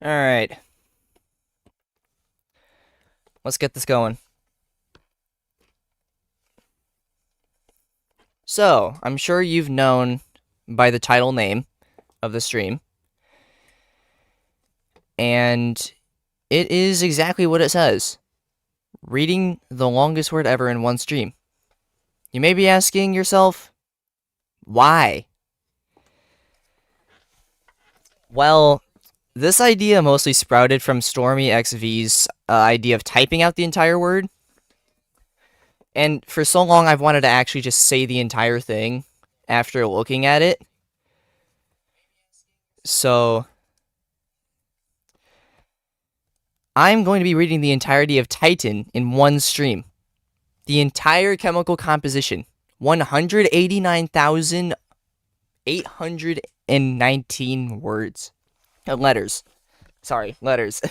Alright, let's get this going. So, I'm sure you've known by the title name of the stream, and it is exactly what it says. Reading the longest word ever in one stream. You may be asking yourself, why? Well, this idea mostly sprouted from Stormy XV's idea of typing out the entire word. And for so long, I've wanted to actually just say the entire thing after looking at it. So, I'm going to be reading the entirety of Titin in one stream. The entire chemical composition. 189,819 words. Letters. Sorry, letters.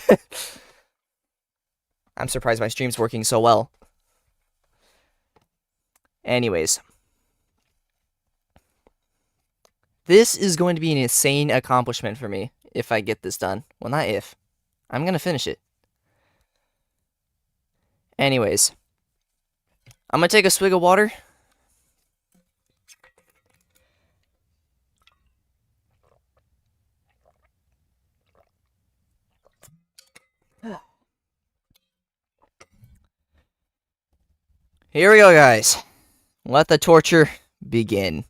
I'm surprised my stream's working so well. Anyways. This is going to be an insane accomplishment for me if I get this done. Well, not if. I'm going to finish it. Anyways. I'm going to take a swig of water. Here we go, guys. Let the torture begin.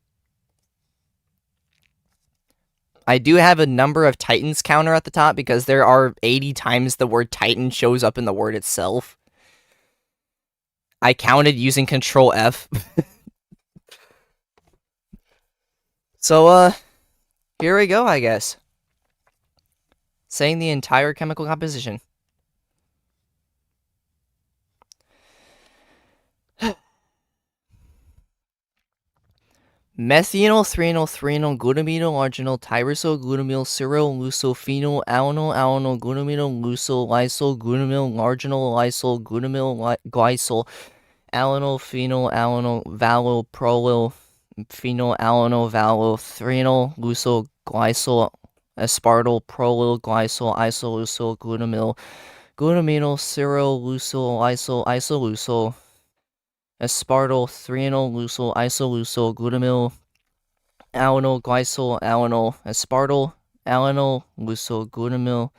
I do have a number of titans counter at the top because there are 80 times the word titan shows up in the word itself. I counted using Control F. So, here we go, I guess. Saying the entire chemical composition. Methynyl, threnyl, threnyl, glutaminyl, arginyl, tyrosyl, glutamyl, cyryl, lucyl, phenyl, alanyl, alanyl, glutaminyl, lucyl, lysyl, glutamyl, arginyl, lysyl, glutamyl, glycyl, alanyl, phenyl, alanyl, valyl, prolyl, phenyl, alanyl, valyl, threnyl, lucyl, glycyl, aspartyl, prolyl, glycyl, isolucyl, glutamyl, glutaminyl, cyryl, lucyl, lysyl, isolucyl, aspartyl, threnyl, lucyl, isolucyl, glutamyl, alanyl, glycyl, alanyl, aspartyl, alanyl, lucyl, glutamyl,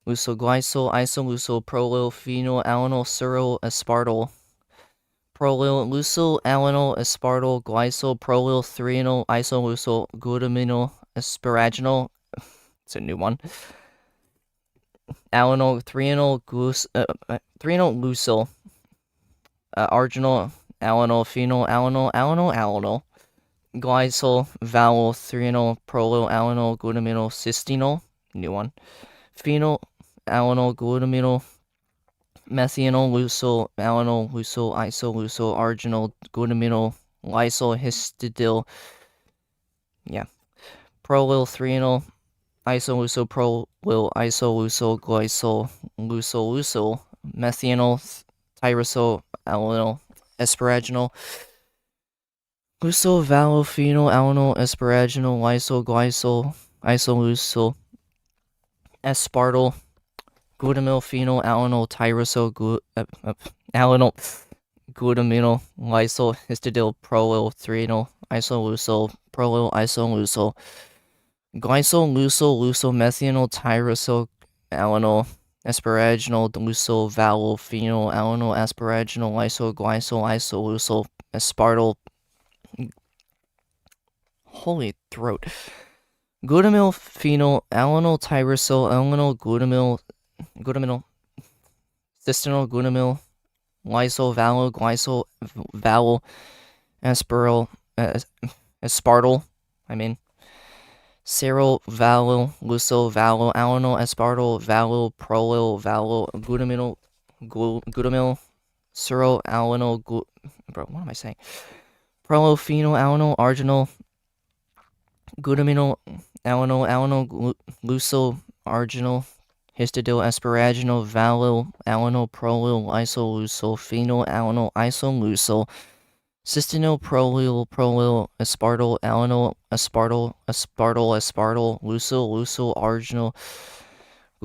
lucyl, glycyl, isolucyl, prolyl, phenyl, alanyl, cyryl, aspartyl, prolyl, lucyl, alanyl, aspartyl, glycyl, prolyl, threnyl, isolucyl, glutaminyl, asparaginal. It's a new one. Alanyl, threnyl, threnyl, lucyl, arginal, alanyl, phenyl, alanyl, alanyl, alanyl, glycyl, valyl, threnyl, prolyl, alanyl, glutaminyl, cystenyl, new one, phenyl, alanyl, glutaminyl, methynyl, lucyl, alanyl, lucyl, isolucyl, arginal, glutaminyl, lysyl, histidyl, prolyl, threnyl, isolucyl, prolyl, isolucyl, glycyl, lucyl, methynyl, tyrosyl, alanyl, asparaginal, lucyl, valyl, phenyl, alanyl, asparaginal, lysyl, glycyl, isolucyl, aspartyl, glutamyl, phenyl, alanyl, tyrosyl, alanyl, glutaminyl, lysyl, histidyl, prolyl, threnyl, isolucyl, prolyl, isolucyl, glycyl, lucyl, methynyl, tyrosyl, alanyl, asparaginal, lucyl, valyl, phenyl, alanyl, asparaginal, lysyl, glycyl, isolucyl, aspartyl. Holy throat. Glutamyl, phenyl, alanyl, tyrosyl, alanyl, glutaminyl, cystenyl, glutaminyl, lysyl, valyl, glycyl, valyl, aspartyl, cyryl, valyl, lucyl, valyl, alanyl, aspartyl, valyl, prolyl, valyl, glutamyl, cyryl, alanyl, bro, what am I saying? Prolyl, phenyl, alanyl, arginal, glutaminyl, alanyl, lucyl, arginal, histidyl, asparaginal, valyl, alanyl, prolyl, isolucyl, phenyl, alanyl, isolucyl, cystenyl, prolyl, aspartyl, alanyl, aspartyl, lucyl, arginal,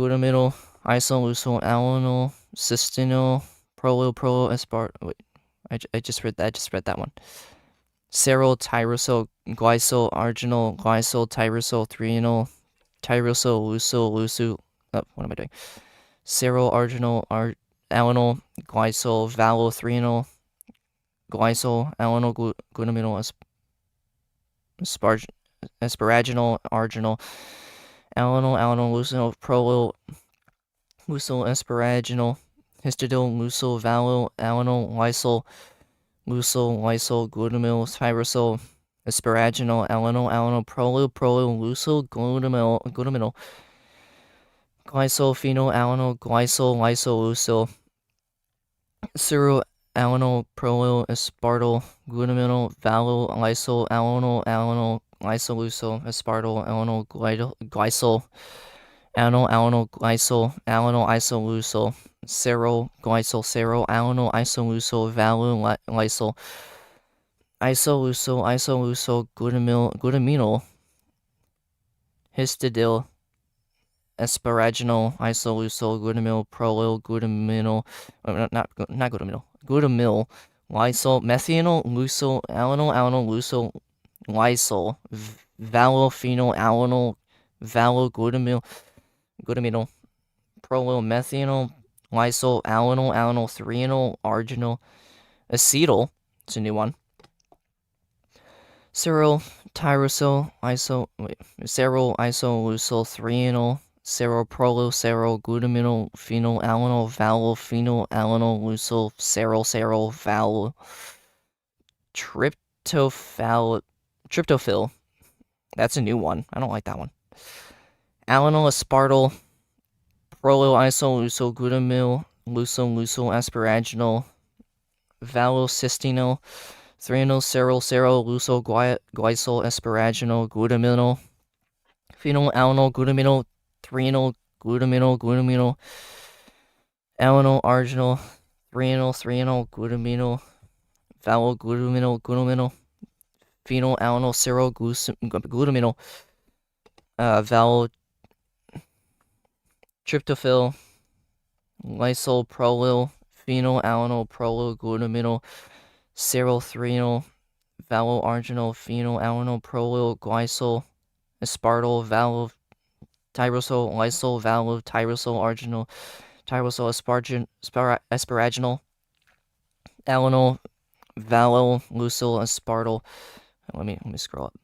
Glutaminyl, isoleucyl, alanol, cystenyl, prolyl, aspartyl. Wait, I just read that. I just read that one. Ceryl, tyrosyl, glycol, arginol, glycol, tyrosyl, threonol, tyrosyl, lucyl. Oh, what am I doing? Ceryl, arginol, alanol, glycol, valo, threonol, glycol, alanol, glutaminyl, asparaginol, arginol, alanol, lucyl, prolyl, lucyl, asparaginol, histidine, lucyl, valo, alanol, lysyl, glutamyl, tyrosyl, asparaginol, alanol, prolyl, lucyl, glutaminyl, glycol, phenyl, alanol, lysyl, ceryl, alanol, prolyl, aspartyl, glutaminyl, valo, lysyl, alanol, lysyl, aspartyl, alanol, glycol, alanol, isoleucyl, ceryl, glycol, alanol, isoleucyl, valo, lysyl, isoleucyl, glutaminyl, histidyl, asparaginol, isoleucyl, glutamyl, prolyl, glutamyl, lysyl, methanol, lucyl, alanol, lucyl, lysyl, valophenol, alanol, glutaminyl, prolyl, methanol, lysyl, alanol, threonol, arginol, acetyl. It's a new one. Ceryl, tyrosyl, isoleucyl, threonol, ceryl, prolyl, ceryl, glutaminyl, phenyl, alanol, valo, phenyl, alanol, lucyl, ceryl, valo, tryptophil. That's a new one. I don't like that one. Alanol, aspartyl, prolyl, isoleucyl, glutamyl, lucyl, asparaginol, valocystinol, threonol, ceryl, lucyl, glycol, asparaginol, glutaminyl, phenyl, alanol, glutaminyl, threonol, glutaminyl, alanol, arginol, threonol, glutaminyl, glutaminyl, phenyl, alanol, ceryl, glutaminyl, tryptophil, lysyl, prolyl, phenyl, alanol, prolyl, glutaminyl, ceryl, threonol, arginol, phenyl, alanol, prolyl, glycol, aspartyl, tyrosyl, lysyl, tyrosyl, arginol, tyrosyl, asparaginol, alanol, lucyl, aspartyl. Let me scroll up.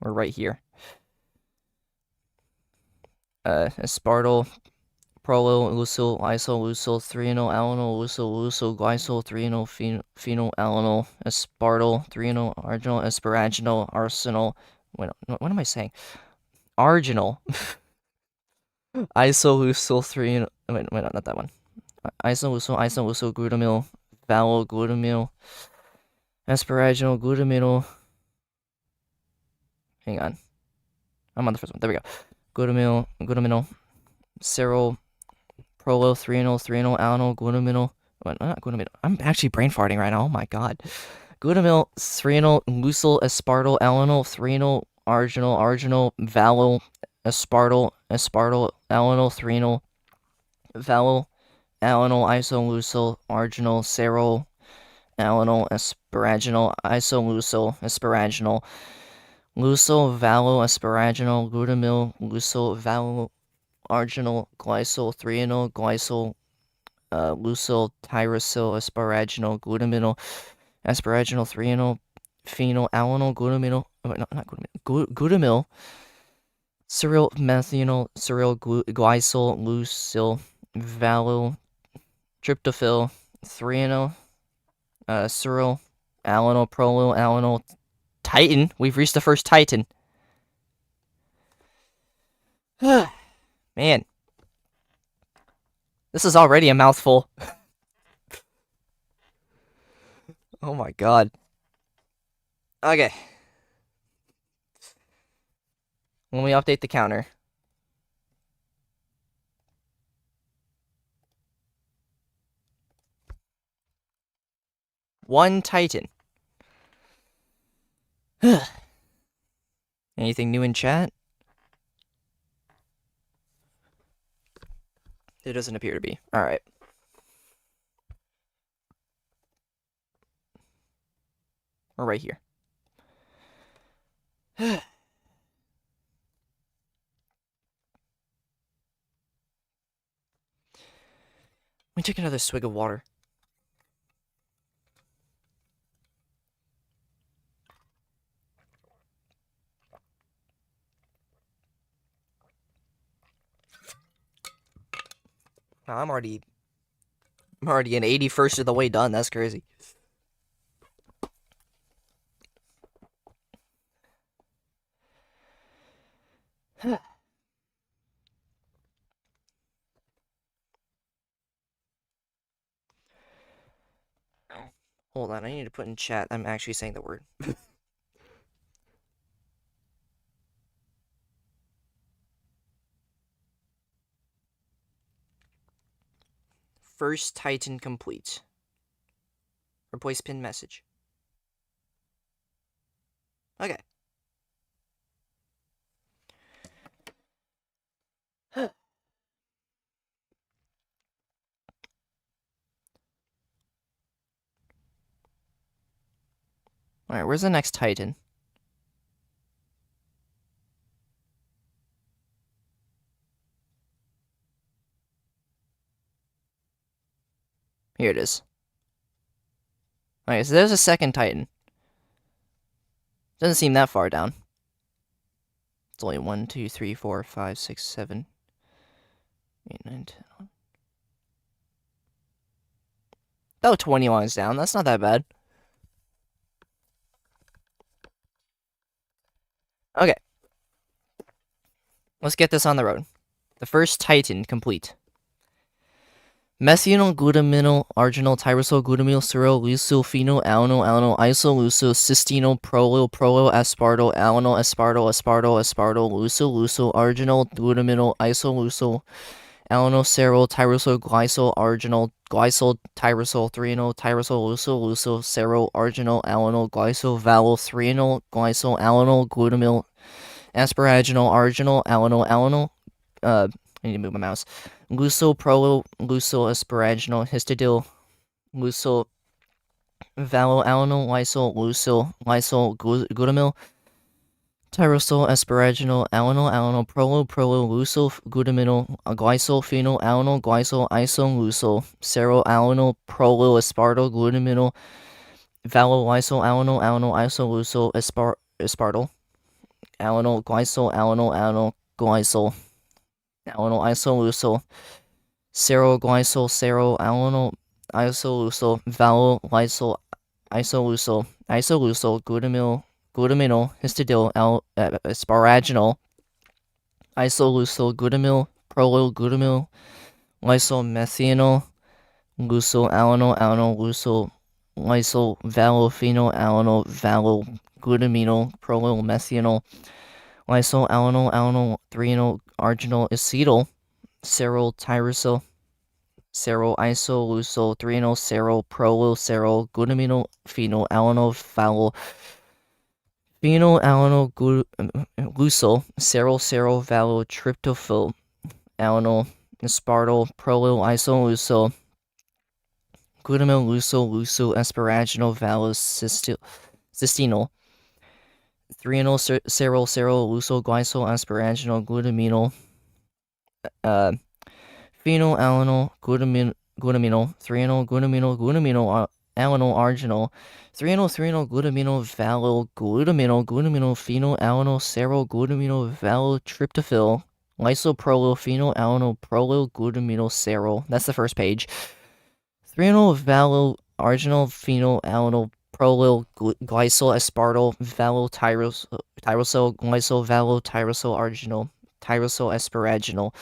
We're right here. Aspartyl, prolyl, lucyl, isolucyl, threonol, alanol, lucyl, glycol, threonol, phenyl, alanol, aspartyl, threonol, arginol, asparaginol, arsenal. Wait, what am I saying? Arginal. Isoleucyl, threonol. Wait, not that one. Isoleucyl, glutamyl, glutamyl, asparaginal, glutaminyl. Hang on. I'm on the first one. There we go. Glutaminyl, ceryl, prolyl, threonol, alanol, glutaminyl. Wait, not glutaminyl. I'm actually brain farting right now. Oh my god. Glutaminyl, threonol, lucyl, aspartyl, alanol, threonol, arginal, valo, aspartyl, alanol, threonol, valo, alanol, isoleucyl, arginal, ceryl, alanol, asparaginal, isoleucyl, asparaginal, lucyl, valo, asparaginal, glutamyl, lucyl, valo, arginal, glycol, threonol, glycol, lucyl, tyrosyl, asparaginal, glutaminyl, asparaginal, threonol, phenyl, alanol, glutaminyl. Oh, wait, not glutaminyl. Glutamyl, ceryl, methanol, ceryl, glycol, lucyl, valo, tryptophil, threonol, ceryl, alanol, prolyl, alanol, titin. We've reached the first titin. Man. This is already a mouthful. Oh my god. Okay. Let me update the counter. One titin. Anything new in chat? It doesn't appear to be. All right. We're right here. Let me take another swig of water. Wow, I'm already an 81st of the way done. That's crazy. Hold on, I need to put in chat. I'm actually saying the word. First Titan complete. Replace pin message. Okay. Alright, where's the next Titan? Here it is. Okay, so there's a second Titan. Doesn't seem that far down. It's only 1, 2, 3, 4, 5, 6, 7, 8, 9, 10. About 20 lines down. That's not that bad. Okay. Let's get this on the road. The first Titan complete. Methynyl glutaminyl arginyl tyrosol glutaminyl serol lucyl phenyl alanol alanol isolucyl cystenyl prolyl prolyl aspartyl alanol aspartyl aspartyl aspartyl lucyl lucyl arginyl glutaminyl isolucyl alanol serol tyrosol glycol arginyl glycol tyrosol threonyl tyrosol lucyl lucyl serol arginyl alanol glycol valol threonyl glycol alanol glutaminyl asparaginal arginal alanol alanol I need to move my mouse. Lucyl prolyl lucyl asparaginal histidyl lucyl valol alanol lysyl lucyl lysyl glutamyl tyrosol asparaginal alanol alanol prolyl prolyl lucyl glutaminyl glycol phenyl alanol glycol isolucyl serol alanol prolyl aspartyl glutaminyl valol lysyl alanol alanol isolucyl aspartyl alanol glycol alanol alanol glycol alanol isolucyl seroglycol serol alanol isolucyl valol lysyl isolucyl glutaminyl histidyl asparaginal isolucyl glutamyl prolyl glutamyl lysyl methynyl lucyl alanol alanol lysyl valol phenyl alanol valol glutaminyl prolyl methynyl lysyl alanol alanol threonyl arginyl acetyl serol tyrosol serol isolucyl threonyl serol prolyl serol glutaminyl phenyl alanol valol phenyl alanol lucyl serol valol tryptophyl alanol aspartyl prolyl isolucyl glutamyl lucyl asparaginal valol cystenyl threonyl serol lucyl glycol asparaginal glutaminyl phenyl alanol glutaminyl threonyl glutaminyl alanol arginal threonyl glutaminyl valol glutaminyl phenyl alanol serol glutaminyl valol tryptophyl lysoprolyl phenyl alanol prolyl glutaminyl serol. That's the first page. Threonyl valol arginal phenyl alanol prolyl glycol aspartyl valol tyrosol glycol valol tyrosol arginal tyrosol asparaginal.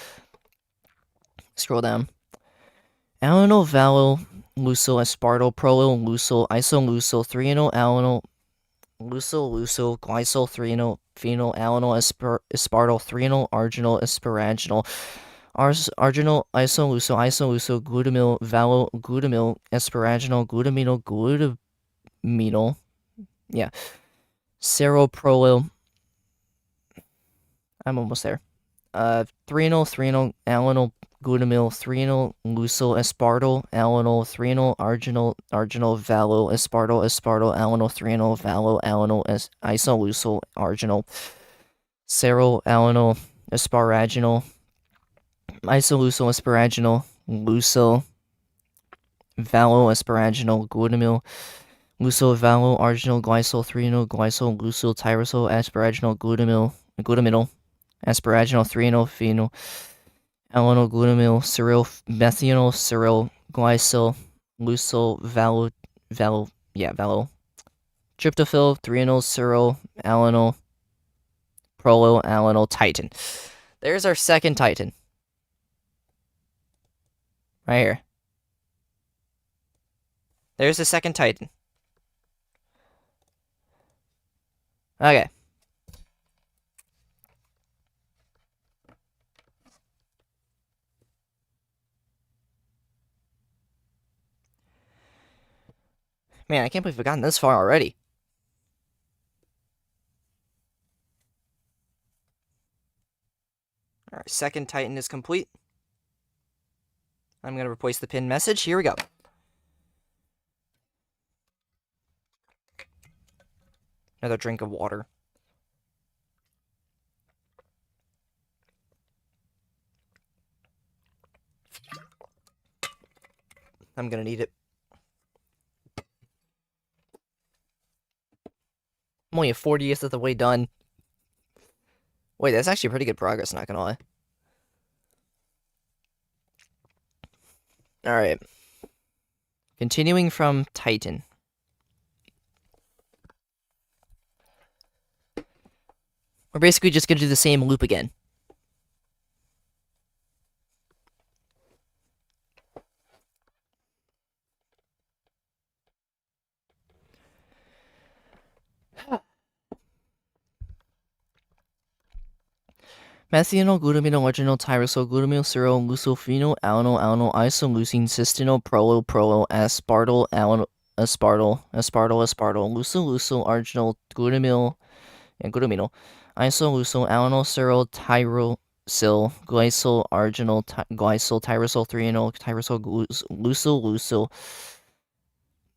Scroll down. Alanol valol lucyl aspartyl prolyl lucyl isolucyl threonyl alanol lucyl glycol threonyl phenyl alanol aspartyl threonyl arginal asparaginal arginal isolucyl glutamyl valol glutamyl asparaginal glutaminyl yeah seroprolyl. I'm almost there. Threonyl alanol glutamyl, threonyl, lucyl, aspartyl, alanyl, threonyl, arginal, valo, aspartyl, alanyl, threonyl, valo, alanyl, isoleucyl, arginal, seryl, alanyl, asparaginal, isoleucyl, asparaginal, lucyl, valo, asparaginal, glutamyl, lucyl, valo, arginal, glycol, threonyl, glycol, lucyl, tyrosol, asparaginal, glutaminyl, asparaginal, threonyl, phenyl, alanyl, glutamyl, seryl, methanol, seryl, glycol, lucyl, valo, tryptophyl, threonyl, seryl, alanyl, prolyl, alanyl, titin. There's our second titin. Right here. There's the second titin. Okay. Man, I can't believe we've gotten this far already. Alright, second titin is complete. I'm going to replace the pin message. Here we go. Another drink of water. I'm going to need it. I'm only a 40th of the way done. Wait, that's actually pretty good progress, not gonna lie. Alright. Continuing from titin. We're basically just gonna do the same loop again. Methanol, glutamino, arginal, tyrosol, glutamyl, seryl, lucylphenol, alanyl, isoleucine, cysteine, prolyl, aspartyl, aspartyl, lucyl, arginal, glutamyl, and glutamino, isoleucyl, alanyl, seryl, tyrosyl, glycyl, arginal, glycyl, tyrosol, threonyl, tyrosol, lucyl,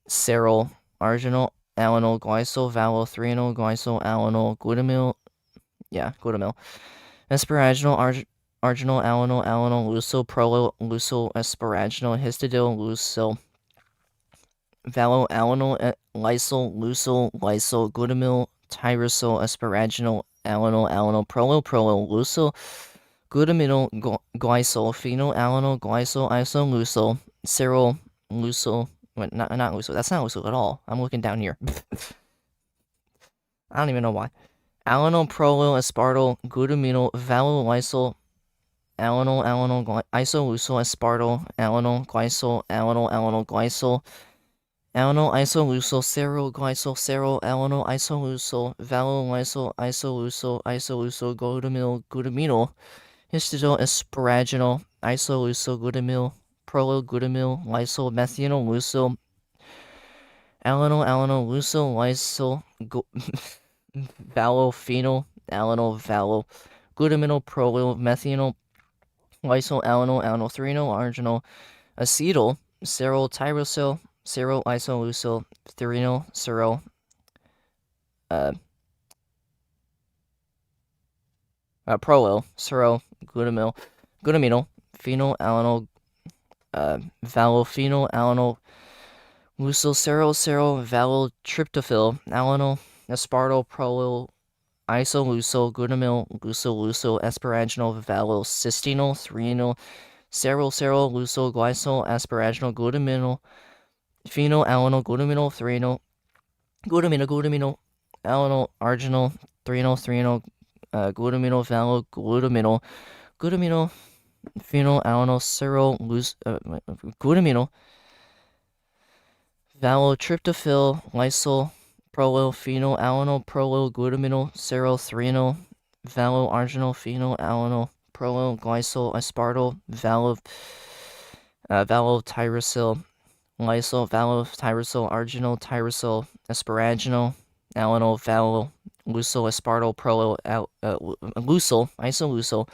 seryl, arginal, alanyl, glycyl, valo, threonyl, glycyl, alanyl, glutamyl, asparaginal, arginal, alanyl, lucyl, prolyl, lucyl, asparaginal, histidyl, lucyl, valo, alanyl, lysyl, glutamyl, tyrosol, asparaginal, alanyl, prolyl, lucyl, glutaminyl, glycol, phenyl, alanyl, glycol, isoleucyl, seryl, lucyl. Wait, not lucyl. That's not lucyl at all. I'm looking down here. I don't even know why. Alanyl, prolyl, aspartyl, glutaminyl, valo-lysyl, alanyl, isoleucyl, aspartyl, alanyl, glycol, alanyl, glycol, alanyl, isoleucyl, seryl, glycol, seryl, alanyl, isoleucyl, valo-lysyl, isoleucyl, glutaminyl, histidyl, asparaginal, isoleucyl, prolyl, lysyl, methanol, lucyl, alanyl, lucyl, lysyl, valo, phenyl, valo, glutaminyl, prolyl, methanol, lysyl, alanyl, threonyl, arginal, acetyl, seryl, tyrosyl, seryl, isoleucyl, threonyl, seryl, prolyl, seryl, glutaminyl, phenyl, alanyl, valophenyl, alanyl, lucyl, seryl, valotryptophyl, alanyl, aspartyl, prolyl, isoleucyl, lucyl, asparaginal, valocystinol, threonyl, seryl, lucyl, glycol, asparaginal, glutaminyl, phenyl, alanyl, glutaminyl, threonyl, glutaminyl, alanyl, arginal, threonyl, glutaminyl, glutaminyl, phenyl, alanyl, seryl, glutaminyl, valotryptophyl, lysyl, prolyl, phenyl, alanyl, prolyl, glutaminyl, seryl, threonyl, valo, arginal, phenyl, alanyl, prolyl, glycol, aspartyl, valotyrosyl, lysyl, valotyrosyl, arginal, tyrosyl, asparaginal, alanyl, valo, lucyl, aspartyl, prolyl, lucyl, isoleucyl,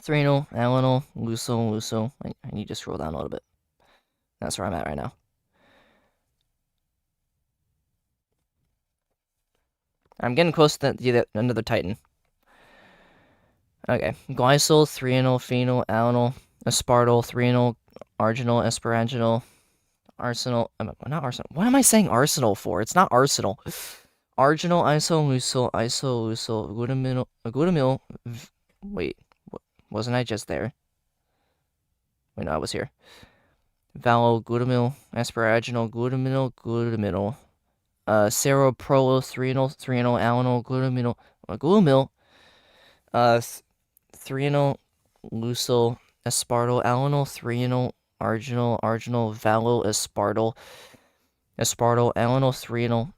3-enol, alanol, luso. I need to scroll down a little bit. That's where I'm at right now. I'm getting close to another titin. Okay, glycol, 3-enol, phenol, alanol, aspartyl, 3-enol, arginal, asparaginal, arsenal. Not arsenal. What am I saying arsenal for? It's not arsenal. Arginal, isolusal, glutamyl. Wait, wasn't I just there? Wait, no, I was here. Valo, glutamyl, asparaginal, glutamyl. Seroprolo, 3-enol, alanol, glutamyl. 3-enol, lucyl, aspartyl, alanol, 3-enol, arginal, valo, aspartyl, alanol, 3-enol,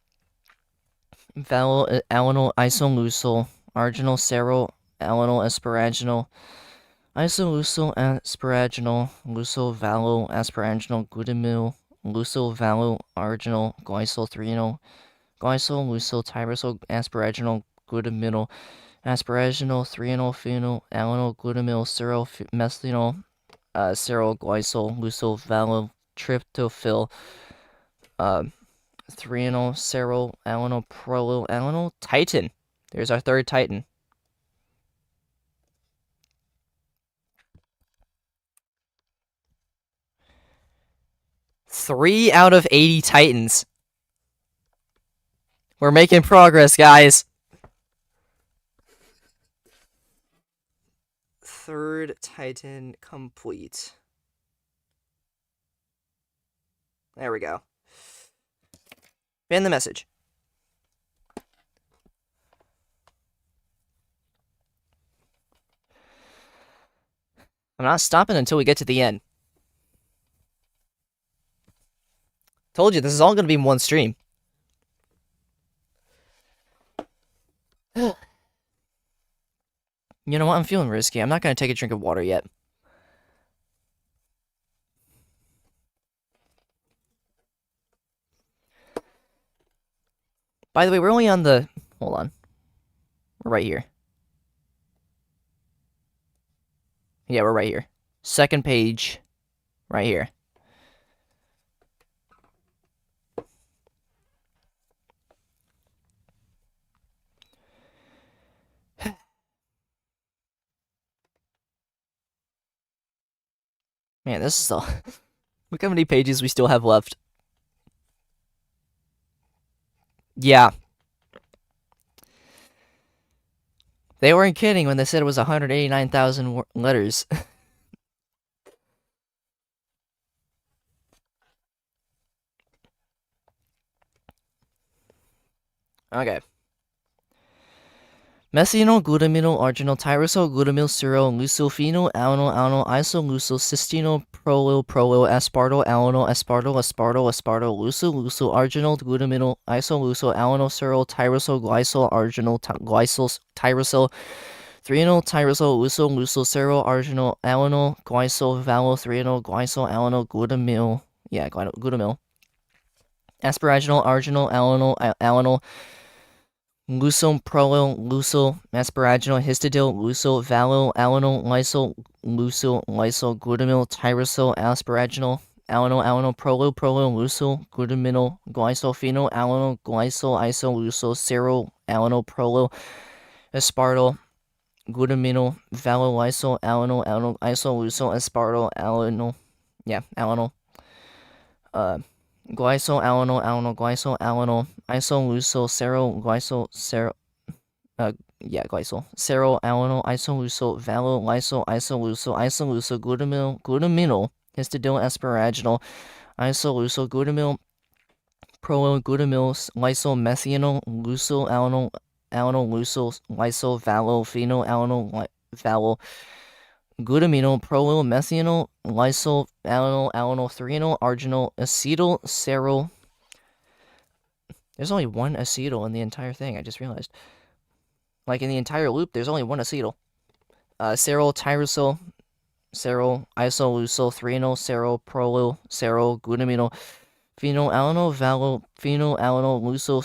valo, alanol, isolucyl, arginal, alanol, asparaginal, isolucyl, asparaginal, lucyl, valo, asparaginal, glutamyl, lucyl, valo, arginal, glycol, 3-enol, glycol, lucyl, tyrosol, asparaginal, glutamyl, asparaginal, 3-enol, phenol, alanol, glutamyl, methanol, glycol, lucyl, valo, tryptophil, 3-enol, alanol, alanol, titin. There's our third titin. Three out of 80 titans. We're making progress, guys. Third titin complete. There we go. Ban the message. I'm not stopping until we get to the end. Told you, this is all going to be in one stream. You know what? I'm feeling risky. I'm not going to take a drink of water yet. By the way, we're only on the... Hold on. We're right here. Yeah, we're right here. Second page. Right here. Man, this is all... Look how many pages we still have left. Yeah. They weren't kidding when they said it was 189,000 letters. Okay. Methanol, glutamyl, arginal, tyrosol, glutamyl, serol, lucylphenol, alanol, isolucyl, cysteinol, prolyl, aspartyl, alanol, aspartyl, lucyl, arginal, glutamyl, isolucyl, alanol, serol, tyrosol, glycol, arginal, glycol, tyrosol, 3-enol, tyrosol, lucyl, serol, arginal, alanol, glycol, valo, 3-enol, glycol, alanol, glutamyl. Yeah, glutamyl. Asparaginal, arginal, alanol, lucyl, lucyl, asparaginal, histidil, lucyl, valo, alanol, lysyl, glutamyl, tyrosol, asparaginal, alanol, lucyl, glutamyl, glycol, alanol, glycol, isolucyl, serol, alanol, aspartyl, glutamyl, valo, alanol, isolucyl, aspartyl, alanol, glycol, alanol, isolucyl, glycol, serol, alanol, isolucyl, valo, isolucyl, glutamyl, histidil, asparaginal, isolucyl, glutamyl, lysyl, methanol, lucyl, alanol, lysyl, valo, phenol, valo, glutamino, prolyl, methanol, lysyl, alanol, 3-enol, arginal, acetyl, serol. There's only one acetyl in the entire thing, I just realized. Like, in the entire loop, there's only one acetyl. Serol, tyrosol, isolucyl, 3-enol, prolyl, glutamino, phenol, alanol, valo, phenol, alanol, lucyl,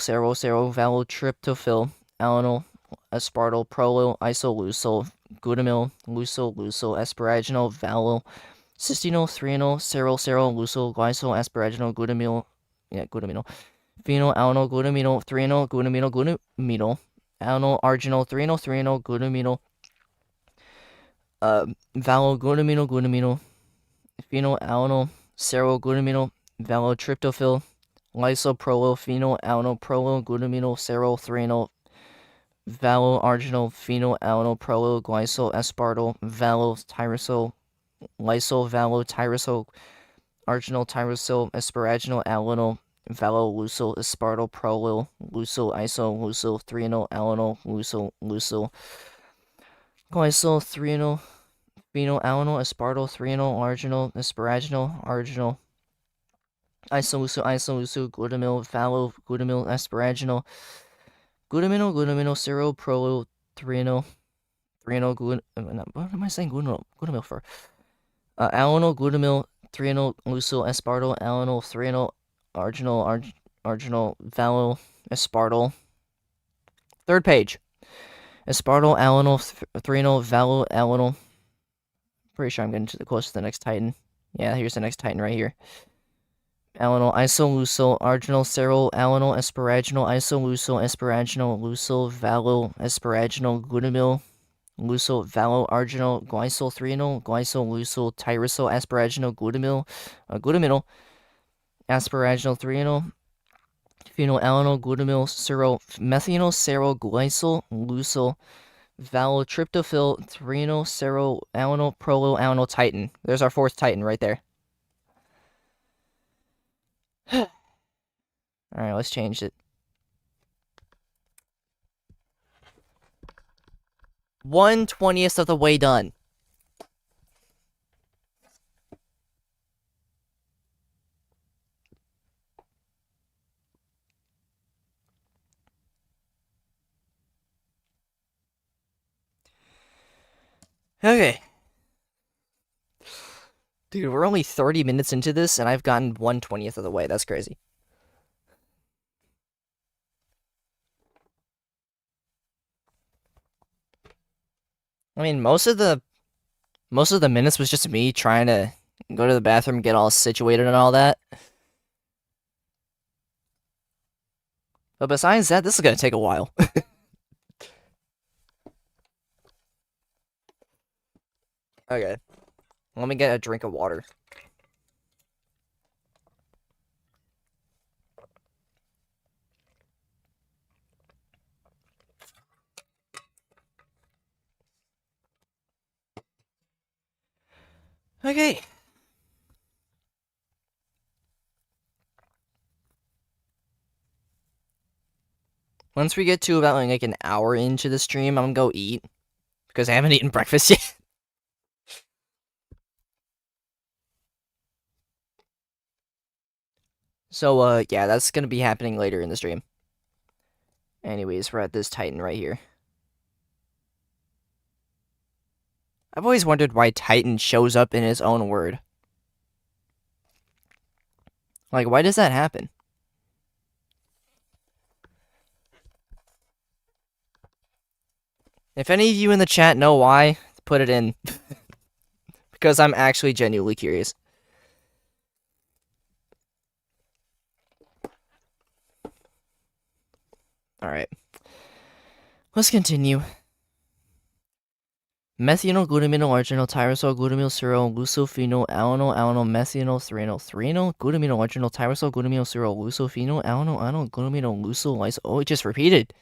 valo, tryptophil, alanol, aspartyl, prolyl, isoleucyl, glutamyl, leucyl, leucyl, asparaginal, valyl, cysteine, threonal, serol, serol, leucyl, glycol, asparaginal, glutamyl, glutamyl, phenyl, alanol, glutamyl, threonal, glutamyl, glutamyl, alanol, arginal, threonal, threonal, glutamyl, valyl, glutamyl, glutamyl, phenyl, alanol, serol, glutamyl, valotryptophil, lysyl, prolyl, phenyl, alanol, prolyl, glutamyl, serol, threonal, valyl, arginal, phenyl, alanol, prolyl, glycol, aspartyl, valyl, tyrosyl, lysyl, valo, tyrosyl, arginal, tyrosyl, asparaginal, alanol, valo, leucyl, aspartyl, prolyl, leucyl, iso, leucyl, threonal, alanol, leucyl, leucyl, glycyl, threonal, phenyl, alanol, aspartyl, threonal, arginal, asparaginal, arginal, isoleucyl, isoleucyl, glutamyl, valo, glutamyl, asparaginal, glutamyl, glutamyl, serol, prolyl, threonal, what am I saying glutamyl for? Alanol, glutamyl, threonal, leucyl, aspartyl, alanol, threonal, arginal, valo, aspartyl. Third page. Aspartyl, alanol, threonal, valo, alanol. Pretty sure I'm getting close to the next titin. Yeah, here's the next titin right here. Alanol, isoleucyl, arginal, serol, alanol, asparaginal, isoleucyl, asparaginal, leucyl, valo, asparaginal, glutamyl, leucyl, valo, arginal, glycol, threonal, glycol, leucyl, tyrosyl, asparaginal, glutamyl, asparaginal, threonal, phenyl, alanol, glutamyl, serol, methanol, serol, glycol, leucyl, valotryptophil, threonal, serol, alanol, prolyl, alanol, titin. There's our fourth titin right there. Alright, let's change it. 1/20th of the way done. Okay. Dude, we're only 30 minutes into this, and I've gotten 1/20th of the way. That's crazy. I mean, most of the minutes was just me trying to go to the bathroom, get all situated and all that. But besides that, this is gonna take a while. Okay. Let me get a drink of water. Okay. Once we get to about like an hour into the stream, I'm gonna go eat. Because I haven't eaten breakfast yet. So, yeah, that's gonna be happening later in the stream. Anyways, we're at this titan right here. I've always wondered why titan shows up in his own word. Like, why does that happen? If any of you in the chat know why, put it in. Because I'm actually genuinely curious. Alright. Let's continue. Methanol, glutamyl, arginal, tyrosol, glutamyl, serol, leucyl, phenyl, alanol, methanol, threonal, glutamyl, arginal, tyrosol, glutamyl, serol, leucyl, phenyl, alanol, glutamyl, leucyl, lysol. Oh, it just repeated.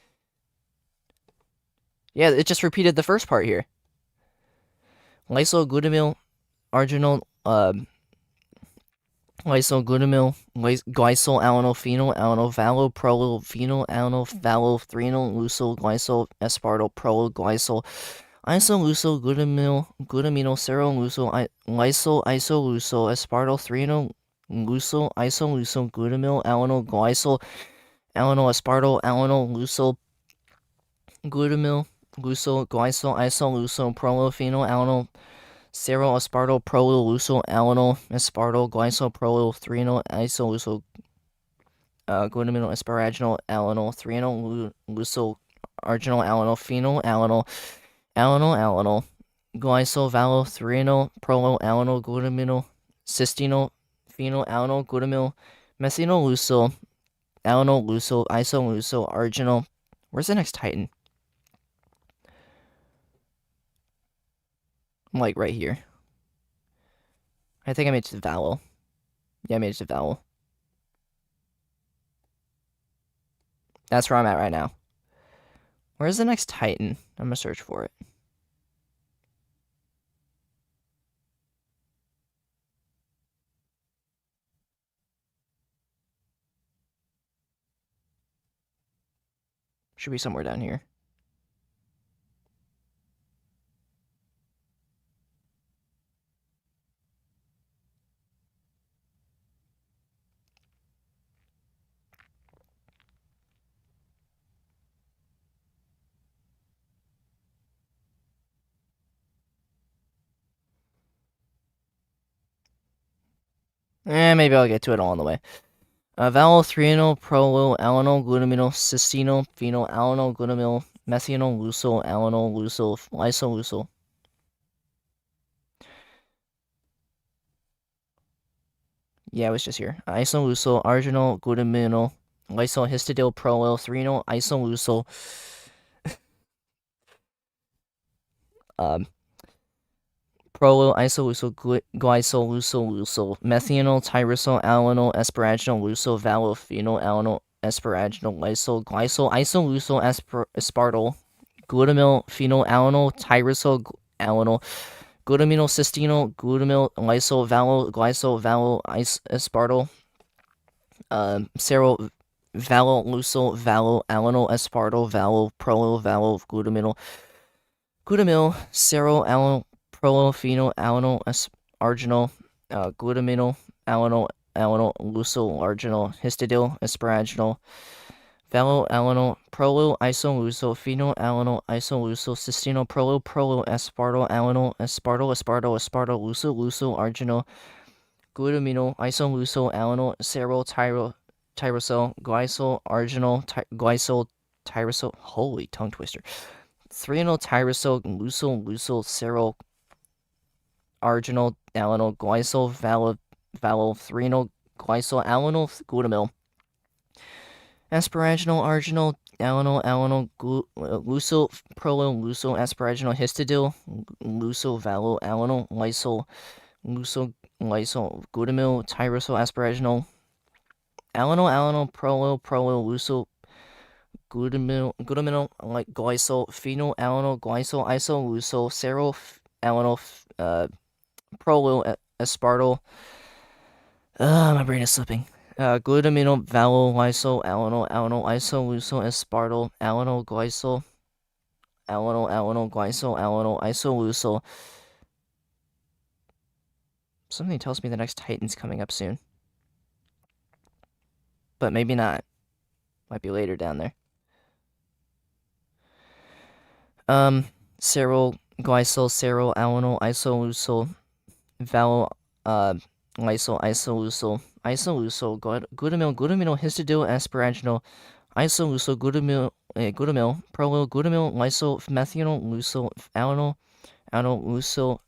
Yeah, it just repeated the first part here. Lysol, glutamyl, arginal, lysol, glutamyl, glycol, alanol, phenyl, valo, prolyl, phenyl, alanol, valo, threonal, leucyl, glycol, aspartyl, prolyl, glycol, isoleucyl, glutamyl, serol, leucyl, isoleucyl, aspartyl, threonal, leucyl, isoleucyl, glutamyl, alanol, glycol, aspartyl, leucyl, glutamyl, leucyl, glycol, isoleucyl, prolyl, phenyl, alanol, serol, aspartyl, prolyl, leucyl, alanol, aspartyl, glycol, prolyl, threonal, isoleucyl, glutamyl, asparaginal, alanol, threonal, leucyl, arginal, alanyl, phenyl, alanyl, alanyl, glycol, valo, threonyl, prolyl, alanyl, glutaminyl, cystenyl, phenyl, alanyl, glutamyl, methynyl, lucyl, alanyl, lucyl, isolucyl, arginal. Where's the next titin? Like right here. I think I made it to the vowel. Yeah, I made it to the vowel. That's where I'm at right now. Where's the next titin? I'm gonna search for it. Should be somewhere down here. Maybe I'll get to it all on the way. Vowel, threonyl, prolyl, alanyl, glutaminyl, cystenyl, phenyl, alanyl, glutamyl, methynyl, lucyl, alanyl, lucyl, isolucyl. Yeah, it was just here. Isolucyl, arginal, glutaminyl, lysyl, histidyl, prolyl, threonyl, isolucyl. Prolyl, isolucyl, glycol, lucyl, methynyl, tyrosol, alanyl, asparaginal, lucyl, valo, phenyl, alanyl, asparaginal, lysyl, glycol, isolucyl, aspartyl, glutamyl, phenyl, alanyl, tyrosol, alanyl, glutaminyl, cystenyl, glutamyl, lysyl, valo, glycol, valo, aspartyl, seryl, valo, lucyl, valo, alanyl, aspartyl, valo, prolyl, valo, glutamyl, seryl, alanyl, prolyl, phenyl, alanyl, arginal, glutaminyl, alanyl, lucyl, arginal, histidyl, asparaginal, valo, alanyl, prolyl, isolucyl, phenyl, alanyl, isolucyl, cystenyl, prolyl, aspartyl, alanyl, aspartyl, lucyl, arginal, glutaminyl, isolucyl, alanyl, seryl, tyrosol, glycol, arginal, glycol, tyrosol. Holy tongue twister. Threonyl, tyrosol, lucyl, seryl, arginal, alanyl, glycol, valo, threonyl, glycol, alanyl, glutamyl, asparaginal, arginal, alanyl, lucyl, prolyl, lucyl, asparaginal, histidyl, lucyl, valo, alanyl, lucyl, glutamyl, tyrosol, asparaginal, alanyl, prolyl, lucyl, glutaminyl, like glycol, phenyl, alanyl, glycol, isolucyl, seryl, alanyl, prolyl, aspartyl. My brain is slipping. Glutaminyl, valo, lysyl, alanyl, isolucyl, aspartyl, alanyl, glycol, glycol, isolucyl. Something tells me the next titin's coming up soon. But maybe not. Might be later down there. Seryl, glycol, seryl, alanyl, isolucyl, valo, lysyl, isolucyl, glutaminyl, histidyl, asparaginal, isolucyl, glutamyl, prolyl, lysyl, methynyl, lucyl, alanyl, lucyl,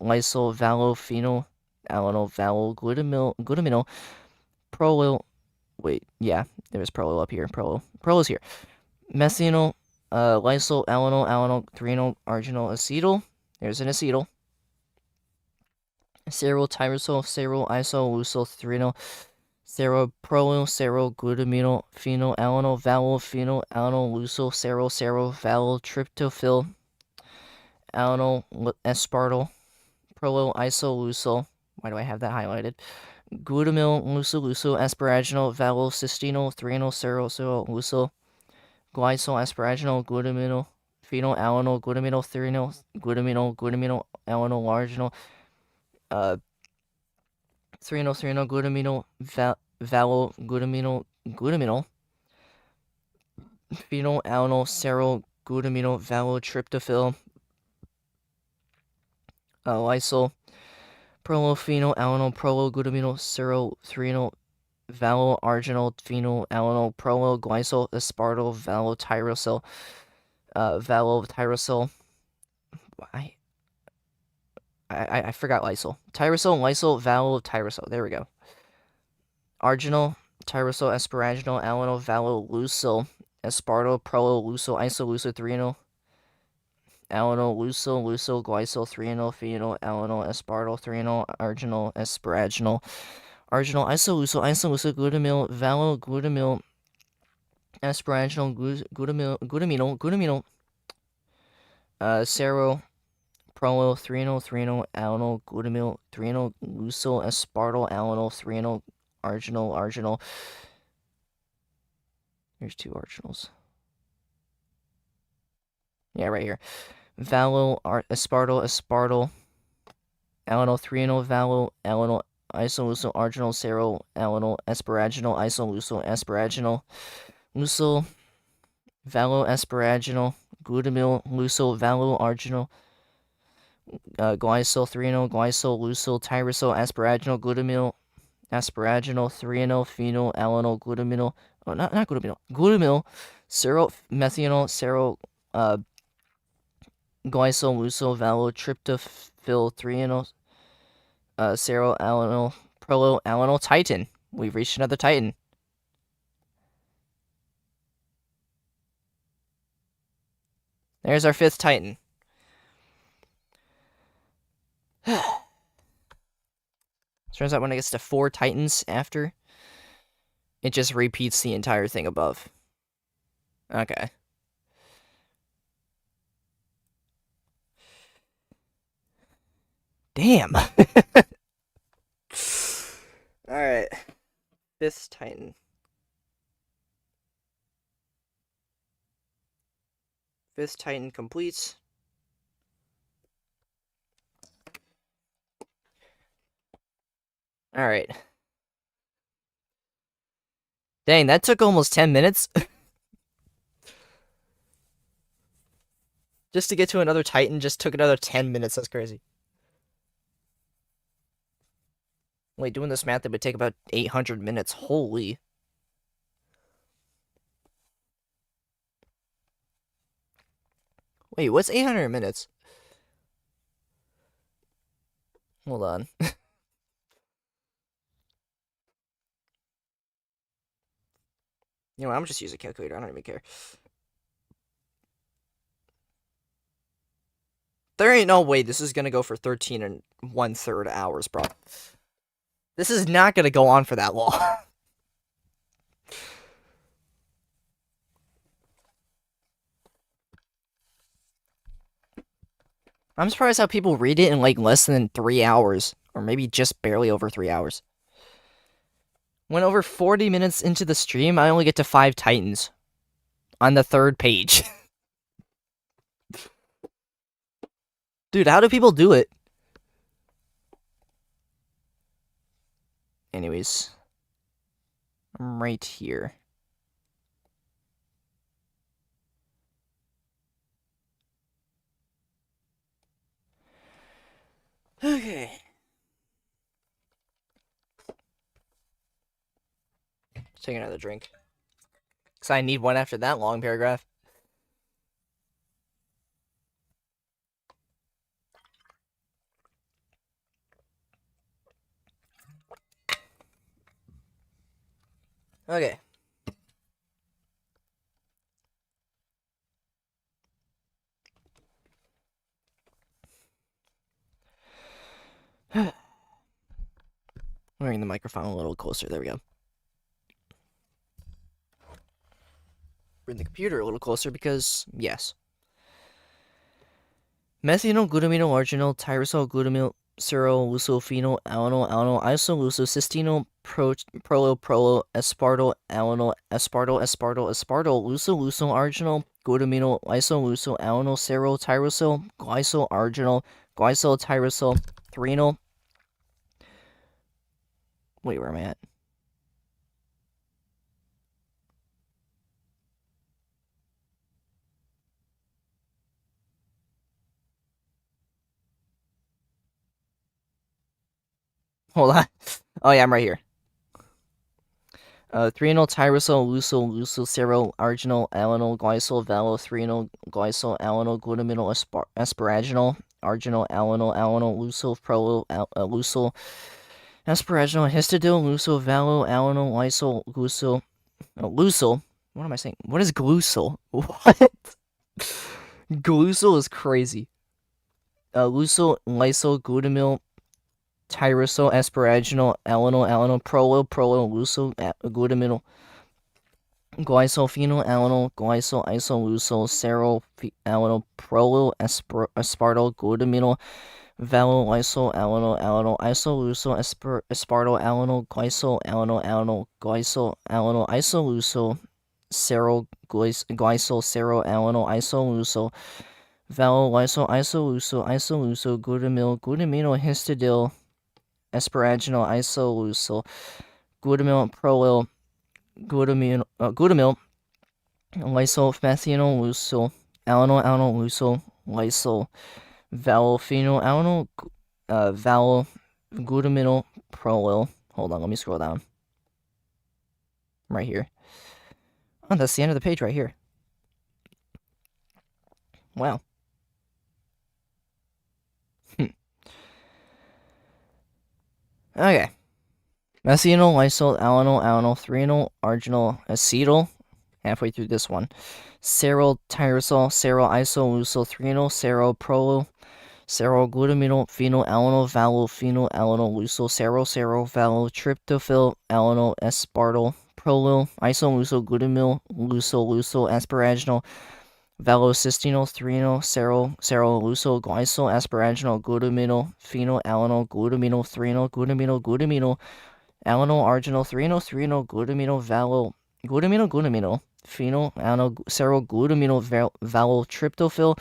lysyl, valo, phenyl, valo, glutaminyl, prolyl. Wait, yeah, there's prolyl up here. Prolyl's here. Methynyl, lysyl, threonyl, arginal, acetyl. There's an acetyl. Seryl, tyrosol, seryl, isolucyl, threonyl, seryl, prolyl, seryl, glutaminyl, phenyl, valo, phenyl, lucyl, seryl, valo, tryptophyl, aspartyl, prolyl, isolucyl. Why do I have that highlighted? Glutamyl, lucyl, asparaginal, valo, cystenyl, threonyl, seryl, lucyl, glycol, asparaginal, glutaminyl, phenyl, glutaminyl, threonyl, glutaminyl, arginal, threonyl, glutaminyl, valo, glutaminyl, phenyl, seryl, glutaminyl, valo, tryptophyl, lysyl, prolyl, phenyl, glutaminyl, seryl, threonyl, valo arginal phenyl alanol prolyl glycol aspartyl valo tyrosyl valo tyrosyl. I forgot lysyl. Tyrosyl, lysyl, valo, tyrosyl. There we go. Arginal, tyrosyl, asparaginal, alanol, valo, lucyl, aspartyl, prolyl, lucyl, isoleucothionyl, alanol, lucyl, glycol, threonol, phenol, alanol, aspartyl, threonol, arginal, asparaginal, arginal, isoleucyl, glutamyl, valo, glutamyl, asparaginal, glutamyl, sero, prolyl, threonol, alanol, glutamyl, threonol, lucyl, aspartyl, alanol, threonol, arginal. Here's two arginals. Yeah, right here. Valo, aspartyl, alanol, threonol, valo, alanol, isoleucyl, arginal, sero, alanol, asparaginal, isoleucyl, asparaginal, lucyl, valo, asparaginal, glutamyl, lucyl, valo, arginal, glycol, threonol, glycol, lucyl, tyrosyl, asparaginal, glutamyl, asparaginal, threonol, phenol, alanol, glutamyl, not glutamyl, sero, methanol, sero, glycol, lucyl, valo, tryptophyl, threonol, sero, alanol, prolyl, alanol, titin. We've reached another titin. There's our fifth titin. Turns out when it gets to 4 titans after, it just repeats the entire thing above. Okay. Damn. Alright. Fifth titan. Fifth titan completes. Alright. Dang, that took almost 10 minutes. Just to get to another titan just took another 10 minutes. That's crazy. Wait, doing this math, it would take about 800 minutes. Holy. Wait, what's 800 minutes? Hold on. You know what, I'm just using a calculator. I don't even care. There ain't no way this is gonna go for 13 and 1/3 hours, bro. This is not gonna go on for that long. I'm surprised how people read it in like less than 3 hours. Or maybe just barely over 3 hours. When over 40 minutes into the stream, I only get to 5 titans. On the 3rd page. Dude, how do people do it? Anyways. I'm right here. Okay. Let's take another drink. Because I need one after that long paragraph. Okay. Bring the microphone a little closer. There we go. Bring the computer a little closer because, yes. Methanol, glutamino, arginal, tyrosol, glutamyl, seroleucophenol, alanol, isoleucil, cystenol, prolyl, aspartyl, alanol, aspartyl, leucil, arginal, glutamino, isoleucil, alanol, tyrosol, glycol, arginal, glycol, tyrosol, threonol. Wait, where am I at? Hold on. Oh yeah, I'm right here. Threonyl tyrosol, lucyl, lucyl, serol, arginol, alanol, glycol, valo, threonyl, glycol, alanol, glutaminol, asparaginol, arginol, alanol, alanol, lucyl, prolyl, lucyl, asparaginol, histidil, lucyl, valo, alanol, lysyl, glucyl, lucyl. What am I saying? What is glucyl? What? Glucyl is crazy. Lucyl, lysyl, glutamyl, tyrosol, asparaginol, alanol, alanol, prolyl, lucyl, glutaminol, glycol, phenyl, alanol, glycol, isolucyl, serol, alanol, prolyl, aspartyl, glutaminol, valo, lysyl, alanol, alanol, isolucyl, aspartyl, alanol, glycol, alanol, alanol, glycol, alanol, isolucyl, serol, glycol, serol, alanol, isolucyl, valo, lysyl, isolucyl, glutamyl, glutamino, histidil, asparaginal, isolucyl, glutamyl, prolyl, glutamyl, lysyl, methanol, lucyl, alanol, lucyl, lysyl, valo, phenyl, alanol, valo, glutaminol, prolyl. Hold on, let me scroll down. Right here. Oh, that's the end of the page right here. Wow. Okay. Methanol, lysyl, alanol, threonyl, arginol, acetyl. Halfway through this one. Serol, tyrosol, serol, isolucyl, threonyl, serol, prolyl, serol, glutaminol, phenyl, alanol, valo, phenyl, alanol, lucyl, serol, valo, tryptophil, alanol, aspartyl, prolyl, isolucyl, glutamyl, lucyl, asparaginal, valocystinol, threonyl, serol, lucyl, glycol, asparaginal, glutaminol, phenyl, alanol, glutaminol, threonyl, glutaminol, alanol, arginol, threonyl, glutaminol, valo, glutaminol, phenyl, alanol, serol, glutaminol, valo, tryptophil,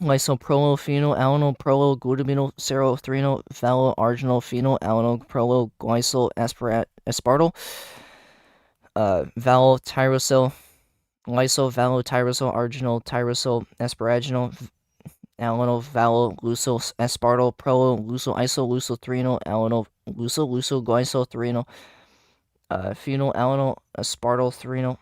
lysyl, prolyl, phenyl, alanol, prolyl, glutaminol, serol, threonyl, valo, arginol, phenyl, alanol, prolyl, glycol, aspartyl, valo, tyrosol, lysyl, valo, tyrosol, arginol, tyrosol, asparaginal, alanol, valo, lucyl, aspartyl, prolyl, lucyl, isolucyl, threonyl, alanol, lucyl, glycol, threonyl, phenyl, alanol, aspartyl, threonyl,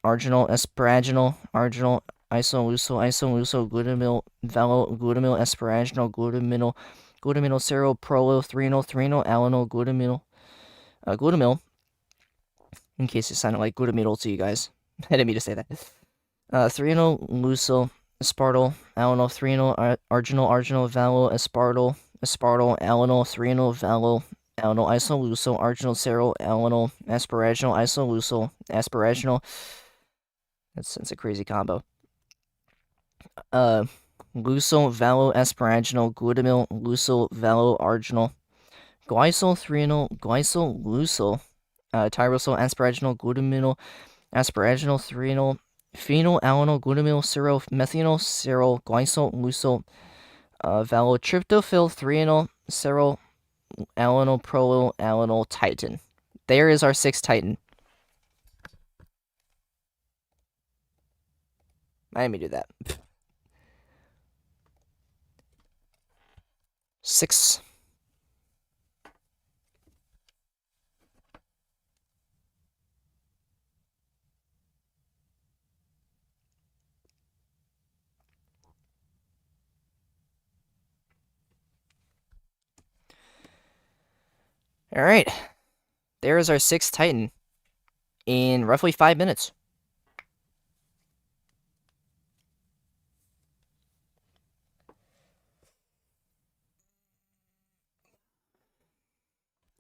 arginol, asparaginal, arginol, isolucyl, glutamyl, valo, glutamyl, asparaginal, glutaminal, serol, prolyl, threonyl, alanol, glutamyl, in case it sounded like glutaminol to you guys. I didn't mean to say that. Threonyl, lucyl, aspartyl, alanol, threonyl, arginol, valo, aspartyl, alanol, threonyl, valo, alanol, isolucyl, arginol, serol, alanol, asparaginal, isolucyl, asparaginal. That's a crazy combo. Lucyl, valo, asparaginal, glutamyl, lucyl, valo, arginal, glycol, threonyl, glycol, lucyl, tyrosol, asparaginal, glutaminol, asparaginal, threonyl, phenyl, alanol, glutamyl, serol, methanol, serol, glycol, lucyl, valo, tryptophil, threonyl, serol, alanol, prolyl, alanol, titin. There is our 6 titin. I didn't mean to do that. 6. Alright. There is our 6th titin in roughly 5 minutes.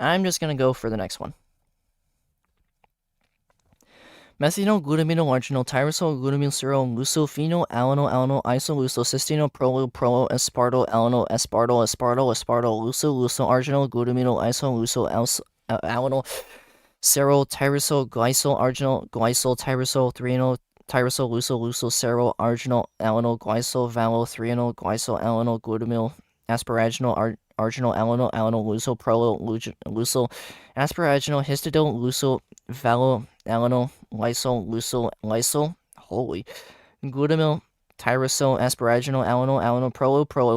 I'm just going to go for the next one. Methanol, glutamino, arginol, tyrosol, glutamyl, serol, lucyl, phenyl, alanol, isolucyl, cysteine, prolyl, aspartyl, alanol, aspartyl, lucyl, arginol, glutamino, isolucyl, alanol, serol, tyrosol, glycol, arginol, glycol, tyrosol, threonol, tyrosol, lucyl, serol, arginol, alanol, glycol, valo, threonol, glycol, alanol, glutamyl, asparaginal, arginal, alanol, lucyl, lucyl, asparaginal, histidil, lucyl, valo, alanol, lysyl, holy, glutamyl, tyrosol, asparaginal, alanol,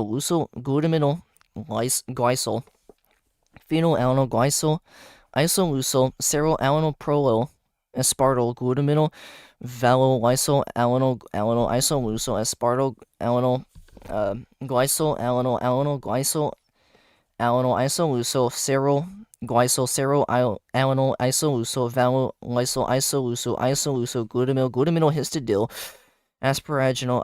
lucyl, glutaminol, glycol, phenyl, alanol, isoleucyl, ceryl prolo, aspartyl glutaminyl, valylysyl alanol isoleucyl, aspartyl alanol, glycyl alanol glycyl alanol isoleucyl, ceryl alanol isoleucyl, valylysyl isoleucyl glutaminyl histidyl, asparaginal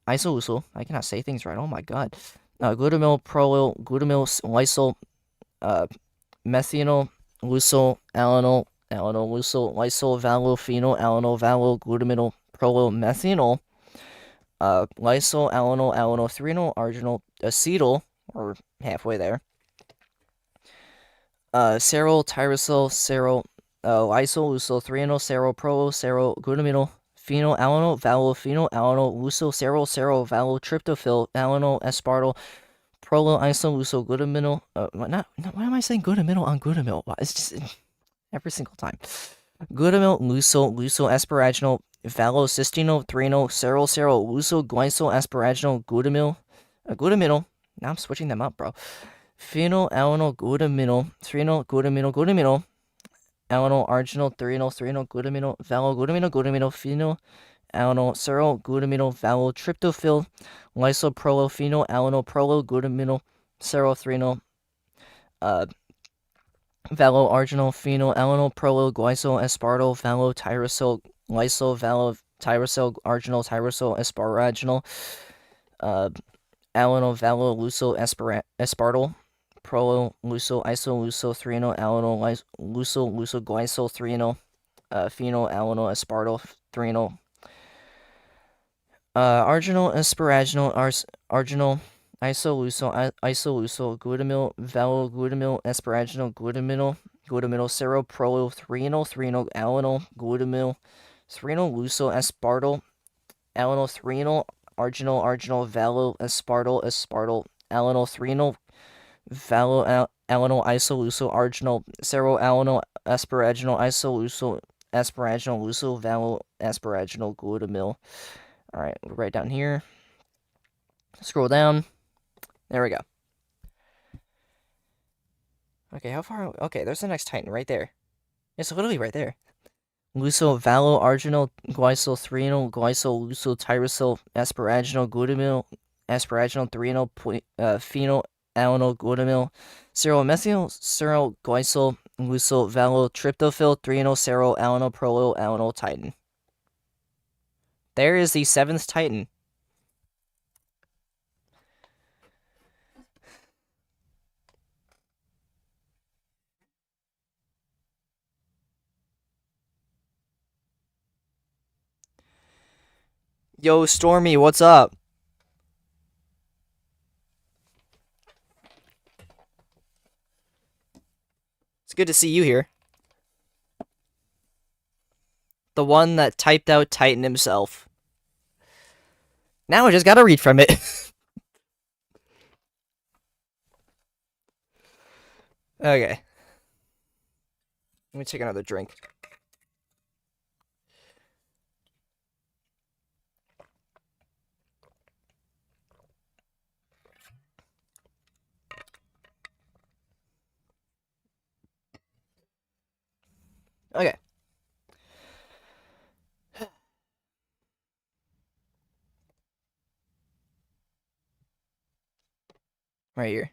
isoleucyl. I cannot say things right. Oh my god. Glutamyl prolyl, glutamyl lysyl, methanol lysyl, alanol lysyl, lysyl valophenol, alanol valo glutaminyl prolyl methanol, lysyl alanol threnol arginal acetyl, or halfway there. Ceryl tyrosyl, ceryl lysyl threnol, ceryl prolyl, ceryl glutaminyl phenyl alanol valophenol alanol lucyl ceryl valotryptophyl alanol aspartyl prolyl isoleucyl glutaminyl. Why am I saying glutaminyl on glutaminyl? It's just every single time. Glutaminyl lucyl asparaginal valocystinol threnol ceryl lucyl glycyl asparaginal glutaminyl. Now I'm switching them up, bro. Phenyl alanol glutaminyl threnol glutaminyl alanol arginal threnol glutaminyl glutaminyl phenyl alanol ceryl glutaminyl valotryptophyl lysyl prolyl phenyl alanol prolyl glutaminyl ceryl threnol valo arginal phenyl alanol prolyl glycyl aspartyl valo tyrosyl lysyl valo tyrosyl arginal tyrosyl asparaginal alanol valo lucyl aspartyl prolyl lucyl isoleucyl threnol alanol lucyl glycyl threnol phenyl alanol aspartyl threnol arginal asparaginal arginal isoleucyl glutamyl valo glutamyl asparaginal glutaminyl ceryl threnol alanol glutamyl threnol lucyl aspartyl alanol threnol arginal valo aspartyl alanol threnol valo alanol isoleucyl arginal ceryl alanol asparaginal isoleucyl asparaginal lucyl valo asparaginal glutamyl. Alright, we'll write down here. Scroll down. There we go. Okay, how far? Okay, there's the next titan right there. It's literally right there. Lucyl valo arginal glycyl threnol glycyl lucyl tyrosyl asparaginal glutaminyl asparaginal threnol phenyl alanol glutaminyl ceryl methyl ceryl glycyl lucyl valo tryptophyl threnol ceryl alanol prolyl alanol titin. There is the 7th titan. Yo, Stormy, what's up? It's good to see you here. The one that typed out Titan himself. Now I just gotta read from it. Okay. Let me take another drink. Okay. Right here.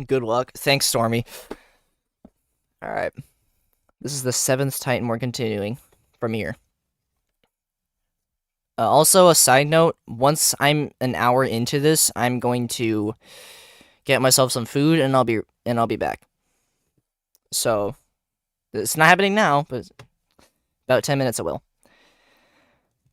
Good luck. Thanks, Stormy. Alright. This is the 7th Titan we're continuing from here. Also, a side note, once I'm an hour into this, I'm going to get myself some food and I'll be back. So, it's not happening now, but about 10 minutes it will.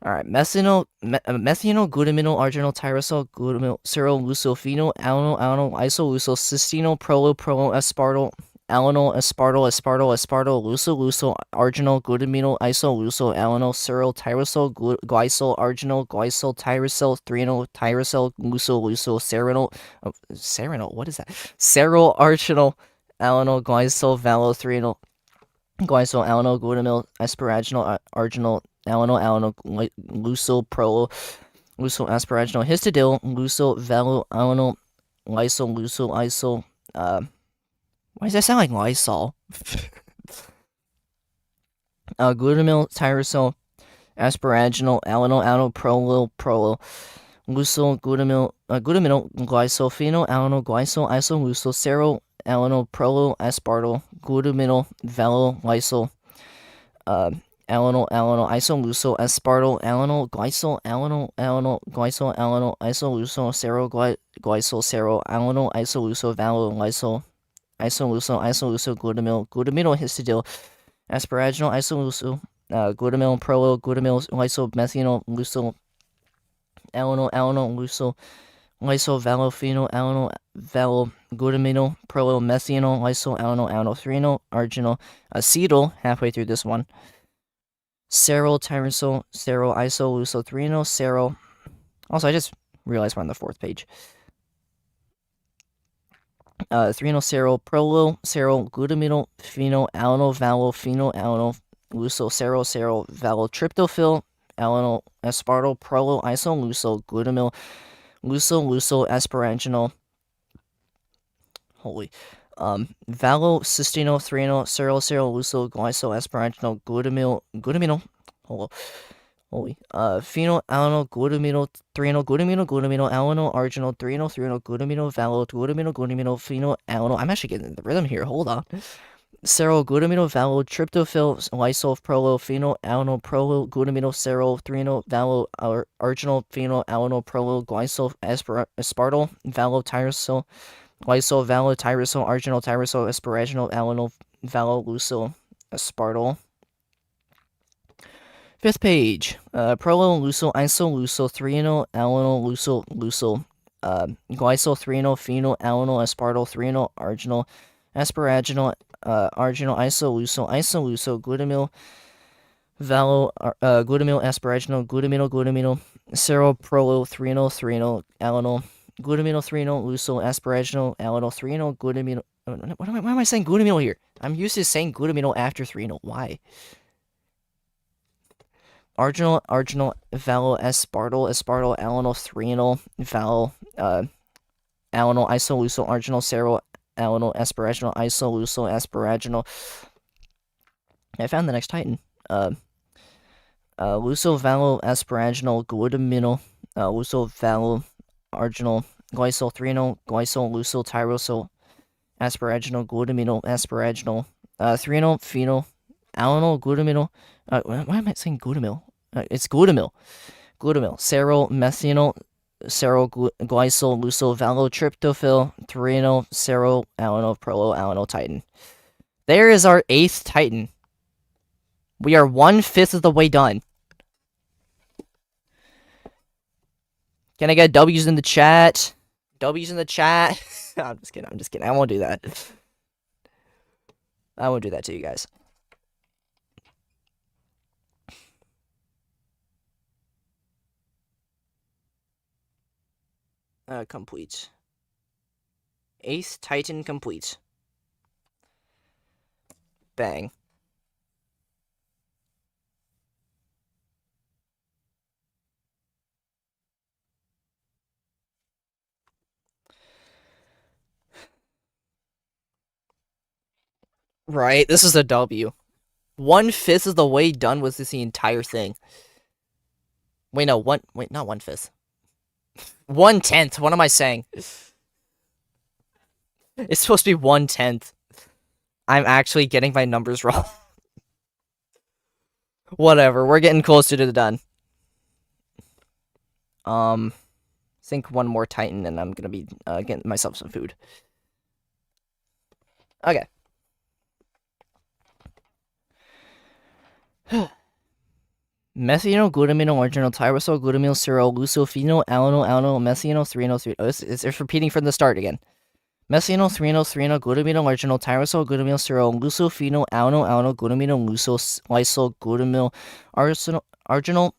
Alright, methanol, glutaminyl, arginal, tyrosyl, glutaminyl, ceryl, lucyl, phenyl, alanol, isoleucyl, cysteinol, prolyl, aspartyl, alanol, aspartyl, lucyl, arginal, glutaminyl, isoleucyl, alanol, ceryl, tyrosyl, glycyl, arginal, glycyl, tyrosyl, threnol, tyrosyl, lucyl, serenol, what is that? Ceryl, arginal, alanol, glycyl, valo, threnol, glycyl, alanol, glutaminyl, asparaginal, arginal, alanol, lucyl, prolyl, luso asparaginal histidyl, luso valo alanyl lysol, luso isol. Why does that sound like Lysol? Glutamyl tyrosol asparaginal alanyl alanyl prolyl luso glutamyl glysulfenol alanyl glysol isol luso serol alanyl prolyl aspartyl glutamyl valo lysol alanyl isol luso aspartyl alanyl glysol isol luso serol glysol serol alanyl isol luso valo lysol isoluso glutamyl histidyl asparaginal isoluso glutamyl prolyl glutamyl lysomethanol luso alanyl luso lyso valophenol alanyl valo glutamyl prolyl methanol lyso alanyl threnol arginal acetyl halfway through this one serol tyrosol serol isoluso threnol serol. Also, I just realized we're on the 4th page. Threnol serol prolyl serol glutamyl phenol alanyl valo phenol alanyl luso serol valo tryptophil alanyl aspartyl prolyl isol luso glutamyl luso asparaginal valo cysteino threnol serol luso glyso asparaginal glutamyl phenol alanyl glutamyl threnol glutamyl alanyl arginal threnol glutamyl valo glutamyl phenol alanyl. I'm actually getting the rhythm here. Hold on. Serol glutamyl valo tryptophil lysol prolyl phenol alanyl prolyl glutamyl serol threnol valo arginal phenol alanyl prolyl glysol aspartyl valo tyrosol lysol valo tyrosol arginal tyrosol asparaginal alanyl valo luso aspartyl. 5th page. Prolyl luso isol luso threnol alanyl luso glysol threnol phenol alanyl aspartyl threnol arginal asparaginal arginal isol luso glutamyl valo glutamyl asparaginal glutamyl serol prolyl threnol alanyl glutamyl threnol luso asparaginal alanyl threnol glutamyl. Why am I saying glutamyl here? I'm used to saying glutamyl after threnol. Why? Arginal valo aspartyl alanyl threnol valo alanyl isoluso arginal serol alanyl asparaginal isoluso asparaginal. I found the next Titan. Luso valo asparaginal glutamyl luso valo arginal glysol threnol glysol luso tyrosol asparaginal glutamyl asparaginal threnol phenol alanyl glutamyl. Why am I saying glutamyl? It's glutamyl. Serol methanol. Serol glysol luso valo tryptophil threnol serol alanyl prolyl alanyl titin. There is our 8th Titan. We are 1/5 of the way done. Can I get W's in the chat? W's in the chat. I'm just kidding. I won't do that. I won't do that to you guys. Complete. 8th Titan complete. Bang. Right, this is a W. 1/5 of the way done with the entire thing. Wait, no, not 1/5. 1/10. What am I saying? It's supposed to be 1/10. I'm actually getting my numbers wrong. Whatever, we're getting closer to the done. Think one more Titan and I'm gonna be getting myself some food. Okay. Methanol, glutamyl, arginal, tyrosol, glutamyl, serol, lucophenol, alanyl, methanol, threnol. Oh, it's repeating from the start again. Methanol, threnol, glutamyl, arginal, tyrosol, glutamyl, serol, lucophenol, alanyl, glutamyl, lysol, glutamyl, arginal,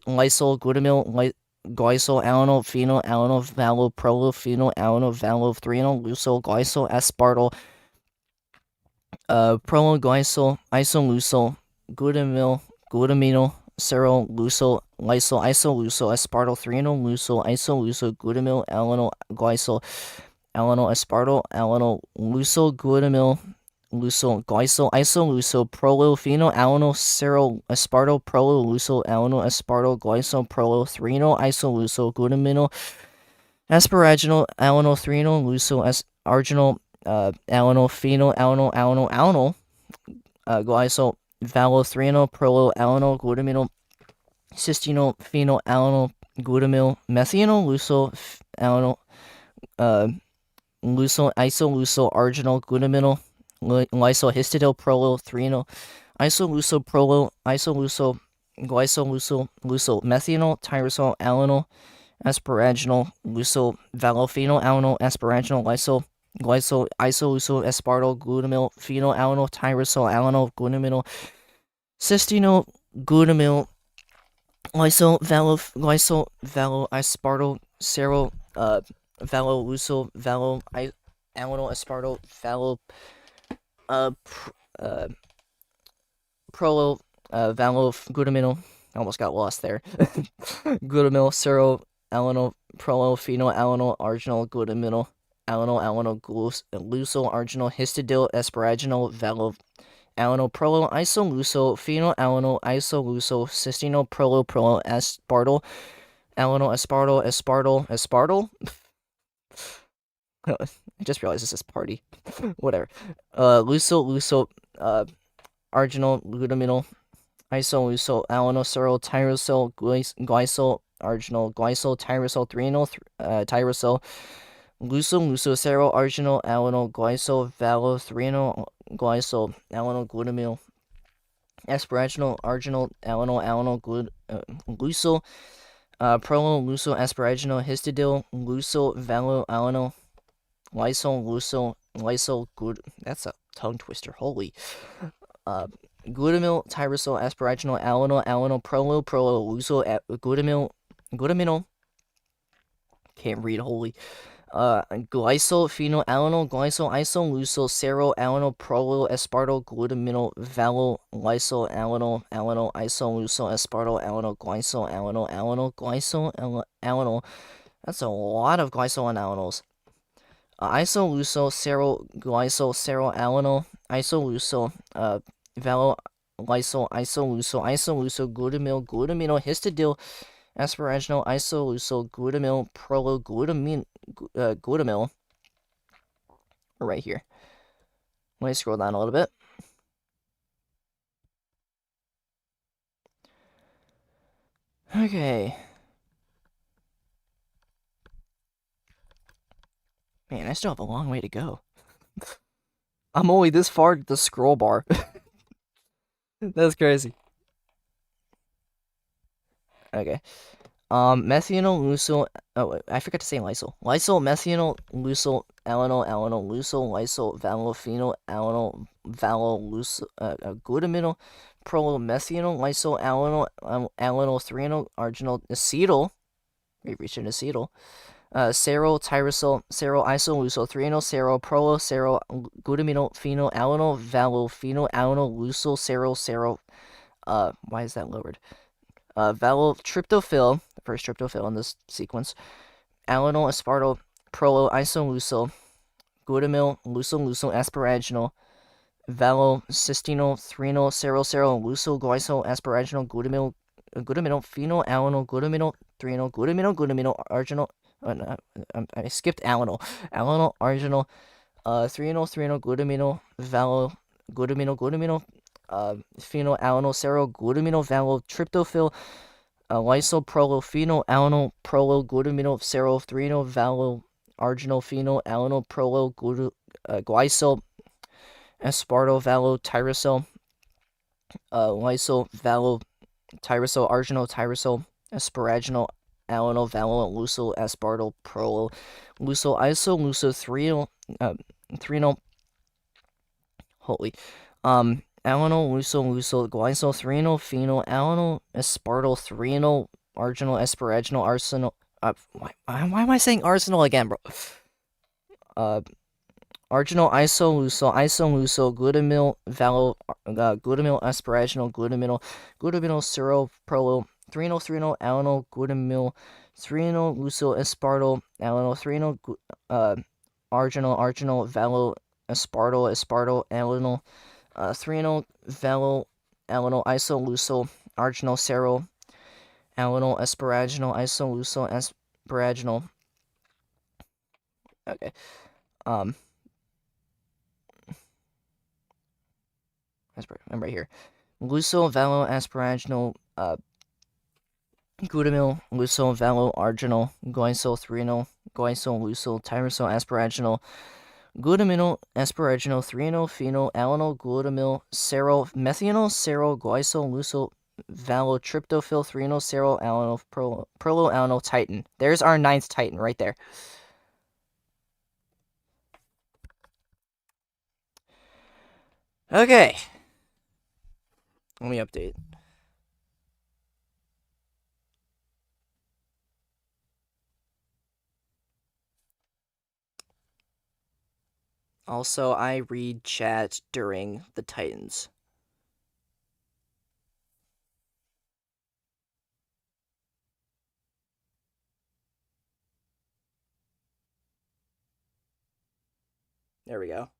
lysol, glutamyl, glysol, alanyl, phenol, valo, prolyl, phenol, valo, threnol, luso, glysol, aspartyl, prolyl, glysol, isoluso, glutamyl, ceryl, lucyl, lysyl, isolucyl, aspartyl, threonal, lucyl, isolucyl, glutamyl, alanyl, glycyl, alanyl, aspartyl, alanyl, lucyl, glutamyl, lucyl, glycyl, isolucyl, prolyl, phenyl, alanyl, ceryl, aspartyl, prolyl, lucyl, alanyl, aspartyl, glycyl, prolyl, threonal, isolucyl, glutaminyl, asparagine, alanyl, threonal, lucyl, arginal, alanyl, phenyl, alanyl, alanyl, alanyl, glycyl, valothreonal, prolyl, alanyl, glutaminyl, cystenyl, phenyl, alanyl, glutamyl, methynyl, lucyl, alanyl, lucyl, isolucyl, arginal, glutaminyl, lysyl, histidyl, prolyl, threonal, isolucyl, prolyl, isolucyl, glycyl, lucyl, lucyl, methynyl, tyrosol, alanyl, asparaginal, lucyl, valophenol, alanyl, asparaginal, lysyl, glycyl, isolucyl, aspartyl, glutamyl, phenyl, alanyl, tyrosol, alanyl, glutaminyl, cystenyl, glutamyl, lysyl, valo, aspartyl, ceryl, valo, lucyl, valo, alanyl, aspartyl, valo, prolyl, valo, glutaminyl. Almost got lost there. Glutamyl, ceryl, alanyl, prolyl, phenyl, alanyl, arginal, glutaminyl, alanyl, lucyl, arginal, histidyl, asparaginal, valo, alanyl, prolyl, isolucyl, phenyl, alanyl, isolucyl, cystenyl, prolyl, aspartyl, alanyl, aspartyl. I just realized this is party. Whatever. Lucyl, arginal, glutaminyl, isolucyl, alanyl, ceryl, tyrosol, glycyl, arginal, glycyl, tyrosol, threonal, tyrosol, lucyl, ceryl, arginal, alanyl, glycyl, valothreonal, glycyl, alanyl, glutaminyl, asparaginal, arginal, alanyl, lucyl, prolyl, lucyl, asparaginal, histidyl, lucyl, valo, alanyl, lysyl, that's a tongue twister, holy. Glutamyl, tyrosol, asparaginal, alanyl, prolyl, lucyl, glutaminyl, can't read, holy. Glycyl, phenyl, alanyl, glycyl, isolucyl, ceryl, alanyl, prolyl, aspartyl, glutaminyl, valo, lysyl, alanyl, isolucyl, aspartyl, alanyl, glycyl, alanyl. That's a lot of glycyl and alanyls. Isolucyl, ceryl, glycyl, ceryl, alanyl, isolucyl, valo, lysyl, isolucyl, glutaminyl, histidyl, asparaginal, isolucyl, glutamyl, prolyl, glutamyl, right here. Let me scroll down a little bit. Okay. Man, I still have a long way to go. I'm only this far to the scroll bar. That's crazy. Okay. Methynyl, lucyl. Oh, I forgot to say lysyl. Lysyl, methynyl, lucyl, alanyl, lucyl, lysyl, valophenol, alanyl, lucyl, glutaminyl, prolyl, methynyl, lysyl, alanyl, threonal, arginal, acetyl. We reached an acetyl. Ceryl, tyrosol, ceryl, isolucyl, threonal, ceryl, prolyl, ceryl, glutaminyl, phenyl, alanyl, valophenol, alanyl, lucyl, ceryl. Why is that lowered? Tryptophil, the first tryptophil in this sequence, alanyl, aspartyl, prolyl, isolucyl, glutamyl, lucyl, asparaginal, cystenyl, threonal, ceryl, lucyl, glycyl, asparaginal, glutaminyl, phenyl, alanyl, threonal, glutaminyl, arginal. I skipped alanyl, arginal, threonal, glutaminyl, glutaminyl, phenyl, alanyl, ceryl, glutaminyl, tryptophil, lysyl, prolyl, phenyl, alanyl, prolyl, glutaminyl, ceryl, threonal, arginal, phenyl, alanyl, prolyl, glycyl, aspartyl, tyrosol, lysyl, tyrosol, arginal, tyrosol, asparaginal, alanyl, lucyl, aspartyl, prolyl, lucyl, isolucyl, threonal, holy, alanyl, lucyl, glycyl, threonal, phenyl, alanyl, aspartyl, threonal, arginal, asparaginal, arsenal. Why am I saying arsenal again, bro? arginal isoluso, glutamyl valo, glutamyl asparaginal, glutamyl seroprolo, threanyl alanol, glutamyl, threanyl lucyl aspartyl, alanol, threanyl arginal valo, aspartyl, alanol, threanyl valo, alanol, isolucyl, arginal sero, alanol, asparaginal, isolucyl, asparaginal. Okay. I'm right here. Lucyl valo asparaginal, glutamyl, lucyl valo arginal, guaisyl threanyl, guaisyl lucyl, tyrosol asparaginal, glutamyl asparaginal, threanyl, phenyl, alanol, glutamyl, serol, methanol, serol, guaisyl, lucyl, valo, tryptophyl, threanyl, serol, alanol, prolyl, titin. There's our 9th titin right there. Okay. Let me update. Also, I read chat during the Titans. There we go.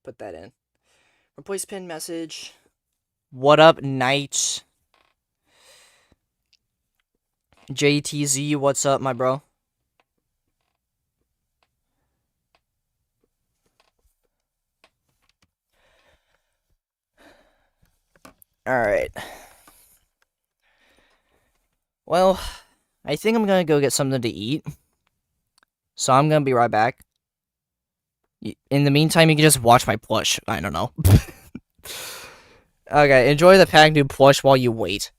Put that in. Replace pin message. What up, Knight? JTZ, what's up, my bro? Alright. Well, I think I'm gonna go get something to eat. So I'm gonna be right back. In the meantime, you can just watch my plush. I don't know. Okay, enjoy the pack new plush while you wait.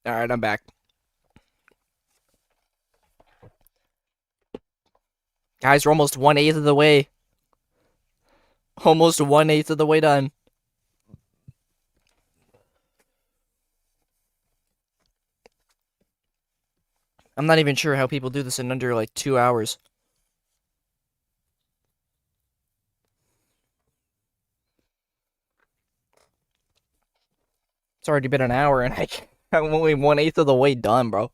Alright, I'm back. Guys, we're almost 1/8 of the way. Almost 1/8 of the way done. I'm not even sure how people do this in under like 2 hours. It's already been an hour and I'm only 1/8 of the way done, bro.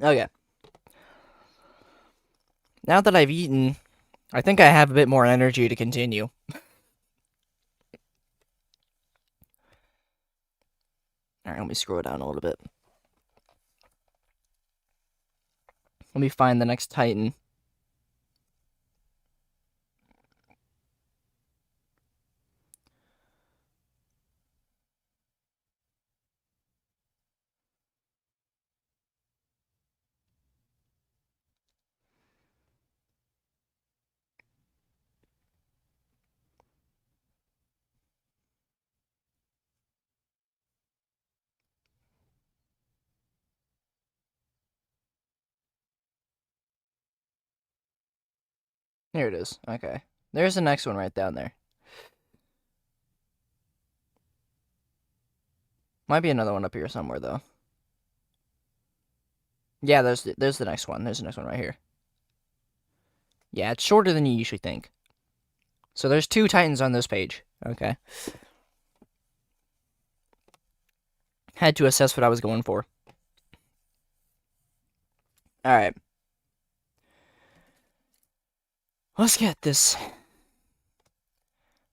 Okay. Now that I've eaten, I think I have a bit more energy to continue. Alright, let me scroll down a little bit. Let me find the next Titan. Here it is. Okay. There's the next one right down there. Might be another one up here somewhere though. Yeah, there's the next one. There's the next one right here. Yeah, it's shorter than you usually think. So there's 2 Titans on this page. Okay. Had to assess what I was going for. Alright. Let's get this.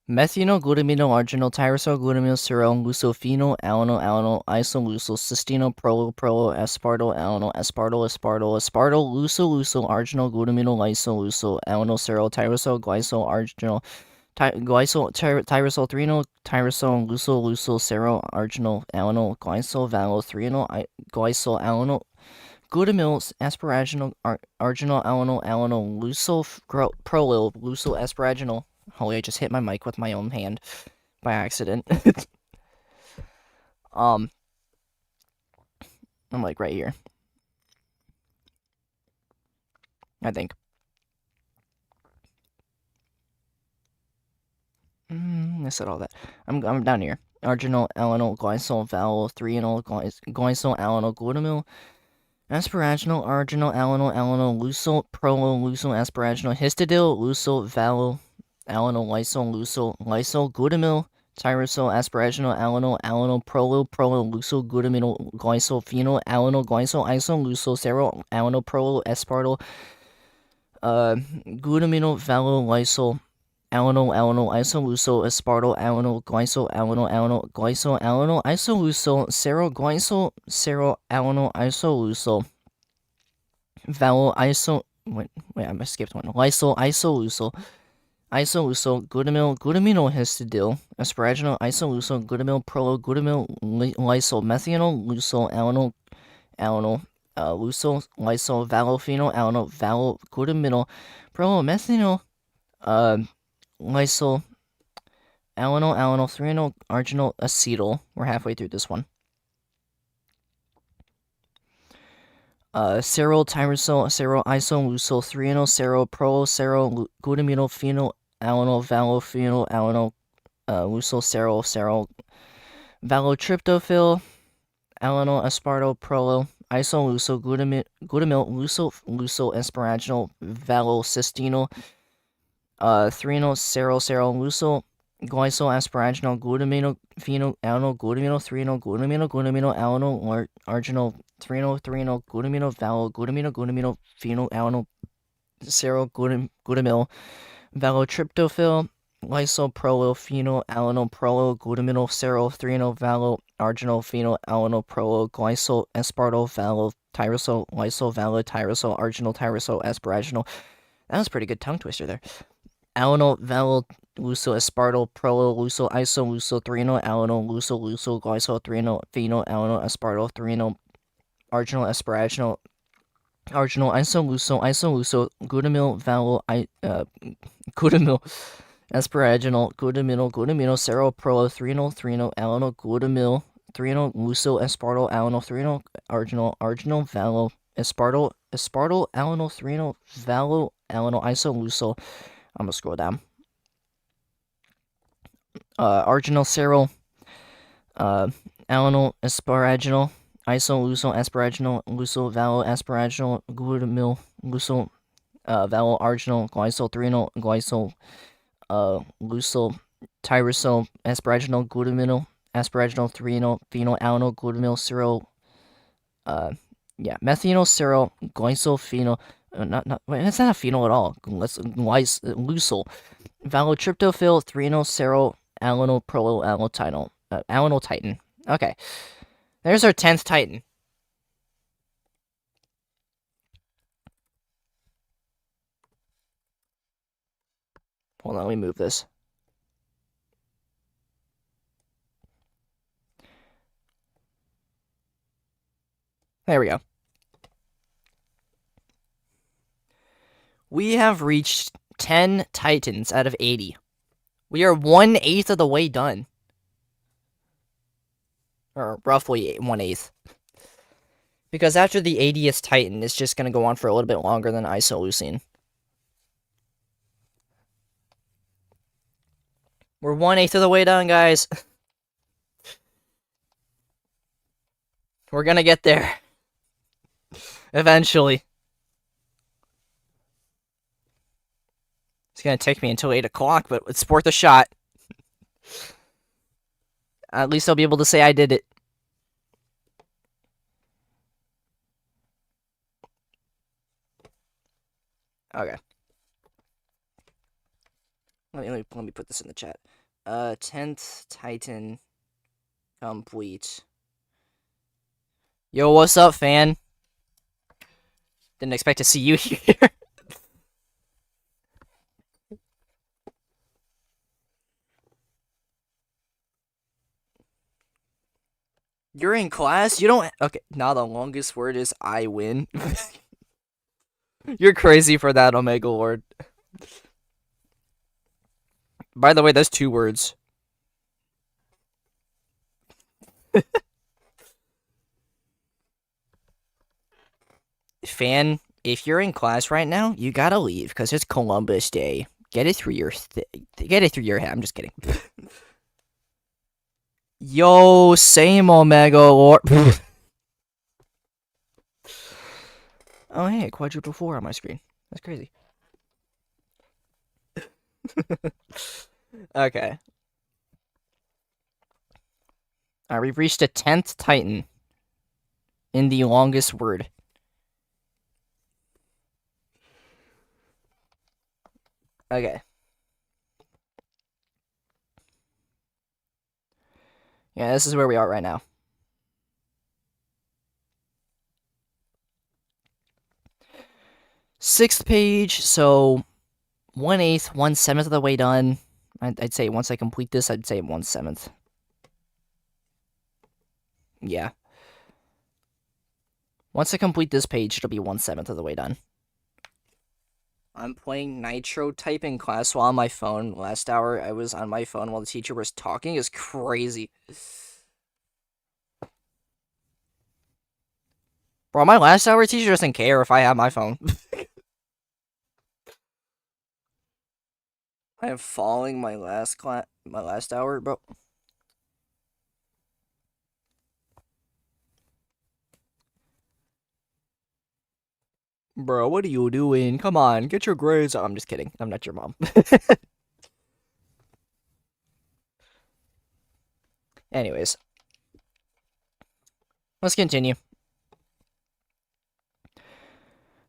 Methynyl, glutamino, arginal, tyrosol, glutamyl, serol, lucophenol, alanyl, alanyl, isolucyl, cysteino, prolo, aspartyl, alanyl, aspartyl, luso, arginal, glutamino, lyso, alanyl, serol, tyrosol, glycol, arginal, tyrosol, threonol, tyrosol, luso, serol, arginal, alanyl, glycol, threonol, glycol, alanyl, glutamyl, asparaginal, arginal, alanyl, prolyl, asparaginal. Holy, I just hit my mic with my own hand by accident. I'm like right here. I think. I said all that. I'm down here. Arginal, alanyl, glycol, threonol, glycol, alanyl, glutamyl, asparaginal, arginal, alanyl, lucyl, asparaginal, histidyl, lucyl, alanyl, lysyl, glutamyl, tyrosol, asparaginal, alanyl, prolyl, glutamyl, glycol, phenol, alanyl, isolucyl, serol, alanyl, aspartyl, glutamyl, lysyl, alanyl, isolucyl, aspartyl, alanyl, isolucyl, serol, alanyl, isolucyl, wait, I skipped one. Isolucyl, glutamino histidyl, asparaginal, isolucyl, glutamyl, lysyl, methanol, lucyl, alanyl, lucyl, lysyl, valophenol, alanyl, glutamino, methanol, lysyl, alanyl, threonol, arginal, acetyl. We're halfway through this one. Serol, tyrosol, isolucyl, threonol, glutamino, phenol, alanyl, valophenol, lucyl, serol, valotryptophil, alanyl, aspartyl, prolyl, isolucyl, glutamyl, lucyl, asparaginal, valocystinol, threonol, serol, lucyl, glycol, asparaginal, glutamino, phenol, alanyl, glutamino, threonol, glutamino, alanyl, arginal, threonol, glutamino, phenol, alanyl, serol, glutamyl, valotryptophil, lysyl, prolyl, phenol, alanyl, glutamino, serol, threonol, arginal, phenol, alanyl, glycol, aspartyl, tyrosol, lysyl, tyrosol, arginal, asparaginal. That was a pretty good tongue twister there. Alanyl, lucyl, aspartyl, lucyl, isolucyl, threonol, lucyl, glycol, threonol, phenol, alanyl, aspartyl, threonol, arginal, asparaginal, arginal, iso, glutamyl, glutamyl, asparaginol, glutamino, seroprolo, threanyl, alanol, glutamyl, threanyl, luso, aspartyl, alanol, threanyl, arginal, valo, aspartyl, alanol, threanyl, valo, alanol, iso. I'm gonna scroll down. Arginal, serol, alanol, asparaginal, asparaginal, luso, valo, asparaginal, glutamyl, luso, valo, arginal, glycol, threanyl, glycol, lucyl, tyrosol, asparaginal, glutamyl, asparaginal, threanyl, phenyl, alanol, glutamyl, serol, methanol, serol, glycol, phenyl, it's not a phenyl at all. Lucyl, valotryptophil, threanyl, serol, alanol, prolyl, alanol, titin. Okay, there's our 10th titin. Hold on, let me move this. There we go. We have reached 10 titans out of 80. We are 1/8 of the way done. Or roughly 1/8. Because after the 80th titan, it's just going to go on for a little bit longer than isoleucine. We're 1/8 of the way done, guys. We're going to get there. Eventually. It's going to take me until 8 o'clock, but it's worth a shot. At least I'll be able to say I did it. Okay. Let me put this in the chat. 10th Titan complete. Yo, what's up, fan? Didn't expect to see you here. You're in class? You don't... Okay, now the longest word is I win. You're crazy for that, Omega Lord. By the way, that's 2 words. Fan, if you're in class right now, you gotta leave, because it's Columbus Day. Get it through your head. I'm just kidding. Yo, same Omega Lord. Oh, hey, quadruple 4 on my screen. That's crazy. Okay. Alright, we've reached a 10th Titan in the longest word. Okay. Yeah, this is where we are right now. Sixth page, so 1/8, 1/7 of the way done. I'd say once I complete this, I'd say 1/7. Yeah. Once I complete this page, it'll be 1/7 of the way done. I'm playing Nitro typing class while on my phone. Last hour, I was on my phone while the teacher was talking. It's crazy. Bro, my last hour teacher doesn't care if I have my phone. I am falling my last hour, bro. Bro, what are you doing? Come on, get your grades. I'm just kidding. I'm not your mom. Anyways. Let's continue.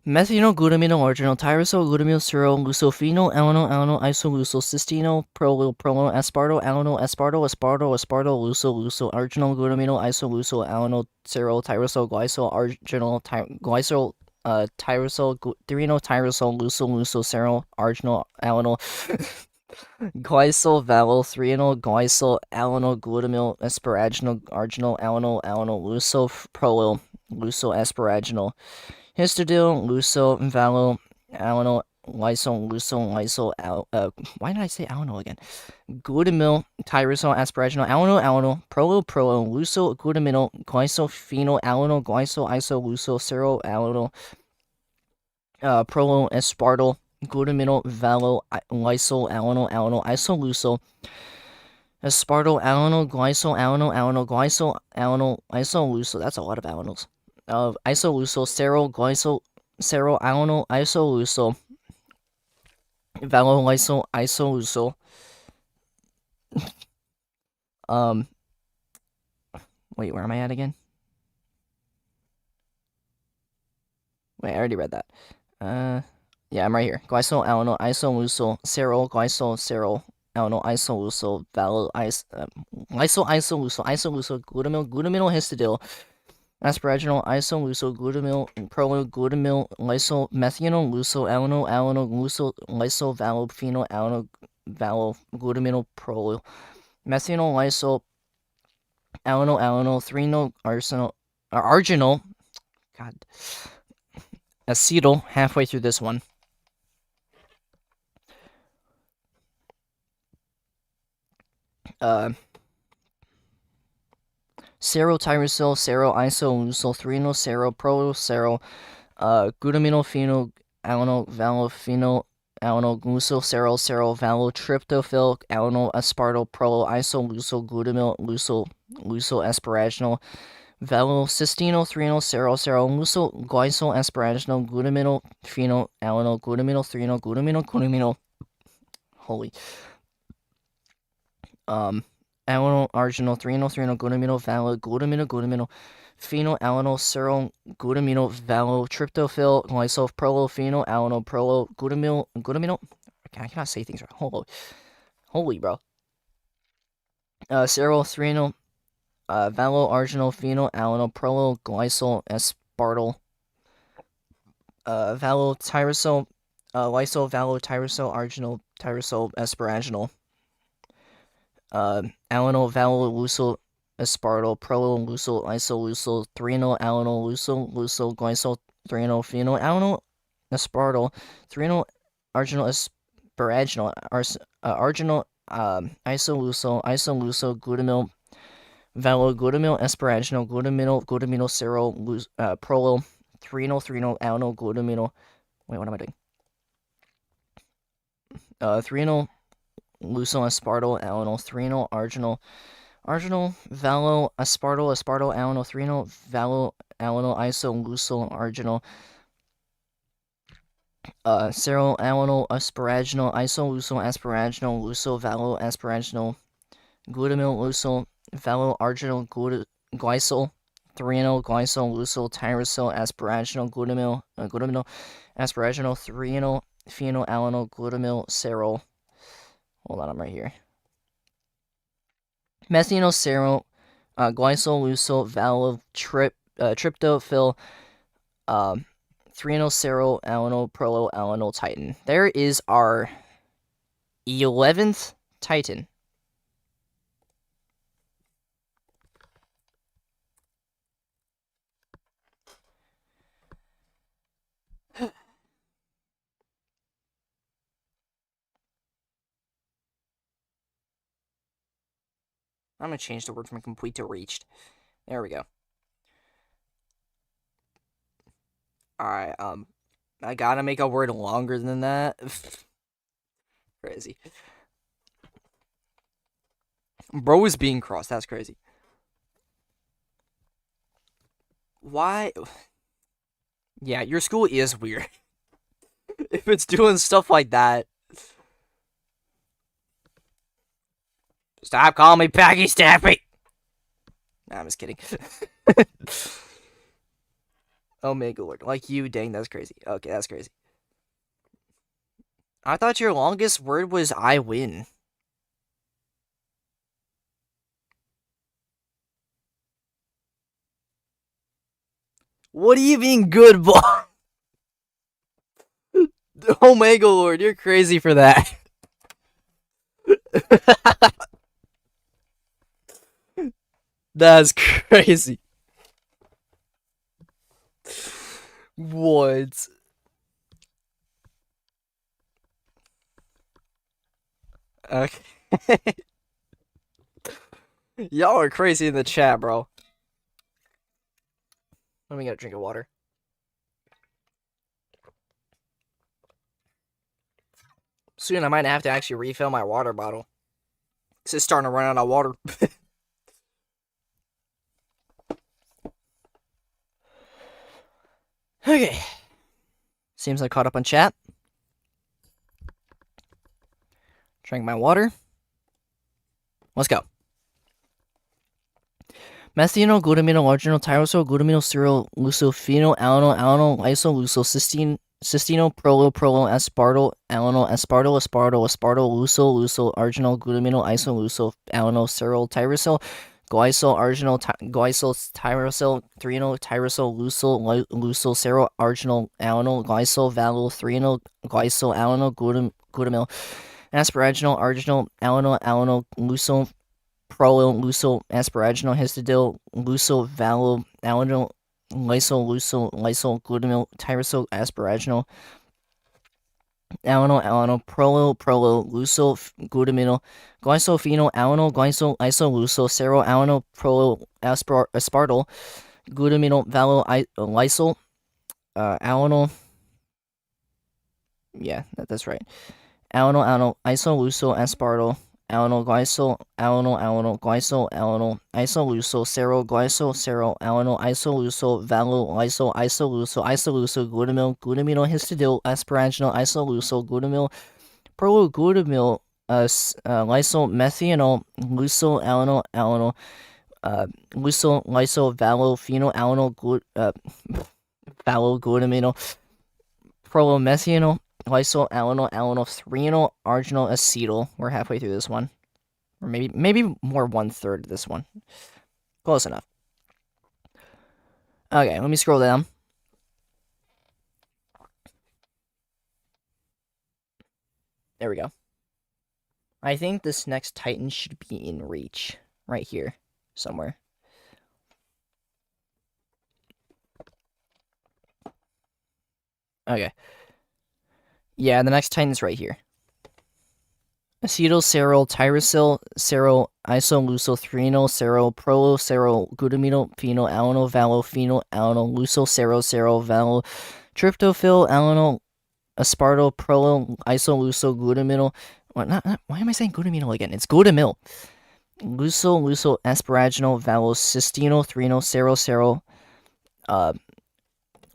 Methanol, glutamino, arginal, tyrosol, glutamyl, serol, lucophenol, alanol, isolusol, cystino, prolyl, aspartyl, aspartyl, luso, arginal, glutamino, isolusol, alanol, serol, tyrosol, glycol, arginal, glycol, tyrosol, threanyl, tyrosol, luso, serol, arginal, alanol, glycol, valo, threanyl, glycol, alanol, glutamyl, asparaginal, arginal, alanol, luso, prolyl, luso, asparaginal. histidine, luso, valo, alano, lysol, luso, lysol, why did I say alano again? Glutamyl, tyrosol, asparagine, alano, prolo, luso, glutamyl, glycol, phenol, alano, glycol, iso, luso, cero, alano, prolo, aspartyl, glutamyl, valo, lysol, alano, iso, luso, aspartyl, alano, glycol, iso, luso. That's a lot of alanos. Iso, cero, glycol, cero, alano, iso, valo, lysol, iso, wait, where am I at again? Wait, I already read that. Yeah, I'm right here. Glycol, alano, iso, cero, glycol, cero, alano, iso, valo, lysol, iso, glutamyl, histidine, asparaginal, iso, glutamyl, prolo, glutamyl, lysol, methanol, alano, lysol, valo, phenol, valo, glutamyl, prolo, methanol, lysol, alano, threenol, arginal, god, acetyl, halfway through this one. Serotyrosol, iso, threenol, prolo, glutamino, phenol, alano, valo, phenol, alano, glucil, valo, tryptophil, alano, aspartyl, prolo, iso, glutamyl, lucyl, asparaginal, valo, cystino, threenol, lucyl, glycol, asparaginal, glutamino, phenol, alano, glutamino, threenol, glutamino, holy, alano, arginal, threenol, glutamino, valo, glutamino, phenol, alano, glutamino, valo, tryptophil, glycol, prolo, phenol, alano, prolo, glutamino. I cannot say things right. Holy, bro. Threenol, valo, arginal, phenol, alano, prolo, glycol, aspartyl, valo, tyrosol, lysol, valo, tyrosol, arginal, tyrosol, asparaginal, alano, valo, lucyl, aspartyl, prolo, lucyl, iso, threenol, alano, lucyl, glycol, threenol, phenol, alano, aspartyl, threenol, arginal, asparaginal, arginal, iso, glutamyl, valo, glutamyl, asparaginal, glutamino, cero, prolo, threenol, alano, glutamino. Wait, what am I doing? Threenol, lucyl, aspartyl, alano, threenol, arginal, valo, aspartyl, alano, threenol, valo, alano, iso, lucyl, arginal, cero, alano, asparaginal, iso, lucyl, asparaginal, lucyl, valo, asparaginal, glutamyl, lucyl, valo, arginal, glycol, threenol, glycol, lucyl, tyrosol, asparaginal, glutamyl, asparaginal, threenol, phenol, alano, glutamyl, cerol. Hold on, I'm right here. Methanol, cerol, glycol, lucyl, valo, tryptophil, threenol, cerol, alano, prolo, alano, titin. There is our 11th titin. I'm gonna change the word from complete to reached. There we go. Alright, I gotta make a word longer than that. Crazy. Bro is being crossed. That's crazy. Why? Yeah, your school is weird. If it's doing stuff like that. Stop calling me Peggy Staffy! Nah, I'm just kidding. Omega Lord. Like you, dang, that's crazy. Okay, that's crazy. I thought your longest word was I win. What do you mean, good boy? Omega Lord, you're crazy for that. That's crazy. What? Okay. Y'all are crazy in the chat, bro. Let me get a drink of water. Soon I might have to actually refill my water bottle. It's starting to run out of water. Okay. Seems I caught up on chat. Drink my water. Let's go. Methional, glutamino, arginal, tyrosol, glutamino, serol, lucofino, alano, lyso, lucocystine, cystino, prolo, aspartyl, alano, aspartyl, luso, arginal, glutamino, iso, luso, alano, serol, tyrosol, glycol, arginal, glycol, tyrosol, threno, tyrosol, luso, serol, arginal, alano, glycol, valo, threno, glycol, alano, glutamil, asparaginal, arginal, alano, luso, prolyl, luso, asparaginal, histidil, luso, valo, alanyl, lysol, glutamil, tyrosol, asparaginal, alano, prolyl, luso, glutamino, glycophenol, alano, iso, luso, sero, alano, prolyl, aspartyl, glutamino, valo, lysol, alano, yeah, that's right. Alano, iso, aspartyl, glycol, glycol, iso, sero, valo, iso, glutamino, histidil, asparaginal, glutamil, proluglutamil, methional, valo, valo, glutamino, prolomethanol, threonol, arginal, acetyl. We're halfway through this one. Or maybe more 1/3 of this one. Close enough. Okay, let me scroll down. There we go. I think this next Titan should be in reach. Right here. Somewhere. Okay. Yeah, the next Titan's right here. Acetyl, serol, tyrosol, serol, isoleucothirenol, serol, prolo, serol, glutamino, phenol, alano, valo, phenol, alano, luso, serol, valo, tryptophil, alano, aspartyl, prolo, glutamino. Why am I saying glutamino again? It's glutamil. Luso, asparaginal, valo, cystino, threno, serol,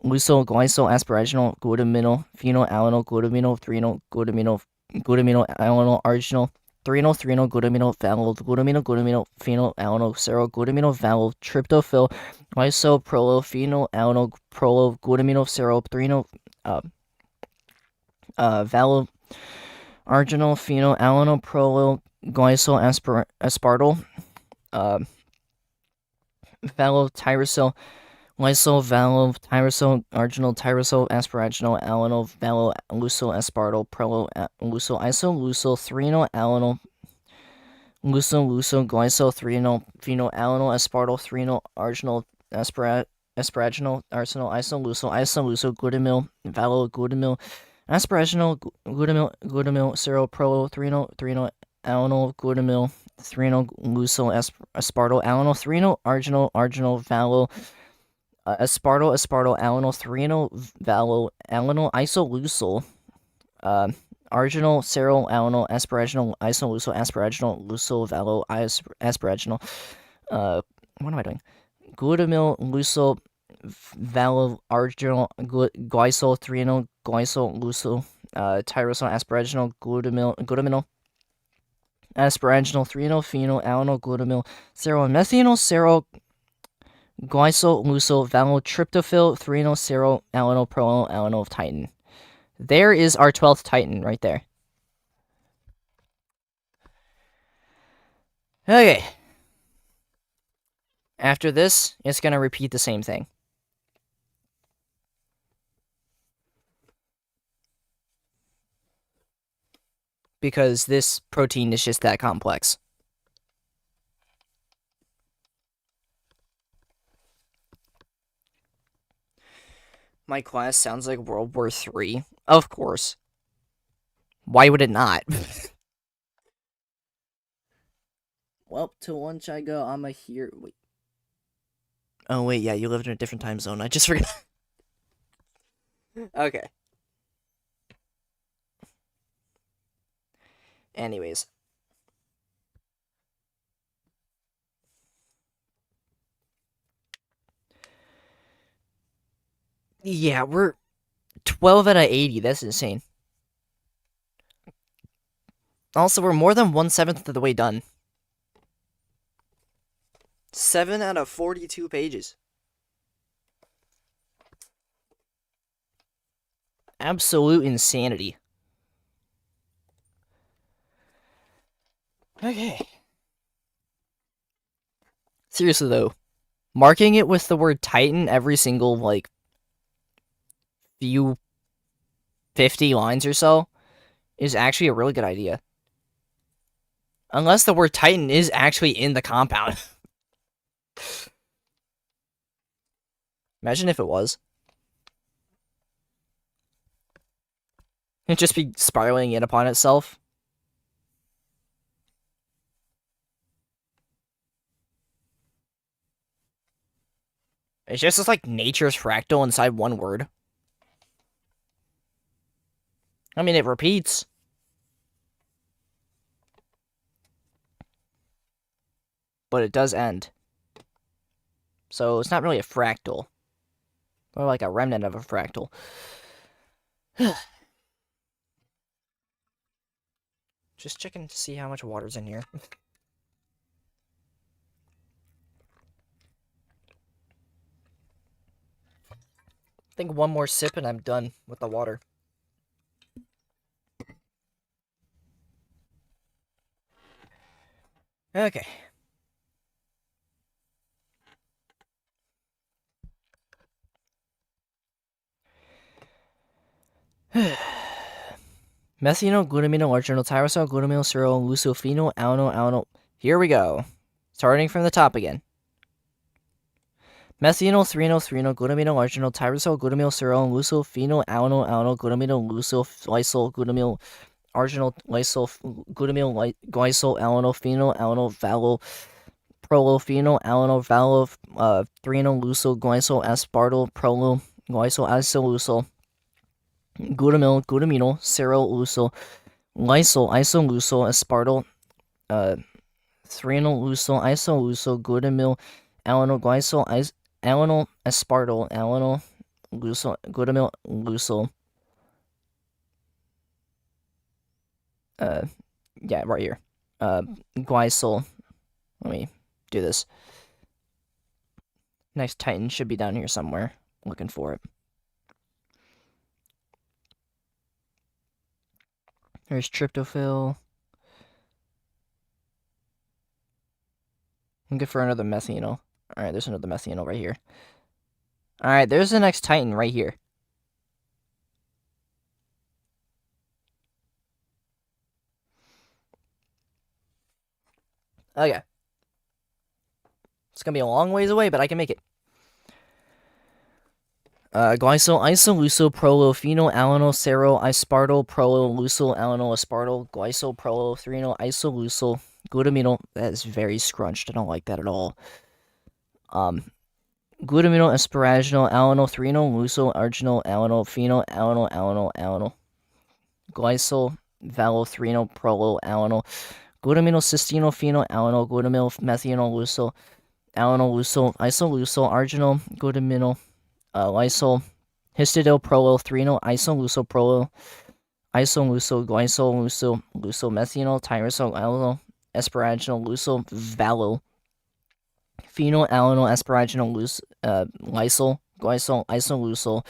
luso, asparaginal, glutamino, phenol, alano, glutamino, threno, glutamino, alano, arginal, threno, glutamino, valo, glutamino, phenol, alano, serol, glutamino, valo, tryptophil, lyso, prolo, phenol, alano, prolo, glutamino, serol, threno, valo, arginal, phenol, alano, prolo, aspartyl, valo, tyrosol, lyso, valo, tyrosol, arginal, asparaginal, alano, valo, luso, aspartyl, prolo, luso, threno, alano, luso, threno, phenol, alano, aspartyl, threno, arginal, asparaginal, arsenal, luso, glutamil, valo, glutamil, asparaginal, glutamil, serol, prolo, threno, alano, glutamil, threno, luso, aspartyl, alano, threno, arginal, valo, aspartyl, alano, threno, valo, alano, isoleucel, arginal, serol, alano, asparaginal, isoleucel, asparaginal, luso, valo, asparaginal. What am I doing? Glutamil, luso, valo, arginal, glycol, threno, luso, tyrosol, asparaginal, glutamino, asparaginal, threno, phenol, alano, glutamil, serol, methanol, serol, glycol, luso, valo, tryptophil, threno, serol, alano, prolyl, alano, titin. There is our 12th Titan right there. Okay. After this, it's going to repeat the same thing. Because this protein is just that complex. My class sounds like World War III. Of course. Why would it not? Well, to lunch I go. I'm a here. Wait. Oh wait, yeah, you lived in a different time zone. I just forgot. Okay. Anyways. Yeah, we're 12 out of 80. That's insane. Also, we're more than 1/7 of the way done. 7 out of 42 pages. Absolute insanity. Okay. Seriously, though, marking it with the word Titan every single, like, few 50 lines or so is actually a really good idea. Unless the word Titan is actually in the compound. Imagine if it was. It'd just be spiraling in upon itself. It's just like nature's fractal inside one word. I mean, it repeats. But it does end. So it's not really a fractal. Or like a remnant of a fractal. Just checking to see how much water's in here. I think one more sip and I'm done with the water. Okay. Methynyl, glutamino, arginal, tyrosine, glutamyl, serol, lucophenol, alanol. Here we go. Starting from the top again. Methynyl, threnol, glutamino, arginal, tyrosine, glutamyl, serol, lucophenol, alanol, glutamino, lysol, glutamyl, arginal, lysol, glutamyl, glycol, alanol, phenol, alanol, valo, prolophenol, alanol, valo, threnol, lucyl, glycol, aspartyl, prolo, glycol, isolusol, glutamyl, glutaminol, serolucyl, lysol, isolusol, aspartyl, threnol, lucyl, isolusol, glutamyl, alanol, glycol, alanol, aspartyl, alanol, lucyl, glutamyl, lucyl. Yeah, right here. Glycol. Let me do this. Nice Titan should be down here somewhere. Looking for it. There's tryptophyll. I'm good for another methynyl. Alright, there's another methynyl right here. Alright, there's the next Titan right here. Okay. It's gonna be a long ways away, but I can make it. Glycol, isolucyl, prolo, phenol, alanol, serol, aspartyl, prolo, lucyl, alanol, aspartyl, glycol, prolo, threnol, isolucyl, glutaminol. That is very scrunched. I don't like that at all. Glutaminol, asparaginol, alanol, threnol, lucyl, arginal, alanol, phenol, alanol, glycol, valo, threnol, prolo, alanol, glutaminol, cysteine, phenol, alanol, glutamyl, methanol, lucyl, alanol, lucyl, isolucyl, arginal, glutaminol, lysol, histidyl, prolo, threnol, isolucyl, prolo, isolucyl, glycol, lucyl, methanol, tyrosol, alanol, asparaginal, lucyl, valo, phenol, alanol, asparaginal, lysol, glycol, isolucyl,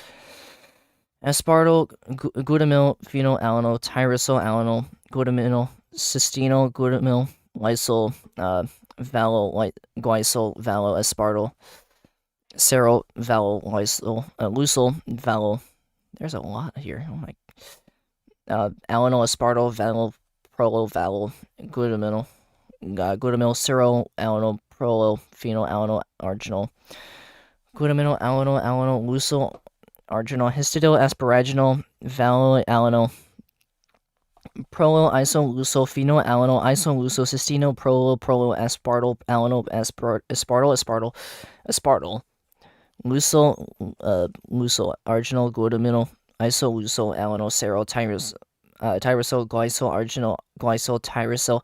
aspartyl, glutamyl, phenol, alanol, tyrosol, alanol, glutaminol, cysteine, glutamyl, lysol, valo, glycol, valo, aspartyl, serol, valo, lysol, lucyl, valo. There's a lot here. Oh my. Alanol, aspartyl, valo, prolo, valo, glutaminol, serol, alanol, prolo, phenol, alanol, arginal, glutaminol, alanol, lucyl, arginal, histidyl, asparaginal, valualanol, prolo, isoluso, phenylalanol, isoluso, cystino, prolo, aspartyl, alanol, aspartyl, luso, arginal, glutamino, isoluso, alanol, serol, tyrosol, glycol, arginal, glycol, tyrosol,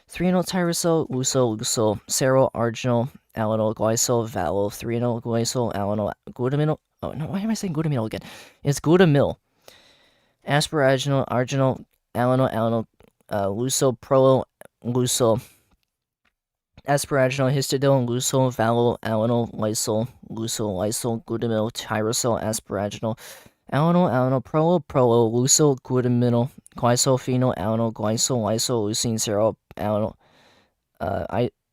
threonol, tyrosol, luso, serol, arginal, alanol, glycol, valo, threonol, glycol, alanol, glutamino. Oh no, why am I saying glutamino again? It's glutamil. Asparaginal, arginal, alanol, luso, prolo, luso, asparaginal, histidil, luso, valo, alanol, lysol, glutamil, tyrosol, asparaginal, alanol, prolo, luso, glutamino, glycol, phenol, alanol, glycol, lysine, serol, alanol,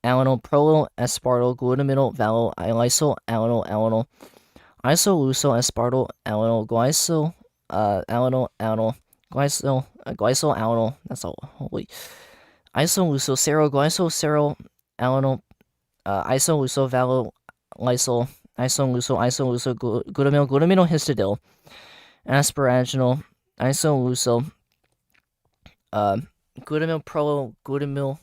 alanol, prolo, aspartyl, glutamino, valo, lysol, alanol, isoluso, aspartyl, alanol, glycol, alanol, glycol, alanol. That's all. Holy. Isoluso, serol, glycol, serol, alanol, isoluso, valo, lysol, isoluso, glutamino, histidil, asparaginal, isoluso, glutamil, prolo, glutamil,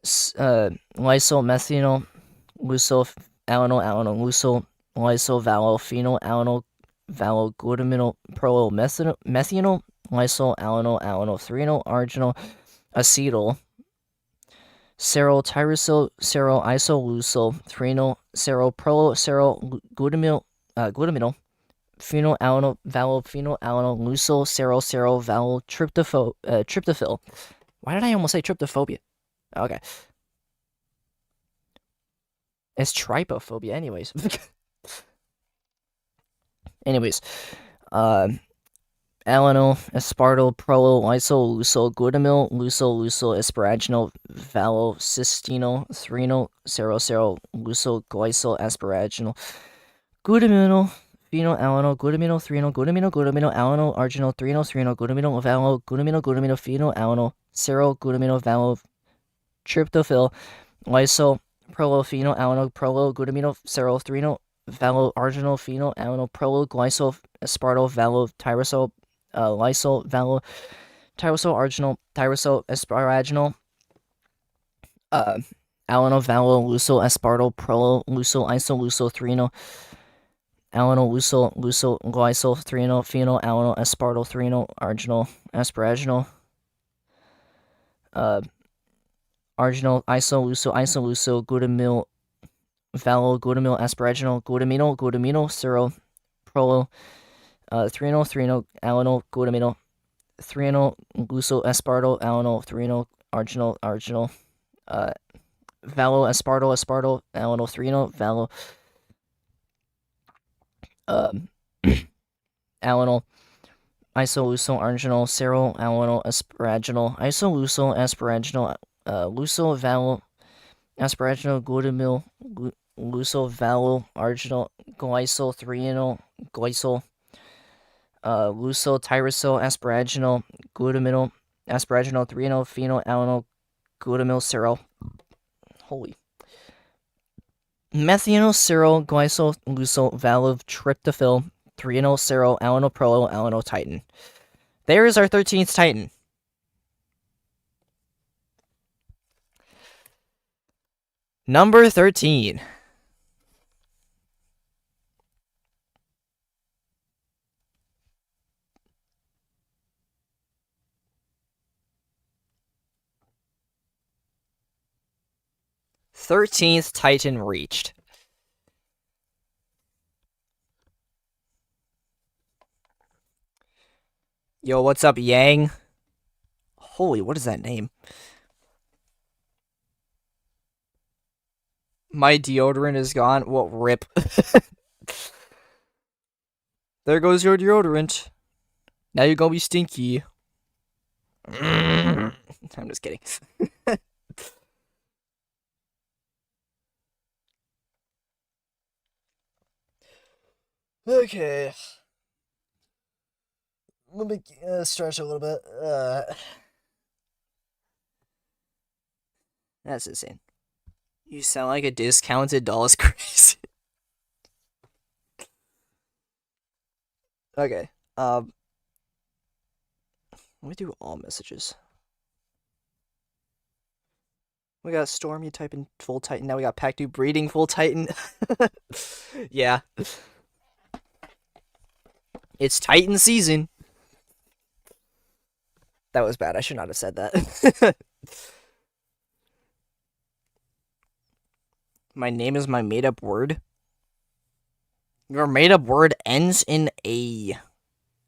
lysol, methanol, luso, alanol, luso, lysol, valo, phenol, alanol, valo, glutamino, prolo, methanol, lysol, alanol, threonol, arginal, acetyl, serol, tyrosol, serol, isoluso, threonol, serol, prolo, serol, glutamino, phenol, alanol, valo, phenol, alanol, luso, serol, valo, tryptophil. Why did I almost say tryptophobia? Okay. It's trypophobia, anyways. Alanol, aspartyl, prolo, lysol, luso, glutamil, luso, asparaginal, valo, cystino, threonol, serol, luso, glycol, asparaginal, glutamino, phenol, alanol, glutamino, threonol, glutamino, alanol, arginal, threonol, glutamino, valo, glutamino, phenol, alanol, serol, glutamino, valo, tryptophil, lysol, prolo, phenol, alanol, prolo, glutamino, serol, threonol, valo, arginal, phenol, alanol, prolo, glycol, aspartyl, valo, tyrosol, lysol, valo, tyrosol, arginal, tyrosol, asparaginal, alanol, valo, luso, aspartyl, prolo, luso, isoluso, threonol, alanol, luso, glycol, threonol, phenol, alanol, aspartyl, threonol, arginal, asparaginal, arginal, isoluso, glutamil, valo, glutamil, asparaginal, glutamino, serol, prolo, threonol, alanol, glutamino, threonol, luso, aspartyl, alanol, threonol, arginal, valo, aspartyl, alanol, threonol, valo, alanol, isoluso, arginal, serol, alanol, asparaginal, isoluso, asparaginal, luso, valo, asparaginal, glutamil, luso, valo, arginal, glycol, threonol, glycol, luso, tyrosol, asparaginal, glutamino, asparaginal, threonol, phenol, alanol, glutamil, serol. Holy. Methanol, serol, glycol, luso, valo, tryptophil, threonol, serol, alanol, prolo, alanol, titin. There is our 13th titin. Number 13. th titan reached. Yo, what's up, Yang? Holy, what is that name? My deodorant is gone. Well, rip. There goes your deodorant. Now you're gonna be stinky. I'm just kidding. Okay. Let me stretch a little bit. That's insane. You sound like a discounted doll's crazy. Okay. Let me do all messages. We got Stormy typing full Titan. Now we got Pactu breeding full Titan. Yeah. It's Titan season. That was bad. I should not have said that. My name is my made up word. Your made up word ends in a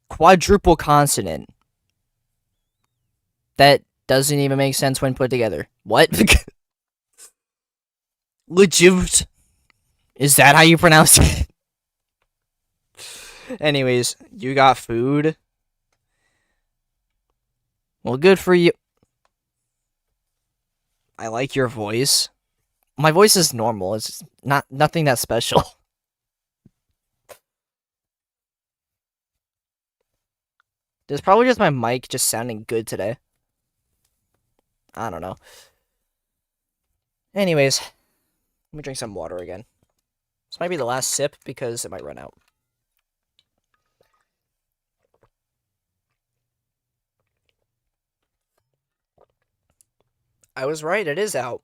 quadruple consonant. That doesn't even make sense when put together. What? Legit. Is that how you pronounce it? Anyways, you got food. Well, good for you. I like your voice. My voice is normal. It's nothing that special. There's probably just my mic just sounding good today. I don't know. Anyways, let me drink some water again. This might be the last sip because it might run out. I was right, it is out.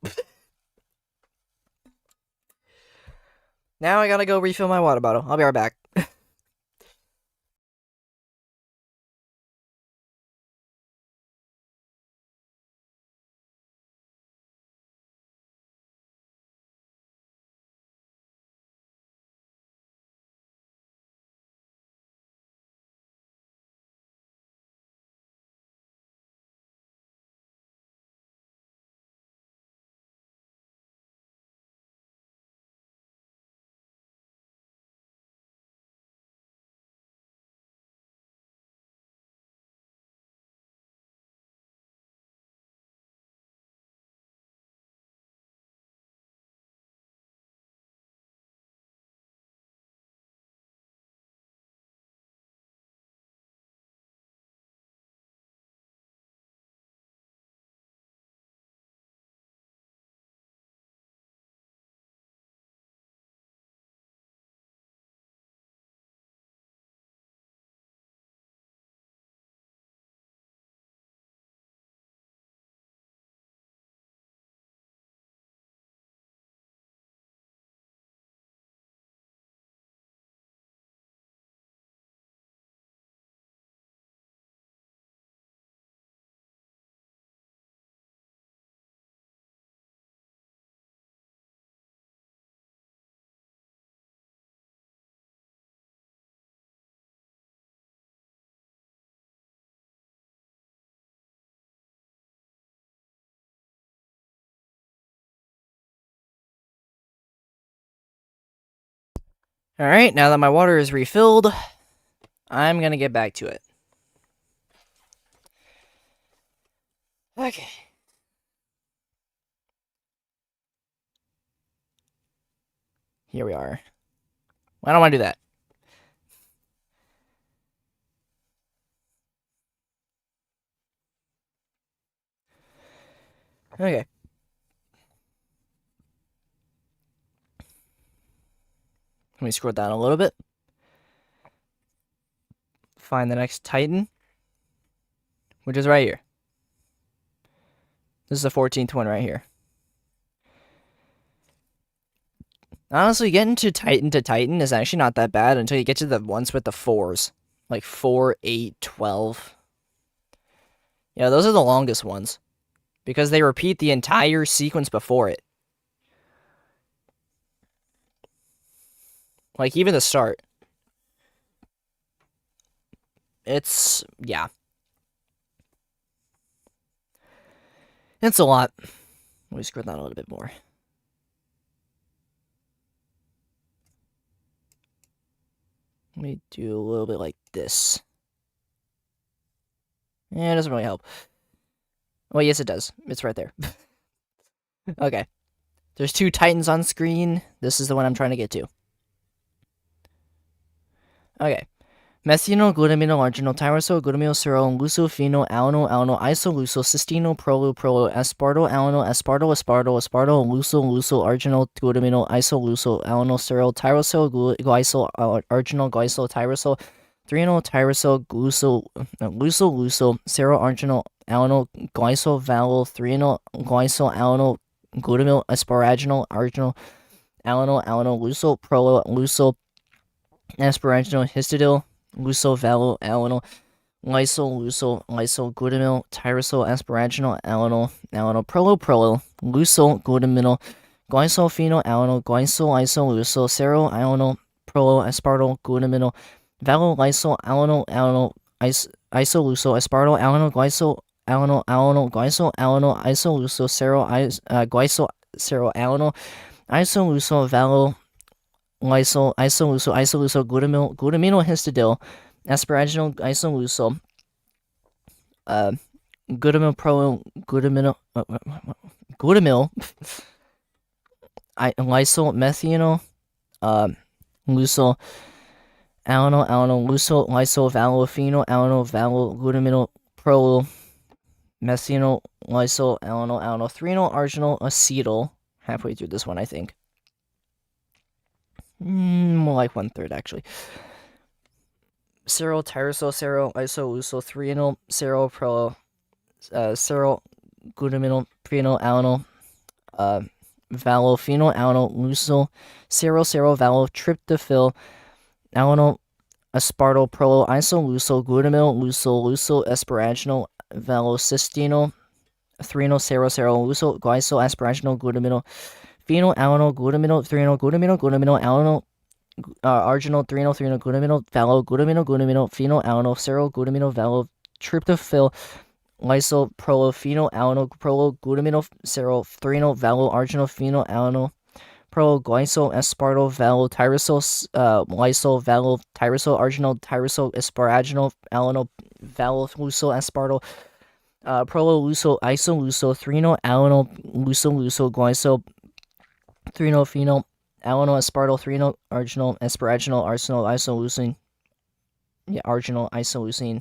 Now I gotta go refill my water bottle. I'll be right back. Alright, now that my water is refilled, I'm gonna get back to it. Okay. Here we are. I don't want to do that. Okay. Let me scroll down a little bit. Find the next Titan, which is right here. This is the 14th one right here. Honestly, getting to Titan is actually not that bad until you get to the ones with the 4s. Like 4, 8, 12. Yeah, those are the longest ones. Because they repeat the entire sequence before it. Like, even the start. It's, yeah. It's a lot. Let me scroll down a little bit more. Let me do a little bit like this. Yeah, it doesn't really help. Well, yes, it does. It's right there. Okay. There's 2 Titans on screen. This is the one I'm trying to get to. Okay. Methional, glutamino, arginal, tyrosol, glutamyl, serol, lucofino, alano, isoluso, cystino, prolo, aspartyl, alano, aspartyl, luso, arginal, glutamino, isoluso, alano, serol, tyrosol, glycol, arginal, glycol, tyrosol, threonol tyrosol luso seroarginol alanyl glycol valo threonol glycol alanyl glutamyl asparaginol arginol alanyl luso prolo luso asparaginol histidil luso valo alanyl lysyl glutamyl tyrosol asparaginol alanyl prolo luso glutaminyl glycol phenol alanyl glycol luso sero alanyl prolo aspartyl glutaminyl valo lysyl alanyl isoluso aspartyl alanyl glycol alanyl isoluso sero glycol sero alanyl isoluso valo lysyl isoluso glutamyl histidil asparaginal isoluso glutamyl pro glutamyl lysyl methanol lusyl alanyl lysyl valo phenol alanyl valo glutamyl pro methanol lysyl alanyl threonol arginal acetyl. Halfway through this one, I think. More like 1/3 actually. Cero tyrosol cero isolusyl threonol cero pro cero glutaminyl phenol alanyl valo phenol alanyl lusyl cero valo tryptophyl alanyl aspartyl pro isolusyl glutamyl lusyl asparaginal valo cystenol threonol cero lusyl glycol asparaginal glutaminyl phenol alanyl glutaminyl threonol glutaminyl alanyl arginal threonol glutaminyl valo glutaminyl phenol alanyl cero glutaminyl valo tryptophyl lysyl prolo phenol alanyl prolo glutaminyl cero threonol valo arginal phenol alanyl prolo glycol aspartyl valo tyrosol lysyl valo tyrosol arginal tyrosol asparaginal alanyl valo lusyl aspartyl prolo lusyl isolusyl threonol alanyl lusyl glycol threonol phenol alanyl aspartyl threonol arginal asparaginal arsenal isoleucine arginal isoleucine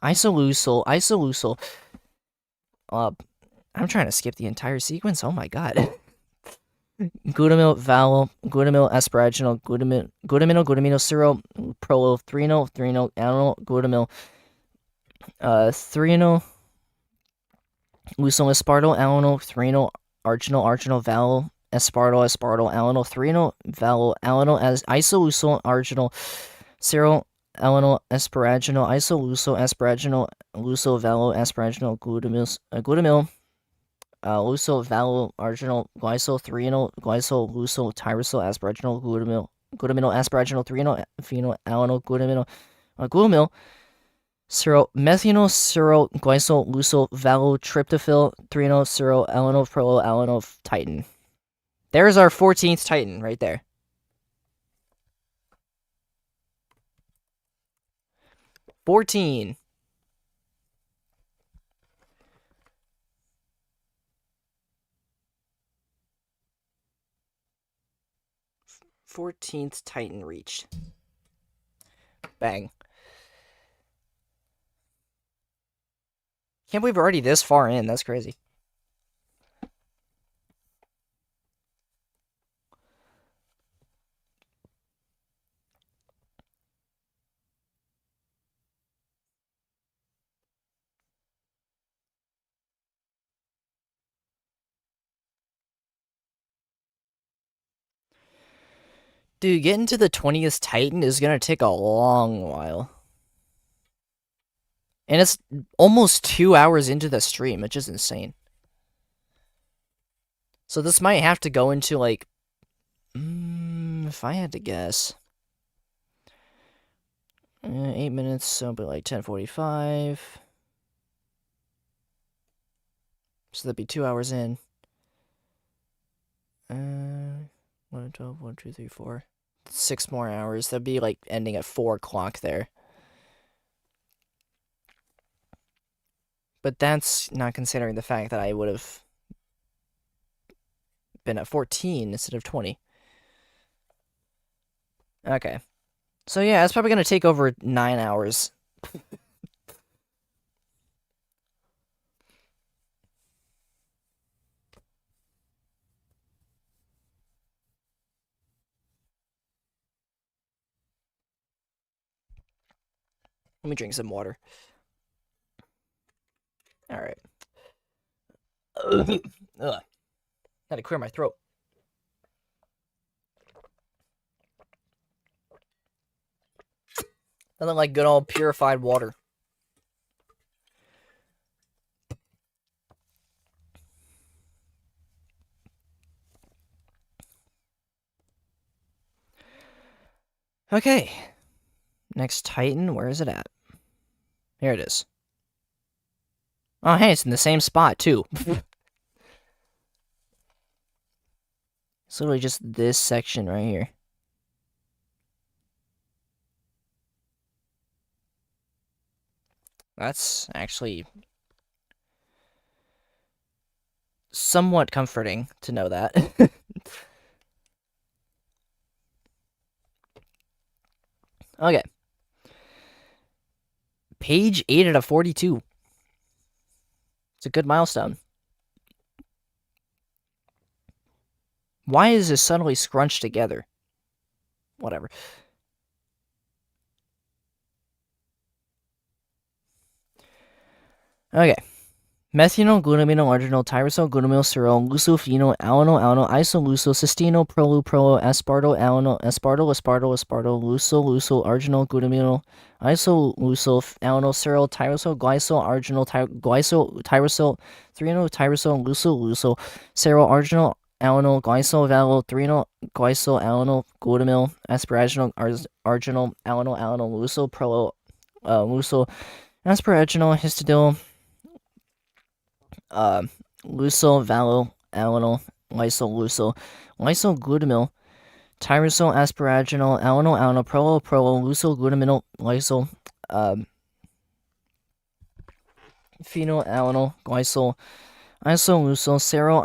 isolusal I'm trying to skip the entire sequence. Oh my god. Glutamyl valo glutamyl asparaginal glutamino cero prolo threonol alanyl glutamyl threonol lusyl aspartyl alanyl threonol arginal valo aspartyl alanyl threonol valo alanyl as isolusyl arginal cero alanyl asparaginal isolusyl asparaginal lusyl valo asparaginal glutamyl lusyl valo arginal glycol threonol glycol lusyl tyrosol asparaginal glutaminyl asparaginal threonol phenol alanyl glutaminyl cero methanol cero glycol lusyl valo tryptophyl threonol cero alanyl prolo alanyl titin. There's our 14th titin right there. $14. 14th titin reached. Bang. Can't believe we're already this far in. That's crazy. Dude, getting to the 20th titin is gonna take a long while. And it's almost 2 hours into the stream, which is insane. So this might have to go into, like, if I had to guess, 8 minutes, so it'd be like 10:45. So that'd be 2 hours in. 1, 12, 1, 2, 3, 4. 6 more hours. That'd be like ending at 4 o'clock there. But that's not considering the fact that I would have been at 14 instead of 20. Okay. So yeah, it's probably going to take over 9 hours. Let me drink some water. All right. Ugh. Had to clear my throat. Nothing like good old purified water. Okay. Next Titan, where is it at? Here it is. Oh, hey, it's in the same spot, too. It's literally just this section right here. That's actually somewhat comforting to know that. Okay. Page 8 out of 42. It's a good milestone. Why is this suddenly scrunched together? Whatever. Okay. Methanol, glutamino, arginol, tyrosol, glutamyl, serol, lucofenol, alano, isoluso, cystino, prolo, aspartyl, alano, aspartyl, luso, arginol, glutamino, isoluso, alano, serol, tyrosol, glycol, arginol, tyrosol, tyrosol, luso, serol, arginol, alano, glycol, valo, alano, glutamyl, asparaginol, arginol, alano, luso, asparaginol, histidil, luso, valo, alano, luso, glutamyl, tyrosol, asparaginol, alano, prolo, luso, glutamyl, phenyl, glycol, isoluso, serol,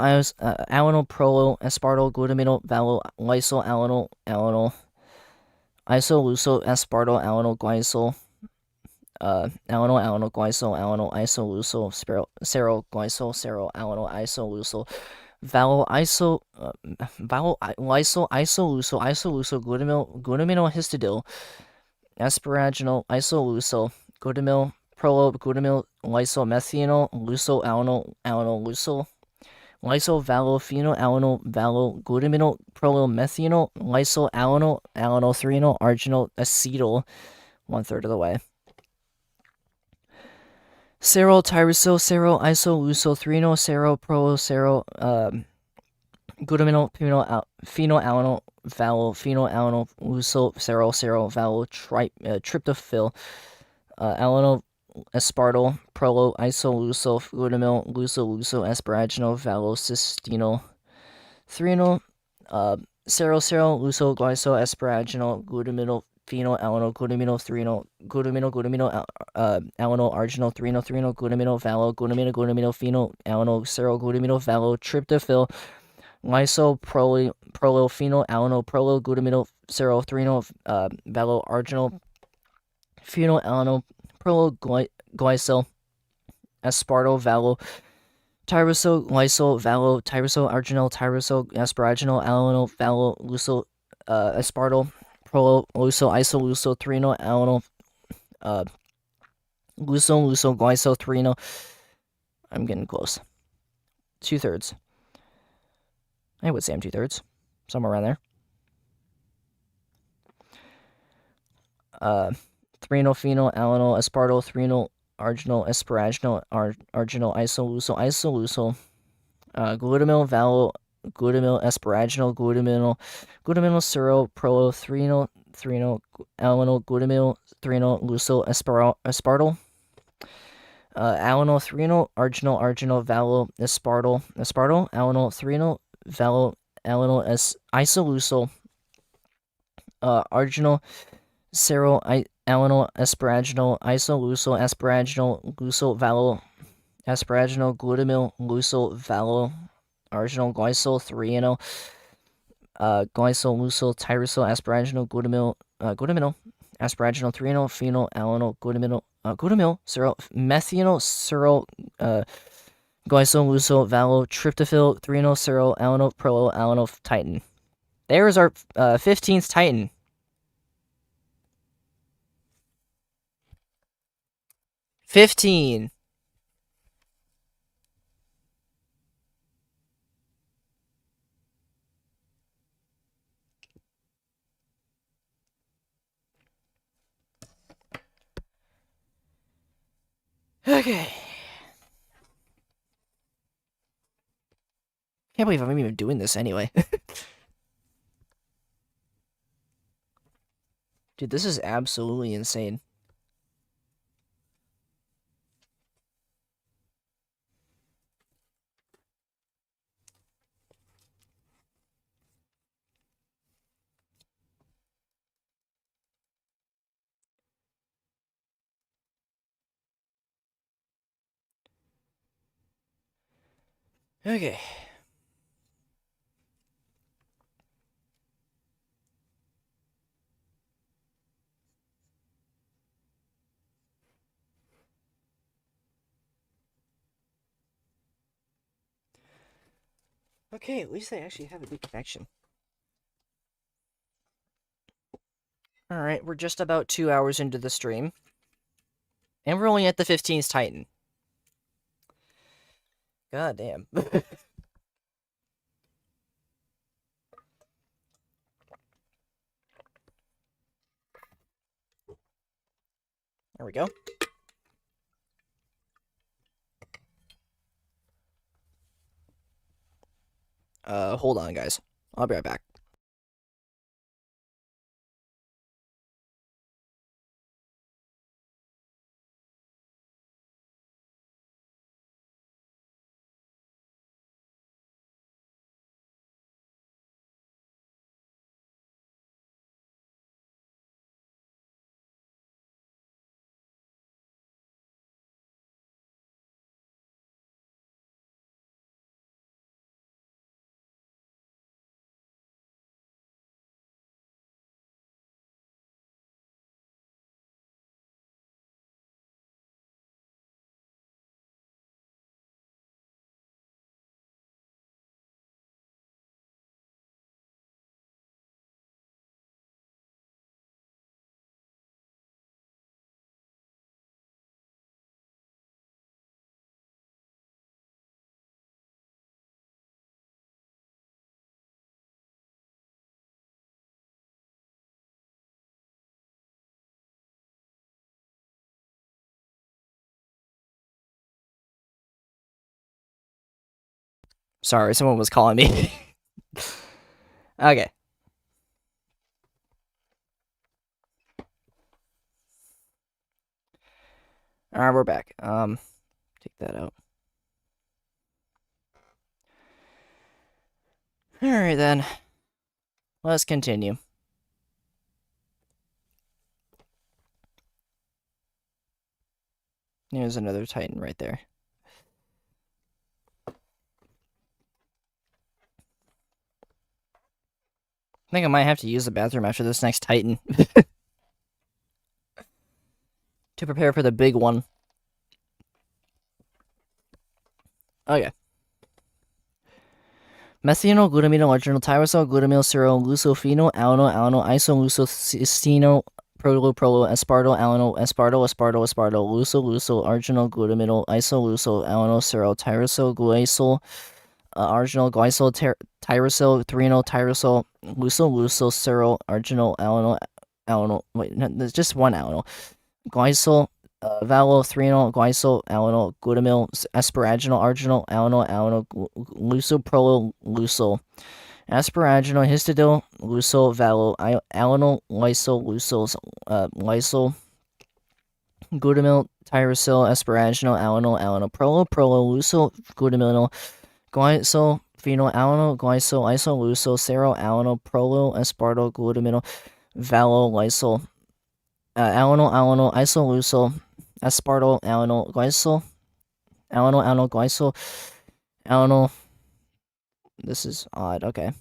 alano, prolo, aspartyl, glutamyl, valo, alano, isoluso, aspartyl, glycol, glycol, isoluso, serol, isoluso, isoluso, glutamyl, histidil, asparaginol, isoluso, glutamyl, glutamyl, methanol, luso, luso, phenyl, glutamyl, methanol, arginol, acetyl, 1/3 of the way. Serol, tyrosol, serol, isoluso, glutamyl, phenyl, luso, serol, tryptophyl, aspartyl, isoluso, glutamyl, luso, asparaginol, cystino, threnol, luso, glycol, asparaginol, glutamyl, phenyl, glutamino, arginol, glutamino, phenyl, tryptophyl, lyso, phenyl, glutamino, arginol, phenyl, glycol, aspartyl, tyrosol, tyrosol, arginol, asparginol, luso, aspartyl, luso, isoluso, luso, glycol, I'm getting close. 2/3. I would say I'm 2/3. Somewhere around there. Phenyl, aspartyl, arginol, asparaginol, arginol, isoluso, glutamyl, asparaginol, glutamyl, serol, glutamyl, luso, aspartyl, arginol, aspartyl, isoluso, arginol, serol, asparaginol, asparagino, luso, asparaginol, glutamyl, luso, arginol, glycol, luso, tyrosol, asparaginol, glutamyl, asparaginol, phenyl, glutamyl, serol, methanol, luso, tryptophyl, serol, titin. There's our 15th titan. 15. Okay. Can't believe I'm even doing this anyway. Dude, this is absolutely insane. Okay. Okay, at least I actually have a good connection. Alright, we're just about 2 hours into the stream. And we're only at the 15th Titan. God damn. There we go. Hold on, guys. I'll be right back. Sorry, someone was calling me. Okay. Alright, we're back. Take that out. Alright then. Let's continue. There's another Titan right there. I think I might have to use the bathroom after this next Titan. To prepare for the big one. Okay. Methional, glutamino, arginal, tyrosol, glutamyl, serol, glucophenol, alanol, isoleucocystino, prolo, aspartyl, alanol, aspartyl, luso, arginal, glutamino, isoleucol, alanol, serol, tyrosol, guaisol, arginal, glycol, tyrosol, threonol, tyrosol, luso, serol, arginal, alanol. Wait, no, there's just one alanol. Glycol, valo, threonol, glycol, alanol, glutamyl, asparaginal, arginal, alanol, lusoprolol, lusol, asparaginal, histidil, lusol, valo, alanol, lysol, glutamyl, tyrosol, asparaginal, alanol, prolo, lusol, glutamyl, glycol, phenol, alanol, glycol, isolusol, serol, alanol, prolo, aspartyl, glutamyl, valo, lysol, alanol, isolusol, aspartyl, alanol, glycol, glycol, alanol. This is odd. Okay.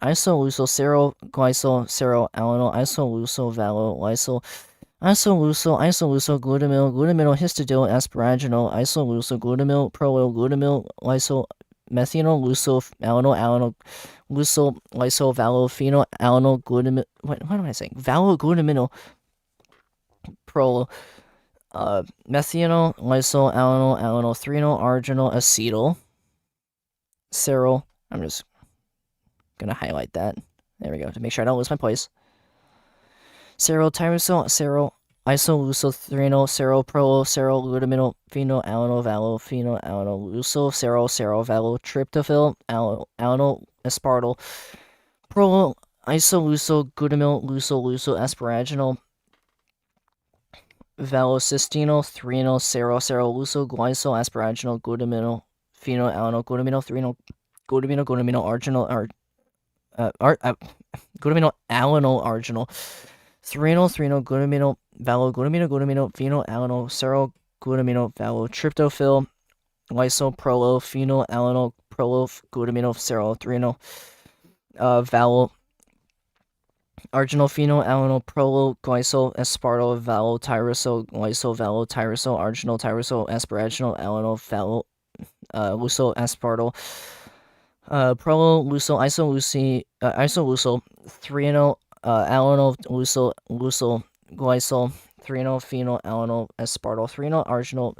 Isolusol, serol, glycol, serol, alanol, isolusol, valo, lysol, isolusol, glutamyl, histidil, asparaginal, isolusol, glutamyl, prolo, glutamyl, lysol, methanol, lusol, alanol, lusol, lysol, valo, phenol, alanol, glutamyl. What am I saying? Valo, glutamyl, prolo, methanol, lysyl, alanyl, alanyl, threonyl, arginal, acetyl, ceryl. I'm just gonna highlight that. There we go, to make sure I don't lose my place. Ceryl, tyrosyl, ceryl, isoleucylthreonyl, ceryl, prolo, ceryl, glutaminyl, phenyl, alanyl, valo, phenyl, alanyl, lucyl, ceryl, ceryl, valo, tryptophyl, alanyl, aspartyl, prolo, isoleucyl, glutamyl, lucyl, lucyl, asparaginal, valocystenyl, threonyl, ceryl, ceryl, lucyl, glycyl, asparaginal, glutaminyl, phenyl, alanyl, glutaminyl, threonyl, glutaminyl, arginal, glutaminyl, alanyl, arginal, threonyl, glutaminyl, glutaminyl, phenyl, alanyl, ceryl, glutaminyl, tryptophyl, lysyl, prolo, phenyl, alanyl, prolo, glutaminyl, ceryl, threonyl, arginal, phenyl, alanyl, prolo, glycyl, aspartyl, tyrosyl, lysyl, tyrosyl, arginal, tyrosyl, asparaginal, alanyl, lucyl, aspartyl, prolo, lucyl, isoleucyl, threonyl, alanyl, lucyl, glycyl, threonyl, phenyl, alanyl, aspartyl, threonyl, arginal,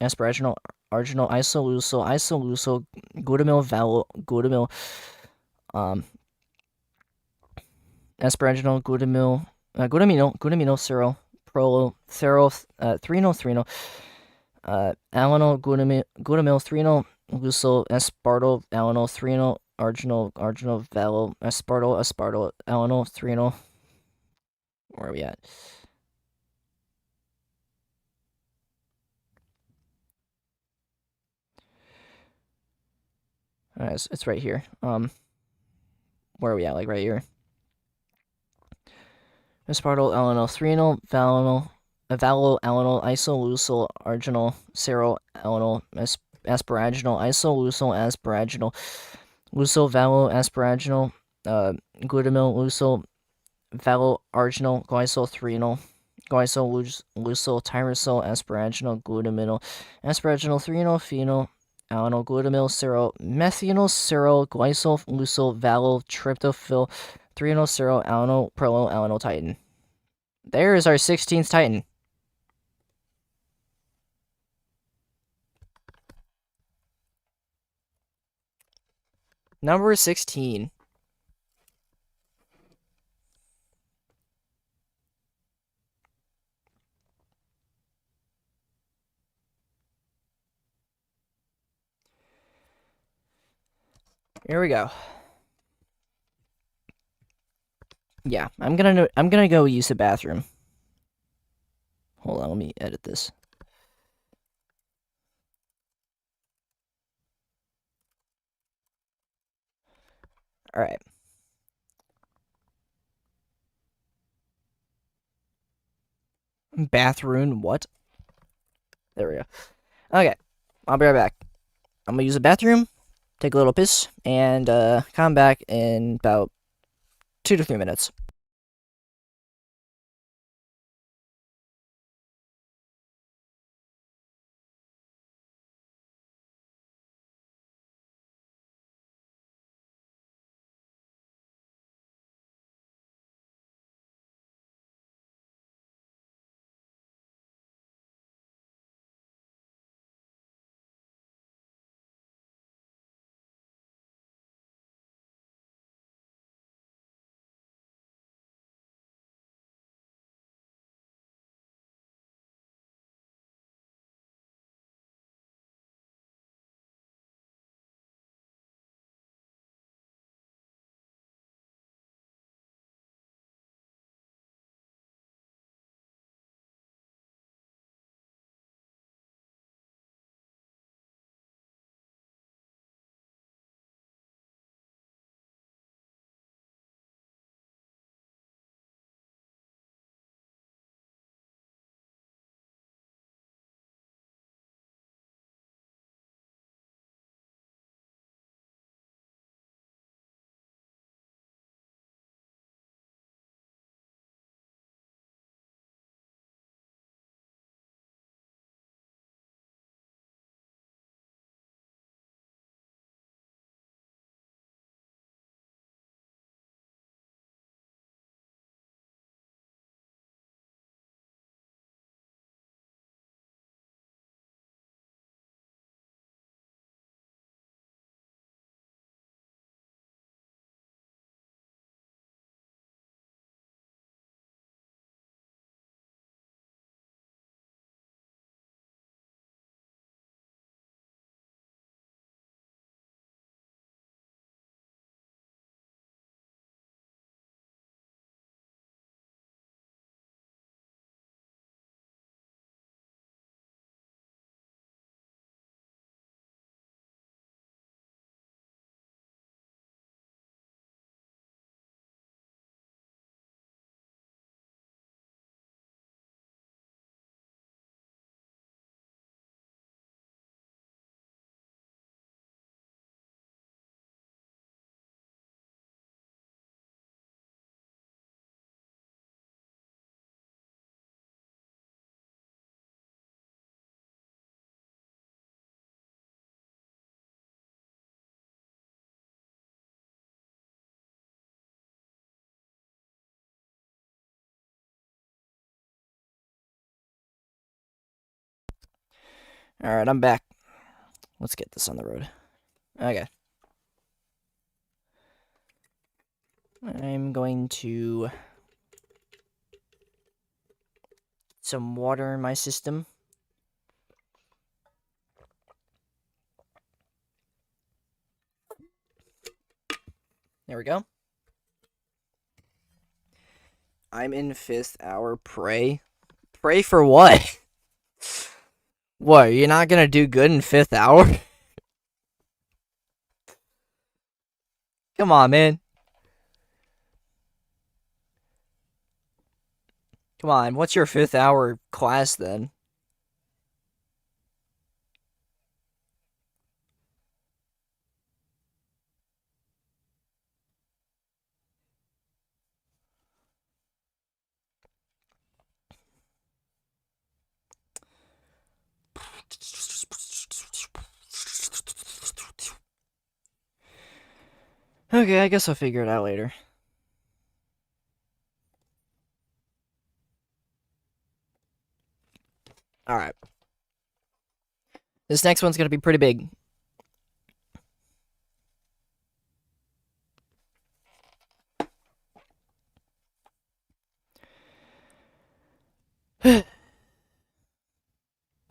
asparaginal, arginal, isoleucyl, glutamyl, asparaginal, glutaminyl, ceryl, prolo, threonyl, alanyl, glutamyl, threonyl, lucyl, aspartyl, alanyl, threonyl, arginal, aspartyl, alanyl, threonyl. Where are we at? It's right here. Where are we at? Like right here. Aspartyl, alanyl, threonyl, alanyl, isoleucyl, arginal, ceryl, alanyl, asparaginal, isoleucyl, asparaginal, lucyl, asparaginal, glutamyl, lucyl, arginal, glycyl, threonyl, lucyl, tyrosyl, asparaginal, glutaminyl, asparaginal, threonyl, phenyl, alanyl, glutamyl, ceryl, methanol, ceryl, glycyl, lucyl, tryptophyl, threonyl, ceryl, alanyl, prolo, alanyl, titin. There is our 16th titin. Number 16. Here we go. Yeah, I'm gonna go use the bathroom. Hold on, let me edit this. All right. Bathroom, what? There we go. Okay, I'll be right back. I'm gonna use the bathroom, take a little piss, and come back in about 2 to 3 minutes. Alright, I'm back. Let's get this on the road. Okay. I'm going to some water in my system. There we go. I'm in 5th hour. Pray. Pray for what? What, you're not gonna do good in 5th hour? Come on, man. Come on, what's your 5th hour class then? Okay, I guess I'll figure it out later. Alright. This next one's gonna be pretty big.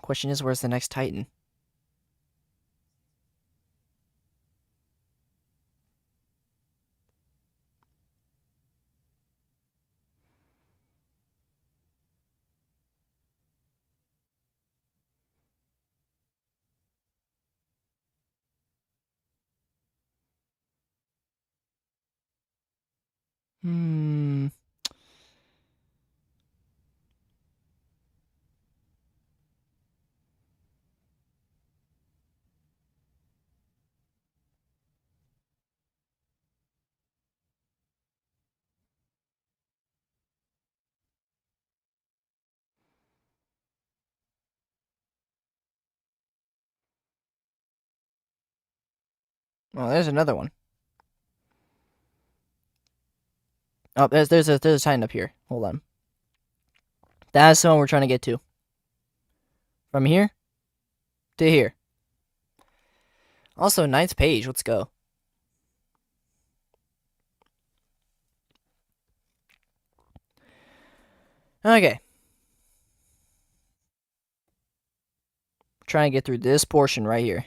Question is, where's the next Titan? Hmm. Oh, there's another one. Oh, there's a Titan up here. Hold on. That's the one we're trying to get to. From here to here. Also, 9th page. Let's go. Okay. Trying to get through this portion right here.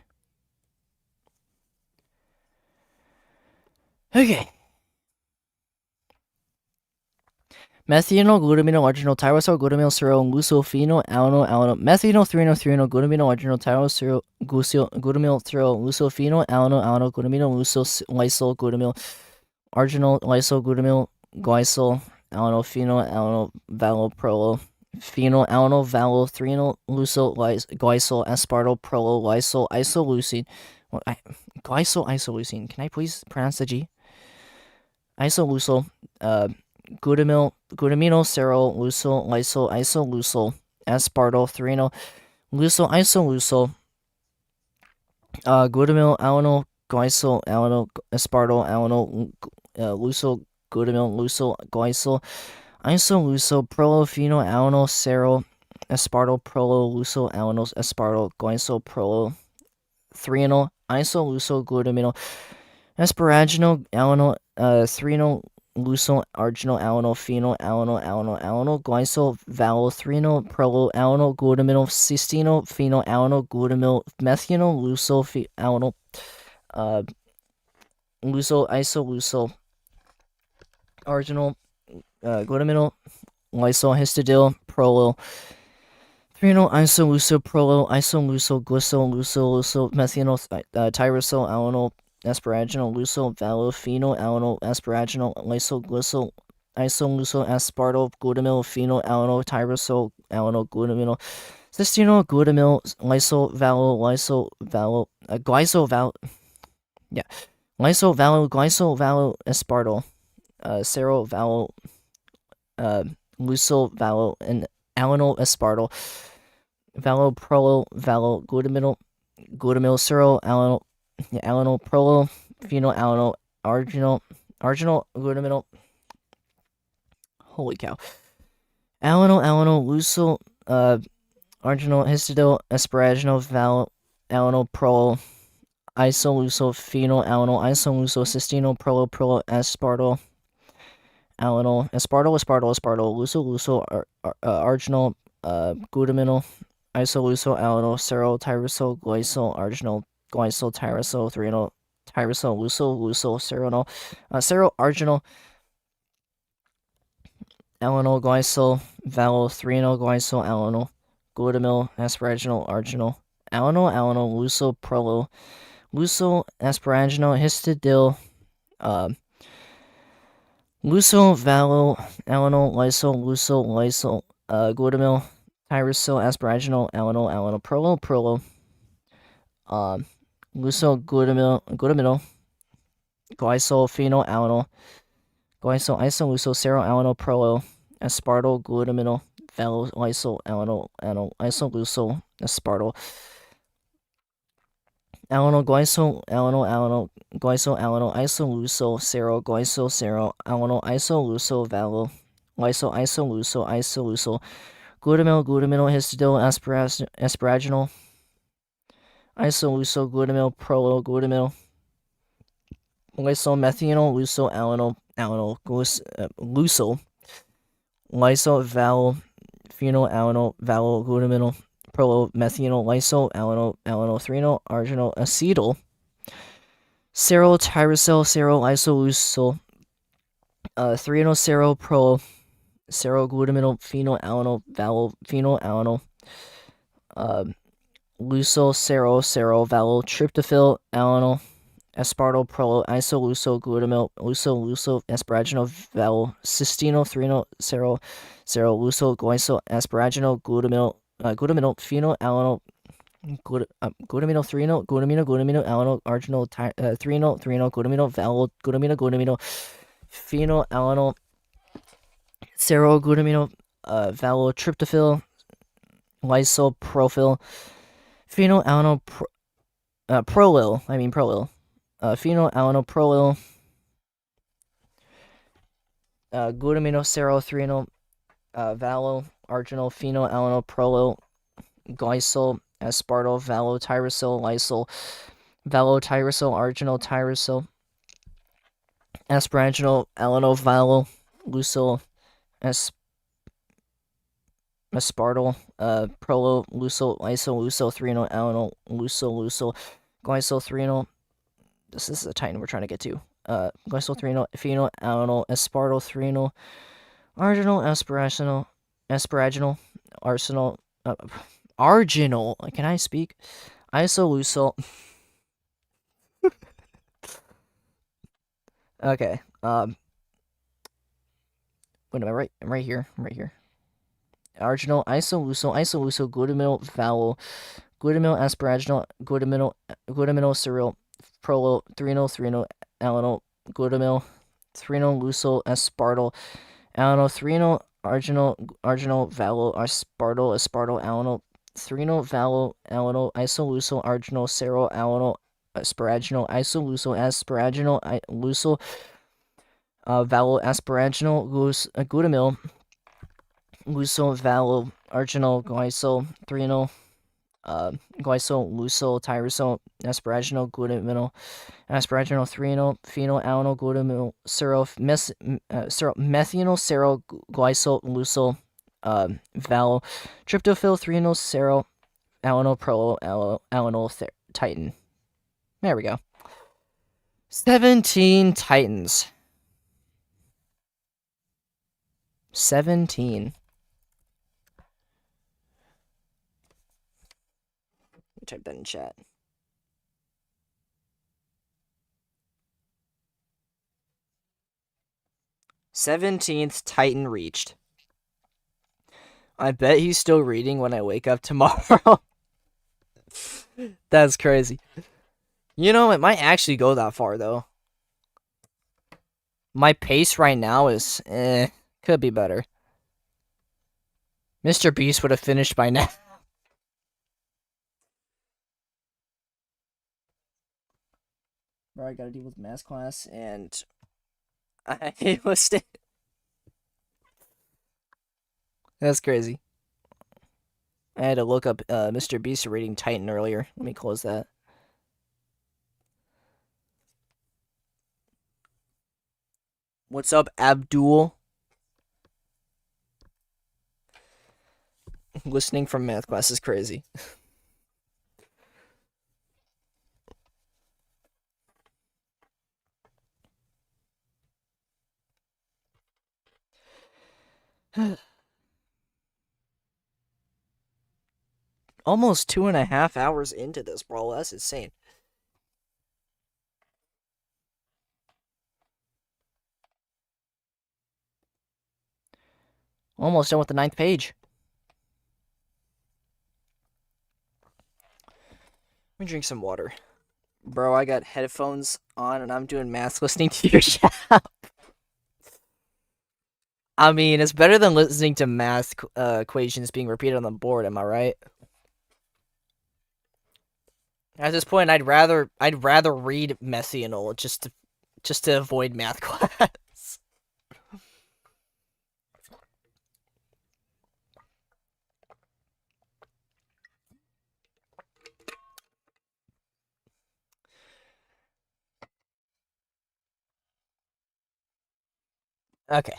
Okay. Methanol, glutamino, arginol, tyrosol, glutamyl, serol, glucophenol, alano, methanol, threnol, glutamino, arginol, tyrosol, glutamyl, serol, glucophenol, alano, glutamino, lysol, glutamyl, arginol, lysol, glutamyl, glycol, alano, phenol, valo, prolo, phenol, alano, valo, threnol, glycol, aspartyl, prolo, lysol, isoleucine. Glycol, isoleucine. Can I please pronounce the G? Isoleucine, glutamino, serol, lysol, isoleucine, aspartyl, threnol, isoleucine, glutamyl, alano, glycol, aspartyl, glutamyl, glycol, isoleucine, prolophenol, serol, aspartyl, aspartyl, glycol, threnol, isoleucine, glutamino, asparaginal, threnol, arginal, phenol, glycol, threnol, glutamino, cysteine, phenol, glutamyl, methanol, isoleucine, arginal, glutamino, lysol, histidil, threnol, glycol, methanol, tyrosol, asparaginal, phenol, asparaginal, lysol, aspartyl, glutamyl, phenol, tyrosol, glutamyl, cysteine, glutamyl, glycol, aspartyl, serol, and aspartyl, glutamyl, serol, phenol, arginal, glutamyl. Holy cow. arginal, histidyl, asparagino, alanol, prol, isoleucil, phenyl, alanol, isoleucil, cysteine, prolo, aspartyl, alanol, aspartyl, leucil, arginal, glutaminyl, isoleucil, alanol, serol, tyrosol, glycol, arginal, glycol, tyrosol, threonol, tyrosol, leucil, seronol, serol, arginal, alanol, glycol, threonol, glycol, alanol, glutamyl, asparaginal, arginal, alanol, leucil, asparaginal, histidyl, leucil, alanol, leucil, glutamyl, tyrosol, asparaginal, alanol, prolo, leucil, glutaminyl, glycol, phenyl, alanol, glycol, isoleucil, serol, alanol, prolo, aspartyl, glutaminyl, lysol, alanol, isoleucil, aspartyl, alanol, glycol, glycol, isoleucil, serol, glycol, serol, alanol, isoleucil, lysol, isoleucil, glutaminyl, histidyl, asparaginal, isoleucil, prolo, lysol, methanol, alanol, leucil, lysol, phenyl, alanol, glutaminyl, prolo, methanol, lysol, alanol, threonol, arginal, acetyl, serol, tyrosol, isoleucil, threonol, serol, glutaminyl, phenyl, alanol, leucil, serol, tryptophyll, alanol, aspartyl, prolo, isoleucil, leucil, asparaginal, cysteine, threonol, serol, leucil, glycol, asparaginal, glutaminyl, phenyl, alanol, glutamino, alanol, arginal, threonol, glutamino, phenyl, alanol, serol, tryptophyll, lysol, profil, phenyl, alanol, prolil, phenyl, alanol, prolil, glutamino, serol, threonol, arginal, phenyl, alanol, prolil, glycol, aspartyl, tyrosol, lysol, tyrosol, arginal, tyrosol, asparaginal, alanol, leucil, aspartyl, prolo, leucil, isoleucil, threonol, alanol, leucil, glycol, threonol. This is the titin we're trying to get to. Glycol, threonol, phenyl, alanol, aspartyl, threonol, arginal, asparaginal, arginal. Can I speak? Isoleucil. Okay. Wait, am I right? I'm right here. Arginal, isoleucil, glutaminyl, asparaginal, glutaminyl, serol, prolo, threonol, alanol, glutaminyl, threonol, leucil, aspartyl, alanol, threonol, arginal, aspartyl, alanol, threonol, alanol, isoleucil, arginal, serol, alanol, asparaginal, isoleucil, asparaginal, leucil, asparaginal, glutamyl, leucil, arginal, glycol, threonol, glycol, leucil, tyrosol, asparaginal, glutaminyl, asparaginal, threonol, phenyl, alanol, glutaminyl, methanol, serol, glycol, leucil, tryptophyll, threonol, serol, alanol, prolo, alanol, titin. There we go. 17 titans. 17. Type that in chat. 17th titan reached. I bet he's still reading when I wake up tomorrow. That's crazy. You know, it might actually go that far, though. My pace right now is, could be better. Mr. Beast would have finished by now. Bro, I gotta deal with math class, and I was... That's crazy. I had to look up Mr. Beast rating Titan earlier. Let me close that. What's up, Abdul? Listening from math class is crazy. Almost 2.5 hours into this, bro. That's insane. Almost done with the 9th page. Let me drink some water. Bro, I got headphones on and I'm doing math listening to your chat. I mean, it's better than listening to math equations being repeated on the board, am I right? At this point, I'd rather read methanol just to avoid math class. Okay.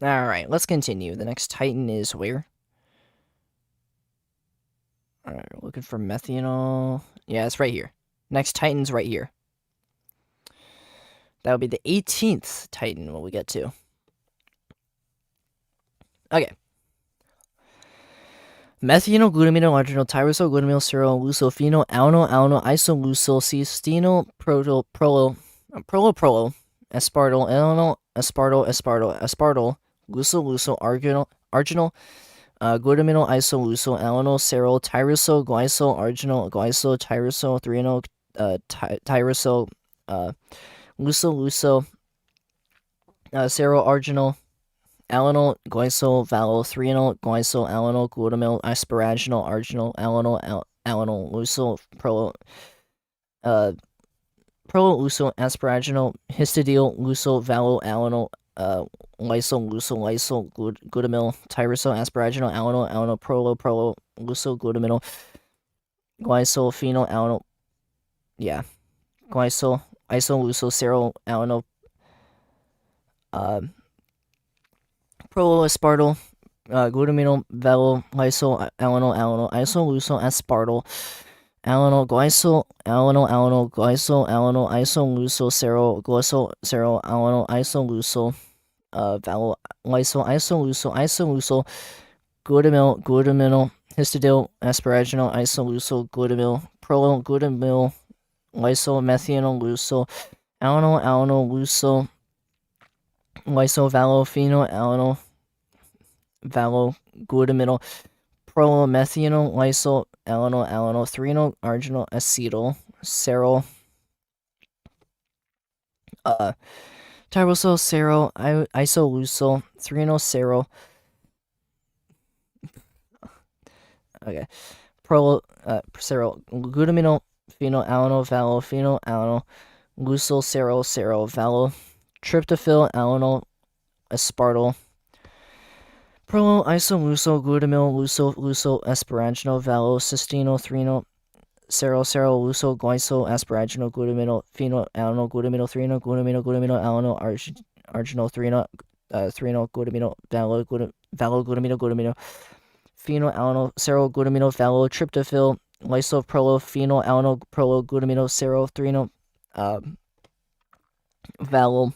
Alright, let's continue. The next Titan is where? Alright, looking for methanol. Yeah, it's right here. Next Titan's right here. That would be the 18th Titan when we get to. Okay. Methanol, glutamino, arginol, tyrosol, glutamyl, serol, lucofenol, alno, isolucyl, cysteine, prolo, aspartyl, aspartyl, lucyl, arginal, glutamino, isolucyl, alano, serol, tyrosol, glycol, arginal, glycol, tyrosol, threonol, tyrosol, lucyl, serol, arginal, alanyl, glycol, valo, threonol, glycol, alanyl, glutamyl, asparaginal, arginal, alanyl, lucyl, prolucyl, asparaginal, histidyl, lucyl, valo, alanyl, lysyl, glutamyl, tyrosol, asparaginal, alanyl, prolo, lucyl, glutamyl, glycol, phenol, alanyl, yeah, glycol, isolucyl, serol, alanyl, proloaspartyl, glutamino, valo, lysyl, alanyl, isolucyl, aspartyl, alanyl, glycol, glycol, isolucyl, serol, glycol, serol, alanyl, isolucyl, valo, lysyl, isolucyl, glutamino, histidyl, asparaginal, isolucyl, glutamyl, glutamyl, lysyl, methanol, lucyl, alanyl, lucyl, lysyl, valo, phenol, alanyl, valo, glutamino, promethanol, lysyl, alanyl, threonol, arginal, acetyl, serol, tyrosol, serol, isolucyl, threonol, serol, okay, serol, glutamino, phenol, valo, phenol, lucyl, serol, valo, tryptophyl, alanyl, aspartyl, prolo, isolucyl, glutamyl, lucyl, asparaginal, valo, cysteine, threonol, serol, lucyl, glycol, asparaginal, glutamino, phenol, alanyl, glutamino, threonol, glutamino, alanyl, arginal, threonol, glutamino, valo, glutamino, phenol, alanyl, serol, glutamino, valo, tryptophyl, lysyl, prolo, phenol, alanyl, glutamino, serol, threonol, valo,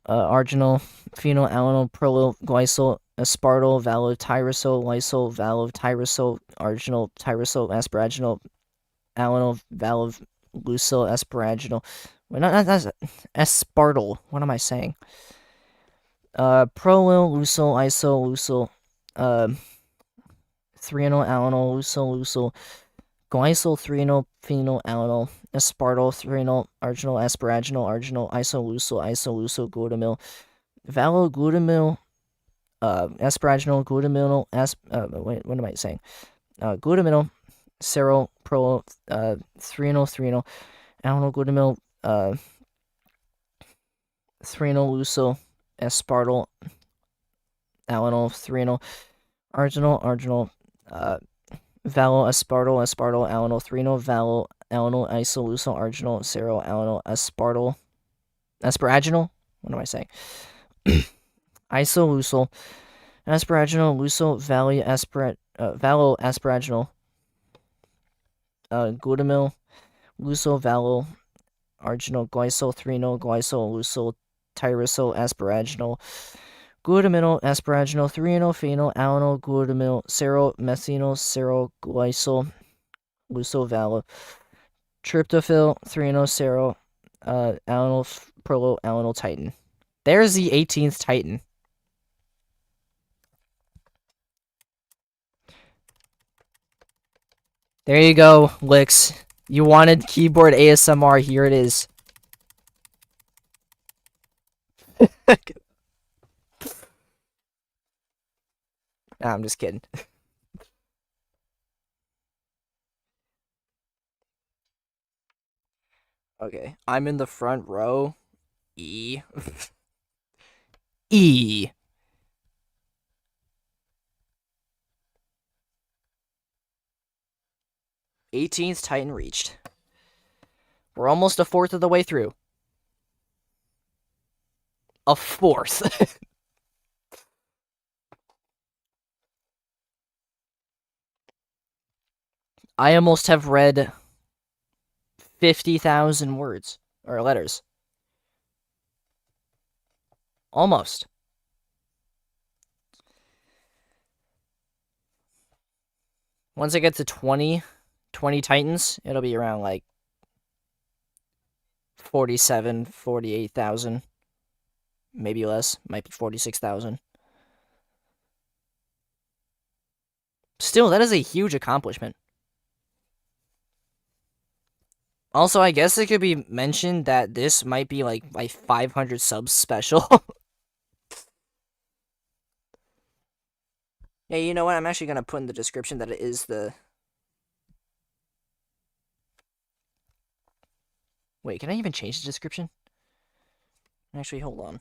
arginal, phenol, alanyl, glycol, aspartyl, valo, tyrosol, lysyl, valo, tyrosol, arginal, tyrosol, asparaginal, alanyl, valo, lucyl, asparaginal. Wait, that's aspartyl. What am I saying? Prolyl, lucyl, isolucyl, threonol, alanyl, lucyl, glycol, threonol, phenol, alanyl, aspartyl, threonol, arginal, asparaginal, isolucyl, glutamyl, valo, glutamyl, asparaginal, glutamyl, wait, what am I saying? Glutamyl, serol, threonol, alanyl, glutamyl, threanyl aspartyl alanol threanyl arginal valo aspartyl alanol threanyl valo alanol isoleucyl arginal ceryl alanol asparaginal. What am I saying? Isoleucyl asparaginal leucyl valo asparaginal glutamyl leucyl valo arginal glycol threanyl glycol leucyl tyrosyl asparaginal glutaminyl asparaginal threanyl phenyl alanol glutamyl ceryl methynyl ceryl glycol leucyl valo tryptophyl threanyl ceryl alanol prolyl alanol titin. There's the 18th titin. There you go, Licks. You wanted keyboard ASMR, here it is. Nah, I'm just kidding. Okay, I'm in the front row. E. E. 18th titin reached. We're almost a fourth of the way through. A fourth. I almost have read 50,000 words or letters. Almost. Once I get to 20 titans, it'll be around like 47, 48,000. Maybe less. Might be 46,000. Still, that is a huge accomplishment. Also, I guess it could be mentioned that this might be like my 500 subs special. Yeah, you know what? I'm actually going to put in the description that it is the... Wait, can I even change the description? Actually, hold on.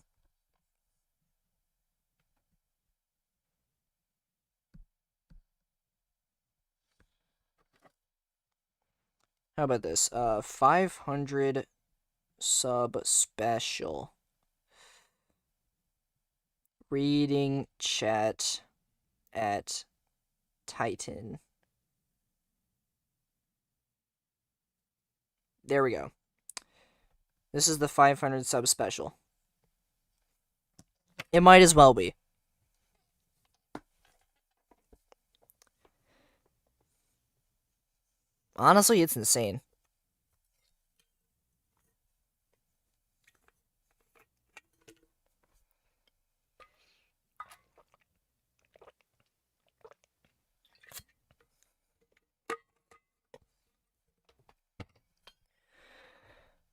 How about this? 500 sub special. Reading chat at Titan. There we go. This is the 500 sub special. It might as well be. Honestly, it's insane.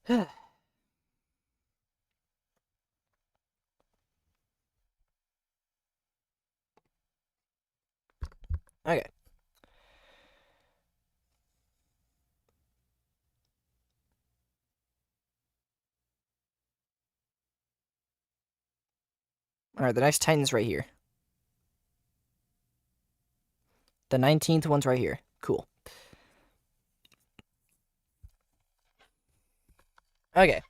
Okay. Alright, the next Titan's right here. The 19th one's right here. Cool. Okay.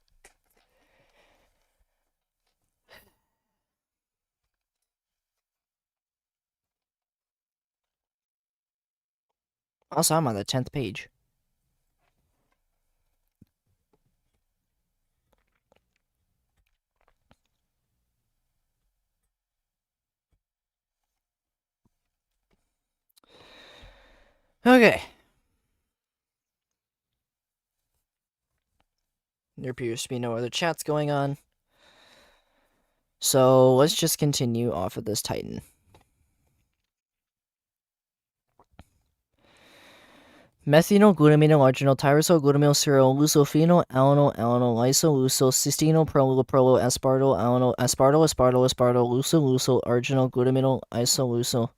Also, I'm on the 10th page. Okay. There appears to be no other chats going on. So, let's just continue off of this Titan. Methynyl, glutaminyl, arginal, tyrosyl, glutamyl, ceryl, lucophenyl, alanol, lysyl, lucyl, cystenyl, prolyl, aspartyl, aspartyl, lucyl, arginal, glutaminyl, isoleucyl,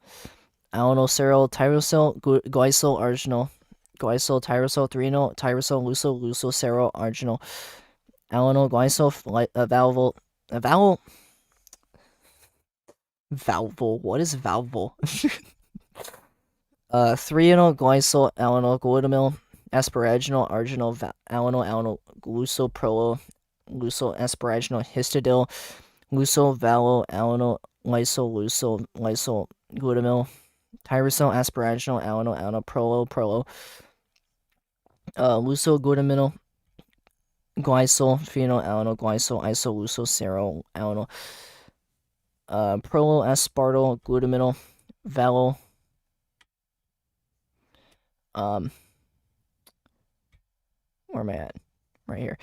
alanol, ceryl, tyrosyl, glycol, arginal, glycol, tyrosyl, threanyl, tyrosyl, lucyl, ceryl, arginal, alanyl glycol valvel. What is valvel? 3-enol glycol alanyl glutamyl asparaginol arginol alanyl alanyl glucoprolo glucol asparaginol histidil glucol valo alanyl lysol glutamyl tyrosol asparaginol alanyl alanyl prolo glutamyl glycol phenol alanyl glycol isoleucil serol alanyl prolo aspartyl glutamyl valo where am I at? Right here.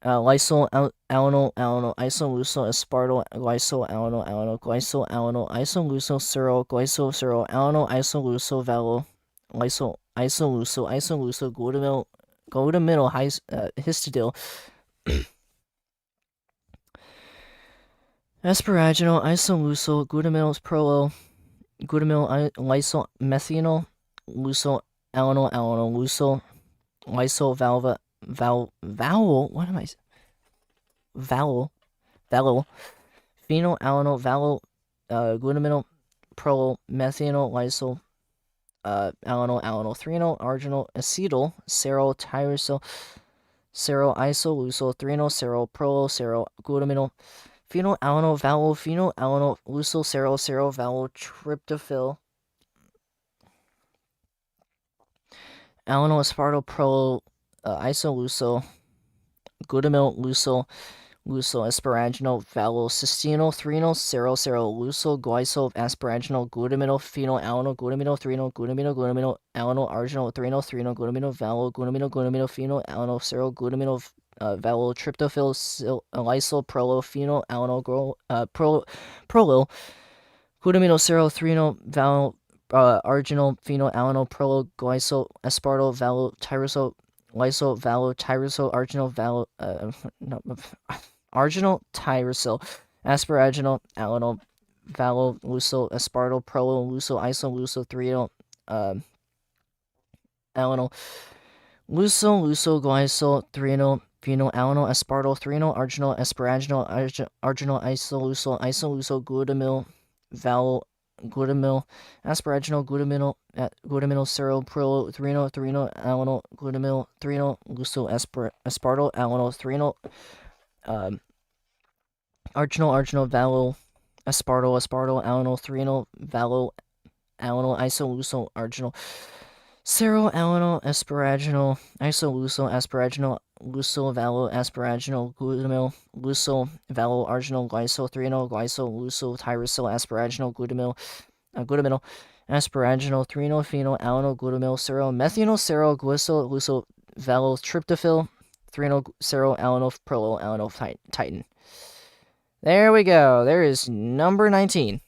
Lysol alanyl isoleucil aspartyl glycol alanyl glycol alanyl isoleucil serol glycol serol alanyl isoleucil valo lysol isoleucil glutamyl histidil asparaginol isoleucil glutamyl prolo glutamyl lysol methanol lysol alanyl lysol lysol vowel. What am I? Vowel. Phenyl alanyl vowel. Glutamyl prolo methanol lysol. Alanyl 3-enol arginol acetyl serol tyrosol serol isoleucil 3-enol serol prolo serol glutamyl phenyl alanyl vowel phenyl alanyl leucil serol vowel tryptophyl alanyl aspartyl prolo isoleucil glutamyl leucil asparaginol vowel cysteanol 3-enol serol leucil glycol asparaginol glutamyl phenyl alanyl glutamyl 3-enol glutamyl alanyl arginol 3-enol glutamyl vowel glutamyl phenyl alanyl serol glutamyl vowel tryptophyl lysol prolo phenyl alanyl prolo glutamyl serol 3-enol vowel arginol phenyl alanyl prolo glycol aspartyl vowel tyrosol lysol vowel tyrosol arginol vowel arginol tyrosol asparaginol alanyl vowel leucil aspartyl prolo leucil isoleucil 3-enol alanyl leucil glycol 3-enol phenyl alanyl aspartyl 3-enol arginol asparaginol arginol isoleucil glutamyl vowel glutamyl asparaginol glutamyl serol prolo 3-enol alanyl glutamyl 3-enol leucil aspartyl alanyl 3-enol arginol vowel aspartyl alanyl 3-enol vowel alanyl isoleucil arginol serol alanyl asparaginol isoleucil asparaginol leucil vowel asparaginol glutamyl leucil vowel arginol glycol 3-enol glycol leucil tyrosol asparaginol glutamyl asparaginol 3-enol phenyl alanyl glutamyl serol methanol serol glycol leucil vowel tryptophyl 3-enol serol alanyl prolo alanyl titin. There we go. There is number 19.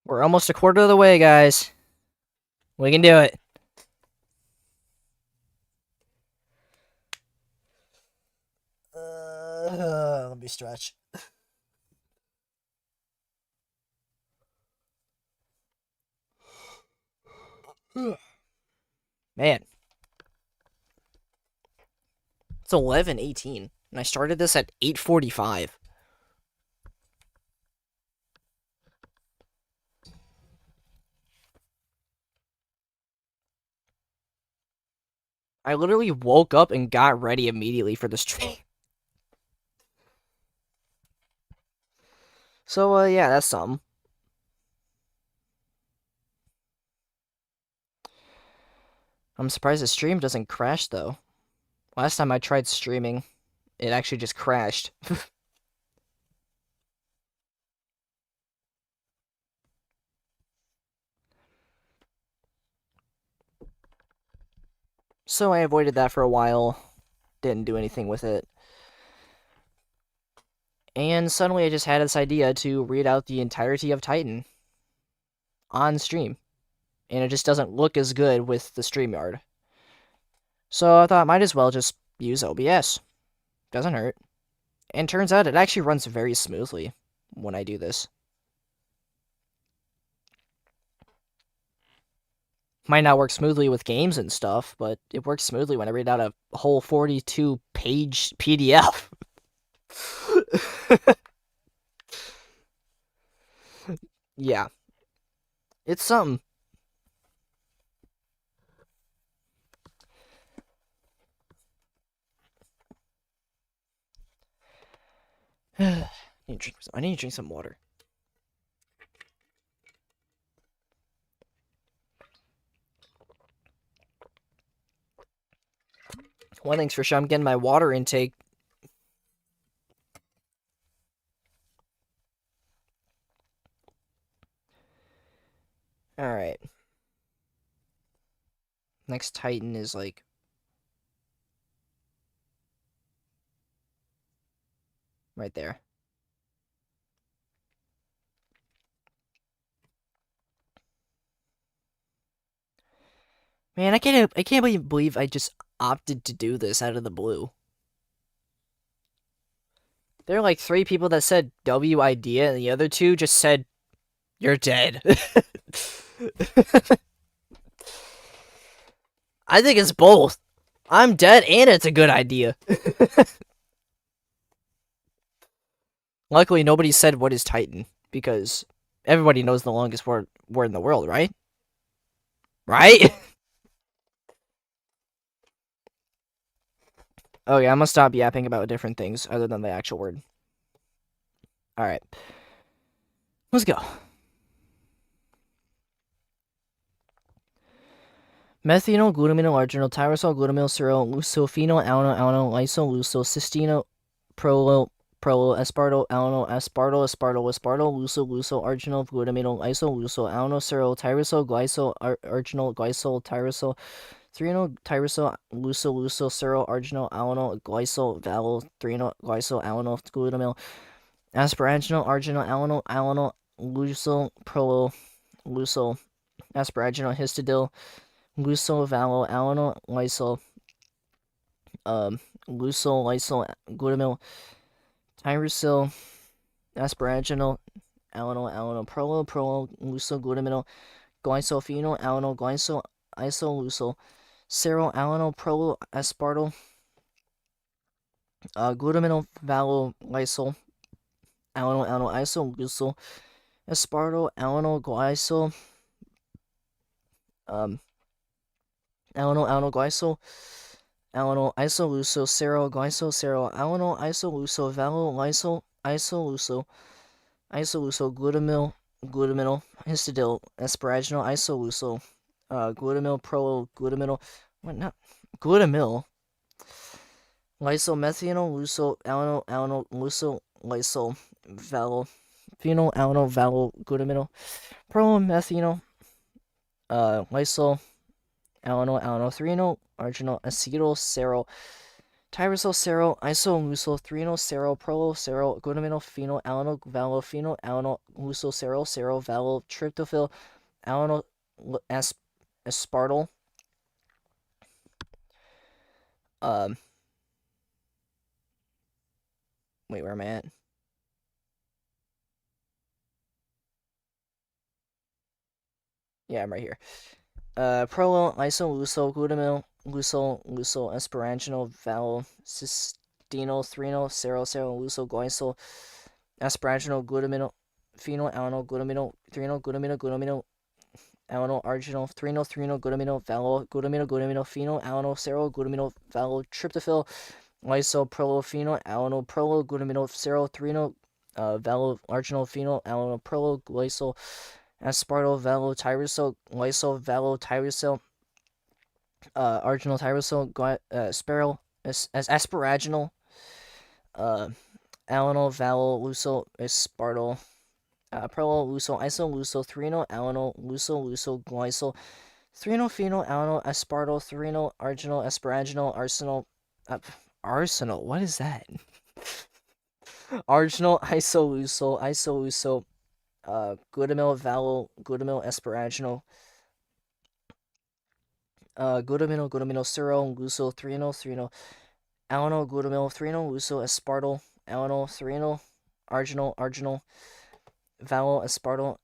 We're almost a quarter of the way, guys. We can do it. Let me stretch. Man. It's 11:18, and I started this at 8:45. I literally woke up and got ready immediately for this stream. So, yeah, that's something. I'm surprised the stream doesn't crash, though. Last time I tried streaming, it actually just crashed. So I avoided that for a while. Didn't do anything with it. And suddenly I just had this idea to read out the entirety of Titan on stream. And it just doesn't look as good with the StreamYard. So I thought I might as well just use OBS. Doesn't hurt. And turns out it actually runs very smoothly when I do this. Might not work smoothly with games and stuff, but it works smoothly when I read out a whole 42-page PDF. Yeah. It's something. I need to drink some water. One thing's for sure, I'm getting my water intake. Alright. Next Titan is like... right there. Man, I can't believe I just opted to do this out of the blue. There are like 3 people that said W idea, and the other 2 just said, "You're dead." I think it's both. I'm dead, and it's a good idea. Luckily, nobody said what is Titan, because everybody knows the longest word in the world, right? Right? Okay, I'm gonna stop yapping about different things other than the actual word. Alright. Let's go. Methanol, glutamino, arginol, tyrosol, glutamyl, serol, lucophenol, alano, lysol, luso, cystino, prolo, aspartyl, alano, aspartyl, luso, arginol, glutamino, lysol, luso, alano, serol, tyrosol, glycol, arginol, glycol, tyrosol, threonol, tyrosol, luso, serol, arginol, alano, glycol, valol, threonol, glycol, alano, glutamyl, asparaginol, arginol, alano, luso, luso, asparaginol, histidil, luso, valol, alano, lysol, lysol, glutamyl, tyrosyl, asparaginol, alano, luso, glutamyl, glycophenol, glycol, isolusol, serol, aspartyl, glutamyl, valol, lysol, isolusol, aspartyl, glycol, glycol, isolusol, serol, glycol, serol, isolusol, valol, lysol, isolusol, glutamyl, histidil, asparaginol, isolusol, glutamyl, what not, glutamyl, lysol, methanol, lysol, lysol, valol, phenol, valol, glutamyl, methanol, lysol, threonol, arginol, acetyl, serol, tyrosol, serol, isolusol, threonol, serol, serol, glutamyl, phenol, valol, phenol, serol, valol, tryptophil, aspartyl, wait, where am I at? Yeah, I'm right here. Prolol, isolusol, glutamyl, lusol, asparaginol, valol, cysteinol, threonol, serol, lusol, glycol, asparaginol, glutamyl, phenol, glutamyl, threonol, glutamyl, arginol, threonol, glutamyl, valol, glutamyl, phenol, serol, glutamyl, valol, tryptophil, lysol, phenol, glutamyl, serol, threonol, valol, arginol, phenol, glycol, aspartyl, valol, tyrosol, lysol, valol, tyrosol, arginal, tyrosol, sparol, asparaginol, alanol, valol, lusol, aspartyl, prolol, lusol, isolusol, threonol, alanol, lusol, glycol, threonol, phenol, alanol, aspartyl, threonol, arginal, asparaginal, arsenal, what is that? Arginal, isolusol, glutamyl, valol, glutamyl, asparaginal, glutamyl, serol, lusol, threonol, alanyl, glutamyl, 3-enol, lucyl, aspartyl, alanyl, 3-enol, arginal, valyl, aspartyl,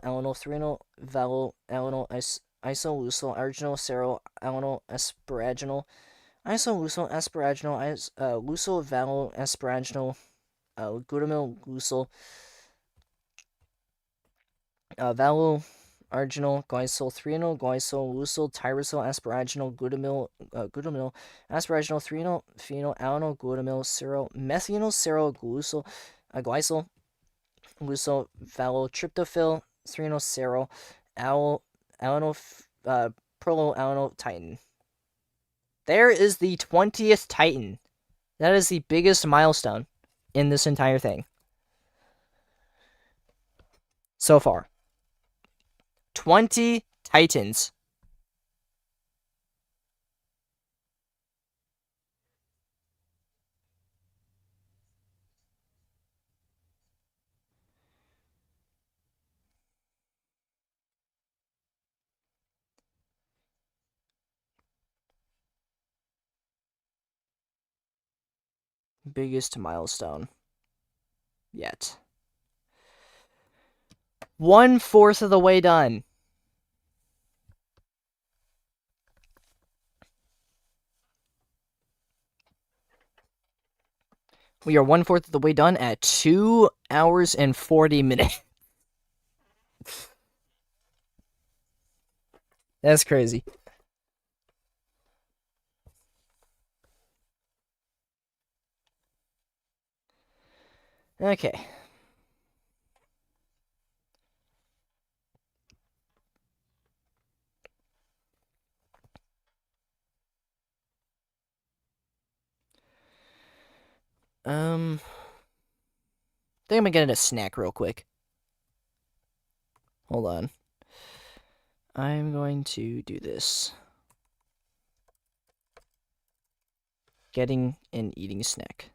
alanyl, 3-enol, valyl, alanyl, isoleucyl, arginal, ceryl, alanyl, asparaginal, isoleucyl, asparaginal, lucyl, valyl, asparaginal, glutamyl, lucyl, valyl, arginal, glycol, 3-enol, glycol, lucyl, tyrosol, asparaginal, glutamyl, asparaginal, 3-enol, phenol, alanyl, glutamyl, ceryl, methynyl, ceryl, glycol, lucyl, valyl, tryptophyll, 3-enol, ceryl, alanyl, prolyl, titin. There is the 20th titin. That is the biggest milestone in this entire thing so far. 20 titans. Biggest milestone yet. 1/4 of the way done. We are 1/4 of the way done at 2 hours and 40 minutes. That's crazy. Okay. I think I'm gonna get a snack real quick. Hold on. I'm going to do this. Getting and eating a snack.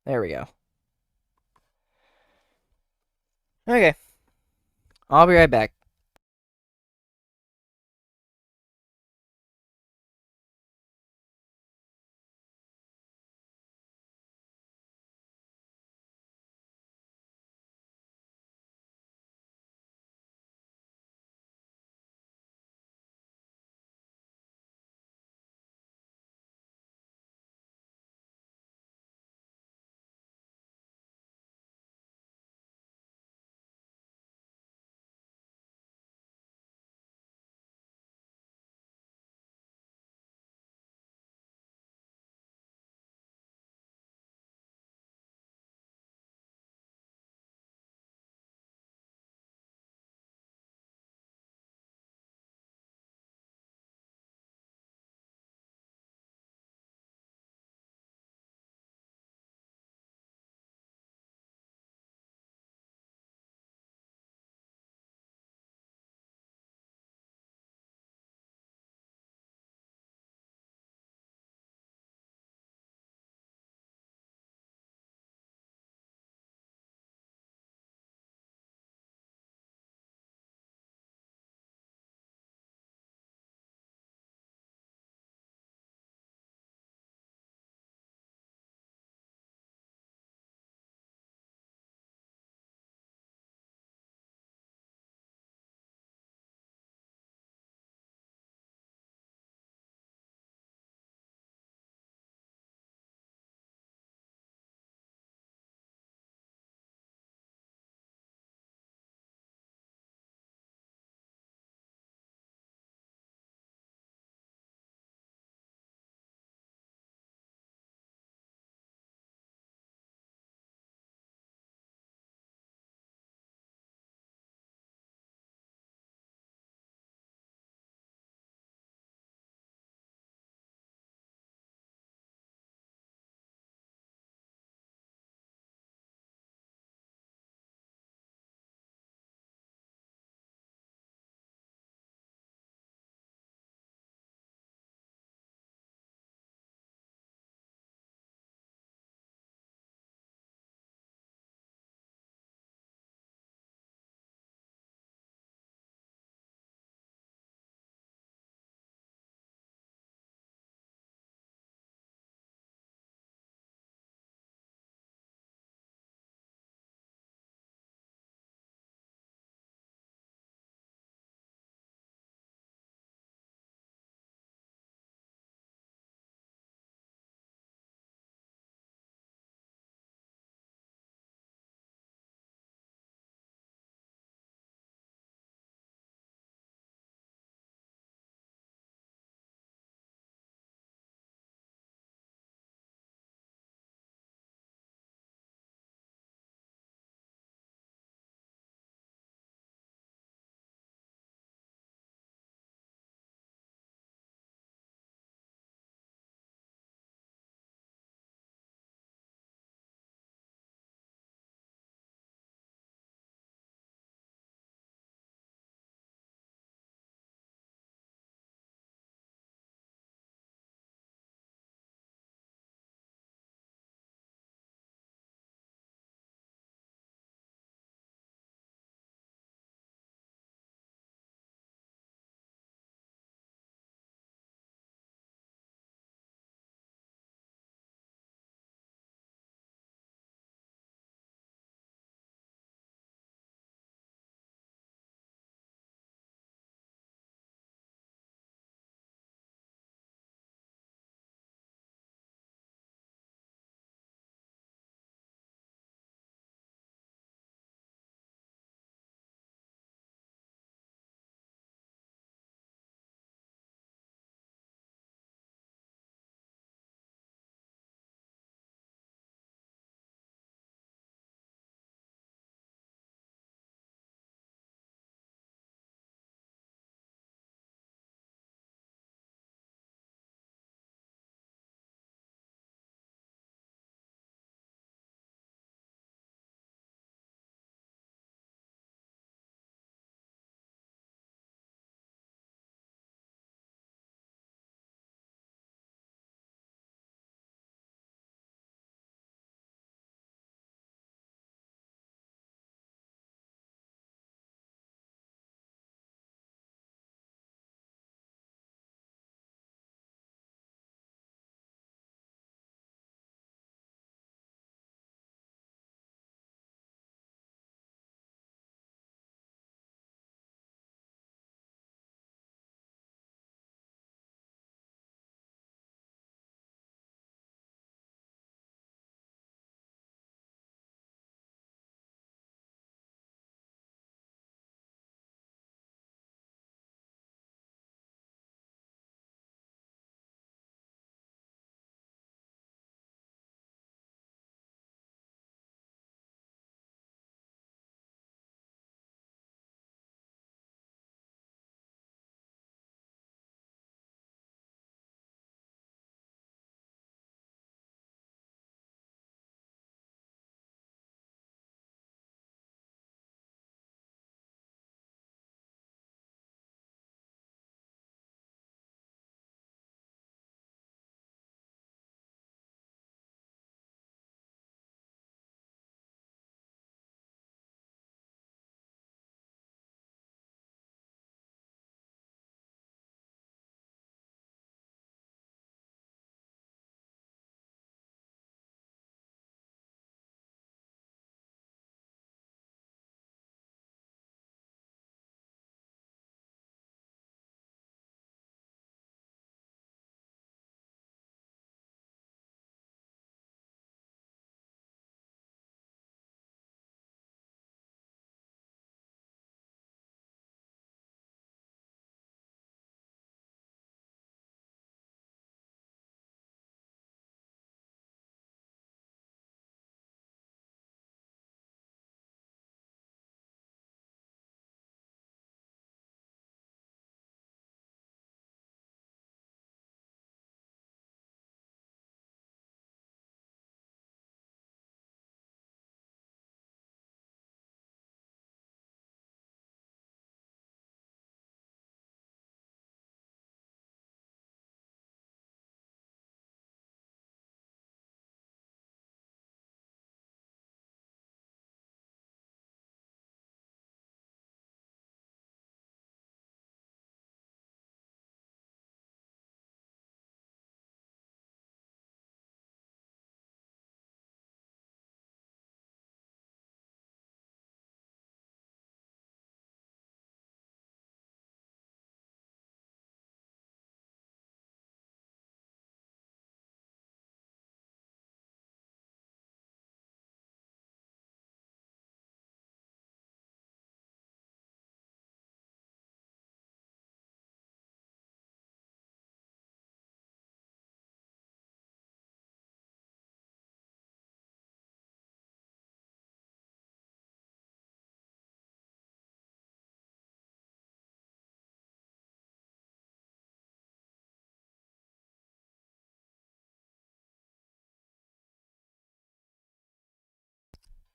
There we go. Okay. I'll be right back.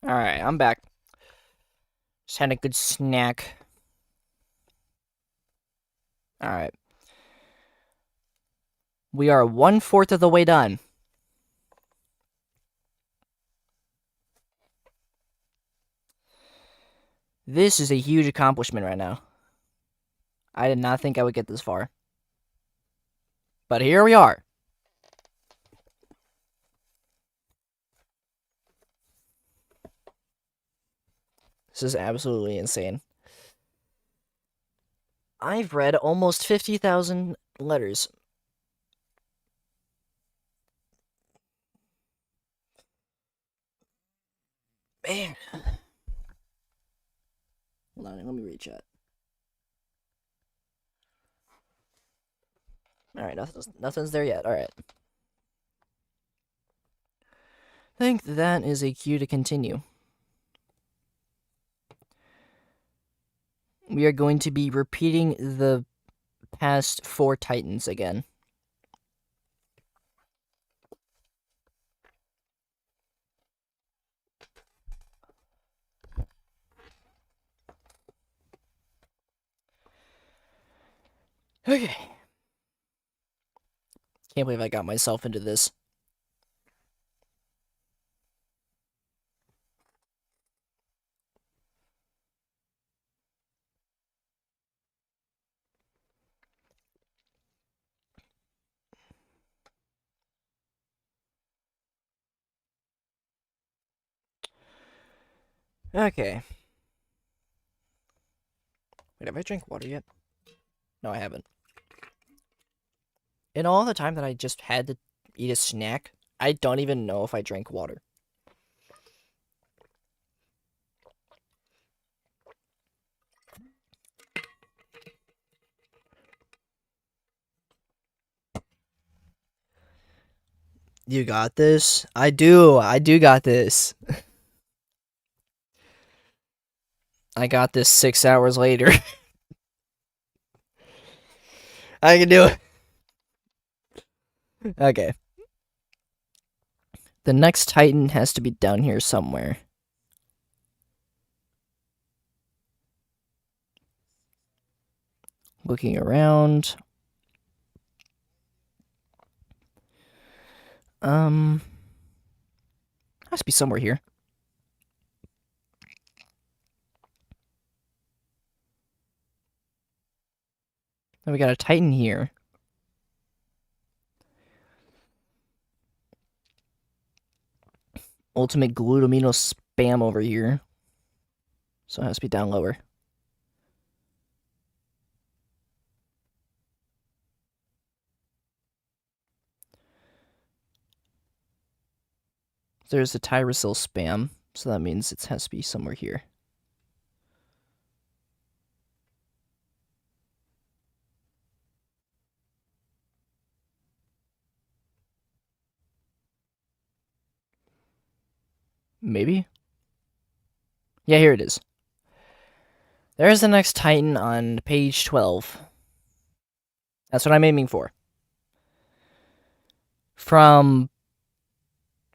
Alright, I'm back. Just had a good snack. Alright. We are 1/4 of the way done. This is a huge accomplishment right now. I did not think I would get this far. But here we are. This is absolutely insane. I've read almost 50,000 letters. Man. Hold on, let me read chat. Alright, nothing's there yet. Alright. I think that is a cue to continue. We are going to be repeating the past 4 titans again. Okay. Can't believe I got myself into this. Okay. Wait, have I drank water yet? No, I haven't. In all the time that I just had to eat a snack, I don't even know if I drank water. You got this? I do got this. I got this 6 hours later. I can do it. Okay. The next Titan has to be down here somewhere. Looking around. Has to be somewhere here. Then we got a Titan here. Ultimate glutamino spam over here. So it has to be down lower. There's the Tyrosil spam, so that means it has to be somewhere here. Maybe? Yeah, here it is. There's the next Titan on page 12. That's what I'm aiming for. From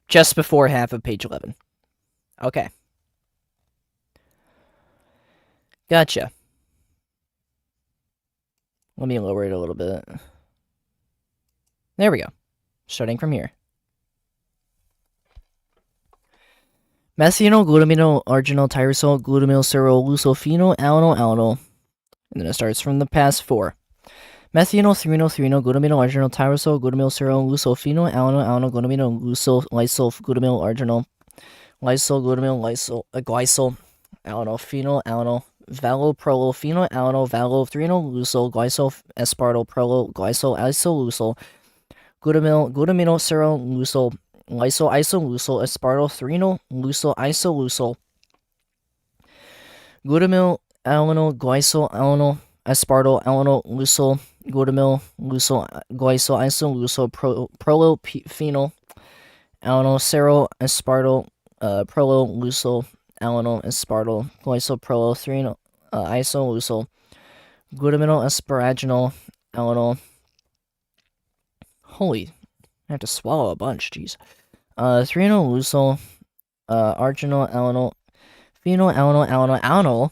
just before half of page 11. Okay. Gotcha. Let me lower it a little bit. There we go. Starting from here. Methanol, glutamino, arginol, tyrosol, glutamyl, cerol, lucophenol, alanyl, alanyl. And then it starts from the past 4. Methanol, threnol, threnol, glutamino, arginol, tyrosol, glutamyl, cerol, lucophenol, alanyl, alanyl, glutamino, glucol, lysol, glutamyl, arginol, lysol, glutamyl, lysol, glycol, alanyl, phenol, alanyl, valo, prolo, phenol, alanyl, valo, threnol, lucol, glycol, aspartyl, prolo, glycol, isoleucol, glutamino, cerol, lucol, lysol, isoleucol, aspartyl, threnol, lucol, isoleucol, glutamyl, alanyl, glycol, alanyl, aspartyl, alanyl, lucol, glutamyl, lucol, glycol, isoleucol, prolo, phenol, alanyl, cerol, aspartyl, prolo, lucol, alanyl, aspartyl, glycol, prolo, threnol, isoleucol, glutamyl, asparaginol, alanyl. Holy, I have to swallow a bunch, jeez. Threnol, lucol, arginal, alanyl, phenyl, alanyl,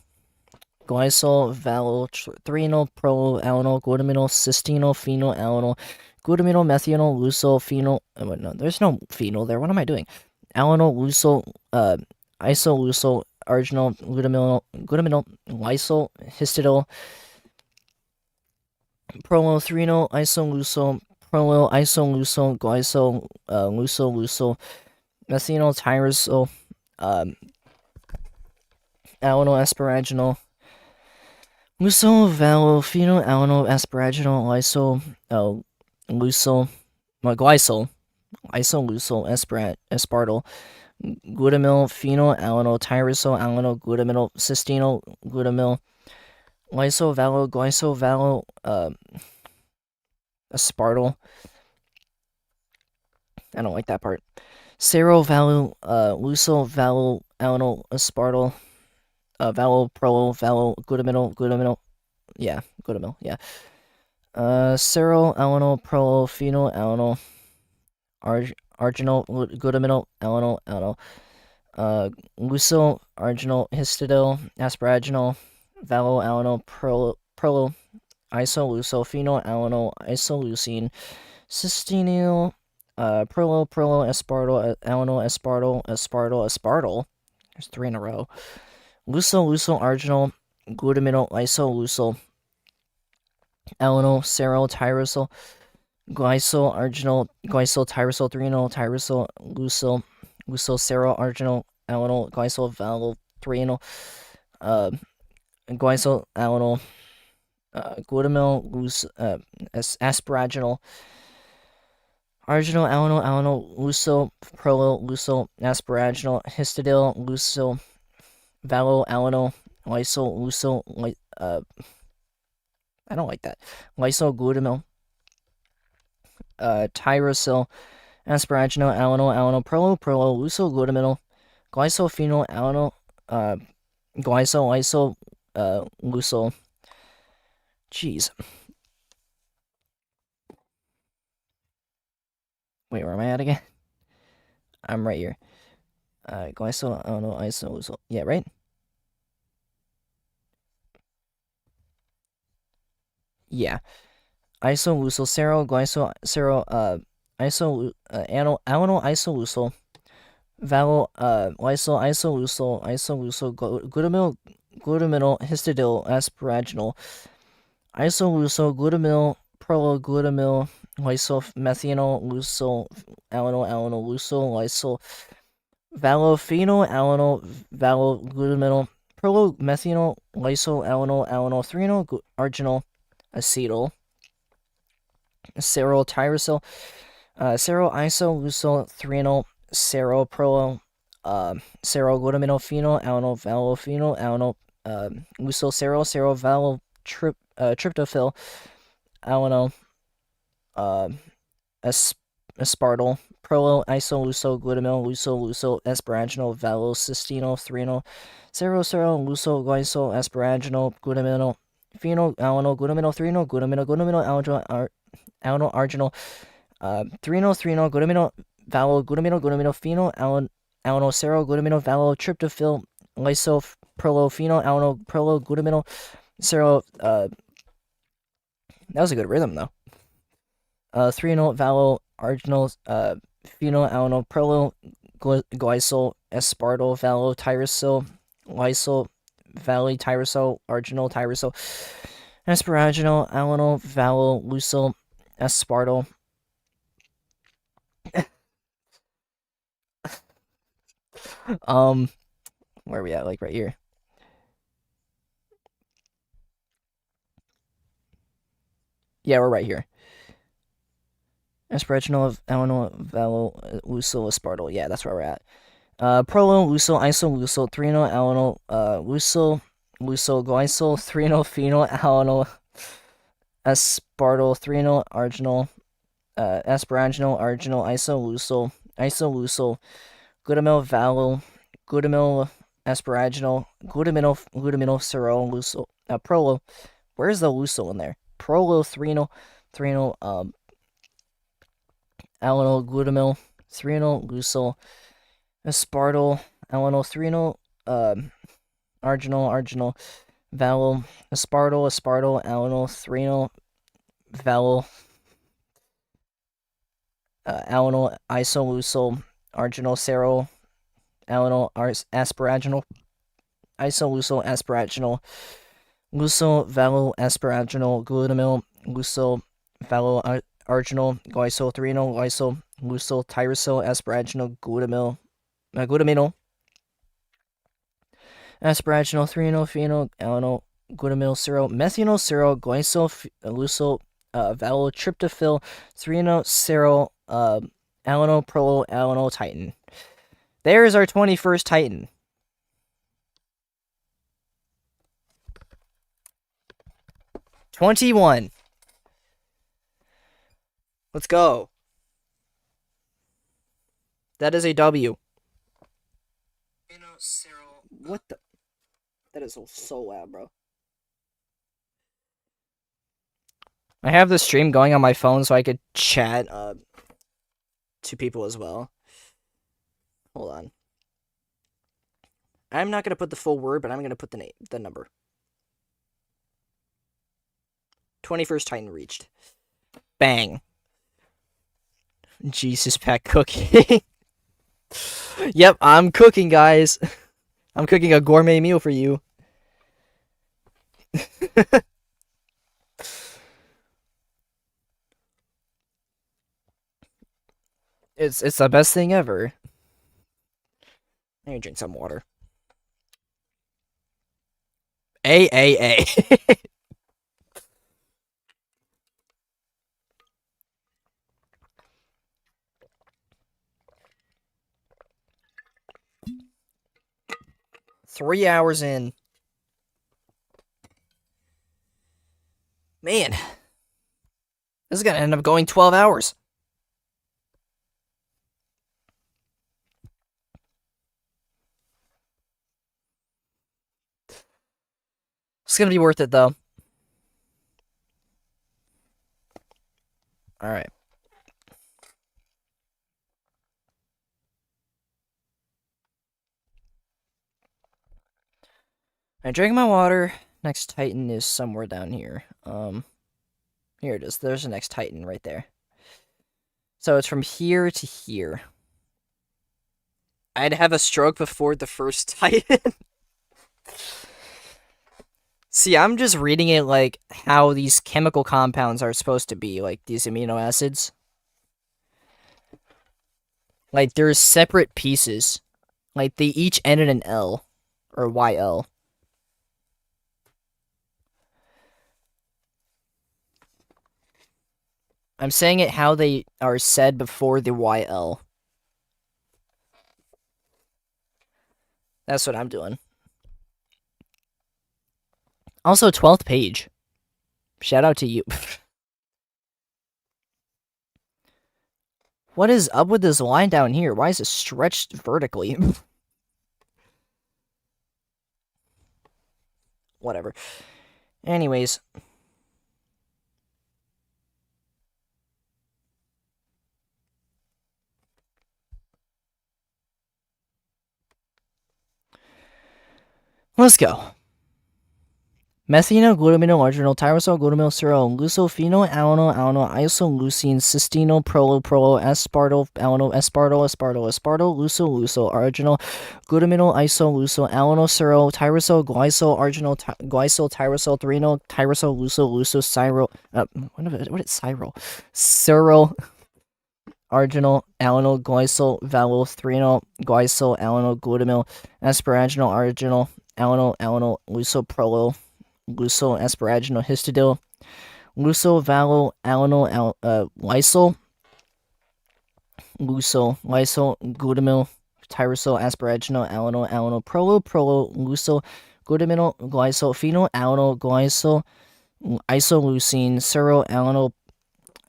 glycol, valo, threnal, pro, alanyl, glutaminyl, cystenyl, phenyl, alanyl, glutaminyl, methanol, lucyl, phenyl. No, there's no phenyl there. What am I doing? Alanyl, lucyl, isolucyl, arginal, glutaminyl, lysyl, histidil, prolo, threnal, isolucyl, prolo, isolucyl, glycol, lucyl, methanol, tyrosol, alanyl, asparaginal, lucyl, valo, phenyl, alanyl, asparaginal, lysyl, lucyl, glycol, isolucyl, aspartyl, glutamyl, phenyl, alanyl, tyrosol, alanyl, glutaminyl, cystenyl, glutamyl, lysyl, valo, glycol, valo, aspartyl. I don't like that part. Sero, valo, lucyl, valo, alanyl, aspartyl, valo, prolo, valo, glutaminyl, yeah, glutaminyl, yeah. Sero, alanyl, prolo, phenyl, alanyl, arginal, glutaminyl, alanyl, lucyl, arginal, histidil, asparaginal, valo, alanyl, prolo, isolucyl, phenyl, alanyl, isoleucine, cystenyl, prolo, aspartyl, alanyl, aspartyl. There's 3 in a row. Lucyl, arginal, glutaminyl, isolucyl, alanyl, serol, tyrosol, glycol, arginal, glycol, tyrosol, threnal, tyrosol, lucyl, serol, arginal, alanyl, glycol, valo, threnal, glycol, alanyl, glutamyl, asparaginal, arginal, alanyl, lucyl, prolo, lucyl, asparaginal, histidil, lucyl, valo, alanyl, lysyl, lucyl, I don't like that. Lysyl, glutamyl, tyrosyl, asparaginal, alanyl, prolo, lucyl, glutaminyl, glycol, phenyl, alanyl, glycol, lysyl, lucyl. Jeez. Wait, where am I at again? I'm right here. Glycol, alanyl, isolucyl. Yeah, right? Yeah. Isolucyl, serol, glycol, serol, alanyl, isolucyl, valo, lysyl, isolucyl, glutaminyl, histidil, asparaginal, isolucyl, glutaminyl, prolo, lysyl, methanol, lucyl, alanyl, lucyl, lysyl, valo, phenyl, alanyl, valo, glutaminyl, methanol, lysyl, alanyl, threnal, arginal, acetyl, serol, tyrosol, serol, isolucyl, threnal, serol, serol, glutaminyl, phenyl, alanyl, valo, phenyl, alanyl, lucyl, serol, valo, tryptophil, alanyl, aspartyl, isolucyl, lucyl, asparaginal, valo, cystenyl, threnal, serol, lucyl, glycol, asparaginal, glutaminyl, phenyl, alanyl, glutaminyl, threnal, alanyl, arginal, threnal, glutaminyl, valo, glutaminyl, phenyl, alanyl, serol, glutaminyl, valo, tryptophil, lysyl, phenyl, alanyl, glutaminyl, serol. That was a good rhythm though. Threnal, valo, arginal, phenyl, alanyl, glycol, aspartyl, valo, tyrosyl, lysyl, valley, tyrosol, arginal, tyrosol, asparaginal, alanyl, valo, lucyl, aspartyl. Where are we at? Like right here. Yeah, we're right here. Asparaginal, alanyl, valo, lucyl, aspartyl. Yeah, that's where we're at. Prolo, lucyl, isolucyl, threnal, alanyl, lucyl, glycol, threnal, phenyl, alanyl, aspartyl, threnal, arginal, asparaginal, arginal, isolucyl, glutamyl, valo, glutamyl, asparaginal, glutaminyl, serol, lucyl, prolo. Where's the lucyl in there? Prolo, threnal, alanyl, glutamyl, threnal, lucyl, aspartyl, alanyl, arginal, vowel, aspartyl, alanyl, vowel, alanyl, isoleucyl, arginal, serol, alanyl, asparaginal, isoleucyl, asparaginal, leucyl, vowel, asparaginal, glutamyl, leucyl, vowel, arginal, glycyl, leucyl, tyrosyl, asparaginal, glutaminol, asparaginal, phenol, alanyl, glutamyl, methanol, glycyl, leucyl, vowel, tryptophyl, alanyl, alanyl, titin. There's our 21st titin. '21. Let's go. That is a W. What the? That is so loud, bro. I have the stream going on my phone so I could chat to people as well. Hold on. I'm not gonna put the full word, but I'm gonna put the number. 21st Titan reached. Bang. Jesus, Pat cooking. Yep, I'm cooking, guys. I'm cooking a gourmet meal for you. It's the best thing ever. I need to drink some water. A. 3 hours in. Man. This is gonna end up going 12 hours. It's gonna be worth it, though. Alright. I drank my water. Next Titan is somewhere down here. Here it is. There's the next Titan right there. So it's from here to here. I'd have a stroke before the first Titan. See, I'm just reading it like how these chemical compounds are supposed to be, like these amino acids. Like, there's separate pieces. Like, they each end in an L. Or YL. I'm saying it how they are said before the YL. That's what I'm doing. Also, 12th page. Shout out to you. What is up with this line down here? Why is it stretched vertically? Whatever. Anyways. Let's go. Methino, glutamino, arginal, tyrosol, glutamyl, serol, leucophenol, alanyl, isoleucine, cystino, aspartyl, aspartyl, leucol, arginal, glutamino, alanyl, serol, tyrosol, glycol, arginal, glycol, tyrosol, tyrosol, cyrol, what is cyrol? Serol, arginal, alanyl, glycol, vowel, glycol, alanyl, glutamyl, asparaginal, arginal, alanyl, leucol, asparaginal, histidil, lysol, lysol, glutamyl, tyrosol, asparaginal, lysol, glycol, phenol, isoleucine, serol,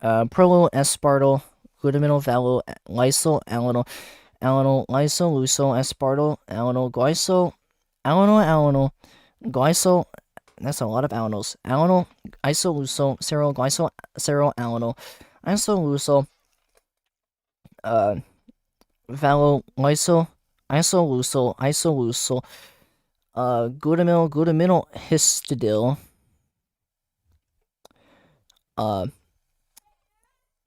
aspartyl, glutamyl, vowel, lysol, lysol, aspartyl, glycol, that's a lot of alanyls. Alanyl, isoleucil, serol, alanyl, isoleucil, vowel, lysol, isoleucel, glutaminyl histidyl,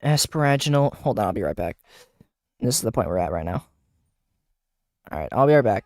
asparaginal. Hold on, I'll be right back. This is the point we're at right now. Alright, I'll be right back.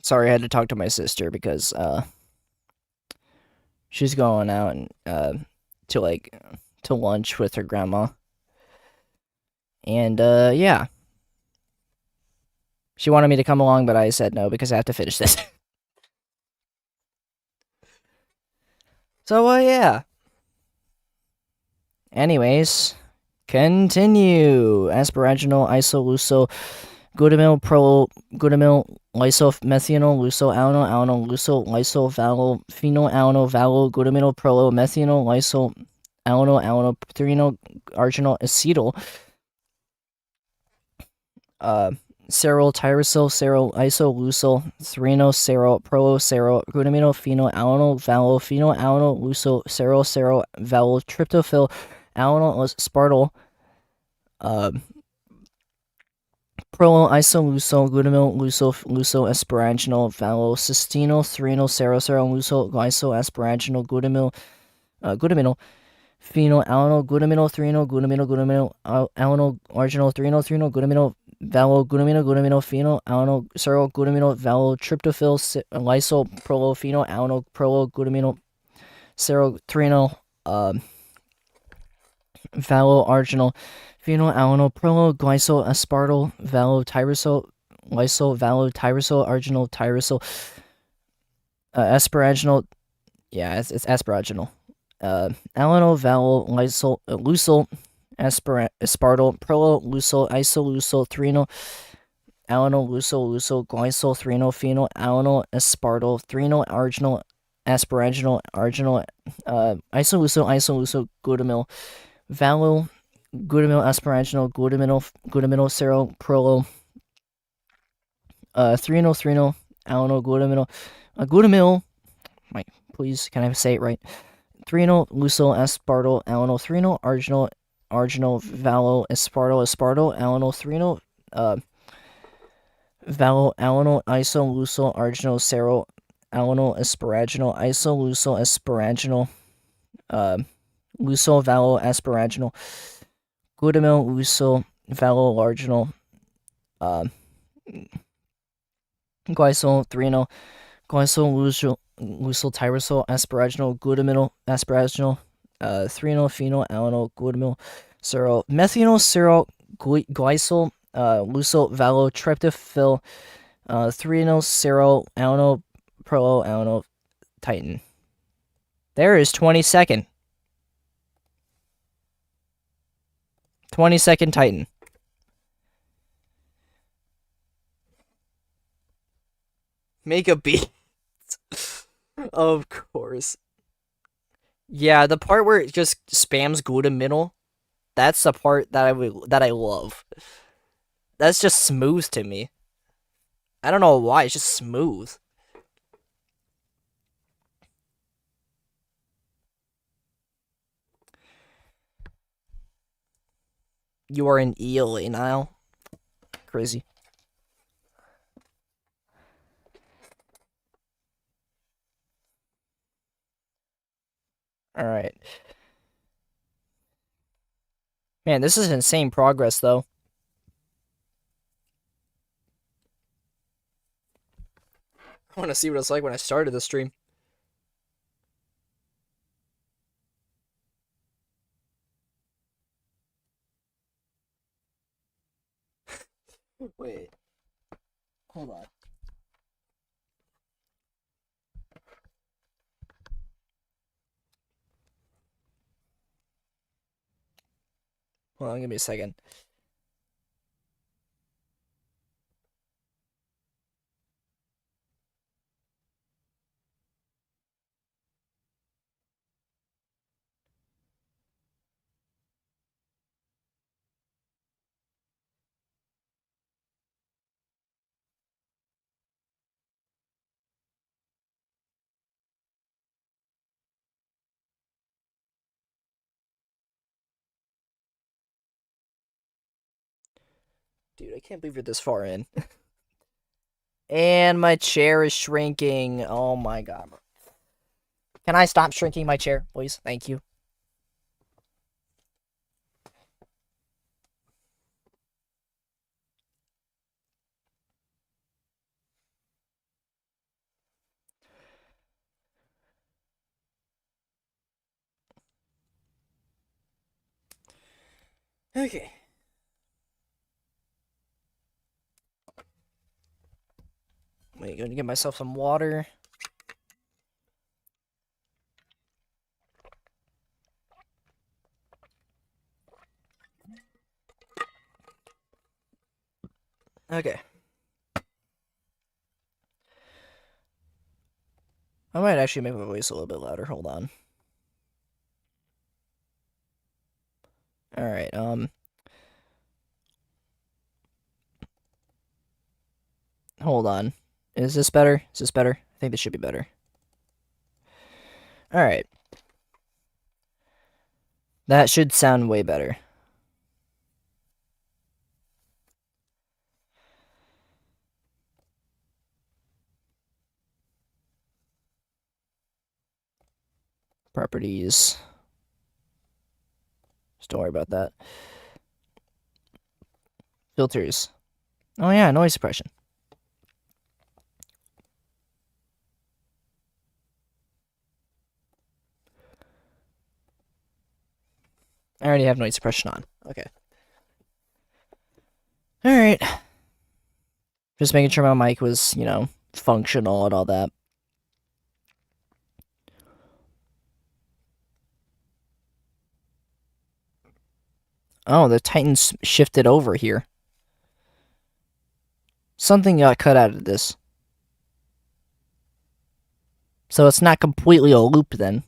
Sorry, I had to talk to my sister because she's going out and to lunch with her grandma. And yeah. She wanted me to come along, but I said no because I have to finish this. So yeah. Anyways, continue. Asparaginal, isoleucel, glutaminyl, glutaminyl, lyso, methanol, luso, alanyl, alanyl, luso, lyso, valo, phenol, alanyl, valo, glutaminyl, prolo, methanol, lyso, alanyl, alanyl, phenol, arginal, acetyl, cerol, tyrosol, cerol, isoleucel, threno, cerol, prolo, cerol, glutaminyl, phenol, alanyl, valo, phenol, alanyl, luso, cerol, cerol, valo, tryptophil, alanyl, aspartyl, prolo, isoleucel, glutamyl, luso, asparaginal, valo, cystenyl, threno, cerol, cerol, luso, glyso, asparaginal, glutaminyl, phenol, alanyl, glutaminyl, threno, glutaminyl, alanyl, arginal, threno, glutaminyl, valo, glutaminyl, phenol, alanyl, cerol, glutaminyl, valo, tryptophil, lyso, prolo, phenol, alanyl, prolo, glutaminyl, cerol, threno, valo, arginal, phenol, alanyl, prolo, glycol, aspartyl, valo, tyrosol, lyso, valo, tyrosol, arginal, tyrosol, asparaginal. Yeah, it's asparaginal. Alanyl, valo, lysol, lucyl, aspartyl, prolo, lucyl, isoleucel, threno, alanyl, lucyl, glycol, threno, phenol, alanyl, aspartyl, threno, arginal, asparaginal, arginal, isoleucel, glutamyl, valo, glutaminyl, asparaginal, glutaminyl, cerol, prolo, threno, alanyl, glutamyl. Mike, please, can I say it right? Threno, lucyl, aspartyl, alanyl, threno, arginal, valo, aspartyl, alanyl, threno, valo, alanyl, isoleucel, arginal, cerol, alanyl, asparaginal, isoleucel, asparaginal, lucyl, valo, asparaginal, glutamyl, lucyl, valo, arginal, glycol, threno, glycol, lucyl, tyrosol, asparaginal, glutaminyl, asparaginal, threno, phenol, alanyl, glutaminyl, cerol, methanol, cerol, glycol, lucyl, valo, tryptophil, threno, cerol, alanyl, prolo, alanyl, titin. There is 20-second. 20-second titin. Make a beat. Of course. Yeah, the part where it just spams glutaminyl, that's the part that I love. That's just smooth to me. I don't know why, it's just smooth. You are an eel, Nile. Crazy. All right. Man, this is insane progress, though. I want to see what it's like when I started the stream. Wait. Hold on. Hold on, give me a second. Dude, I can't believe you're this far in. And my chair is shrinking. Oh my god. Can I stop shrinking my chair, please? Thank you. Okay. Wait, going to get myself some water. Okay. I might actually make my voice a little bit louder. Hold on. All right. Hold on. Is this better? Is this better? I think this should be better. All right. That should sound way better. Properties. Just don't worry about that. Filters. Oh yeah, noise suppression. I already have noise suppression on. Okay. Alright. Just making sure my mic was, functional and all that. Oh, the Titan's shifted over here. Something got cut out of this. So it's not completely a loop then.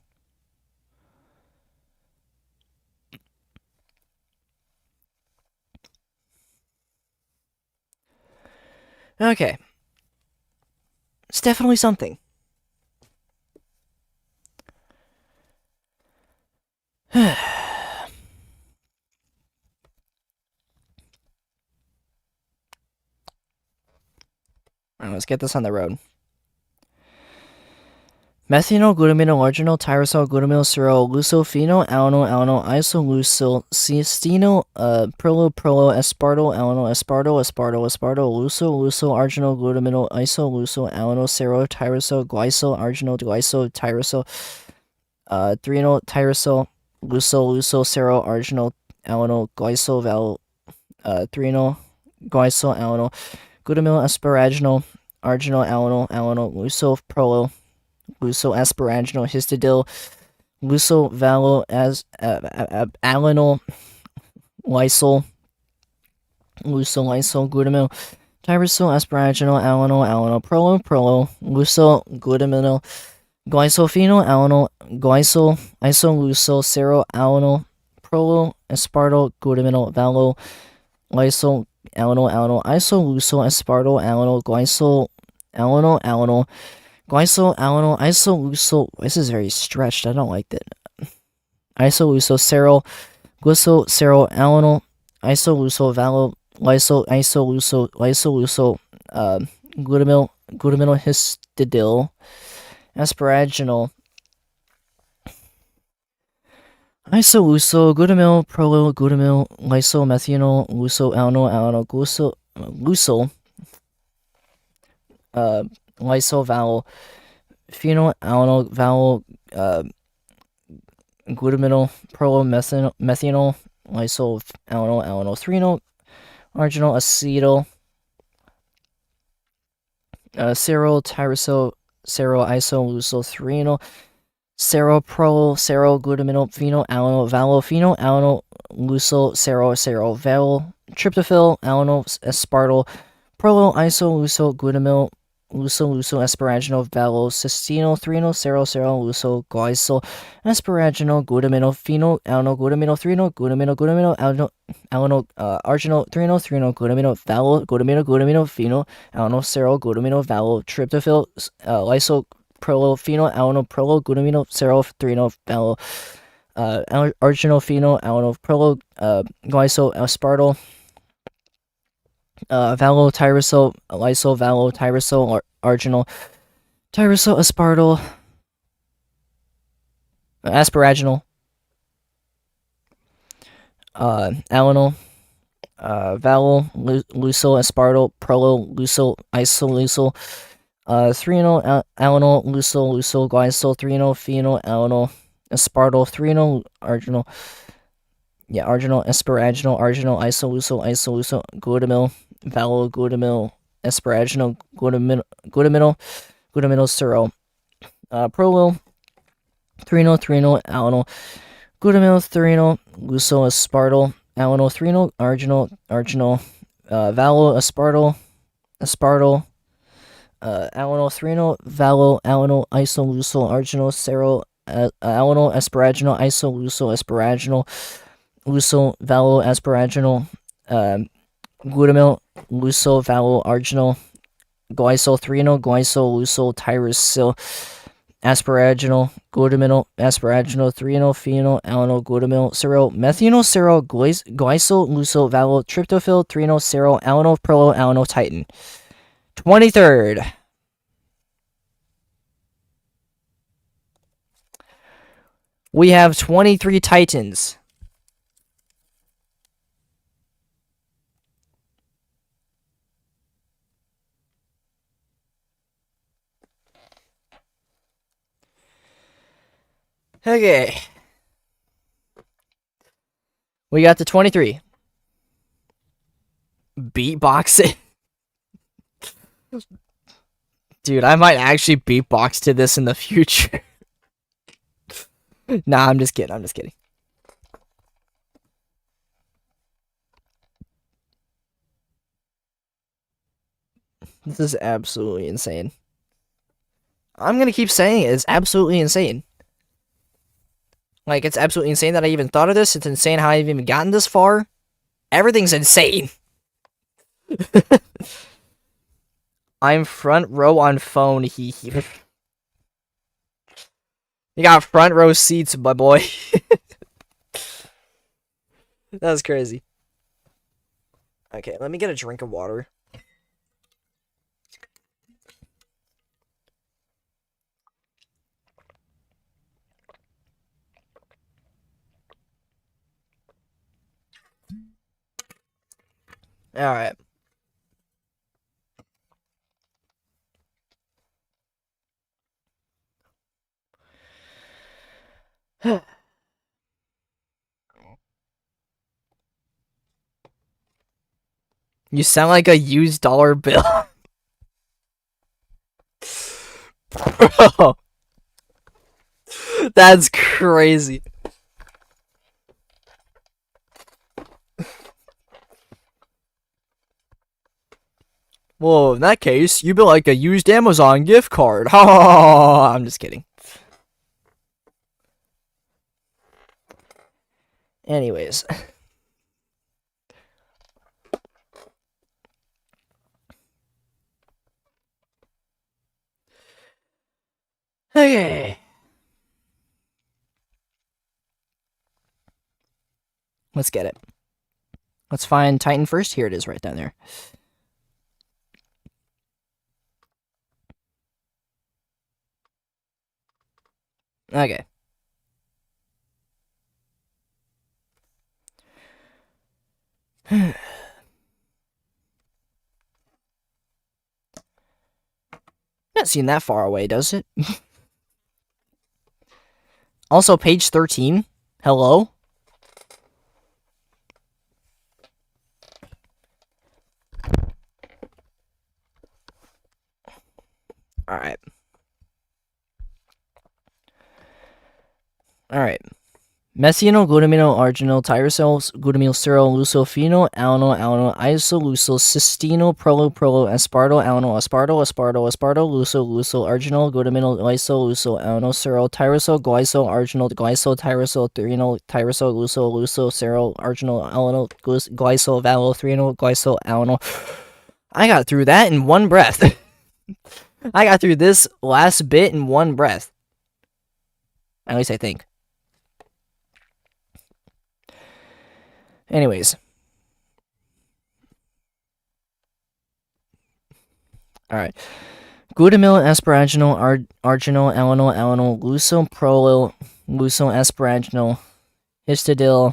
Okay. It's definitely something. Alright, let's get this on the road. Methanol, glutamino, arginol, tyrosol, glutamyl, serol, lucofino, alano, isolucyl, cysteino, prolo, aspartyl, alano, aspartyl, luso, arginol, glutamino, isolucyl, alano, serol, tyrosol, glycol, arginol, glycol, tyrosol, threonol, tyrosol, luso, serol, arginol, alano, glycol, threonol, glycol, alano, glutamyl, asparaginol, arginol, alano, luso, prolo, luso-asparaginal histidil, luso-valo as alanol lysol, luso-lysol glutamyl, tyrosol asparaginal alano prolo, luso-glutaminol, glycophenol alano, glycol, isoleucil, sero alano, prolo, aspartyl, glutaminol, valo, lysol, alano, isoleucil, aspartyl, alano, glycol, alano, glycol, alano, isoleucil. This is very stretched. I don't like that. Isoleucil, serol, glycol, serol, alano, isoleucil, valo, lysol, isoleucil, glutamyl histidil, asparaginal, Iso glutamyl prolyl glutamyl lysyl methanol luso alanyl alanyl glucyl lysyl vowel phenyl alanyl vowel glutamyl prolyl methanol lysyl alanyl alanyl threnyl arginal acetyl ceryl tyrosyl ceryl isolysyl threnyl ceryl glutamyl phenyl alanyl vowel phenyl alanyl lucyl ceryl vowel tryptophyl alanyl aspartyl prolyl isolysyl glutamyl lucyl asparaginal vowel cystenyl threnyl ceryl lucyl glycyl asparaginal glutamyl phenyl alanyl glutamyl threnyl alanyl arginal threnyl glutamyl vowel glutamyl phenyl alanyl glutamyl vowel tryptophyl lysyl prolyl phenyl alanyl prolyl glutamyl threnyl vowel arginal phenyl alanyl prolyl glycyl aspartyl vowel tyrosyl lysyl vowel tyrosyl arginal tyrosyl aspartyl asparaginal alanyl vowel lucyl aspartyl prolyl lucyl isolysyl threnyl alanyl lucyl glycyl threnyl phenyl alanyl aspartyl threnyl arginal asparaginal arginal isolysyl glutamyl vowel glutamyl asparaginal glutamyl ceryl prolyl threnyl alanyl glutamyl threnyl lucyl aspartyl alanyl threnyl arginal vowel aspartyl alanyl threnyl vowel alanyl isolysyl arginal ceryl alanyl asparaginal isolysyl asparaginal lucyl vowel asparaginal glutamyl lucyl vowel arginal glycyl threnyl glycyl lucyl tyrosyl asparaginal glutamyl asparaginal threnyl phenyl alanyl glutamyl ceryl methanol ceryl glycyl lucyl vowel tryptophyl threnyl ceryl alanyl prolyl alanyl titin. 23rd. We have 23 titans. Okay. We got the 23. Beatbox it. Dude, I might actually beatbox to this in the future. Nah, I'm just kidding. This is absolutely insane. I'm gonna keep saying it. It's absolutely insane. Like, it's absolutely insane that I even thought of this. It's insane how I've even gotten this far. Everything's insane. I'm front row on phone. You got front row seats, my boy. That was crazy. Okay, let me get a drink of water. Alright. You sound like a used dollar bill. Bro. That's crazy. Well, in that case, you'd be like a used Amazon gift card. I'm just kidding. Anyways. Okay. Let's get it. Let's find Titan first. Here it is right down there. Okay. Not seem that far away, does it? Also, page 13. Hello? Alright. Alright. Methional, glutamino, arginal, tyrosol, glutamyl, serol, lucofino, alano, isolusol, cystino, prolo, aspartyl, aspartyl, luso, arginal, glutamino, lyso, alano, serol, tyrosol, glycol, arginal, glycol, tyrosol, threnal, tyrosol, luso, serol, arginal, alano, glycol, valo, threnal, glycol, alano. I got through that in one breath. I got through this last bit in one breath. At least I think. Anyways. Alright. Glutamyl, asparaginal, arginal, alano, luso, prolo, asparaginal, histidil,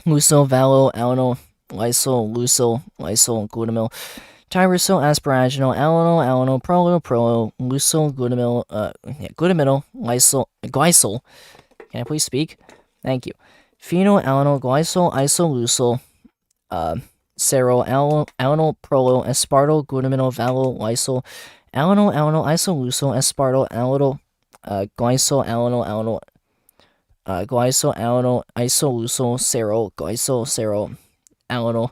luso, valo, alano, lyso, glutamyl, tyrosol, asparaginal, alano, prolo, luso, glutamyl, glycol. Can I please speak? Thank you. Phenyl, alano, glycol, isolusol, serol, alano, prolo, aspartyl, glutamino, valo, lysol, alano, isolusol, aspartyl, alano, glycol, alano, glycol, alano, isolusol, serol, glycol, serol, alano,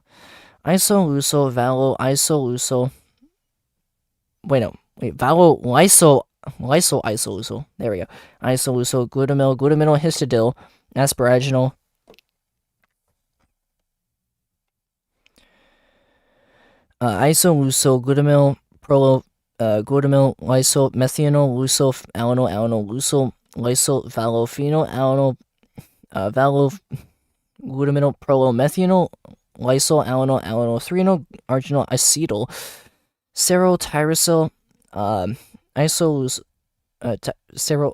isolusol, valo, isolusol. Valo, lysol, isolusol. There we go. Isolusol, glutamino, histidil, asparaginal, isolusol, glutamyl, prolo, glutamyl, lysol, methional, lusol, alano, lusol, lysol, valo, phenol, alano, valo, glutamyl, prolo, methional, lysol, alano, threnal, arginal, acetyl, serol, tyrosol, isolus, serol,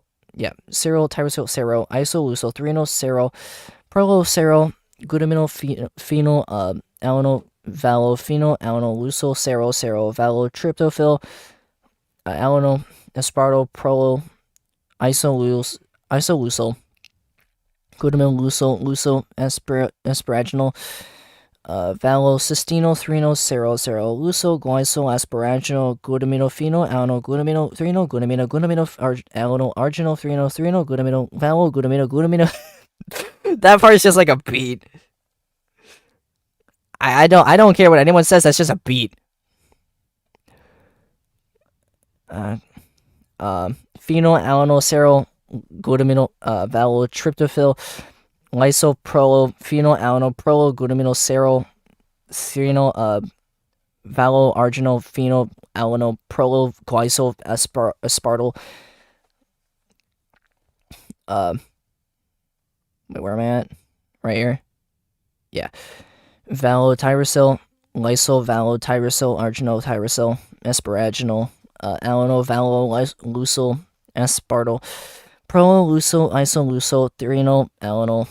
tyrosol, serol, isolusol, threnal, serol, prolo, serol, glutamyl, phenol, alano, valo, phenol, alano, lusol, serol, valo, tryptophil, alano, aspartyl, prolo, isolusol, glutamyl, luso, asparaginal, valo, cystino, threnal, serol, luso, glycol, asparaginal, glutamino, phenol, alano, glutamino, threnal, glutamino, alano, arginal, threnal, glutamino, valo, glutamino. That part is just like a beat. I don't care what anyone says. That's just a beat. Phenol, alano, serol, glutamino, valo, tryptophil, lyso, prolo, phenol, alano, prolo, glutamino, serol, threnal, valo, arginal, phenol, alano, prolo, glycol, aspartyl. Wait, where am I at? Right here. Yeah. Valo, tyrosol, lysol, valo, tyrosol, arginal, tyrosol, asparaginal, alano, valo, lusol, aspartyl, prolo, lusol, isolusol, threnal, alano,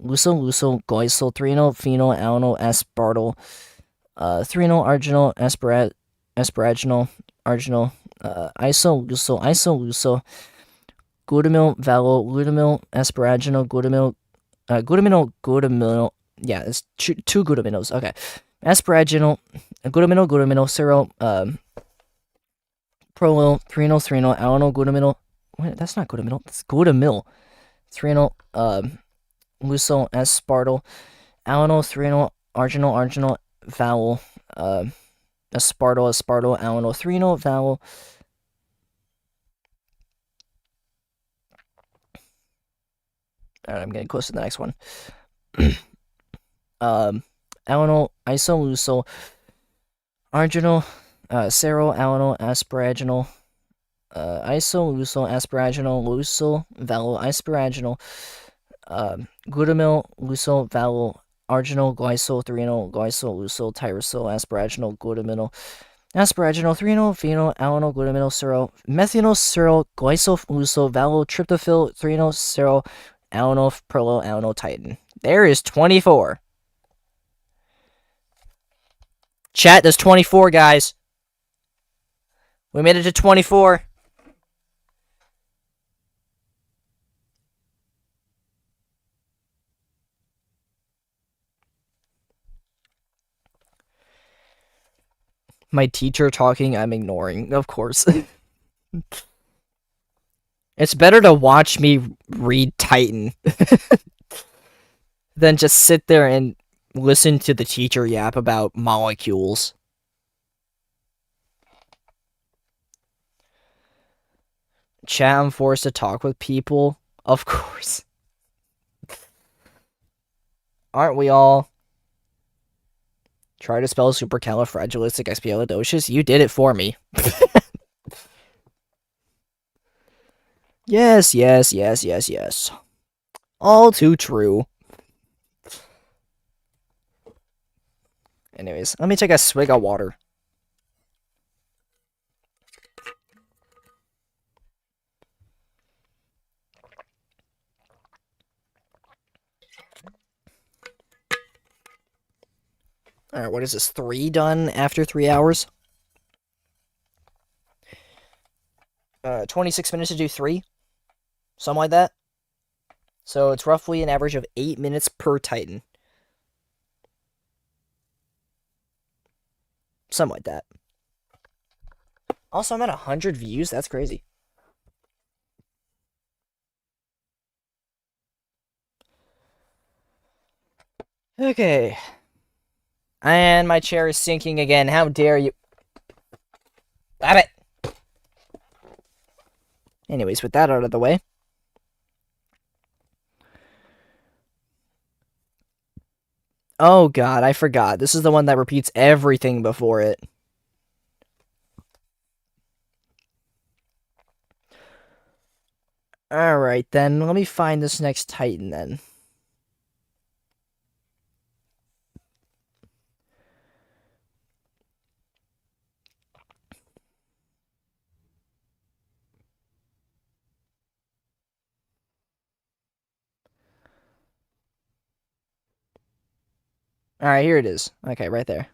lusol, glycol, threnal, phenol, alano, aspartyl, threnal, arginal, asparaginal, arginal, isolusol, glutamyl, valo, glutamyl, asparaginal, glutamyl. Yeah, it's two glutaminos. Okay. Asparaginal, glutamino, serol, prolo, threnal, alano, glutamino. Wait, that's not glutamino. That's glutamyl. Threnal, lusol, aspartyl, alano, threnal, arginal, vowel, aspartyl, alano, threnal, vowel. Alright, I'm getting close to the next one. Alano, isolusol, arginal, serol, alano, asparaginal, isolusol, asparaginal, lusol, valo, asparaginal, glutamyl, lusol, valo, arginal, glycol, threnal, lusol, tyrosol, asparaginal, glutamyl, asparaginal, threnal, phenol, alano, glutamyl, serol, methional, serol, glycol, lusol, valo, tryptophil, threnal, serol, alano, prolo, alano, titin. There is 24. Chat, there's 24, guys. We made it to 24. My teacher talking, I'm ignoring, of course. It's better to watch me read Titan than just sit there and listen to the teacher yap about molecules. Chat, I'm forced to talk with people. Of course. Aren't we all? Try to spell supercalifragilisticexpialidocious. You did it for me. Yes, yes, yes, yes, yes. All too true. Anyways, let me take a swig of water. Alright, what is this? 3 done after 3 hours? 26 minutes to do 3? Something like that? So it's roughly an average of 8 minutes per Titan. Something like that. Also, I'm at 100 views. That's crazy. Okay. And my chair is sinking again. How dare you? Stop it! Anyways, with that out of the way. Oh god, I forgot. This is the one that repeats everything before it. Alright then, let me find this next Titan then. Alright, here it is. Okay, right there.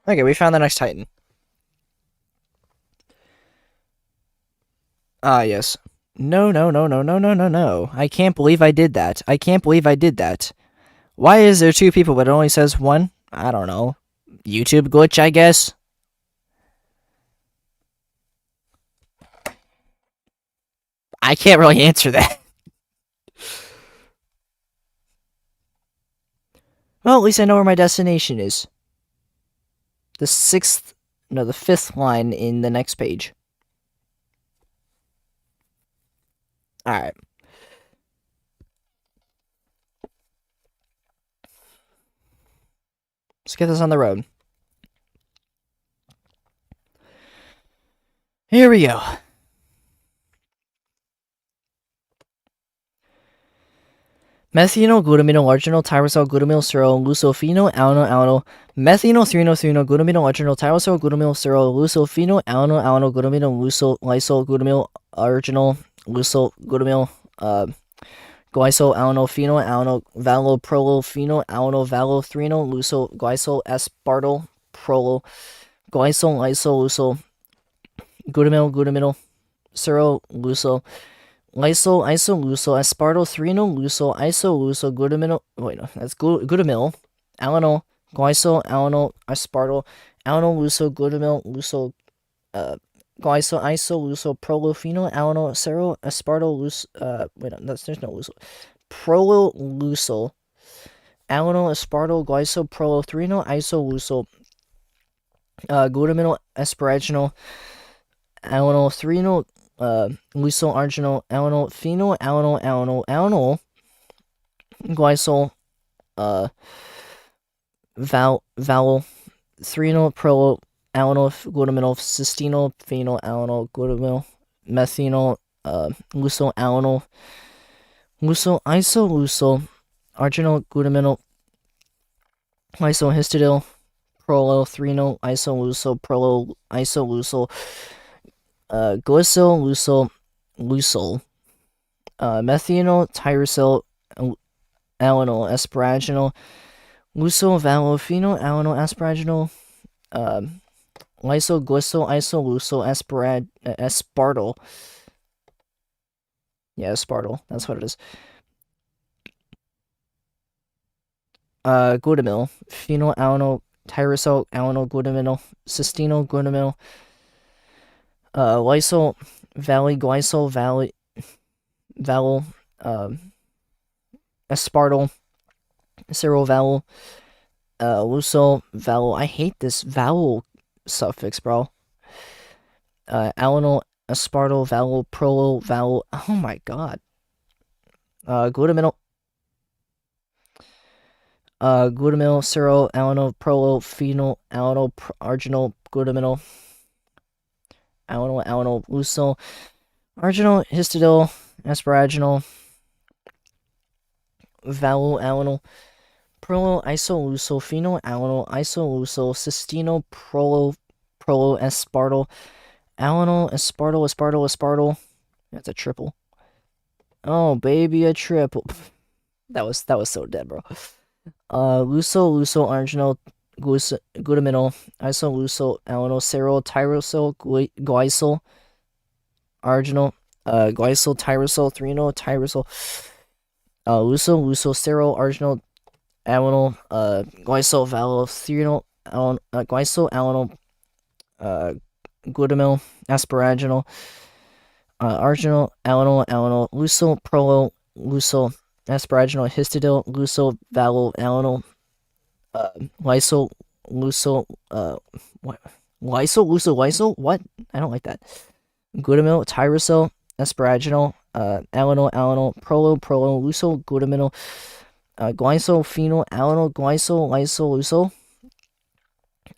Okay, we found the next Titan. Ah, yes. No, no, no, no, no, no, no, no. I can't believe I did that. I can't believe I did that. Why is there 2 people but it only says 1? I don't know. YouTube glitch, I guess? I can't really answer that. Well, at least I know where my destination is. The 5th line in the next page. Alright. Let's get this on the road. Here we go. Methynyl, glutamino, arginal, tyrosol, glutamyl, serol, lucofino, alano, alano, methynyl, threno, threno, glutamino, arginal, tyrosol, glutamyl, serol, lucofino, alano, alano, glutamino, lysol, glutamyl, arginal, lucol, glutamyl, glycol, alano, pheno, alano, valo, prolo, pheno, alano, valo, threno, lucol, glycol, aspartyl, prolo, glycol, lysol, lucol, glutamyl, glutamino, serol, lucol, lysol, isoleucel, aspartyl, threno, lucil, isoleucel, glutamino. Wait, no, that's glutamyl, alano, glycol, alano, aspartyl, alano, lucil, glutamyl, lucil, glycol, isoleucel, prolophenol, alano, serol, aspartyl, wait, no, there's no lucil. Prololucil, alano, aspartyl, glycol, prolothreno, isoleucel, glutamyl, asparaginal, alano, threno, lysol, arginal, alano, phenol, alano, glycol, vowel, threno, prolo, alano, glutamyl, cystenol, phenol, alano, glutamyl, methanol, lysol, alano, lysol, isoleucel, arginal, glutamyl, lysol, histidil, prolo, threno, isoleucel, prolo, isoleucel, glycyl, lysol, methanol, tyrosol, alanol, asparaginol, lysol, valophenol, alanol, asparaginol, lysyl, glycyl, isoleucil, aspartyl. Yeah, aspartyl. That's what it is. Glutamyl, phenyl, alanol, tyrosol, alanol, glutaminyl, cystenyl, glutaminyl, lysol, glycol, aspartyl, seroval, lucil, val. I hate this vowel suffix, bro. Alanol, aspartyl, val, prolo, val. Oh my god. Glutaminyl, sero, alanol, prolo, phenyl, alanol, arginol, glutaminyl, alanol, lucil, arginal, histidyl, asparaginal, val, alanol, prolo, isoleucil, phenyl, alanol, isoleucil, cystenyl, prolo, aspartyl, alanol, aspartyl. That's a triple. Oh, baby, a triple. That was so dead, bro. Lucyl, arginal, glutaminyl, isoleucil, alanol, serol, tyrosol, glycol, arginal, glycol, tyrosol, threnol, tyrosol, lucyl, serol, arginal, alanol, glycol, valol, threnol, glycol, alanol, glutamyl, asparaginal, arginal, alanol, lucyl, prolo, lucyl, asparaginal, histidyl, lucyl, valol, alanol, lysyl, lucyl, what? Lysyl? What? I don't like that. Glutamyl, tyrosol, asparaginal, alanol, prolo, lucyl, glutaminyl, glycol, phenyl, alanol, glycol, lysyl,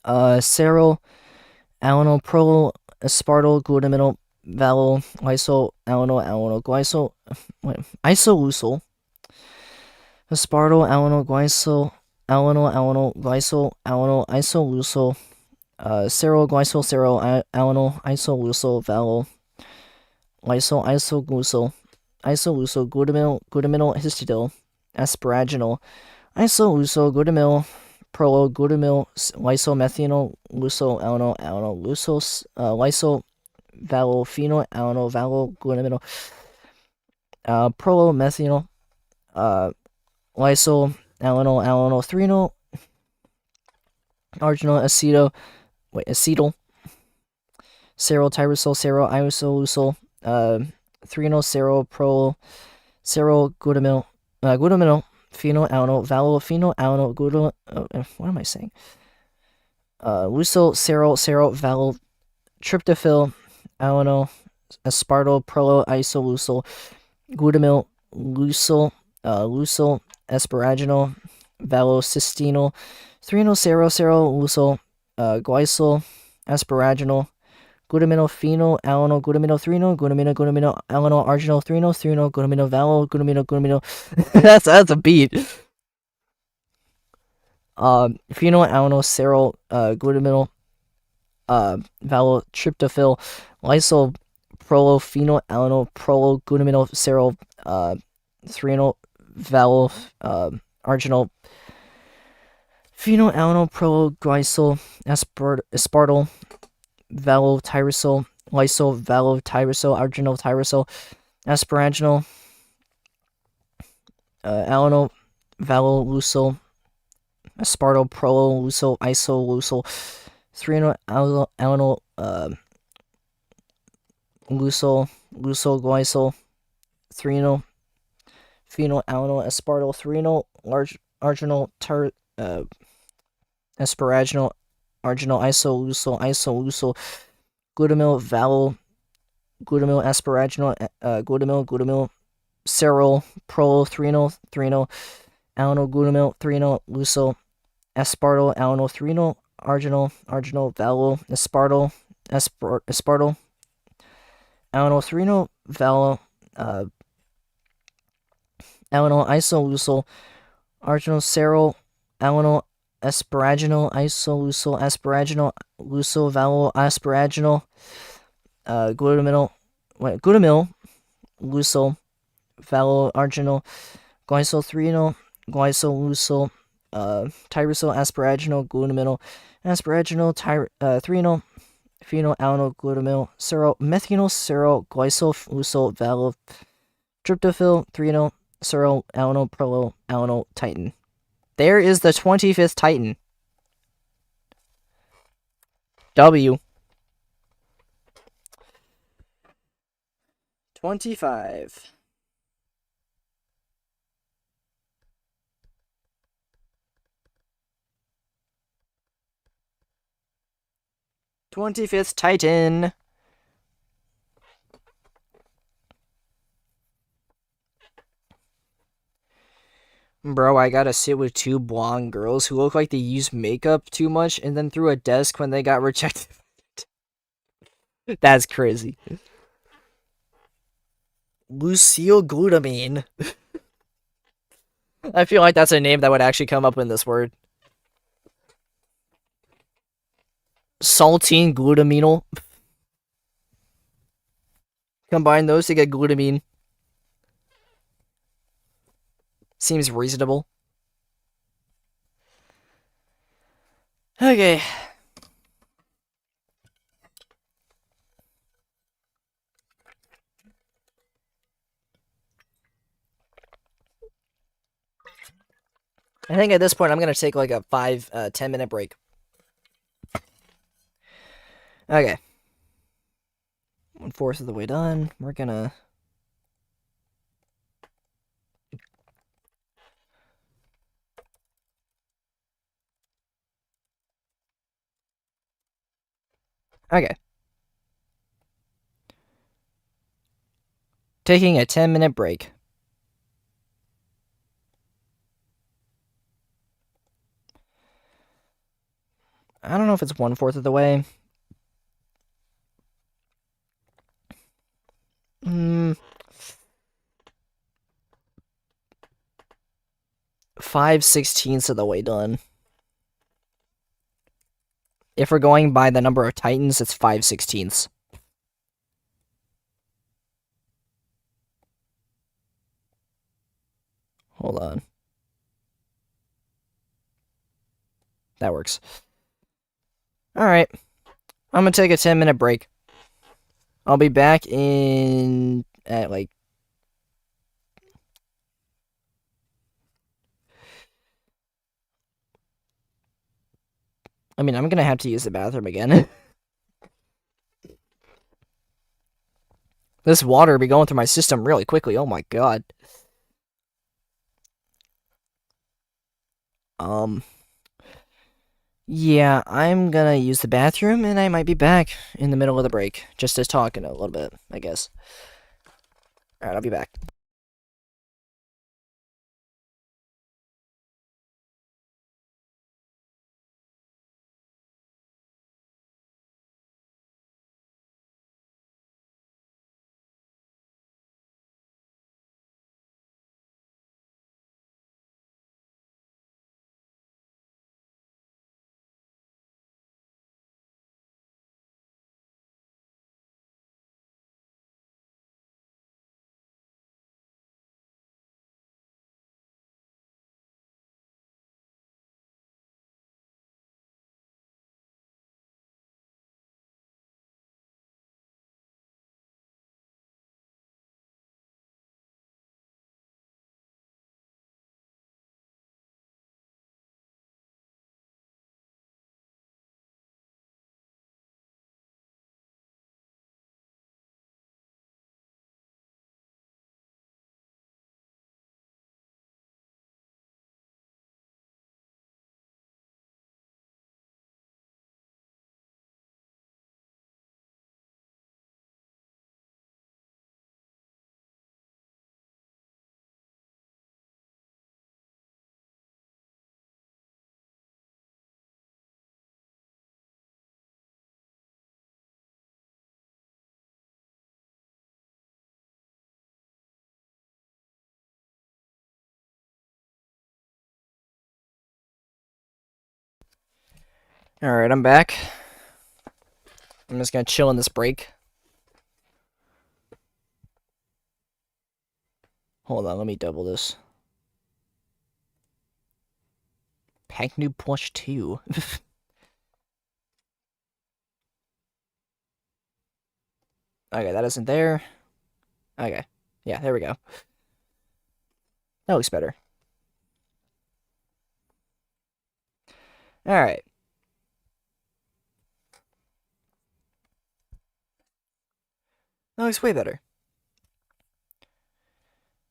serol, alanol, prolo, aspartyl, glutaminyl, valol, lysol, alanol, glycol, isoleucil, aspartyl, alanol, glycol, alanol, glycol, isoleucil, serol, glycol, alanol, isoleucil, valol, lysol, isoleucil, glutaminyl, histidyl, asparaginal, isoleucil, glutaminyl, prolo, lysol, methanol, lysol, alanol, lysol, valol, phenol, alanol, valol, glutaminyl, prolo, methanol, lysol, alanol, threnol, arginal, acetyl, serol, tyrosol, serol, isoleucil, threnol, serol, prolo, serol, glutaminyl, phenol, alanol, valol, phenol, alanol, glutaminyl. What am I saying? Lucyl, serol, valol, tryptophyll, alanol, aspartyl, prolo, isoleucil, glutamyl, lucyl, asparaginal, valocystinol, threnol, serol, lucyl, glycol, asparaginal, glutaminyl, phenol, alanol, glutaminyl, threnol, glutaminyl, alanol, arginal, threnol, glutaminyl, valol, glutaminyl. That's a beat. Phenol, alanol, serol, glutaminyl, valol, tryptophyll, lysol, prolo, phenol, alanol, prolo, glutaminyl, serol, threnol, valol, arginal, phenol, alanol, prolo, glycol, aspartyl, valol, tyrosol, lysol, valol, tyrosol, arginal, tyrosol, asparaginal, alanol, valol, lucyl, aspartyl, prolo, lucyl, isoleucil, threnol, alanol, lucyl, glycol, threnol, phenol, alanol, aspartyl, threnol, arginal, asparaginal, arginal, isoleucil, glutamyl, valol, glutamyl, asparaginal, glutamyl, serol, prolo, threnol, alanol, glutamyl, threnol, lucyl, aspartyl, alanol, threnol, arginal, valol, aspartyl, alanol, threnol, valol, alanol, isoleucil, arginal, serol, alanol, asparaginal, isoleucil, asparaginal, lucyl, valol, asparaginal, glutamyl, glutamyl, lucyl, arginal, glycylthrenol, glycolucyl, tyrosyl, asparaginal, glutamyl, asparaginal, threnol, phenylalanine, glutamyl, seryl, methanol, seryl, glycolucyl, valol, tryptophyl, threnol, seryl, alanol, prolyl, alanol, titin. There is the 25th titin. W. 25. 25th titin. Bro, I gotta sit with two blonde girls who look like they use makeup too much and then threw a desk when they got rejected. That's crazy. Lucille glutamine. I feel like that's a name that would actually come up in this word. Saltine glutaminol. Combine those to get glutamine. Seems reasonable. Okay. I think at this point I'm gonna take like a 10 minute break. Okay. 1/4 of the way done. We're gonna. Okay. Taking a 10-minute break. I don't know if it's 1/4 of the way. 5/16 of the way done. If we're going by the number of titans, it's 5/16. Hold on. That works. Alright. I'm gonna take a 10-minute break. I'll be back at like. I mean, I'm gonna have to use the bathroom again. This water be going through my system really quickly. Oh my god. Yeah, I'm gonna use the bathroom and I might be back in the middle of the break just to talk in a little bit, I guess. Alright, I'll be back. Alright, I'm back. I'm just gonna chill in this break. Hold on, let me double this. Pack new plush 2. Okay, that isn't there. Okay. Yeah, there we go. That looks better. Alright. That looks way better.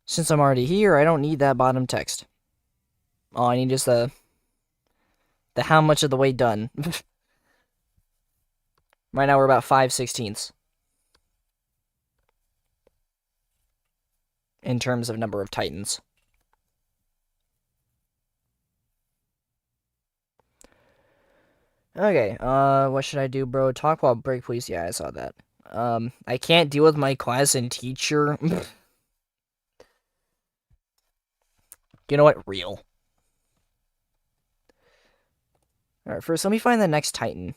Since I'm already here, I don't need that bottom text. All I need is the how much of the way done. Right now we're about 5/16 in terms of number of titans. Okay, what should I do, bro? Talk while break, please. Yeah, I saw that. I can't deal with my class and teacher. You know what? Real. Alright, first let me find the next titan.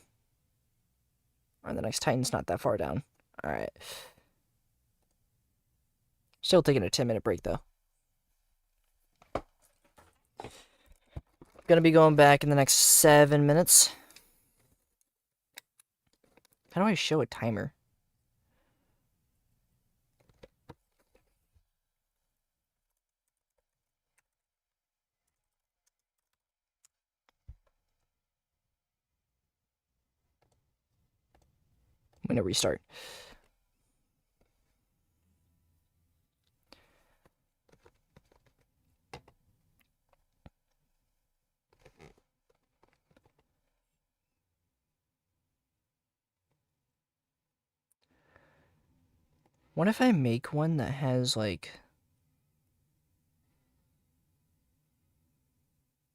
Alright, the next titan's not that far down. Alright. Still taking a 10-minute break, though. Gonna be going back in the next 7 minutes. How do I show a timer? I'm gonna restart. What if I make one that has, like...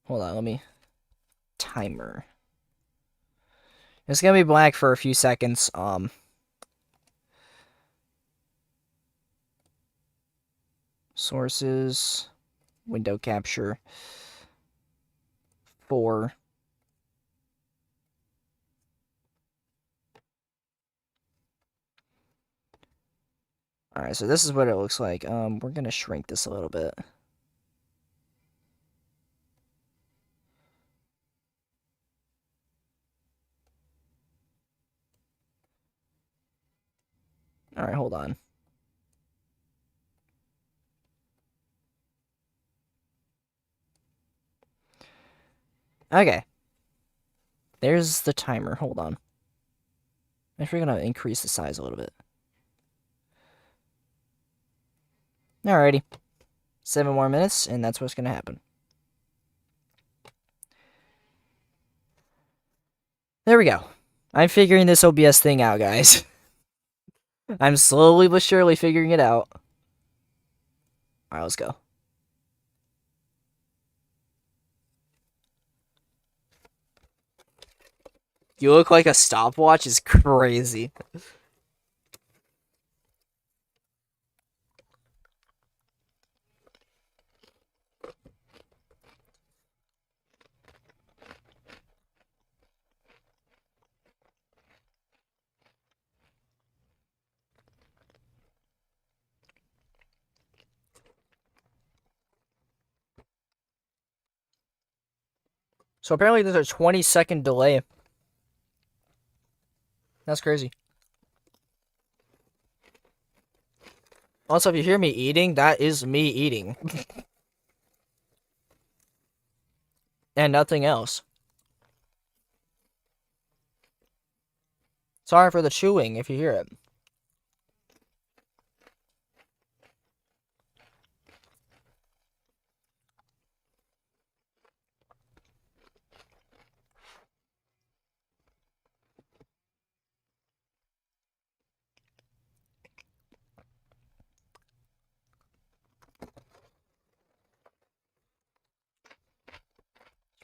Hold on, let me... Timer. It's gonna be black for a few seconds. Sources... Window capture... 4... Alright, so this is what it looks like. We're gonna shrink this a little bit. Alright, hold on. Okay. There's the timer. Hold on. I think we're gonna increase the size a little bit. Alrighty. 7 more minutes, and that's what's gonna happen. There we go. I'm figuring this OBS thing out, guys. I'm slowly but surely figuring it out. Alright, let's go. You look like a stopwatch is crazy. So apparently there's a 20-second delay. That's crazy. Also, if you hear me eating, that is me eating. And nothing else. Sorry for the chewing if you hear it.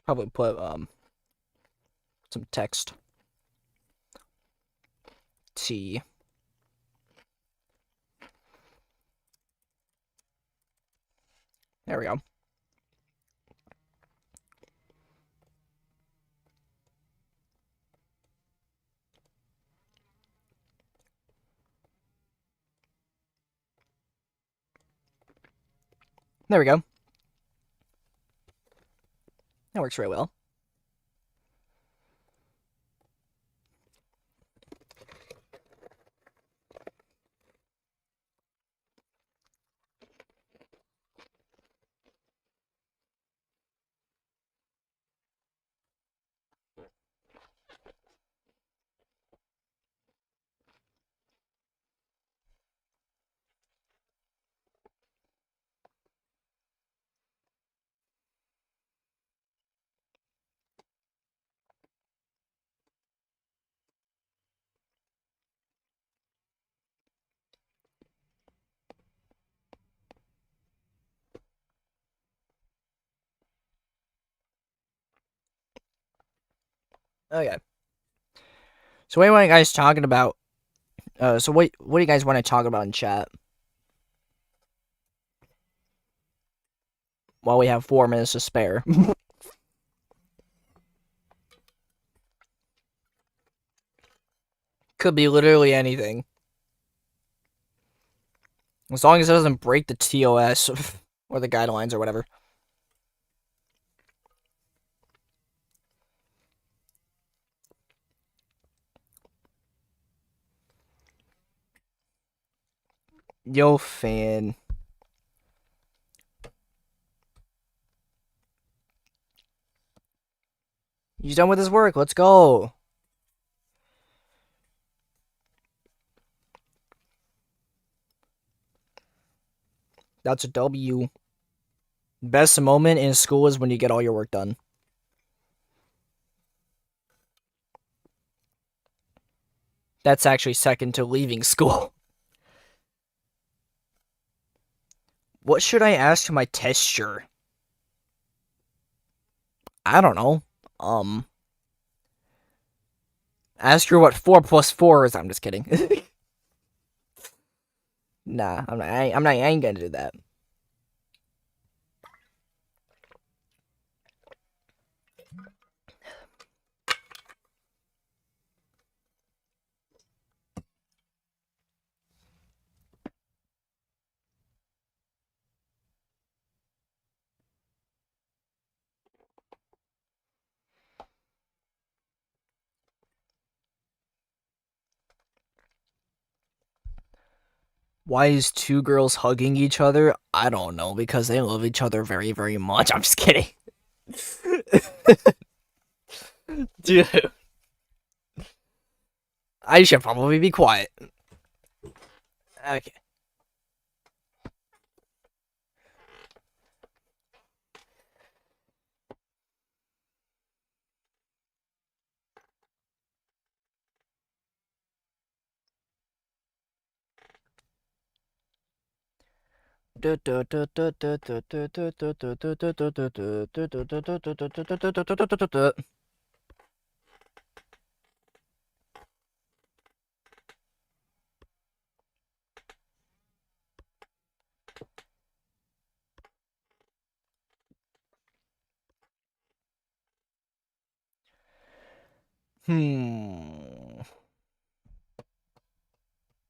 Probably put some text. T. There we go. There we go. That works very well. Okay. So what are you guys talking about? So what do you guys want to talk about in chat? While we have 4 minutes to spare. Could be literally anything. As long as it doesn't break the TOS or the guidelines or whatever. Yo, fan. He's done with his work. Let's go. That's a W. Best moment in school is when you get all your work done. That's actually second to leaving school. What should I ask my tester? I don't know. Ask her what 4 plus 4 is. I'm just kidding. Nah, I ain't gonna do that. Why is 2 girls hugging each other? I don't know, because they love each other very, very much. I'm just kidding. Dude. I should probably be quiet. Okay.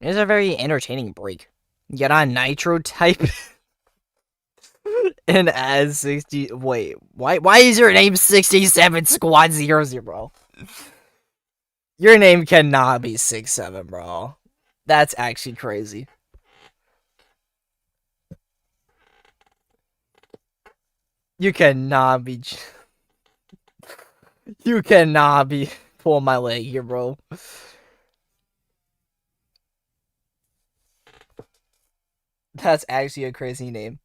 It's a very entertaining break. Get on Nitro type and add 60. Wait, why is your name 67 Squad 00, bro? Your name cannot be 67, bro. That's actually crazy. You cannot be. You cannot be pulling my leg here, bro. That's actually a crazy name.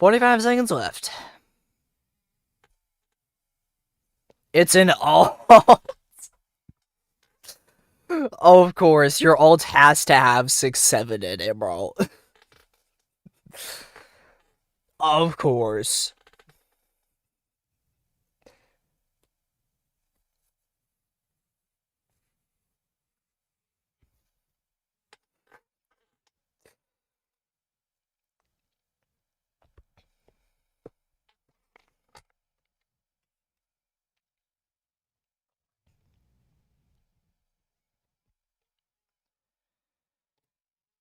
$45 seconds left. It's an alt. Of course, your alt has to have 6-7 in it, bro. Of course.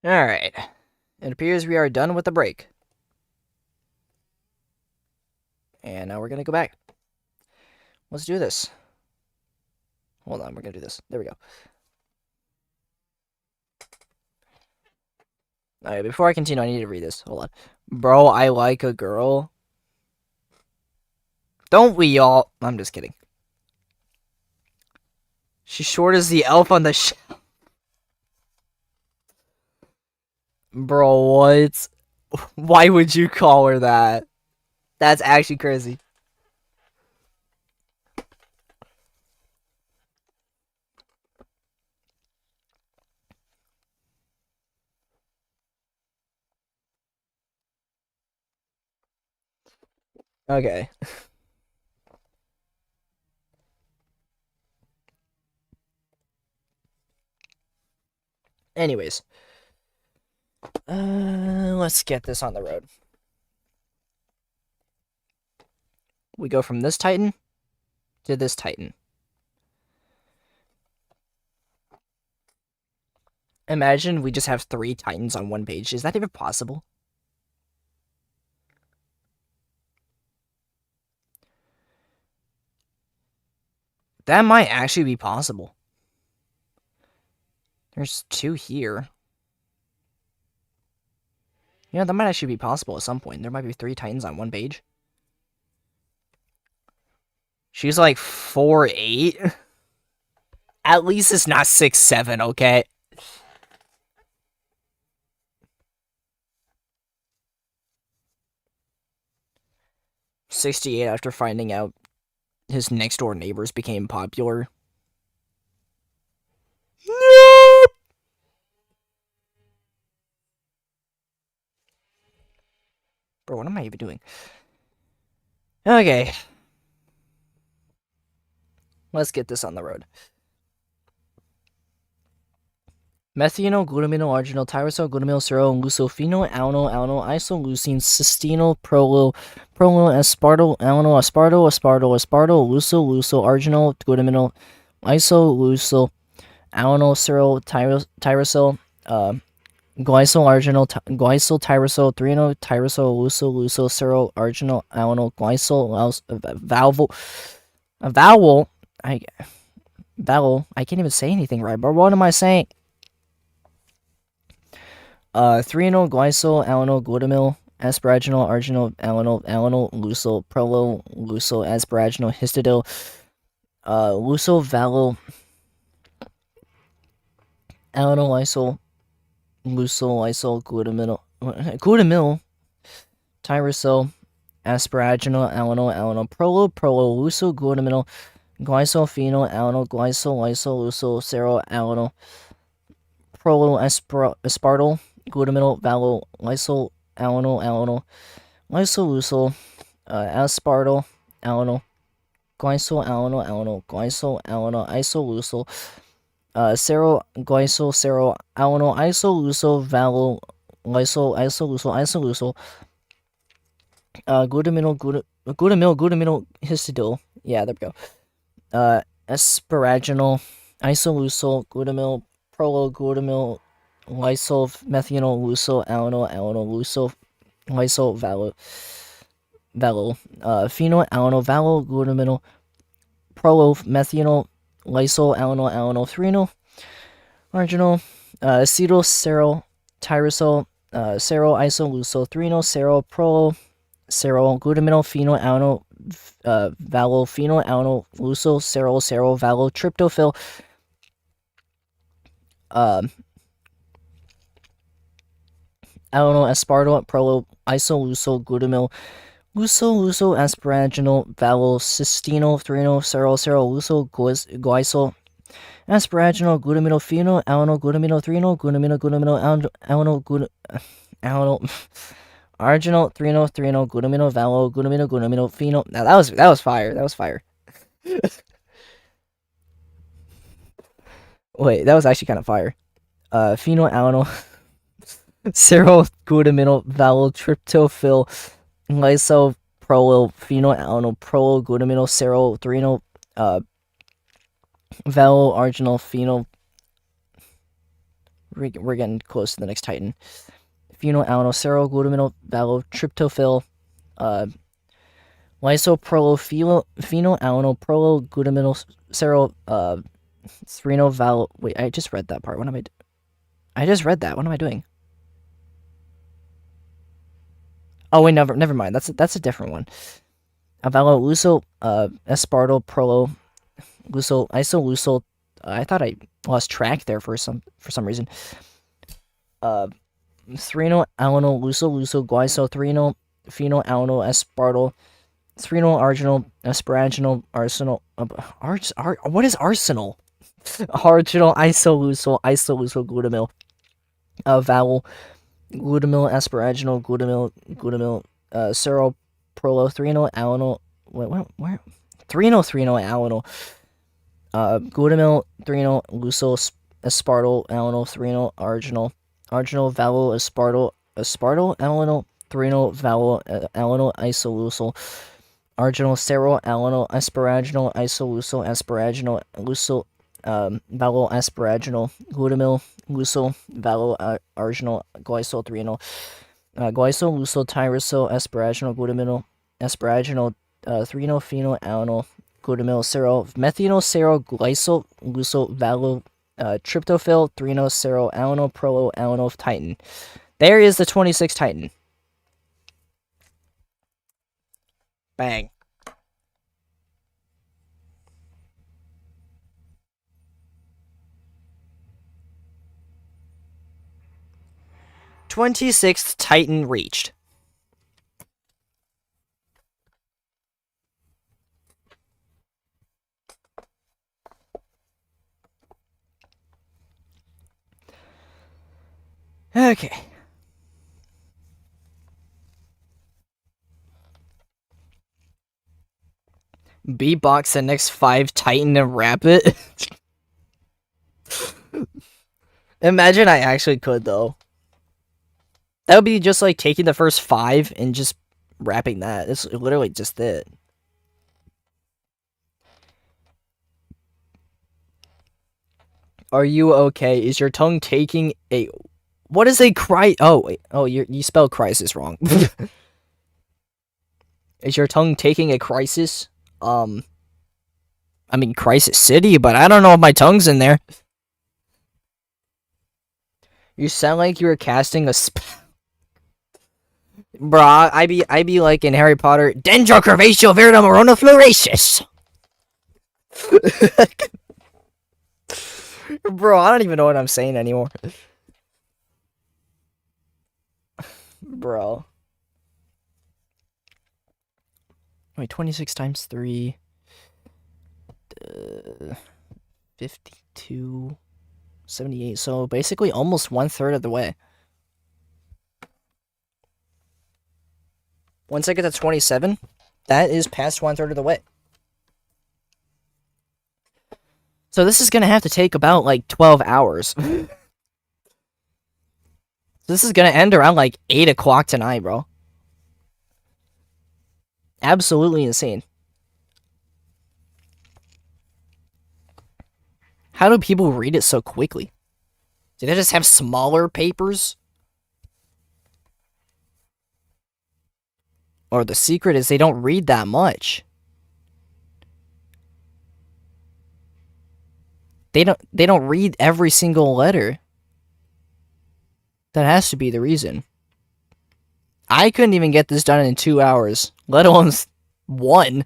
Alright. It appears we are done with the break. And now we're gonna go back. Let's do this. Hold on, we're gonna do this. There we go. Alright, before I continue, I need to read this. Hold on. Bro, I like a girl. Don't we all? I'm just kidding. She's short as the elf on the shelf. Bro, what? Why would you call her that? That's actually crazy. Okay. Anyways. Let's get this on the road. We go from this Titan to this Titan. Imagine we just have 3 Titans on one page. Is that even possible? That might actually be possible. There's 2 here. Yeah, that might actually be possible at some point. There might be 3 Titans on one page. She's like 4'8". At least it's not 6'7", okay? "68 after finding out his next door neighbors became popular." No! Bro, what am I even doing? Okay. Let's get this on the road. Methional, glutamino, arginal, tyrosol, glutamyl, serol, lucofino, alno, isoleucine, cystino, prolo, aspartyl, alno, aspartyl, luso, arginal, glutamino, isoleucil, alno, serol, tyrosol, glycol, arginal, glycol, tyrosol, threno, tyrosol, luso, serol, arginal, alno, glycol, vowel. I can't even say anything right, but what am I saying? Threonal, glycol, alanyl, glutamyl, asparaginal, arginal, alanyl, lucyl, lucyl, asparaginal, histidil, lucyl, valo, alanyl, lysyl, glutamyl, tyrosol, asparaginal, alanyl, lucyl, glutamyl, glycol, phenol, alanyl, glycol, lysyl, serol, alanyl, aspartyl, glutamyl, valo, lysyl, alanyl, lysolucyl, aspartyl, alanyl, glycol, alanyl, isoleucyl, serol, alanyl, isoleucyl, valo, isoleucyl, glutamyl, histidil. Yeah, there we go. Asparaginal, isoleucyl, glutamyl, glutamyl, lysyl, methional, lucyl, alanyl, lucyl, lysyl, valo, phenol, alanyl, valo, glutamyl, methional, lysyl, alanyl, threnal, arginal, acetyl, serol, tyrosol, serol, isoleucyl, threnal, serol, glutamyl, phenol, alanyl, valo, phenol, alanyl, lucyl, serol, valo, tryptophil, alanyl, aspartyl, isoleucyl, glutamyl, lucyl, asparaginal, valo, cystino, threnal, serol, lucyl, glycol, asparaginal, glutamyl, phenol, alanyl, threnal, alanyl, arginal, threnal, valo, phenol. Now that was fire. That was fire. Wait, that was actually kind of fire. Phenol, alanyl, serol, valo, tryptophil, lysyl, phenol, alanyl, serol, threnal, valo, arginal, phenol, We're getting close to the next Titan. Phenylalanine, tryptophyll, phenylalanine, wait, I just read that part. I just read that. What am I doing? Oh wait, never mind. That's a different one. Luso, aspartyl, isoleucyl. I thought I lost track there for some reason. Threnyl, guaiso, phenyl, aspartyl, threnyl, arginal, asparaginal, arsenal. What is arsenal? Arginal, isoleucyl, glutamyl, vowel, glutamyl, asparaginal, glutamyl, seroprolothreenol, alanol. Where? Threnyl, alanol, glutamyl, threnyl, aspartyl, alanol, threnyl, arginal, vowel, aspartyl, alanol, threnyl, vowel, alanol, isoleucyl, arginal, serol, alanol, asparaginal, isoleucyl, asparaginal, leucyl, vowel, asparaginal, glutamyl, leucyl, vowel, arginal, glycol, threnyl, glycol, leucyl, tyrosol, asparaginal, glutamyl, asparaginal, threnyl, phenyl, alanol, glutamyl, serol, methanol, serol, glycol, leucyl, vowel, tryptophyll, threnyl, serol, alanol, prolo, alanol, titin. There is the 26 Titan. Bang. "26th Titan reached." Okay. Beatbox the next 5 Titan and rap it. Imagine I actually could, though. That would be just like taking the first 5 and just rapping that. It's literally just it. Are you okay? Is your tongue taking a... What is a cry? Oh, wait. Oh, you spelled crisis wrong. Is your tongue taking a crisis? I mean, Crisis City, but I don't know if my tongue's in there. You sound like you were casting a Bruh, I be like in Harry Potter, Dendro Curvatio Viridum Morona Floracious. Bro, I don't even know what I'm saying anymore. Bro. Wait, 26 times 3. 52. 78. So basically almost 1/3 of the way. Once I get to 27, that is past 1/3 of the way. So this is gonna have to take about like 12 hours. This is gonna end around like 8 o'clock tonight, bro. Absolutely insane. How do people read it so quickly? Do they just have smaller papers? Or the secret is they don't read that much. They don't read every single letter. That has to be the reason. I couldn't even get this done in 2 hours, let alone 1.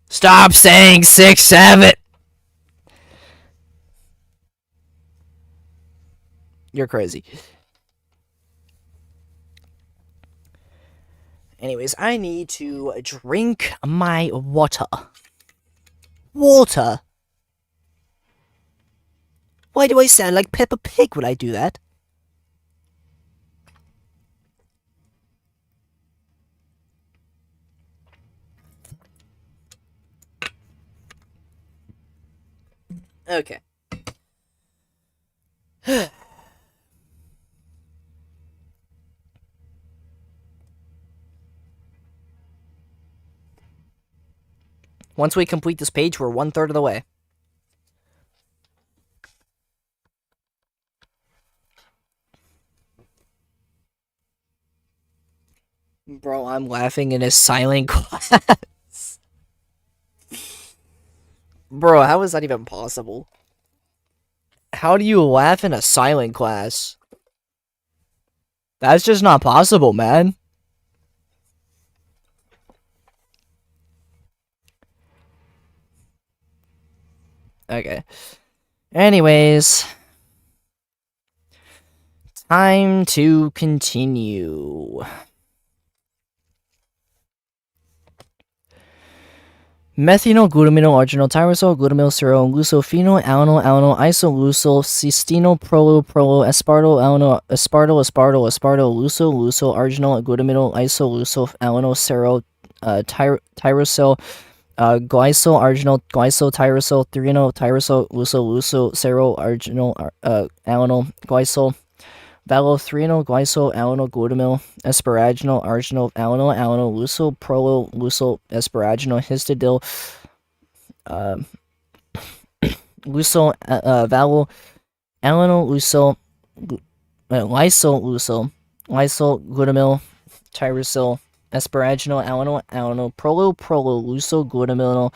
Stop saying 6, 7. You're crazy. Anyways, I need to drink my water. Water? Why do I sound like Peppa Pig when I do that? Okay. Once we complete this page, we're 1/3 of the way. Bro, I'm laughing in a silent class. Bro, how is that even possible? How do you laugh in a silent class? That's just not possible, man. Okay. Anyways, time to continue. Methynyl, glutamyl, arginal, tyrosol, glutamyl, serol, glucophenol, alanol, alanol, isoleucel, cysteine, prolo, aspartyl, alanol, aspartyl, luso, arginal, glutamyl, isoleucel, alanol, serol, tyrosol, glycol, arginal, tyrosol, threonol, tyrosol, luso, serol, arginal, alanol, glycol, valethrenol, glycol, alanol, glutamyl, asparaginal, arginal, alanol, luso, asparaginal, histidil, luso, valo, alanol, lysol, glutamyl, tyrosol, asparaginal, alanol, luso, glutamyl,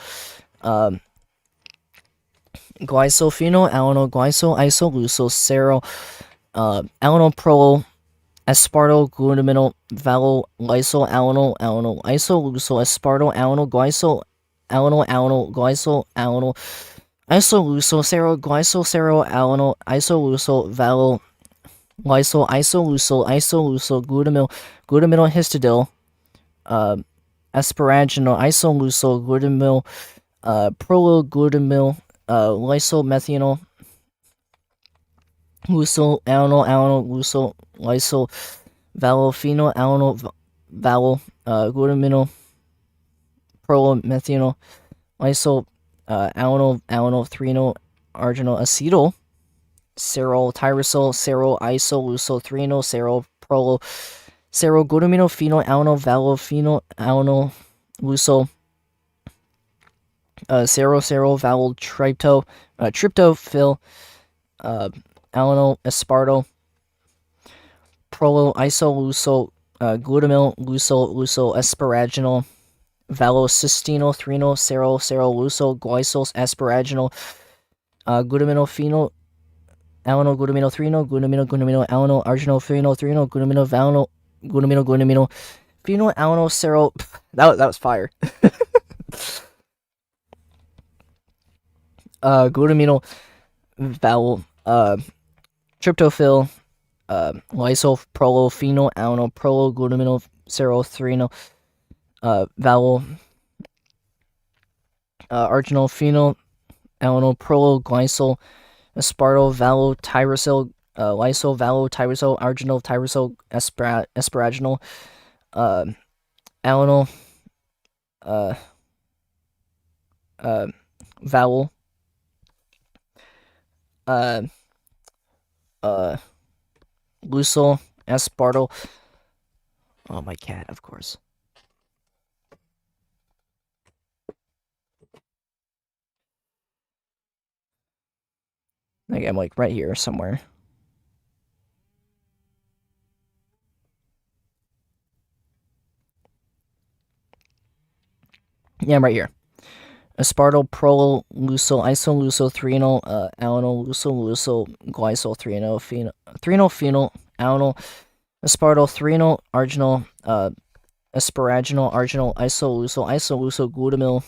glycophenol, alanol, isoleucel, serol, alanol, aspartyl, glutamyl, valo, lysol, alanol, isoleucel, aspartyl, alanol, glycol, alanol, isoleucel, serol, alanol, isoleucel, valo, lysol, isoleucel, glutamyl, histidil, asparaginal, isoleucel, glutamyl, glutamyl, lysol, methanol, luso, alanol, luso, lysol, valophenol, alanol, glutamyl, methanol, lysol, alanol, threonol, arginal, acetyl, serol, tyrosol, serol, isoleucel, threonol, serol, glutamino, phenol, alanol, valophenol, alanol, luso, serol, valol, tryptophil, alanol, aspartyl, isoleucel, glutamyl, luso, asparaginal, valocystinol, threonol, serol, luso, glycol, asparaginal, glutamino, phenol, alanol, glutamino, threonol, glutamino, alanol, arginal, threonol, glutamino, valonol, glutamino, phenol, alanol, serol. That was fire. Glutamino, valol, tryptophil, lysol, phenol, alanol, glutamino, serol, threonol, valol, arginal, phenol, alanol, glycol, aspartyl, valo, tyrosol, lysol, valo, tyrosol, arginal, tyrosol, asparaginal, alanol, vowel, luso, aspartyl. Oh, my cat, of course. Like, I'm like right here somewhere. Yeah, I'm right here. Aspartyl, luso, isoleucel, threonol, alanol, luso, glycol, threonol, phenol, alanol, aspartyl, threonol, arginal, asparaginal, arginal, isoleucel, glutamyl,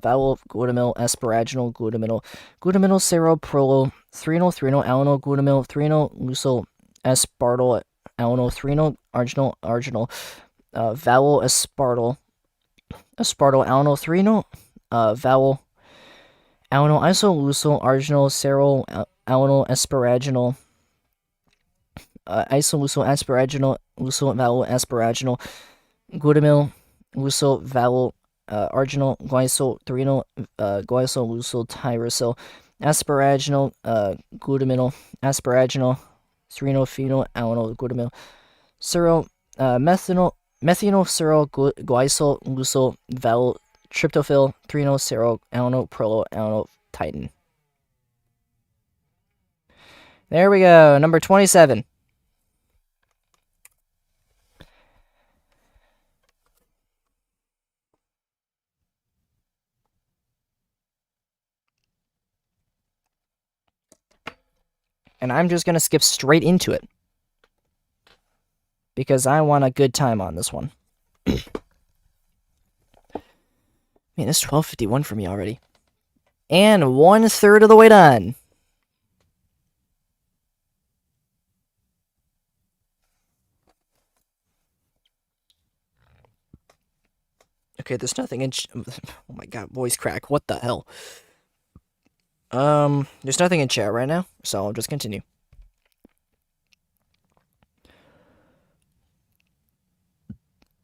vowel, glutamyl, asparaginal, glutamyl, serol, threonol, alanol, glutamyl, luso, aspartyl, alanol, threonol, arginal, vowel, aspartyl, alanol, threonol, vowel, alanol, arginal, serol, alanol, asparaginal, asparaginal, luso, vowel, asparaginal, glutamyl, luso, vowel, arginal, glycol, threonol, luso, tyrosol, asparaginal, glutamyl, asparaginal, threonol, phenol, alanol, glutamyl, serol, methanol, serol, glycol, luso, vowel, tryptophil, threno, sero, alano, prolo, alano, titin. There we go. Number 27. And I'm just going to skip straight into it, because I want a good time on this one. Man, it's 12:51 for me already. And 1/3 of the way done. Okay, there's nothing in... oh my god, voice crack. What the hell? There's nothing in chat right now, so I'll just continue.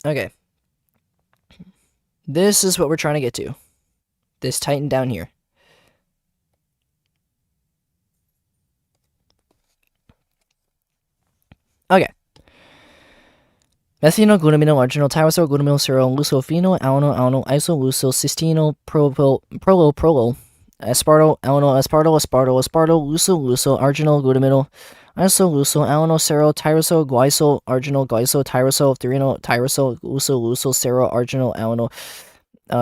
Okay. This is what we're trying to get to. This titin down here. Okay. Methynyl, glutamino, arginal, tyrosol, glutamyl, serol, lucofenol, alano, iso, cystino, prolo, aspartyl, aspartyl, luso, arginal, glutamino, iso, alano, serol, tyrosol, guaiso, arginal, guaiso, tyrosol, threno, tyrosol, luso, serol, arginal, alano,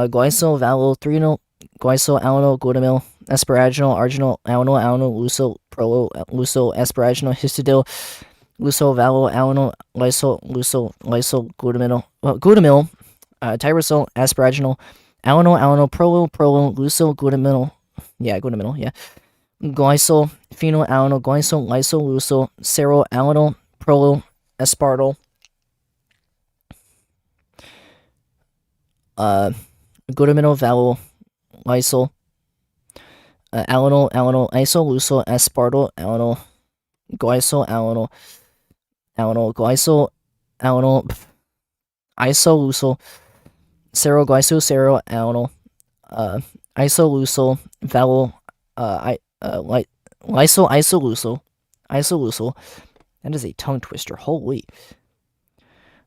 guaiso, valo, threno, guaiso, alano, glutamyl, asparaginal, arginal, alano, luso, prolo, luso, asparaginal, histidil, luso, valo, alano, lyso, glutamyl, tyrosol, asparaginal, alano, prolo, luso, glutamyl, yeah, glycol, phenyl, alano, glycol, lyso, luso, sero, alano, prolo, aspartyl, glutamyl, valo, lysol, alano, iso, luso, aspartyl, alano, glycol, alano, glycol, alano, iso, sero, alano, iso, valo, lyso, iso. That is a tongue twister. Holy.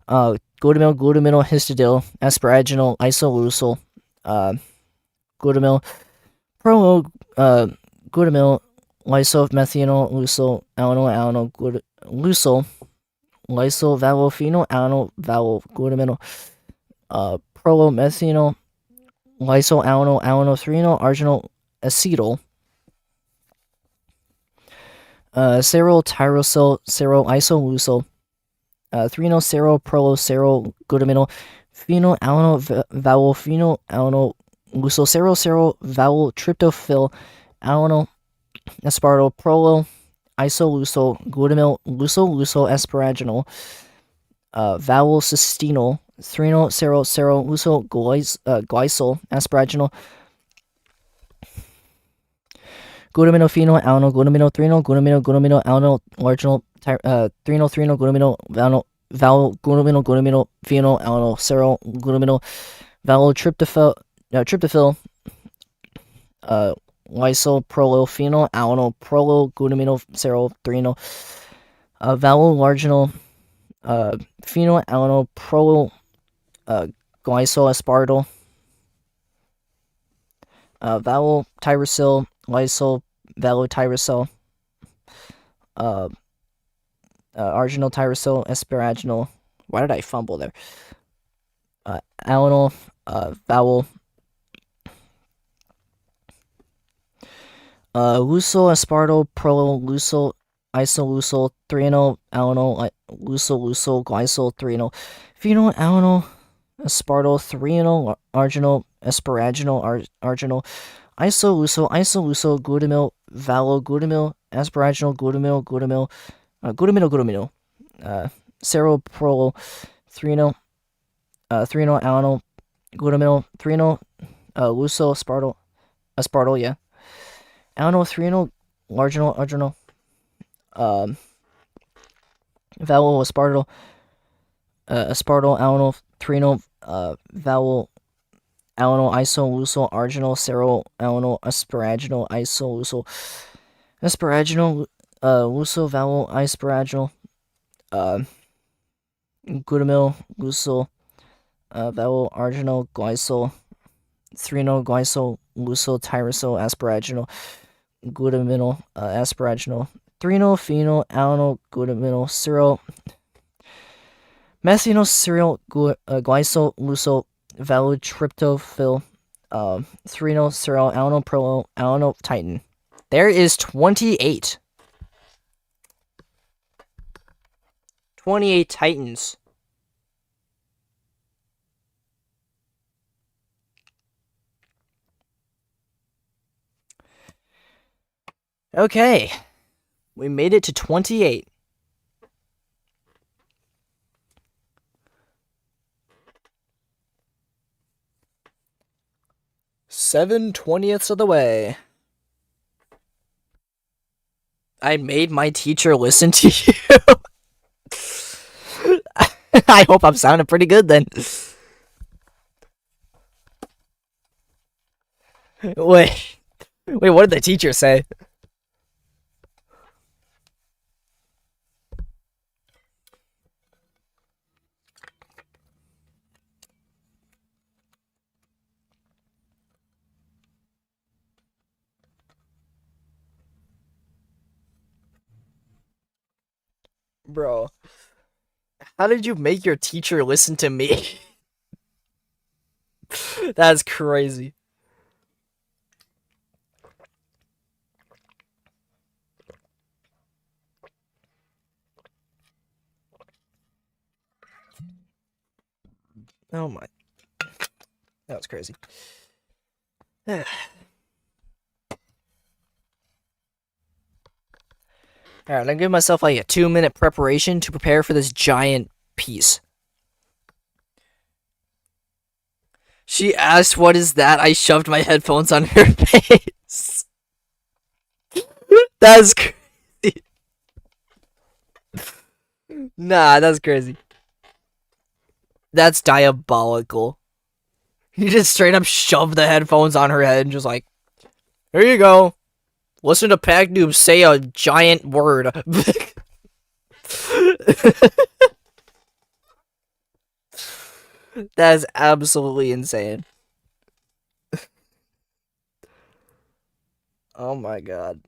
Glutamyl, histidil, asparaginal, iso, glutamyl, prolo, glutamyl, lysomethanol, luso, alano, luso, lyso, valo, phenyl, valo, glutamyl, prolomethanol, lyso, alano, threnol, arginal, acetyl, serol, tyrosol, serol, iso, threno, serol, prolo, serol, glutamyl, phenyl, alano, valo, phenyl, alano, luso, serol, valo, tryptophil, alano, aspartyl, prolo, iso, glutamyl, luso, asparaginal, valo, cystino, threno, serol, luso, glycol, asparaginal, glutamino, phenyl, alano, glutamino, threno, alano, arginal, threno, glutamino, valo, glutamino, phenyl, alano, serol, glutamino, valo, tryptophil, lyso, prolo, phenyl, alano, prolo, glutamino, serol, threno, valo, arginal, phenyl, alano, prolo, glycol, aspartyl, valo, tyrosol, lyso, valo, tyrosol, arginal, tyrosol, asparaginal. Why did I fumble there? Alano, vowel, luso, aspartyl, prolo, luso, iso, threno, alano, luso, glycol, threno, phenyl, alano, aspartyl, threno, arginal, asparaginal, arginal, iso, glutamyl, valo, glutamyl, asparaginal, glutamyl, sero, prolo, threno, alano, glutamyl, threno, luso, aspartyl, yeah. Alano, threno, arginal, valo, aspartyl, alano, threno, valo, alano, iso, arginal, sero, alano, asparaginal, iso, asparaginal, luso, valo, asparaginal, glutamyl, luso, valo, arginal, glycol, 3-no-glycol-lucyl-tyrosol asparaginol glutaminyl asparaginol 3-no-phenyl alanol glutaminyl cereal methanol cereal glycol lucyl valotryptophyl 3-no cereal alanol prolol alanol titin. There is 28. 28 titans. Okay. We made it to 28. 7/20ths of the way. I made my teacher listen to you. I hope I'm sounding pretty good then. Wait, what did the teacher say? Bro, how did you make your teacher listen to me? That's crazy. Oh my. That was crazy. Alright, I'm giving myself like a 2-minute preparation to prepare for this giant piece. She asked, "What is that?" I shoved my headphones on her face. That's crazy. Nah, that's crazy. That's diabolical. You just straight up shoved the headphones on her head and just like, here you go. Listen to Pac Noob say a giant word. That is absolutely insane. Oh my god.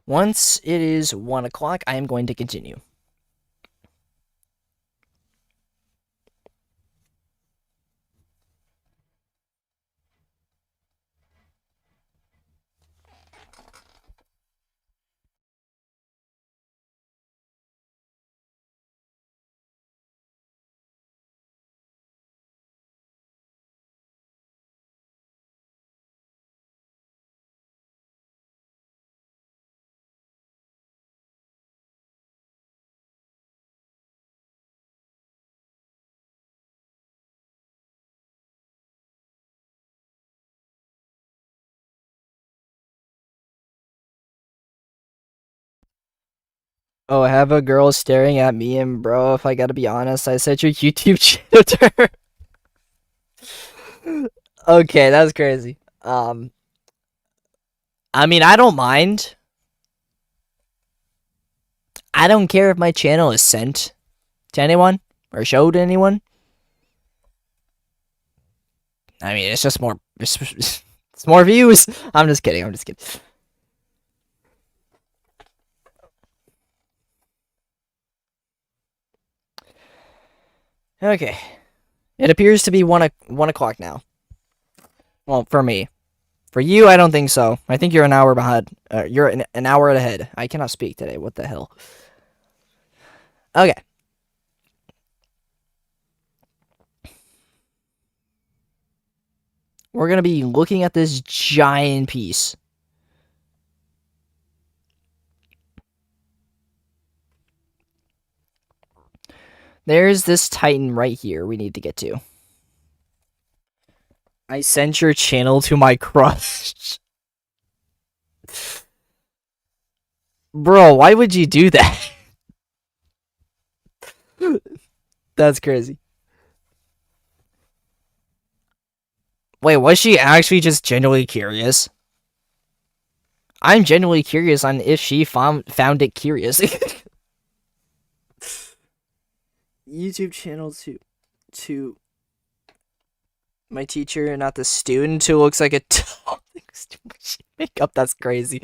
Once it is 1 o'clock, I am going to continue. Oh, I have a girl staring at me, and bro, if I gotta be honest, I said your YouTube channel to her. Okay, that's crazy. I mean, I don't mind. I don't care if my channel is sent to anyone or showed to anyone. I mean, it's just more, it's more views. I'm just kidding. Okay. It appears to be 1 o'clock now. Well, for me. For you, I don't think so. I think you're an hour behind. You're an hour ahead. I cannot speak today. What the hell? Okay. We're going to be looking at this giant piece. There's this Titan right here we need to get to. I sent your channel to my crush. Bro, why would you do that? That's crazy. Wait, was she actually just genuinely curious? I'm genuinely curious on if she found it curious. YouTube channel to my teacher, not the student who looks like a makeup. That's crazy.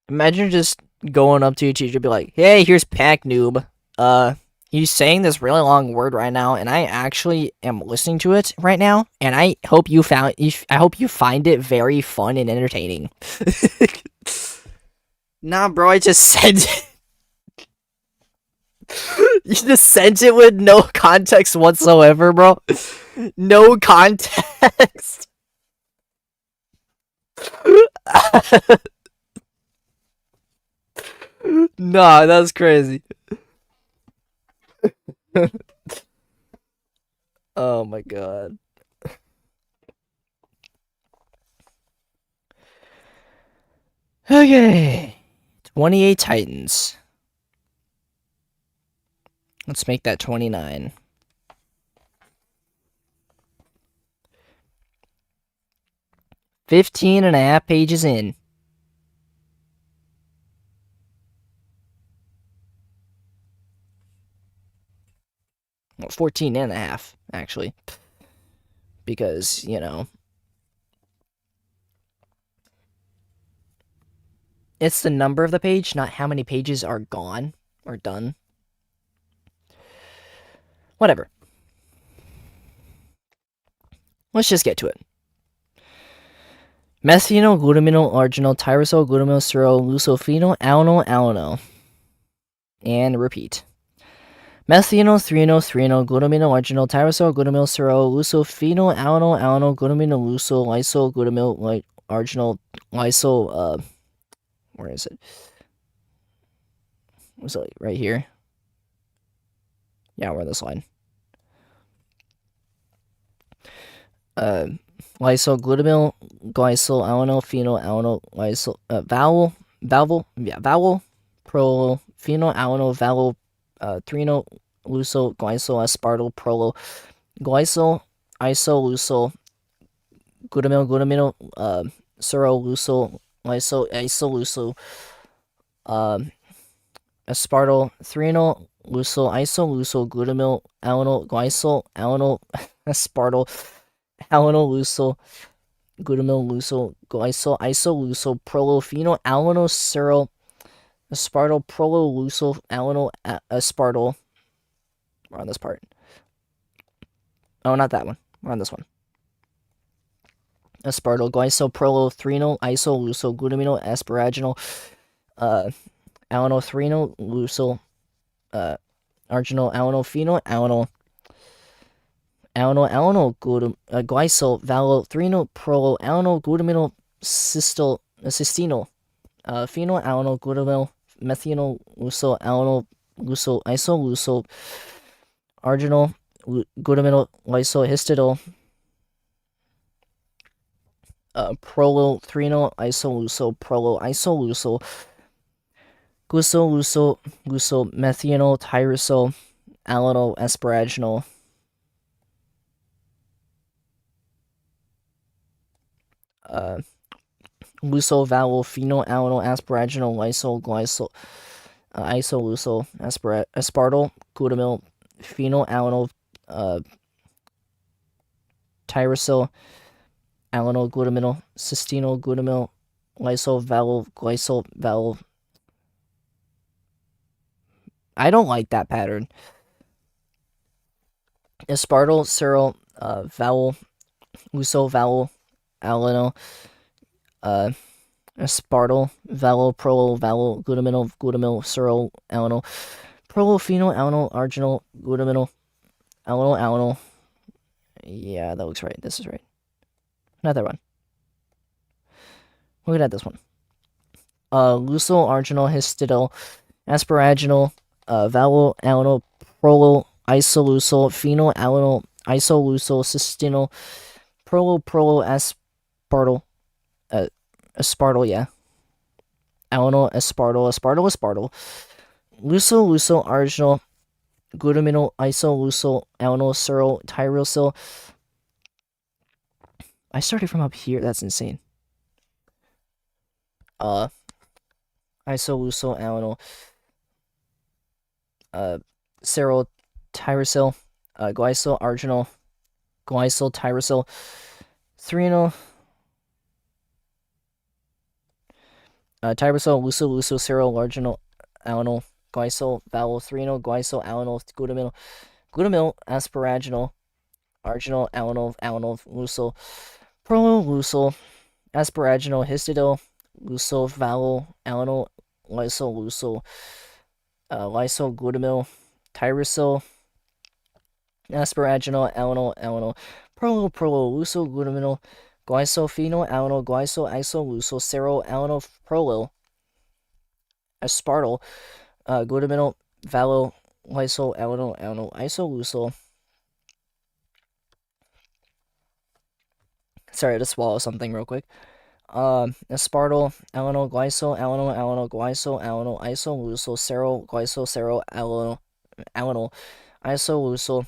Imagine just going up to your teacher and be like, "Hey, here's Pack Noob. He's saying this really long word right now, and I actually am listening to it right now, and I hope I hope you find it very fun and entertaining." Nah, bro, I just sent it. You just sent it with no context whatsoever, bro. No context. Nah, that's crazy. Oh my god. Okay. 28 Titans. Let's make that 29. 15 and a half pages in. Well, 14 and a half, actually. Because, you know, it's the number of the page, not how many pages are gone or done. Whatever. Let's just get to it. Methional, glutamino, arginal, tyrosol, glutamyl, serol, lucofenol, alano. And repeat. Methional, threonol, glutamino, arginal, tyrosol, glutamyl, serol, lucofenol, alano, glutamino, luso, lysol, glutamyl, arginal, lysol, where is it? Was it right here? Yeah, we're on this line. Lysol, glutamyl, glycol, alano, phenol, alano, lysol, vowel, prolo, phenol, alano, vowel, threonol, luso, glycol, aspartyl, prolo, glycol, isolusol, glutamyl, serol, luso, lysol, isolusol, aspartyl, threonol, luso, isolusol, glutamyl, alano, glycol, alano, aspartyl, alano, luso, glutamyl, luso, glycol, isolusol, prolo, phenol, alano, serol, aspartyl, prolo, luso, alano, aspartyl. We're on this part. Oh, not that one. We're on this one. Aspartyl, glycol, prolo, threonol, isolusol, glutamino, asparaginal, alano, threonol, luso, arginal, alano, phenol, glycol, valo, threonol, prolo, alano, glutamino, cysteinol, phenol, alano, glutamyl, methanol, luso, alano, luso, isolusol, arginal, glutamino, lyso, histidol, prolo, threonol, isolusol, prolo, isolusol, gluso, methanol, tyrosol, alano, asparaginal, luso, vowel, phenol, alano, asparaginal, lysol, glycol, isolusol, aspartyl, glutamyl, phenol, alano, tyrosol, alano, glutamyl, cysteinol, glutamyl, lysol, vowel, glycol, vowel. I don't like that pattern. Aspartyl, serol, vowel, luso, vowel, alano, aspartyl, vowel, prolo, vowel, glutamyl, serol, alano, prolo, phenol, alano, arginal, glutamyl, alano. Yeah, that looks right. This is right. Not that one. Look at this one. Luso, arginal, histidol, Asparaginal, vowel prolo isoleucyl phenylalanol isoleucyl cysteine prolo aspartyl aspartyl, yeah. Alanol aspartyl luso arginal glutaminyl isoleucyl alanol seryl tyrosyl. I started from up here. That's insane. Isoleucyl alanol seryl tyrosyl glycyl arginal glycyl tyrosyl threonyl tyrosyl luso seryl arginal alanol glycyl vowel threonyl glycyl alanol glutaminyl asparaginal arginal alanol luso prolusyl asparaginal histidyl luso vowel alanol lysyl lysoglutamyl tyrosyl asparaginal alanol luso glutaminyl glycophenyl alanol glycyl isoleucyl seryl alanol prolyl aspartyl glutaminyl valo lysyl alanol isoleucyl. Sorry, to swallow something real quick. Aspartyl alanol glycyl alanol glycyl alanol isoleucyl seryl alanol isoleucyl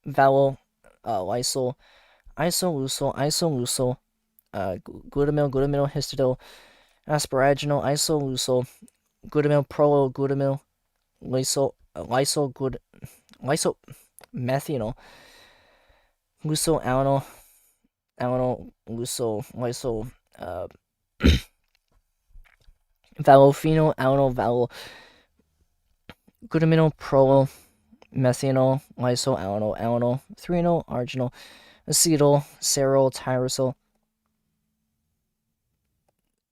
vowel lysyl isoleucyl glutaminyl histidyl asparaginal isoleucyl glutaminyl lysyl methanol luso alanol luso valophenol alanol glutaminyl prolyl methanol lysyl alanol threonyl arginal acetyl seryl tyrosyl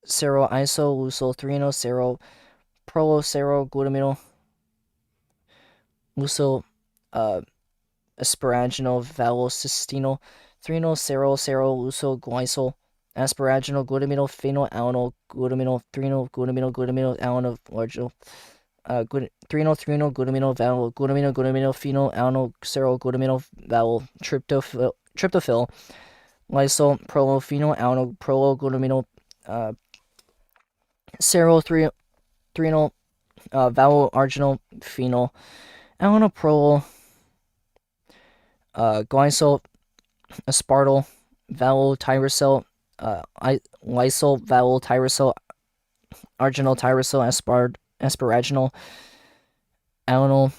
seryl isoleucyl threonyl seryl prolyl seryl glutaminyl luso asparaginal valocystinol threonyl seryl luso glycyl asparaginal glutaminyl phenylalanol glutaminyl threonyl glutaminyl alanol larginal threonyl glutaminyl vowel glutaminyl phenylalanol seryl glutaminyl vowel tryptophil lysyl prolyl phenylalanol prolyl glutaminyl seryl threonyl vowel arginal phenyl alanol prolyl glycyl aspartyl vowel tyrosyl lysyl vowel tyrosyl arginal tyrosyl asparaginal alanol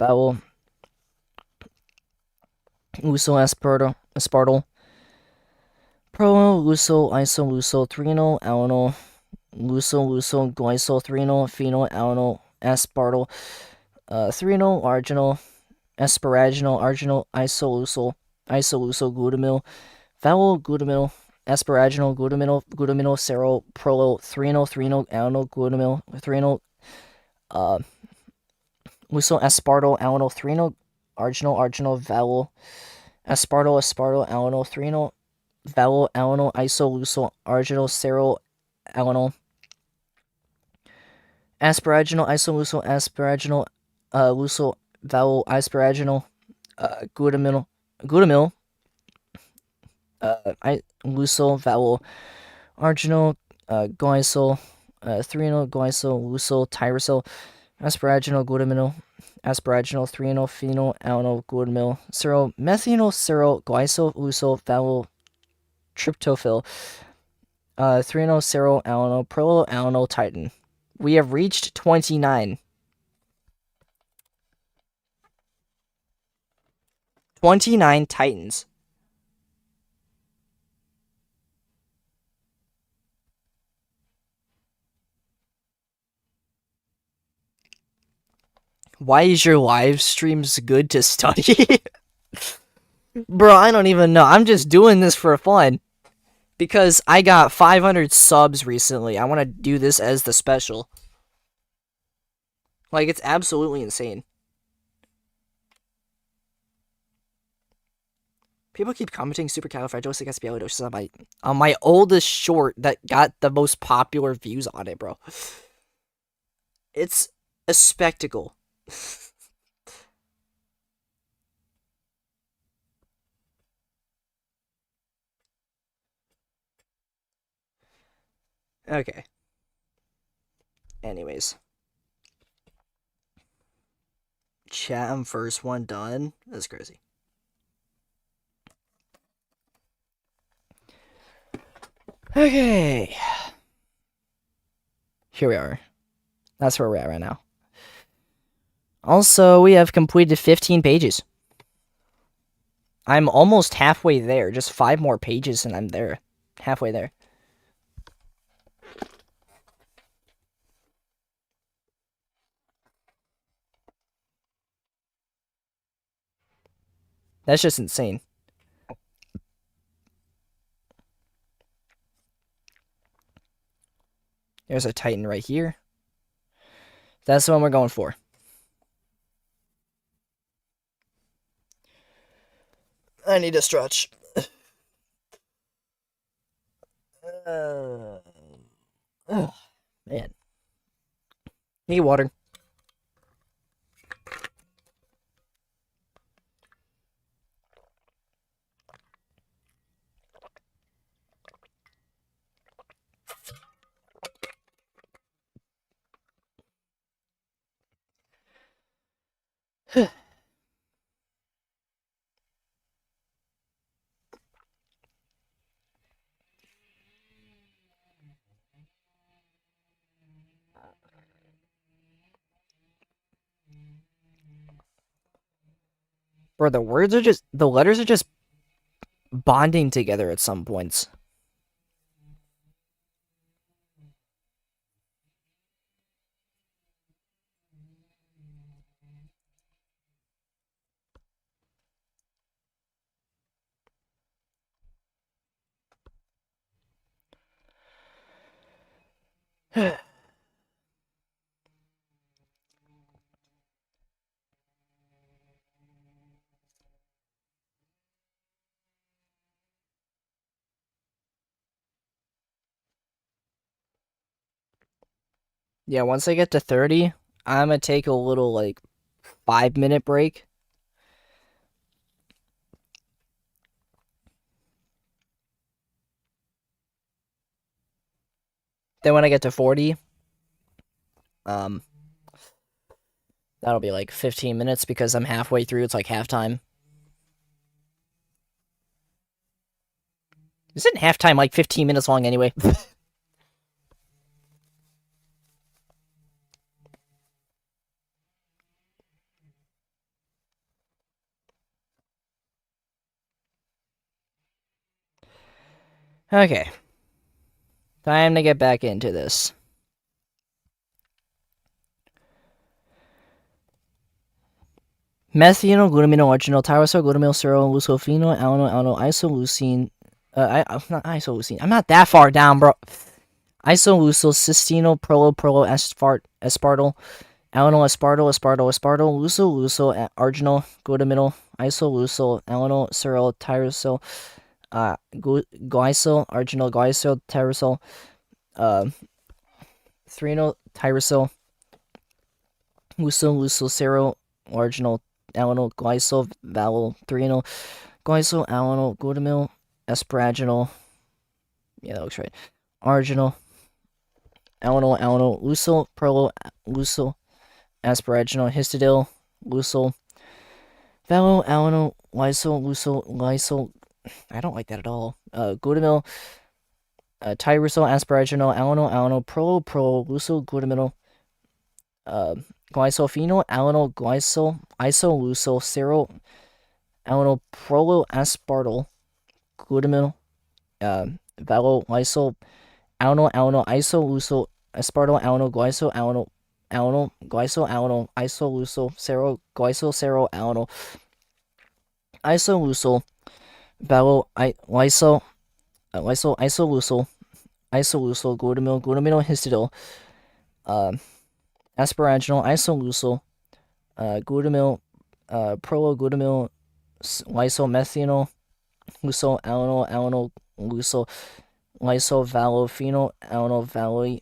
vowel luso aspartyl prolyl luso isoleucyl threonyl alanol luso glycyl threonyl phenyl alanol aspartyl threonyl arginal asparaginal arginal isoleucyl glutamyl vowel glutaminyl asparaginal glutaminyl seryl prolyl threonyl alanol glutaminyl threonyl luso aspartyl alanol threonyl arginal vowel aspartyl alanol threonyl vowel alanol isoleucyl arginal seryl alanol asparaginal isoleucyl asparaginal luso vowel asparaginal glutamyl luso vowel arginal glycyl threonyl glycyl luso tyrosyl asparaginal glutaminyl asparaginal threonyl phenyl alanol glutaminyl seryl methanol seryl glycyl luso vowel tryptophil threonyl seryl alanol prolyl alanol titin. We have reached 29. 29 titans. Why is your live streams good to study? Bro, I don't even know. I'm just doing this for fun. Because I got 500 subs recently. I want to do this as the special. Like, it's absolutely insane. People keep commenting supercalifragilisticexpialidocious on my oldest short that got the most popular views on it, bro. It's a spectacle. Okay. Anyways. Chatham first one done. That's crazy. Okay. Here we are. That's where we're at right now. Also, we have completed 15 pages. I'm almost halfway there. Just 5 more pages and I'm there. Halfway there. That's just insane. There's a Titan right here. That's the one we're going for. I need a stretch. Man. Need water. Bro, the letters are just bonding together at some points. Yeah, once I get to 30, I'm gonna take a little, like, 5-minute break. Then when I get to 40, that'll be like 15 minutes because I'm halfway through. It's like halftime. Isn't halftime like 15 minutes long anyway? Okay. Time to get back into this. Methynyl, glutamino, arginal, tyrosol, glutamyl, serol, lucofino, alano, isoleucine. Not isoleucine. I'm not that far down, bro. Isoleucyl, cystino, prolo, aspartyl, alano, aspartyl, luso, arginal, glutamino, isoleucyl, alano, serol, tyrosol, glycol, arginal, glycol, tyrosol, threnal, tyrosol, luso, serol, arginal, alano, glycol, valol, threnal, glycol, alano, glutamyl, asparaginal. Yeah, that looks right. Arginal, alano, luso, prolo, luso, asparaginal, histidil, luso, valol, alano, lysol. I don't like that at all. Glutamyl, tyrosol, asparaginal, alano, prolo, luso, glutamyl, glycophenol, alano, glycol, isoleucyl, serol, alano, prolo, aspartyl, glutamyl, valol, lysol, alano, isoleucyl, aspartyl, alano, glycol, glycol, isoleucyl, serol, glycol, serol, alano, isoleucyl, valol, lysol, isoleucyl, glutamyl, histidil, asparaginal, isoleucyl, glutamyl, prolo, glutamyl, lysol, methanol, luso, alano, alano, luso, lyso, valo, phenol, alano, valo,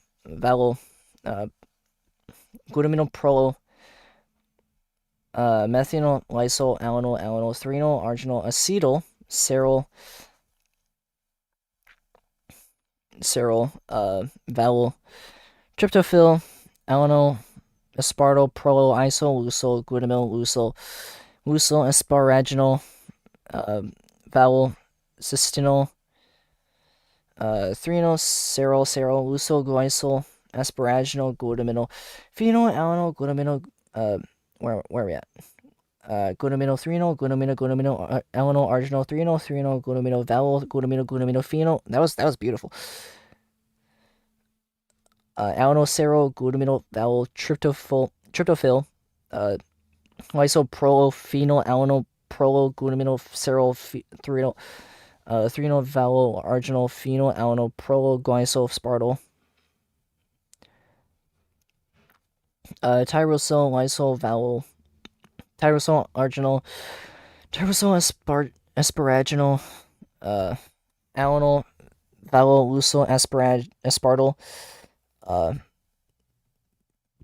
glutamino, prolo, methanol, lyso, alano, alano, threnol, arginol, acetyl, cerol, valo, tryptophil, alano, aspartyl, prolo, iso, luso, glutamyl, luso, asparaginal, vowel, cystinol, threnol, cerol, luso, glycol, asparaginal, glutaminol, phenol, alanol, glutaminol, where are we at? Glutamino, threnol, alanol, arginol, threnol, glutamino, vowel, glutamino, phenol. That was beautiful. Alanol, cerol, glutamino, vowel, tryptophil, lysoprolo, phenol, alanol, prolo, glutamino, cerol, threnol, threnol, vowel, arginal, phenol, alanol, prolo, glycol, spartyl, tyrosol, lysol, vowel, tyrosol, arginal, tyrosol, asparaginal, alanol, vowel, luso, aspartyl,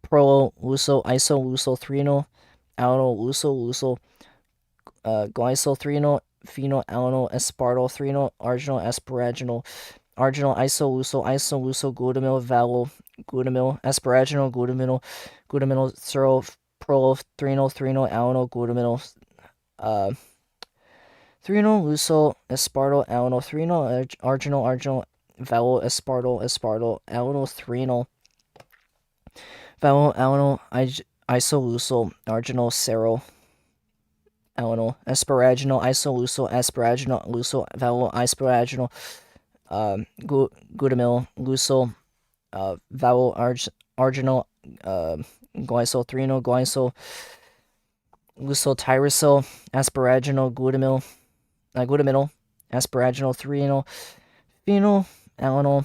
prolo, luso, iso, luso, threnol, alanol, luso, glycol, threnol, phenol, alanol, aspartyl, threnol, arginal, asparaginal, arginal, iso, luso, glutamyl, vowel, glutamyl, asparaginal, glutamyl, cerol, prolo, threnol, alanol, glutamyl, threnol, luso, aspartyl, alanol, threnol, arginal, vowel, aspartyl, alanol, threnol, vowel, alanol, iso, arginal, cerol, alanol, asparaginal, iso, asparaginal, luso, vowel, asparaginal, glutamyl, luso, vowel, arginal, glycol, threnol, luso, tyrosol, asparaginal, glutamyl, asparaginal, threnol, phenol, alanol,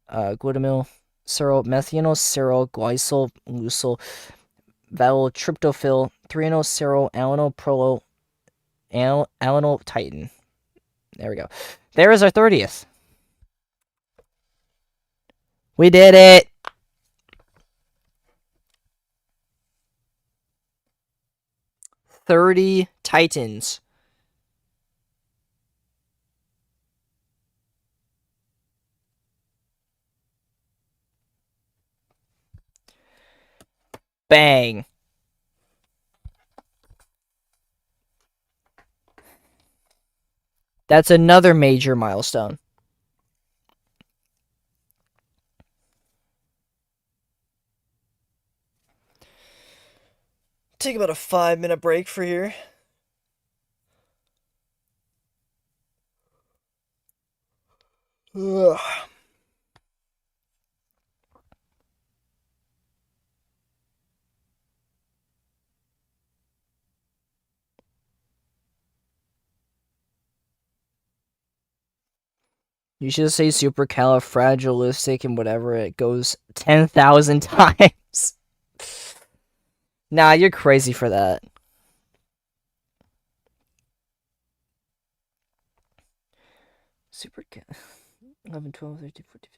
glutamyl, cerol, methanol, cerol, glycol, luso, vowel, tryptophil, threnol, cerol, alanol, prolo, alanol, titin. There we go. There is our 30th. We did it! 30 titans. Bang. That's another major milestone. Take about a 5-minute break for here. Ugh. You should say supercalifragilistic and whatever it goes 10,000 times. Nah, you're crazy for that. Supercal 11, 12, 13, 14,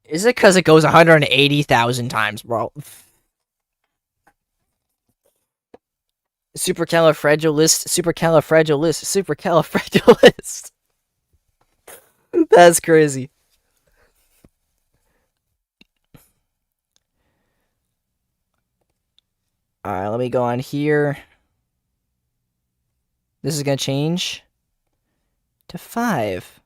15. Is it because it goes 180,000 times, bro? Supercalifragilistic. That's crazy. Alright, let me go on here. This is going to change to 5.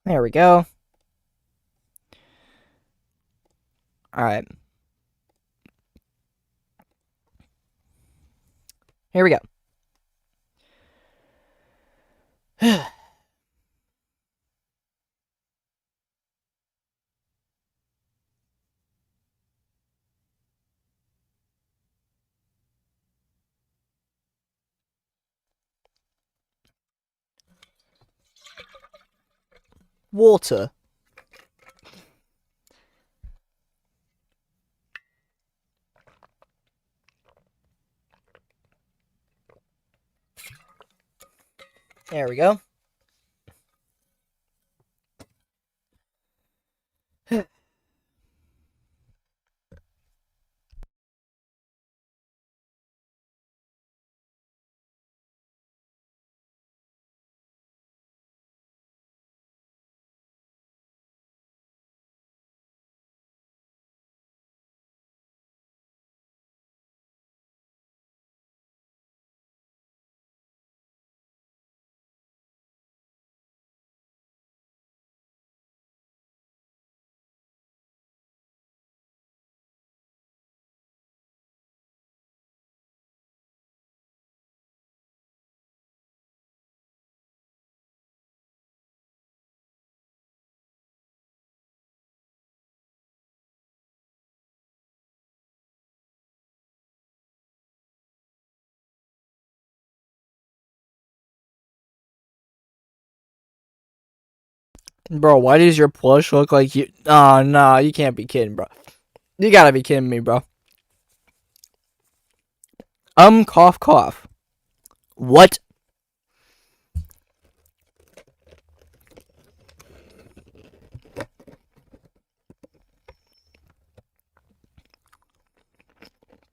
There we go. Alright. Here we go. Water. There we go. Bro, why does your plush look like you? Oh, no, you can't be kidding, bro. You gotta be kidding me, bro. Cough, cough. What?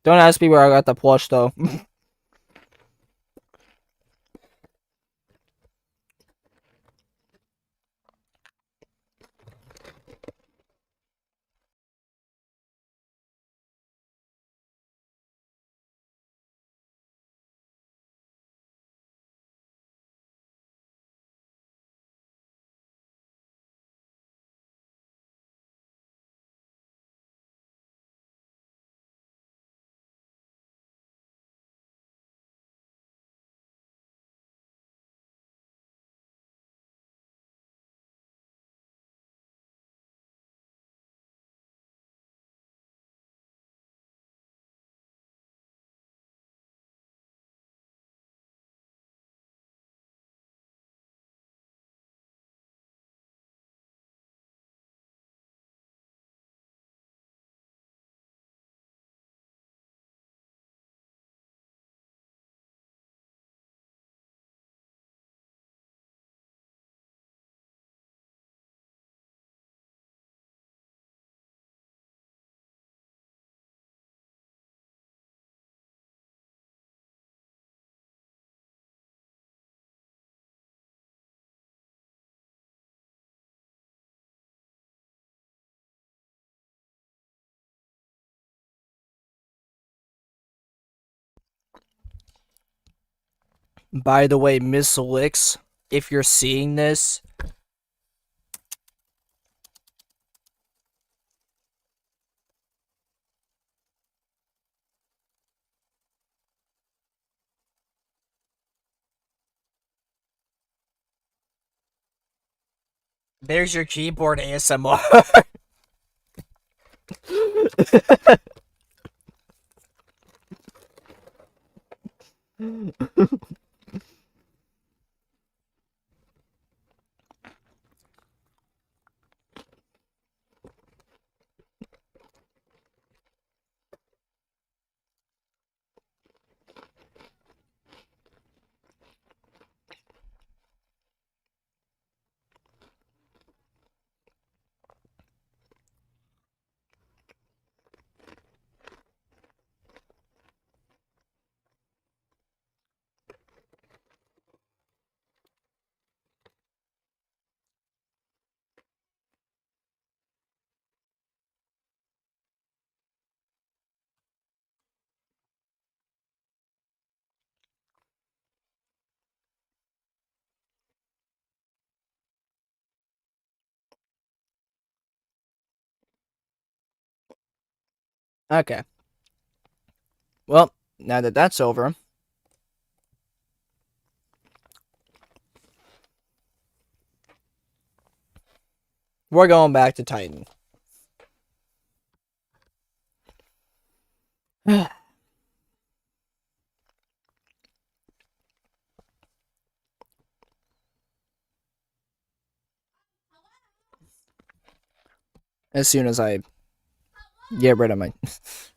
Don't ask me where I got the plush, though. By the way, Miss Licks, if you're seeing this, there's your keyboard ASMR. Okay. Well, now that that's over, we're going back to Titan. as soon as I get rid of my.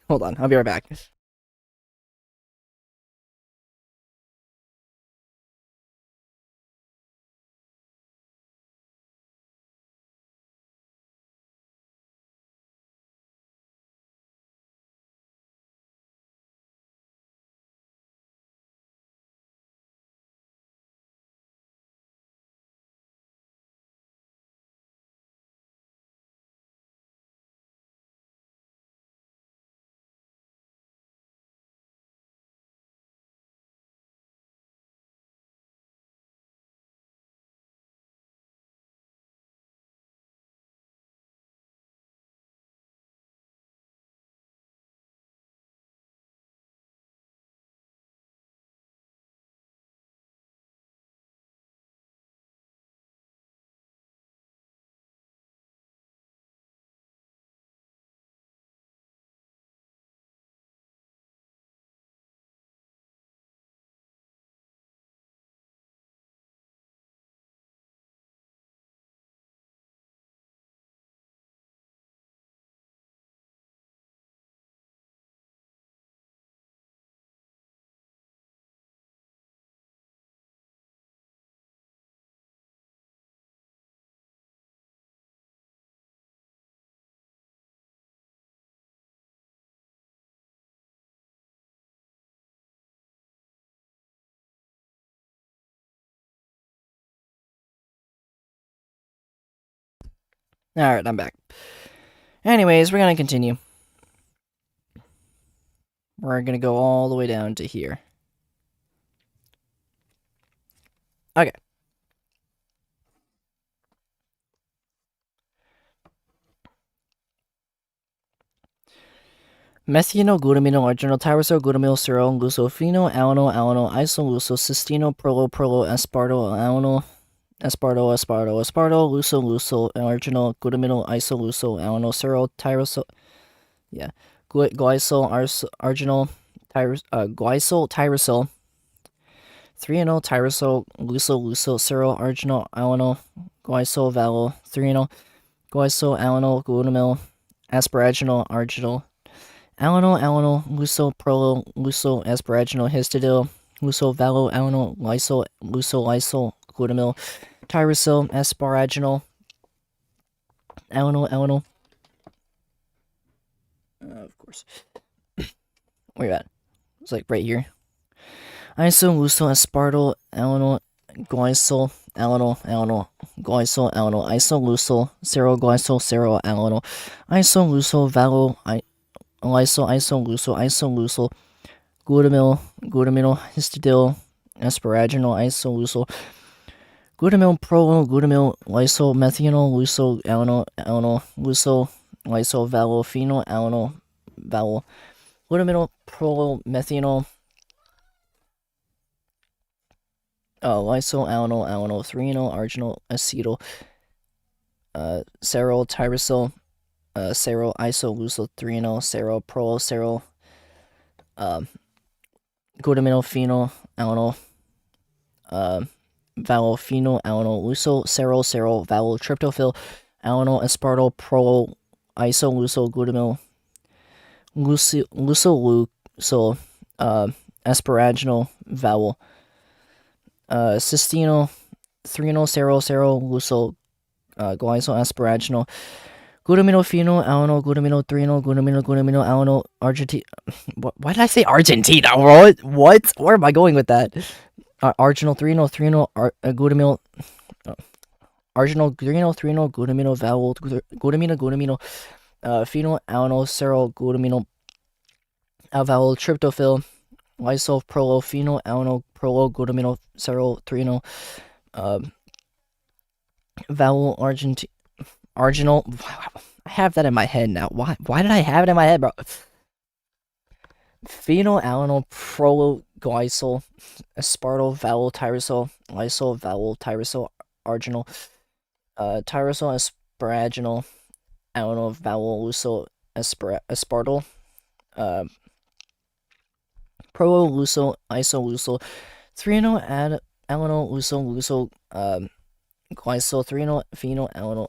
Hold on, I'll be right back. All right, I'm back. Anyways, we're gonna continue. We're gonna go all the way down to here. Okay. Methional, glutamino, arginal, tyrosol, glutamyl, serol, glucofino, alano, isoluso, cystino, prolo, asparto, alano, asparto, luso, arginal, glutamino, isoluso, alano, serol, tyrosol, yeah, glycol, arginal, glycol, tyrosol, 3-enol, tyrosol, luso, serol, arginal, alano, glycol, valo, 3-enol, glycol, alano, glutamyl, asparaginal, arginal, alano, luso, asparaginal, histidil, luso, valo, alano, lysol, glutamyl, tyrosol, asparaginal, alano, of course. Where you at? It's like right here. Iso, aspartyl, alano, glycol, alano, glycol, iso, seroglycol, alano, iso, valo, iso, glutamyl, histidil, asparaginal, iso, glutamyl, lysol, methanol, alano, lysol, valo, phenol, alano, valo, glutamyl, methanol, lysol, alano, 3-enol, arginal, acetyl, serol, tyrosol, serol, iso, 3-enol, serol, serol, glutamyl, phenol, alano, valo, phenol, alano, serol, valo, tryptophil, alano, aspartyl, iso, glutamyl, asparaginal, vowel, cystino, 3-enol, serol, glycol, asparaginal, glutamino, phenol, alano, glutamino, 3-enol, glutamino, alano, argentine. Why did I say Argentina? What? Where am I going with that? Arginal, 3-enol, glutamino, arginal, 3-enol, glutamino, vowel, glutamino, phenol, alano, serol, glutamino, vowel, tryptophil, lysol, phenol, alano, glutamino, serol, 3-enol, vowel, arginal. I have that in my head now. Why did I have it in my head, bro? Phenol, alano, glycol, aspartyl, vowel, tyrosol, lysol, vowel, tyrosol, arginal, tyrosol, asparaginal, alano, vowel, luso, aspartyl, iso, 3-enol, alano, luso, glycol, 3-enol, phenol, alano,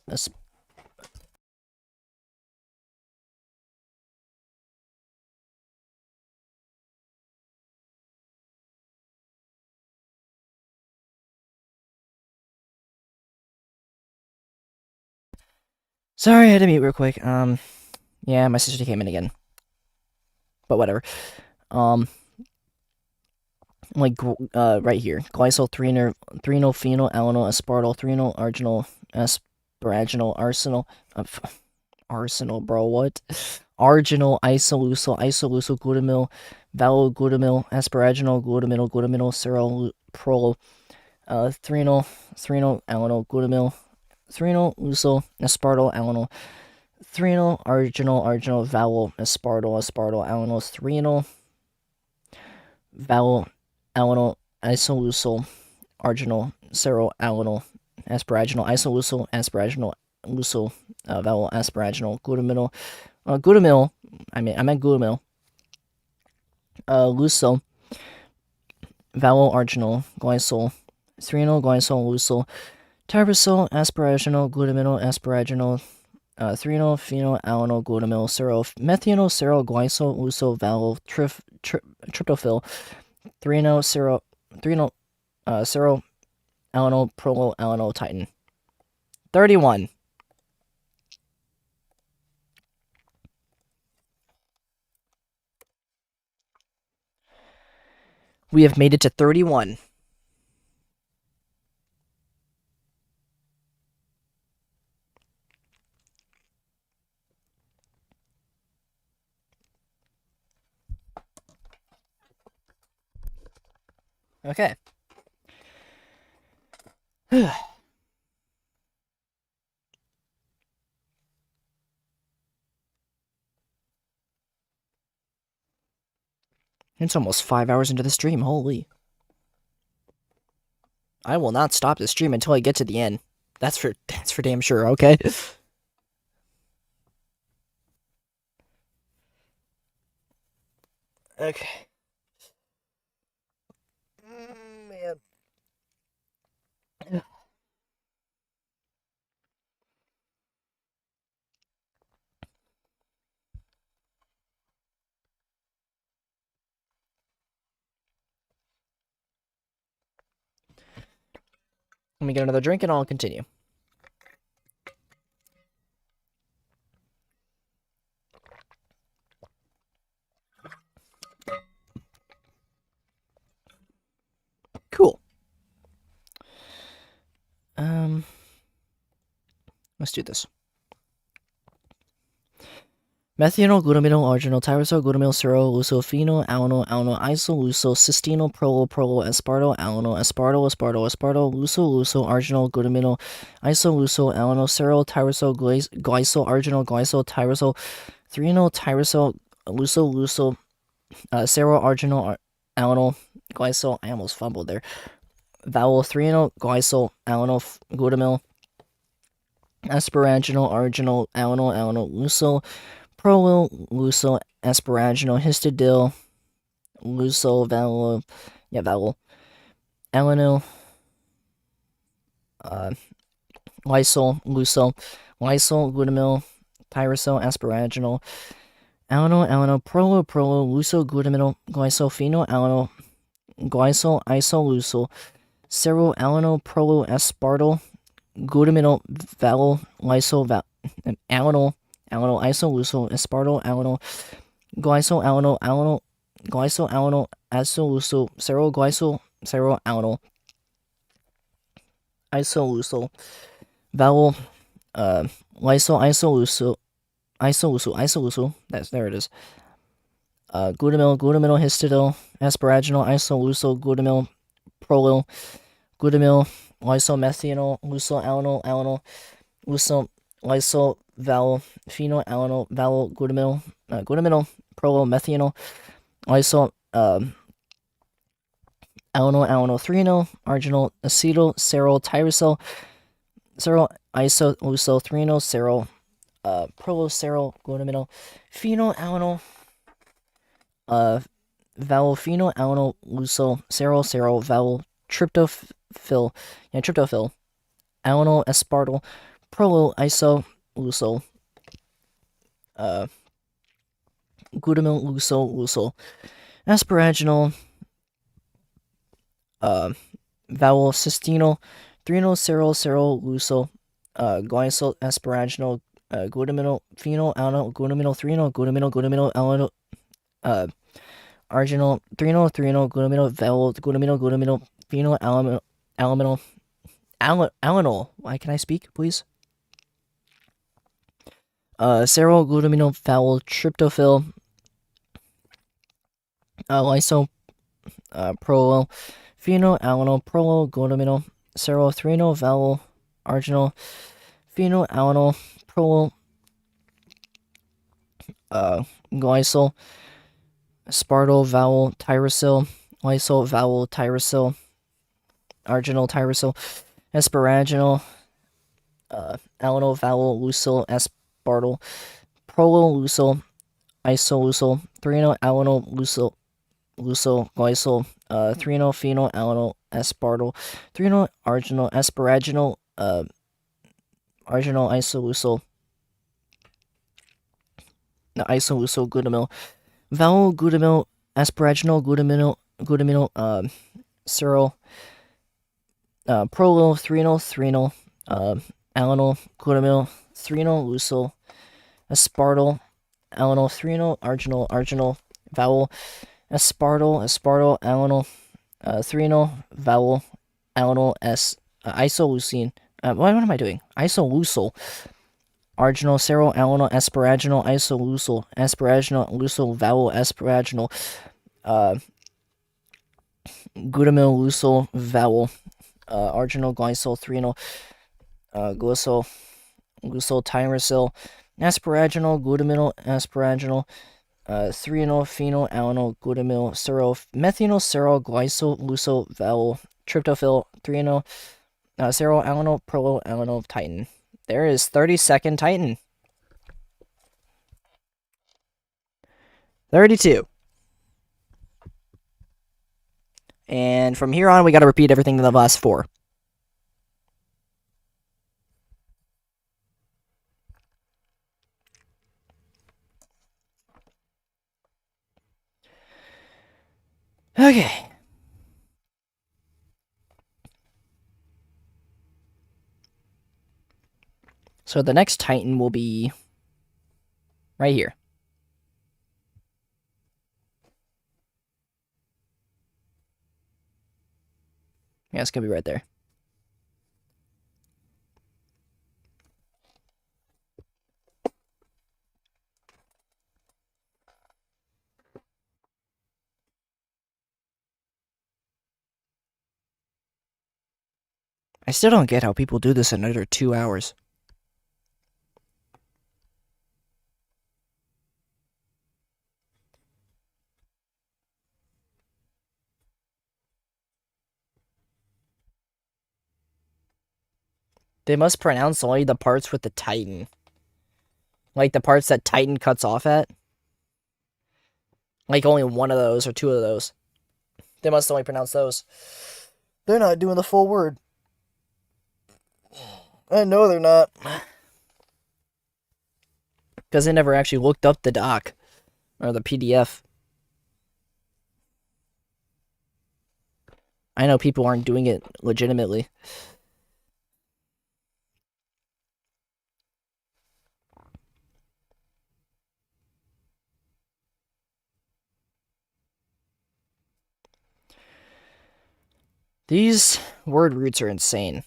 Sorry, I had to mute real quick. Yeah, my sister came in again. But whatever. Right here. Glycol, threenol, phenyl, alanol, aspartyl, threenol, arginol, asparaginol, arsenal, bro, what? Arginal, isoleucel, glutamyl, valoglutamyl, asparaginol, glutaminyl, serol, prol, threenol, alanol, glutamyl, threenol, leucel, aspartyl, alanol, threenol, arginal, valol, aspartyl, alanol, threenol, valol, alanol, isoleucel, arginal, serol, alanol, asparaginal, isoleucel, asparaginal, leucel, valol, asparaginal, glutamyl, I meant glutamyl, leucel, valol, arginal, glycol, threnol, glycol, leucel, tyrosol, asparaginal, glutaminyl, asparaginal, threnol, phenyl, alanol, glutamyl, serol, methanol, serol, glycol, leucel, valol, tryptophil, threenol, serol, alanol, prolo, alanol, titin. 31. We have made it to 31. Okay. It's almost 5 hours into the stream, holy. I will not stop the stream until I get to the end. That's for damn sure, okay? Okay. Man. Let me get another drink and I'll continue. Cool. Let's do this. Methanol, glutaminyl, arginal, tyrosol, glutamyl, serol, leucel, phenyl, alanol, isol, leucel, cystenol, prolo, aspartyl, alanol, aspartyl, leucel, arginal, glutaminyl, isol, leucel, alanol, serol, tyrosol, glycol, arginal, glycol, tyrosol, threnol, tyrosol, leucel, serol, arginal, alanol, glycol. I almost fumbled there. Vowel, threnol, glycol, alanol, glutamyl, asparaginal, arginal, alanol, leucel, prolil, leucel, asparaginal, histidil, leucel, vowel, alanil, lysol, glutamyl, tyrosol, asparaginal, alanil, prolil, leucel, glutaminyl, glycol, phenyl, alanil, glycol, isoleucel, serol, alanil, aspartyl, glutaminyl, valol, lysol, alanil, isoleucel, aspartyl, alanil, glycol, isoleucel, serol, alanil, isoleucel, valol, lysol, isoleucel, there it is. Glutaminyl, histidil, asparaginal, isoleucel, glutaminyl, prolil, glutaminyl, lysol, methanol, leucel, alanil, leucel, lysol, valol, phenyl, alanil, valol, glutaminyl, prolil, methanol, lysol, alanil, threnol, arginal, acetyl, serol, tyrosol, isoleucel, threnol, serol, prolil, serol, glutaminyl, phenyl, alanil, valol, phenyl, alanil, leucel, serol, valol, tryptophil, alanil, aspartyl, prolil, isoleucel, glutamyl, leucel, asparaginal, valol, cystenol, threnol, serol, leucel, glycol, asparaginal, glutamyl phenyl alanine glutamyl threonyl glutamyl alanine arginal threonyl glutamyl glutamyl phenyl alanine. Why can I speak, please? Ceryl glutamyl tryptophyll lyso prolo phenyl alanine prolo glutamyl ceryl threonyl arginal phenyl alanine prolo glycol spartyl tyrosine lysyl tyrosine arginal tyrosine asparaginal alanine lucyl aspartyl prolo isolucyl threonyl alanine lucyl glycol threonyl phenyl alanine aspartyl threonyl arginal asparaginal arginal isolucyl glutamyl glutamyl asparaginal glutamyl ceryl prolo threonyl alanine glutamyl threonyl lucyl aspartyl alanine threonyl arginal aspartyl alanine threonyl alanine isoleucine. What am I doing? Isolucyl arginal ceryl alanine asparaginal isoleucyl asparaginal lucyl asparaginal glutamyl lucyl arginal glycol threonyl glycol tyrosine asparaginal glutamyl asparaginal threonyl phenyl alanine glutamyl methynyl ceryl glycol tryptophyll threonyl ceryl alanine prolo alanine titin. There is 30-second titin. 32. And from here on, we got to repeat everything in the last 4. Okay. So the next titan will be right here. Yeah, it's going to be right there. I still don't get how people do this in under 2 hours. They must pronounce only the parts with the titan. Like the parts that titan cuts off at. Like only one of those or 2 of those. They must only pronounce those. They're not doing the full word. I know they're not. Because they never actually looked up the doc. Or the PDF. I know people aren't doing it legitimately. These word roots are insane.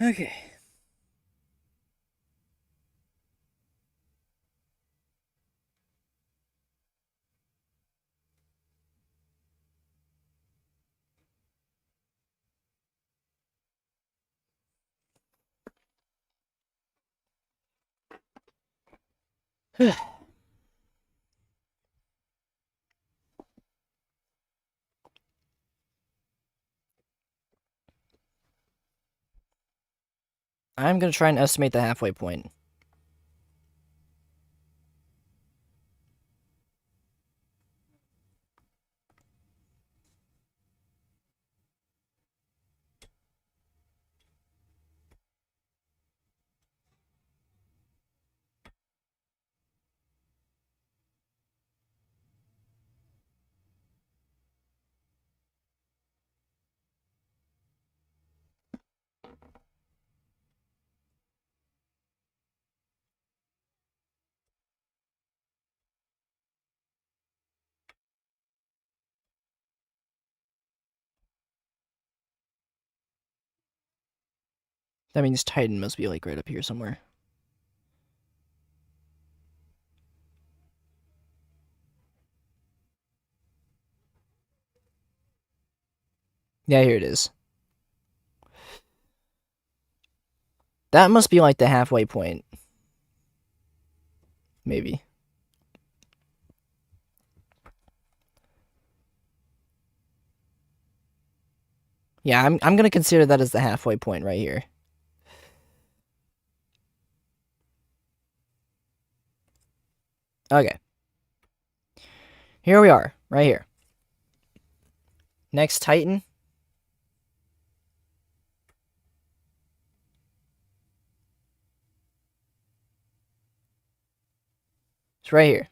Okay. I'm going to try and estimate the halfway point. That means titin must be like right up here somewhere. Yeah, here it is. That must be like the halfway point. Maybe. Yeah, I'm gonna consider that as the halfway point right here. Okay. Here we are, right here. Next titin. It's right here.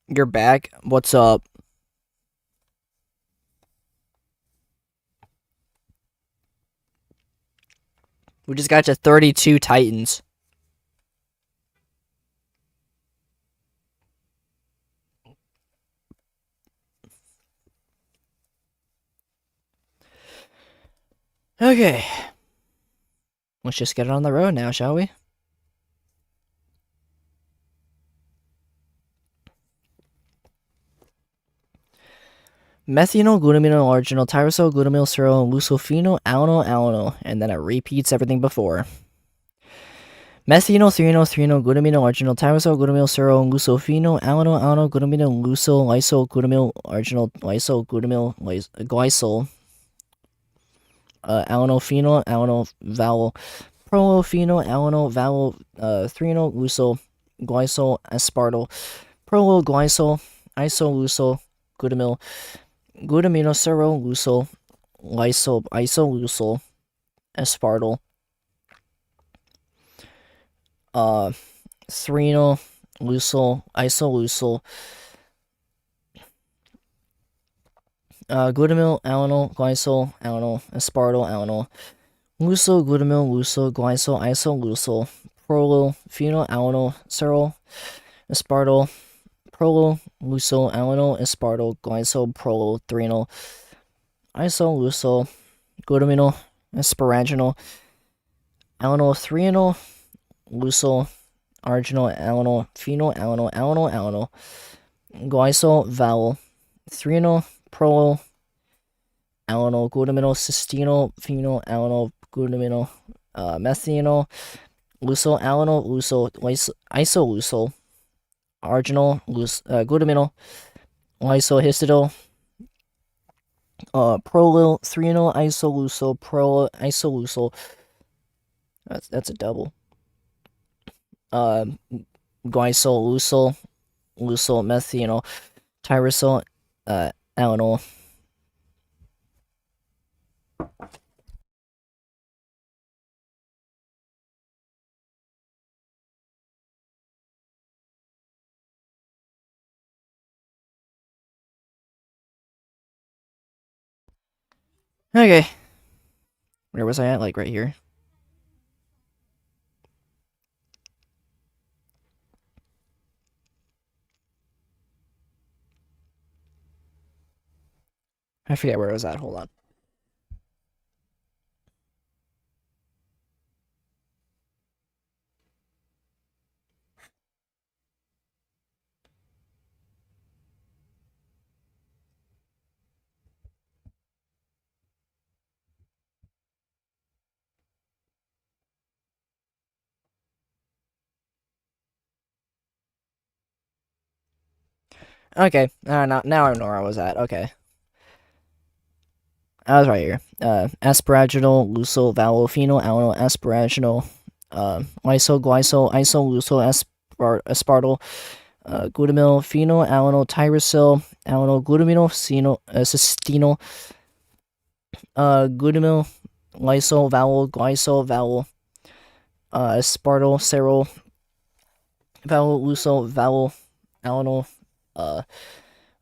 You're back. What's up? We just got to 32 titins. Okay. Let's just get it on the road now, shall we? Methanol, glutamino, arginal, tyrosol, glutamyl, serol, lucofino, alano. And then it repeats everything before. Methanol, threonol, glutamino, arginal, tyrosol, glutamyl, serol, lucofino, alano, glutamino, luso, lysol, glutamyl, arginal, lysol, glutamyl, glycol, alanophenol, vowel, prolophenol, vowel, threonol, luso, glycol, aspartyl, prologlycol, isoleucol, glutamyl, glutaminosyrol, lucol, lysol, isoleucol, aspartyl, threonol, lucol, isoleucol, glutamyl, alanol, glycol, alanol, aspartyl, alanol, lucol, glutamyl, lucol, glycol, isoleucol, prolo, phenol, alanol, serol, aspartyl, prolo, lucol, alanol, aspartyl, glycol, prolo, threonol, isoleucol, glutamino, asparaginal, alanol, threonol, lucol, arginal, alanol, phenol, alanol, glycol, vowel, threonol, prolo, alanol, glutamino, cystenol, phenol, alanol, glutamino, methanol, lucol, alanol, lucol, isoleucol, arginal, glutamino, lysol, histidol, prolyl, threonol, isoleucol, prolyl, isoleucol. That's a double. Glycol, lucol, methanol, tyrosol, alanol. Okay. Where was I at? Like right here. I forget where I was at. Hold on. Okay. Now I know where I was at. Okay. I was right here. Asparaginal, lucil, vowel, phenol, alanol, asparaginal, lysol, glycol, isoleucol, aspartyl, glutamyl, phenol, alanol, tyrosol, alanol, glutamino, cystenol, glutamyl, lysol, vowel, glycol, vowel, aspartyl, serol, vowel, lucil, vowel, alanol,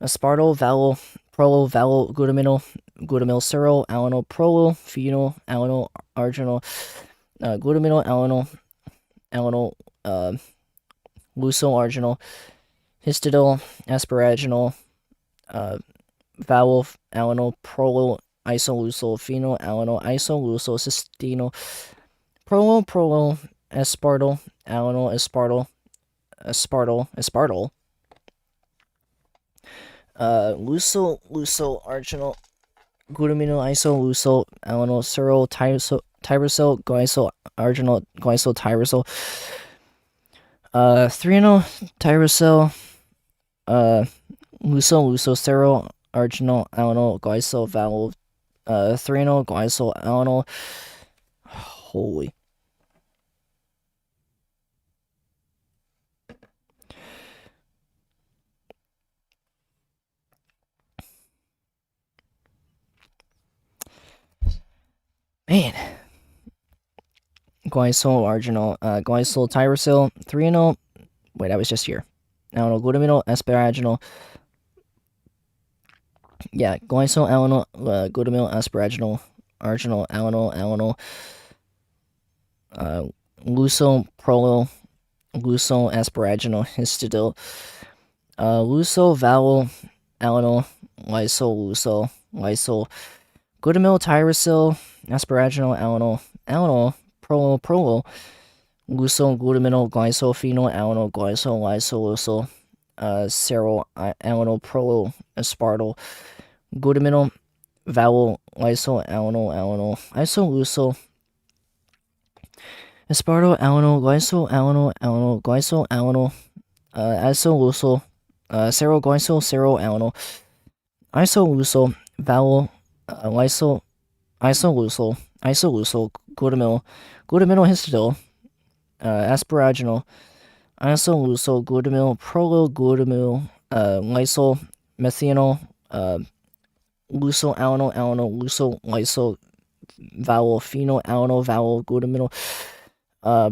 aspartyl, vowel, prolo, vowel, glutamyl, serol, alanol, prolo, phenol, alanol, arginal, glutamyl, alanol, lucil, arginal, histidol, asparaginal, vowel alanol prolyl isoleucyl phenyl alanol isoleucyl cysteine prolyl aspartyl alanol aspartyl leucyl arginal glutamino isoleucyl alanol seryl tyrosyl glycyl arginal glycyl tyrosyl threonyl tyrosyl leucyl seryl arginal alanol glycyl vowel threonyl glycyl alanol. Holy. Man. Glycyl arginal glycyl tyrosyl threonyl. Wait, that was just here. Alanol glutamino asparaginal. Yeah, glycyl alanol glutamino asparaginal arginal alanol leucyl prolyl leucyl asparaginal histidyl leucyl vowel alanol lysyl glutamyl tyrosyl asparaginal alanol prolyl leucyl glutamino glycyl phenyl alanol glycyl lysyl seryl alanol prolyl aspartyl glutamino vowel lysyl alanol isoleucyl aspartyl alanol glycyl alanol isoleucyl seryl glycyl seryl alanol isoleucyl vowel isoleucyl glutamyl histidyl asparaginal isoleucyl glutamyl prolyl glutamyl lysyl methanol leucyl alanol lysyl vowel phenyl alanol vowel glutamyl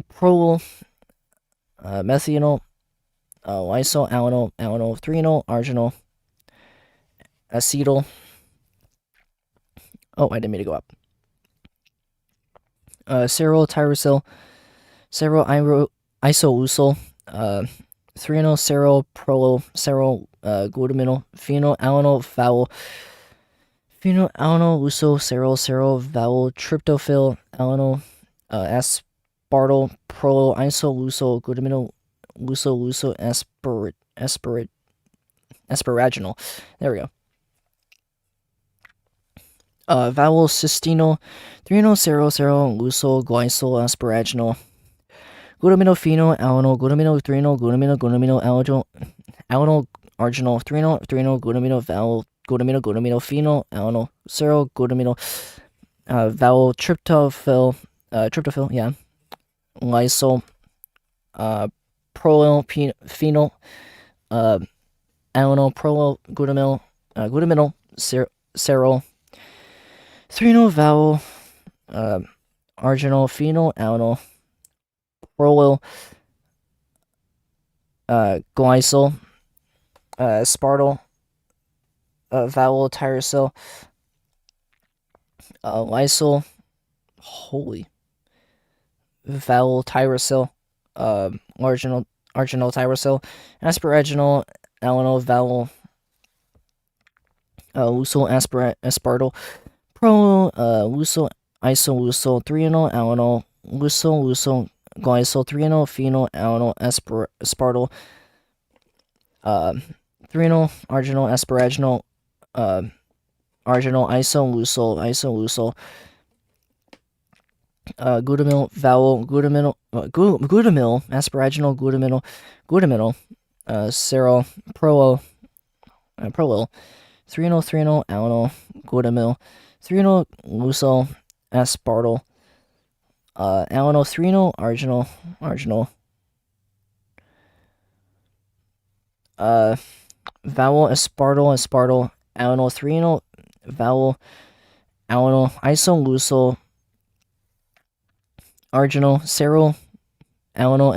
prolyl methanol lysyl alanol threonyl arginal acetyl. Oh, I didn't mean to go up. Seryl tyrosyl seryl isoleucyl threonyl seryl prolyl seryl glutamyl phenyl alanol vowel phenyl alanol seryl vowel tryptophyl alanol aspartyl prolyl isoleucyl glutamyl leucyl asparaginal. There we go. Vowel cysteine threonyl seryl leucyl glycyl asparaginal glutamino phenyl alanol glutamino threonyl glutamino alanol arginal threonyl glutamino vowel glutamino phenyl alanol seryl glutamino vowel tryptophyl yeah lysyl prolyl phenyl alanol prolyl glutamino seryl threonyl vowel arginal phenyl alanol prolyl glycyl aspartyl vowel tyrosyl lysyl holy vowel tyrosyl arginal tyrosyl asparaginal alanol vowel leucyl aspartyl prolyl leucyl isoleucyl threonyl alanol leucyl glycyl threonyl phenyl alanol aspartyl threonyl arginal asparaginal arginal isoleucyl glutamyl vowel glutamyl asparaginal glutamyl seryl prolyl threonyl alanol glutamyl threonyl leucyl aspartyl alanol threonyl arginal vowel aspartyl alanol threonyl vowel alanol isoleucyl arginal seryl alanol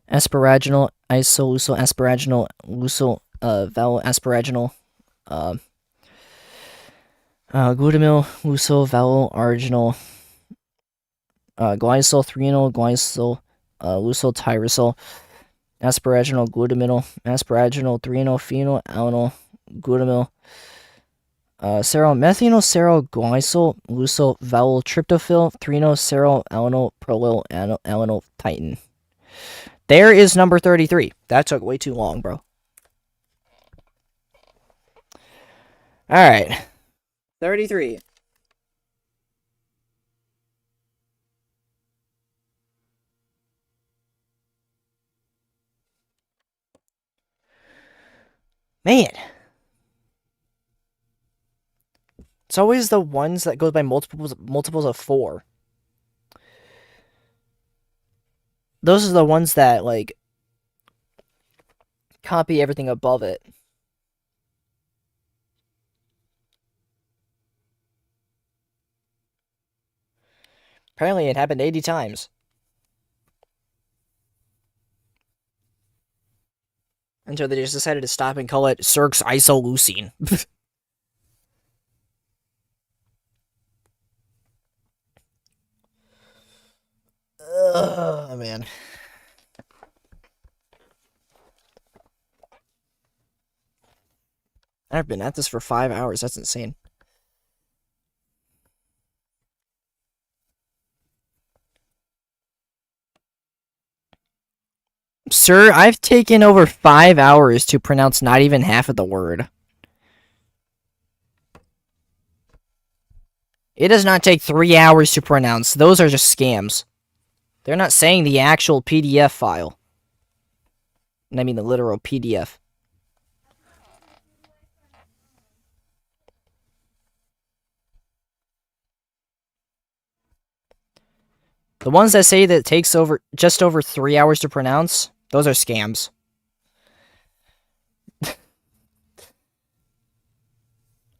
asparaginal isoleucyl asparaginal leucyl vowel asparaginal glutamyl leucyl vowel arginal glycyl threonyl glycyl leucyl tyrosyl asparaginal glutamyl asparaginal threonyl phenyl alanol glutamyl, methynyl glycol lucyl vowel tryptophyll, alanol prolyl alanol titin. There is number 33. That took way too long, bro. All right. 33. Man. It's always the ones that go by multiples of 4. Those are the ones that, like, copy everything above it. Apparently, it happened 80 times. Until they just decided to stop and call it Cirx isoleucine. Oh, man. I've been at this for 5 hours. That's insane. Sir, I've taken over 5 hours to pronounce not even half of the word. It does not take 3 hours to pronounce. Those are just scams. They're not saying the actual PDF file. And I mean the literal PDF. The ones that say that it takes just over 3 hours to pronounce, those are scams.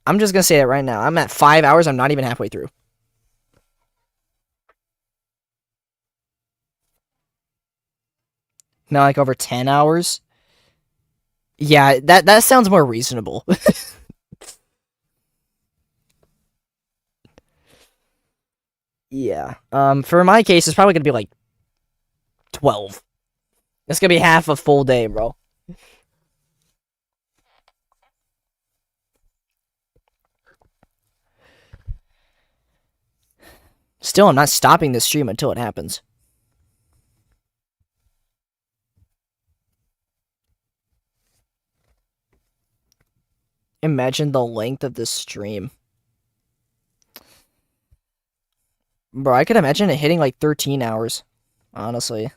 I'm just gonna say that right now. I'm at 5 hours. I'm not even halfway through. Now, like over 10 hours. Yeah, that sounds more reasonable. Yeah. For my case, it's probably gonna be like 12. It's gonna be half a full day, bro. Still, I'm not stopping this stream until it happens. Imagine the length of this stream. Bro, I could imagine it hitting like 13 hours. Honestly.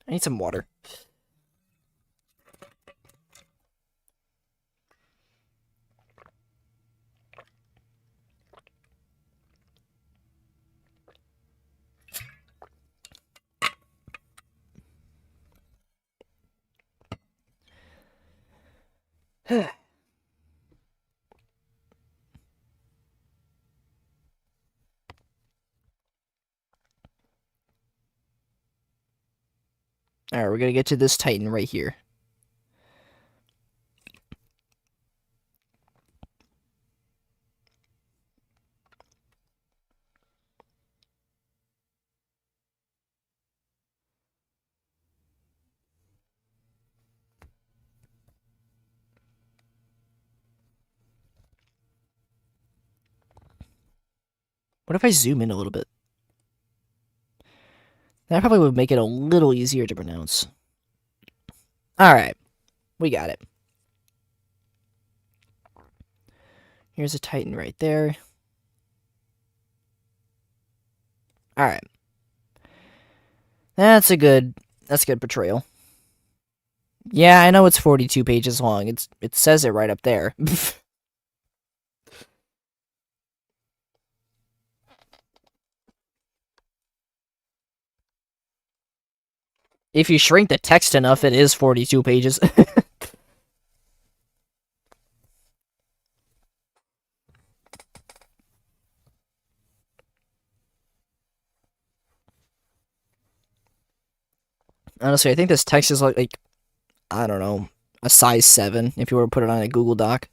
I need some water. Alright, we're gonna get to this Titan right here. What if I zoom in a little bit? That probably would make it a little easier to pronounce. Alright, we got it. Here's a Titan right there. Alright. That's good portrayal. Yeah, I know it's 42 pages long. It says it right up there. If you shrink the text enough, it is 42 pages. Honestly, I think this text is like I don't know, a size 7 if you were to put it on a Google Doc.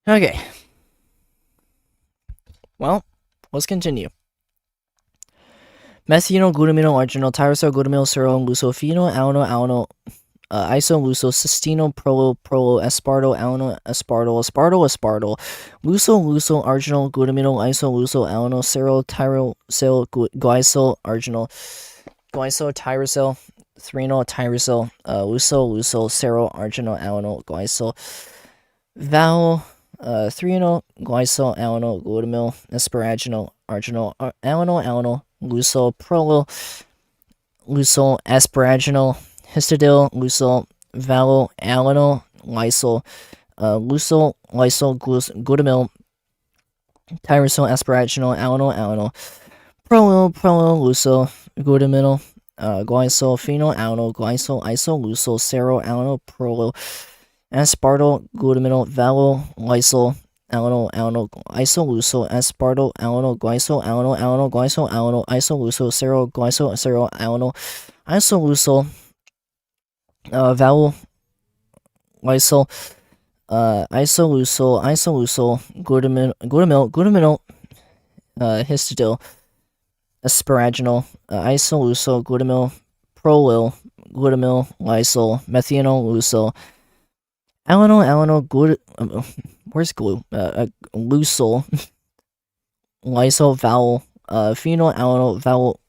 Okay. Well, let's continue. Methynyl, glutamino, arginal, tyrosol, glutamyl, serol, lucophenol, alano, iso, luso, cystino, prolo, aspartyl, alano, aspartyl, luso, arginal, glutamino, iso, luso, alano, serol, tyrosol, glycol, arginal, glycol, tyrosol, threnol, tyrosol, luso, serol, arginal, alano, glycol, val, threnol, glycol, alano, glutamyl, asparaginal, arginal, alano, luso, luso, asparaginal, histidil, luso, valo, alano, lysol, luso, lysol, glutamyl, tyrosol, asparaginal, alano, prolo, luso, glutamyl, glycol, phenol, alano, glycol, iso, luso, sero, alano, prolo, aspartyl, glutamyl, valo, lysol, alano, iso, luso, aspartyl, alano, glycol, iso, luso, sero, alano, iso, luso, vowel, lysol, isolusol, glutamyl, histidil, asparaginal, isolusol, glutamyl, prolyl, glutamyl, lysol, methanol, lusol, where's glue? Lusol, lysol, vowel, phenol, vowel,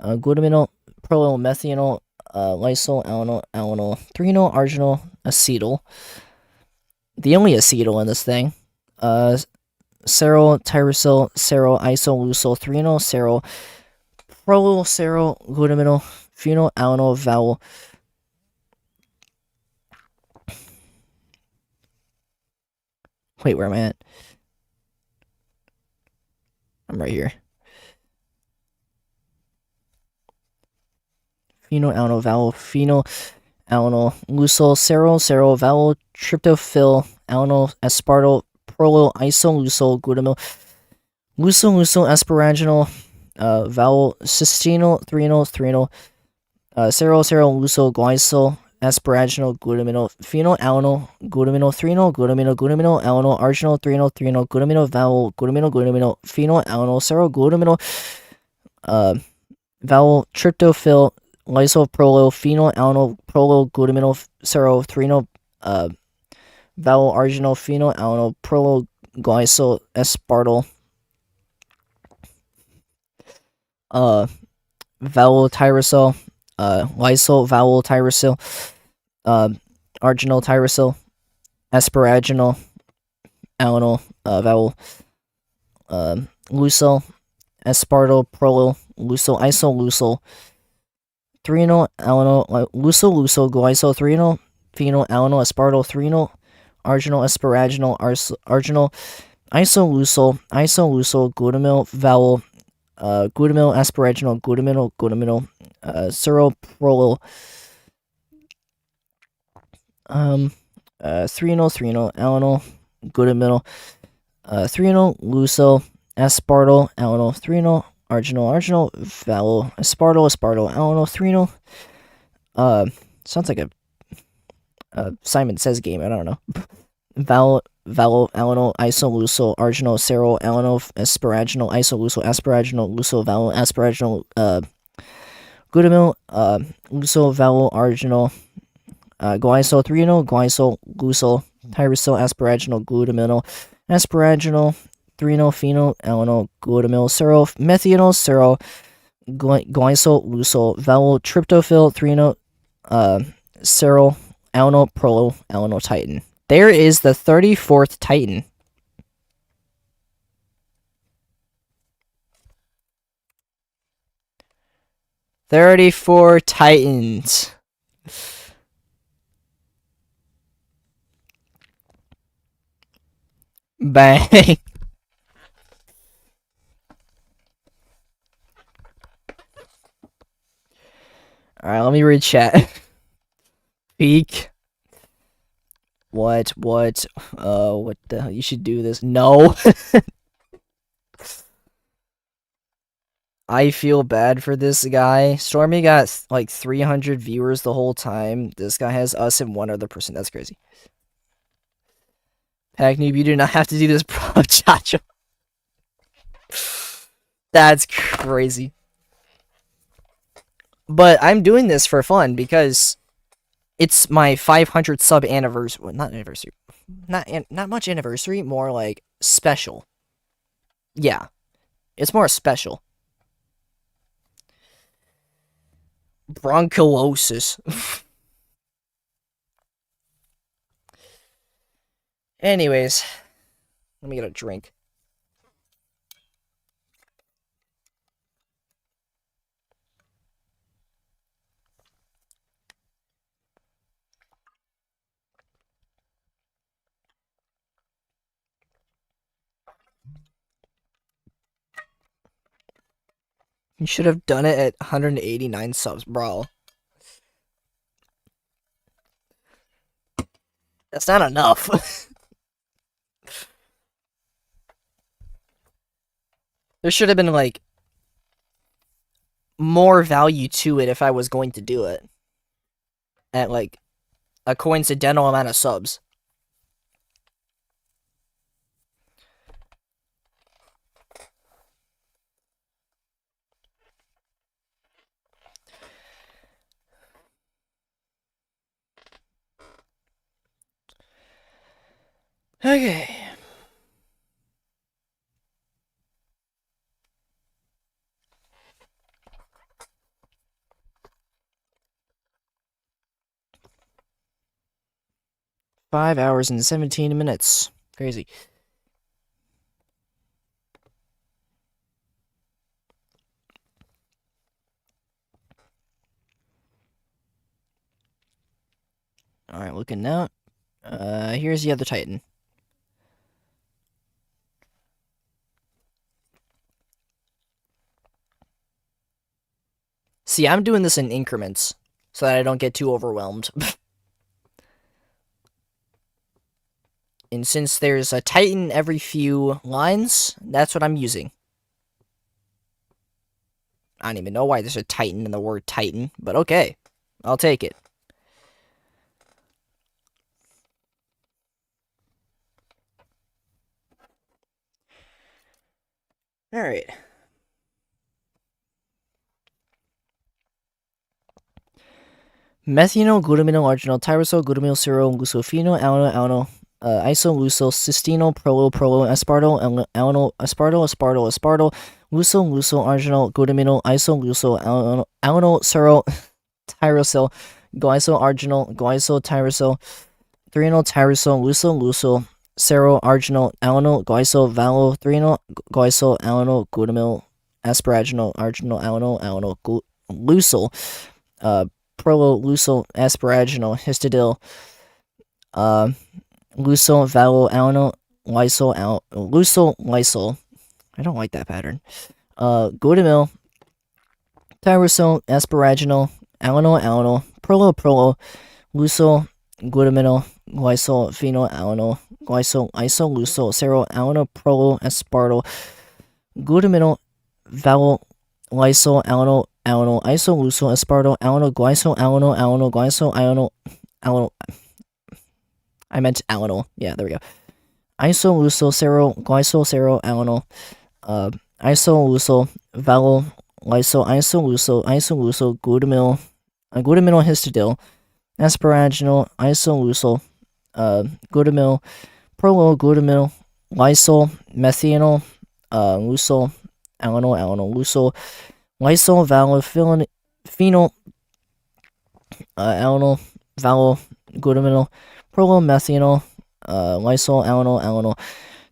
glutamyl, prolyl, methanol, lysol, alano, threnol, arginal, acetyl. The only acetyl in this thing. Serol, tyrosol, serol, isolusol, threnol, serol, prolyl, serol, glutamyl, phenol, alano, vowel. Wait, where am I at? I'm right here. Phenol, alano, vowel, phenol, alano, lusol, serol, vowel, tryptophyll, alano, aspartyl, prolyl, isolusol, glutamyl, luso, asparaginal, vowel, cysteinol, threnol, serol, luso, glycol, asparaginal, glutamino, phenol, alano, glutamino, threnol, glutamino, alano, arginal, threnol, glutamino, vowel, glutamino, phenol, alano, serol, glutamino, vowel, tryptophyll, lysol, prolyl, phenol, alano, prolyl, glutamino, serol, threnol, vowel, arginal, phenol, alano, prolyl, glycol, aspartyl, vowel, tyrosol, lysol, vowel, tyrosol, arginal, tyrosol, asparaginal, alano, vowel, lusol, aspartyl, prolyl, lusol, isolusol, threnol, alano, lusol, glycol, threnol, phenol, alano, aspartyl, threnol, arginal, asparaginal, arginal, isolusol, glutamyl, vowel, glutamyl, asparaginal, glutamyl, serol, prolyl, threnol, alano, glutamyl, threnol, lusol, aspartyl, alano, threnol, arginal, vowel, aspartyl, alano, threnol. Sounds like a Simon Says game. I don't know. Vowel, alano, isolusol, arginal, serol, alano, asparaginal, isolusol, asparaginal, lusol, vowel, asparaginal, glutamyl, lusol, vowel, arginal, glycol, threnol, glycol, lusol, tyrosol, asparaginal, glutamyl, asparaginal, threnol, phenol, alano, glutamyl, serol, methanol, serol, glycol, lusol, vowel, tryptophyll, threnol, serol, alano, prolyl, alano, titin. There is the 34th titin. "34 titans." Bang. Alright, let me read chat. Peak. What the hell? You should do this. No. I feel bad for this guy. Stormy got like 300 viewers the whole time. This guy has us and one other person. That's crazy. Heck, noob, you do not have to do this, bro. Chacho. That's crazy. But I'm doing this for fun because it's my 500 sub anniversary. Well, not anniversary. Not much anniversary. More like special. Yeah, it's more special. Bronchiolitis. Anyways, let me get a drink. You should have done it at 189 subs, bro. That's not enough. There should have been, like, more value to it if I was going to do it. At, like, a coincidental amount of subs. Okay. Five hours and 17 minutes. Crazy. Alright, looking now. Here's the other Titan. See, I'm doing this in increments so that I don't get too overwhelmed. And since there's a Titan every few lines, that's what I'm using. I don't even know why there's a Titan in the word Titan, but okay. I'll take it. Alright. Methanol, glutamino, arginol, tyrosol, glutamyl, serol, glucofino, alano, iso, luso, cystino, prolo, aspartyl, alano, aspartyl, luso, arginol, glutamino, iso, luso, alano, serol, tyrosol, arginol, tyrosol, threonol, tyrosol, luso, serol, arginol, alano, valo, threonol, alano, glutamyl, asparaginol, arginol, alano, luso, prolo, luso, asparaginol, histidil, luso, valo, alano, lysol. I don't like that pattern. Glutamyl, tyrosol, asparaginol, alano, prolo, luso, glutamino, glycol, phenol, alano, glycol, iso, luso, serol, alano, prolo, aspartyl, glutamino, valo, lysol, alano, iso, luso, aspartyl, alano, glycol, glycol, alano. I meant alano. Yeah, there we go. Iso, luso, serol, glycol, serol, alano, iso, luso, valo, lysol, iso, luso, glutamyl, histidil, asparaginol, isolusol, glutamyl, prolo, glutamyl, lysol, methanol, lusol, alano, lusol, lysol, valo, phenol, alano, valo, glutamyl, prolo, methanol, lysol, alano,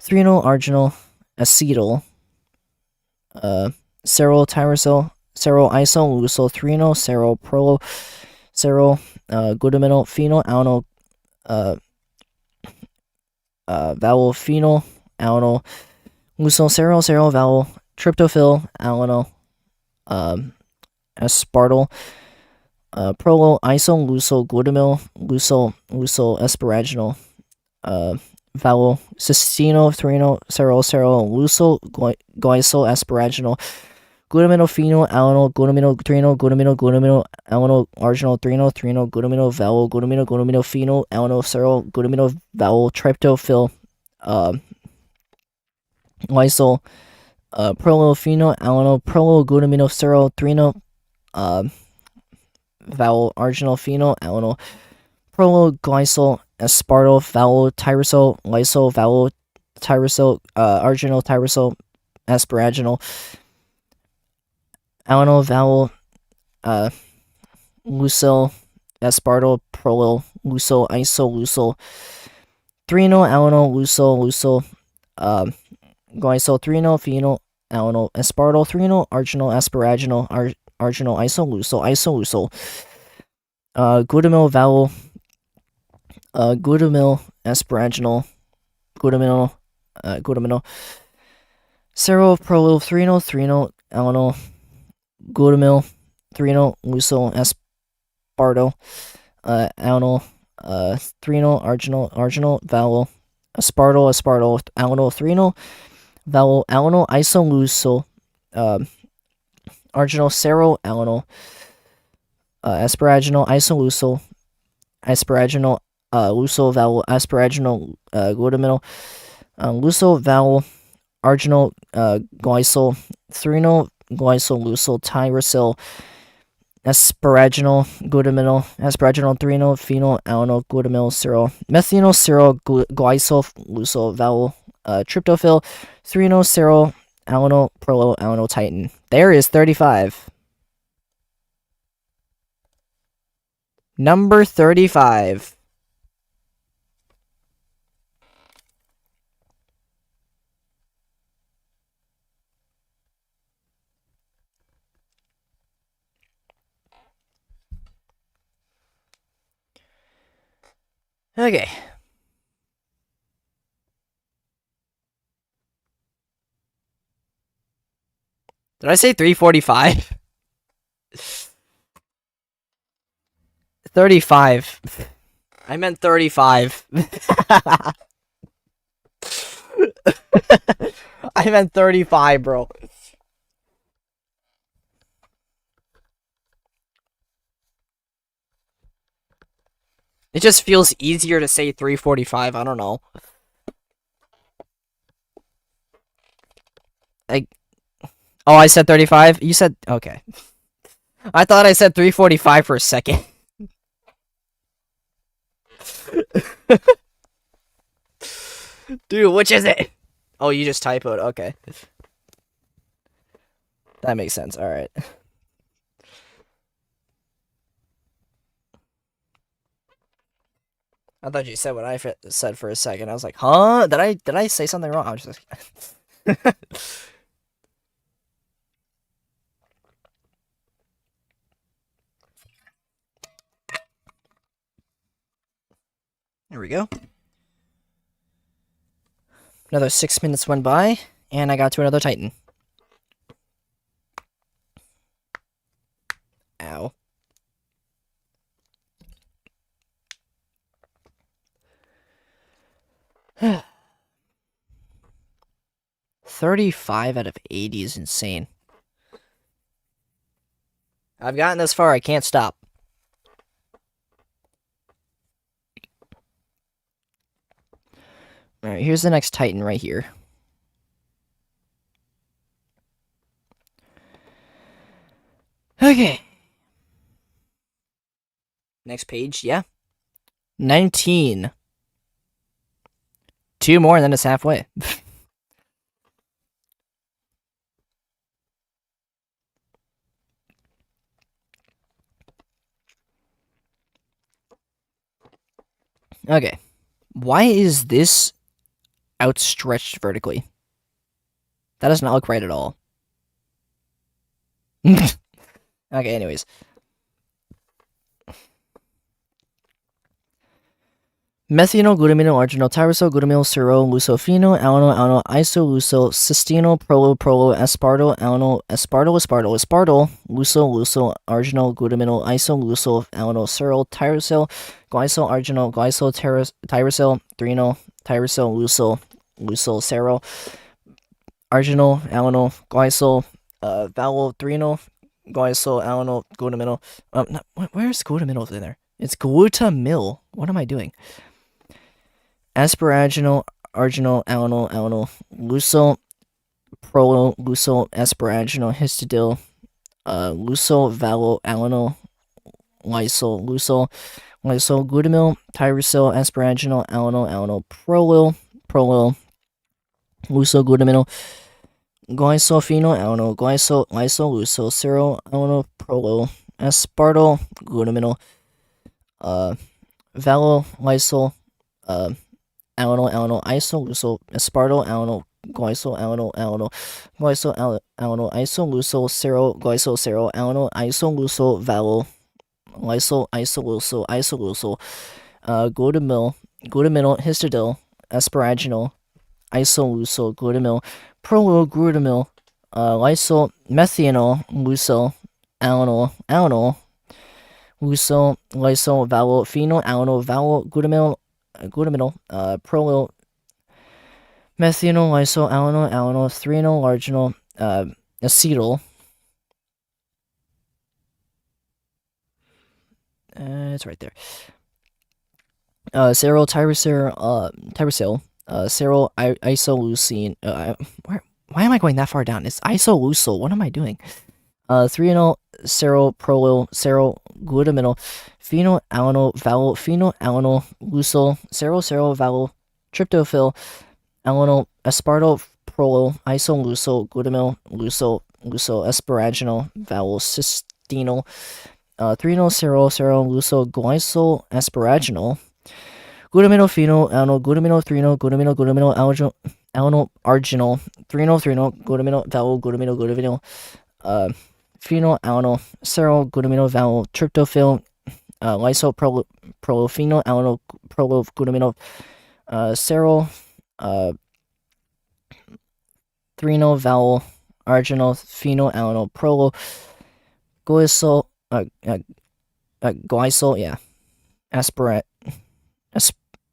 threonol, arginol, acetyl, serol, tyrosol, serol, iso, lusol, threonol, serol, prolo, serol, glutamyl, phenol, alano, valo, phenol, alano, lusol, serol, valo, tryptophil, alano, aspartyl, prolo, iso, lusol, glutamyl, lusol, asparaginol, valo, cystino, threonol, serol, lusol, glycol, asparaginol, glutamino, phenol, alano, glutamino, threonol, alano, arginol, threonol, glutamino, valo, glutamino, phenol, alano, serol, glutamino, valo, tryptophil, lysyl, prolyl phenylalanine, prolyl glutamino ceryl, threno, vowel arginal phenylalanine, prolyl glycyl, aspartyl, vowel tyrosyl, lysyl, vowel tyrosyl, arginal tyrosyl, asparaginal, alanyl, vowel, lucyl, aspartyl, prolyl, lucyl, isolucyl, threno, alanyl, lucyl, glycyl, threno, phenyl, alanyl, aspartyl, threno, arginal, asparaginal, arginal, isolucyl, glutamyl, vowel, glutamyl, asparaginal, glutamyl, ceryl, prolyl, threno, alanyl, glutamyl, threno, lucyl, aspartyl, alanyl, threno, arginal, vowel, aspartyl, alanyl, threno, vowel, alanyl, isolucyl, arginal, ceryl, alanyl, asparaginal, isolucyl, asparaginal, lucyl, vowel, asparaginal, glutamyl, lucyl, vowel, arginal, glycyl, threno, glycyl, lucyl, tyrosyl, asparaginal, glutamyl, asparaginal, threno, phenyl, alanyl, glutamyl, ceryl, methynyl, ceryl, glycyl, lucyl, vowel, tryptophil, threno, ceryl, alanyl, prolyl, alanyl, titin. There is 35. Number 35. Okay. Did I say 345? 35. I meant 35. I meant 35, bro. It just feels easier to say 345. I don't know. Oh, I said 35? You said... Okay. I thought I said 345 for a second. Dude, which is it? Oh, you just typoed. Okay. That makes sense. Alright. I thought you said what I said for a second. I was like, huh? Did I say something wrong? I was just like... There we go. Another 6 minutes went by, and I got to another Titan. Ow. $35 out of 80 is insane. I've gotten this far, I can't stop. Alright, here's the next Titan right here. Okay. Next page, yeah. 19. 2 more and then it's halfway. Okay. Why is this outstretched vertically? That does not look right at all. Okay, anyways. Methynyl, glutamino, arginal, tyrosyl, glutamyl, ceryl, lucophenol, alanyl, isolucyl, cystenyl, prolyl, aspartyl, alanyl, aspartyl, lucyl, arginal, glutamino, isolucyl, alanyl, ceryl, tyrosyl, glycyl, arginal, glycyl, tyrosyl, threno, tyrosyl, lucyl, ceryl, arginal, alanyl, glycyl, vowel, threno, glycyl, alanyl, glutamino. Where's glutamino in there? It's glutamyl. What am I doing? Asparaginal, arginal, alanyl, alanyl, lucyl, prolyl, lucyl, asparaginal, histidil, lucyl, valo, alanyl, lysyl, lucyl, lysyl, glutamyl, tyrosine, asparaginal, alanyl, alanyl, prolyl, prolyl, lucyl, glutamyl, glycylphenol, alanyl, glycyl, lysyl, lucyl, ceryl, alanyl, prolyl, aspartyl, glutamyl, valo, lysyl, alanyl, alanyl, isyl, lucyl, aspartyl, alanyl, glycyl, alanyl, alanyl, glycyl, alanyl, isyl, lucyl, ceryl, glycyl, ceryl, alanyl, isyl, lucyl, valo, lysyl, isolucyl, isolucyl, glutamyl, glutamyl, histidil, asparaginal, isolucyl, glutamyl, prolyl, glutamyl, lysyl, methanol, lucyl, alanyl, alanyl, lucyl, lysyl, valo, phenyl, alanyl, valo, glutamyl, glutamyl, prolyl, methanol, lysyl, alanyl, alanyl, threonol, arginal, acetyl. It's right there. Ceryl, tyrosyl, ceryl, isoleucine. Why am I going that far down? It's isoleucyl. What am I doing? Threonol, ceryl, prolyl, ceryl, glutamyl, phenyl, alanyl, valo, phenyl, alanyl, lucyl, ceryl, ceryl, valo, tryptophil, alanyl, aspartyl, prolyl, isoleucyl, glutamyl, lucyl, lucyl, asparaginal, valo, cystenol, threonol, ceryl, ceryl, lucyl, glycyl, asparaginal, glutamyl, phenyl, alanyl, glutamyl, threonol, glutamyl, glutamyl, alanyl, arginal, threonol, threonol, glutamyl, valo, glutamyl, glutamyl, phenyl, alanyl, ceryl, glutamyl, valo, tryptophil, lysyl, prolyl, phenyl, alanyl, prolyl, glutamyl, ceryl, threonol, valo, arginal, phenyl, alanyl, prolyl, glycyl, glycyl, yeah,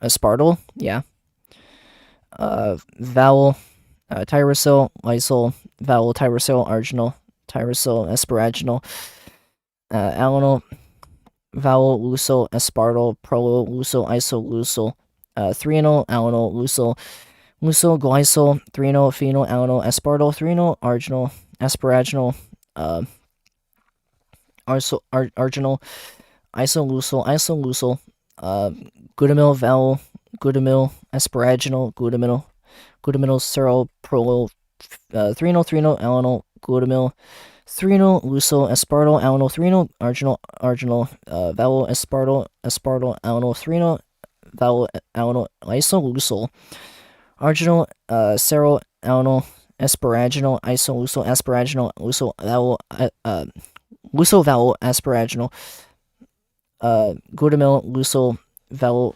aspartyl, yeah, vowel, tyrosyl, lysyl, vowel, tyrosyl, arginal, tyrosyl, asparaginal, alanyl, vowel, lucyl, aspartyl, prolyl, lucyl, isoleucyl, threonol, alanyl, lucyl, lucyl, glycyl, threonol, phenyl, alanyl, aspartyl, threonol, arginal, asparaginal, arginal, isoleucyl, isoleucyl, glutamyl, vowel, glutamyl, asparaginal, glutamyl, ceryl, prolyl, threonol, threonol, alanyl, glutamyl, threonol, lucyl, aspartyl, alanyl, threonol, arginal, vowel, aspartyl, alanyl, threonol, vowel, alanyl, isoleucyl, arginal, ceryl, alanyl, asparaginal, isoleucyl, asparaginal, lucyl, vowel, lucyl, vowel, asparaginal, glutamyl, lucyl, vowel,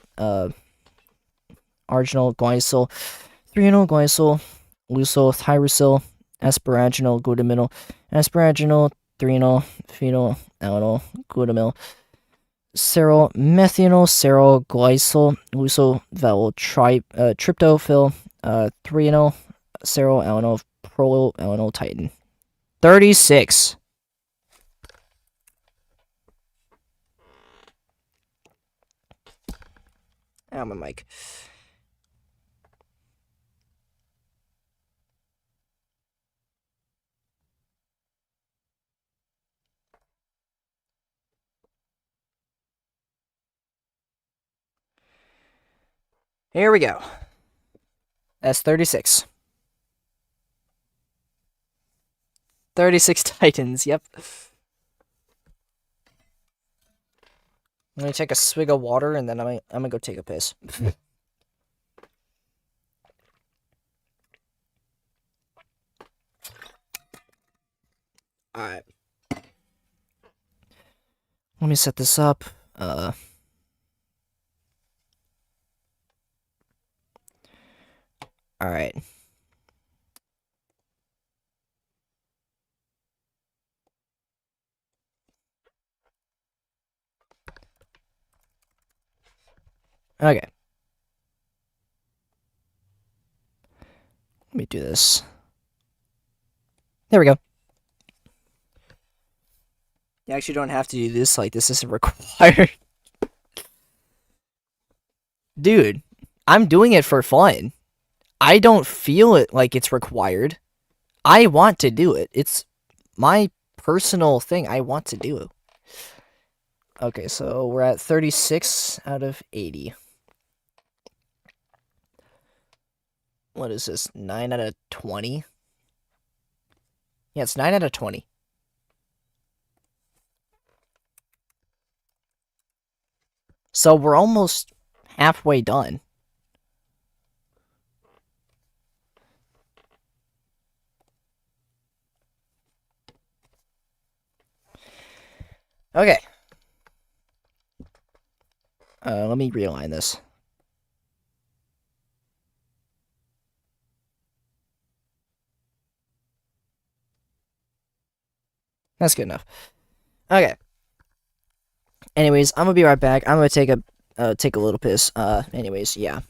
arginal, glycyl, threonol, glycyl, lucyl, tyrosyl, asparaginal, glutamyl, asparaginal, threonol, phenyl, alanyl, glutamyl, ceryl, methanol, ceryl, glycyl, lucyl, vowel, tryptophil, threonol, ceryl, alanyl, prolyl, alanyl, titin. 36. Ow, my mic. Here we go. That's 36. 36 titans, yep. I'm gonna take a swig of water and then I'm gonna go take a piss. Alright. Let me set this up. Alright. Okay. Let me do this. There we go. You actually don't have to do this, like, this isn't required. Dude, I'm doing it for fun. I don't feel it like it's required. I want to do it. It's my personal thing. I want to do it. Okay, so we're at 36 out of 80. What is this? 9 out of 20? Yeah, it's 9 out of 20. So we're almost halfway done. Okay. Let me realign this. That's good enough. Okay. Anyways, I'm gonna be right back. I'm gonna take a little piss. Anyways, yeah.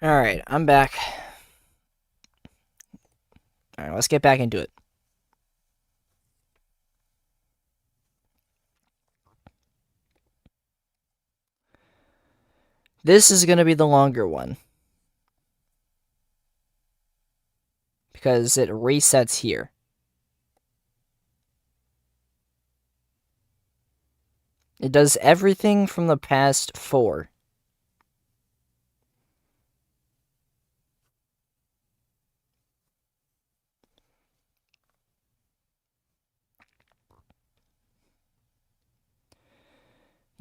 All right, I'm back. All right, let's get back into it. This is gonna be the longer one because it resets here. It does everything from the past 4.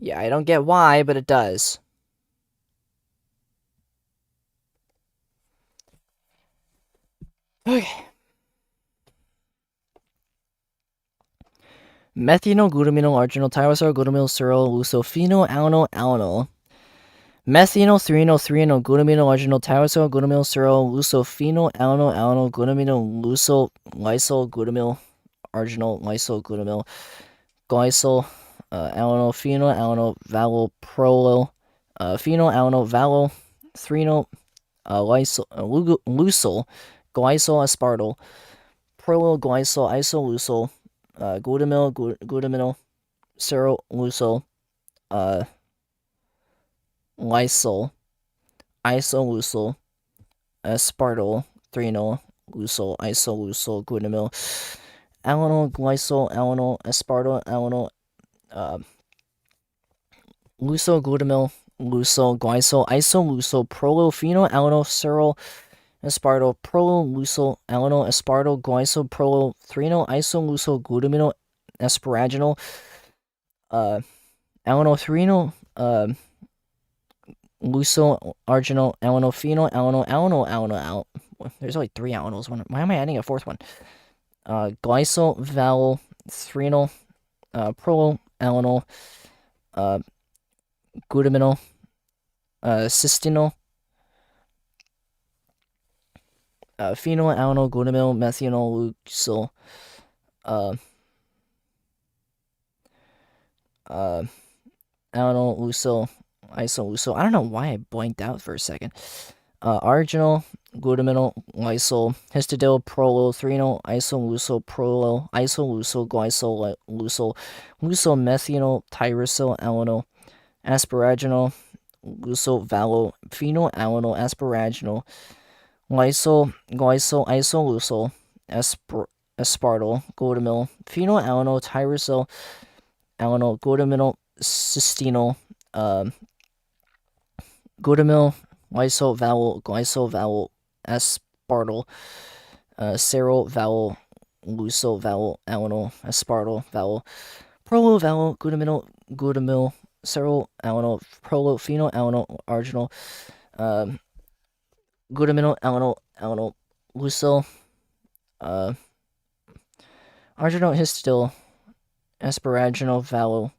Yeah, I don't get why, but it does. Okay. Methynyl, glutamynyl, arginyl, tyrosol, glutamyl, serol, lucophenyl, alanyl, alanyl. Methynyl, threonyl, threonyl, glutamynyl, arginyl, tyrosol, glutamyl, serol, lucophenyl, alanyl, alanyl, glutamynyl, lysol, glutamyl, arginyl, lysol, glutamyl, glycol, alanyl, phenyl, alanyl, valo, prolo, phenyl, alanyl, valo, threonyl, lysol, glycol, aspartyl, prolo, glycol, isoleucol, glutamyl, serol, lysol, lysol, isoleucol, aspartyl, threonyl, lysol, isoleucol, glutamyl, alanyl, glycol, alanyl, aspartyl, alanyl, lysol, glutamyl, lysol, glycol, isoleucol, prolo-phenyl, alanyl, serol, aspartyl, prolo, lysol, alanyl, aspartyl, glycol, prolo, threonyl, isoleucol, glutamyl, asparaginal, alanyl, threonyl, lysol, arginal, alanyl, phenyl, alanyl. There's only 3 alanyls. Why am I adding a 4th one? Glycol, val, threonyl, prolo, alanyl, glutamyl, cystenyl, phenyl, alanyl, glutamyl, methynyl, lysol, alanyl, lysol, isoleucol. I don't know why I blanked out for a second. Arginal, glutamyl, lysol, histidyl, prolo, threonyl, isoleucol, prolo, isoleucol, glycol, lysol, methynyl, tyrosol, alanyl, asparaginal, lysol, valo, phenyl, alanyl, asparaginal, lysol, glycol, isoleucol, aspartyl, glutamyl, phenyl, alanyl, tyrosol, alanyl, glutamyl, cystenyl, glutamyl, lysol, vowel, glycol, vowel, aspartyl, serol, vowel, lysol, vowel, alanyl, aspartyl, vowel, prolo, vowel, glutamyl, serol, alanyl, prolo, phenyl, alanyl, arginal, glutamyl, alanyl, lysol, arginal, histidyl, asparaginal, vowel,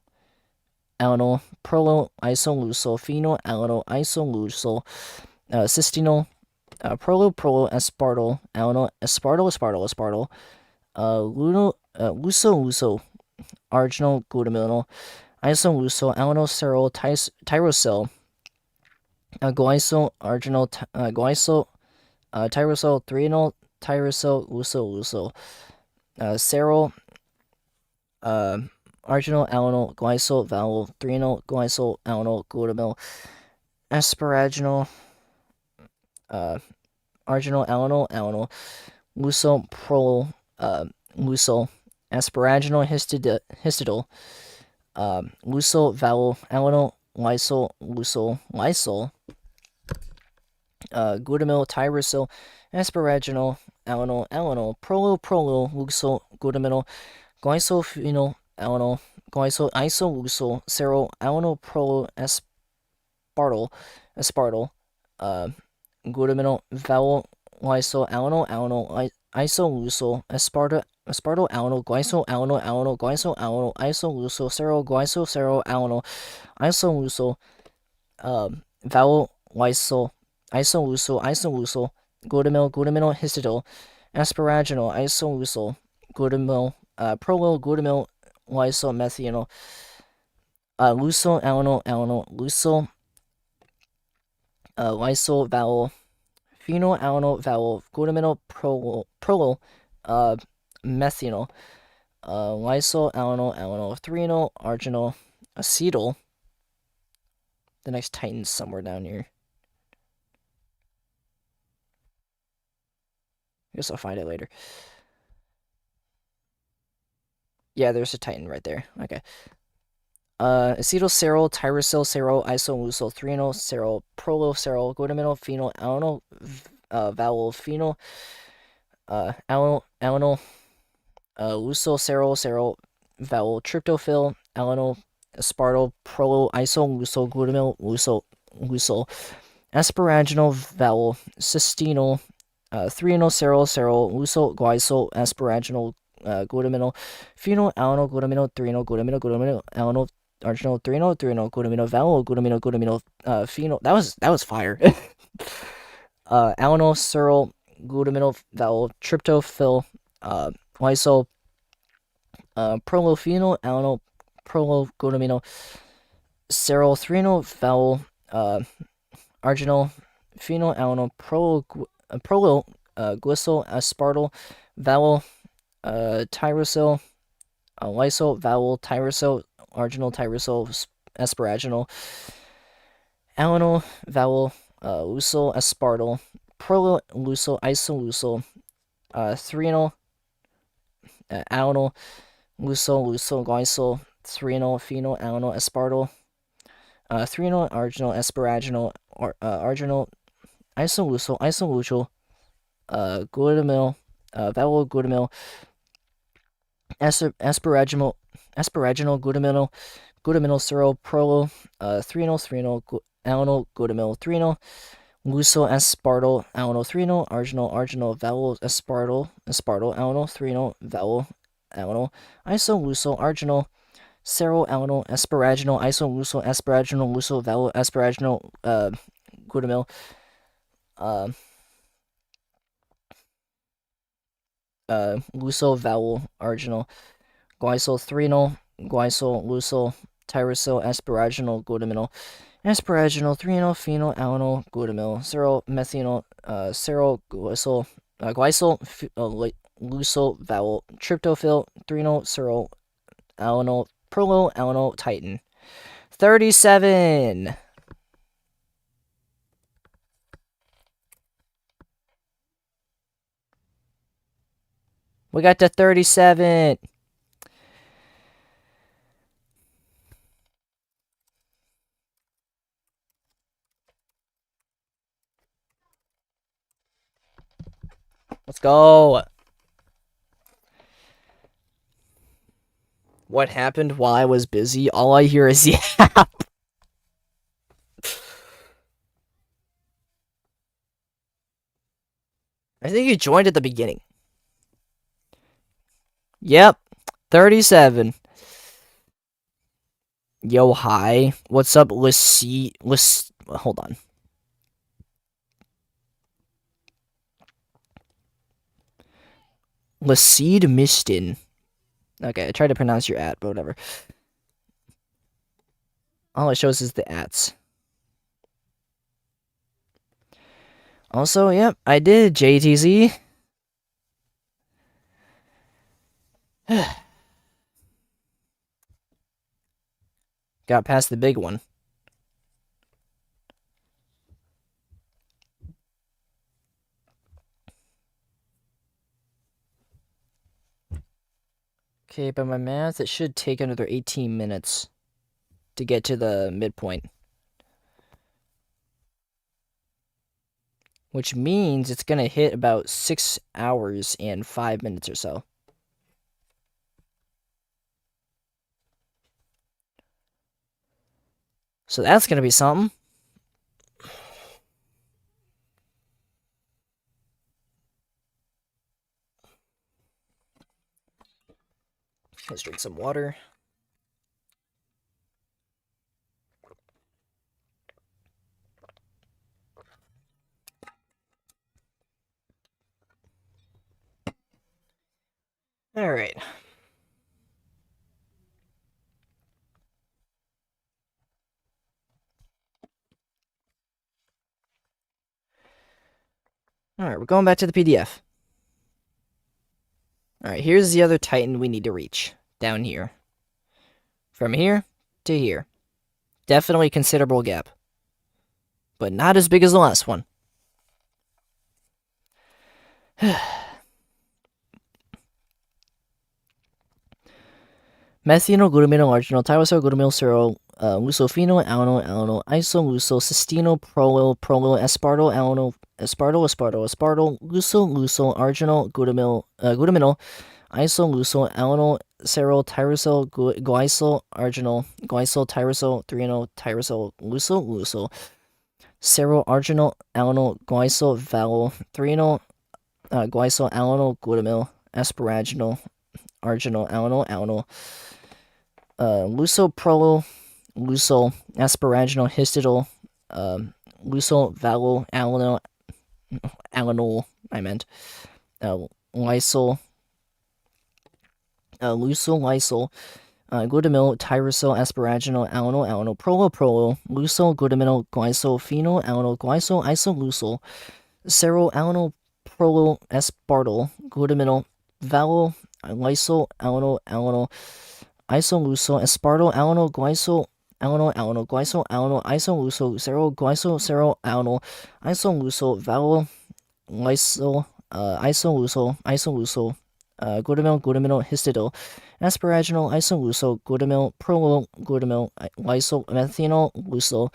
alanyl, prolo, isoleucol, phenyl, alanyl, isoleucol, cystenyl, prolo, aspartyl, alanyl, aspartyl, lysol, arginal, glutamyl, isoleucol, alanyl, serol, tyrosol, glycol, arginal, glycol, tyrosol, threonyl, tyrosol, lysol, serol, arginal, alanyl, glycol, vowel, threonyl, glycol, alanyl, glutamyl, asparaginal, arginal, alanyl, lysol, prolo, lysol, asparaginal, histidyl, lysol, vowel, alanyl, lysol, glutamyl, tyrosol, asparaginal, alanyl, prolo, lysol, glutamyl, glycol, phenyl, alanyl, glycol, isoleucol, serol, alanyl, prolo, aspartyl, glutamyl, vowel, lysol, alanyl, isoleucol, aspartyl, alanyl, glycol, alanyl, isoleucol, serol, alanyl, isoleucol, vowel, lysol, isoleucol, glutamyl, histidyl, asparaginal, isoleucol, glutamyl, prolo, glutamyl, lysol, methynyl, lysol, alanyl, lysol, lysol, vowel, phenyl, alanyl, vowel, glutamyl, prolo, methynyl, lysol, alanyl, threonyl, arginal, acetyl. The next titin's somewhere down here. I guess I'll find it later. Yeah, there's a titin right there. Okay. Acetyl, serol, tyrosol, serol, isoleucol, threonyl, serol, prolo, serol, glutamyl, phenyl, alanyl, vowel, phenyl, alanyl, lysol, serol, vowel, tryptophil, alanyl, aspartyl, prolo, isoleucol, glutamyl, lysol, asparaginal, vowel, cystenyl, 3-eno-cerol luso guaiso asparaginal glutamino phenylalanoglutamino 3-eno-glutamino alano arginal 3-eno-glutamino valo phenyl. That was fire. Alanocerol glutamino valo tryptophil lyso prolophenol alano prologlutamino cerol 3-eno-valo arginal phenylalano glycol aspartyl valo tyrosyl lysyl valo tyrosyl arginal tyrosyl asparaginal alano valo lusyl aspartyl prolusyl isolusyl 3-eno alano lusyl glycyl 3-eno phenylalano aspartyl 3-eno arginal asparaginal arginal isolucyl glutamyl valoglutamyl asparaginal glutaminyl cerol prolo 3-eno alano glutamyl 3-eno lusyl aspartyl alano 3-eno arginal valo aspartyl alano 3-eno valo alano isolucyl arginal cerol alano asparaginal isolucyl asparaginal lusyl valo asparaginal glutamyl lusyl valo arginal glycyl 3-eno glycyl lusyl tyrosyl asparaginal glutaminyl asparaginal 3-eno phenylalano glutamyl cerol methanol cerol glycyl lusyl valo tryptophil 3-eno cerol alano prolo alano titin. 37. We got to 37. Let's go. What happened while I was busy? All I hear is yap. I think you joined at the beginning. Yep. 37. Yo, hi. What's up, hold on. Laseed Mistin. Okay, I tried to pronounce your at, but whatever. All it shows is the ats. Also, yep, I did, JTZ. Got past the big one. Okay, by my math, it should take another 18 minutes to get to the midpoint. Which means it's gonna hit about 6 hours and 5 minutes or so. So that's gonna be something. Let's drink some water. Alright. Alright, we're going back to the PDF. Alright, here's the other Titan we need to reach. Down here. From here to here. Definitely considerable gap. But not as big as the last one. Methanol, glutamino, arginal, tyrosyl, glutamyl, cerol, musophenol, alano, iso, luso, cystino, prolo, aspartyl, alano, aspartyl, luso, arginal, glutamino, iso, luso, alano, cerol, tyrosyl, glycyl, arginal, glycyl, tyrosyl, 3-eno, tyrosyl, luso, cerol, arginal, alano, glycyl, valo, 3-eno, glycoalanyl glutamyl asparaginal arginal alanyl alanyl lusoprolol lusol asparaginal histidol lusol valol alanyl alanol I meant lysol lusol lysol glutamyl tyrosol asparaginal alanyl alanyl prolol lusol glutaminyl glycol phenol alanyl glycol isolusol ceryl alanyl prolol aspartyl glutaminyl valol lysol alanyl alanyl isolusol aspartyl alanyl glycol alanyl alanyl glycol alanyl isolusol ceryl glycol ceryl alanyl isolusol valol lysol isolusol glutaminyl histidol asparaginal isolusol glutaminyl prolol glutaminyl lysol methanol lusol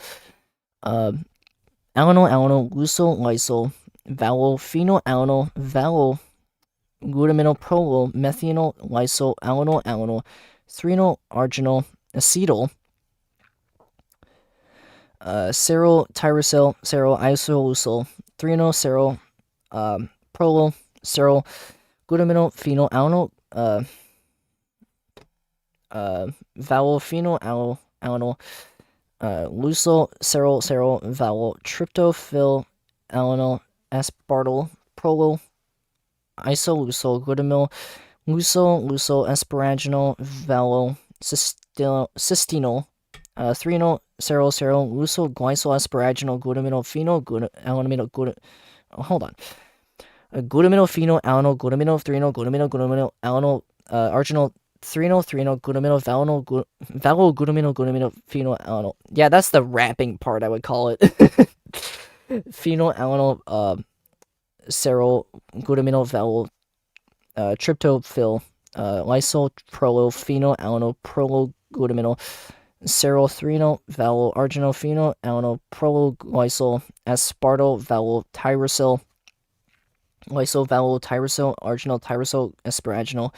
alanyl lusol lysol valol phenolanyl valol glutaminyl prolol methanol lysol alanyl threnol arginal acetyl ceryl tyrosol ceryl isolusol threnol ceryl prolol ceryl glutaminyl phenolanyl valol phenolanyl lusol ceryl valol tryptophyl alanyl aspartyl prolol isolusol glutaminyl lusol asparaginal valol cysteinol threnol ceryl lusol glycol asparaginal glutaminyl phenol hold on glutaminyl phenol alanyl glutaminyl threnol glutaminyl alanyl arginal threnol glutaminyl valol glutaminyl phenol alanyl. Yeah, that's the wrapping part I would call it. Phenol alanyl ceryl glutaminyl valol tryptophyl lysol prolol phenol alanyl prolol glutaminyl ceryl threnol valol arginal phenol alanyl prolol lysol aspartyl valol tyrosol lysol valol tyrosol arginal tyrosol asparaginal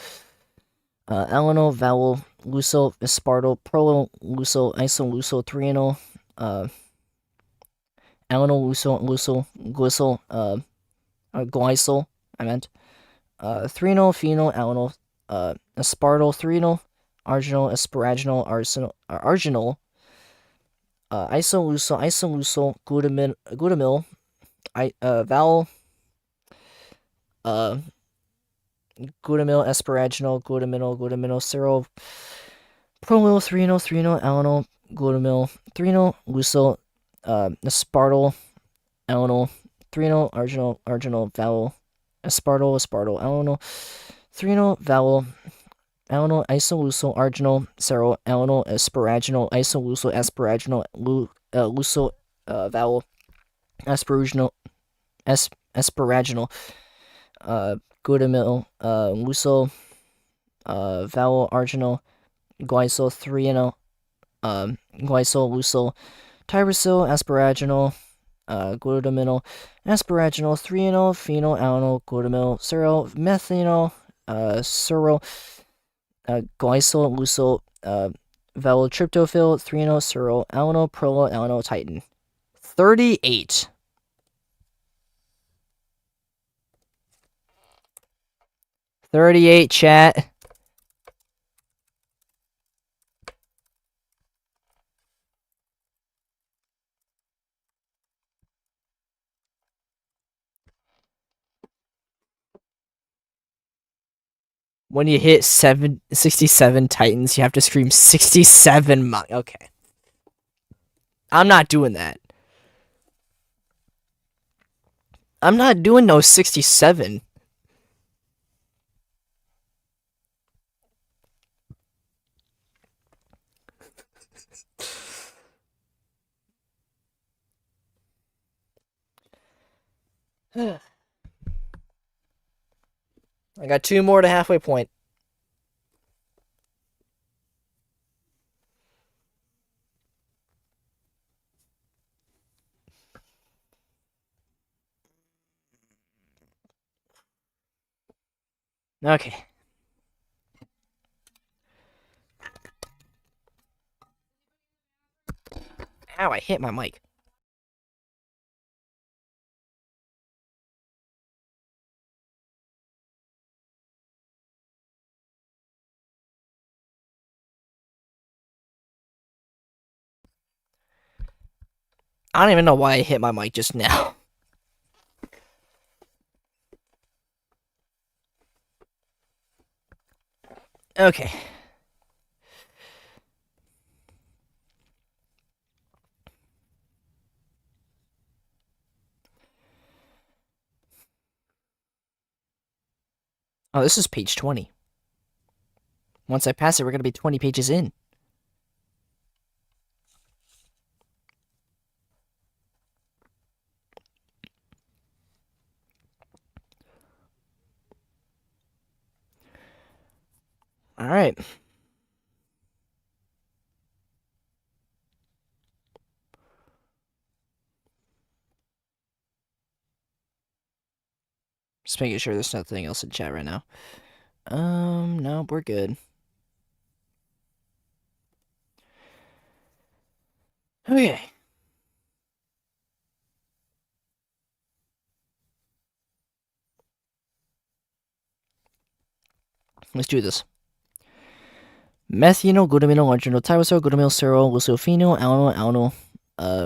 alanyl valol lusol aspartyl prolol lusol isolusol threnol alanyl lusol glycol I meant threnol phenol alanyl aspartyl threnol arginal asparaginal arginal isolusol glutamyl valol glutaminyl asparaginal glutaminyl ceryl prolol threnol alanyl glutaminyl threnol lusol aspartyl alanyl threnol arginal valol aspartyl alanyl threnol valol alanyl isolusol arginal ceryl alanyl asparaginal isolusol asparaginal lusol valol asparaginal glutaminyl lusol valol arginal glycol threnol glycol lusol tyrosol asparaginal glutaminyl asparaginal threnol phenol alanyl glutaminyl ceryl methanol ceryl glycol lusol valol tryptophyl threnol ceryl alanyl prolol alanyl titin. 38. Chat. When you hit 67 titans, you have to scream 67. Okay. I'm not doing that. I'm not doing no 67. I got 2 more to halfway point. Okay. Ow, I hit my mic. I don't even know why I hit my mic just now. Okay. Oh, this is page 20. Once I pass it, we're going to be 20 pages in. All right. Just making sure there's nothing else in chat right now. No, we're good. Okay. Let's do this. Methynyl, glutaminyl, arginyl, tyrosol, glutaminyl, serol, lucophenyl, alanyl, alanyl,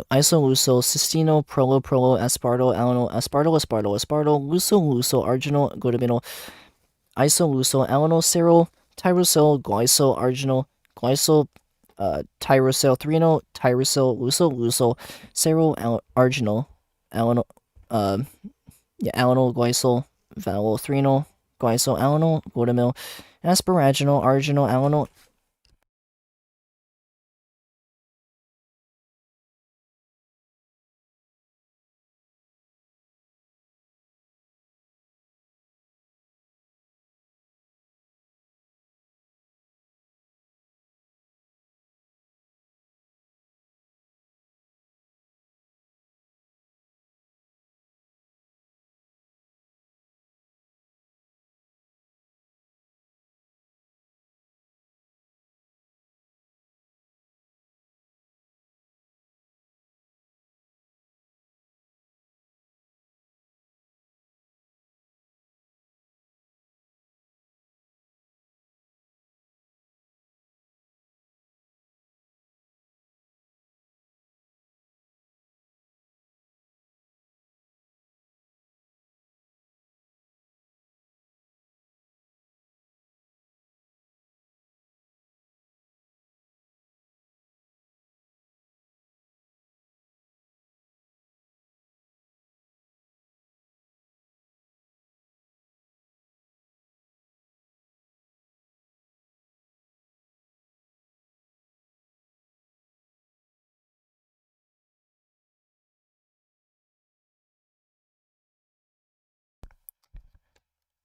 isolusol, cystenyl, prolo, prolo, aspartyl, alanyl, aspartyl, aspartyl, aspartyl, lusol, lusol, arginyl, glutaminyl, isolusol, alanyl, serol, tyrosol, glycol, arginyl, glycol, tyrosol, threonyl, tyrosol, lusol, lusol, serol, arginyl, alanyl, alanyl, glycol, valyl, threonyl, glycol, alanyl, glutaminyl, asparaginal, arginal, alanyl.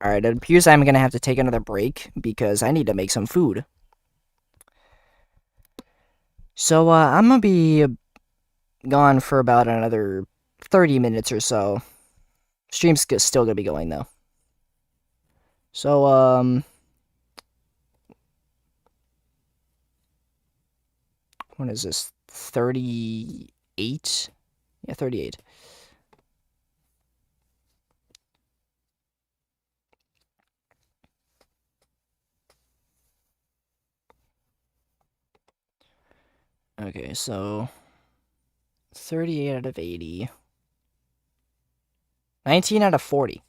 Alright, it appears I'm gonna have to take another break because I need to make some food. So, I'm gonna be gone for about another 30 minutes or so. Stream's still gonna be going though. So, what is this? 38? Yeah, 38. Okay, so 38 out of 80. 19 out of 40.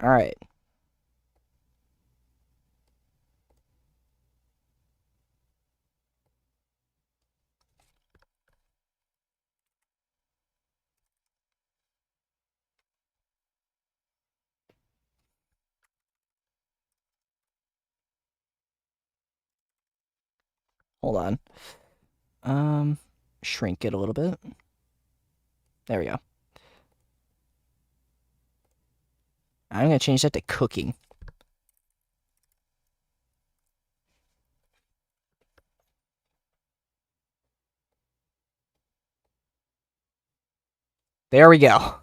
Alright. Hold on. Shrink it a little bit. There we go. I'm gonna change that to cooking. There we go.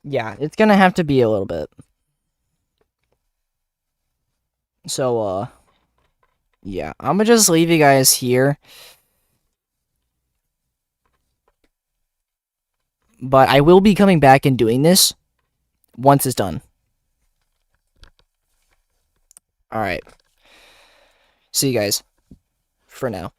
Yeah, it's gonna have to be a little bit. So, yeah, I'm gonna just leave you guys here. But I will be coming back and doing this once it's done. All right. See you guys for now.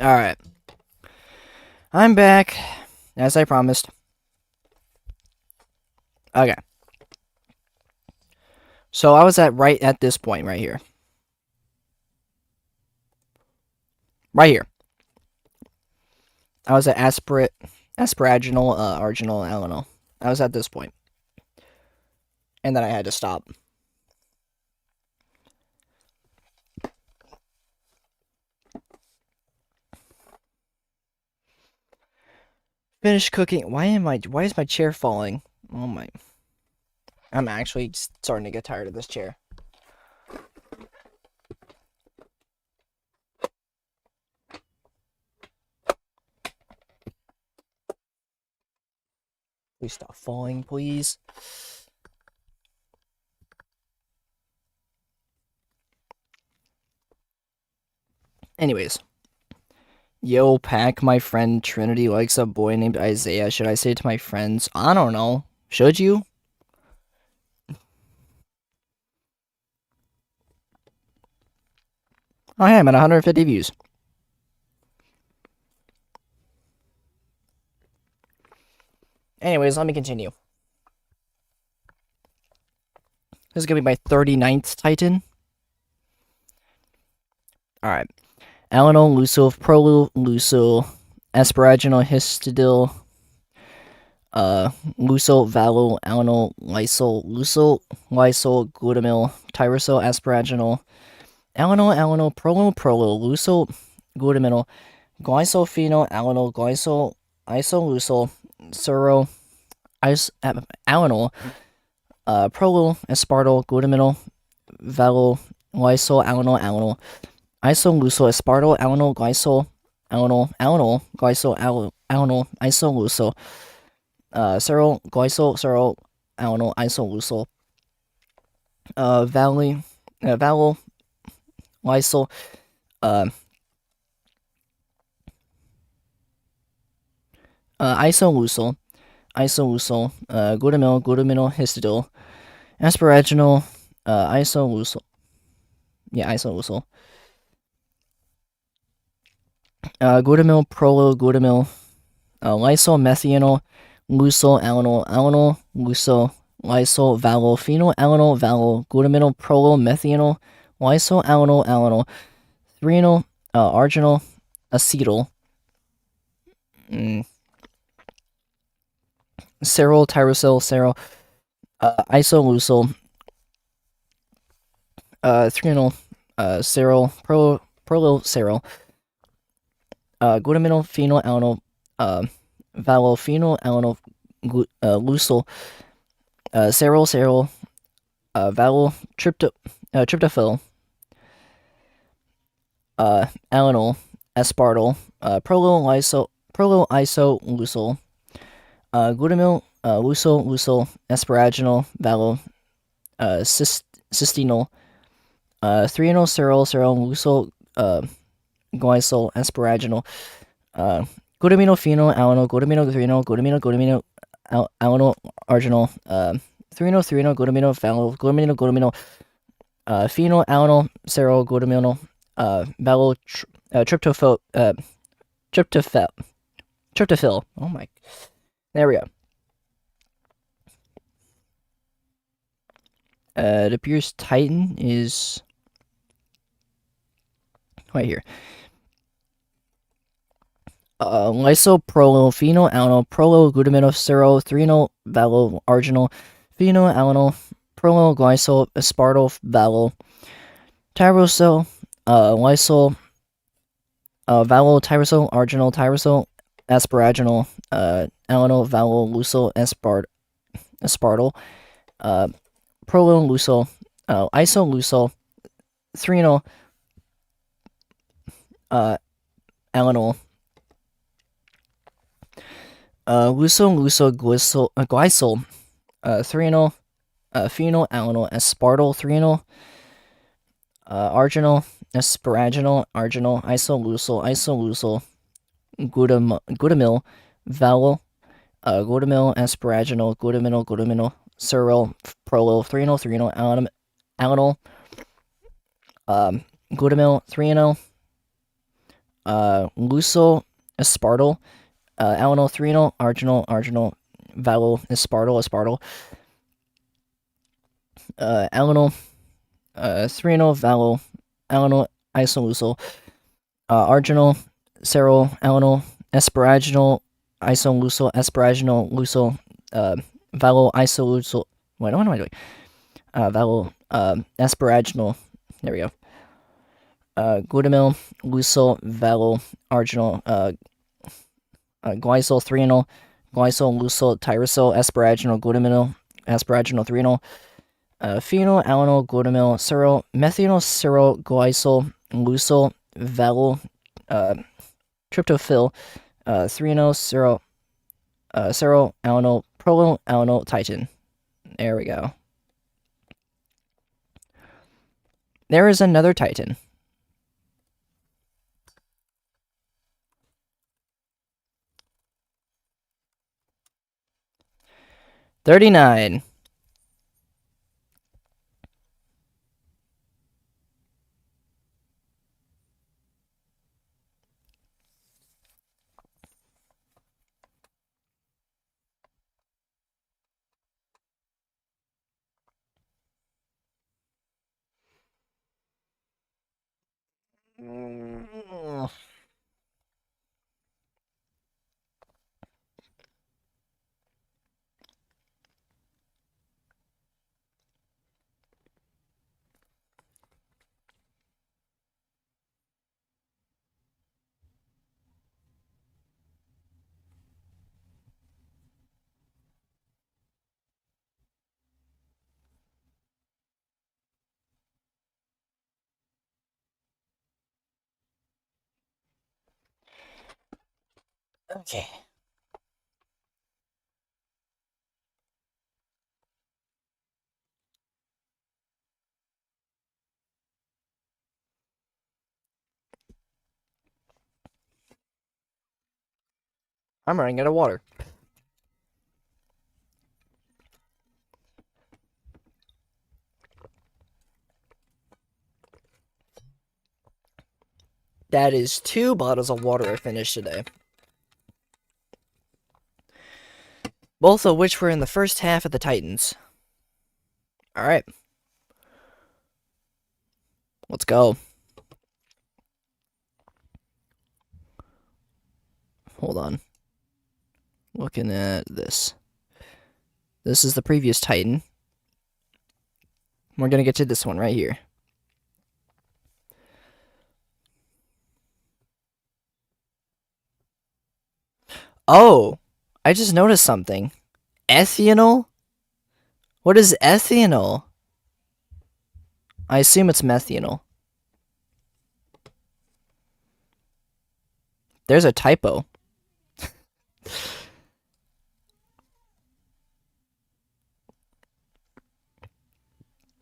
Alright. I'm back, as I promised. Okay. So I was right at this point right here. Right here. I was at aspiraginal, arginal, I don't know. I was at this point. And then I had to stop. Finish cooking. Why is my chair falling? Oh my. I'm actually starting to get tired of this chair. Please stop falling, please. Anyways. Yo, Pack, my friend Trinity likes a boy named Isaiah. Should I say it to my friends? I don't know. Should you? Oh, hey, I'm at 150 views. Anyways, let me continue. This is gonna be my 39th Titan. Alright. Alanol, Luso, Prolu, Luso, Asparaginal, Histidil, Luso, Valo, Alanol, Lysol, Luso, Lysol, Glutamil, Tyrosol, Asparaginal, Alanol, Prolu, Luso, Glutamil, Glysolphenol, Alanol, Glysol, Isolusol, Suro, Alanol, Prolol, Aspartyl, Glutamil, Valo, Lysol, Alanol, Isolusol, Aspartyl, Alanol, Glysol, Alanol, Glysol, Alanol, Isolusol, Serol, Glysol, Serol, Alanol, Isolusol, Valo, Lysol, Isolusol, Glutamil, Histidil, Asparaginal, Isolusol, Isolusol, Glutamil, Prolo, Glutamil, Lysol, Methanol, Lusol, Alanol, Lusol, Lysol, Valo, Phenol, Alanol, Valo, Glutamil, Prolo, Methanol, Lysol, Alanol, Threnol, Arginal, Acetyl, Serol, Tyrosol, Serol, Isolusol, Threnol, Serol, Prolo, Serol, Glutamil, Phenol, Alanol, Valo, Phenol, Alanol, Lusol, Serol, Valo, Tryptophil, Alanol, Aspartyl, Prolo, Iso, Lusol, Glutamil, Lusol, Asparaginal, Valo, Cystinol, Threnol, Serol, Lusol, Glysol, Asparaginal, Glutamino, Phenol, Alanol, Glutamino, Threnol, Alanol, Arginal, Threnol, Glutamino, Valo, Glutamino, Phenol, Alanol, Serol, Glutamino, Valo, Tryptophil. Oh my. There we go. It appears Titan is right here. Lysoprolol, phenol, alanol, prolol, glutamino, serol, threnol, valo, arginal, phenol, alanol, prolol, glysol, aspartyl, valo, tyrosol, lysol, valo, tyrosol, arginal, tyrosol, asparaginal, alanol, valo, lusol, aspartyl, prolol, lusol, isolusol, threnol, alanol, glysol, threnol, phenol, alanol, aspartyl, threnol, arginal, asparaginal, arginal, isolusol, glutamil, valo, glutamil, asparaginal, glutamino, serol, prolol, threnol, alanol, glutamil, threnol, luso aspartyl, alanol, threonol, arginol, valo, aspartyl, alanol, threonol, valo, alanol, isolusol, arginol, cerol, alanol, asparaginol, isolusol, asparaginol, lusol, valo, isolusol. What am I doing? Valo, asparaginol. There we go. Glutamyl, lusol, valo, arginol, glycol, threonol, glycol, lusol, tyrosol, asparaginol, glutaminyl, asparaginol, threonol, phenyl, alanol, glutamyl, cerol, methanol, cerol, glycol, lusol, valo, tryptophyl, threonol, cerol, alanol, prolyl, alanol, titin. There we go. There is another titin. $39. Okay. I'm running out of water. That is 2 bottles of water I finished today. Both of which were in the first half of the Titans. Alright. Let's go. Hold on. Looking at this. This is the previous Titan. We're gonna get to this one right here. Oh! I just noticed something. Ethanol? What is ethanol? I assume it's methanol. There's a typo.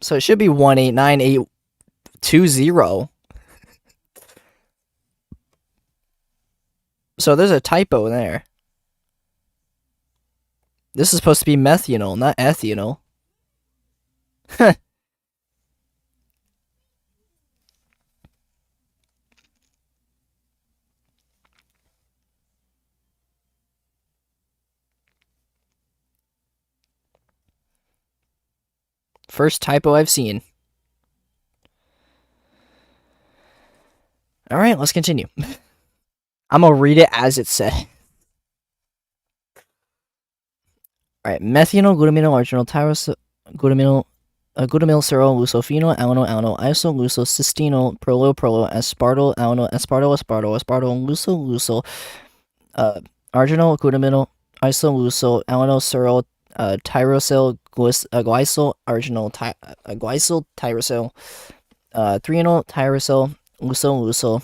So it should be 189,820. So there's a typo there. This is supposed to be methanol, not ethanol. First typo I've seen. Alright, let's continue. I'm gonna read it as it said. Alright, methanol, glutamino, arginol, tyrosol, glutamyl, cerol, lusophenol, alanol, isolusol, cysteinol, prolyl, aspartyl, aspartyl, lusol, arginol, glutamino, isolusol, alanol, cerol, tyrosol, glycol, arginol, glycol, tyrosol, threonol, tyrosol, lusol,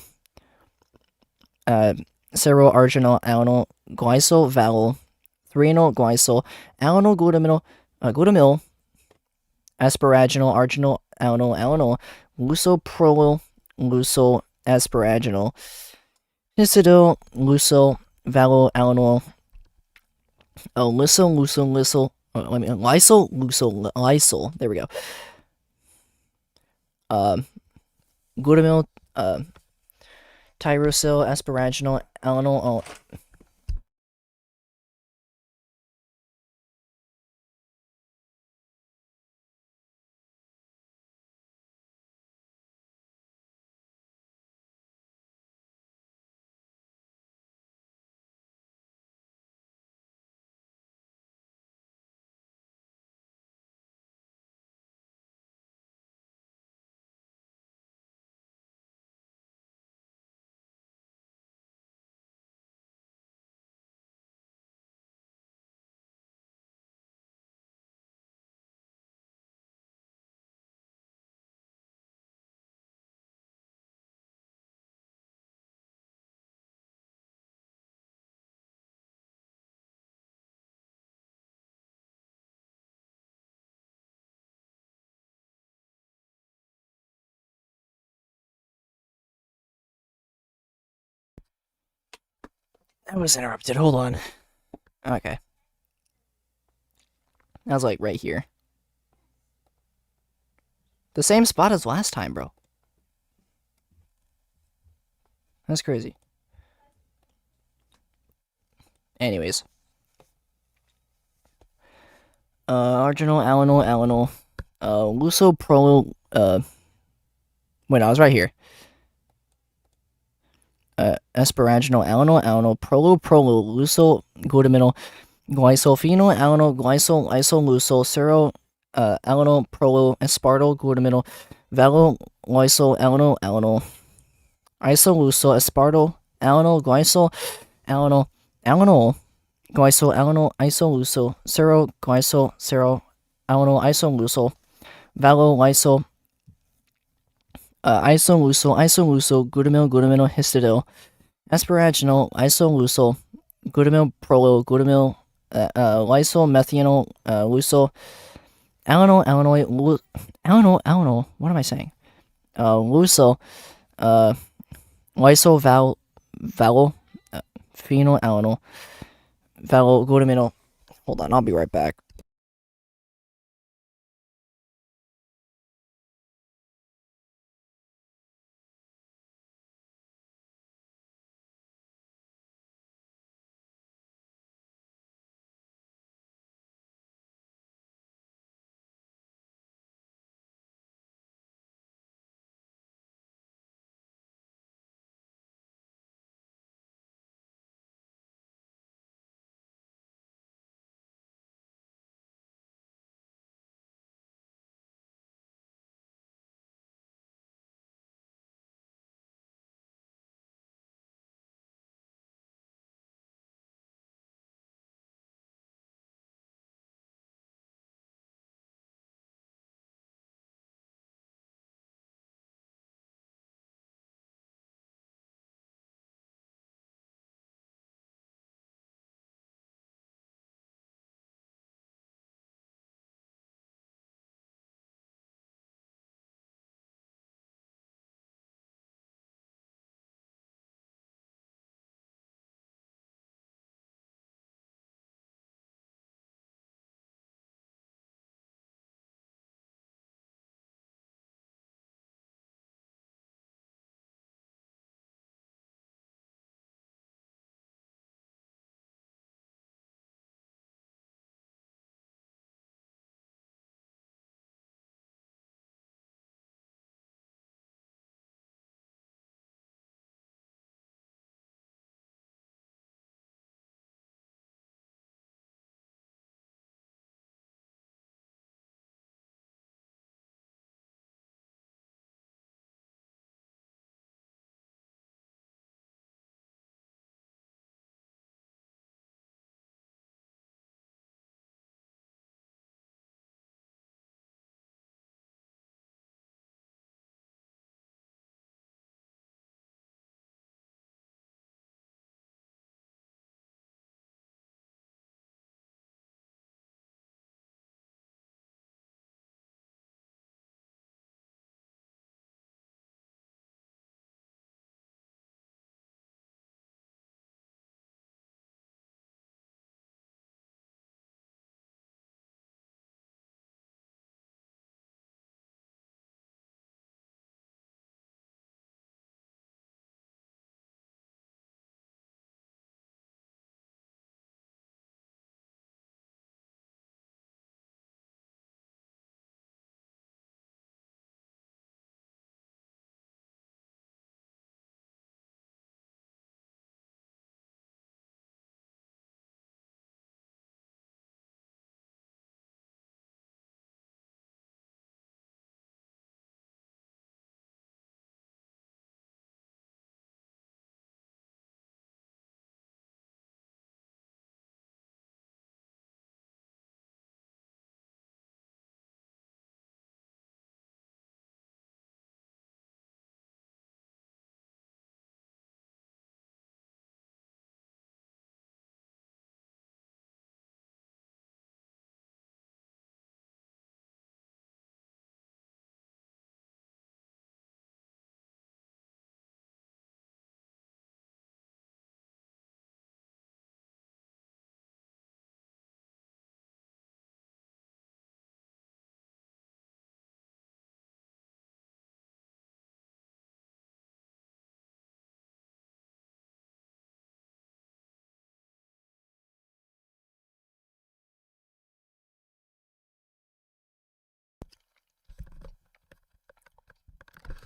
cerol, arginol, alanol, glycol, valo, threonol, glycol, alanol, glutamyl, asparaginol, arginol, alanol, lusoprolyl, asparaginol, histidyl, valo, alanol, lysol, there we go. Glutamyl, tyrosyl, asparagine, alanyl. I was interrupted. Hold on. Okay. I was like right here. The same spot as last time, bro. That's crazy. Anyways. Arginal, alanyl. Lusoprolol. Wait, I was right here. Asparaginal, alanyl, prolo, glutaminyl, glysulfenol, isolusol, alanyl, aspartyl, glutaminyl, alanyl, isolusol, aspartyl, alanyl, isolusol, alanyl, isolusol, isolusol, glutaminyl, histidil, asparaginal, isolusol, lysol, methanol, lusol, alanyl, what am I saying? Lusol, lysol, phenylalanine, glutamino. Hold on, I'll be right back.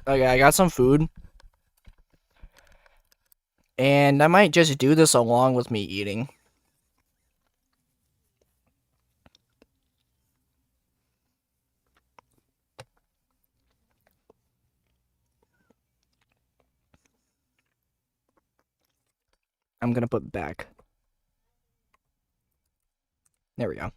Okay, I got some food. And I might just do this along with me eating. I'm gonna put back. There we go.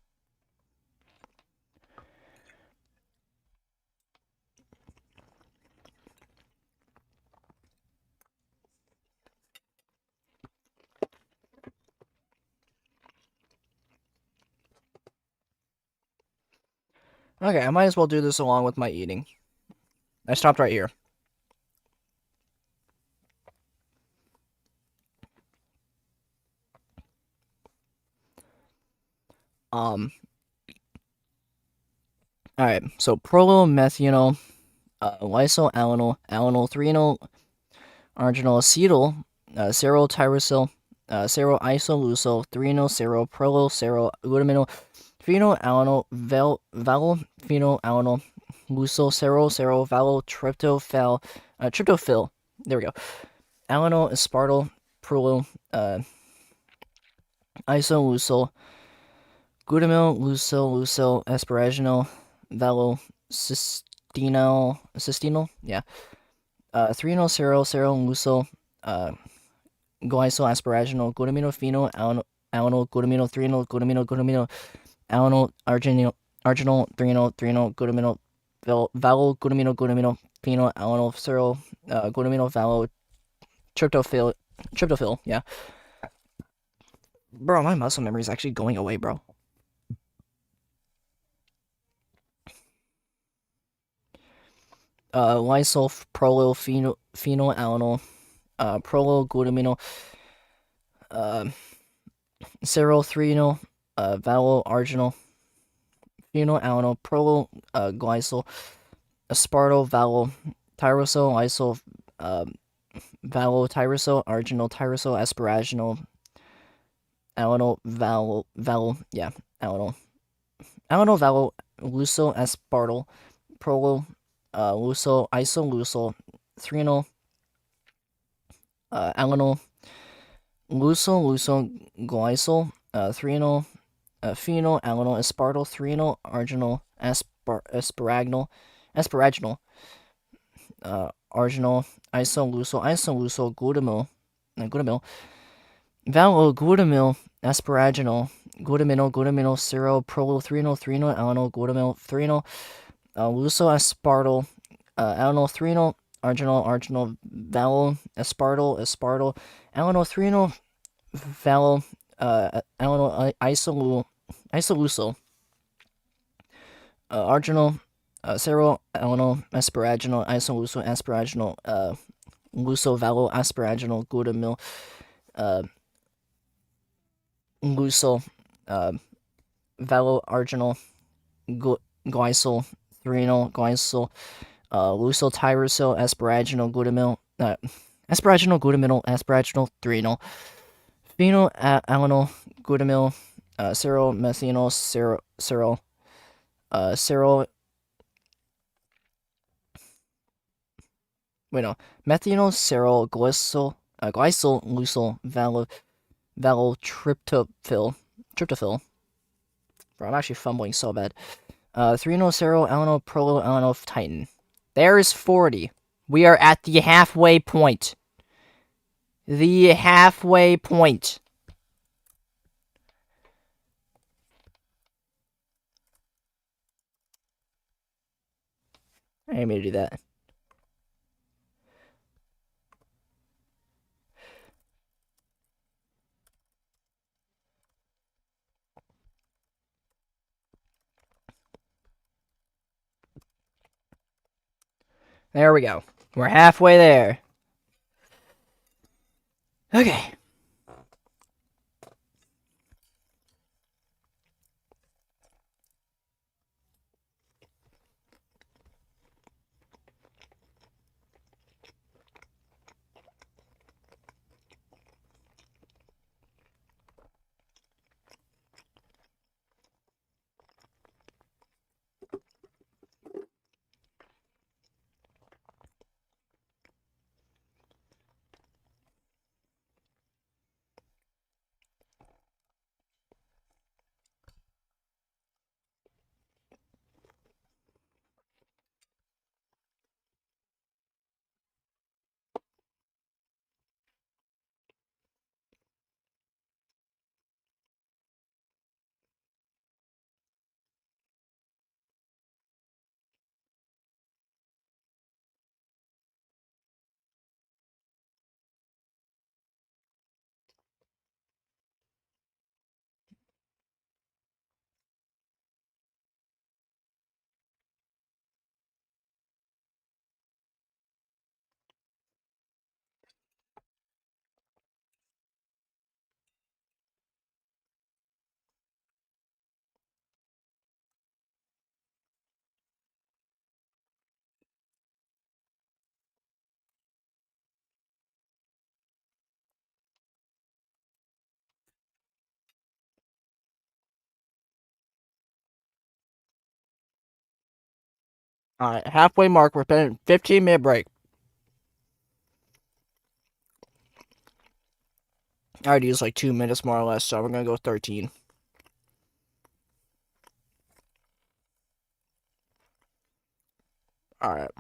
Okay, I might as well do this along with my eating. I stopped right here. Alright, so prolyl-methanol, lysoalanol, alanyl, threonol, arginol, acetyl, serotyrosyl, seroisolusol, threonol, seroprolyl, seroglutamino, phenylalanol, phenylalanol, lucyl, tryptophyll. There we go. Alanyl, aspartyl, prolyl, isolusol, glutamyl, lucyl, asparaginol, cysteinol, yeah. Threonol, lucyl, glycyl, asparaginol, glutamino, phenol, alanyl, glutamino, threonol, glutamino, alanyl, arginol, threonol, glutamino, glutamino, phenol, alanyl, glutamino, tryptophyll, yeah. Bro, my muscle memory is actually going away, bro. Lysol, prolyl, phenylalanol, prolyl, glutamino, serothreonol, arginol, phenylalanol, prolyl, glycyl, aspartyl, tyrosyl, lysyl, tyrosyl, arginal, tyrosyl, asparaginal, alanyl, yeah, alanyl, lucyl, aspartyl, prolyl, lucyl, isolucyl, threonol, alanyl, lucyl, glycyl, threonol, phenol, alanyl, aspartyl, threonol, arginal, asparaginal, arginal, isolucyl, glutamyl, glutamyl, asparaginal, glutamino, seroprolyl, threonol, alanyl, glutamyl, threonol, lucyl, aspartyl, alanyl, threonol, arginal, aspartyl, alanyl, threonol, alanyl, isolucyl, arginal, alanyl, asparaginal, isolucyl, asparaginal, lucyl, asparaginal, glutamyl, lucyl, arginal, glycyl, threonol, glycyl, lucyl, tyrosyl, asparaginal, asparaginal, threonol, phenyl, alanyl, glutamyl, methanol, methanol, glycyl, lucyl, tryptophyll. Bro, I'm actually fumbling so bad. Threonol, alanyl, prolyl, alanyl, titin. There's 40. We are at the halfway point. The halfway point. I didn't mean to do that. There we go. We're halfway there. Okay. All right, halfway mark. We're spending 15-minute break. I already used like 2 minutes more or less, so we're gonna go 13. All right.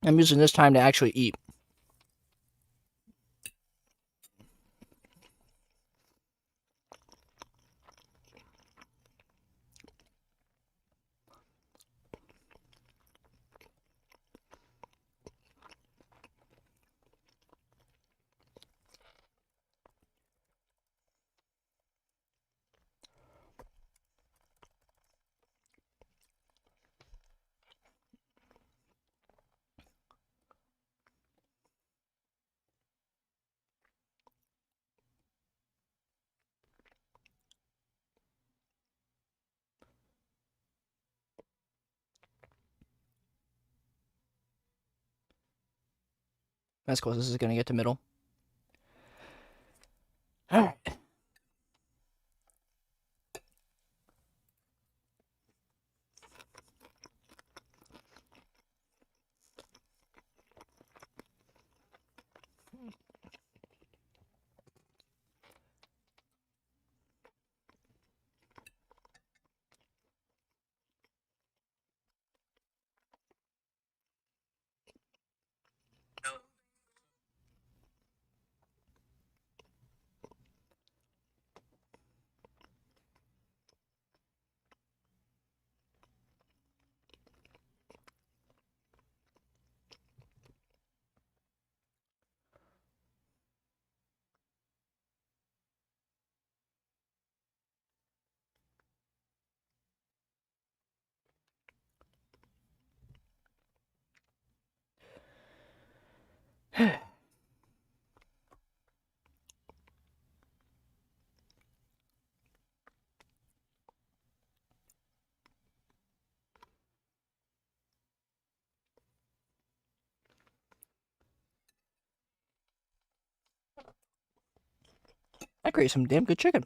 I'm using this time to actually eat. That's close. This is gonna get to middle. All right. I create some damn good chicken.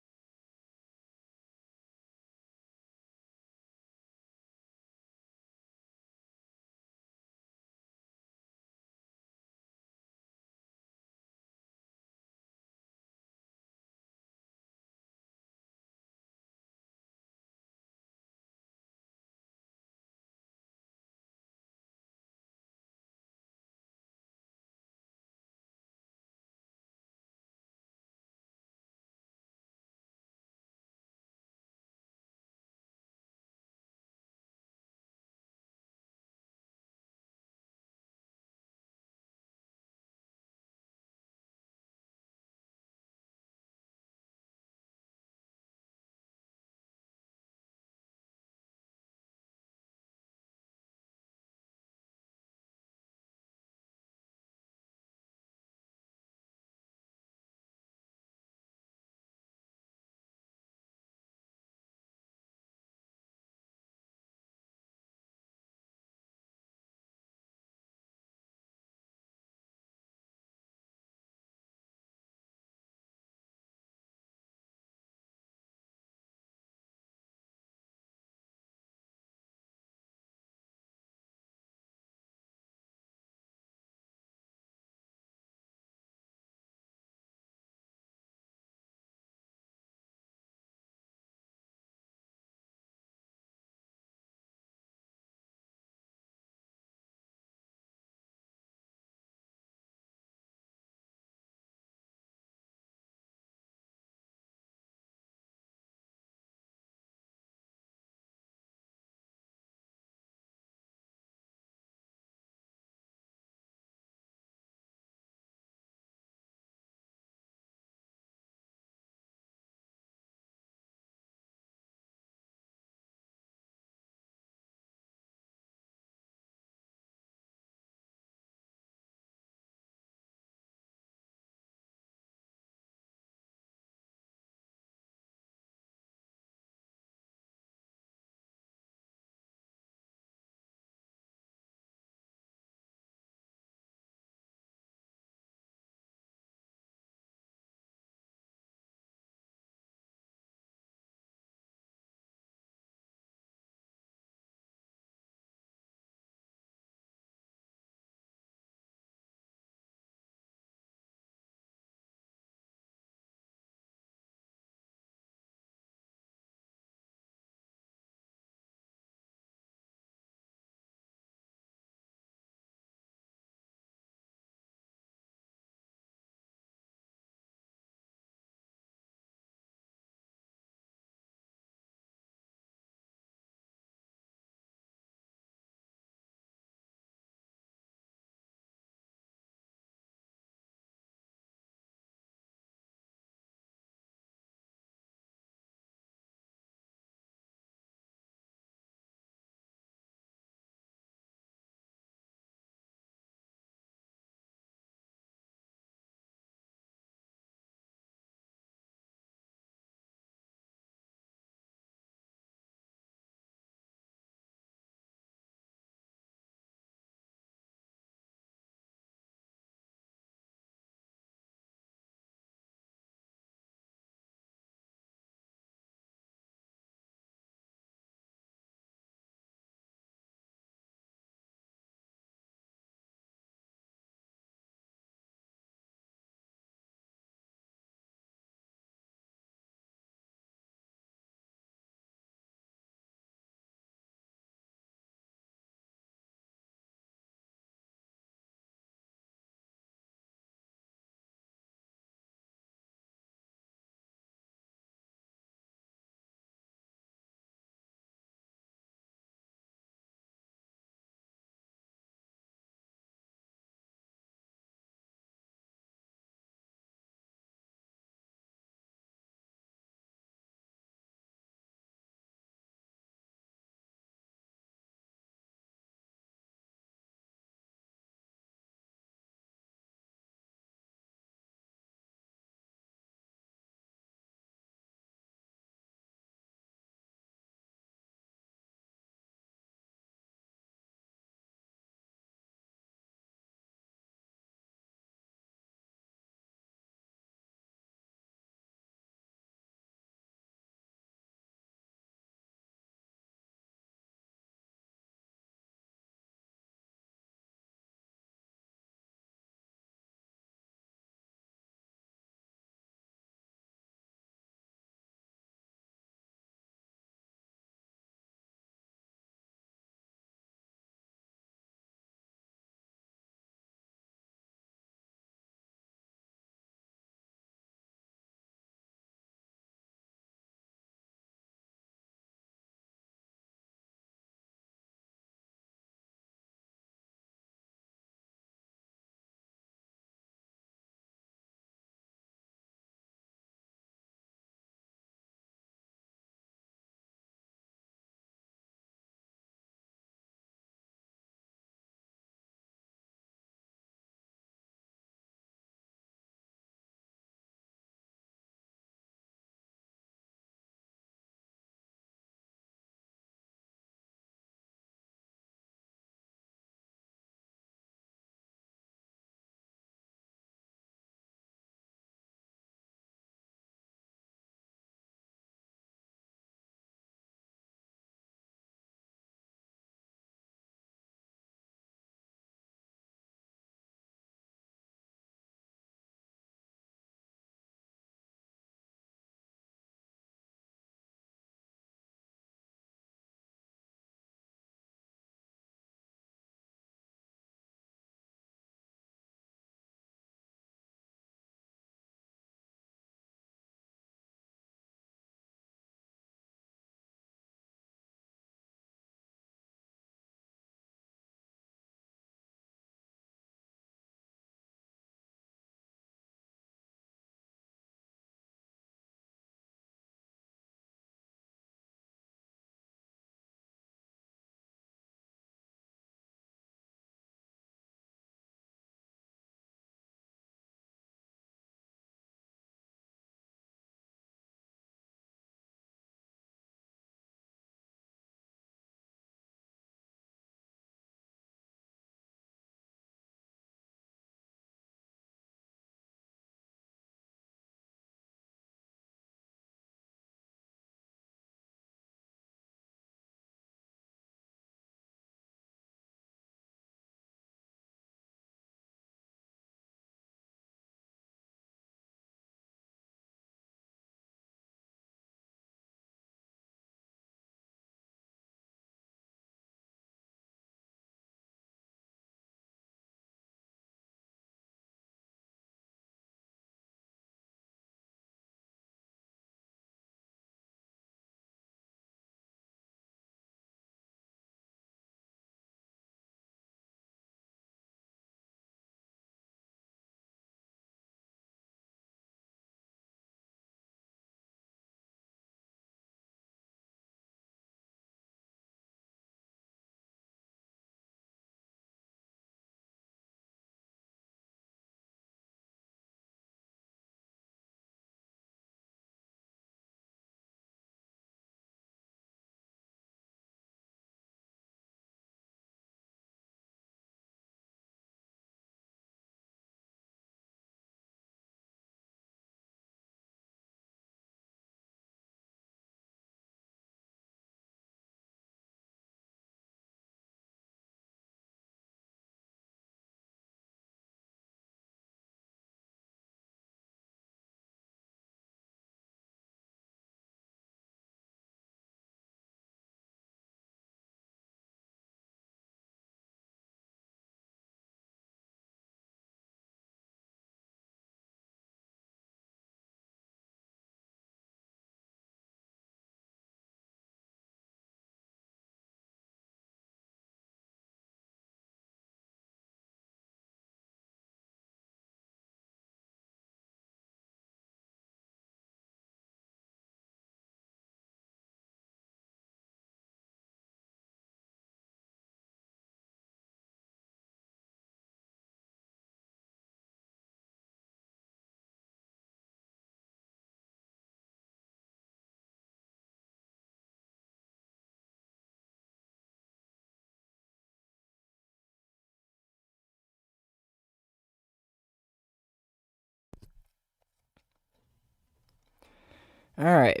All right,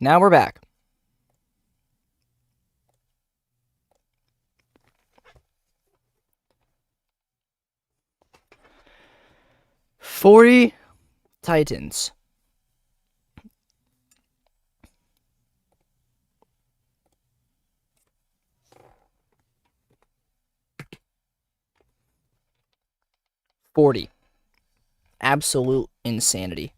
now we're back. "40 titans. Absolute insanity.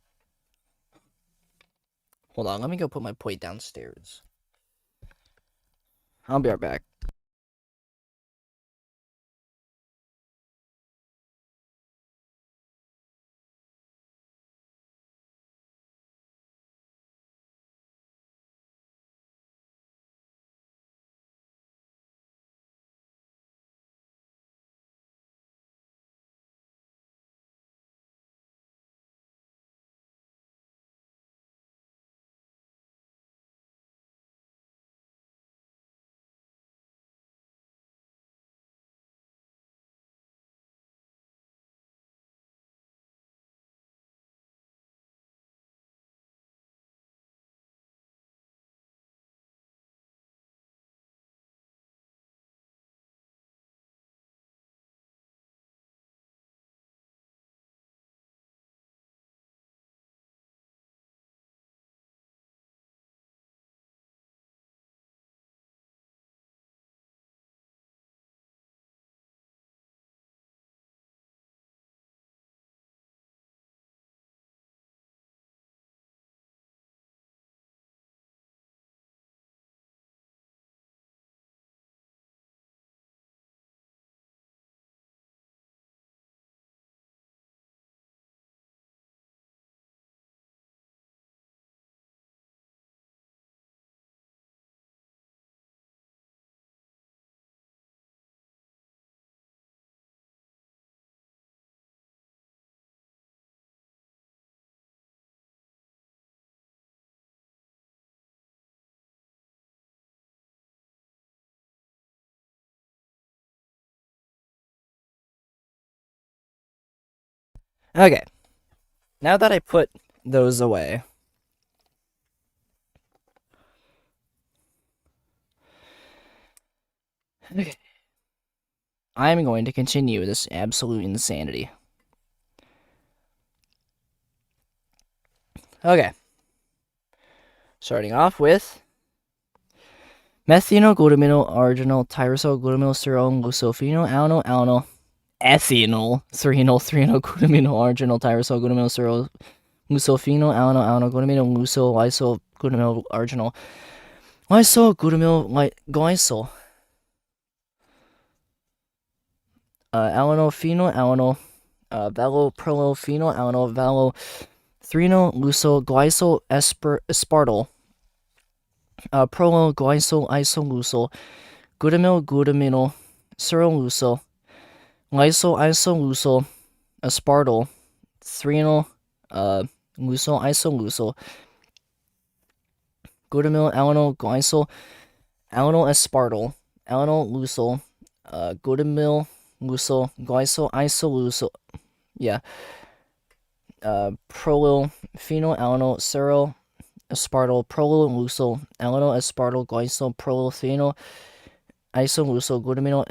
Hold on, let me go put my plate downstairs. I'll be right back. Okay, now that I put those away, okay, I'm going to continue this absolute insanity. Okay, starting off with methanol, arginal, tyrosol, glutamyl, serol, glucophenol, alanol, ethanol, threnol, arginal, tyrosol, glutamyl, serol, glucophenol, glutamyl, lysyl, glutamyl, arginal, lysyl, glutamyl, glycol, alanol, valo, valo, threnol, lucyl, glycol, aspartyl, prolol, glycol, isolucyl, glutamyl, cerolucyl, isolucyl, aspartyl, threnol, lucyl, isolucyl, glutamyl, glycol, aspartyl, lucyl, glutamyl, glycol, isolucyl, yeah, prolol, phenyl, cerol, aspartyl, prolol, lucyl, aspartyl, glycol, prolol, phenyl, isolucyl, glutamyl,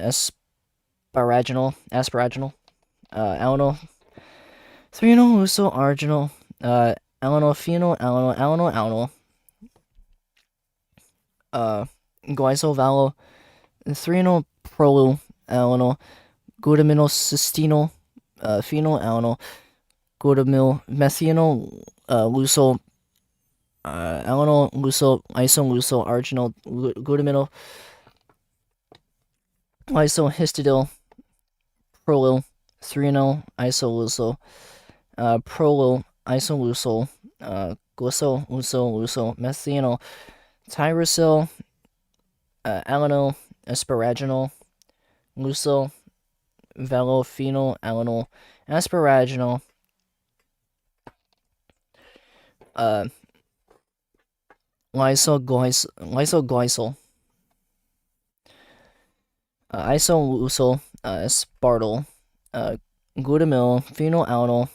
asparaginal, threnol, lucyl, arginal, phenyl, glycol, valo, threnol, prolol, glutamyl, cystenol, phenyl, glutamyl, methanol, lucyl, lucyl, isolucyl, arginal, glutamyl, lysyl, histidyl, prolol, threnol, isolucyl, prolol, isolucyl, lucyl, methanol, tyrosyl, asparaginal, lucyl, valophenol, asparaginal, lysoglycol, isolucyl, aspartyl, glutamyl, phenylalanol,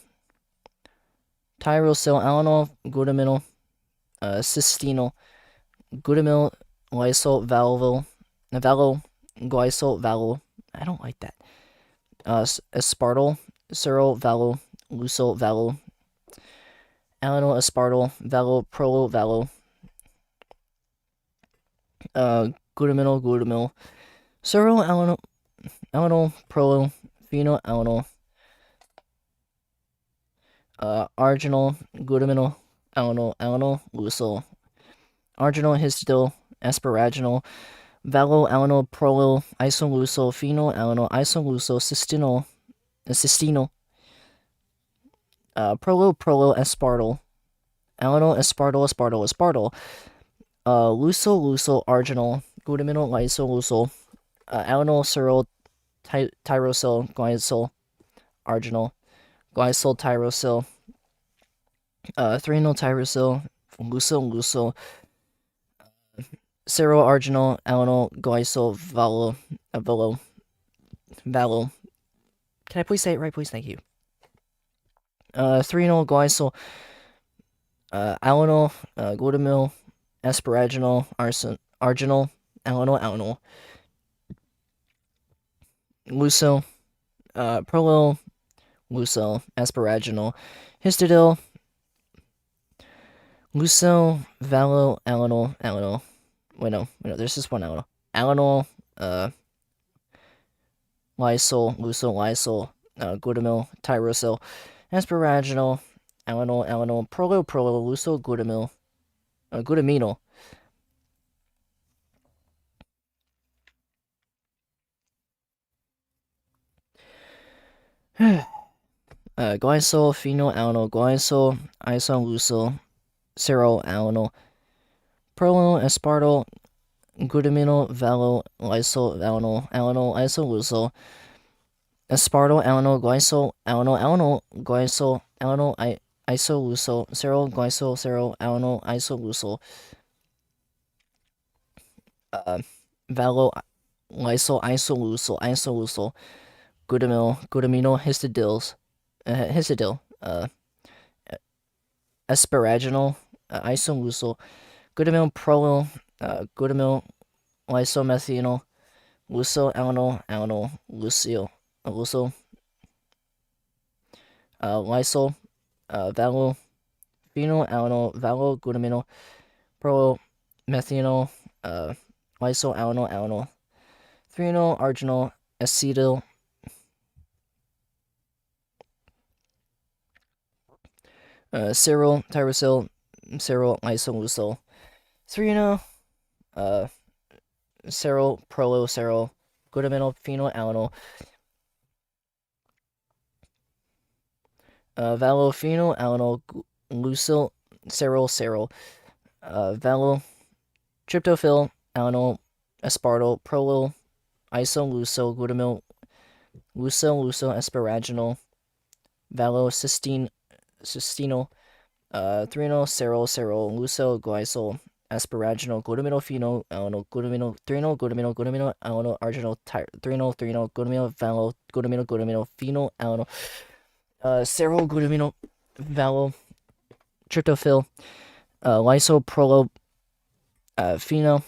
tyrosyl, glutamyl, cysteine, glutamyl lysyl valo, glysyl valo. I don't like that. Aspartyl, seryl valo, lucyl valo, alanyl aspartyl valo, prolo valo, glutamyl, seryl alanyl, prolo, phenyl alanyl, arginal, glutamyl, alanyl, lucyl, arginal, histidyl, asparaginal, valo, alanyl, prolo, isolucyl, phenyl alanyl, isolucyl, cysteine, prolo, aspartyl, alanyl, aspartyl, lucyl, arginal, glutamyl, lysyl, alanyl, seryl, tyrosyl, glycyl, arginal, glycyl, tyrosyl, threonyl, tyrosyl, lucyl, seryl, arginal, alanyl, glycyl, valo. Can I please say it right, please? Thank you. Threonyl, glycyl, alanyl, glutamyl, asparaginal, arginal, alanyl, lucyl, prolyl, lucyl, asparaginal, histidyl, lucyl, valo, alanyl. Wait, no, there's just one alanyl. Alanyl, lysyl, glutamyl, tyrosyl, asparaginal, alanyl, prolyl, lucyl, glutaminyl. Glycyl, phenyl alanyl, glycyl, isolucyl, seryl alanyl, prolyl, aspartyl, glutaminyl, valo, lysyl alanyl, isolucyl, aspartyl alanyl, glycyl alanyl, isolucyl, seryl, alanyl, isolucyl, valo, lysyl, isolucyl, glutaminyl, histidyl, asparaginal, isolucyl, glutamyl, prolyl, glutamyl, lysomethanol, lucyl, alanyl, lucyl, lysyl, valo, phenyl alanyl, valo, glutaminyl, prolyl, methanol, lysyl, alanyl, threonyl, arginal, acetyl, seryl, tyrosyl, isolucyl, threonyl, seryl, prolyl, glutaminyl, phenyl alanyl, valo, phenyl alanyl, lucyl, seryl, valo, tryptophyl, alanyl, aspartyl, prolyl, isolucyl, glutaminyl, lucyl, asparaginal, valo, cysteine, threonyl, seryl, lucyl, glycyl, asparaginal, glutaminyl, phenyl alanyl, threonyl, glutaminyl alanyl, arginal, threonyl, glutaminyl, valo, glutaminyl, phenyl alanyl, seryl, glutaminyl, valo, tryptophyl, lysyl, prolyl, phenyl,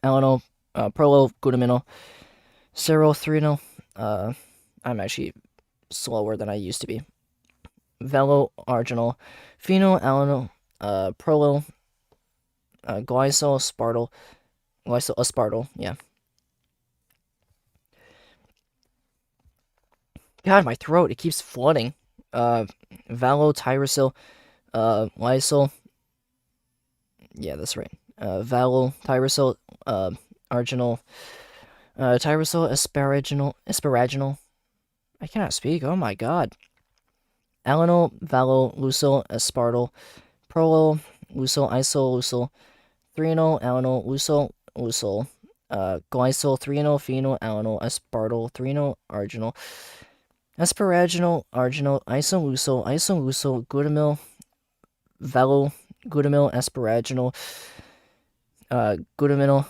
alanyl, prolyl, glutaminyl, seryl, threonyl. I'm actually slower than I used to be. Valo, arginal, phenyl, alanyl, prolyl, glycyl, aspartyl, yeah. God, my throat, it keeps flooding. Valo, tyrosyl, lysyl, yeah, that's right. Valo, tyrosyl, arginal, tyrosyl, asparaginal. I cannot speak, oh my god. Alanyl, valo, lucyl, aspartyl, prolyl, lucyl, isolucyl, threonyl, alanyl, lucyl, glycyl, threonyl, phenyl, alanyl, aspartyl, threonyl, arginal, asparaginal, arginal, isolucyl, glutamyl, valo, glutaminyl, asparaginal, glutaminyl,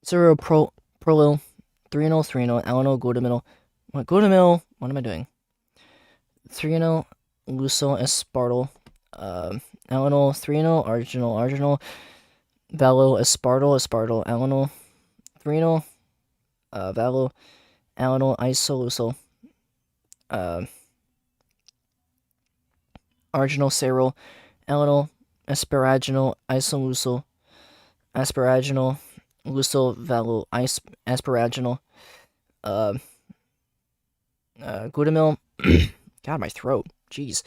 seroprolyl, threonyl, alanyl, glutaminyl. What am I doing? threonyl lucyl aspartyl alanyl, threonyl arginal valo aspartyl alanyl, threonyl valo alanyl isolucyl arginal ceryl alanyl asparaginal isolucyl asparaginal lucyl valo asparaginal glutamyl. God, my throat. Jeez.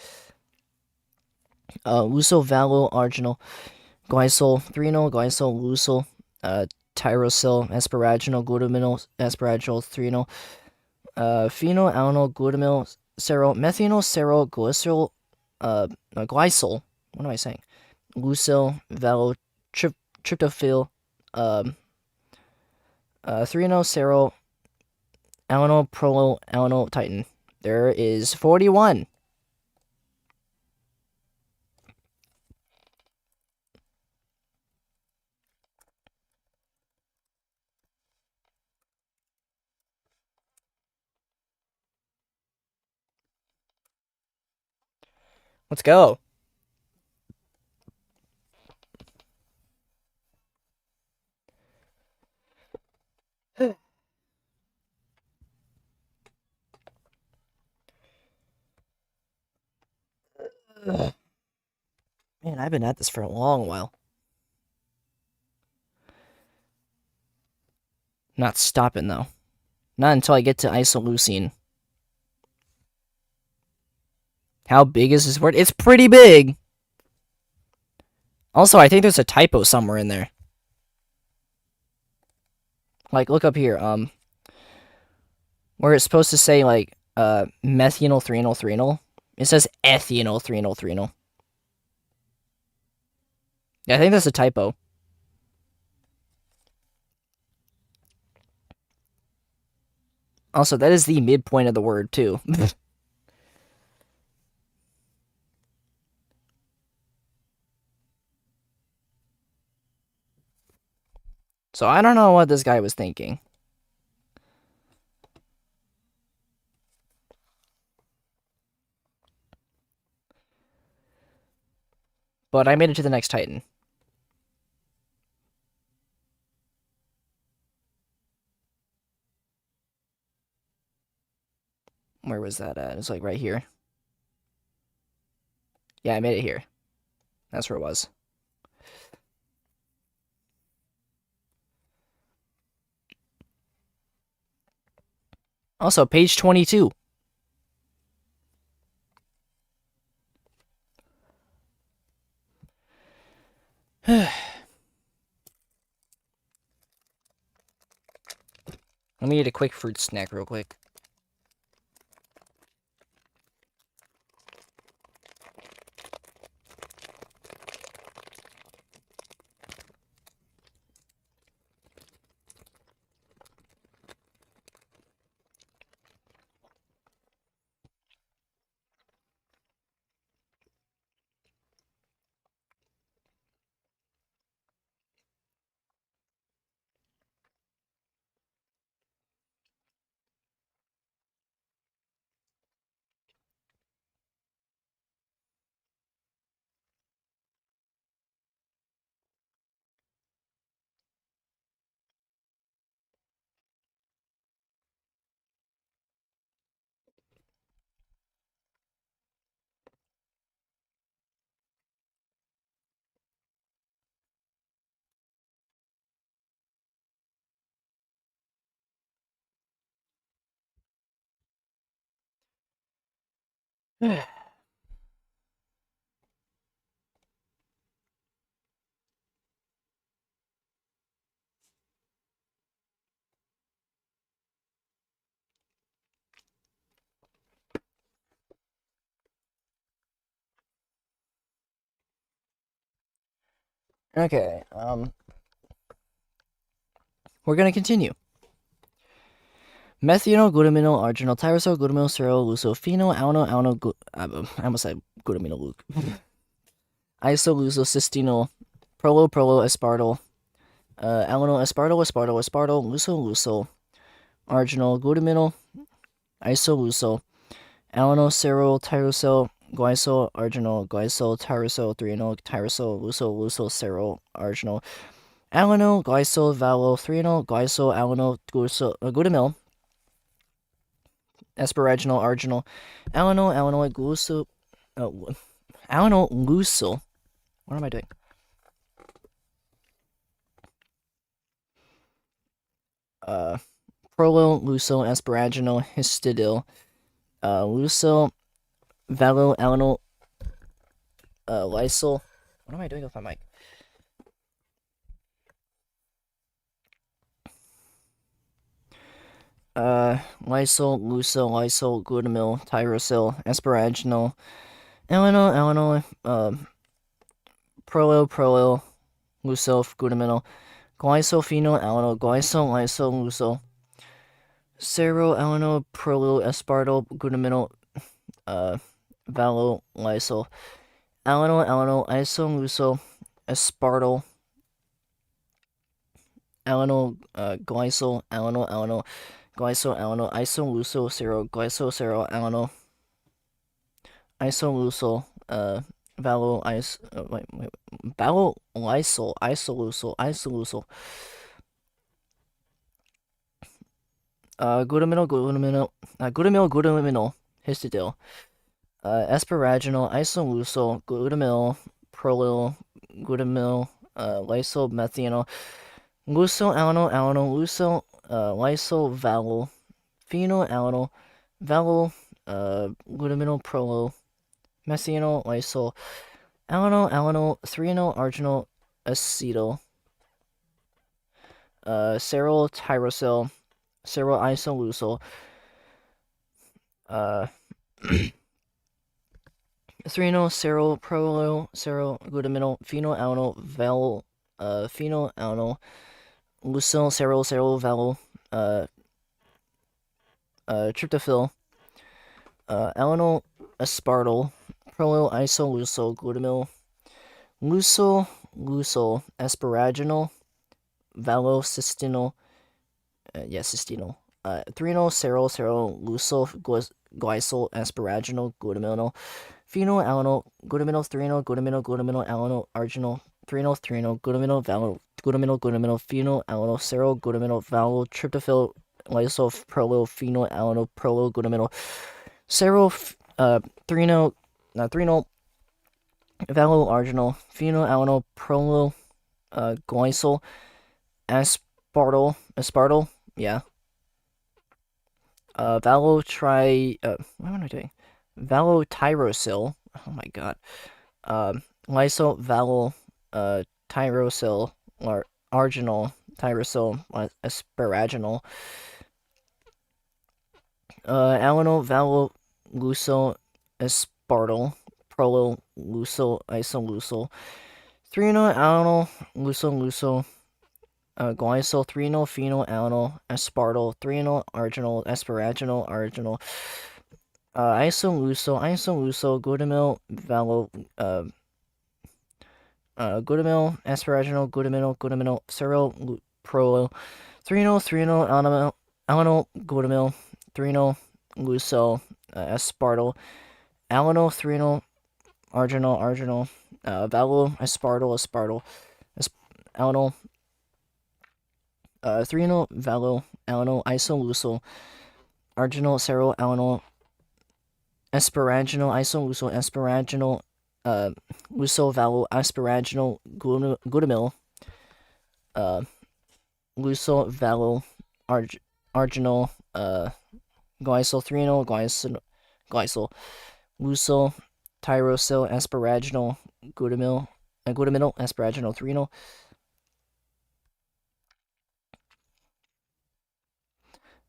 Lucyl valo arginal glycol, threonyl glycol lucyl tyrosyl asparaginal glutaminol asparaginal threonyl phenylalanal glutamyl ceryl methynyl ceryl glycerol glycol. What am I saying? Lucyl valo tryptophyl threonyl ceryl alanyl prolyl alanyl titin. There is 41. Let's go. Man, I've been at this for a long while. Not stopping though. Not until I get to isoleucine. How big is this word? It's pretty big. Also, I think there's a typo somewhere in there. Like, look up here. Where it's supposed to say like methynyl threonyl. It says ethynyl threonyl. Yeah, I think that's a typo. Also, that is the midpoint of the word too. So I don't know what this guy was thinking. But I made it to the next Titan. Where was that at? It's like right here. Yeah, I made it here. That's where it was. Also, page 22. Let me eat a quick fruit snack real quick. Okay, we're gonna continue. Methynyl, glutaminol, arginal, tyrosol, glutamyl, ceryl, lucophenyl, alanyl, I almost said glutaminol, isoleucocysteinol, prolo, aspartyl, alanyl, aspartyl, lucyl, arginal, glutaminol, isoleucol, Alano, Cero, Tyrosyl, Glycol, Arginol, Glycol, Tyrosyl, Threonol, Tyrosyl, Lucyl, Cero, Arginol, Alano, Glycol, Valo, Threonol, Glycol, Alano, Glutamyl, Asparaginol, Arginol, Alanoid, Lucyl. What am I doing? Prolo, Lucyl, Asparaginol, Histidil, Lucyl, Valo, Alano, Lysol. What am I doing with my mic? Lysol, Lysol, Glutamyl, Tyrosyl, Asparaginol, Alano, Prolo, Lucyl, Glutamyl, Glycophenol, Lysol, Lucyl, Cero, Prolo, Aspartyl, Glutamyl, Valo, Lysol, Isol, Lucyl, Aspartyl, Glycol, Glycol, Isolucyl, Cero, Isolucyl, Valo, Valo, Isolucyl, Glutamyl, Histidil, Asparaginol, Isolucyl, Glutamyl, Prolyl, Glutamyl, Lysyl, Methanol, Lucyl, Lucyl, Lysyl, Valo, Phenyl, Valo, Glutamyl, Prolyl, Methanol, Lysyl, Threonol, Arginol, Acetyl, Ceryl, Tyrosyl, Ceryl, Isolucyl, Threonol, Ceryl, Prolyl, Ceryl, Glutamyl, Phenyl, Val, Phenyl, Lucyl, Ceryl, Val, Tryptophil, Alanyl, Aspartyl, Prolyl, Isolucyl, Glutamyl, Lucyl, Asparaginol, Valocystinol, cystinol, Threonol, Ceryl, Lucyl, Glycol, Asparaginol, Glutamyl, Phenyl, Alanyl, Glutamyl, Threonol, Alanyl, Arginol, Threonol, Glutamyl, Phenyl, Alanyl, Ceryl, Valo, Tryptophil, Lysyl, Prolyl, Phenyl, Alanyl, Prolyl, Glutamyl, Ceryl, Threonol, Valo, Arginol, Phenyl, Alanyl, Prolyl, Glycol, Aspartyl, yeah. What am I doing? Valotyrosyl. Oh my god. Lysyl, Tyrosyl, or Arginol, Tyrosyl, Asparaginol. Alanyl, Lucyl, Aspartyl, Prolyl, Lucyl, Isolucyl. Threonol, Alanyl, Lucyl, Glycol, Threonol, Phenyl, Alanyl, Aspartyl, Threonol, Arginol, Arginol, Isolucyl, Glutamyl, Glutamyl, Asparaginol, Glutamyl, Ceryl, Prolyl, Threonol, Glutamyl, Threonol, Lucyl, Aspartyl, Threonol, Arginol, Aspartyl, Alanyl, Threonol, Isolucyl, Arginol, Ceryl, Asparaginol, Asparaginol, Lucyl, Asparaginol, Glutamyl, Lucyl, Arginol, Glycol, Threonol, Glycol, Lucyl, Tyrosyl, Asparaginol, Glutamyl, Asparaginol, Threonol,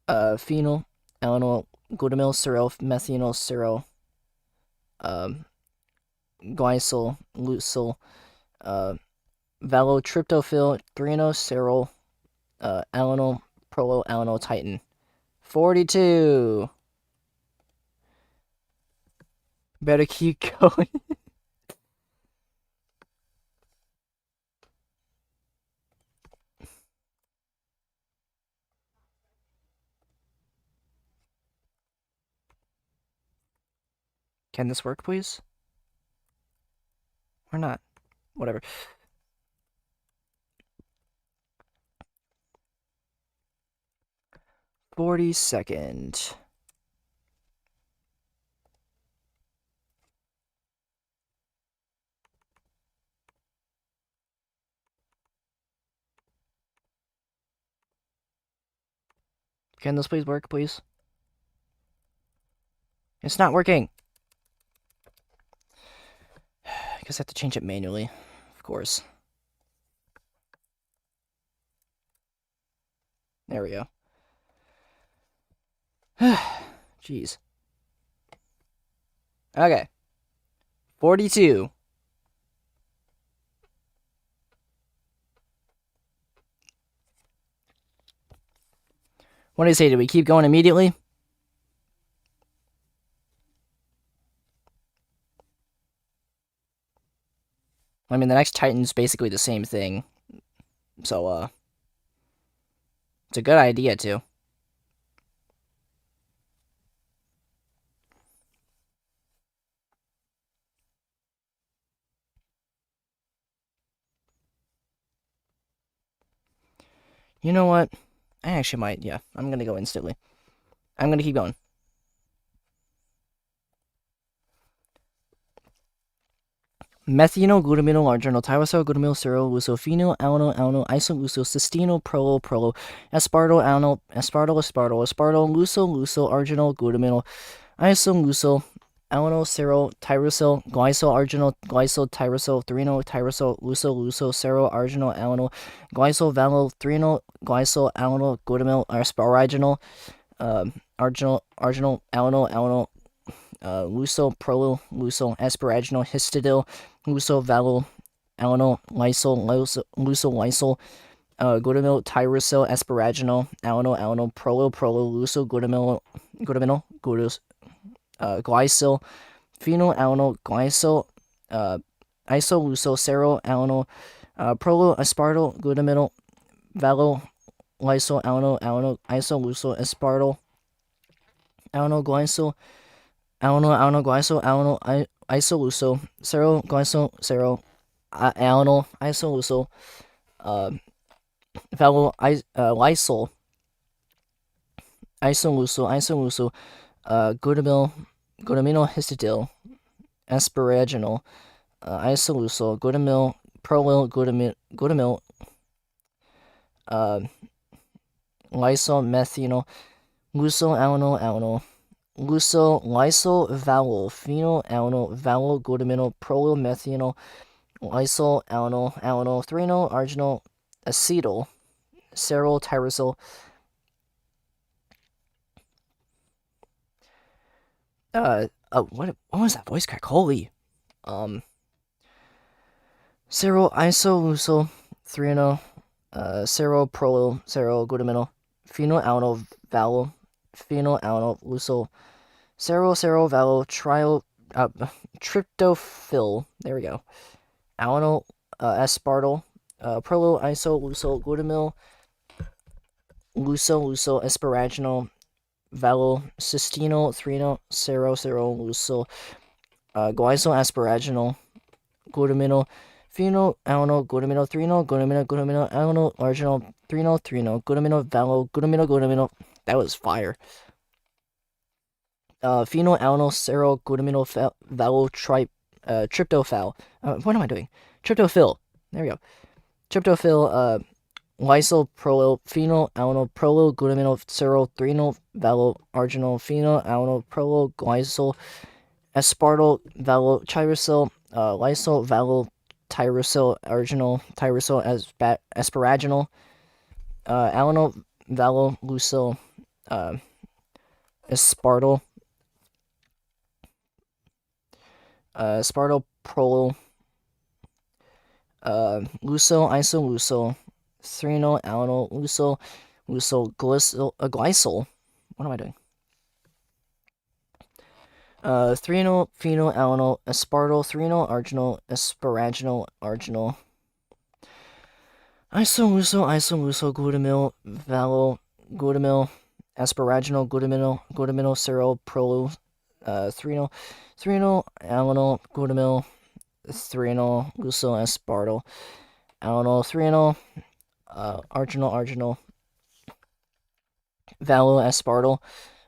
Phenyl, Alanyl, Glutamyl, Ceryl, Methanol, Ceryl, Glycol, Lucyl, Valotryptophil, Ceryl, Alanyl, Alanyl, Titin. 42. Better keep going. Can this work, please? Or not? Whatever. $40. Can this please work, please? It's not working. I guess I have to change it manually, of course. There we go. Jeez. Okay. 42. What do you say? Do we keep going immediately? I mean, the next Titan's basically the same thing. So, it's a good idea, too. You know what? I actually might, yeah. I'm gonna go instantly. I'm gonna keep going. Methynyl, glutamino, arginal, tyrosol, glutamyl, serol, lucophenyl, alano, isolucyl, cystino, prolo, aspartyl, aspartyl, luso, arginal, glutamino, isolucyl, alano, serol, tyrosol, glycol, tyrosol, threno, tyrosol, luso, serol, arginal, alano, glycol, valo, threno, glycol, alano, glutamyl, asparaginal, arginal, alano, luso, asparaginal, histidil, luso, valo, alano, lysol, glutamyl, tyrosol, asparaginal, alano, prolo, luso, glutamyl, glycol, phenyl, alano, glycol, isoluso, serol, alano, prolo, aspartyl, glutamyl, valo, lysol, alano, isoluso, aspartyl, alano, glycol, isoluso, serol, glycol, serol, alano, isoluso, valo, lysol, isoluso, glutamyl histidil, asparaginal, isoluso, glutamyl, prolyl, glutamyl, lysol, methynyl, luso, alano, luso, lysol, valo, phenyl, valo, glutamyl, prolyl, methynyl, lysol, alano, threno, arginal, acetyl, serol, tyrosol. What was that voice crack? Holy. Serol, isolusol, threno, serol, prolyl, serol, glutamyl, phenyl, valo, phenyl, luso, serol, valo, tryptophil. There we go. Alano, aspartyl, prolyl, isolusol, glutamyl, luso, asparaginal, valo, cystino, threno, serol, luso, glycol, asparaginal, glutamyl, phenyl, glutamyl, threno, glutamyl, arginal, threno, glutamyl, valo, glutamyl. That was fire. Phenyl, serol, glutamyl, valo, tryptophal. What am I doing? Tryptophil. There we go. Tryptophil, lysol, prolyl, phenyl, prolyl, glutamyl, serol, threno, valo, arginal, phenyl, prolyl, glycol, aspartyl, valo, tyrosol, lysol, valo, tyrosol, arginal, tyrosol, asparaginal, alano, valo, luso, aspartyl, aspartyl, prolyl, luso, isolusol, threno, alano, luso, glycol. What am I doing? Threno, phenyl, alano, aspartyl, threno, arginal, asparaginal, arginal, isolusol, glutamyl, valo, glutamyl, asparaginal, glutamyl, serol, prolyl, threnal, alanal, glutamyl, threnal, lucyl aspartyl, alanal, threnal, arginal, valo aspartyl,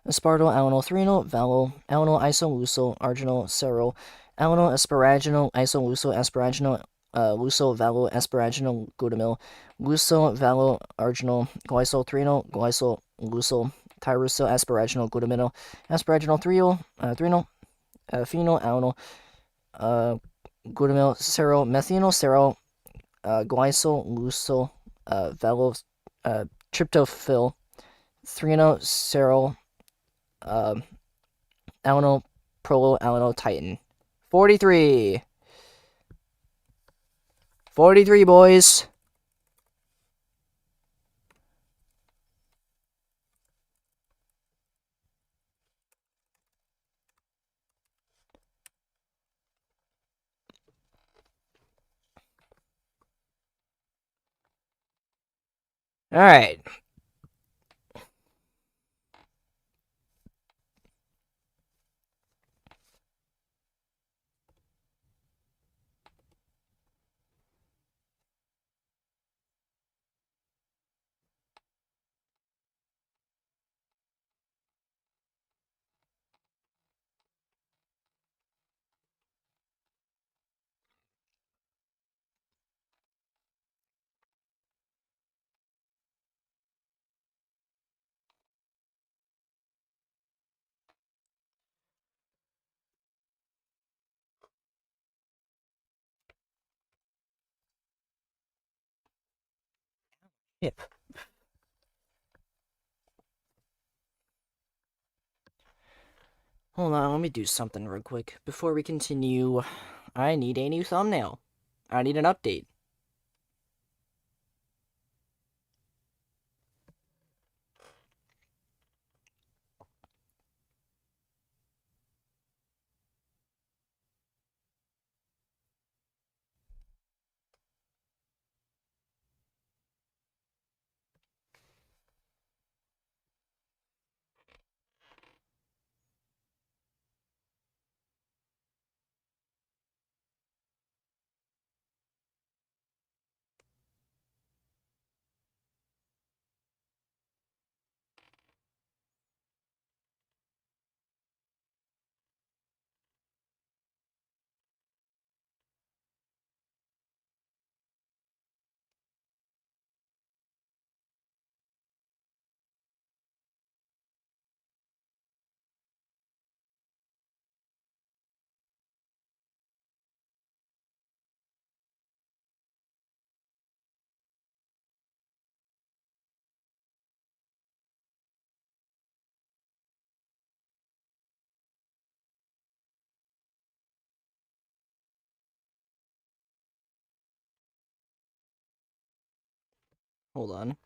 alanal, threnal, valo, alanal, isolucyl, arginal, cerol, alanal, asparaginal, isolucyl, asparaginal, lucyl, valo, asparaginal, glutamyl, lucyl, valo, arginal, glycol, threnal, glycol, lucyl, tyrosyl, asparaginal, glutaminyl, asparaginal, threnal, phenyl, alanal, glutamyl, cerol, methynyl, cerol, glycol, lucyl, valo, tryptophyl, threnal, cerol, alanal, prolo, alanal, titin. 43. 43, boys. All right. Yep. Hold on, let me do something real quick. Before we continue, I need a new thumbnail. I need an update. Hold on.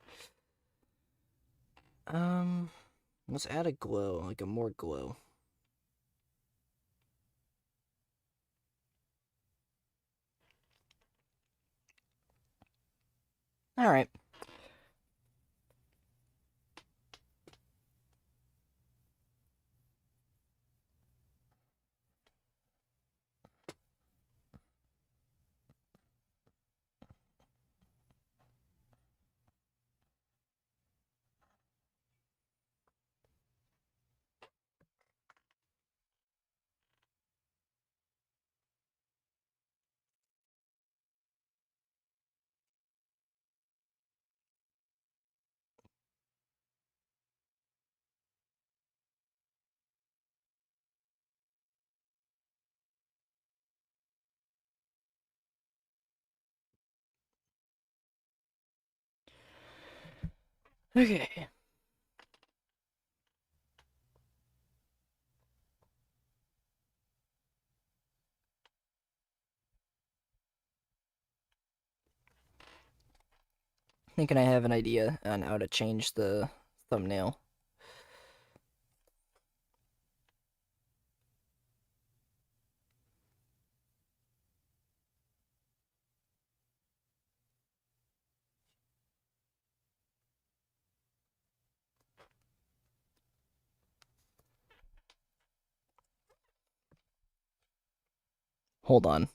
Let's add a glow, like a more glow. All right. Okay. Thinking I have an idea on how to change the thumbnail. Hold on.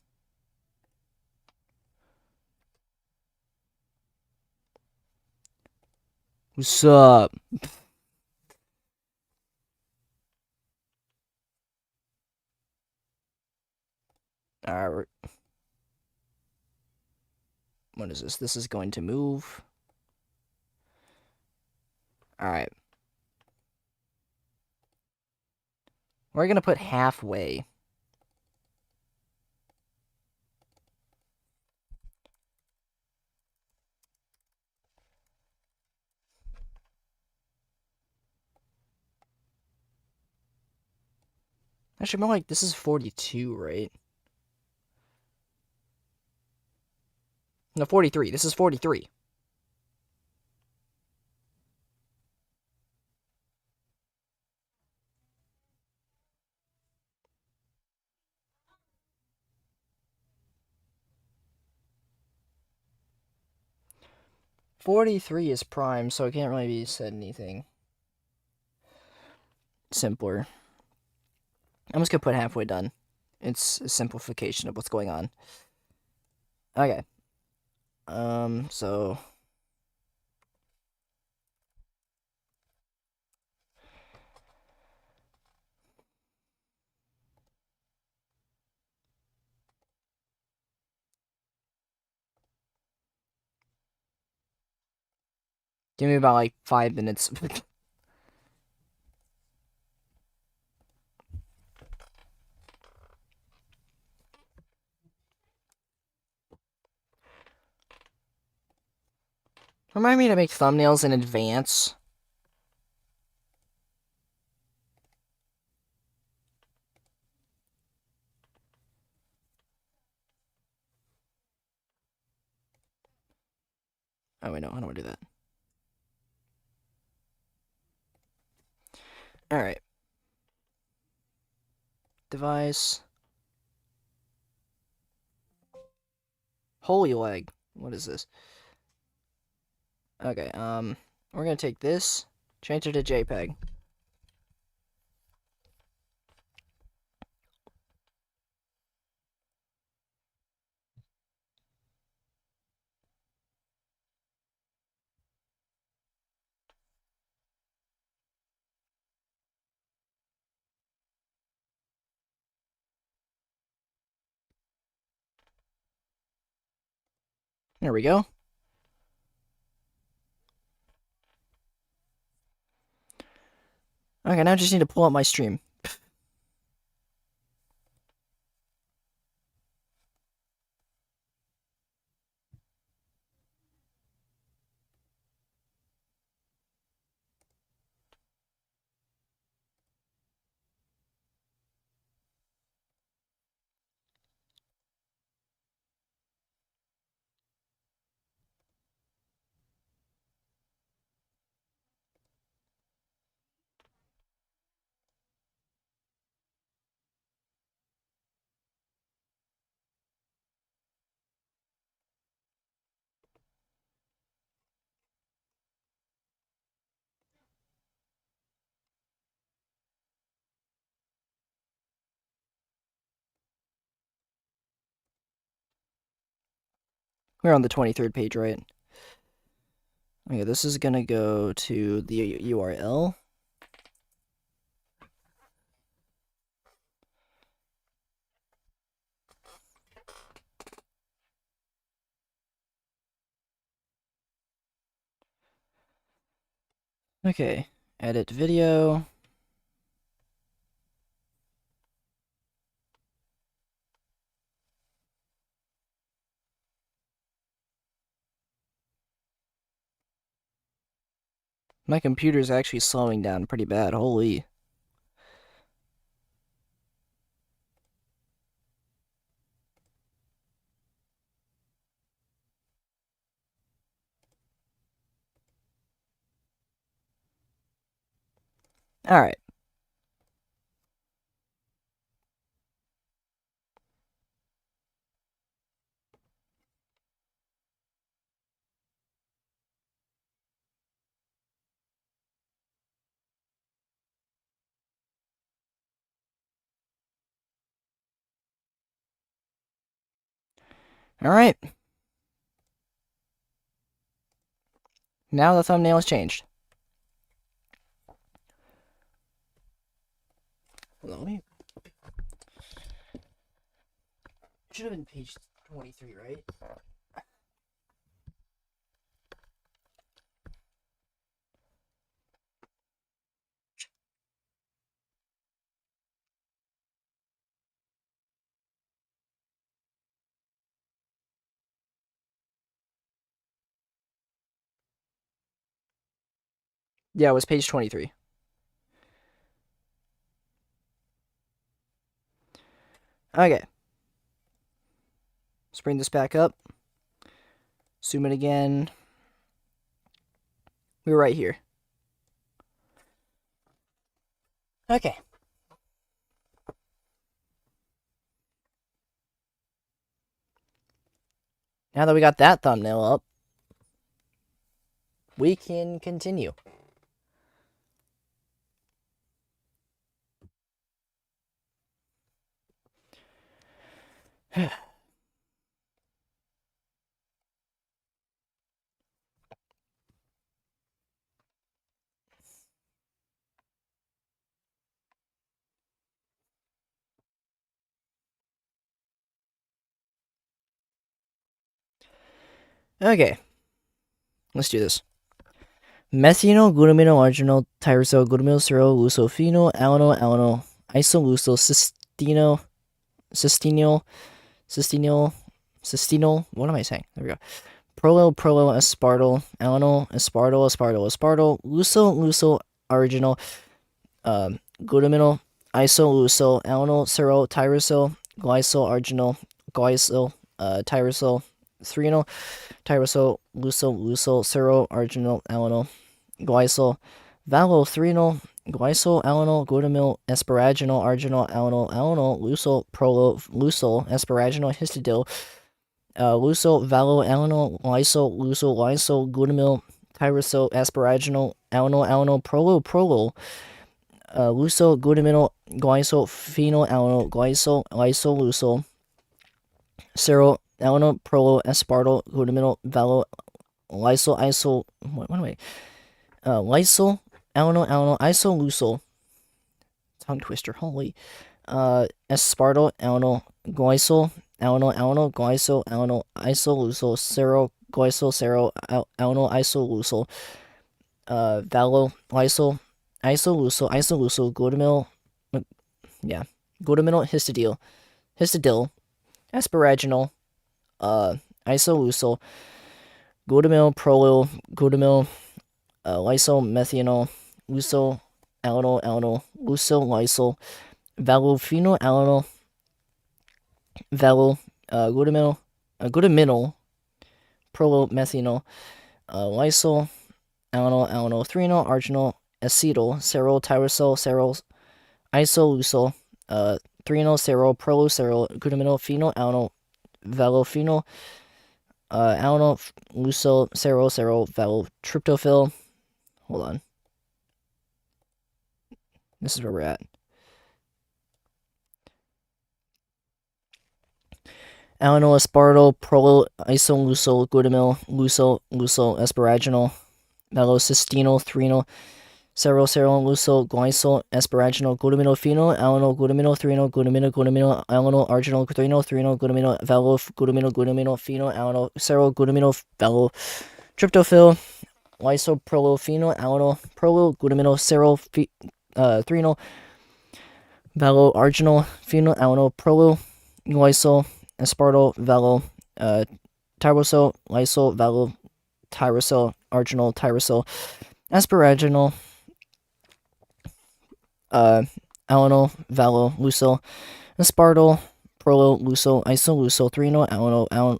What's up? Alright. What is this? This is going to move. Alright. We're going to put halfway. Actually, more like this is 42, right? No, 43. This is 43. .43 is prime, so it can't really be said anything simpler. I'm just gonna put halfway done. It's a simplification of what's going on. Okay. So give me about like 5 minutes. Remind me to make thumbnails in advance. Oh wait, no, I don't want to do that. Alright. Device. Holy leg. What is this? Okay, we're gonna take this, change it to JPEG. There we go. Okay, now I just need to pull up my stream. We're on the 23rd page, right? Okay, this is gonna go to the URL. Okay, edit video. My computer's actually slowing down pretty bad, holy. Alright. Alright. Now the thumbnail has changed. Hold on, it should have been page 23, right? Yeah, it was page 23. Okay. Let's bring this back up. Zoom it again. We're right here. Okay. Now that we got that thumbnail up, we can continue. Okay. Let's do this. Methynyl, glutamino, arginal, tyrosol, glutamyl, serol, lucofenol, alano, isolucyl, cystinol. What am I saying? There we go. Prolo, aspartyl, alano, aspartyl, luso, arginal, glutamino, isolucyl, alano, serol, tyrosol, arginal, tyrosol, threonol, tyrosol, luso, serol, arginal, alano, threonol, alano, glutamyl, asparaginal, arginal, alano, luso, asparaginal, histidil, alano, lyso, glutamyl, tyrosol, asparaginal, alano, prolo, glutamino, phenyl, lyso, serol, alano, prolo, aspartyl, glutamino, lysol, alano, isolucyl, tongue twister, holy, aspartyl, alano, alano, isolucyl, serol, alano, isolucyl, isolucyl, glutamyl, histidil, asparaginal, isolucyl, glutamyl, glutamyl, lysomethanol, alano, lysyl, alano, glutaminol, methanol, lysyl, alano, threonol, arginal, acetyl, serol, tyrosol, isolucyl, threonol, serol, glutaminol, phenyl, alano, alano, serol, tryptophyll. Hold on. This is where we're at. Alano, aspartyl, isolucyl, glutamyl, asparaginal, cystinol, threonol, serol, luso, asparaginal, glutamino, phenyl, alano, glutamino, threonol, glutamino, alano, arginal, threonol, glutamino, glutamino, phenyl, alano, serol, glutamino, tryptophyll, phenol, alano, glutamino, serol, threonol, arginal, phenyl, alano, lysyl, aspartyl, tyrosol, lysyl, tyrosol, arginal, asparaginal, alano, luso, aspartyl, isolucyl, threonol, alano,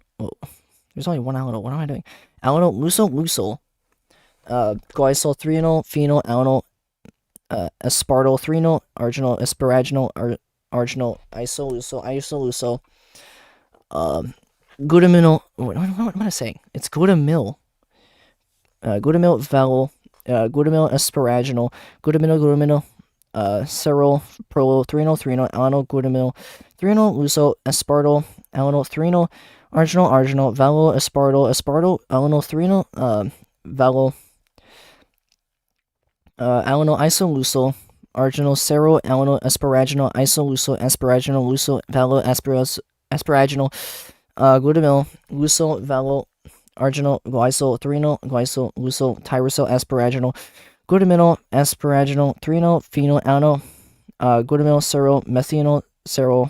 there's only one alano, what am I doing? Alano, luso, glycol, threonol, phenyl, alano, aspartyl, threonol, arginal, asparaginal, arginal, isolucyl, glutamino, what am I saying? It's glutamyl, glutamyl, glutamyl, asparaginal, glutamino, Cerol, Prolo, Threno, Threno, Alano, Glutamyl, Threno, Luso, Aspartyl, Alano, Threno, Arginal, Arginal, Valo, Aspartyl, Aspartyl, Alano, Threno, Valo, Alano, Isolusol, Arginal, Cerol, Alano, Asparaginal, Isolusol, Asparaginal, Luso, Valo, Asparaginal, Glutamyl, Luso, Valo, Arginal, Glycol, Threno, Glycol, Luso, Tyrosol, Asparaginal, Glutaminol, Asparaginal, Threno, Phenol, Alano, Glutamyl, Cerol, Methanol, Cerol,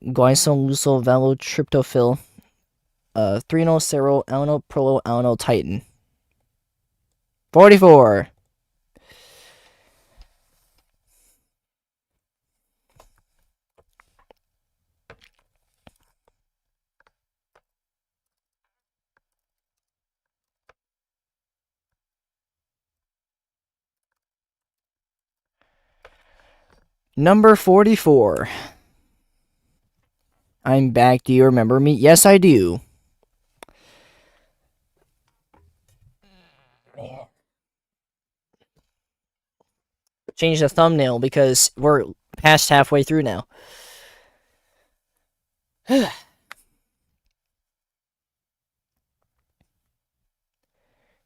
Glycol, Lucil, Valo, Tryptophil, Threno, Cerol, Alano, Prolo, Alano, Titin. 44. Number 44. I'm back. Do you remember me? Yes, I do. Man. Change the thumbnail because we're past halfway through now.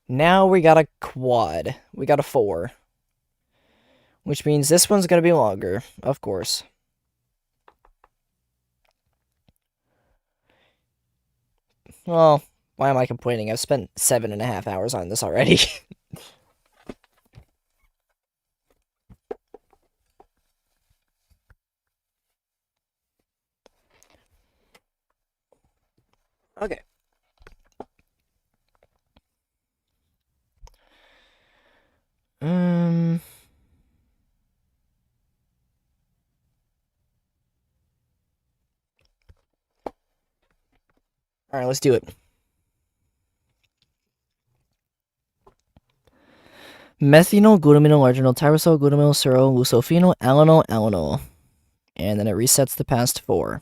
Now we got a quad. We got a 4. Which means this one's going to be longer, of course. Well, why am I complaining? I've spent 7.5 hours on this already. Okay. Alright, let's do it. Methanol, glutamino, arginal, tyrosol, glutamyl, cerol, lucophenol, alano, alano. And then it resets the past 4.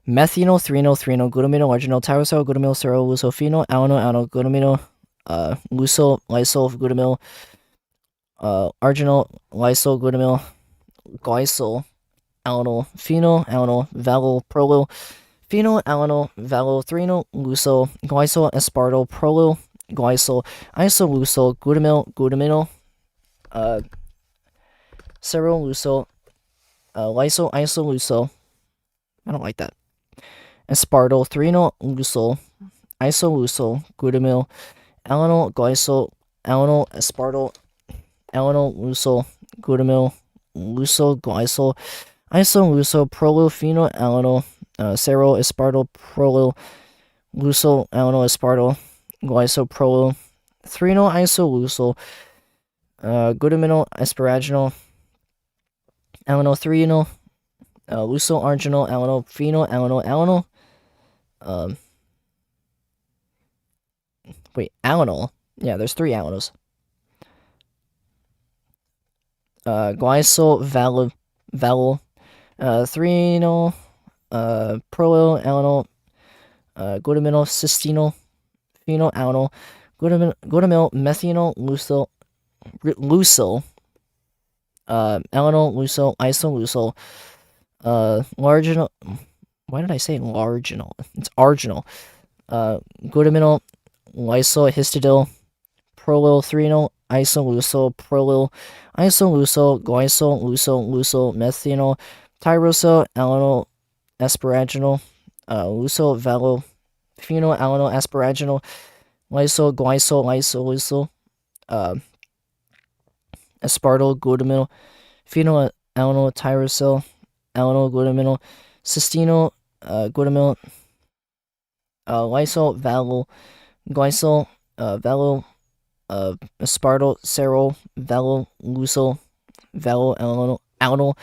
Methanol, threno, threno, glutamino, arginal, tyrosol, glutamyl, cerol, lucophenol, alano, alano, glutamino, luso, lysol, glutamyl, arginal, lysol, glutamyl, glycol, alano, phenol, alano, valol, prolol, phenol, alano, valol, threno, luso, glycol, aspartyl, prolol, glycol, isolusol, glutamyl, glutaminol, cerol, luso, lysol, isolusol. I don't like that. Aspartyl, threno, lusol, isolusol, glutamyl, alanyl, glycol, alanyl, aspartyl, alanyl, lusol, glutamyl, lusol, glycol, isolusol, prolol, phenol, alanyl, cerol, aspartyl, prolol, lusol, alanyl, aspartyl, glycol, prolol, threno, isolusol, glutaminol, asparaginal, alanyl, threno, lusol, arginal, alanyl, phenol, alanyl, alanyl. Wait, alanyl? Yeah, there's 3 alanyls. Glycol, valol, threenol, prolol, alanyl, glutaminol, cysteanol, phenol, alanyl, glutamyl, methanol, lucyl, alanyl, lucyl, isolusol, larginal. Why did I say larginal? It's arginal. Glutaminol, lysol, histidil, prolol, threenol, isolusol, prolol, isolusol, glycol, lusol, methanol, tyrosol, alanyl, asparaginal, lusol, valol, phenol, alanyl, asparaginal, lysol, glycol, isolusol, aspartyl, glutamyl, phenol, alanyl, tyrosol, alanyl, glutaminol, cysteanol, glutamyl, lysol, valol, glycol, valol, aspartyl, cerol, valol, lusol, valol, alanyl,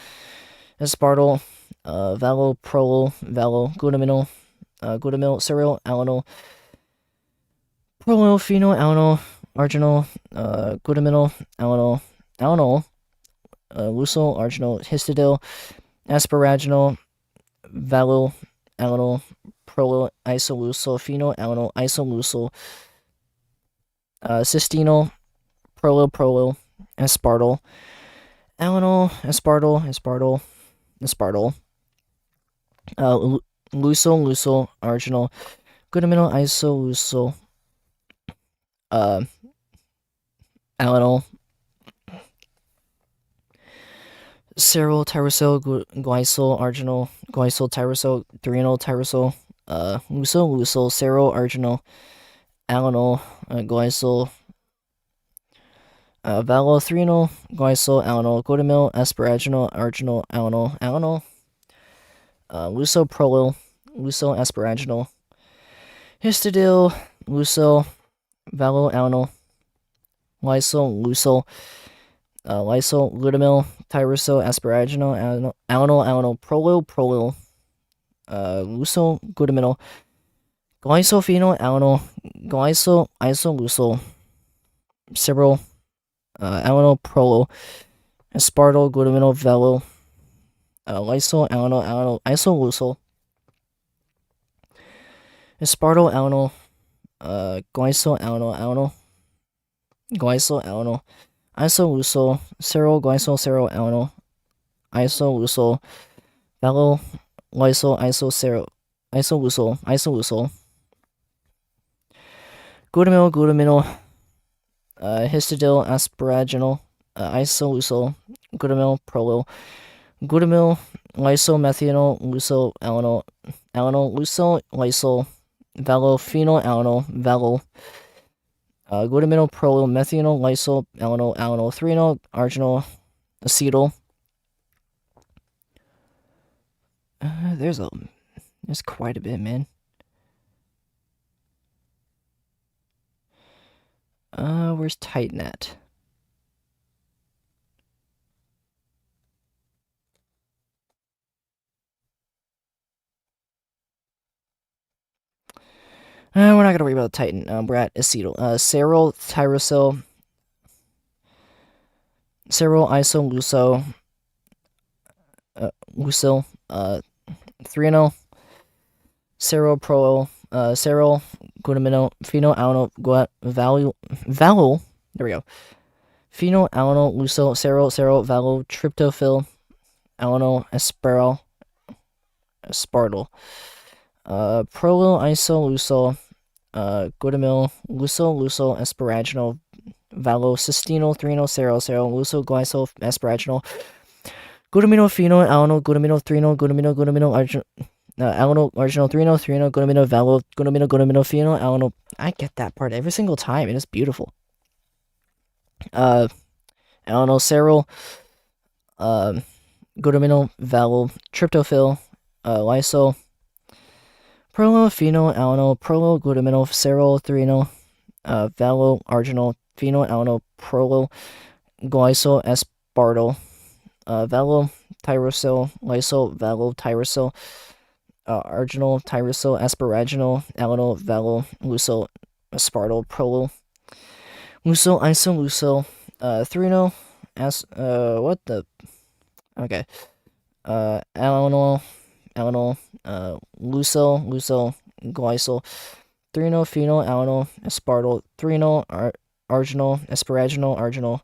aspartyl, valol, prolol, valol, glutaminol, glutamyl, cerol, alanyl, prolol, phenol, alanyl, arginal, glutaminol, alanyl, lusol, arginal, histidil, asparaginal, valol, alanyl, prolol, isolusol, phenol, alanyl, isolusol, cysteanol, prolol, aspartyl, Alanol, aspartyl, lucyl, arginal, glutaminyl isoleucyl, alanol, seryl tyrosyl, glycyl, arginal, glycyl tyrosyl, threonyl tyrosyl, lucyl, seryl, arginal, alanol, glycyl, valothreonyl, glycyl, alanol, glutaminyl, asparaginal, arginal, alanol, lusoprolol, lucyl, asparaginal, histidyl, lucyl, valoalanol, lysyl, glutamyl, tyrosyl, asparaginal, alanol, prolol, lucyl, glutaminyl, glycophenyl, alanol, glycyl, isoleucyl, seryl, alanol, prolol, aspartyl, glutaminyl, valo, lysyl, alanol, isoleucyl, aspartyl, alanol, glycyl, alanol, glycyl, alanol, isoleucyl, seryl, glycyl, seryl, alanol, isoleucyl, valo, lysyl, isoleucyl, glutaminyl, histidyl, asparaginal, isoleucyl, glutaminyl, prolol, glutaminyl, lysyl, methanol, lucyl, alanol, lucyl, lysyl, valophenyl, alanol, valo, glutaminyl, prolol, methanol, lysyl, alanol, threonyl, arginal, acetyl. There's quite a bit, man. Where's titin at? We're not gonna worry about titin. We're at acetyl. Seryl, tyrosyl, seryl, isoleucyl, lucyl, threonyl, seryl, prolol, seryl, glutaminyl, phenylalanol, valo. There we go. Phenylalanol, lucyl, seryl, valo, tryptophyll, alanol, aspartyl, prolol, isoleucyl, glutaminyl, lucyl, asparaginal, valo, cystenyl, threonyl, seryl, lucyl, glycyl, asparaginal, glutaminyl, phenyl, alanol, glutaminyl, threonyl, glutaminyl, alanol, arginal, threonyl, glutaminyl, valo, glutaminyl, phenyl, alanol. I get that part every single time. It is beautiful. Alanol, seryl, glutaminyl, valo, tryptophyll, lysyl, prolol, phenyl, alanol, prolol, glutaminyl, seryl, threonyl, valo, arginal, phenyl, alanol, prolol, glycyl, aspartyl, valo, tyrosyl, lysyl, valo, tyrosyl, arginal, tyrosyl, asparaginal, alanol, valo, lucyl, aspartyl, prolol, lucyl, isoleucyl, threonyl, what the? Okay. Alanol, lucyl, glycyl, threonyl, phenyl, alanol, aspartyl, threonyl, arginal, asparaginal, arginal,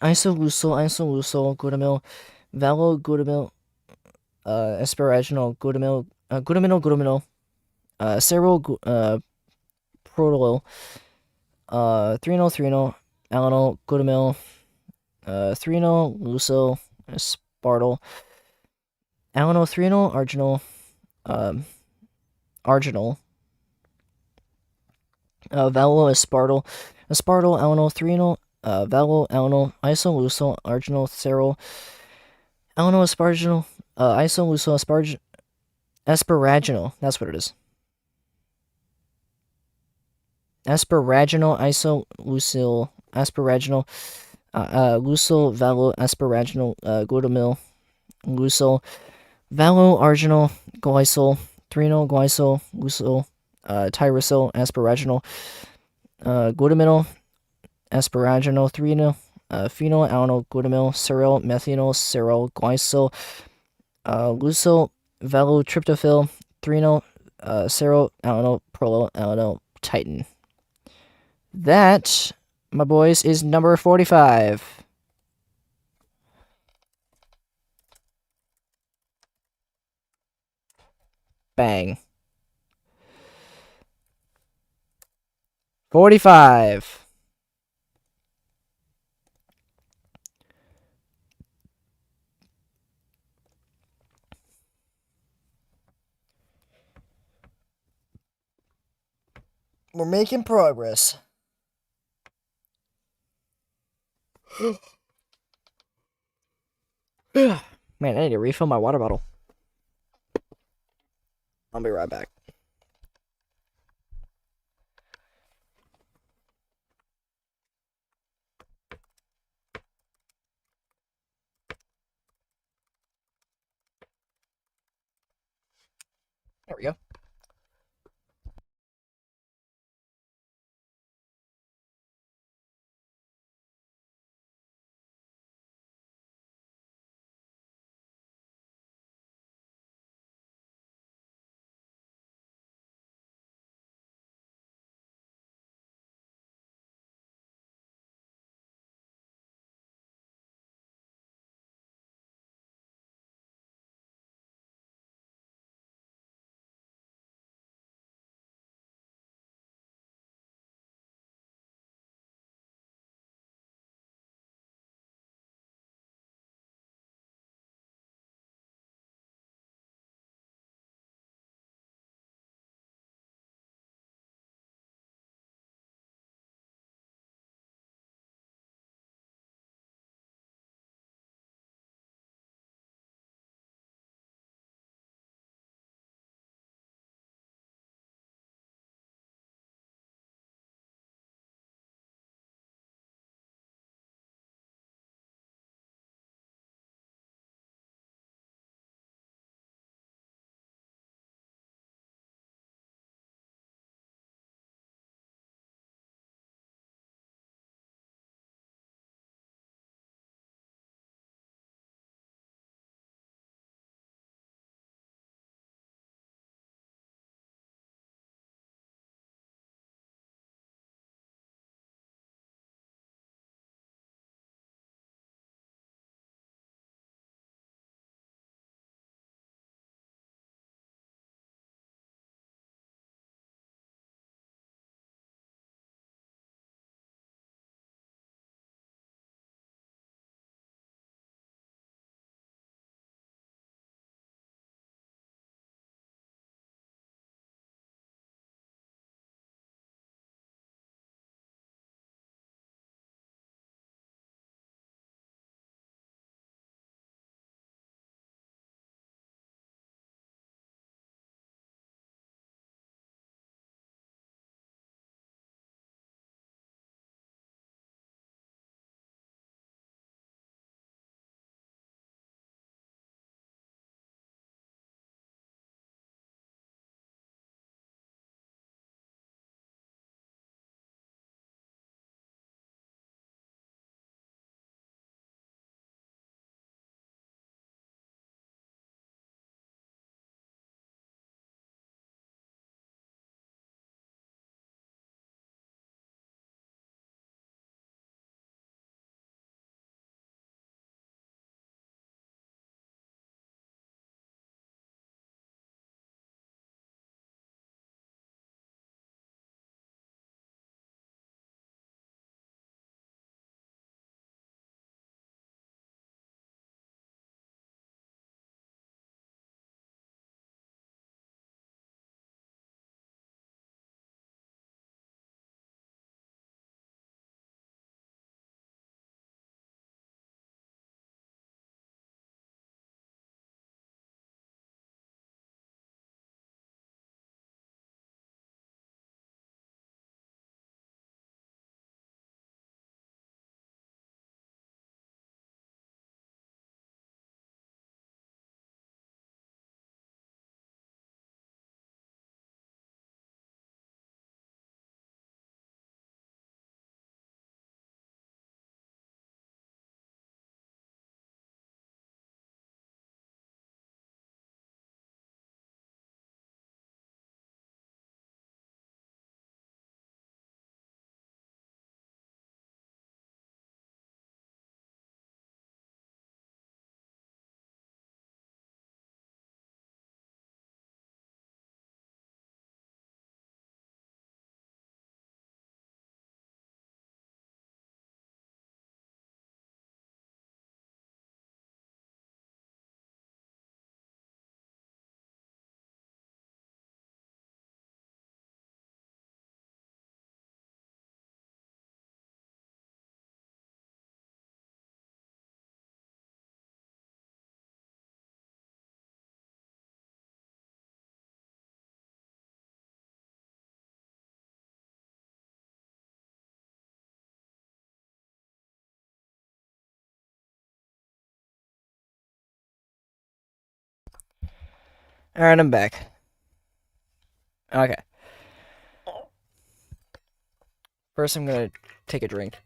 isoleucyl, glutamyl, valo, glutamyl, asparaginal, glutaminyl, seryl, prolol, threonyl, alanol, glutamyl, threonyl, lucyl, aspartyl, alanol, threonyl, arginal, valo, aspartyl, alanol, threonyl, valo, alanol, isoleucyl, arginal, seryl, alanol, asparaginal, isoleucyl, asparaginal. That's what it is. Asparaginal, isoleucyl, asparaginal, lucyl, valo, asparaginal, glutamyl, lucyl, valo, arginal, glycyl, threonyl, glycyl, lucyl, tyrosyl, asparaginal, glutaminyl, asparaginal, threonyl, phenyl, alanol, glutamyl, seryl, methanol, seryl, glycyl, lucyl, valo, tryptophyll, threonyl, seryl, alanol, prolol, alanol, titin. That, my boys, is number 45. Bang. 45. We're making progress. Man, I need to refill my water bottle. I'll be right back. There we go. Alright, I'm back. Okay. First, I'm gonna take a drink.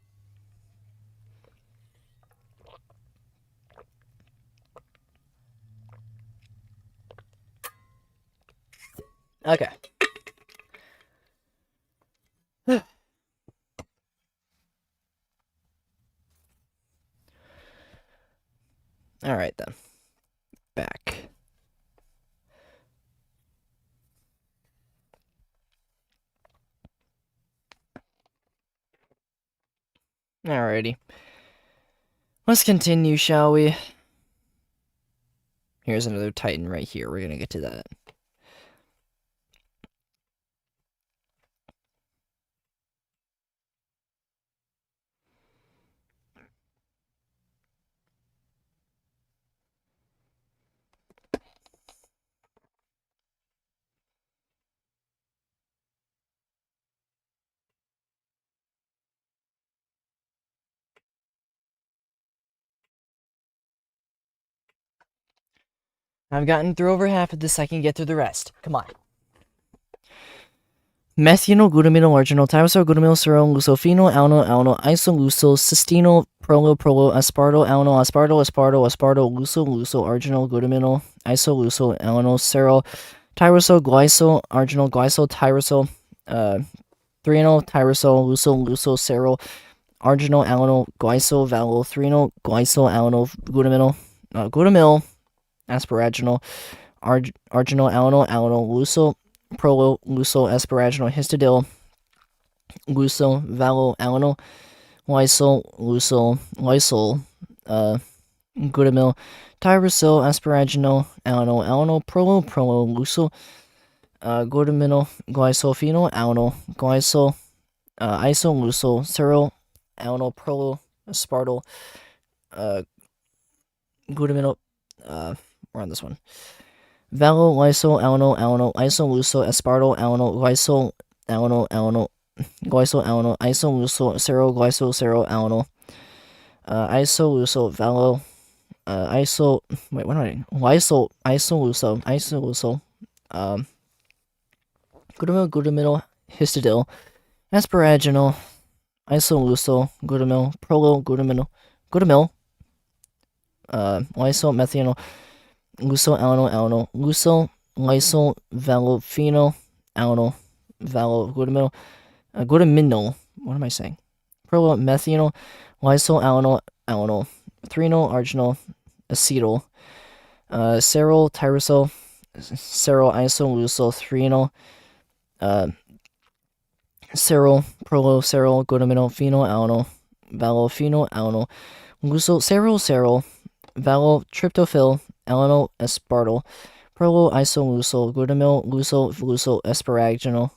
Okay. Alright then. Back. Alrighty. Let's continue, shall we? Here's another Titan right here. We're gonna get to that. I've gotten through over half of this. I can get through the rest. Come on. Methynyl, glutamino, arginol, tyrosol, glutamyl, serol, lucofenol, alno, alno, isolucyl, cystino, prolo, prolo, aspartyl, alno, aspartyl, aspartyl, aspartyl, lucyl, lucyl, arginol, glutamino, isolucyl, alno, serol, tyrosol, glycol, arginol, glycol, tyrosol, threonol, tyrosol, lucyl, lucyl, serol, arginol, alno, glycol, valol, threonol, glycol, alno, glutamino, glutamyl, asparaginol, arginol, alno, alno, lucyl, prolo, lucyl, asparaginol, histidil, lucyl, valo, alano, lysol, lucyl, lysol, glutamyl, tyrosol, asparaginol, alano, alano, prolo, prolo, lucyl, glutamino, glycophenol, alano, glycol, isolucyl, serol, alano, prolo, aspartyl, glutamino, we're on this one. Valo, lysol, alano, alano, isolucyl, aspartyl, alano, lysol, alano, alano, glycol, alano, isolucyl, serol, glycol, serol, alano, isolucyl, valo, wait, what am I? Lysol, isolucyl, glutamyl, glutamyl, histidil, asparaginol, isolucyl, glutamyl, prolo, glutamyl, lysol, methanol, lucyl, alano, alano, lucyl, lysol, valophenol, alano, glutamyl, glutaminol. What am I saying? Prolo, methanol, lysol, alano, alano, threonol, arginol, acetyl, serol, tyrosol, serol, isolucyl, threonol, serol, prolo, serol, glutaminol, phenol, alano, valophenol, alano, lucyl, serol, valo, tryptophil, alano, aspartyl, prolo, isolucyl, glutamyl, lucyl, asparaginal,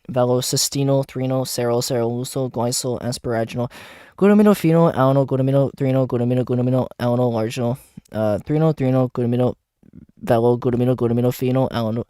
valocystinol, threonol, serol, lucyl, glycol, asparaginal, glutamino, phenol, alano, glutamino, threonol, glutamino, alano, arginal, threonol, glutamino, valo, glutamino, phenol, alano.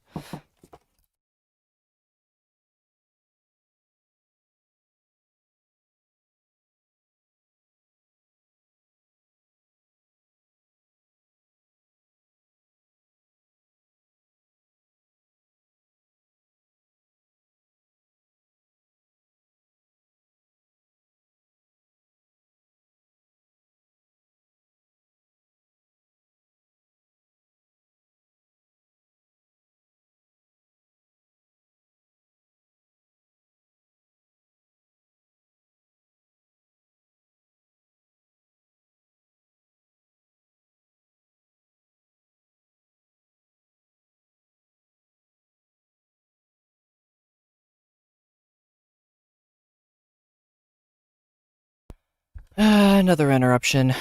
Another interruption,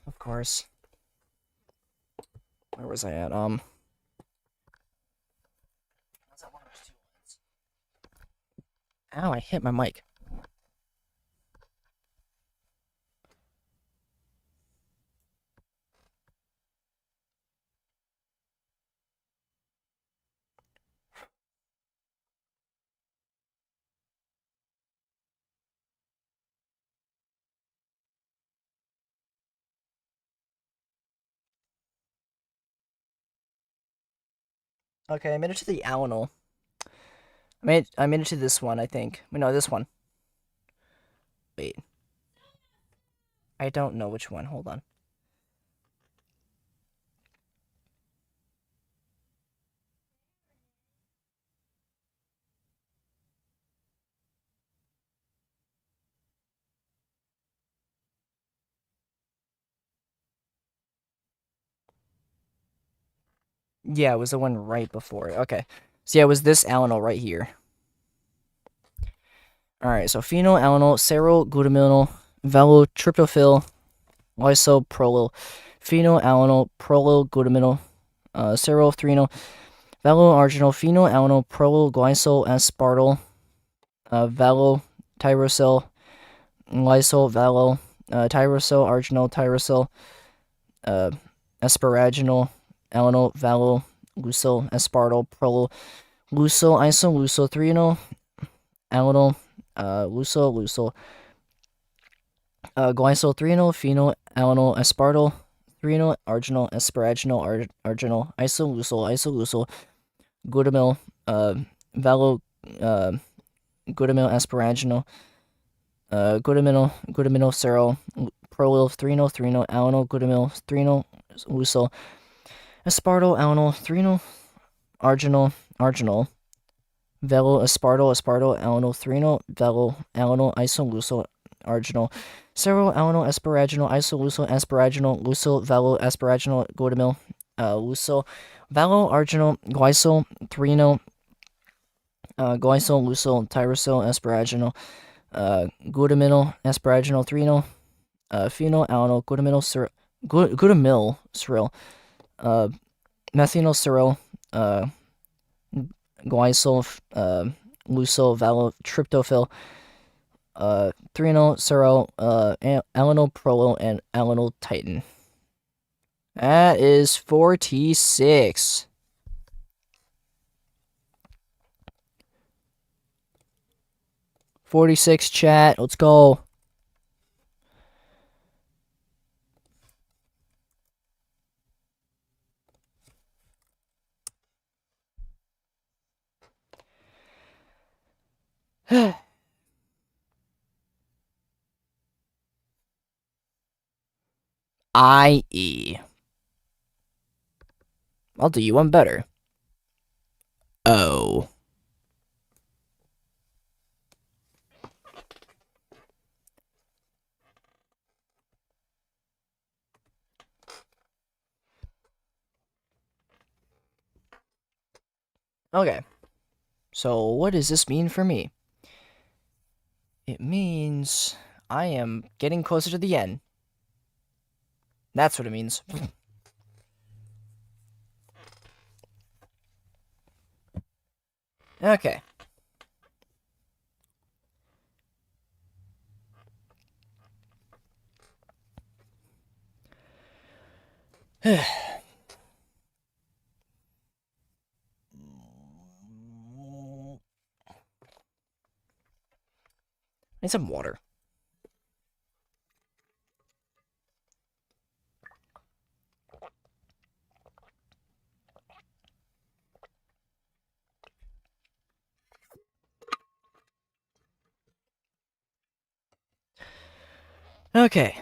of course. Where was I at? Ow, I hit my mic. Okay, I made it to the alanol. I made it to this one, I think. No, this one. Wait. I don't know which one. Hold on. Yeah, it was the one right before it. Okay. So yeah, it was this alanol right here. Alright, so phenylalanol, seroglutamyl, velotryptophyll, lysoprolol, phenylalanol, prolylglutaminyl, serothrional, valoarginal, phenylalanol, prolylglycol, aspartyl, valotyrosyl, lysol, valo, tyrosyl, arginal, tyrosyl, asparaginal, alanol, valo, lucyl, aspartyl, prolol, lucyl, isoleucothrional, alanol, lucyl, glycylthrenal, phenylalanol, aspartyl, threnal, arginal, asparaginal, arginal, isoleucyl, glutamyl, valo, glutamyl, asparaginal, glutaminyl, serol, prolyl, threnal, alanol, glutamyl, threnal, lucyl, aspartyl, alanol, threnal, arginal, velo, aspartyl, alanol, threnal, velo, alanol, isoleucyl, arginal, serol, alanol, asparaginal, isoleucyl, asparaginal, lucyl, velo, asparaginal, glutamyl, lucyl, velo, arginal, glycyl, threnal, glycyl, lucyl, tyrosyl, asparaginal, glutaminyl, asparaginal, threnal, phenyl, alanol, glutamyl, seril, methynyl, seril, glycyl, lucyl, valotryptophyll, threnal, serol, alanol, prolol, and alanol titin. That is 46. Chat. Let's go. IE. I'll do you one better. O. Okay. So what does this mean for me? It means I am getting closer to the end. That's what it means. Okay. Need some water. Okay.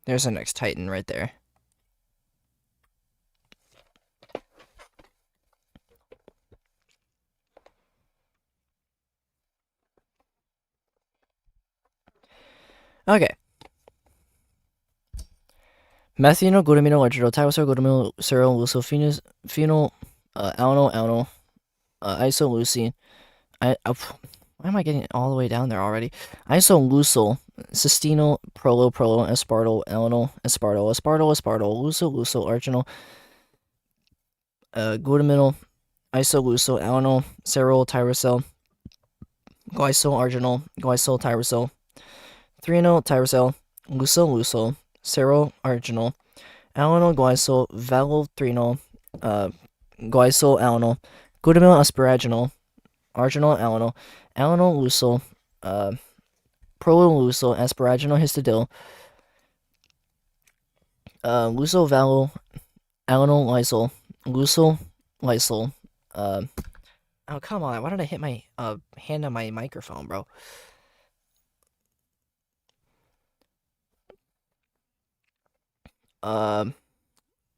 There's the next Titan right there. Okay. Methynyl, glutamino, arginal, tyrosyl, glutamyl, serol, lucophenyl, alanol, isoleucine. Why am I getting all the way down there already? Isoleucyl, cystenyl, prolol, aspartyl, alanol, aspartyl, lucyl, arginal, glutaminyl, isoleucyl, alanol, serol, tyrosyl, glycyl, arginal, glycyl, tyrosyl, threnal, tyrosyl, lucyl, serol, arginal, alanol, glycyl, valthrenal, glycyl, alanol, glutamyl, asparaginal, arginal, alanol, lucyl, proluso asparagino histidil, luso valo alanol lysol, luso lysol. Oh come on! Why did I hit my hand on my microphone, bro?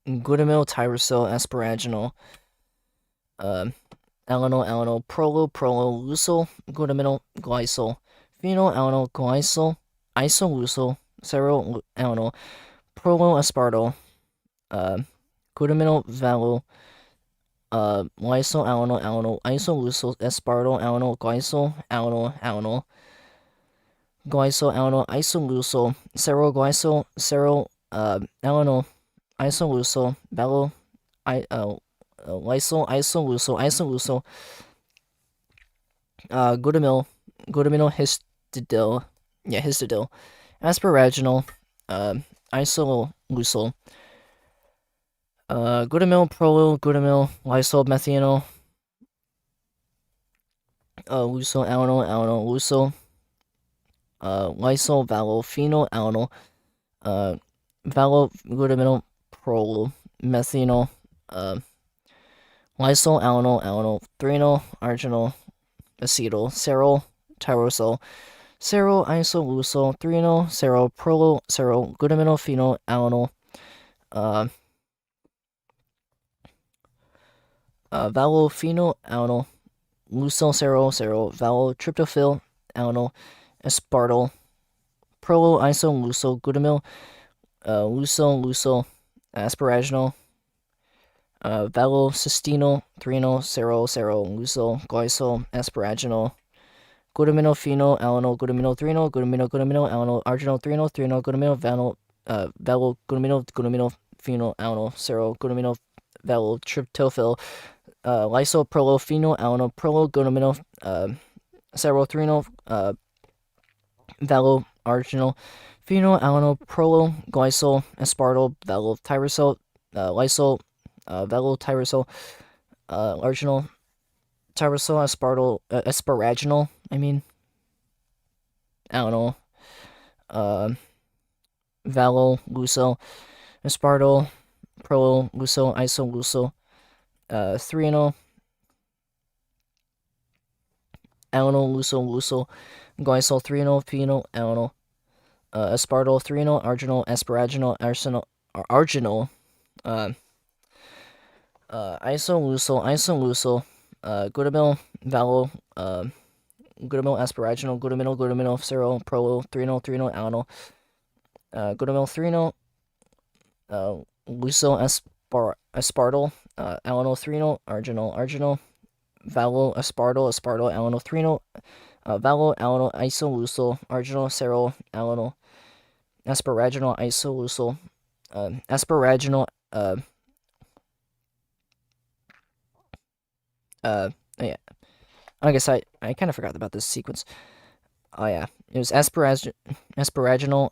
Glutamyl tyrosol asparaginol, alanol, prolo, lusol, glutaminyl glycol, phenyl alanol glycol, isolusol, alanol, prolo aspartol, glutaminyl valo, lysol alanol, isolusol aspartol alanol, glycol alanol, glycol alanol, isolusol, seroglycol, alanol, isolusol, valo, lysol, isolusol, glutamyl histidil, asparaginol, isolusol, glutamyl, prolyl, glutamyl, lysol, methanol, lusol, alanol, lusol, lysol, valo, phenyl, alanol, valo, glutamyl, prolyl, methanol, lysol, alanol, threnol, arginol, acetyl, cerol, tyrosol, cerol, isolusol, threnol, cerol, prolyl, cerol, glutaminyl, phenyl, alanol, valo, phenyl, alanol, lusol, cerol, valo, tryptophil, alanol, aspartol, prolyl, isolusol, glutamyl, lusol, asparaginol, valo, cystenol, threnol, cerol, lusol, glycol, asparaginol, glutaminyl, phenyl, alanol, glutaminyl, threnol, glutaminyl, alanol, arginol, threnol, glutaminyl, valo, glutaminyl, phenyl, alanol, cerol, glutaminyl, valo, tryptophil, lysol, prolyl, phenyl, alanol, prolyl, glutaminyl, cerol, threnol, valo, arginol, phenyl, alanol, prolyl, glycol, aspartol, valo, tyrosol, lysol, valo, tyrosol, arginol, tyrosol, aspartol, asparaginol, alanol, valo, lusol, aspartol, prolyl, lusol, isolusol, threnol, alanol, lusol, glycol, threnol, phenyl, alanol, aspartol, threnol, arginol, asparaginol, arginol, isolusol, glutamyl, valo, glutamyl, asparaginol, glutamyl, cerol, prolyl, threnol, alanol, glutamyl, threnol, lusol, aspartol, alanol, threnol, arginol, valo, aspartol, alanol, threnol, valo, alanol, isolusol, arginol, cerol, alanol, asparaginol, isolusol, asparaginol, yeah. I guess I kind of forgot about this sequence. Oh yeah, it was asparaginal,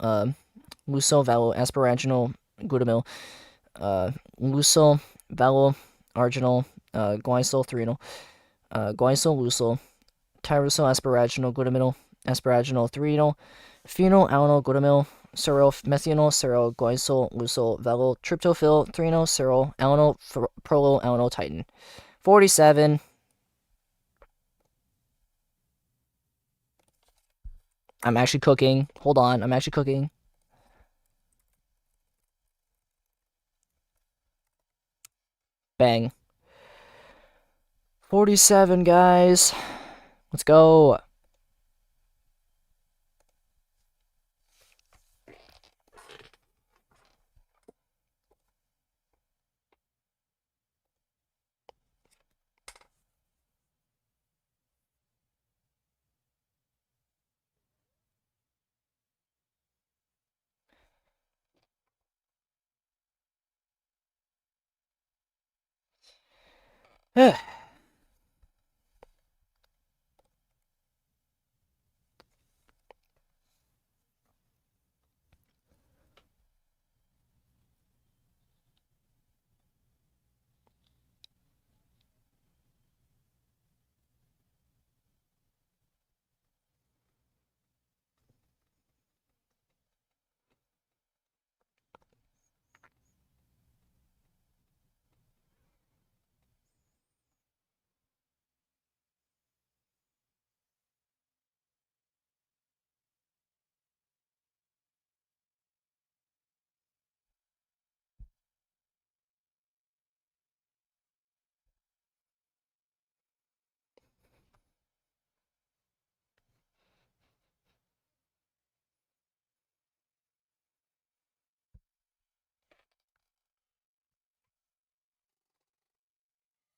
lusol, valo, asparaginol, glutamyl, lusol, valo, arginol, glycol, threnol, glycol, lusol, tyrosol, asparaginol, glutaminyl, asparaginol, threnol, phenyl, alanol, glutamyl, cerol, methanol, cerol, glycol, lusol, valo, tryptophil, threnol, cerol, alanol, prolyl, alanol, titin. 47. I'm actually cooking. Hold on, I'm actually cooking. Bang. 47, guys. Let's go.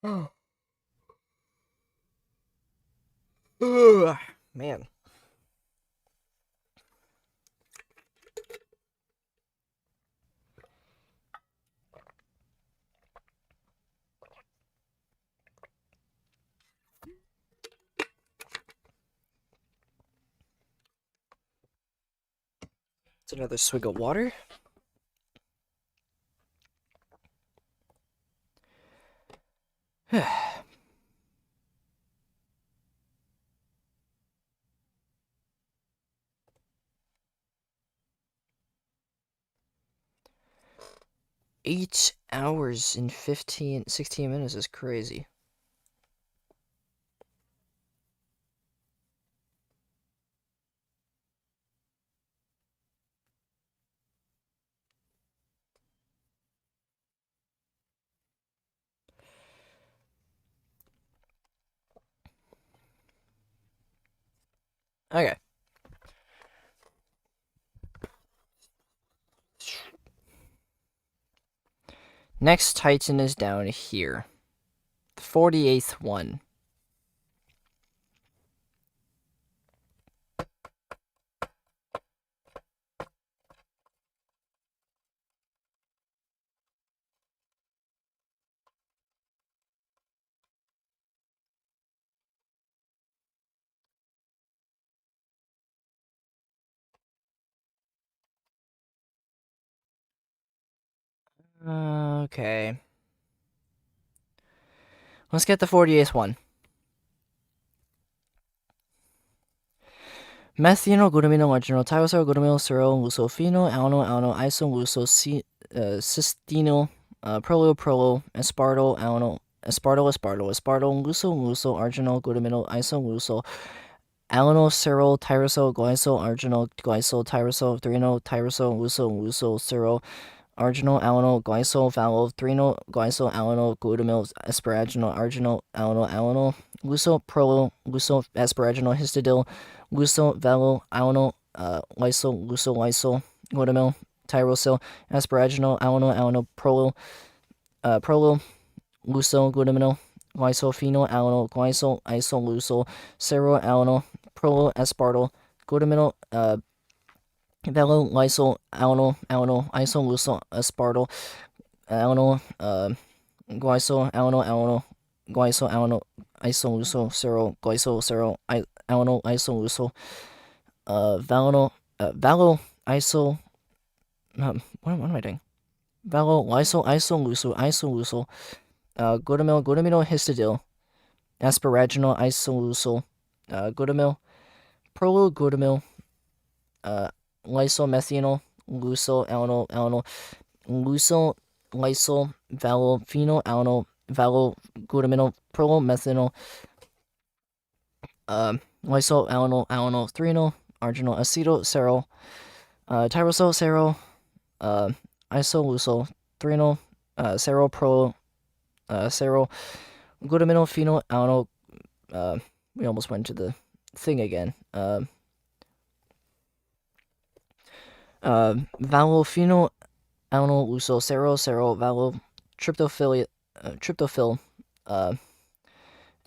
Man. It's another swig of water. 8 hours and 16 minutes is crazy. Okay. Next titan is down here. The 48th one. Okay. Let's get the 48th one. Methynyl glutamino marginal tyrosol glutamyl serol lucofino alno iso cysteino prolo aspartyl alno aspartyl luso arginal glutamino iso alano serol tyrosol glycol arginal glycol tyrosol threno tyrosol luso serol arginal alano glycol valo threno glycol alano glutamyl asparaginal arginal alano luso asparaginal histidil luso valo alano lysol glutamyl tyrosyl asparaginal alano prolo luso glutamyl glycophenol alano glycol isolusol serol alano prolo aspartyl glutamyl valo lysol alano isolusol aspartyl alano glycol alano glycol alano isolusol serol glycol serol alano isolusol valo iso what am I doing? Valo lysol isolusol glutamyl histidil asparaginal isolusol glutamyl prolo glutamyl lysomethanol luso alano luso lysol valo phenol valo glutamyl prolo methanol lysol alano threnol arginal acetyl serol tyrosol serol isolusol threnol serol pro serol glutamyl phenol alano we almost went to the thing again valophenol alano luso serol valo tryptophil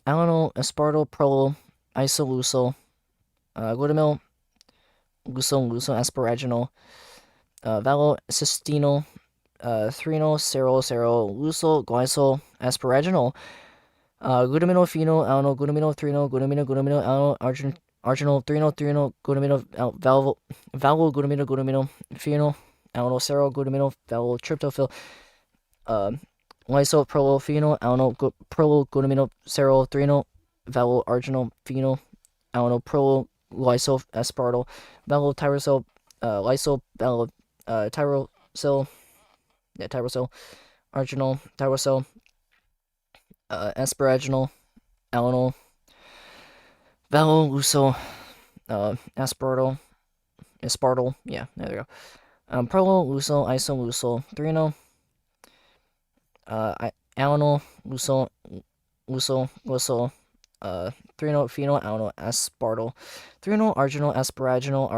alano aspartyl prolo isolusol glutamyl luso asparaginal valo cysteino threnol serol luso glycol asparaginal glutamyl phenol alano glutamyl threnol glutamyl alano arginal threnol glutamyl valo glutamyl phenol alano serol glutamyl valo tryptophil lysol prolophenol alano prolo glutamyl serol threnol valo arginal phenol alano prolo lysol aspartyl valo tyrosol lysol valo tyrosol arginal tyrosol asparaginal alano valo luso aspartyl yeah, there we go. Prolo luso isolusol threno alano luso glycol threno phenol alano aspartyl threno arginal asparaginal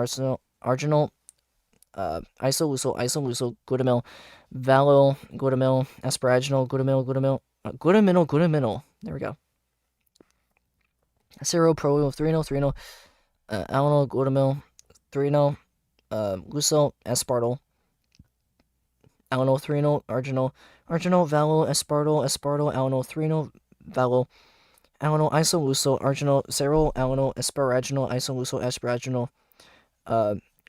arginal isolusol glutamyl valo glutamyl asparaginal glutamyl Glutamino. There we go. Seroprolyl, 3-no, alanol, glutamyl, 3-no, glucose, aspartyl, alanol, 3-no, arginol, valo, aspartyl, alanol, 3-no, valo, alanol, isoleucel, arginol, cerol, alanol, asparaginol, isoleucel, asparaginol,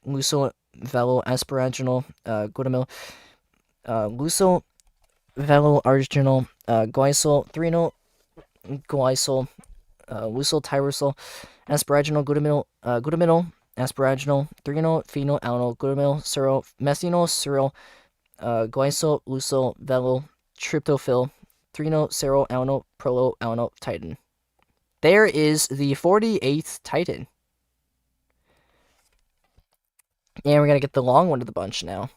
leucel, valo, asparaginol, glutamyl, leucel, valo, arginol, glycol, 3-no, glycol, leucel, tyrosol, asparaginol, glutamyl, asparaginol, 3-no, phenyl, alanol, glutamyl, cerol, methanol, cerol, glycol, leucel, valo, tryptophil, 3-no, cerol, alanol, prolo, alanol, titin. There is the 48th titin. And we're going to get the long one of the bunch now.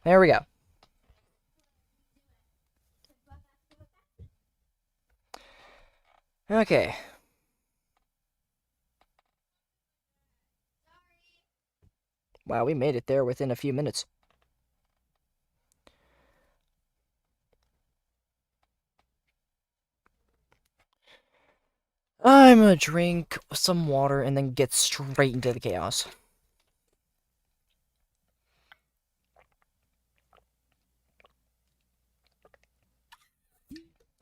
There we go. Okay. Wow, we made it there within a few minutes. I'm gonna drink some water and then get straight into the chaos.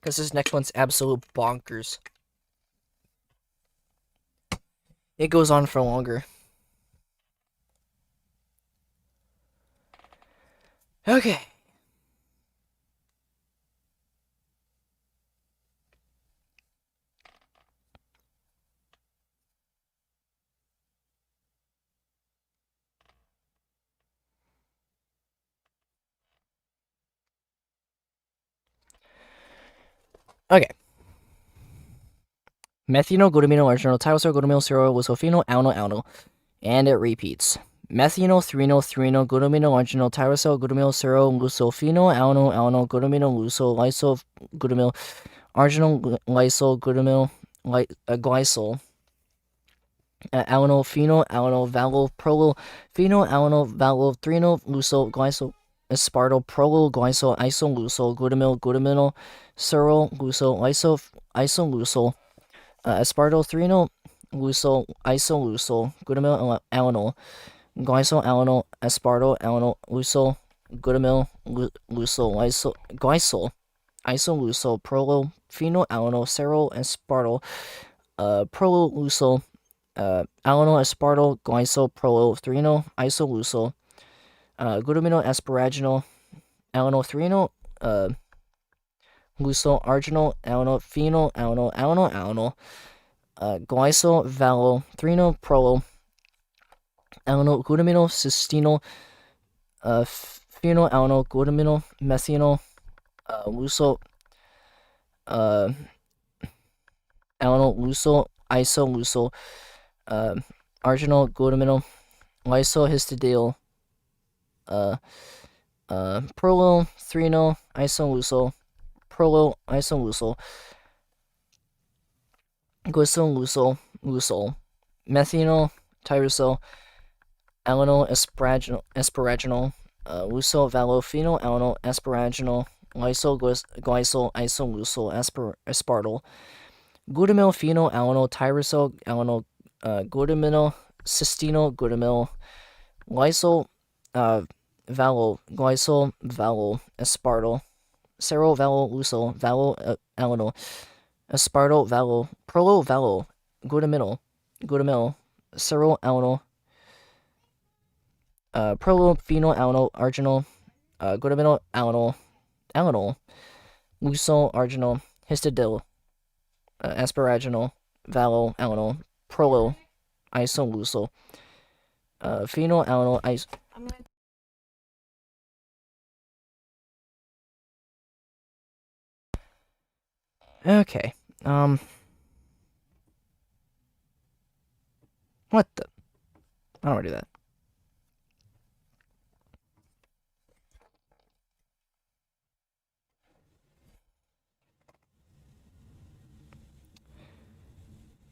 Because this next one's absolute bonkers. It goes on for longer. Okay. Okay. Methanol, glutamino, arginol, tyrosol, glutamyl, cerol, sulfonyl, alanol. And it repeats. Methanol, 3-no, glutamino, arginol, tyrosol, glutamyl, cerol, sulfonyl, alanol, glutamino, lysol, glutamyl, arginol, lysol, glutamyl, glycol, alanol, phenyl, alanol, valo, prolo, phenyl, alanol, valo, 3-no, glycol, aspartyl, prolo, glycol, isoleucel, glutamyl, cerol, isoleucel, aspartyl, 3-no, isoleucel, glutamyl, alanol, glycol, alanol, aspartyl, alanol, leucel, glutamyl, glycol, isoleucel, prolo, phenyl, alanol, cerol, aspartyl, prolo, leucel, alanol, aspartyl, glycol, prolo, 3-no, isoleucel, glutamino, asparaginol, alanol, 3-no, leucel, arginol, alanol, phenyl, alanol, glycol, valo, 3-no, prolo, alanol, glutamino, cysteine, phenyl, alanol, glutamino, methanol, leucel, alanol, leucel, isoleucel, arginol, glutamino, lysohistidyl, prolo, 3-no, isoleucel, prolo, isoleucel, glycol, leucel, methanol, tyrosol, alanol, asparaginol, leucel, valo, phenyl, alanol, asparaginol, lysol, glycol, isoleucel, aspartyl, glutamyl, phenyl, alanol, tyrosol, alanol, glutamino, cysteine, glutamyl, lysol, valo, glycol, valo, aspartyl, cerol, valo, leucel, valo, alanol, aspartyl, valo, prolo, valo, glutamyl, cerol, alanol, prolo, phenyl, alanol, arginol, glutamyl, alanol, leucel, arginol, histidyl, asparaginol, valo, alanol, prolo, isoleucel, phenyl, alanol, Okay, what the? I don't want to do that.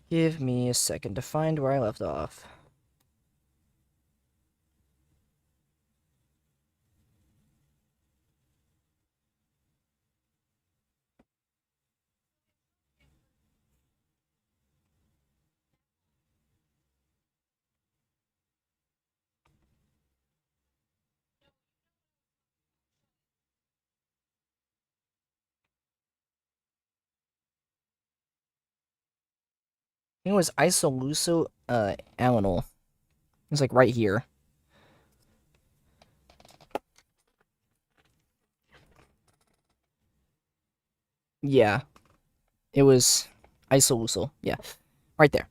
Give me a second to find where I left off. think it was isoluso alanol. It's like right here. Yeah, it was isoluso. Yeah, right there.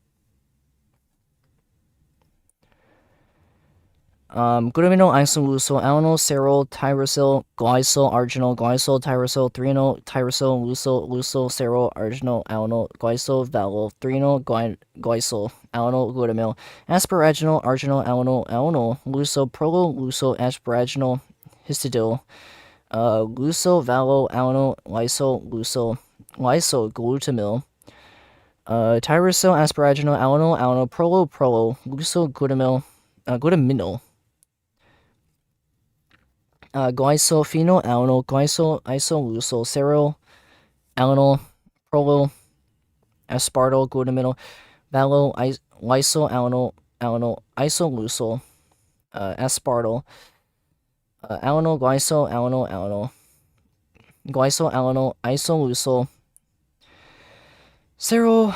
Glutamino, isoluso, alanol, serol, tyrosol, glycol, arginol, glycol, tyrosol, threonol, tyrosol, luso, serol, arginol, alanol, glycol, valol, threonol, glycol, alanol, glutamil, asparaginol, arginol, alanol, luso, prolo, luso, asparaginol, histidil, luso, valo, alanol, lyso, glutamil, tyrosol, asparaginol, alanol, prolo, luso, glutaminol, glycophenol, alanol, isoluso, serol, alanol, prolo, aspartyl, glutaminol, valo, lyso, alanol, isoluso, aspartyl, alanol, glycol, alanol, isoluso, serol,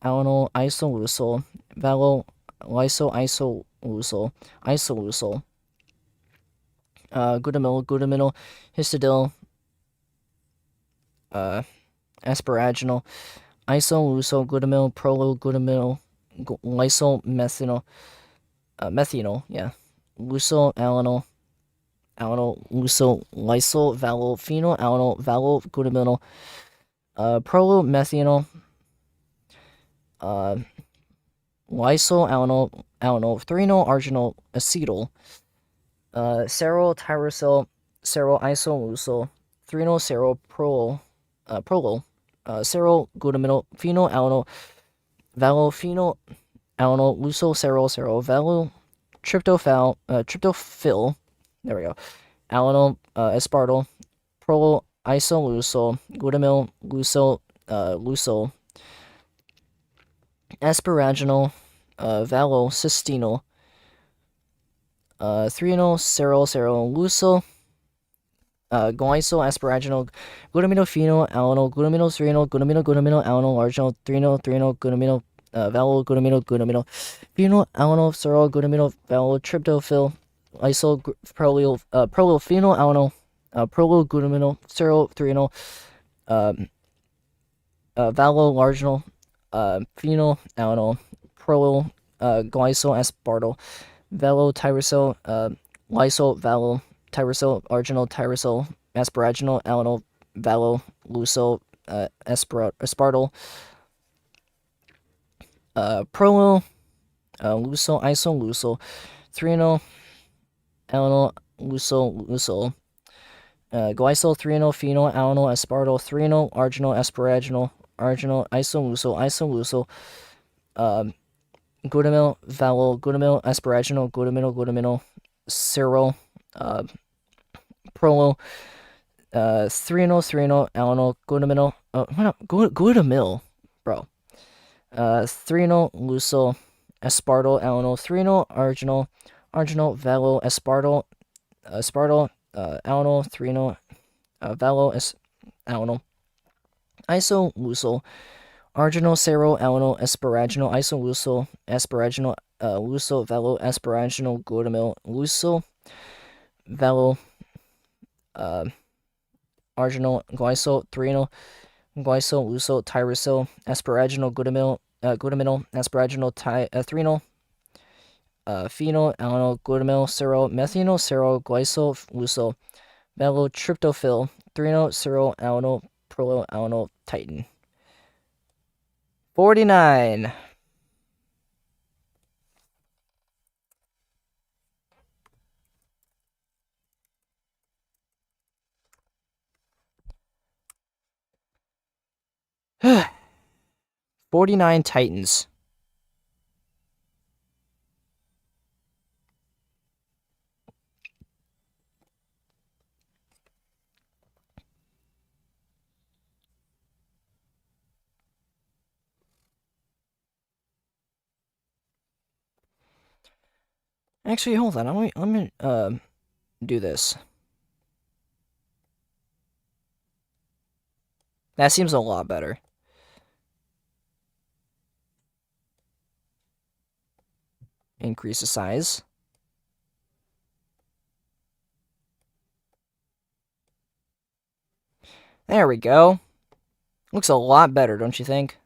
alanol, isoluso, valo, lyso, isoluso, glutaminol, histidil, asparaginol, isoluso, glutamil, prolo, glutamil, lyso, methanol, yeah, luso, alanol, luso, lyso, valo, phenol, alanol, valo, glutaminol, prolo, methanol, lyso, alanol, threonol, arginol, acetyl, serol, tyrosol, serol, isoluso, threonol, serol, prolo, serol, glutaminol, phenol, alanol, valo, phenol, alanol, luso, serol, valo, tryptophil, there we go, alanol, aspartyl, prolo, isoluso, glutamil, luso, asparaginol, valo, cysteinol, threonol, serol, luso, glycol, asparaginol, glutaminophenol, alanol, glutaminol, alanol, arginol, threonol, glutaminol, valo, glutaminol, phenol, alanol, serol, glutaminol, valo, tryptophil, lysyl, phenol, alanol, glutaminol, serol, threonol, valo, arginol, phenol, alanol, glycol, aspartyl, valo, tyrosol, lysyl, valo, tyrosol, arginol, tyrosol, asparaginol, alanol, valo, luso, aspartyl, prolo, luso, isoluso, threonol, alanol, luso, glycol, threonol, phenol, alanol, aspartyl, threonol, arginol, asparaginol, arginol, isoluso, glutamil, valo, glutamil, asparaginol, glutaminol, serol, prolo, threonol, alanol, glutamil, bro. Threonol, luso, aspartyl, alanol, threonol, arginol, valo, aspartyl, alanol, threonol, valo, alanol, isoluso, arginol, serol, alanol, asparaginol, isoluso, asparaginol, luso, valo, asparaginol, glutamil, luso, valo, arginol, glycol, threonol, glycol, luso, tyrosol, asparaginol, glutaminol, asparaginol, threonol, phenol, alanol, glutamil, serol, methanol, serol, glycol, luso, valo, tryptophil, threonol, serol, alanol, prolo, alanol, titin. 49. $49 titans. Actually, hold on. I'm gonna do this. That seems a lot better. increase the size. There we go. Looks a lot better, don't you think?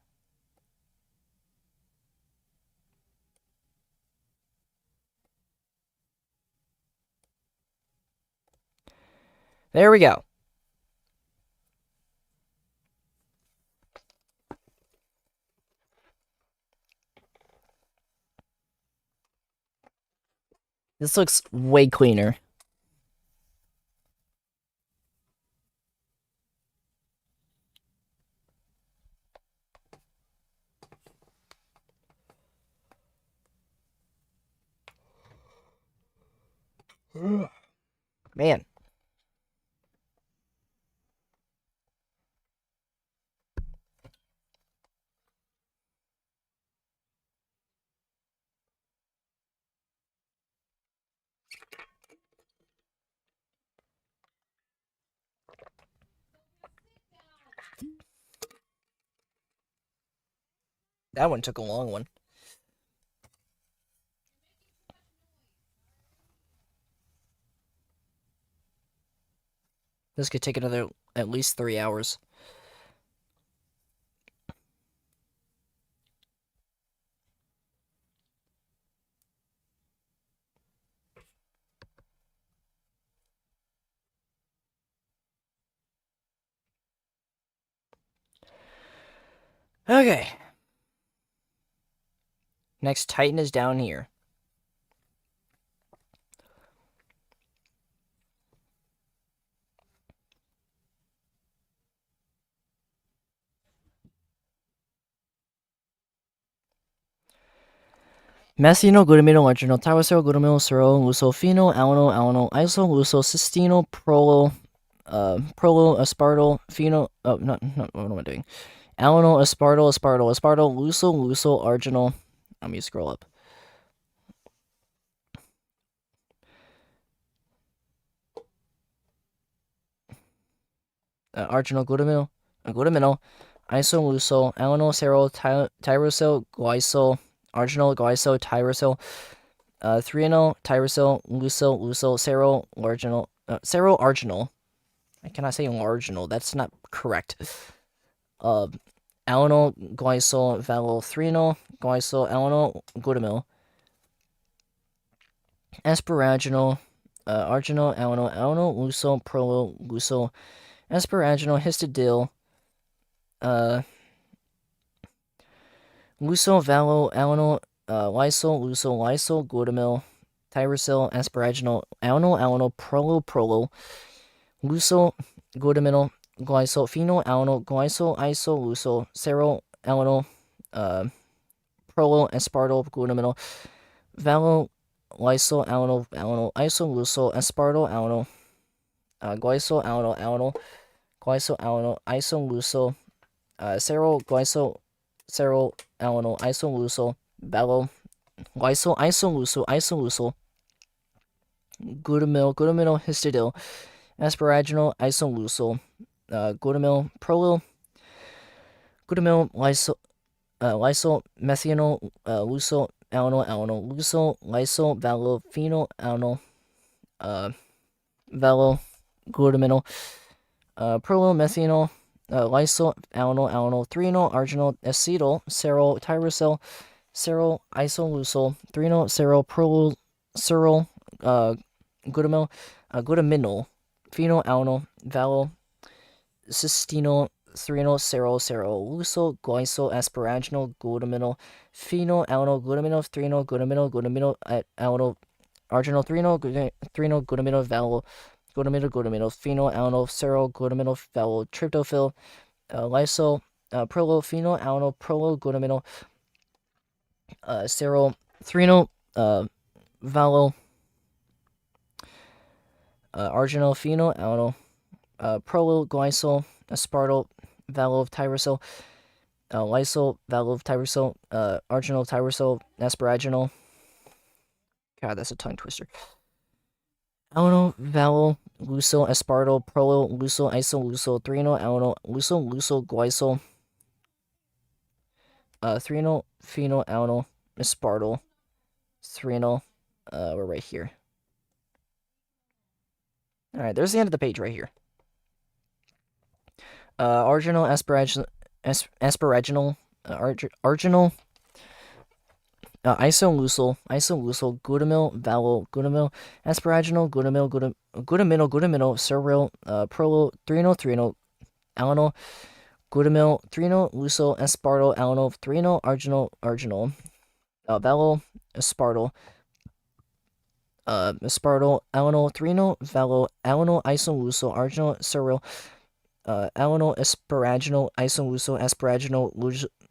There we go. This looks way cleaner. Man. That one took a long one. This could take another at least 3 hours. Okay. Next titin is down here. Methino, glutamino, arginal, tyrosol, glutamyl, serol, lucofino, alano, iso, lucocystino, prolo, aspartyl, pheno. Oh, not. What am I doing? Alano, aspartyl, luso, arginal. Let me scroll up. Arginal, glutamino, iso, alano, serol, tyrosol, glycol, arginal, glycol, tyrosol, threonol, tyrosol, luso, serol, arginal. I cannot say marginal. That's not correct. Alanyl, glycol, valethrenol, glycol, alanyl, glutamyl, asparaginal, arginal, alanyl, luso, prolo, luso, asparaginal, histidyl, luso, alanyl, lysol, glutamyl, tyrosol, asparaginal, alanyl, prolo, luso, glutamyl, glycol, phenyl, glycol, iso, serol, alanyl, prolo, aspartyl, glutamyl, lysol, iso, luso, aspartyl, glycol, iso, luso, serol, iso, luso, lysol, iso, luso, glutamyl, histidyl, asparaginal, iso, glutamyl, prolil, lysol, methanol, luso, luso, lysol, valophenol, glutamyl, prolil, methanol, lysol, threonol, arginal, acetyl, serol, tyrosol, serol, isolusol, threonol, serol, prolil, serol, glutaminol, phenyl, cysteinol, threonol, serol, luso, glycol, asparaginal, glutaminol, phenyl, glutaminol, threonol, glutaminol, arginal, threonol, glutaminol, phenyl, serol, glutaminol, tryptophil, lysol, prolo, glutaminol, serol, threonol, arginal, phenyl, prolo, glycol, aspartyl, tyrosol, lysol, tyrosol, arginal, tyrosol, asparaginal. God, that's a tongue twister. Luso, aspartyl, prolo, luso, threonol, luso, glycol, threonol, phenyl, aspartyl, Threnal. We're right here. All right, there's the end of the page right here. Arginal, aspiraginal, arginal, isoleucel, glutamyl, valo, glutamyl, aspiraginal, glutamino, seril, prolo, threnal, alanol, glutamyl, threnal, leucil, aspartyl, alanol, threnal, arginal, valo, aspartyl, alanol, threnal, valo, alanol, isoleucel, arginal, seril, alanol, asparaginal, isoleucel, asparaginal,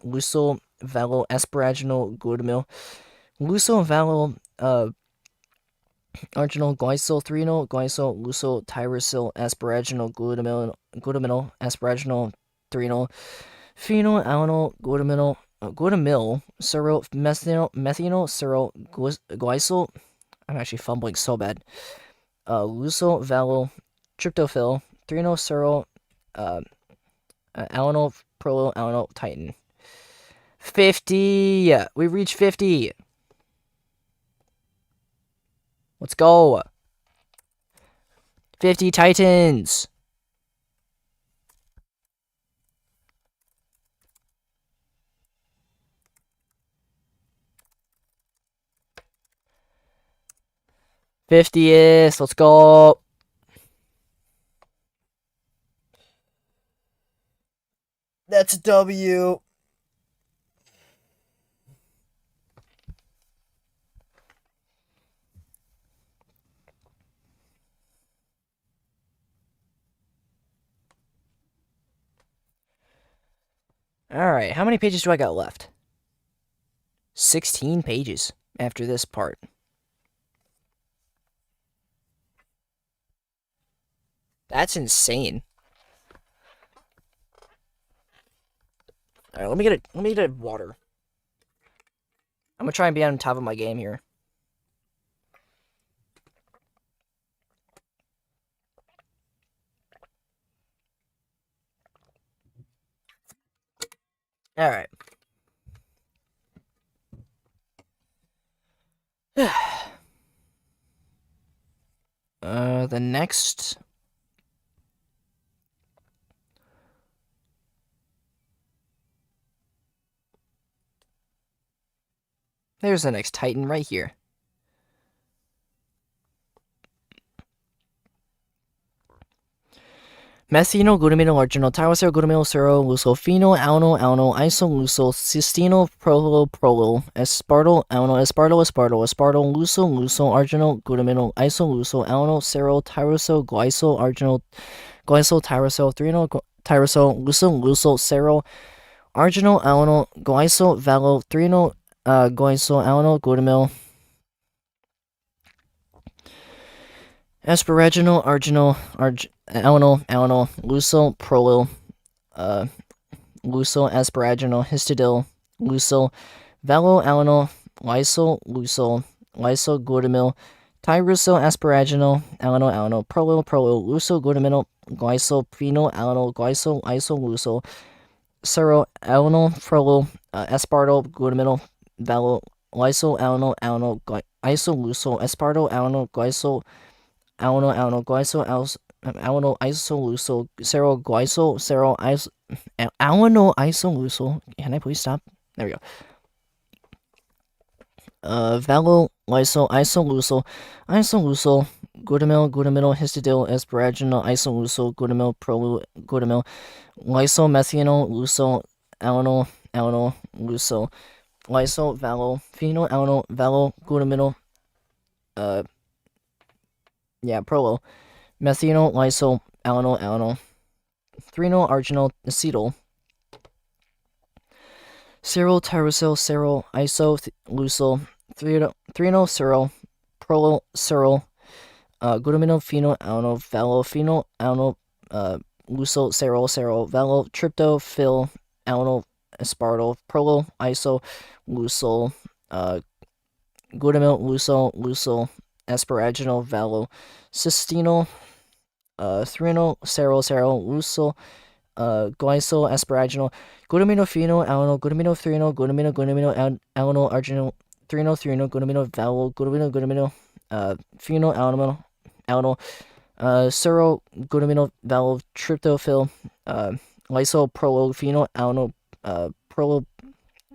leucil, valo, asparaginal, glutamyl, leucil, valo, arginal, glycol, threnal, glycol, leucil, tyrosine, asparaginal, glutamyl, asparaginal, threnal, phenyl, alanol, glutamyl, seril, methanol, seril, glycol. I'm actually fumbling so bad. Leucil, valo, tryptophil, threnal, seril, alanol, prolo, alanol, titin. 50! We reached 50! Let's go! 50 titans! '50th! Let's go! That's a W! Alright, how many pages do I got left? 16 pages after this part. That's insane. Alright, let me get a water. I'm gonna try and be on top of my game here. Alright. The next... There's the next Titan right here. Methanol, glutamino, arginal, tyrosyl, glutamyl, serol, leucil, phenol, alanol, isoleucil, cysteine, prolo, aspartyl, aspartyl, leucil, arginal, glutamino, isoleucil, alanol, serol, tyrosyl, glycol, tyrosyl, threnal, tyrosyl, leucil, serol, arginal, alanol, glycol, valo, threnal, glycol, alanol, glutamyl, asparaginal, alanol, leucil, prolo, leucil, asparaginal, histidil, leucil, valo, alanol, leucil, glutamyl, tyrosyl, asparaginal, alanol, prolo, leucil, glutamyl, glycol, phenyl, alanol, glycol, isoleucil, serol, alanol, prolo, aspartyl, glutamyl, valo, lysol, alanol, isoleucil, aspartyl, alanol, glycol, alanol, glycol, alanol, isoleucil, serol, glycol, alanol, isoleucil. Can I please stop? There we go. Valo, lysol, isoleucil, glutamyl, histidil, asparaginal, isoleucil, glutamyl, lysol, methanol, leucil, alanol, leucil, lysol, valo, phenyl, alanol, valo, glutamyl, prolo, methanol, lysol, alanol, threnal, arginal, acetyl, serol, tyrosyl, serol, isoleucil, threnal, serol, prolo, serol, glutamino, phenyl, alanol, valo, phenyl, alanol, leucil, serol, valo, tryptophil, alanol, aspartyl, prolo, leucil, glutamyl, leucil, asparaginal, valo, cysteine, threnal, serol, leucil, glycol, asparaginal, glutamino, phenyl, alanol, glutamino, threnal, glutamino, alanol, arginal, threno, threno, glutamino, vowel, glutamino, glutamino, phenol, alanol, sero, glutamino, vowel, tryptophil, lysyl, prolo, phenol, alanol, prolo,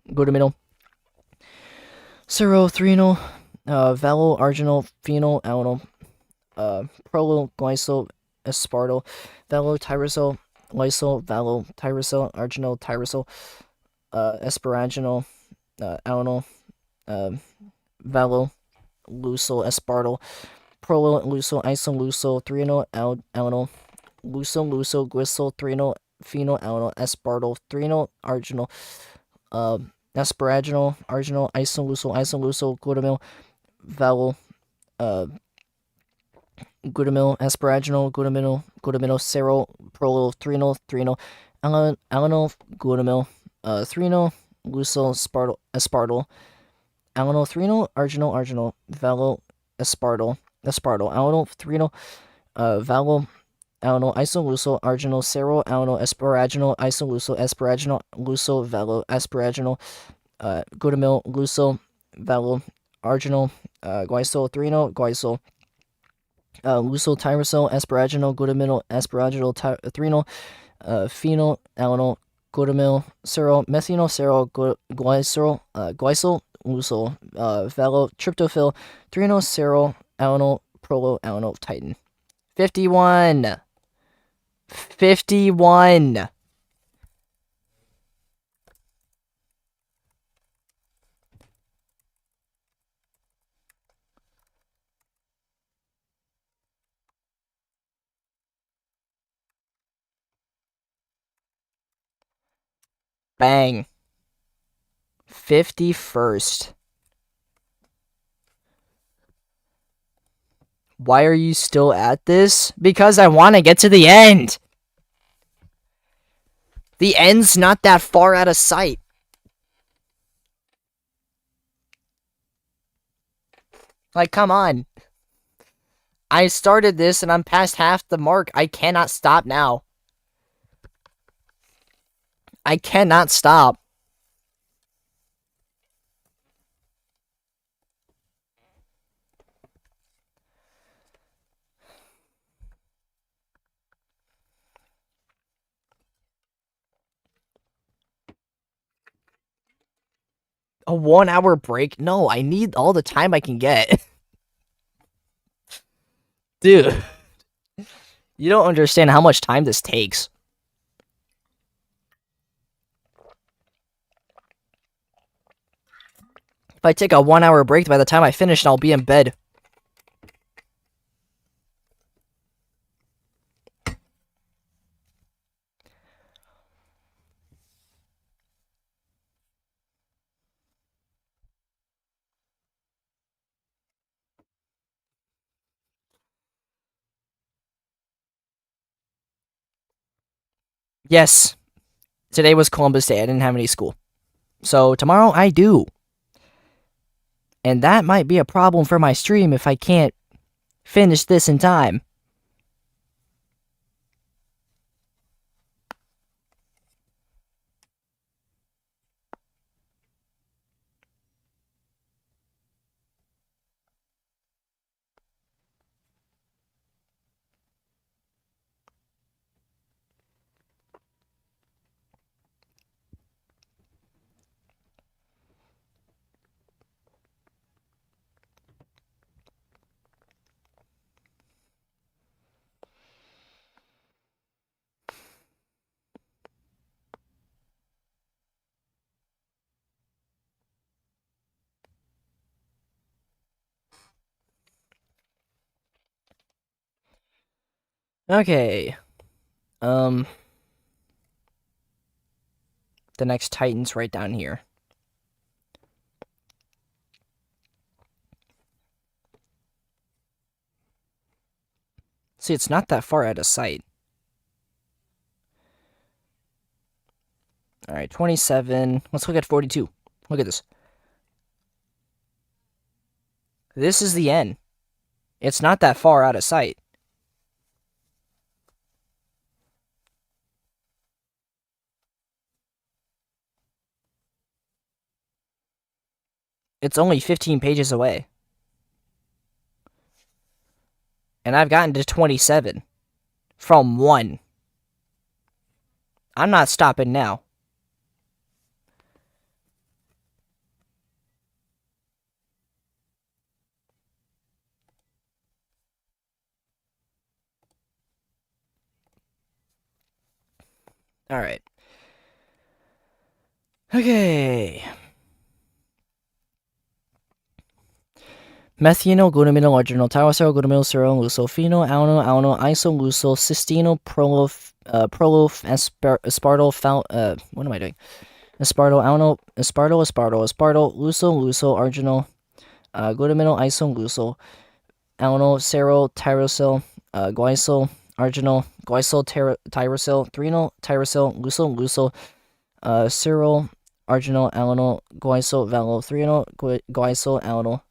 glutamino, sero, threno, vowel, arginal, phenol, alanol, prolo, glycyl, aspartyl, vowel, tyrosol, lysyl, vowel, tyrosol, arginal, tyrosol, asparaginal, alanol, vowel, lucyl, aspartyl, prolo, lucyl, isolucyl, threonol, alanol, lucyl, lucyl, glycyl, threonol, phenol, alanol, aspartyl, threonol, arginal, asparaginal, arginal, isolucyl, glutamyl, vowel, glutamyl, asparaginal, glutamyl, serol, prolo, threonol, alanol, glutamyl, threonol, lucyl, aspartyl, alanol, threonol, arginal, vowel, aspartyl, alanol, threonol, vowel, alanol, isolucyl, arginal, serol, alanol, asparaginal, isolucyl, asparaginal, lucyl, vowel, asparaginal, glutamyl, lucyl, vowel, arginal, glycyl, threonol, glycyl, lucyl, tyrosol, asparaginal, glutamyl, asparaginal, threonol, phenol, alanol, glutamyl, serol, methanol, serol, glycyl, lucyl, vowel, tryptophil, threonol, serol, alanol, prolo, alanol, titin. 51. 51. Bang. 51st. Why are you still at this? Because I want to get to the end. The end's not that far out of sight. Like, come on. I started this and I'm past half the mark. I cannot stop now. I cannot stop. A 1 hour break? No, I need all the time I can get. Dude, you don't understand how much time this takes. If I take a 1 hour break, by the time I finish, I'll be in bed. Yes, today was Columbus Day. I didn't have any school. So tomorrow I do. And that might be a problem for my stream if I can't finish this in time. Okay. The next Titan's right down here. See, it's not that far out of sight. Alright, 27. Let's look at 42. Look at this. This is the end. It's not that far out of sight. It's only 15 pages away. And I've gotten to 27 from 1. I'm not stopping now. Alright. Okay. Methional, glutamino, arginal, tyrosol, glutamil, serol, lucofino, alno, isolusol, cystino, aspartyl, what am I doing? Aspartyl, aspartyl, luso, arginal, glutamino, isolusol, alno, serol, tyrosol, guaisyl, arginal, guaisyl, tyrosol, threnal, tyrosol, luso, serol, arginal, alno, guaisyl, valo, threnal, guaisyl, alno,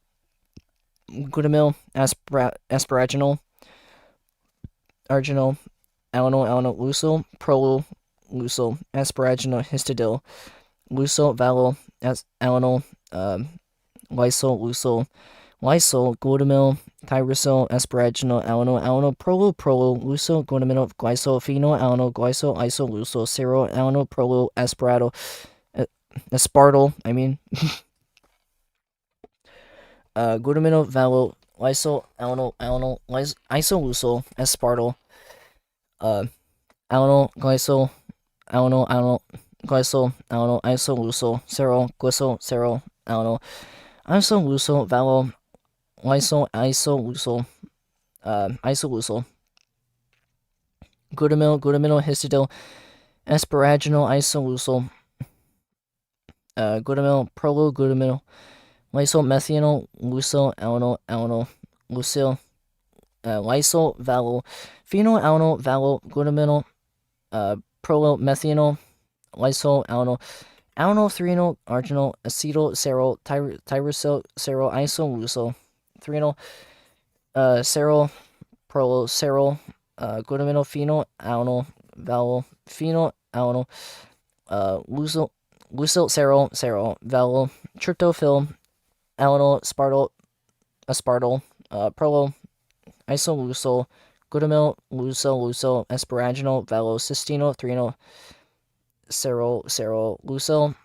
glutamil, asparaginal, arginal, luso, luso, asparaginal, histidil, luso, valo, alanol, lysol, glutamil, tyrosol, asparaginal, luso, glutamil, glycol, phenol, luso, serol, aspartyl, glutamino, valo, lysol, isolusol, aspartyl, glycol, glycol, isolusol, serol, glycol, serol, isolusol, valo, lysol, isolusol, glutamino, histidil, asparaginal, isolusol, glutamil, glutamil, lysol, methanol, luso, lucyl, lysol, valo, phenol, valo, glutamino, methanol, lysol, threnal, arginal, acetyl, serol, tyrosyl, serol, isolusol, threnal, serol, serol, glutamino, phenol, valo, phenol, lucyl, serol, valo, tryptophil, aspartyl, isolusol, glutamil, luso, asparaginal, valo, cystino, threnal, serol, lucyl,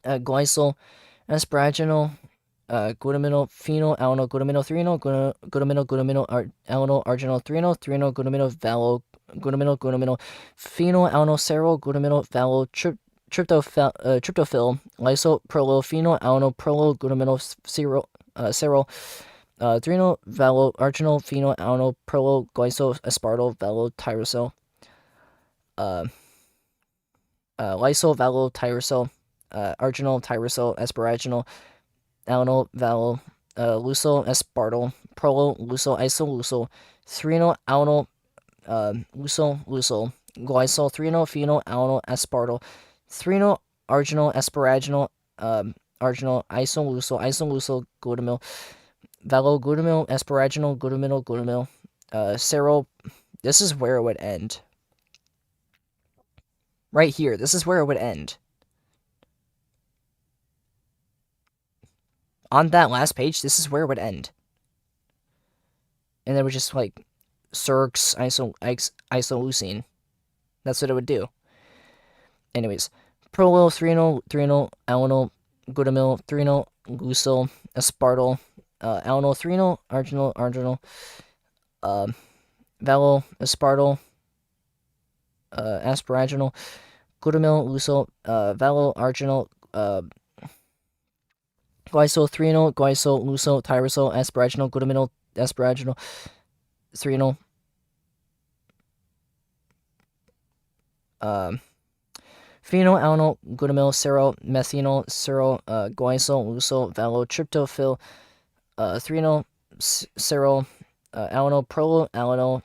glycol, asparaginal, glutamino, phenol, glutamino, threnal, glutamino, arginal, threnal, glutamino, valo, glutamino, phenol, serol, glutamino, valo, tryptophil, lyso, phenol, glutamino, serol, threnal, valo, arginal, phenol, glycol, aspartyl, valo, tyrosol, lysol, valo, tyrosol, arginal, tyrosol, asparaginal, valo, luso, aspartyl, luso, isolusol, threnal, luso, glycol, threnal, phenol, aspartyl, threnal, arginal, asparaginal, arginal, isolusol, glutamil, valo, glutamil, asparaginal, glutamil, serol. This is where it would end. Right here, this is where it would end. On that last page, this is where it would end. And then it would just like Cirx, isoleucine. That's what it would do. Anyways, prolil, threnal, alanol, glutamil, threnal, glucyl, aspartyl, alanol, threnal, arginal, valo, aspartyl, asparaginal, glutamil, lucyl, valo, arginal, glycol, threnal, lucyl, tyrosol, asparaginal, glutamil, asparaginal, threnal, phenol, glutamil, serol, methanol, serol, guaisyl, lucyl, valo, tryptophil, threnal, serol,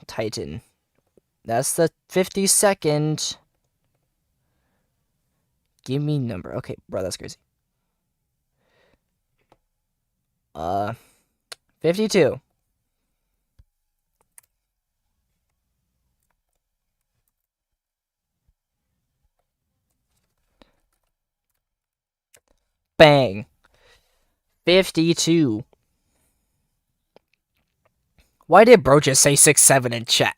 titin. That's the 52nd. Give me number. Okay, bro, that's crazy. 52. Bang. 52. Why did bro just say 6-7 in chat?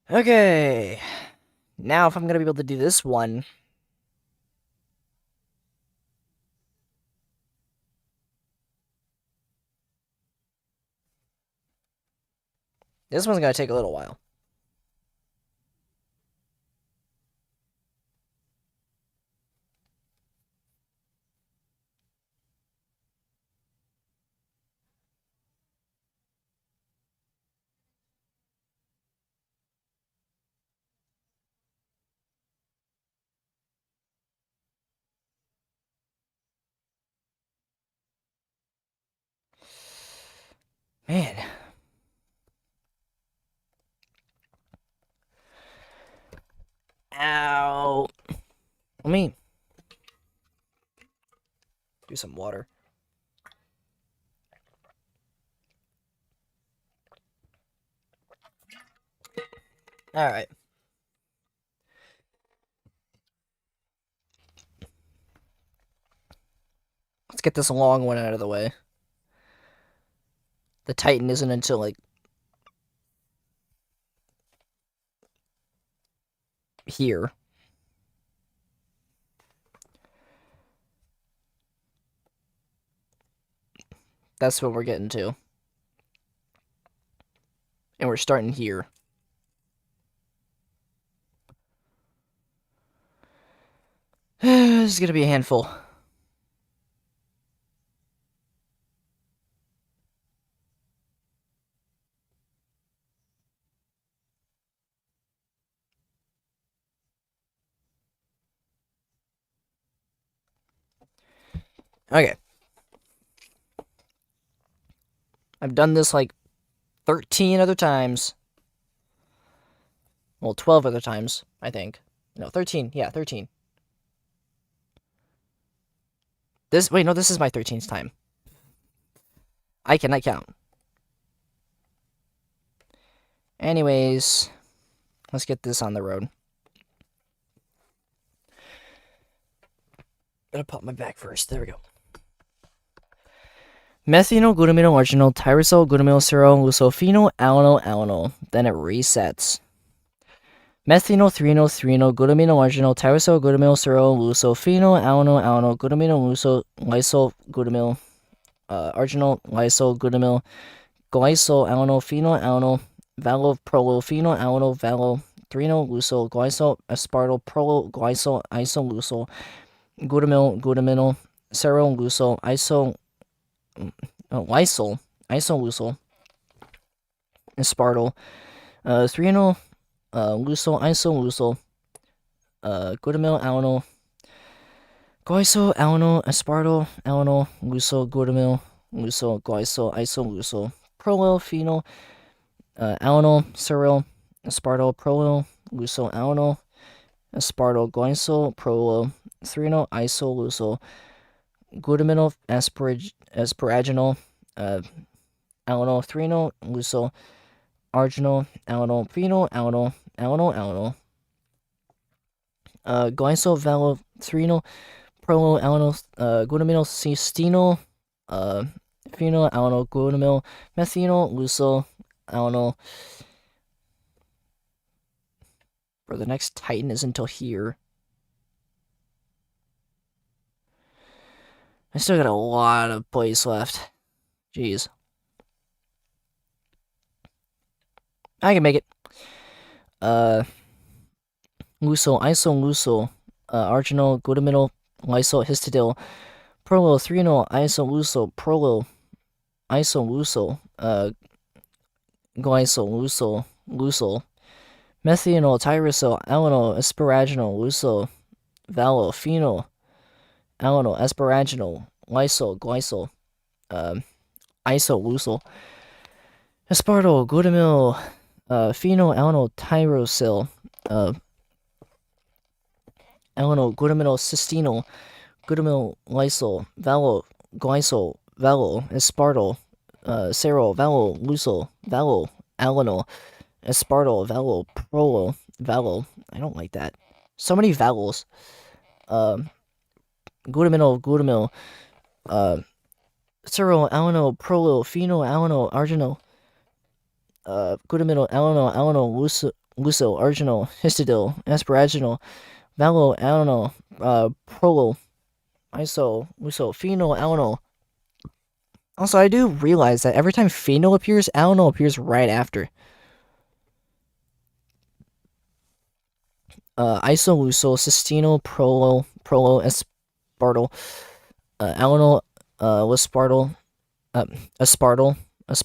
Okay. Now if I'm going to be able to do this one. This one's going to take a little while. Man. Ow. Let me do some water. Alright. Let's get this long one out of the way. The Titan isn't until, like, here. That's what we're getting to. And we're starting here. This is going to be a handful. Okay. I've done this like 13 other times. Well, 12 other times, I think. No, 13. Yeah, 13. Wait, no, this is my 13th time. I cannot count. Anyways, let's get this on the road. I'm gonna pop my back first. There we go. Methynyl, glutaminyl, arginal, tyrosol, glutaminyl, serol, lucophenyl, alanyl. Then it resets. Methynyl, threonyl, glutaminyl, arginal, tyrosol, glutaminyl, serol, lucophenyl, alanyl, glutaminyl, lysol, glutamyl, arginal, lysol, glutamyl, glycol, alanyl, phenyl, alanyl, valo, prolo, phenyl, alanyl, valo, threonyl, lucol, glycol, aspartyl, prolo, glycol, isoleucol, glutaminyl, serol, lucol, lysol, isoleucol, aspartyl, threonyl, lucol, isoleucol, glutamyl, alanyl, glycol, alanyl, aspartyl, alanyl, lucol, glutamyl, lucol, glycol, isoleucol, prolyl, phenyl, alanyl, serol, aspartyl, prolyl, lucol, alanyl, aspartyl, glycol, prolyl, threonyl, isoleucol, glutaminyl, asparaginal, alanyl, threonyl, lucol, arginal, alanyl, phenyl, alanyl, glycol, valo, threonyl, prolyl, alanyl, glutaminyl, cystenyl, phenyl, alanyl, glutamyl, methynyl, lucil, alanyl. Bro, the next Titan is until here. I still got a lot of plays left. Jeez. I can make it. Lucil, isoleucil, arginal, glutaminyl, lysol, histidil, prolyl, threonyl, isoleucil, prolyl, isoleucil, glycol, lucil, methynyl, tyrosol, alanyl, asparaginal, lucil, valo, phenyl, alanyl, asparaginal, lysol, glycol, isoleucel, aspartyl, glutamyl, phenylalanyl alanyl, glutaminyl cystenyl, glutamyl lysol, valo, glycol, valo, aspartyl, serol, valo, leucil, valo, alanyl, aspartyl, valo, prolo, valo. I don't like that. So many vowels. Glutamyl, serol, alanyl, prolo, phenyl, alanyl, arginal, glutamyl, alanyl, leucil, arginal, histidil, asparaginal, valo, alanyl, prolo, leucil, phenyl, alanyl. Also, I do realize that every time phenyl appears, alanyl appears right after. Isoleucil, cystenyl, prolo, aspartyl, alanyl, aspartyl, aspartyl,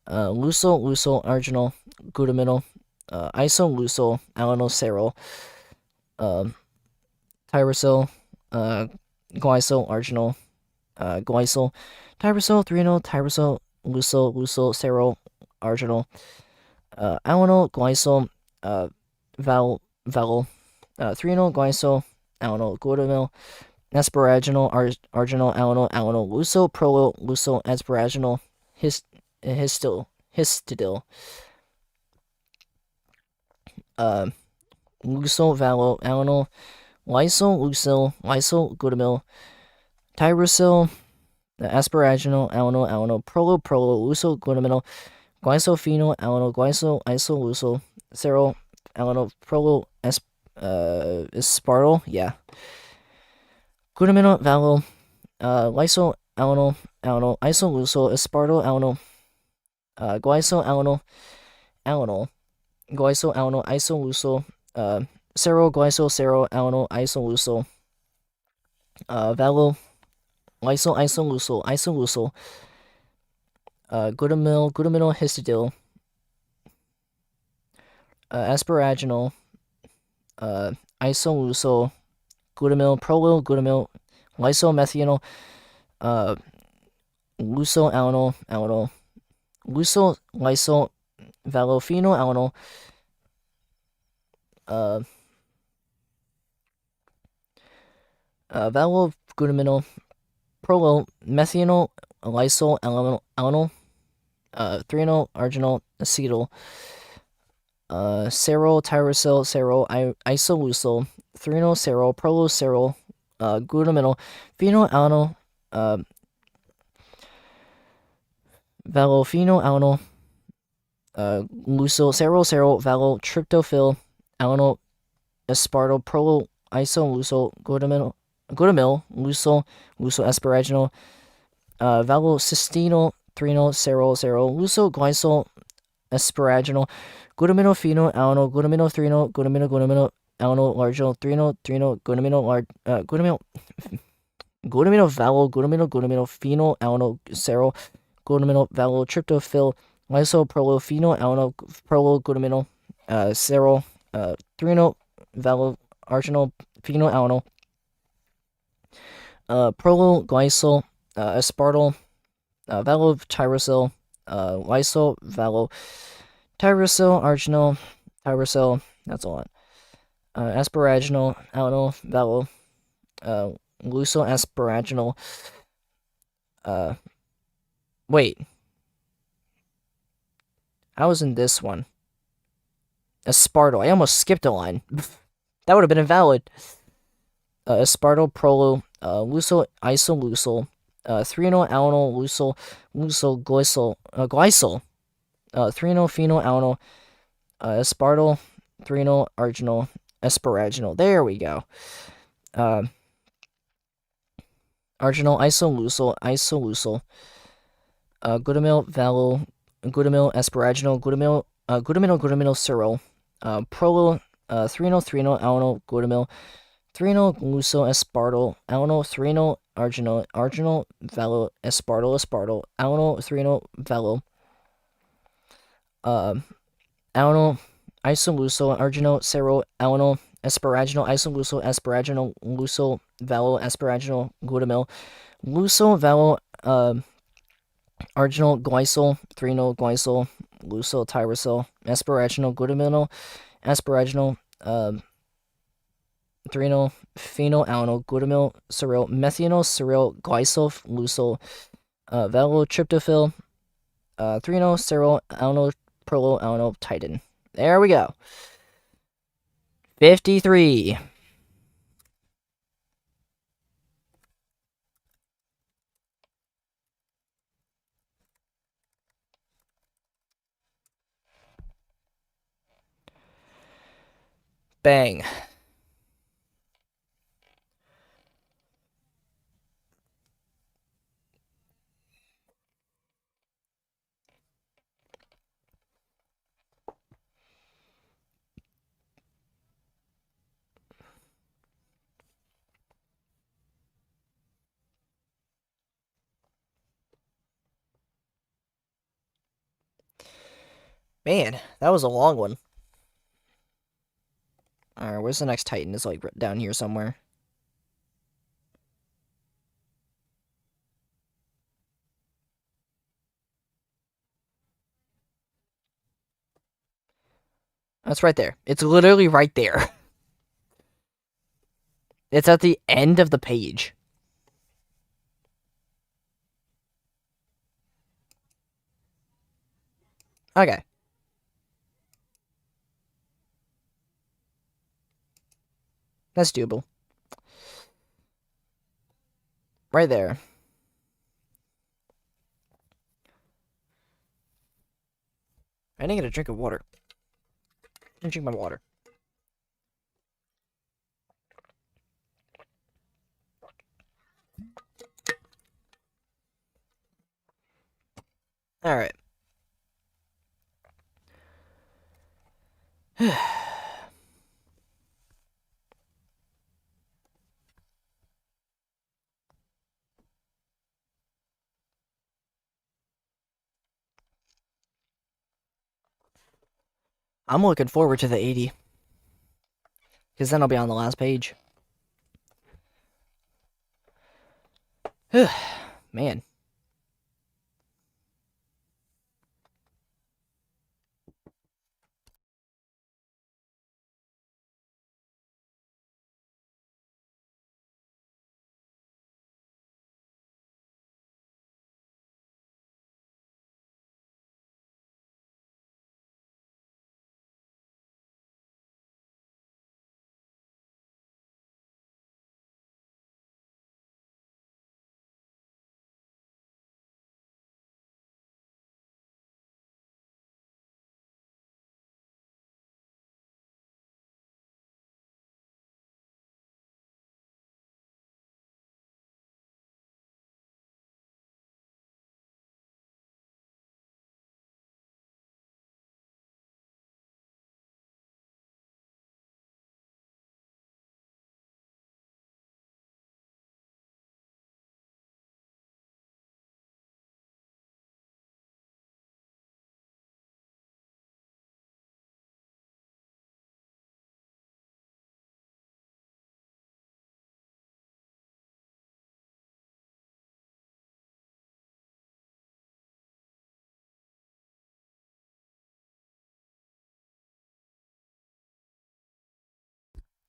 leucil, arginal, glutaminyl, isoleucil, alanyl, serol, tyrosine, glycol, arginal, glycol, tyrosine, threonol, tyrosine, leucil, serol, arginal, alanyl, glycol, threonol, glycol, alanyl, glutamyl, asparaginal, arginal, alanyl, leucil, prolo, leucil, asparaginal, histidil, leucil, valo, alanyl, leucil, glutamyl, tyrosyl, asparaginal, alanyl, prolo, leucil, glutaminyl, glycophenol, alanyl, isoleucil, serol, alanyl, prolo, aspartyl, yeah. Glutaminyl, valo, lysol, alanyl, isoleucil, aspartyl, alanyl, glycol, alanyl, isoleucil, serol, alanyl, isoleucil, valo, lysol, isoleucil, glutaminyl, histidil, asparaginal, isoleucil, glutamyl, prolo, lysomethanol, leucil, alanyl, leucil, lysol, valophenol, alanyl, valoglutamyl, prolo, methanol, lysol, alanyl, threonol, arginal, acetyl, serol, tyrosyl, serol, isoleucil, threonol, serol, prolo, serol, glutaminyl, phenyl, alanyl, valophenol, alanyl, leucil, serol, valo, tryptophil, alanyl, aspartyl, prolo, isoleucil, glutamyl, leucil, asparaginal, valocysteenol, threonol, serol, leucil, glycol, asparaginal, glutaminyl, phenol, alanyl, glutaminyl, threonol, glutaminyl, alanyl, larginal, threonol, glutaminyl, valo, phenol, alanyl, serol, glutaminyl, valo, tryptophil, lyso, prolo, phenol, alanyl, prolo, glutaminyl, serol, threonol, valo, arginal, phenol, alanyl, prolo, glycol, aspartyl, valo, tyrosyl, lyso, valo, tyrosyl, arginal, tyrosyl, that's a lot. Asparaginal, alanyl, valo, leucil, asparaginal, wait. I was in this one. Aspartyl. I almost skipped a line. That would have been invalid. Aspartyl, prolo, leucil, isoleucil, threonol, alanyl, leucil, glycol, threonol, phenol, alanyl, aspartyl, threonol, arginal, asparaginal. There we go. Arginal, isoleucil, glutamyl, valo, glutamyl, asparaginal, glutaminyl, serol, prolo, threonol, alanyl, glutamyl, threonol, leucil, aspartyl, alanyl, threonol, arginal, valo, aspartyl, alanyl, threonol, valo, alanyl, isoleucil, arginal, serol, alanyl, Asparaginal isolucyl, asparaginal lucyl valo, asparaginal glutamyl, lucyl valo, arginal glycol, 3-nol glycol, lucyl tyrosol, asparaginal glutaminyl, asparaginal 3-nol phenylalanine glutamyl ceryl, methanol ceryl glycol, lucyl velotryptophyl, 3-nol ceryl alanyl prolyl titin. There we go. 53. Bang. Man, that was a long one. Alright, where's the next Titan? It's like down here somewhere. That's right there. It's literally right there. It's at the end of the page. Okay. That's doable. Right there. I didn't get a drink of water. I didn't drink my water. Alright. I'm looking forward to the 80. Because then I'll be on the last page. Man.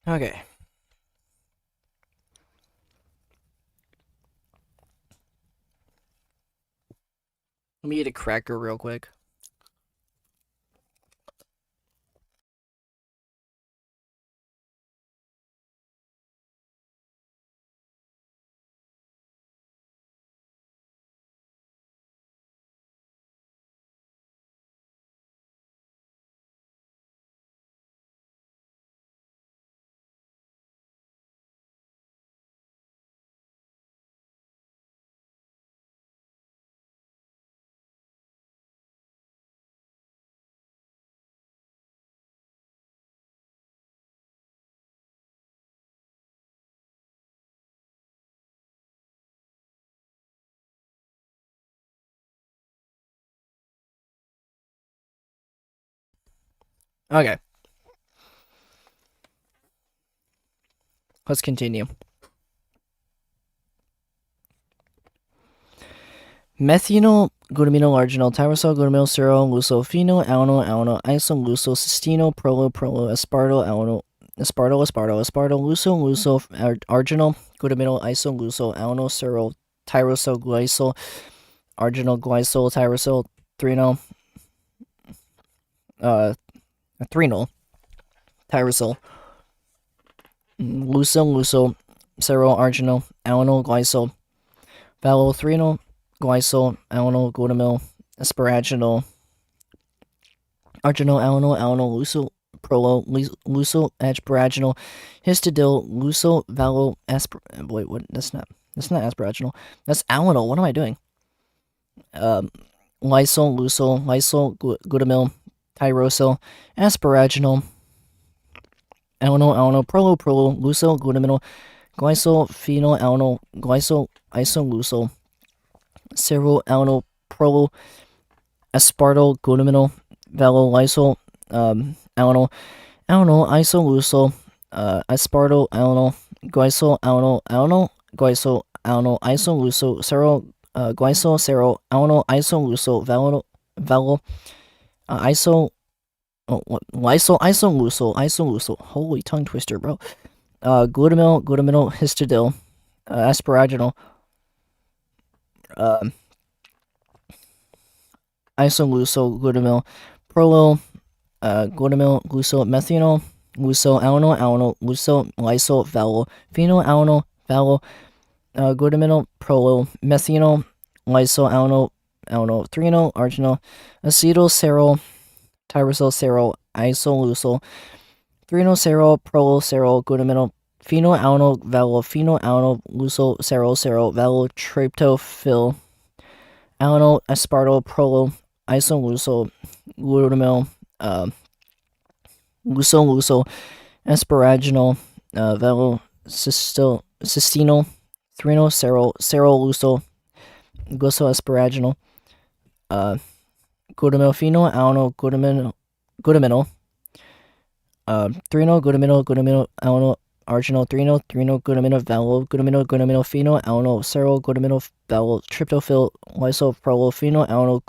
Okay. Let me eat a cracker real quick. Okay. Let's continue. Methynyl, glutamino, arginal, tyrosol, glutamyl, serol, lucofino, alano, iso, cystino, prolo, aspartyl, luso, arginal, glutamino, alano, serol, tyrosol, glycol, arginal, glycol, tyrosol, threno, threnal, tyrosol, luso, serol, arginal, alano, glycol, valothreno, glycol, alanyl, glutamyl, asparaginal, arginal, alanyl, luso, prolo, luso, asparaginal, histidil, luso, valo, wait, what? That's not asparaginal. That's alanyl. What am I doing? Lysol, glutamyl, tyrosyl, asparaginal, alanyl, prolo, luso, glutamyl, glycol, phenyl, alanyl, glycol, isolusol, serol, alanyl, prolo, aspartyl, glutamyl, valolysol, alanyl, isolusol, aspartyl, alanyl, glycol, glycol, isolusol, serol, glycol, serol, alanyl, isolusol, isolusol. Holy tongue twister, bro. Glutamyl, histidil, asparaginal, isolusol, glutamyl, prolo, glutamyl, methanol, alanyl, lysol, valo, phenyl, valo, glutamyl, prolo, methanol, lysol, alanyl, threnal, arginal, acetyl, serol, tyrosol, serol, isolusol, threnal, serol, prolo, serol, glutamyl, phenyl, valo, phenyl, lysol, serol, valo, tryptophyl, alanyl, aspartyl, prolo, isolusol, glutamyl, luso, asparaginal, valo, cystino, threnal, serol, luso, glycol, asparaginal, glutamyl, phenyl, glutaminol, threnal, alanyl, arginal, threnal, glutamino, valo, glutamino, phenyl, alanyl, serol, glutamino, valo, tryptophyl, lysol, prolo, phenyl, alanyl,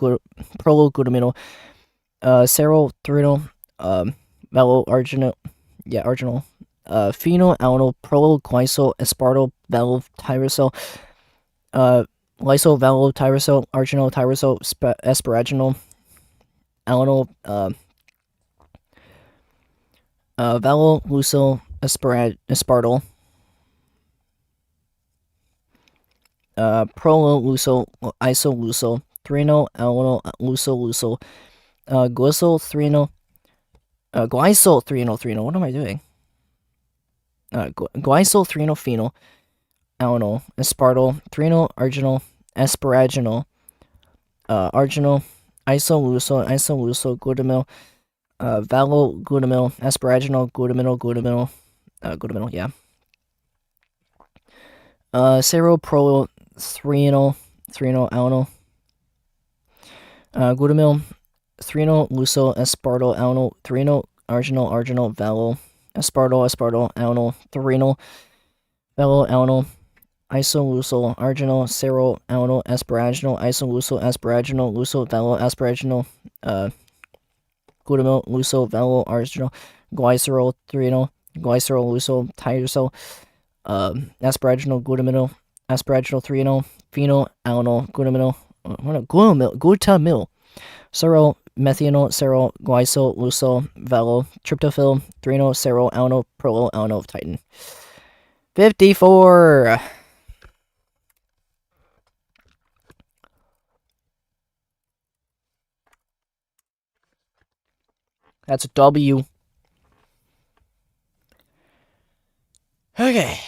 prolo, glutamino, serol, threnal, valo, arginal, phenyl, alanyl, prolo, glycol, aspartyl, valo, tyrosol, lysol, valo, tyrosol, arginal, tyrosol, asparaginal, alanyl, valo, luso, aspartyl, prolo, luso, isolusol, threnal, alanyl, luso, glycol, threnal, glycol, threnal, what am I doing? Glycol, threnal, phenyl, alanyl, aspartyl, threnal, arginal, asparaginal, arginal, isolusol, glutamyl, valo, glutamyl, asparaginal, glutamyl, yeah. Seroprolo, threnal, alanyl, glutamyl, threnal, luso, aspartyl, alanyl, threnal, arginal, valo, aspartyl, alanyl, threnal, valo, alanyl, isolusol, arginal, serol, alanyl, asparaginal, isolusol, asparaginal, luso, valo, asparaginal, glutamyl, luso, valo, arginal, glycerol, threnal, luso, tyrosol, asparaginal, threnal, phenyl, alanyl, glutamyl, serol, methanol, serol, glycol, luso, valo, tryptophyl, threnal, serol, alanyl, prolo, alanyl, titin. 54. That's a W. Okay.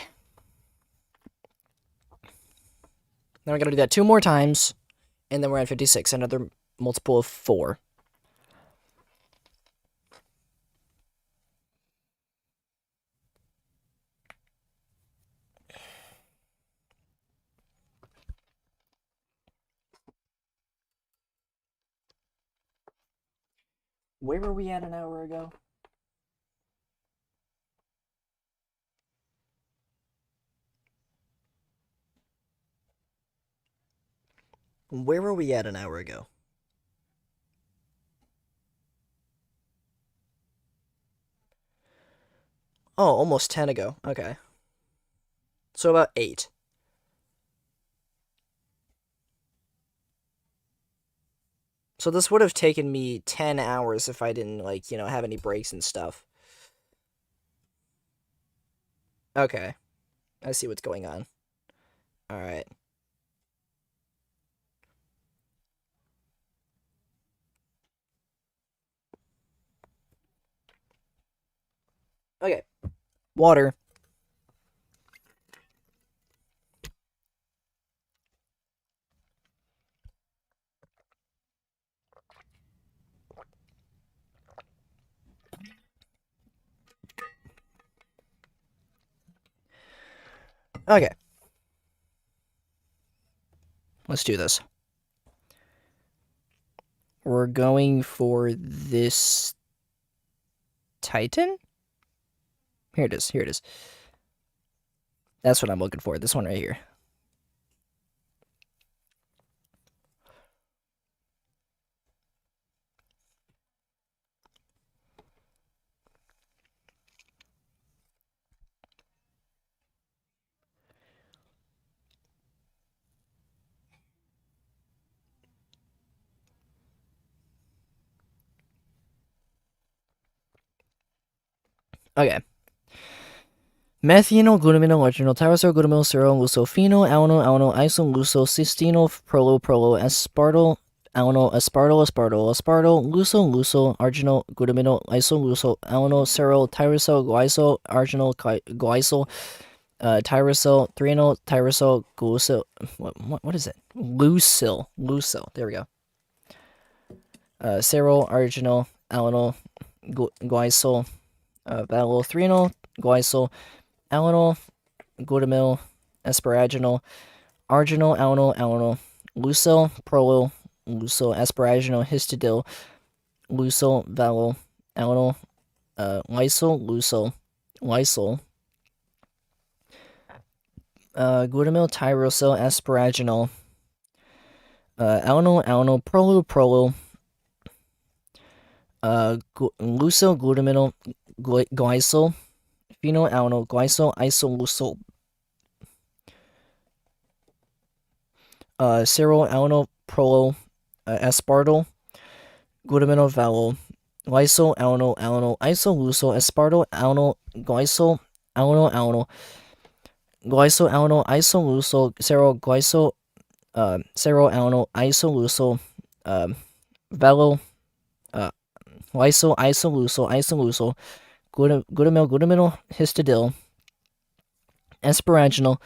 Now we gotta do that 2 more times, and then we're at 56, another multiple of 4. Where were we at an hour ago? Where were we at an hour ago? Oh, almost 10 ago. Okay. So about 8. So this would have taken me 10 hours if I didn't, like, have any breaks and stuff. Okay. I see what's going on. Alright. Okay. Water. Okay. Let's do this. We're going for this titin? Here it is. Here it is. That's what I'm looking for. This one right here. Okay. Methanol, glutamino, arginol, tyrosol, glutamyl, serol, lucofenol, alano, alano, iso, luso, cystino, prolo, prolo, aspartyl, alano, aspartyl, aspartyl, aspartyl, luso, luso, arginol, glutamino, iso, luso, alano, serol, tyrosol, guaiso, arginol, guaiso, tyrosol, threonol, tyrosol, glucil. What is it? Lucil. There we go. Serol, arginol, alano, guaiso, valyl, guaiso, alanyl, glutamyl, asparaginal, arginal, alanyl, lucyl, prolyl, lucyl, asparaginal, histidyl, lucyl, valyl, alanyl, lysyl, lysyl, glutamyl, tyrosyl, asparaginal, alanyl, prolyl, lucyl, glutamyl, glycyl, phenylalanine, glycyl, isolucyl, ceryl, alanyl, prolyl, aspartyl, glutamino, valyl, lysyl, alanyl, isolucyl, aspartyl, alanyl, glycyl, alanyl, glycyl, alanyl, isolucyl, ceryl, glycyl, ceryl, alanyl, isolucyl, valyl, lysyl, isolucyl, glutamyl, histidyl, asparaginal,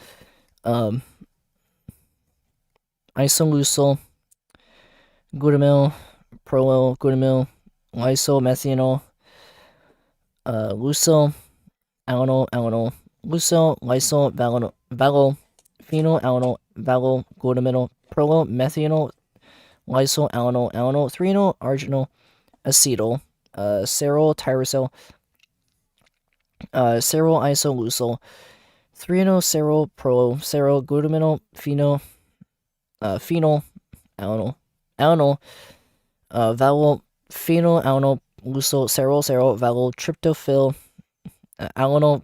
isolucyl, glutamyl, prolyl, glutamyl, lysyl, methanol, lucyl, alanyl, lucyl, lysyl, valyl, phenylalanine, valyl, glutamyl, prolyl, methanol, lysyl, alanyl, threonol, arginal, acetyl, ceryl, tyrosyl, ceryl, isolucyl, threonol, ceryl, prolyl, ceryl, glutamyl, phenyl, alanyl, valyl, phenylalanine, lucyl, ceryl, valyl, tryptophyll, alanyl,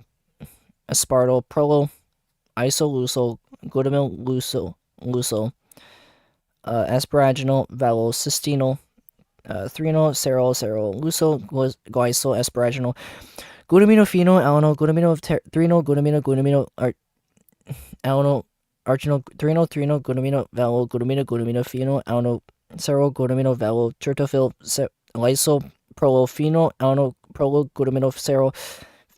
aspartyl, prolyl, isolucyl, glutamyl, lucyl, asparaginal, valyl, cysteinol, threonol, ceryl, lucyl, glycyl, asparaginal, glutamino, phenol, alanyl, glutamino, threonol, glutamino, alanyl, arginal, threonol, glutamino, valyl, glutamino, phenol, alanyl, ceryl, glutamino, valyl, tryptophyll, lysyl, prolyl, phenol, alanyl, prolyl, glutamino, ceryl,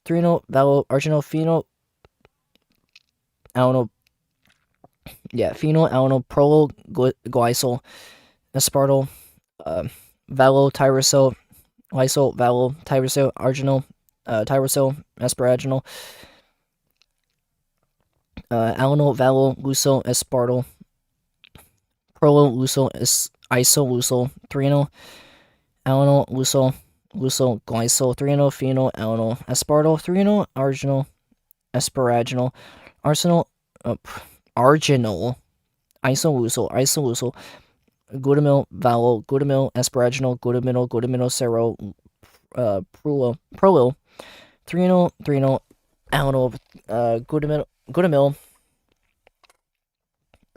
threonol, valyl, arginal, phenol, alanyl, phenol, alanyl, prolyl, glycyl, aspartyl, valyl, tyrosyl, lysyl, valyl, tyrosyl, arginal, tyrosyl, asparaginal, alanyl, valyl, lucyl, aspartyl, prolyl, lucyl, isolucyl, threonol, alanyl, lucyl, glycyl, threonol, phenol, alanyl, aspartyl, threonol, arginal, asparaginal, arginal, isolusal, isolusal, glutamyl, vowel, glutamyl, asparagine, glutamyl, sero, prolyl, threonyl, alanyl, glutamyl,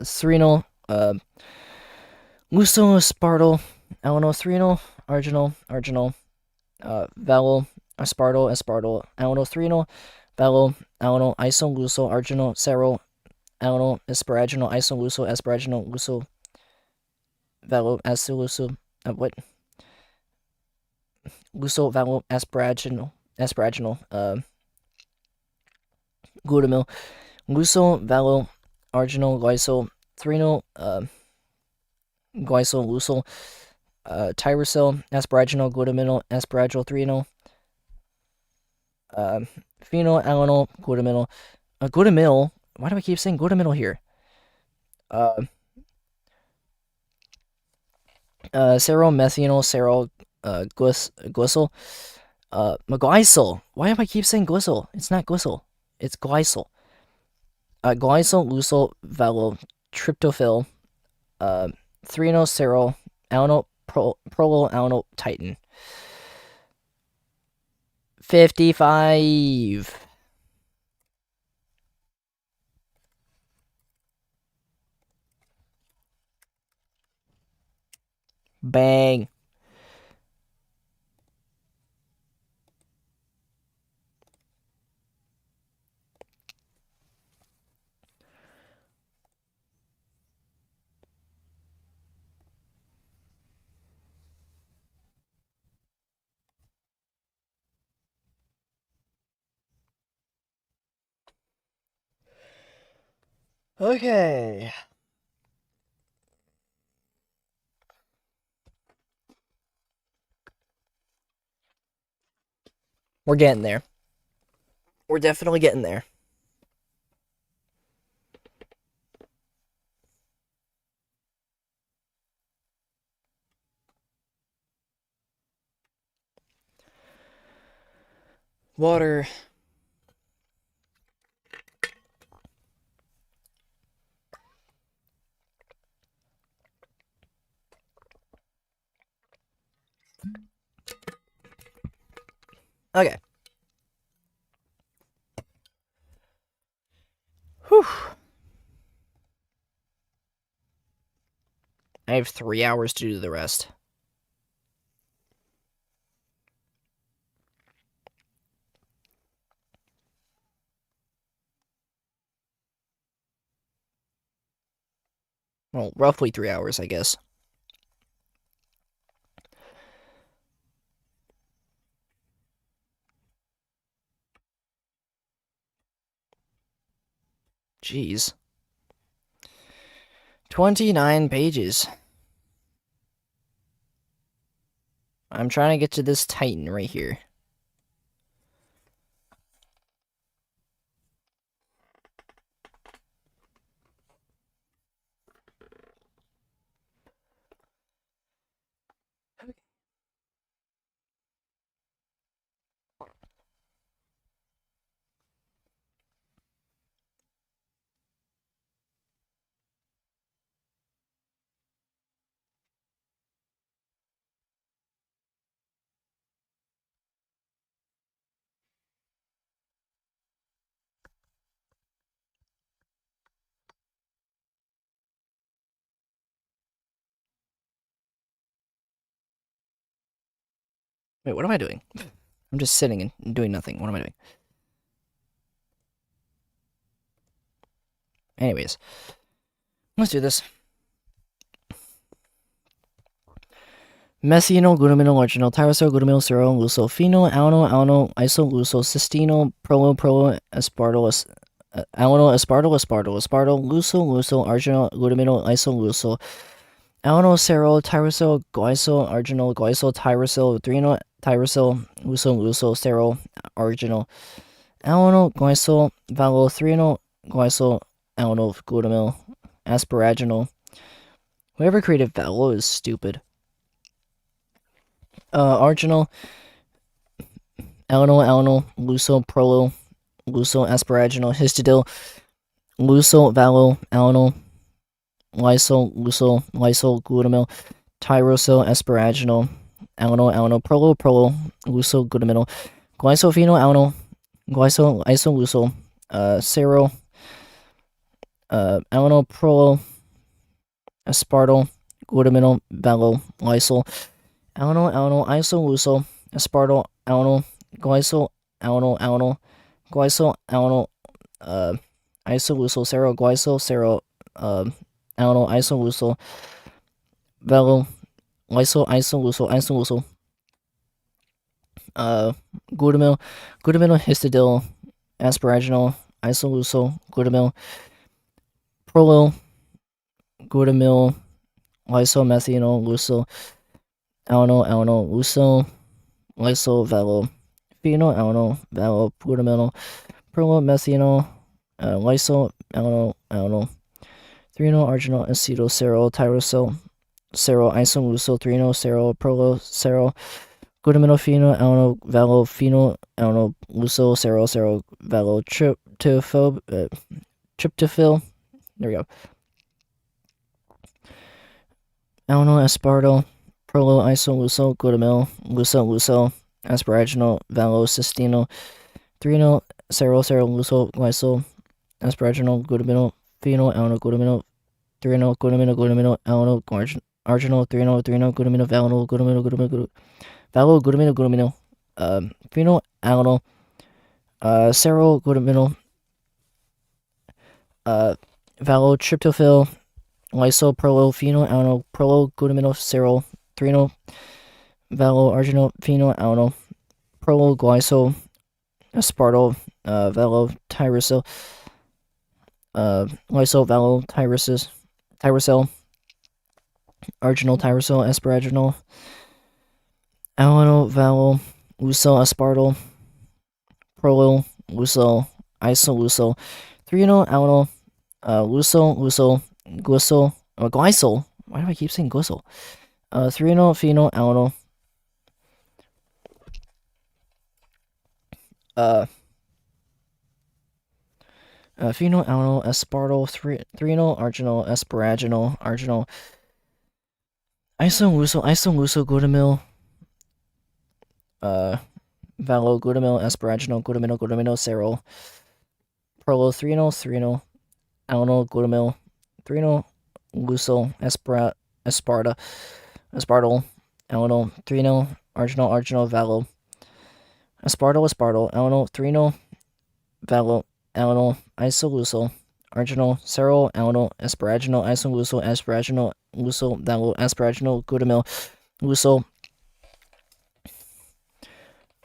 threonyl, lusoaspartyl, alanyl, arginal, vowel, aspartyl, alanyl, vowel, alanyl, isolusal, arginal, sero, alanyl, asparagine, isolusal, asparagine, luso, vowel, aciluso, what? Luso, vowel, asparagine, glutamyl, luso, vowel, arginal, glycol, threonyl, glycol, lusol, tyrosol, asparaginal, glutaminyl, asparagyl, threonyl, phenylalanyl, glutamyl. Why do I keep saying glutamyl here? Seromethanol, glycol, glycol. Why do I keep saying glycol? It's not glycol. It's glycol. Glycol, lusol, vowel, tryptophil, threonyl, serol, alanyl, prolyl, alanyl, titin. 55. Bang. Okay. We're getting there. We're definitely getting there. Water. Okay. Whew. I have 3 hours to do the rest. Well, roughly 3 hours, I guess. Jeez. 29 pages. I'm trying to get to this Titan right here. Wait, what am I doing? I'm just sitting and doing nothing. What am I doing? Anyways, let's do this. Methanol, glutamyl, arginal, tyrosol, glutamyl, serol, luso, phenol, alanyl, isolusol, cystenol, prolyl, aspartyl, alanyl, aspartyl, luso, arginal, glutamyl, isolusol, alanyl, serol, tyrosol, glycol, tyrosol, threonyl, tyrosol, luso, serol, arginal, alanyl, glycol, vowel, threonyl, glycol, alanyl, glutamyl, asparaginal. Whoever created vowel is stupid. Arginal, alanyl, luso, prolyl, luso, asparaginal, histidil, luso, vowel, alanyl, lysyl, lucyl, lysyl, glutamyl, tyrosyl, asparaginal, alanyl, alanyl, prolyl, prolyl, lucyl, glutaminyl, glycophenyl, alanyl, glycyl, isolucyl, seryl, alanyl, prolyl, aspartyl, glutaminyl, valyl, lysyl, alanyl, alanyl, isolucyl, aspartyl, alanyl, glycyl, alanyl, alanyl, glycyl, alanyl, isolucyl, seryl, glycyl, seryl, alanyl, isolucyl, valyl, lysyl, isolucyl, isolucyl, glutamyl, glutaminyl, histidyl, asparaginal, isolucyl, glutamyl, prolyl, glutamyl, lysyl, methynyl, lucyl, alanyl, alanyl, lucyl, lysyl, valyl, phenyl, alanyl, valyl, glutaminyl, prolyl, methynyl, lysyl, alanyl, alanyl, threonyl, arginal, acetyl, seryl, tyrosyl, seryl, isolucyl, threonyl, seryl, prolyl, seryl, glutaminyl, phenyl, alanyl, valyl, phenyl, alanyl, lucyl, seryl, seryl, valyl, tryptophil. There we go. Alanyl, aspartyl, prolyl, isolucyl, glutamyl, lucyl, lucyl, asparaginal, valyl, cystenyl, threonyl, seryl, seryl, lucyl, glycyl, asparaginal, glutaminyl, phenyl, alanyl, glutaminyl, threonyl, glutaminyl, glutaminyl, alanyl, arginal, threonyl, threonyl, glutaminyl, valyl, glutaminyl, glutaminyl, valyl, glutaminyl, glutaminyl, phenyl, alanyl, seryl, glutaminyl, valyl, tryptophil, lysyl, prolyl, phenyl, alanyl, prolyl, glutaminyl, seryl, threonyl, valyl, arginal, phenyl, alanyl, prolyl, glycyl, aspartyl, valyl, tyrosyl, lysyl, valyl, tyrosyl, arginal, tyrosyl, asparaginal, alanyl, valyl, lucyl, aspartyl, prolyl, lucyl, isolucyl, threonyl, alanyl, lucyl, lucyl, glycyl. Why do I keep saying glycyl? Threonyl, phenyl, alanyl, phenyl, alanyl, aspartyl, threonyl, arginal, asparaginal, arginal, isolucyl, glutamyl, valyl, glutamyl, asparaginal, glutaminyl, seryl, prolyl, threonyl, alanyl, glutamyl, threonyl, lucyl, aspartyl, alanyl, threonyl, arginal, valyl, aspartyl, alanyl, threonyl, valyl, alanyl, isolucyl, arginal, seryl, alanyl, asparaginal, isolucyl, asparaginal, lucyl, valyl, asparaginal, glutamyl, lucyl,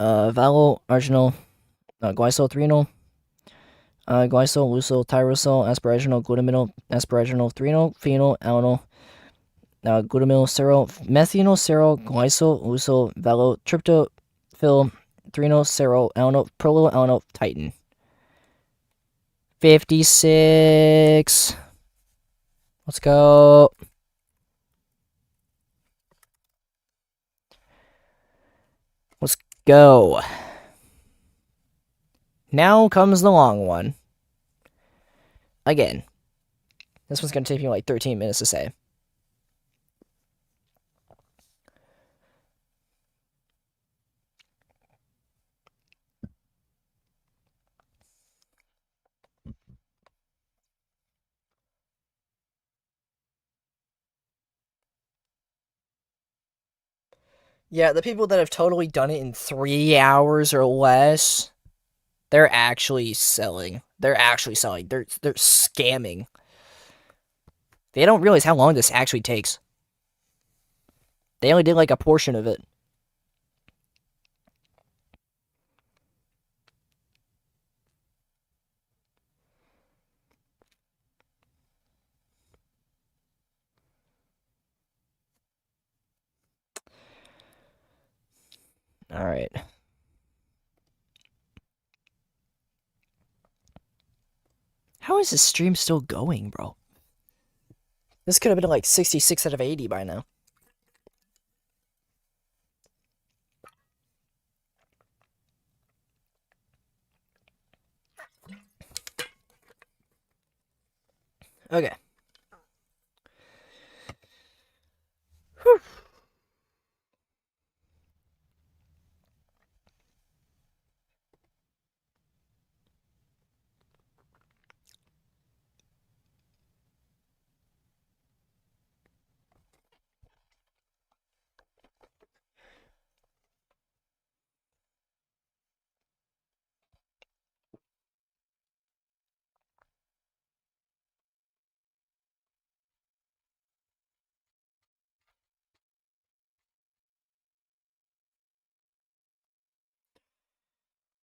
valyl, arginal, glycyl, threonyl, glycyl, lucyl, tyrosyl, asparaginal, glutaminyl, asparaginal, threonyl, phenyl, alanyl, glutamyl, seryl, methynyl, seryl, glycyl, lucyl, valyl, tryptophil, threonyl, seryl, alanyl, prolyl, alanyl, titin. 56. Let's go. Let's go. Now comes the long one. Again. This one's going to take me like 13 minutes to say. Yeah, the people that have totally done it in 3 hours or less, they're actually selling. They're scamming. They don't realize how long this actually takes. They only did like a portion of it. All right. How is this stream still going, bro? This could have been like 66 out of 80 by now. Okay.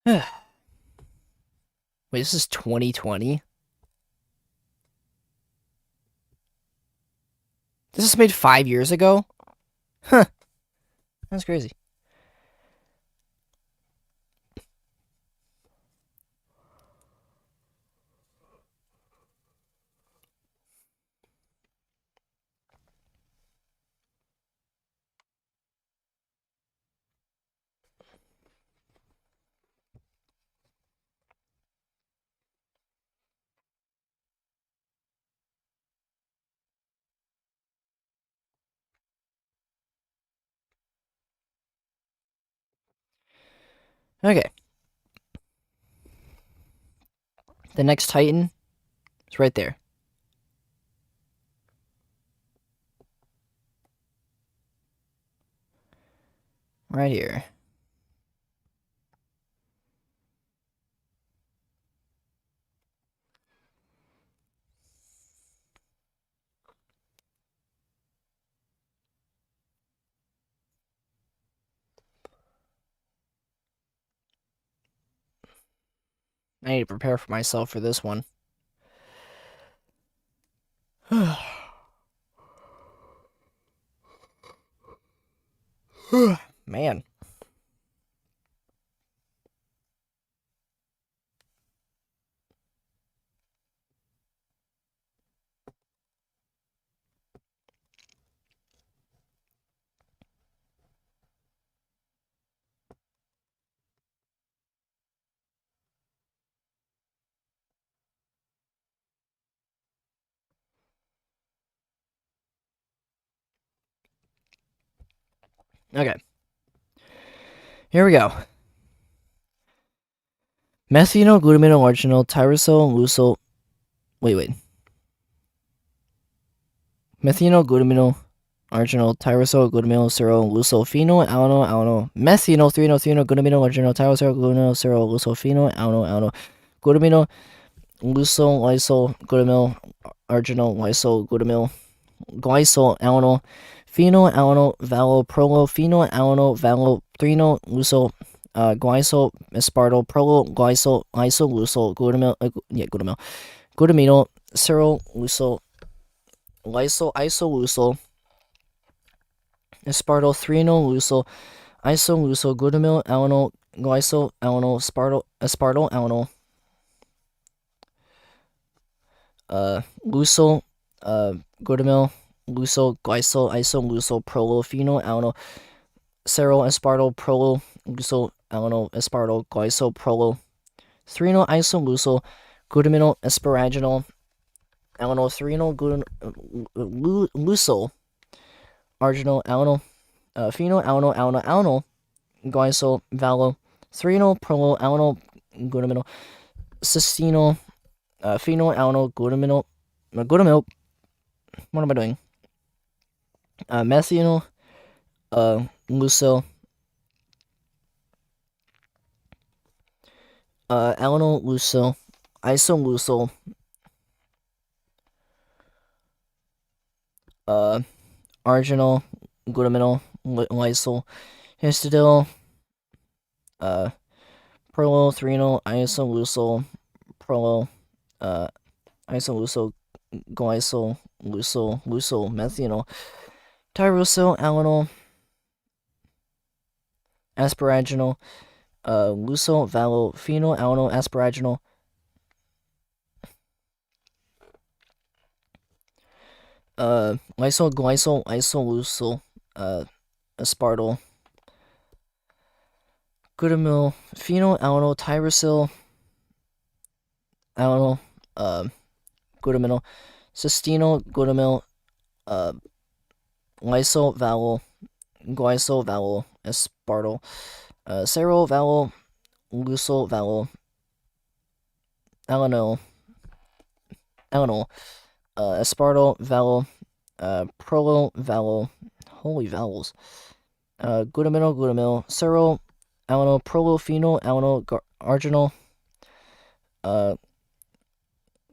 Wait, this is 2020? This is made 5 years ago? Huh. That's crazy. Okay. The next Titan is right there. Right here. I need to prepare for myself for this one. Man. Okay. Here we go. Methynyl, glutamate, arginal, tyrosol, lucil. Wait. Methynyl, glutamate, arginal, tyrosol, glutamate, serol, lucil, phenol, alano, methynyl, threonol, glutamate, arginal, tyrosol, glutamate, serol, lucil, phenol, alano, glutamate, lucil, lysol, glutamate, arginal, lysol, glutamate, glycol, alano, phenol, alano, valo, prolo, phenol, alano, valo, threonol, lucil, glycol, aspartyl, prolo, glycol, isolucil, glutamate, serol, lucil, lysol, isolucil, aspartyl, threonol, lucil, isolucil, glutamyl, alanol, glycol, alanol, aspartyl, alanol, lucil, glutamyl, lucil, glycol, isolucil, prolo, phenol, alanol, serol, aspartyl, prolo, lucil, alanol, aspartyl, glycol, prolo, threonol, isolucil, glutaminyl, asparaginol, alanol, threonol, lucil, arginal, alanol, phenol, alanol, glycol, valo, threonol, prolo, alanol, glutaminyl, cystenol, phenol, alanol, glutaminyl, what am I doing? Methynyl, lucil, alanol, lucil, isolucil, arginal, glutaminyl, lysol, histidil, prolo, threonol, isolucil, prolo, isolucil, glycol, lucil, methynyl, tyrosyl, alanol, asparaginal, lucil, valo, phenol, alanol, asparaginal, lysol, glycol, isolucil, aspartyl, glutamyl, phenol, alanol, tyrosyl, alanol, glutaminyl, cystenol, glutamyl, lysol, valo, glycol, valo, aspartyl, serol, valo, lucil, valo, alanol, aspartyl, valo, prolo, valo, holy vowels, glutamyl, serol, alanol, prolo, phenol, alanol, arginal,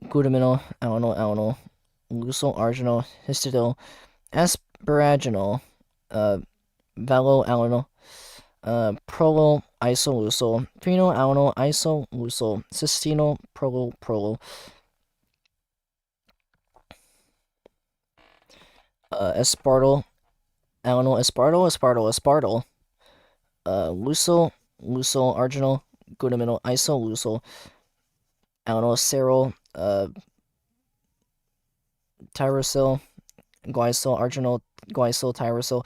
glutamyl, alanol, lucil, arginal, histidil, asparaginal, valo, alanol, prolo, isoleucel, phenylalanyl isoleucel, cysteine prolo, aspartyl, alanyl, aspartyl, leucyl, arginal, glutaminyl, isoleucel, alanyl, cerol, tyrosyl, glycyl, arginal, glycyl, tyrosyl,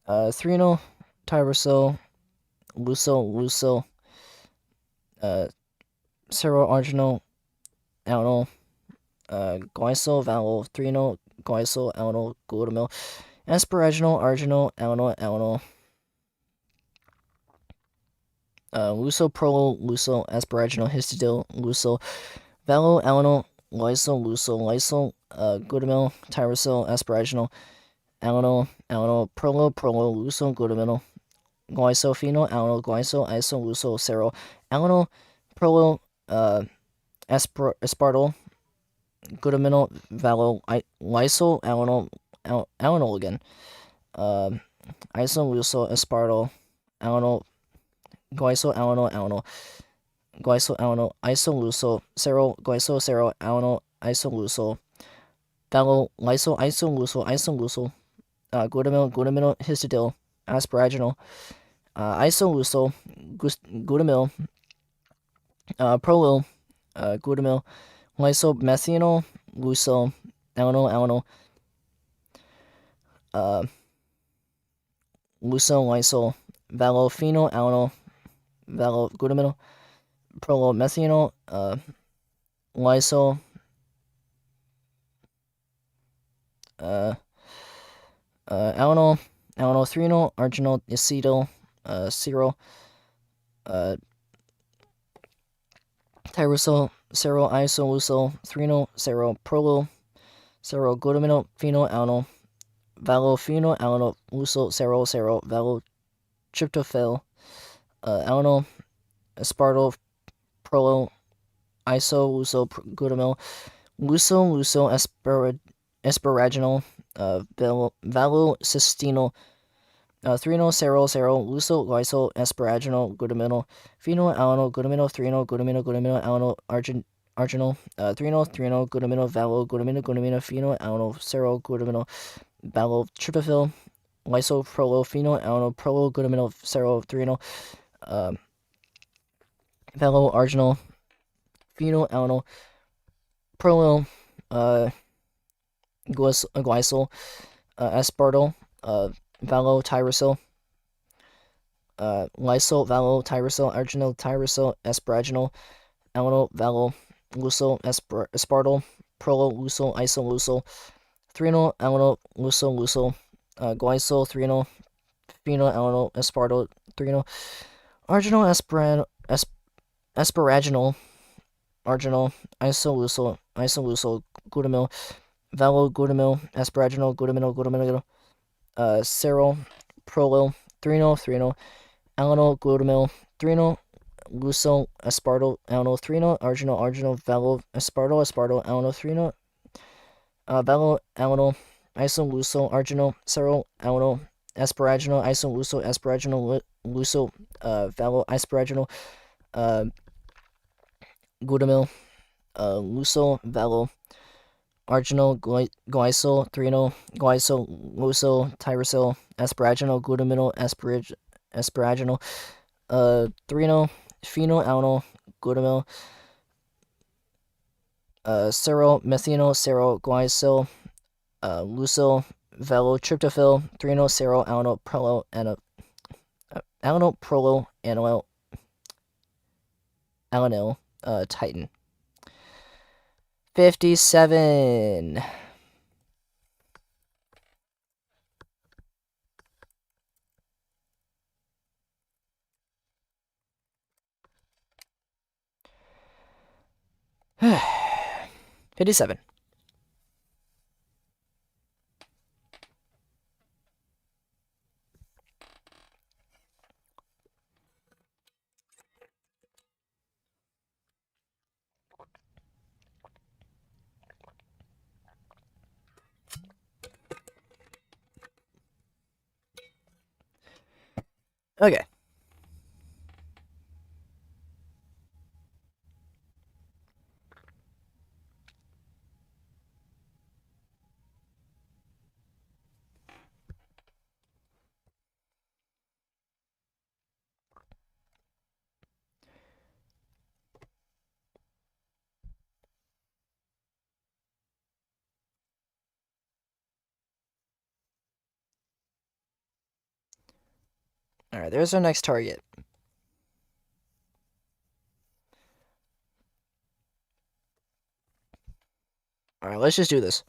threonyl, tyrosyl, leucyl, cerol, arginal, alanyl, glycyl, vowel, threonyl, glycyl, alanyl, glutamyl, asparaginal, arginal, alanyl, leucyl, asparaginal, histidyl, leucyl, valo, alanyl, lysyl, glutamyl, tyrosyl, asparaginal, alanyl, leucyl, glutaminyl, glycophenyl, alanyl, isoleucyl, cerol, alanyl, aspartyl, glutaminyl, valo, lysyl, alanyl again, isoleucyl, aspartyl, alanyl, alanyl, isoleucyl, cerol, alanyl, isoleucyl, valo, isoleucyl, glutaminyl, histidyl, asparaginal, isoleucyl, glutamyl, prolyl, glutamyl, methanol, leucyl, alanyl, leucyl, valophenyl, alanyl, glutaminyl, methanol, lysyl, alanyl, threonyl, arginal, acetyl, cerol, tyrosyl, cerol, isoleucyl, threonyl, cerol, cerol, glutaminyl, phenyl, alanyl, valophenyl, alanyl, leucyl, cerol, valotryptophan, alanyl, aspartyl, prolyl, isoleucyl, glutamyl, leucyl, asparaginal, valocystenyl, threonyl, cerol, leucyl, asparaginal, glutaminyl, phenyl, alanyl, glutaminyl, threonyl, glutaminyl, alanyl, arginal, threonyl, glutaminyl, glutaminyl, phenyl, alanyl, cerol, glutaminyl, valotryptophan, phenyl, alanyl, glutaminyl, cerol, threonyl, arginal, phenyl, alanyl, prolyl, glycyl, aspartyl, valotyrosyl, lysyl, valotyrosyl, arginal, tyrosyl, asparaginal, alanyl, leucyl, aspartyl, prolyl, leucyl, isoleucyl, threonyl, alanyl, leucyl, glycyl, threonyl, phenyl, alanyl, aspartyl, threonyl, arginal, asparaginal, arginal, isoleucyl, glutamyl, glutamyl, asparaginal, glutaminyl, cerol, prolyl, threonyl, alanyl, glutamyl, threonyl, leucyl, aspartyl, alanyl, threonyl, arginal, aspartyl, alanyl, threonyl, alanyl, isoleucyl, arginal, cerol, alanyl, asparaginal, asparaginal, leucyl, asparaginal, glutamyl, leucyl, arginal, glycyl, threonyl, leucyl, tyrosyl, asparaginal, glutaminyl, asparaginal, threonyl, phenyl, alanyl, glutamyl, cerol, methanol, glycyl, leucyl, valotryptophan, threonyl, cerol, alanyl, prolyl, alanyl, titin. 57. $57. Okay. Alright, there's our next target. Alright, let's just do this.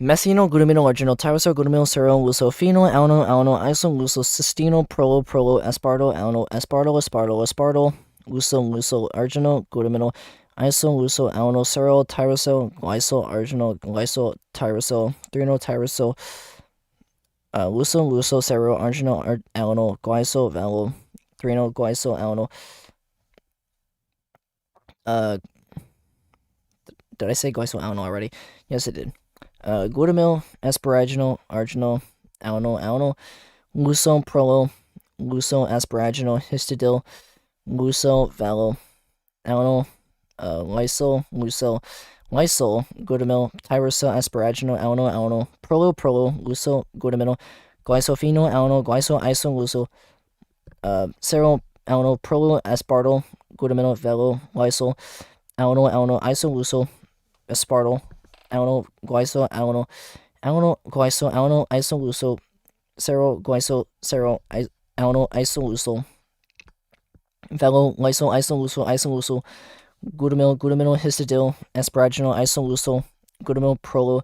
Methional, glutamino, arginal, tyrosol, glutamino, serol, lucophenol, alno, alno, iso, lucocystino, prolo, prolo, aspartyl, alno, aspartyl, aspartyl, aspartyl, luso, arginal, glutamino, iso, luso, alno, serol, tyrosol, glycol, arginal, glycol, tyrosol, threno, luso, serol, arginal, alno, glycol, valo, threno, glycol, alno. Did I say glycol, alno already? Yes, it did. Glutamyl, asparaginal, arginal, alno, luso, prolo, luso, asparaginal, histidil, luso, valo, alno, lysol, glutamyl, tyrosol, asparaginal, alno, prolo, luso, glutamyl, glycophenol, alno, glycol, iso, luso, serol, alno, prolo, aspartyl, glutamyl, valo, lysol, alno, iso, luso, aspartyl, alno, glycol, alno, glycol, alno, isoluso, serol, glycol, serol, alno, isoluso, valo, lysol, isoluso, glutamyl, histidil, asparaginal, isoluso, glutamyl, prolo,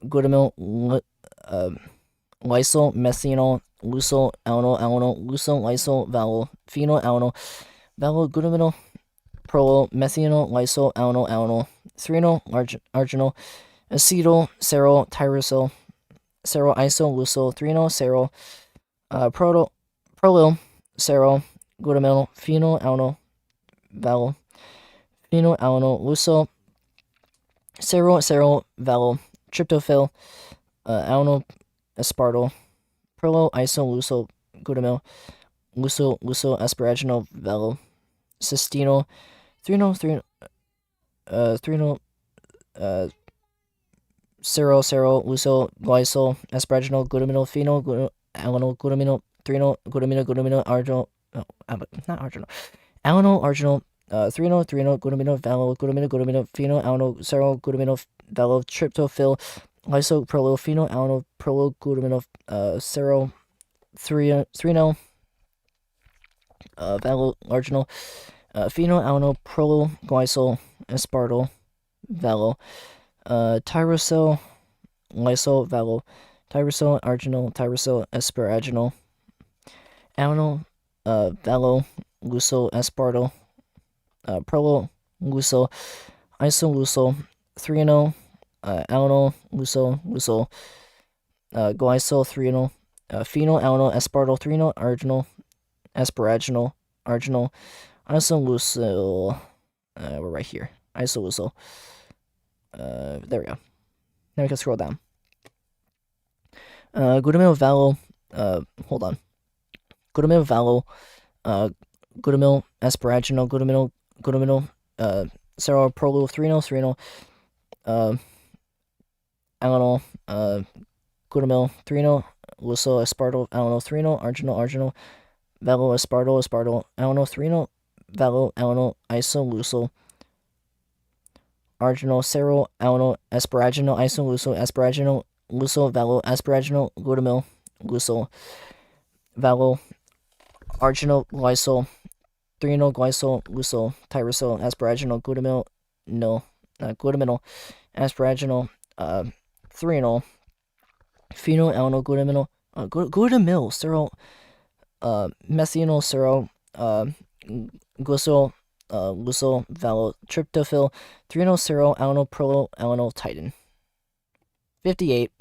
glutamyl, lysol, methanol, luso, alno, luso, lysol, valo, phenol, alno, valo, glutamyl, prolo, methanol, lysol, alno, threno, arginal, acetyl, serol, tyrosol, serol, iso, luso, threno, serol, prolyl, serol, glutamyl, phenol, alno, valo, phenol, alno, luso, serol, valo, tryptophil, alno, aspartyl, prolyl, iso, luso, glutamyl, luso, asparaginal, valo, cystino, threno, serol, luso, glycol, asparaginal, glutamyl, phenol, alno, glutamyl, threno, glutamyl, arginal, not arginal, alno, arginal, threno, glutamyl, valo, glutamyl, phenol, alno, serol, glutamyl, valo, tryptophil, lyso, prolyl, phenol, alno, prolyl, glutamyl, serol, threno, valo, arginal, phenol, alno, prolyl, glycol, aspartyl, valo, tyrosol, lysol, valo, tyrosol, arginal, tyrosol, asparaginal, alno, valo, luso, aspartyl, prolyl, luso, isoluso, threno, alno, luso, glycol, threno, phenol, alno, aspartyl, threno, arginal, asparaginal, arginal, isoluso, we're right here, isoluso, there we go. Now we can scroll down. Glutamyl, valo, hold on. Glutamyl, valo, glutamyl, asparaginal, glutamyl, serol, prolyl, threno, alno, glutamyl, threno, luso, aspartyl, alno, threno, arginal, valo, aspartyl, alno, threno, valo, alno, iso, luso, arginal, serol, alno, asparaginal, iso, luso, asparaginal, luso, valo, asparaginal, glutamyl, luso, valo, arginal, lysol, threno, glycol, luso, tyrosol, asparaginal, glutamyl, no, glutamyl, asparaginal, threno, phenol, alno, glutamyl, serol, methanol, serol, glycol, luso, valo, tryptophil, threno, serol, alno, prolyl, alno, titin. 58.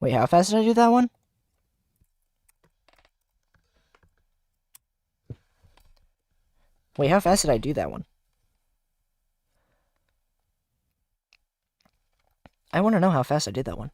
Wait, how fast did I do that one? Wait, how fast did I do that one? I want to know how fast I did that one.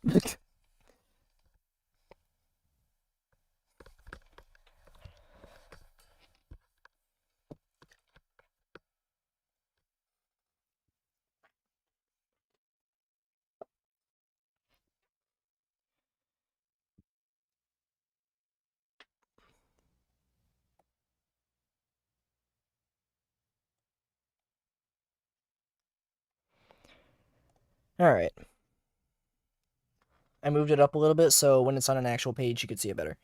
Alright. I moved it up a little bit so when it's on an actual page, you could see it better.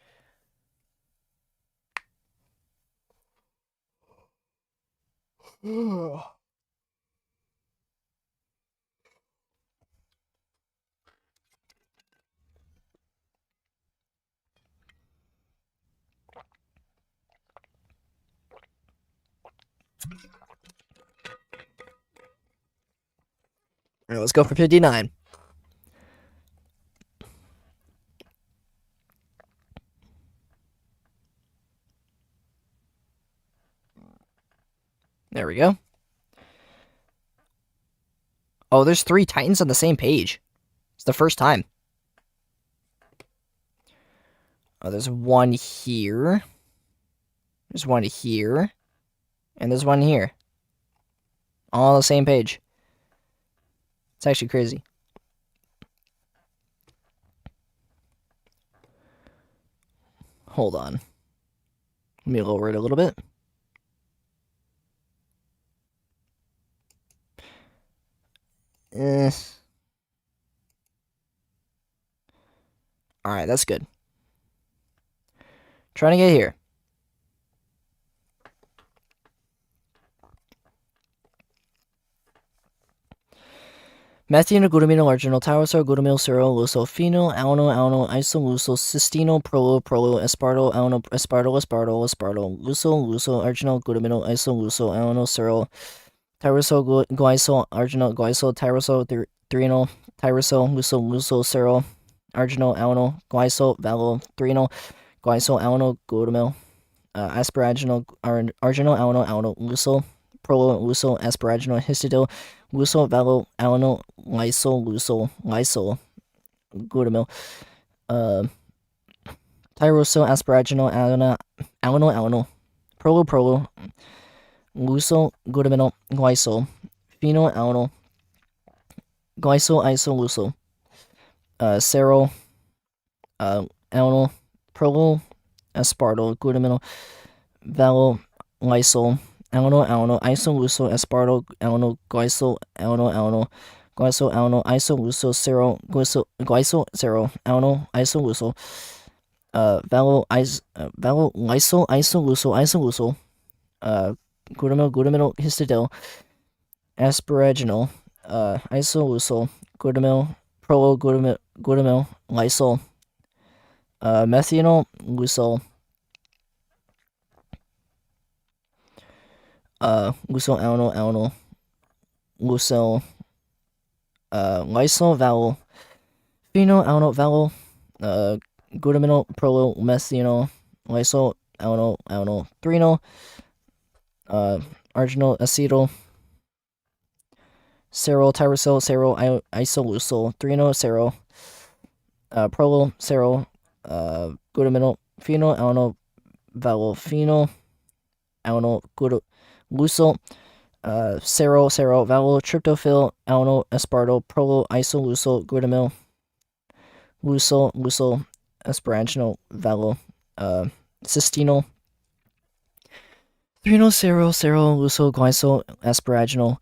Alright, let's go for 59. There we go. Oh, there's 3 Titans on the same page. It's the first time. Oh, there's one here. There's one here. And there's one here. All on the same page. It's actually crazy. Hold on. Let me lower it a little bit. Alright, that's good. Trying to get here. Methionine, glutamine, arginine, tyrosol, glutamyl, serol, lusolfenol, alano, isolusol, cystino, prolo, aspartyl, lusol, arginal, glutamino, isolusol, alano, serol, tyrosol, glycol, arginal, glycol, tyrosol, threnol, tyrosol, lusol, serol, arginal, alano, glycol, valol, threnol, glycol, alano, glutamyl, asparaginal, arginal, alano, lusol, prolo, lusol, asparaginal, histidil, lusol, valol, alano, lysol, glutamyl, tyrosol, asparaginal, alano, prolo, lusol, glutamyl, glycol, phenyl, alano, glycol, isolusol, serol, alano, prolo, aspartyl, glutamyl, valol, lysol, alano, isolusol, aspartyl, alano, glycol, alano, glycol, alano, isolusol, serol, glycol, serol, alano, isolusol, valol, lysol, isolusol, glutamyl, histidil, asparaginal, isolusol, glutamyl, glutamyl, lysol, methanol, lusol, lusol, alano, lusol, lysol, valol, phenyl, alano, valol, glutamyl, prolo, methanol, lysol, alano, threnol, arginal, acetyl, serol, tyrosol, serol, isolusol, threnol, serol, prolo, serol, glutamyl, phenyl, alano, valol, phenyl, alano, lusol, serol, valol, tryptophil, alano, aspartyl, prolo, isolusol, glutamyl, lusol, asparaginal, valol, cystino, threnol, serol, lusol, glycol, asparaginal,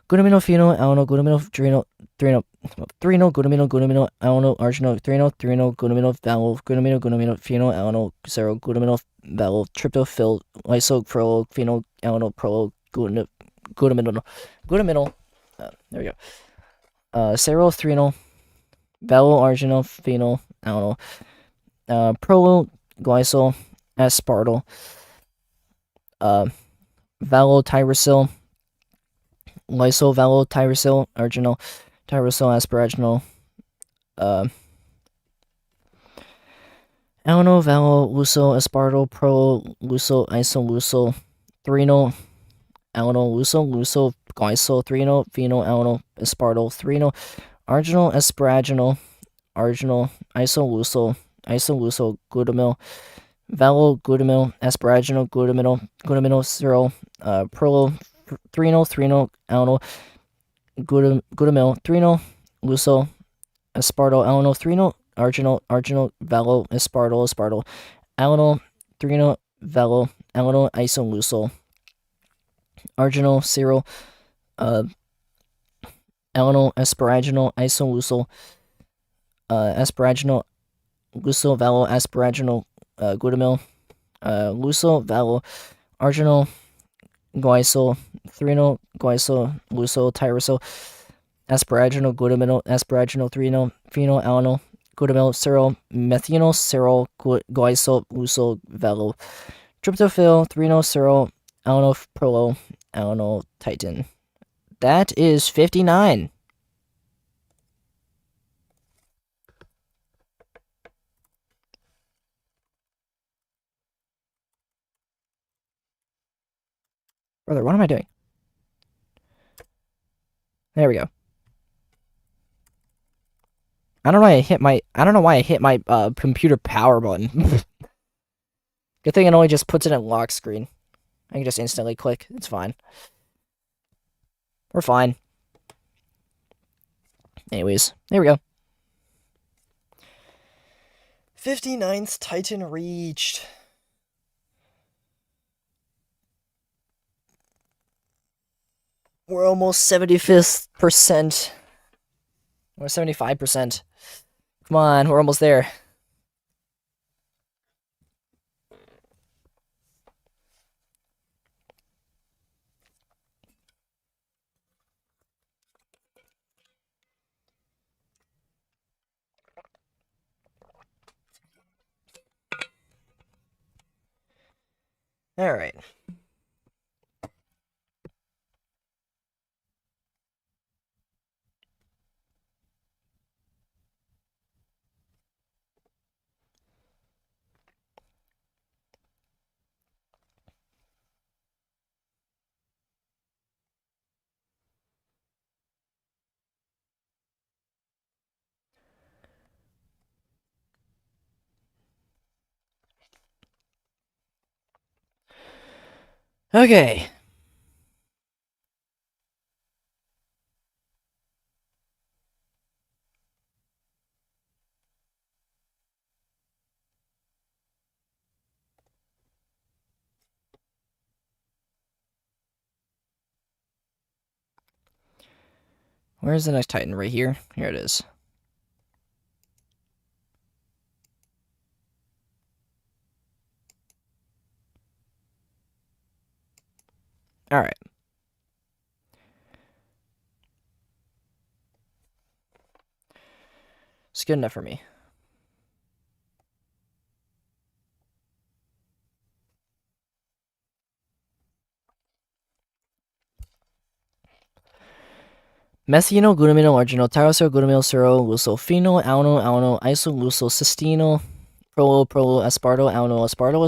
glutamino, phenol, alano, glutamino, threnol, glutamino, alano, arginal, threnol, glutamino, valol, glutamino, phenol, alano, serol, glutamino, valol, tryptophil, lyso, prolo, phenol, alano, prolo, glutamino, there we go. Serol, threnol, valol, arginal, phenol, alano, prolo, glycol, aspartyl, valol, tyrosyl, lysol, valol, tyrosyl, arginal, tyrosyl, asparaginal, alano, valol, lusol, aspartyl, prolo, lusol, isolusol, threnol, alano, lusol, glycol, threnol, phenol, alano, aspartyl, threnol, arginal, asparaginal, arginal, isolusol, glutamyl, valol, glutamyl, asparaginal, glutamyl, serol, prolo, threnol, alano, glutamyl, threnol, lusol, aspartyl, alano, threnol, arginal, valol, aspartyl, alano, threnol, valol, alano, isolusol, arginal, serol, alanol, asparaginol, isolucyl, asparaginol, lucyl, valo, asparaginol, glutamyl, lucyl, valo, arginol, guaisyl, threnol, guaisyl, lucyl, tyrosol, asparaginal, glutamyl, asparaginal, threnol, phenyl, alanol, glutamyl, cerol, methanol, cerol, guaisyl, lucyl, valo, tryptophyl, threnol, cerol, alanol, prolo, alanol, titin. That is 59. Brother, what am I doing? There we go. I don't know why I hit my computer power button. Good thing it only just puts it in lock screen. I can just instantly click. It's fine. We're fine. Anyways, there we go. 59th Titan reached. We're almost 75th percent. We're 75%. Come on, we're almost there. All right. Okay. Where's the next Titan? Right here? Here it is. All right. It's good enough for me. Methanol, glutamino, arginol, tyrosol, glutamyl, cerol, lucylphenol, alanol, isolucyl, cystenol, prolo, aspartyl, alanol, aspartyl,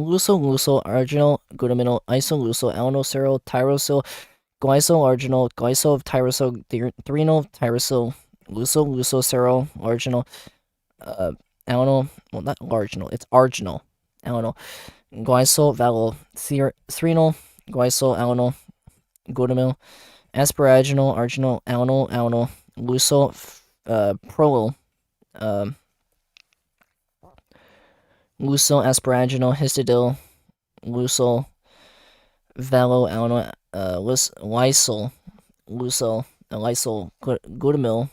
lucyl, arginol, glutamino, isolucyl, alanol, cerol, tyrosol, glycol, arginol, glycol, tyrosol, threnol, tyrosol, lucyl, cerol, arginol, alanol, well, not arginol, it's arginol, alanol, glycol, valo, threnol, glycol, alanol, glutamyl, asparaginal, arginal, alanol, lucyl, prolyl, lucyl, asparaginal, histidyl, lucyl, valo, alanol, lysyl, glutamyl,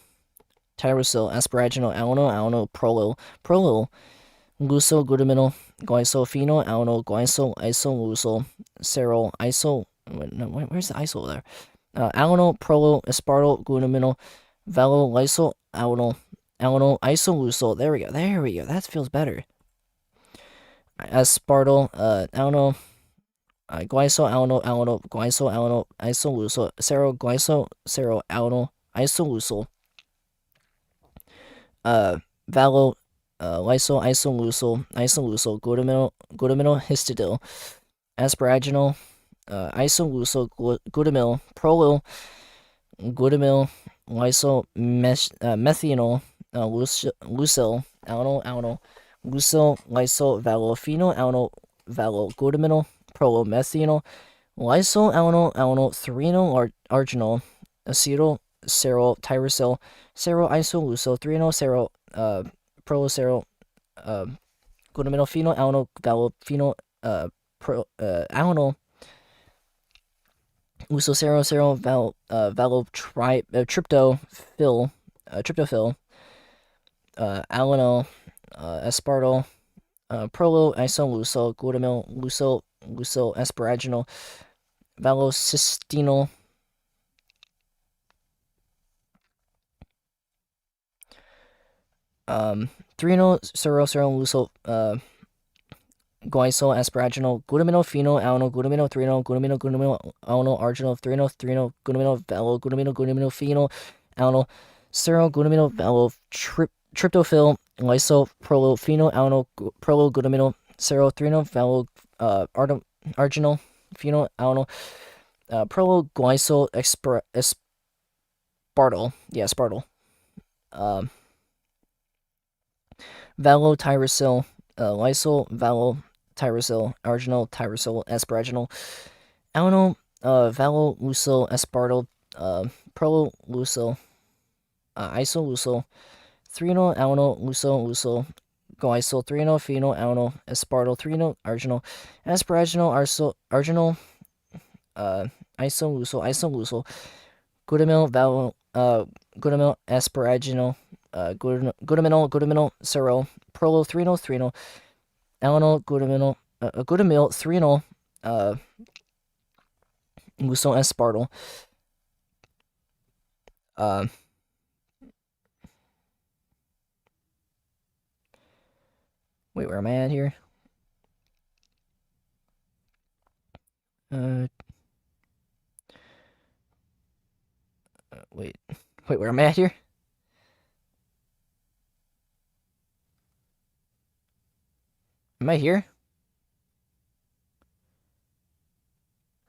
tyrosol, asparaginal, alanol, prolyl, lucyl, glutaminyl, glycophenol, alanol, glycyl, isolucyl, cerol, where's the iso there? Alanol, prolo, aspartyl, glutaminyl, valo, lysyl, alanol, isolucyl. There we go. That feels better. Aspartyl, alanol, glycol, alanol, isolucyl, cerol, alanol, isolucyl, valo, lysyl, isolucyl, glutaminyl, histidyl, asparaginal, isolucyl, glutamyl, prolyl, glutamyl, lysyl, methanol, lucyl, alanol, lucyl, lysyl, valo, phenyl, alanol, valo, glutaminyl, prolyl, lysyl, alanol, threnol, arginol, acetyl, cerol, tyrosol, cerol, isolucyl, threnol, cerol, prolyl, glutaminyl, phenyl, alanol, valo, phenyl, alanol, Lucocero tryptophil, alanine, aspartyl, prolo isolucyl glutamyl lucyl asparaginal valocystinol, threonol lucyl guaisyl asparaginal glutamino phenol alanol glutamino threonol glutamino alanol arginal threonol glutamino valo glutamino phenol alanol serol glutamino valo tryptophil lysyl prolo phenol alanol prolo glutamino serol threonol valo arginal phenol alanol prolo glycyl spartyl um, valotyrosyl lysyl valotyrosyl arginal tyrosyl asparaginal alanol valolucyl aspartyl prolucyl isolucyl threonol alanol lucyl glycyl threonol phenol alanol aspartyl threonol arginal asparaginal arginal isolucyl glutamyl glutamyl asparaginal glutamyl serol threonol alanol glutamyl threonol lucyl aspartyl uh, wait, where am I at here? Uh, wait, where am I at here? Am I here?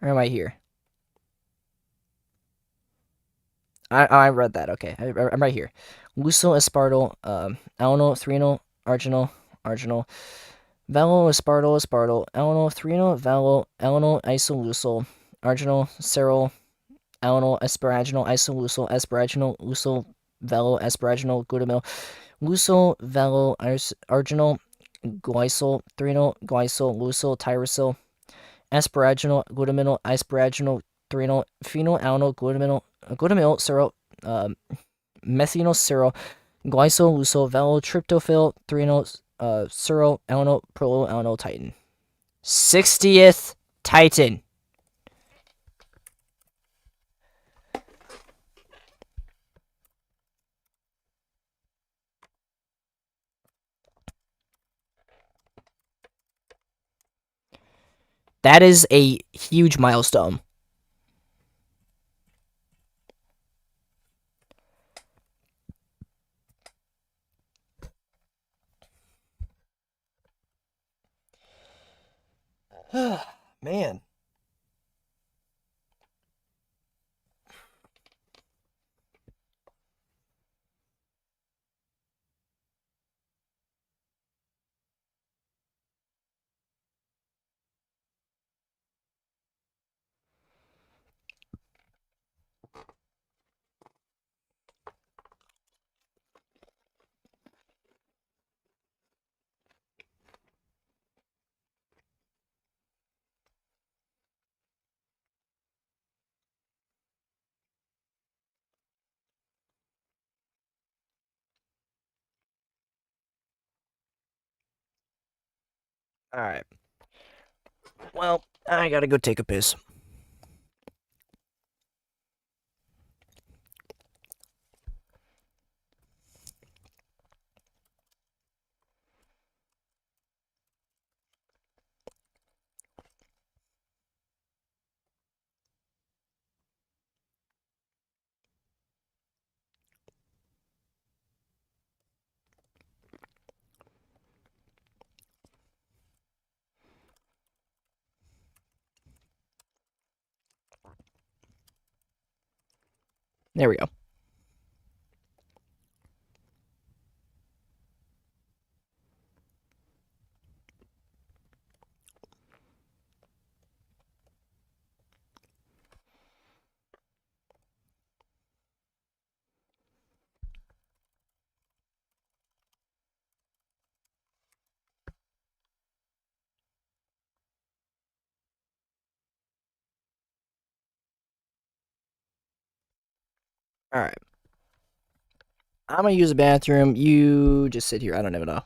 Or am I here? I read that. Okay, I'm right here. Lucyl aspartyl, alanol, threonol, arginal, valo aspartyl, alanol, threonol, alanol, isolucyl, arginal, serol, alanol, asparaginal, lucyl, valo, asparaginal, glutamyl, lucyl, valo, arginal, glycyl, threonol, glycyl, lucyl, tyrosyl, asparaginal, glutaminol, asparaginal, threonol, phenol, alanol, glutamyl, serol, methanol, serol, glycol, lucil, valo, tryptophil, threonol, serol, alanol, prolo, alanol, titin. 60th titin. That is a huge milestone. Man. Alright. Well, I gotta go take a piss. There we go. All right. I'm gonna use the bathroom. You just sit here. I don't even know.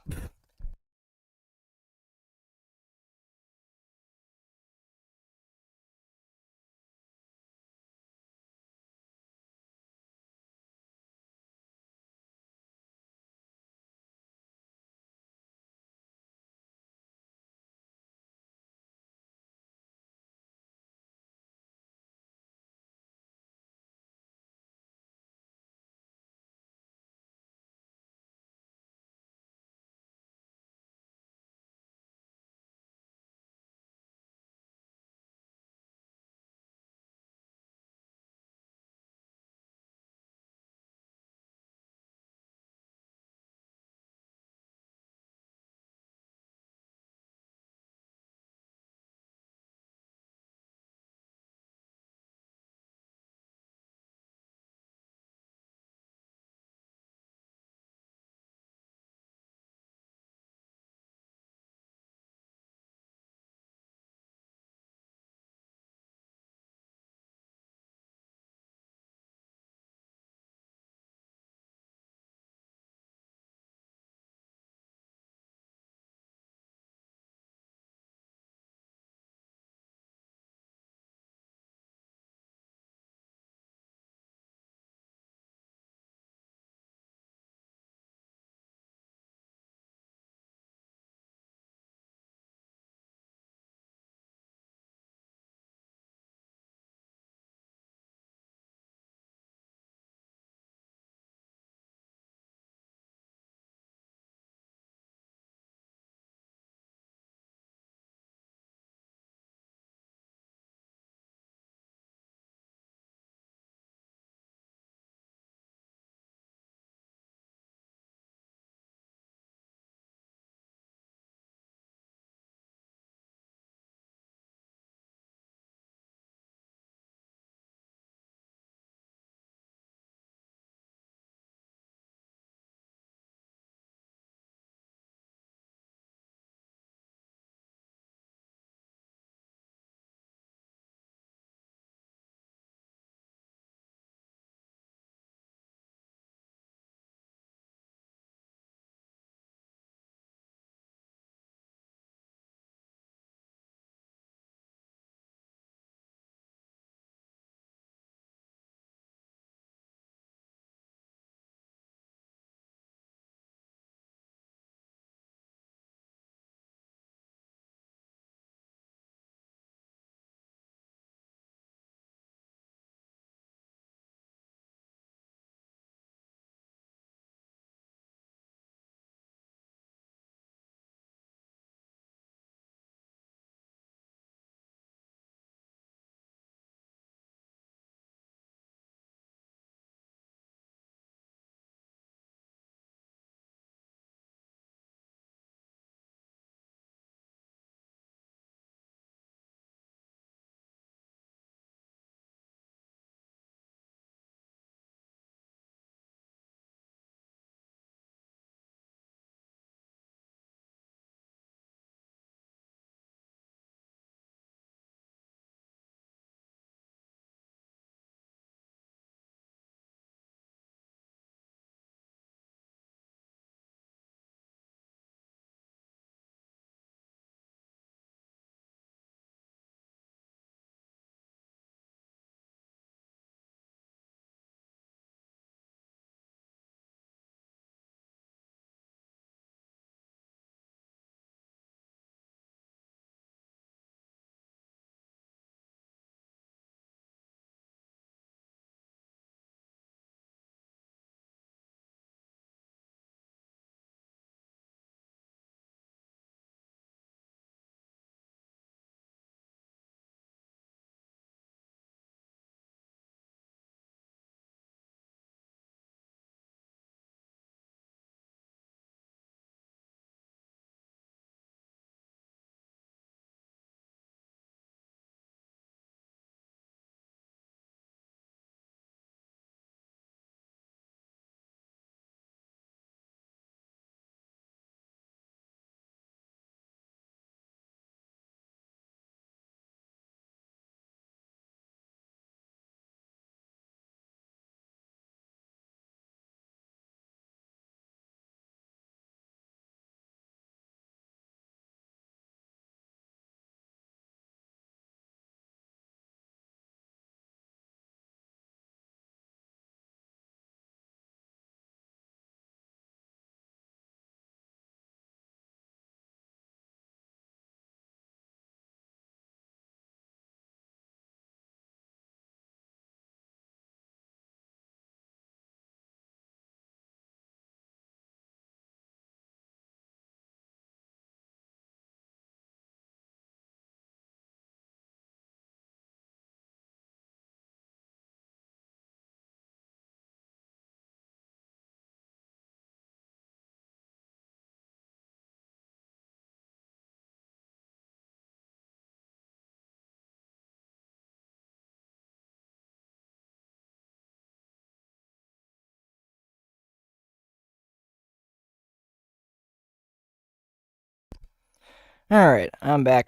Alright, I'm back.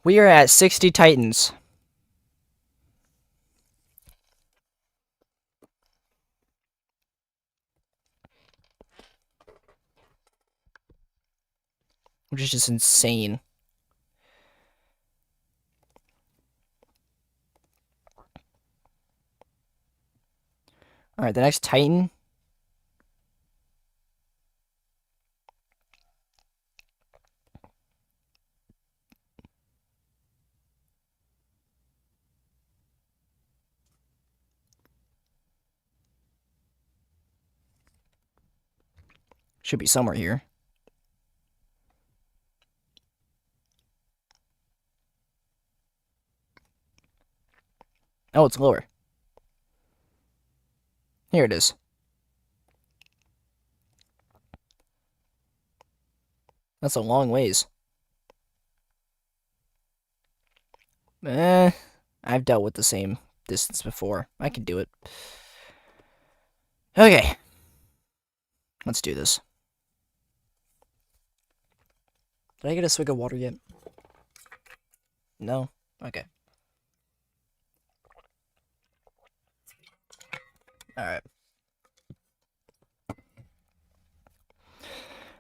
We are at 60 titans. Which is just insane. Alright, the next titan. Should be somewhere here. Oh, it's lower. Here it is. That's a long ways. I've dealt with the same distance before. I can do it. Okay. Let's do this. Did I get a swig of water yet? No? Okay. Alright.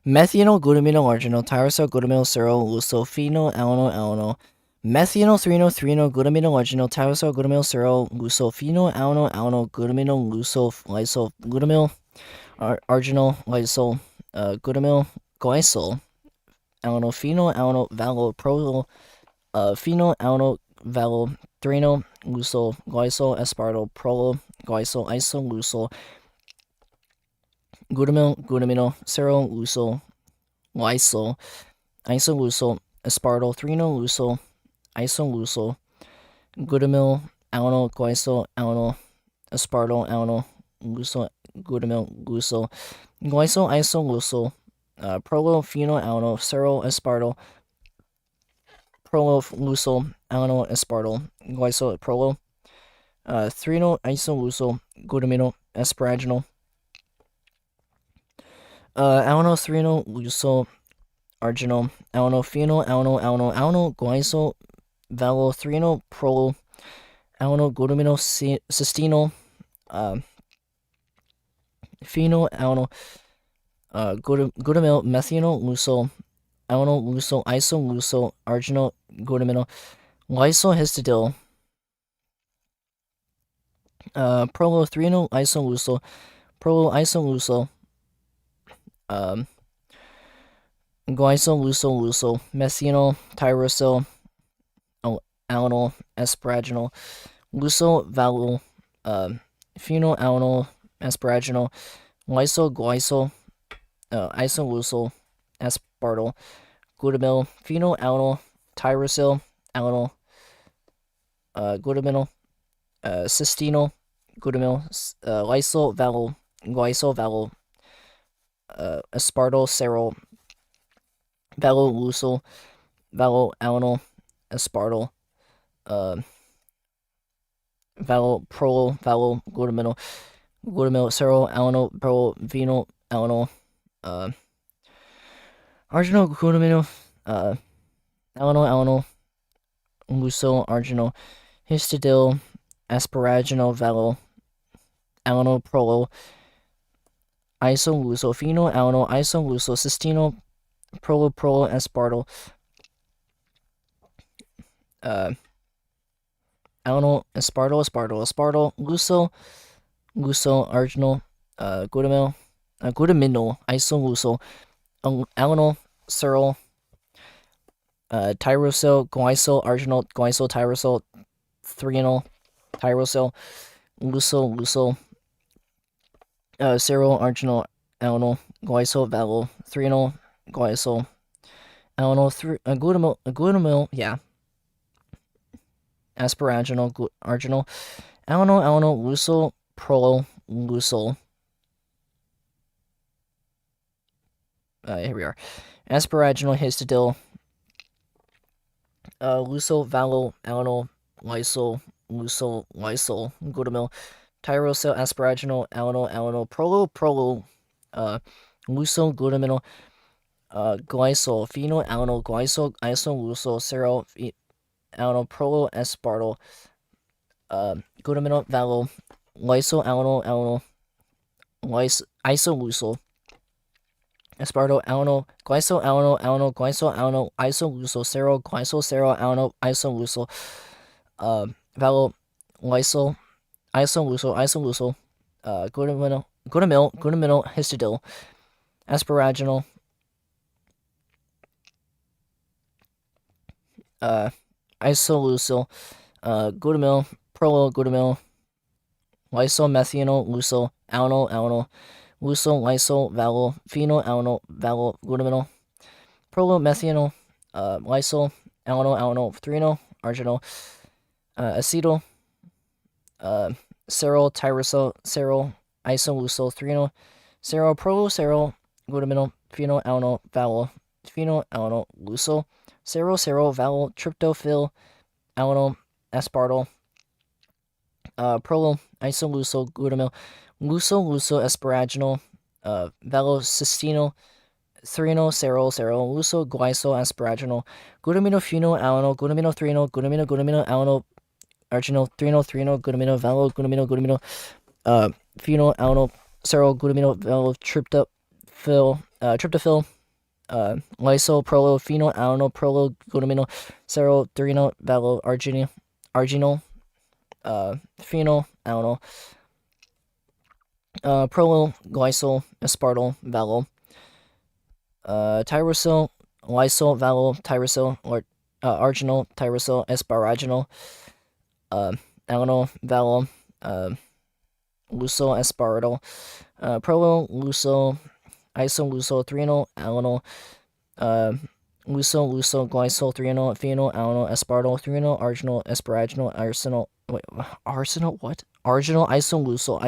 Methanol, glutamino, arginol, tyrosol, glutamyl, serol, lucofino, alano, alano. Methanol, threno, threno, glutamino, arginol, tyrosol, glutamyl, serol, lucofino, alano, alano, glutamino, lusof, lysol, glutamyl, arginol, lysol, glutamyl, glycol, alano, phenol, alano, valo, prolol, phenol, alano, valo, threno, lusol, glycol, aspartyl, prolol, glycol, isolusol, glutamyl, glutamino, serol, lusol, lysol, isolusol, aspartyl, threno-lusol, isolusol, glutamyl, alano, glycol, alano, aspartyl, alano, lusol, glutamyl, lusol, glycol, isolusol, prolo, phenol, alano, serol, aspartyl, prolo, lusol, alano, aspartyl, glycol, prolo, threno, isolusol, glutamino, asparaginal, alano, threno, lusol, arginal, alano, phenol, alano, alano, alano, glycol, valo, threno, prolo, alano, glutamino, cysteinol, phenol, alano, glutamyl, methanol, lusol, alano, lusol, isolusol, arginal, glutamino, lysol, histidyl, prolo, threno, isolusol, prolo, isolusol, glycol, lusol, lusol, methanol, tyrosol, alanyl, asparaginal, lusol, valol, phenol, alanyl, asparaginal, lysol, glycol, isolusol, aspartyl, glutamyl, phenol, alanyl, tyrosol, alanyl, glutamyl, cysteinol, glutamyl, lysol, valol, glycol, valol, aspartyl, serol, valol, lusol, valol, alanyl, aspartyl, valol, prolol, valol, glutamyl, serol, alanyl, prolol, phenol, alanyl, arginal, glutamino, alanyl, alanyl, lusol, arginal, histidyl, asparaginal, valol, alanyl, prolol, isolusol, phenol, alanyl, isolusol, cysteinol, prolol, prolol, aspartyl, alanyl, aspartyl, aspartyl, aspartyl, lusol, arginal, glutamyl, glutaminol, isolusol, alanyl, serol, tyrosol, glycol, arginal, glycol, tyrosol, threonol, tyrosol, lusol, serol, arginal, alanyl, glycol, valol, threonol, glycol, alanyl, glutamyl, yeah, asparaginal, arginal, alanyl, lusol, prolol, lusol. Here we are. Asparaginal, histidyl, lusol, valol, alanyl, lysol, glutamyl, tyrosol, asparaginal, alanyl, prolol, glucosamino, glycol, phenylalanine, glycol, isolucyl, serol, alanine, prolyl, glutamino, valo, lysyl, alanine, isolucyl, aspartyl, alanine, glycol, alanine, glycol, alanine, isolucyl, serol, glycol, serol, alanine, isolucyl, valo, lysyl, isolucyl, glutamino, histidyl, asparaginal, isolucyl, glutamil, prolyl, glutamil, lysyl, methanol, lucyl, alanine, lucyl, lysyl, valol, phenylalanine, valol, glutamino, prolyl, methanol, lysyl, alanine, threnol, arginal, acetyl, serol, tyrosol, serol, isolucyl, threnol, serol, prolyl, serol, glutamino, phenylalanine, valol, phenylalanine, lucyl, serol, valol, tryptophil, alanine, aspartyl, prolyl, isolucyl, glutamil, lucyl, asparaginal, velocistenol, threnol, serol, lucyl, glycol, asparaginal, glutamino, phenylalanine, glutamino, threnol, glutamino, alanine, arginal, threnol, glutamino, valo, glutamino, phenylalanine, serol, glutamino, valo, tryptophil, lysyl, prolyl, phenylalanine, prolyl, glutamino, serol, threnol, valo, arginal, phenylalanine, prolyl, glycol, aspartyl, valol, tyrosyl, lysyl, valol, tyrosyl, or arginal, tyrosyl, asparaginal, alanine, valol, lucyl, aspartyl, prolyl, lucyl, isolucyl, threnol, alanine, lucyl, glycol, threnol, phenylalanine, aspartyl, threnol, arginal, asparaginal, arsenal, what? Arginal, isolucyl,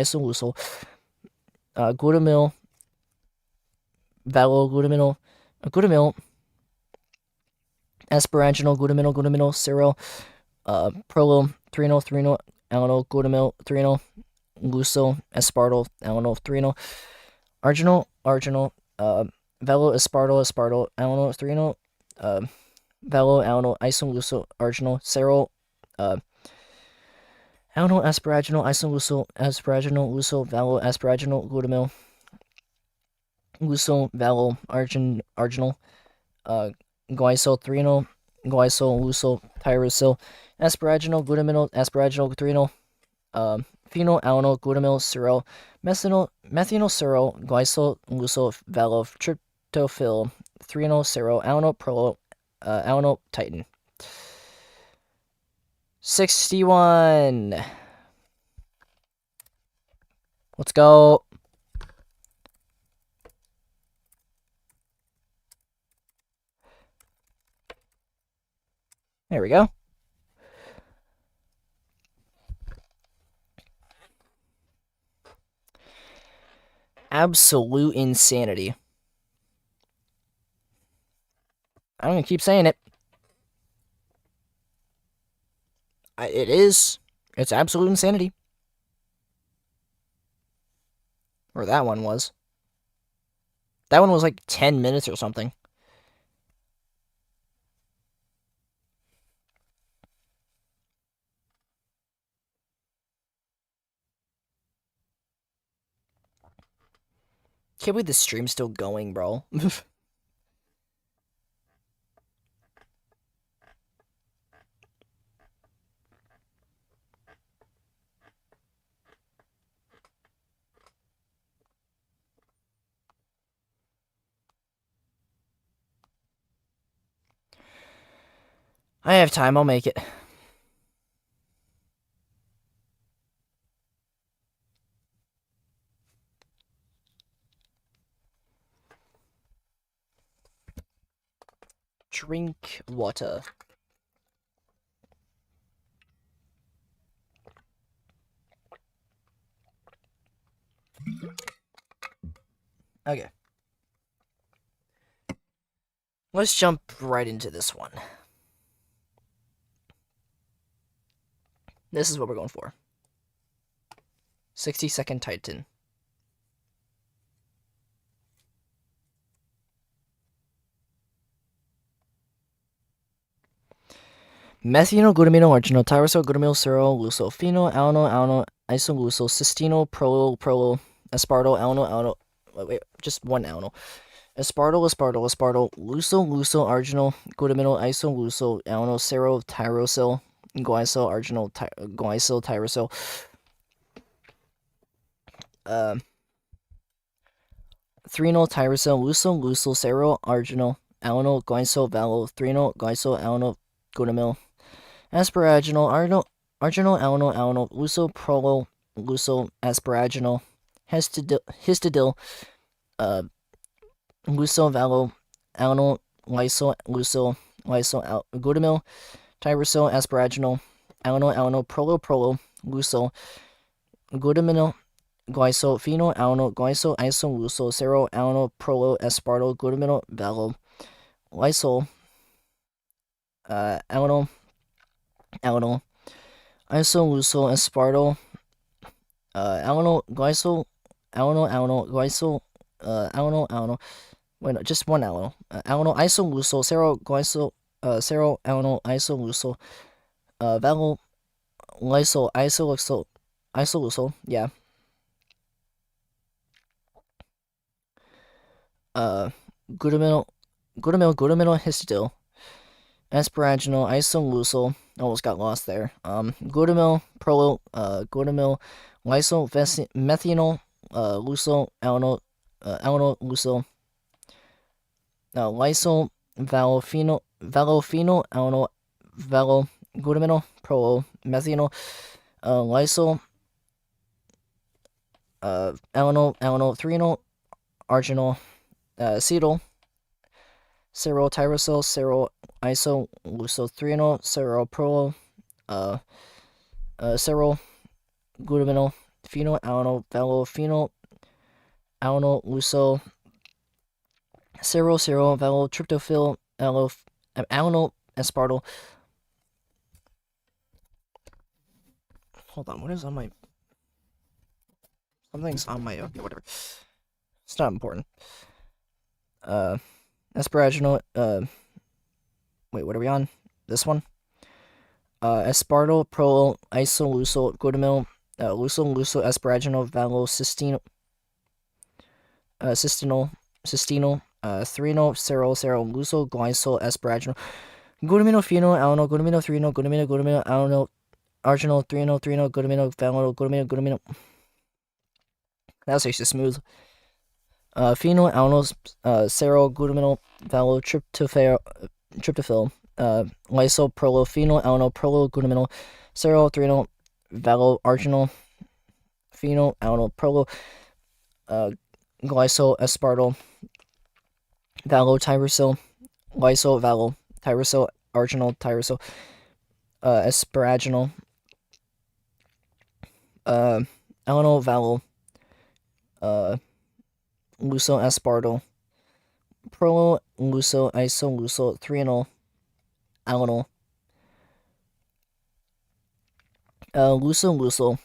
glutamil, valo, glutamil, asparaginal, glutamino, serol, prolyl, threnol, alanine, glutamil, threnol, lucyl, aspartyl, alanine, threnol, arginal, valo, aspartyl, alanine, threnol, valo, alanine, isolucyl, arginal, serol, alanine, asparaginal, isolucyl, asparaginal, lucyl, valo, asparaginal, glutamil, lucyl, valo, arginal, glycol, threnol, glycol, lucyl, tyrosyl, asparaginal, glutamino, asparaginal, threnol, phenylalanine, glutamil, serol, methanol, serol, glycol, lucyl, valo, tryptophil, threnol, serol, alanine, prolyl, alanine, titin. 61. Let's go. There we go. Absolute insanity. I'm gonna keep saying it. It is. It's absolute insanity. Or that one was. That one was like 10 minutes or something. Can't believe the stream's still going, bro. I have time, I'll make it. Drink water. Okay. Let's jump right into this one. This is what we're going for. 60-second titin. Methionoglutamino arginal tyrosol glutamyl serol luso phenol alano isoluso cystino prolo aspartyl alano wait just one alano aspartyl luso arginal glutamino isoluso alano sero tyrosyl guaisyl arginal guaisyl tyrosyl threnol tyrosyl luso sero arginal alano guaisyl valo threnol guaisyl alano glutamyl asparaginal arginal alano luso prolo luso asparaginal histidil luso valo alano lysyl luso glutamyl tyrosyl asparaginal alano prolo luso glutamino glycol phenol alano glycol isoluso sero alano prolo aspartyl glutamino valo lysol alano isoluso aspartyl alano glycol glycol alano wait no, just one alano alano isoluso sero glycol sero alano isoluso valo lysol isoluso yeah glutamino histidil asparaginal isoluso almost got lost there glutamyl prolo glutamyl lysyl methanol luso alano luso lysyl valophenol alano valo glutamino prolo methanol lysyl alano threnol arginal acetyl sero tyrosyl sero isolusotrenol sero prolo sero glutamino phenol alano valophenol alano luso sero valo tryptophil alano aspartyl. Hold on, what is on my something's on my okay whatever. It's not important. Asparaginal wait, what are we on? This one? Aspartyl pro isoluso glutamyl luso asparaginal valocystinol cystinol threnol sero luso glycol asparaginal glutamino phenol alano glutamino threnol glutamino alano arginal threnol glutamino valo glutamino that's actually smooth phenol alano sero glutamino valo tryptophil lysyl prolo phenol alano prolo glutamino sero threnol valo arginal phenol alano prolo glycol aspartyl valo tyrosyl lysyl valo tyrosyl arginal tyrosyl asparaginal alano valo luso aspartyl prolo luso isoluso threnol alano luso glycol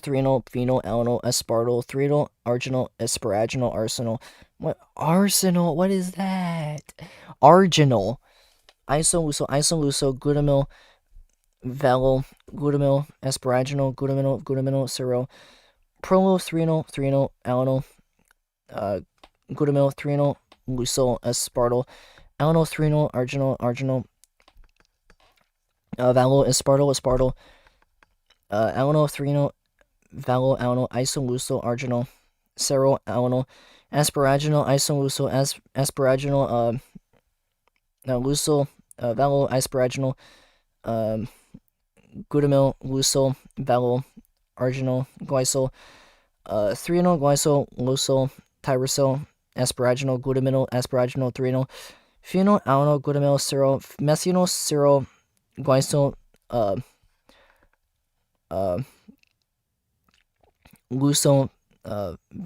threnol phenol alano aspartyl threnol arginal asparaginal arsenal what arsenal what is that arginal isoluso glutamyl valo glutamyl asparaginal glutamino sero prolo threnol alano glutamyl threnol luso aspartyl alano threnol arginal valo aspartyl alano threnol valo alano isoluso arginal sero alano asparaginal isoluso asparaginal luso valo asparaginal glutamyl luso valo arginal glycol threnol glycol luso tyrosyl asparaginal glutamino asparaginal threnol phenol alano glutamyl sero methanol sero glycol luso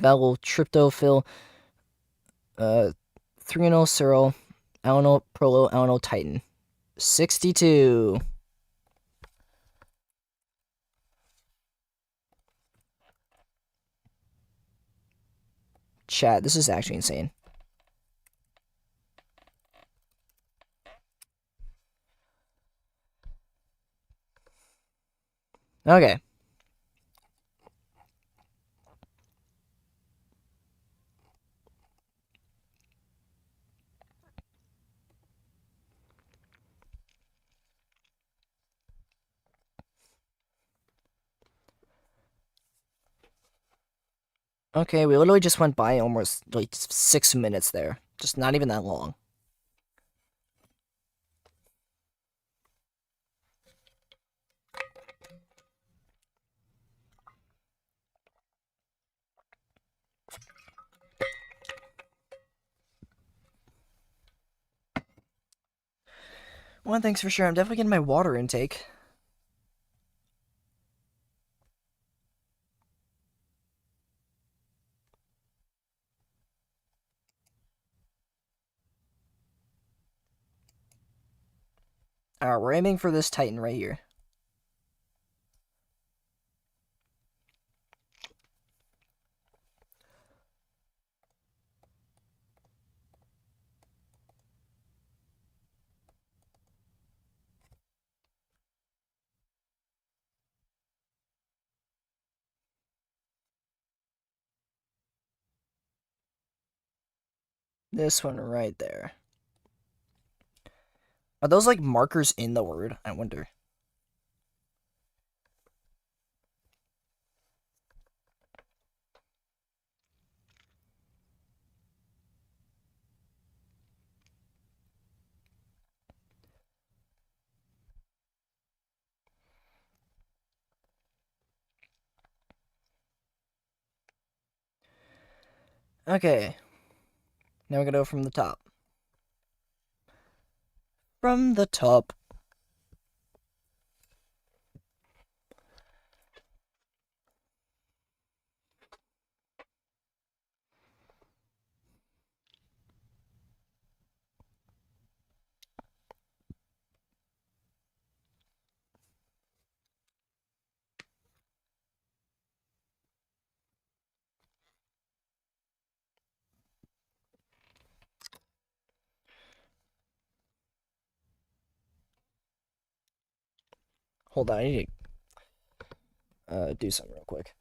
valo tryptophil threnol sero alano prolo alano titin 62 chat this is actually insane Okay. Okay, we literally just went by almost like 6 minutes there. Just not even that long. One thing's for sure, I'm definitely getting my water intake. Alright, we're aiming for this Titan right here. This one right there. Are those like markers in the word? I wonder. Okay. Now we're gonna go from the top. From the top. Hold on, I need to do something real quick.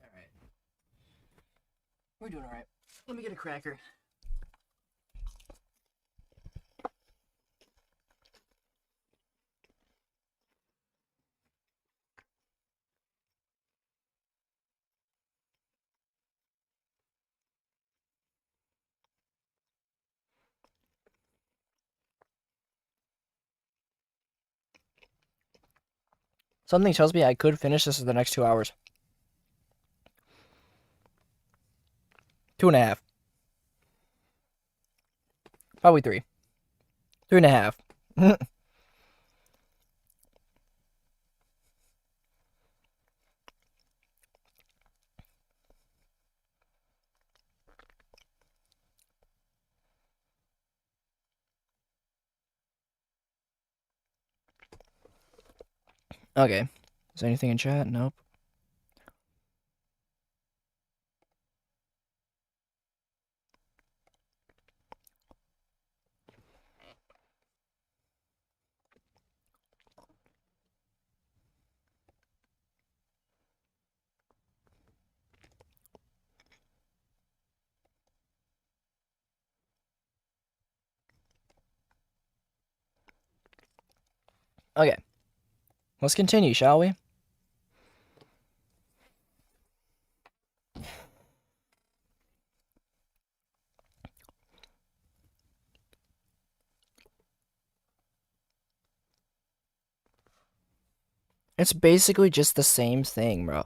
Alright. We're doing alright. Let me get a cracker. Something tells me I could finish this in the next 2 hours. 2.5. Probably 3. 3.5. Okay. Is there anything in chat? Nope. Okay. Let's continue, shall we? It's basically just the same thing, bro.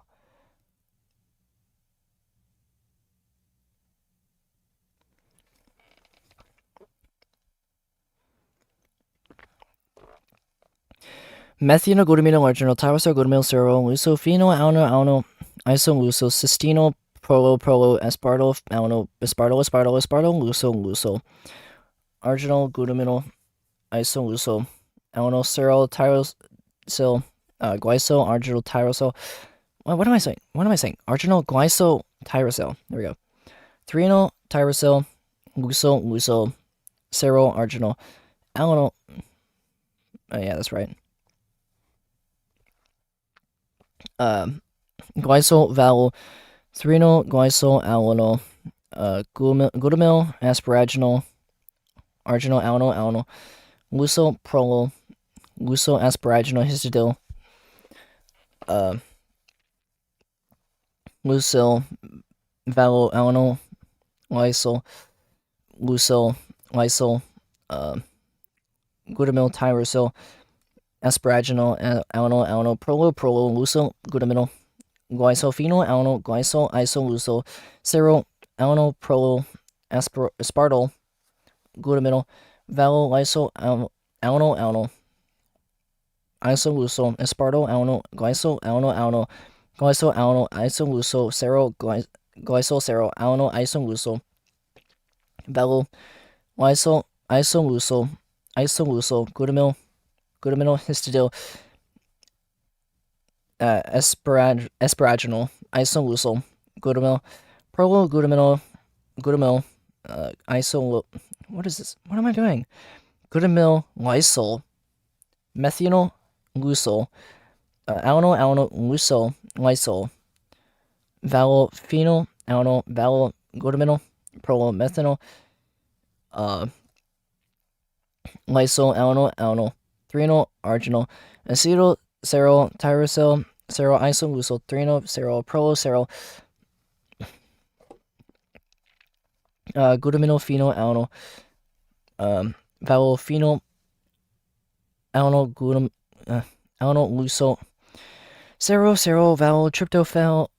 Methanoglutamino arginal tyrosylglutamyl serol lucofeno alno isoluso cystino prolo aspartyl alno aspartyl luso arginal glutamino isoluso alno serol tyrosyl glycol arginal tyrosyl. What am I saying? Arginal glycol tyrosyl. There we go. Threonyl tyrosyl luso serol arginal alno. Yeah, that's right. Glycol vowel threonyl glycol alano glutamyl asparaginal arginal alno luso prolo luso asparaginal histidyl lucyl vowel alano lysyl lucyl lysyl glutamyl tyrosyl asparaginal alno prolo lucyl glutamyl glycophenol alno glycol isolucyl serol alno prolo aspartyl glutamyl vowel lysyl alno isolucyl aspartyl alno glycol alno glycol alno isolucyl serol glycol serol alno isolucyl vowel lysyl isolucyl glutamyl histidyl asparaginal isolucyl glutamyl prolo glutamyl isol. What is this? What am I doing? Glutamyl lysyl methanol lucyl alno lucyl lysyl vowel phenyl alno vowel glutamyl prolo methanol lysyl alno threonyl arginal acetyl serol tyrosyl serol isolucyl threonyl serol prolo serol glutamyl phenyl alno vowel phenyl alno lucyl serol vowel tryptophil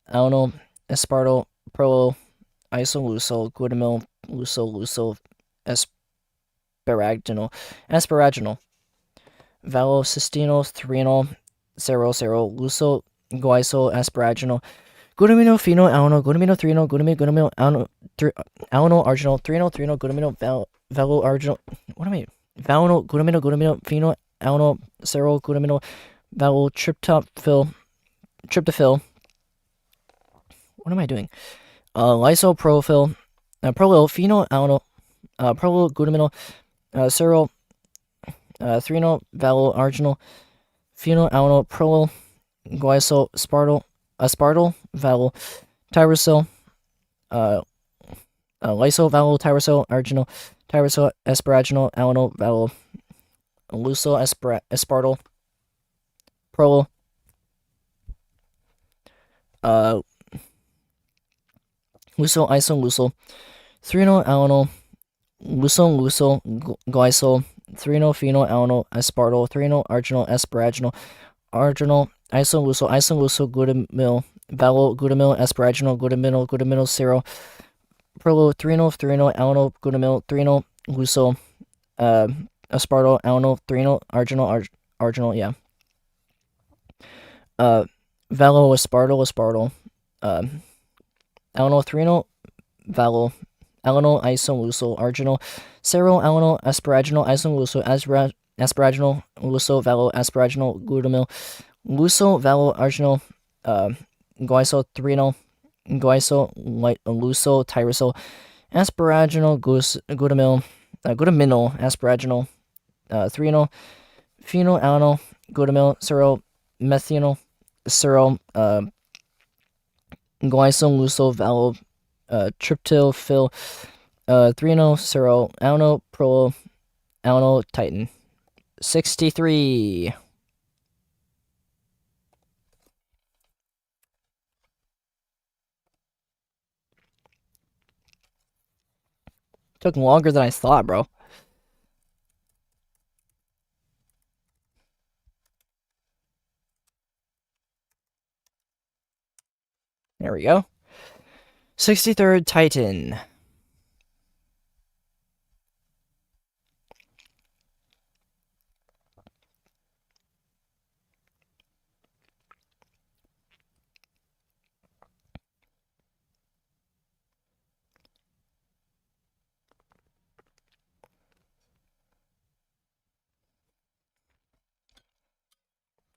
alno aspartyl prolo isolucyl glutamyl lucyl asparaginal vowel cystenyl threonyl serol lucyl glycol asparaginal glutamino phenyl alno glutamino threonyl glutamino alno arginal threonyl glutamino vowel arginal. What am I? Vowel glutamino phenyl alno serol glutamino vowel tryptophil. What am I doing? Lysyl prolo phenyl alno prolo glutamino serol threonyl vowel arginal phenyl alno prolo glycol aspartyl vowel tyrosyl lysyl vowel tyrosyl arginal tyrosyl asparaginal alno vowel lucyl aspartyl prolo lucyl isolucyl threonyl alno lucyl glycol threonyl phenyl alno aspartyl threonyl arginal asparaginal arginal isolucyl glutamyl vowel glutamyl asparaginal glutamyl serol prolo threonyl alno glutamyl threonyl lucyl aspartyl alno threonyl arginal yeah vowel aspartyl alno threonyl vowel alno isolucyl arginal serol alno asparaginal isolucyl asparaginal lucyl vowel asparaginal glutamyl lucyl vowel arginal glycol threonyl glycol lucyl tyrosyl asparaginal glutamyl asparaginal threonyl phenyl alno glutamyl serol methanol serol glycol lucyl vowel tryptophil threonyl serol alno prolo alno titin. 63. Took longer than I thought, bro. There we go. 63rd Titan.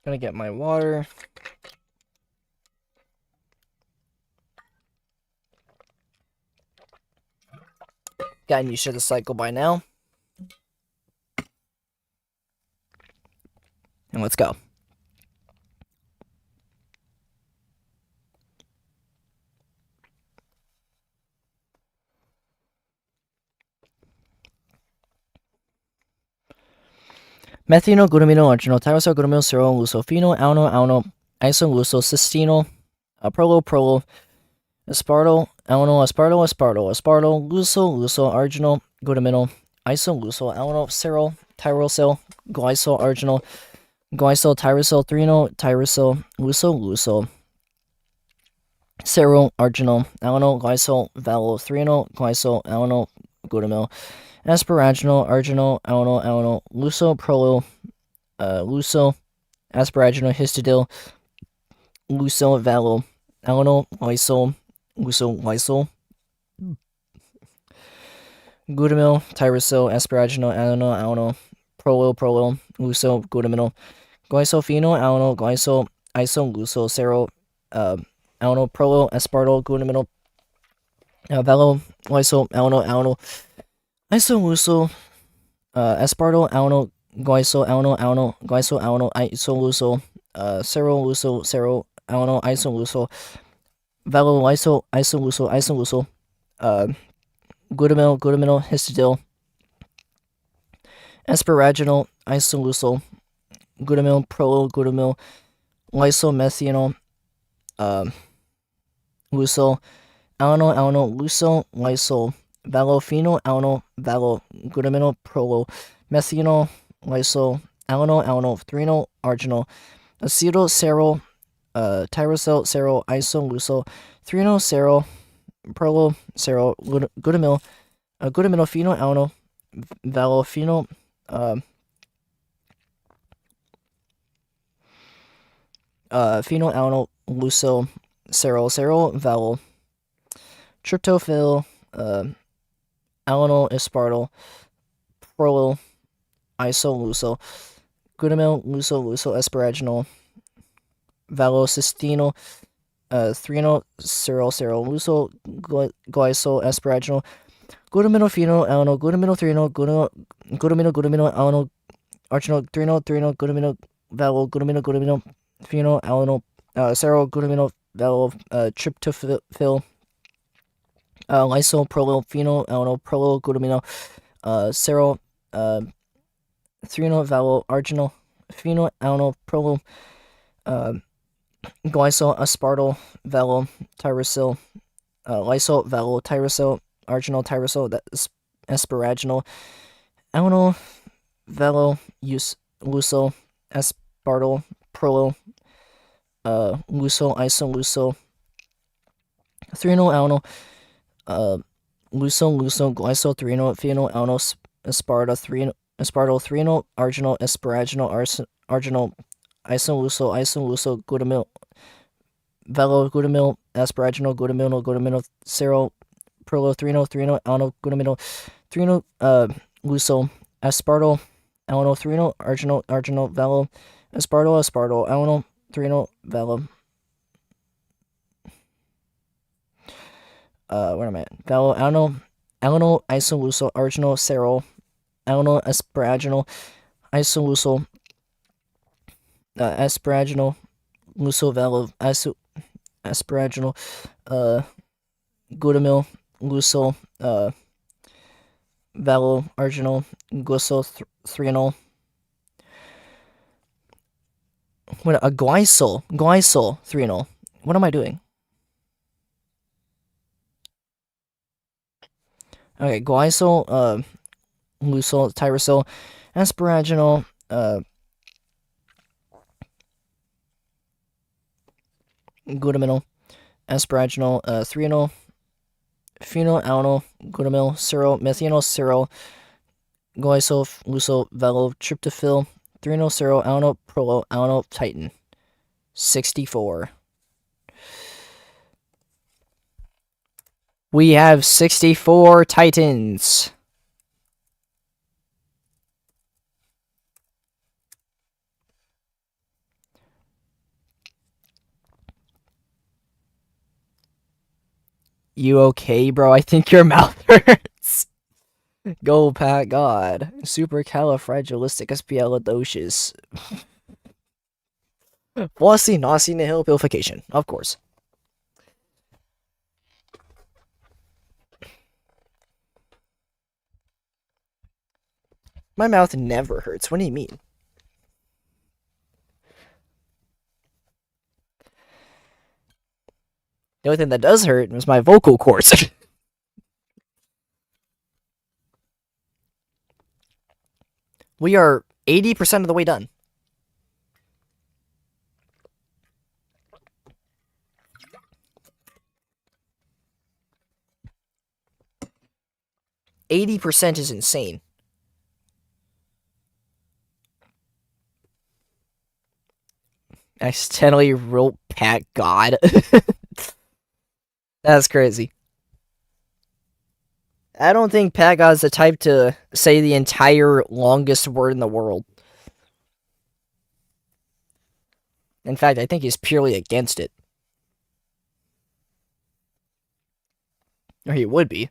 Gonna get my water. Gotten used to the cycle by now. And let's go. Methino, glutamino, arginol, tyrosol, glutamil, serol, lucofino, alno, isoluso, cystino, prolo, aspartyl, alno, aspartyl, luso, arginol, glutamino, isoluso, alno, serol, tyrosyl, glycol, arginol, glycol, tyrosol, luso, serol, arginol, alno, glycol, valo, glycol, alno, glutamil, asparaginal, arginal, alno, luso, luso, asparaginal, histidil, luso, valo, alno, lysol, glutamil, tyrosol, asparaginal, alno, prolil, luso, glutamil, glycophenol, alno, glycol, isolusol, serol, alno, prolil, aspartyl, glutamil, valo, lysol, alno, isolusol, aspartyl, alno, glycol, alno, isolusol, serol, alno, isolusol, valo, lysol, isolusol, glutamil, histidil, asparaginal, isolusol, glutamil, prolil, lysol, methanol, lusol, alno, lusol, lysol, valophenol, valo, glutamil, prolil, methanol, lysol, alno, threnol, arginol, acetyl, serol, tyrosol, serol, isolusol, threnol, serol, prolil, serol, glutamil, glutamilophenol, alno, valophenol, phenol, alno, luso, serol, valo, tryptophil, alanyl, aspartyl, prolil, isolusol, glutamil, luso, asparaginal, valocystinol, threnol, serol, luso, glycol, asparaginal, glutamilophenol, alanyl, glutamilotrenol, glutamil, alanyl, arginal, threnol, glutamil, valo, glutamil, phenol, alanyl, serol, glutamil, valo, tryptophil, lysol, prolil, phenol, alanyl, prolil, glutamil, serol, threnol, valo, arginal, phenol, alanyl, prolil, glycol, aspartyl, valo, tyrosyl, lysol, valo, tyrosyl, arginal, tyrosol, that's asparaginal, alanyl, valo, luso, aspartyl, prolil, luso, isolusol, threnol, alanyl, luso, glycol, threnol, phenol, alanyl, aspartyl, threnol, arginal, asparaginal, arginal, isolusol, glutamil, valo, glutamil, asparaginal, glutamil, serol, prolil, threnol, alanyl, glutamil, threnol, luso, aspartyl, alanyl, threnol, arginal, valo, aspartyl, alanyl, threnol, valo, where am I at? Valo, alanyl, isolusol, arginal, serol, alanyl, asparaginal, isolusol, asparaginal, luso, valo, asparaginal, glutamil, luso, valo, arginal, glycol, threnol, glycol, threnol. What am I doing? Okay, glycol, luso, tyrosyl, asparaginal, glutamil, asparaginal, threnol, phenol, alanyl, glutamil, serol, methanol, serol, glycol, luso, valo, tryptophil, threnol, serol, alanyl, prolil, alanyl, titin. 64. We have 64 titans. You okay, bro? I think your mouth hurts. Go, Pat. God. Supercalifragilisticexpialidocious. Flossy, nosy, nihilpilification. Of course. My mouth never hurts. What do you mean? The only thing that does hurt was my vocal cords. We are 80% of the way done. %80 is insane. Accidentally wrote Pat God. That's crazy. I don't think Pat God is the type to say the entire longest word in the world. In fact, I think he's purely against it. Or he would be.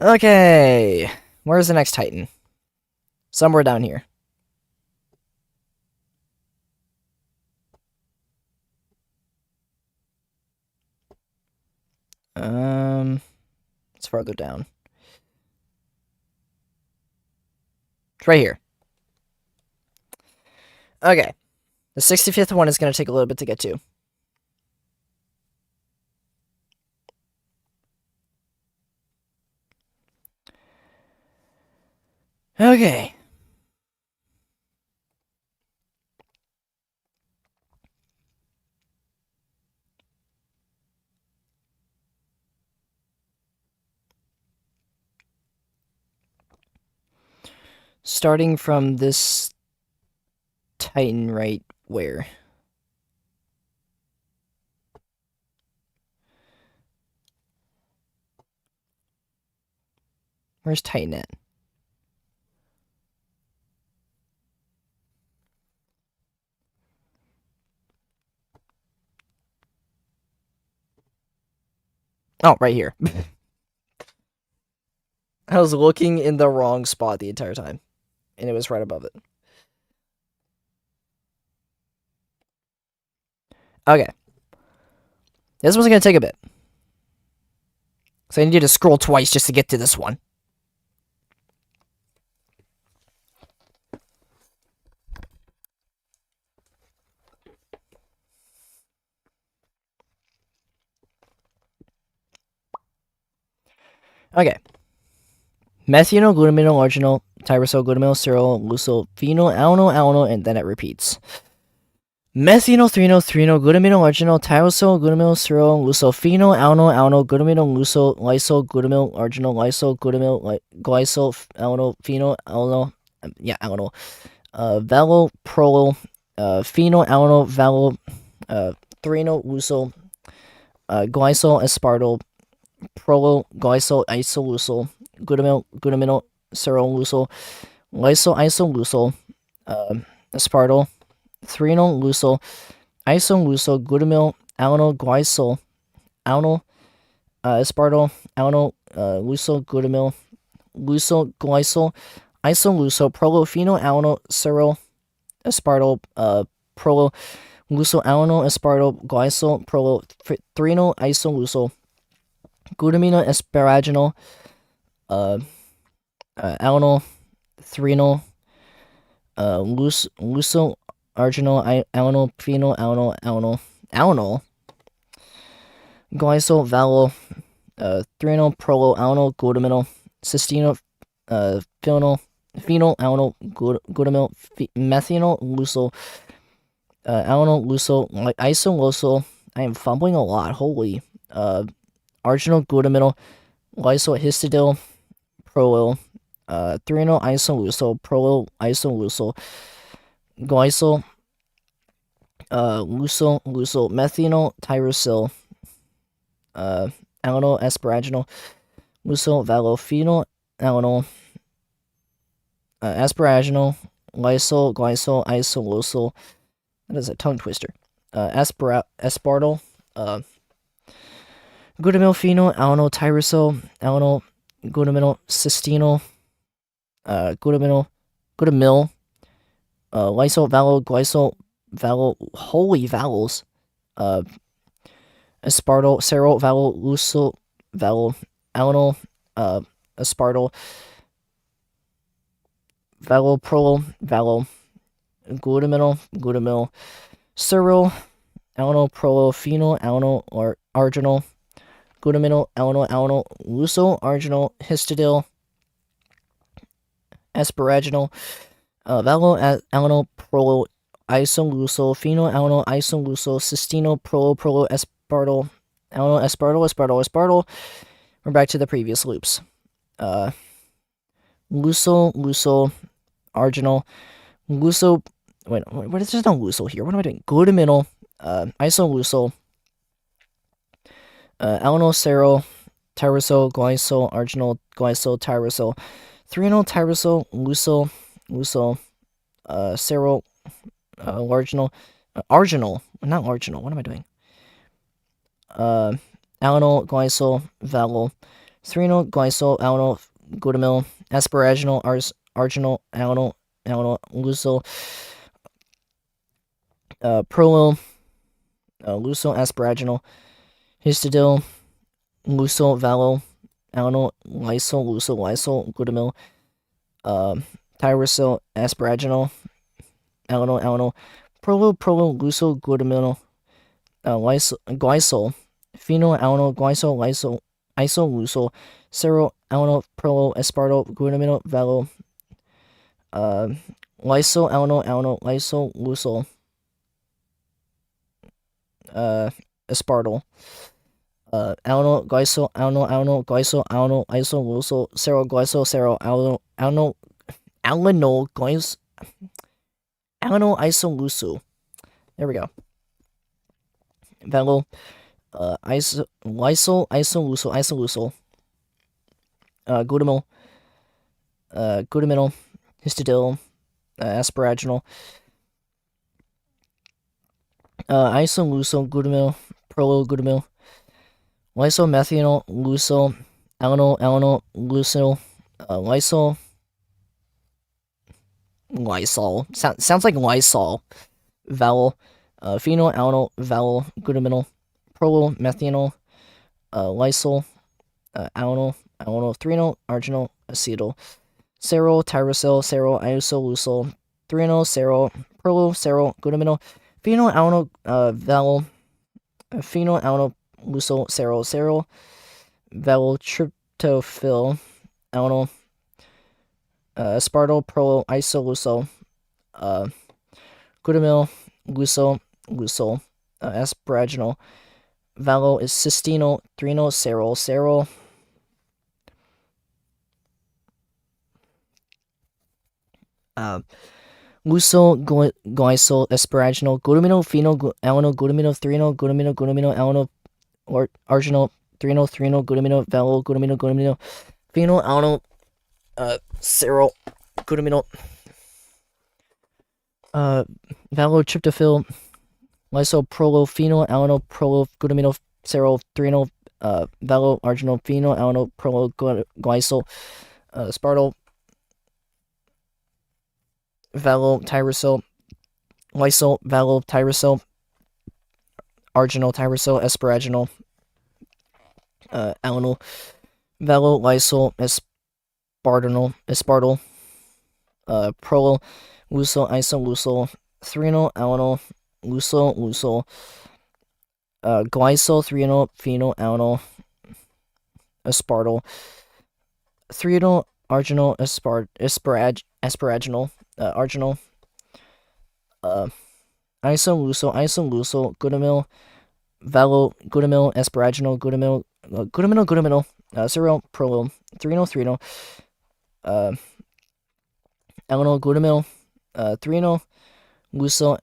Okay. Where's the next Titan? Somewhere down here. It's farther down. It's right here. Okay. The 65th one is going to take a little bit to get to. Okay. Starting from this Titan right where? Where's Titan at? Oh, right here. I was looking in the wrong spot the entire time. And it was right above it. Okay. This one's going to take a bit. So I need you to scroll twice just to get to this one. Okay. Methynyl, glutamino, arginal, tyrosol, glutamyl, serol, lucyl, phenyl, alanyl, alanyl, and then it repeats. Methynyl, threnal, glutamino, arginal, tyrosol, glutamyl, serol, lucyl, phenyl, alanyl, alanyl, glutamino, lucyl, lysol, glutamyl, arginal, lysol, glutamyl, glycol, alanyl, phenyl, alanyl, alanyl, valo, prolol, phenyl, alanyl, valo, threnal, lucyl, glycol, aspartyl, prolol, glycol, isolucyl, glutamino, serol, lucyl, lysol, isolucyl, aspartyl, threnal, lucyl, isolucyl, glutamyl, alanyl, glycol, alanyl, aspartyl, alanyl, lucyl, glutamyl, lucyl, glycol, isolucyl, prolol, phenyl, alanyl, serol, aspartyl, prolol, lucyl, alanyl, aspartyl, glycol, prolol, threnal, isolucyl, glutamino, asparaginal, alanyl, threnal, lucyl, arginal, alanyl, phenyl, alanyl, glycol, valo, threnal, prolol, alanyl, glutamino, cysteino, phenyl, alanyl, glutamyl, methynyl, lucyl, alanyl, lucyl, isolucyl. I am fumbling a lot. Holy. Arginal, glutamino, lysyl, histidyl, prolol, threnal, isolucyl, prolol, isolucyl, glycol, lucyl, methynyl, tyrosyl, alanyl, asparaginal, lucyl, valo, phenyl, alanyl, asparaginal, lysol, glycol, isolucyl. That is a tongue twister. Aspartyl, glutamyl phenyl alanine tyrosol alanine glutamyl cysteine glutamyl lysol valo glycol valo holy vowels aspartyl serol valo lucyl valo alanine aspartyl valoprol valo glutamyl serol alanine prolophenol alanine or arginal glutamyl alanine lucyl arginal histidyl asparaginal valo alanine prolo isolucyl phenyl alanine isolucyl cysteine prolo aspartyl alanine aspartyl. We're back to the previous loops. Lucyl arginal lucyl. Wait, what is there's no lucyl here? What am I doing? Glutamyl isolucyl alanine serol tyrosol glycol arginal glycol tyrosol 3-enol tyrosol lucyl serol arginal, not arginal. What am I doing? Alanine glycol valo 3-enol glycol alanine glutamyl asparaginal arginal alanine lucyl prolyl lucyl asparaginal histidyl lucyl valo alanine lysyl glutamyl tyrosol asparaginal alanine prolyl lucyl glutamyl glycol phenyl alanine glycol isolucyl serol alanine prolyl aspartyl glutamyl valo lysyl alanine lysyl lucyl aspartyl alanine glycol alanine glycol alanine isolucyl serol glycol serol alanine isolucyl. There we go. Valo lysyl isolucyl glutamyl histidyl asparaginal isolucyl glutamyl prolyl glutamyl lysomethanol lucyl alanine lucyl lysol sounds like Lysol vowel phenyl alanine vowel glutamyl prolyl methanol lysol alanine 3-enol arginal acetyl serol tyrosol serol isolucyl 3-enol serol prolyl serol glutamyl phenyl alanine vowel phenyl alanine lucyl serol vowel tryptophyl alanine aspartyl prolyl isolucyl glutamyl lucyl asparaginal valo is cysteine 3-enol serol lucyl glycol asparaginal glutamyl phenyl alanine glutamyl 3-enol glutamyl alanine or arginal 3-enol glutamyl valo glutamyl phenyl alanine serol glutamyl valotryptophyl lysopropyl alanine prolyl glutamyl serol 3-enol valo arginal phenyl alanine prolyl glycol aspartyl valo tyrosol lysol valo tyrosol arginal tyrosol asparaginal alanine valo lysol aspartyl prolyl lucyl isolucyl 3-enol alanine lucyl glycol 3-enol phenyl alanine aspartyl 3-enol arginal asparaginal arginal isolucyl glutamyl valo glutamyl asparaginal glutamyl serol prolyl 3-enol alanine glutamyl 3-enol lucyl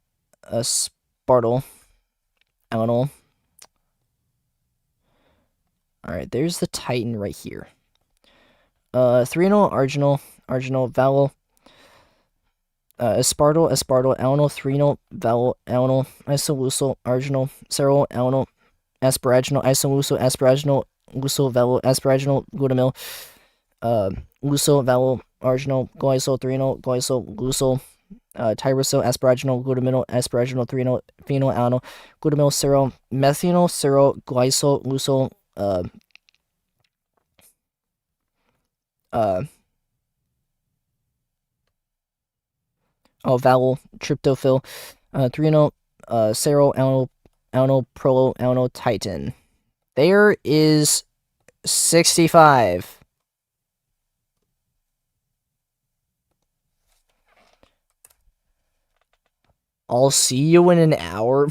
aspartyl alanine. Alright, there's the titin right here. 3-enol arginal valo aspartyl alanine 3-enol valo alanine isolucyl arginal serol alanine asparaginal, isoluso, asparaginal, luso, valo, asparaginal, glutamyl, luso, valo, arginal, glycol, threonol, glycol, luso, tyrosyl, asparaginal, glutaminyl, asparaginal, threonol, phenyl, alanol, glutamyl, serol, methanol, serol, glycol, luso, uh, vowel, tryptophil, threonol, serol, alanol, prolo, alanol, titin. There is 65. I'll see you in an hour.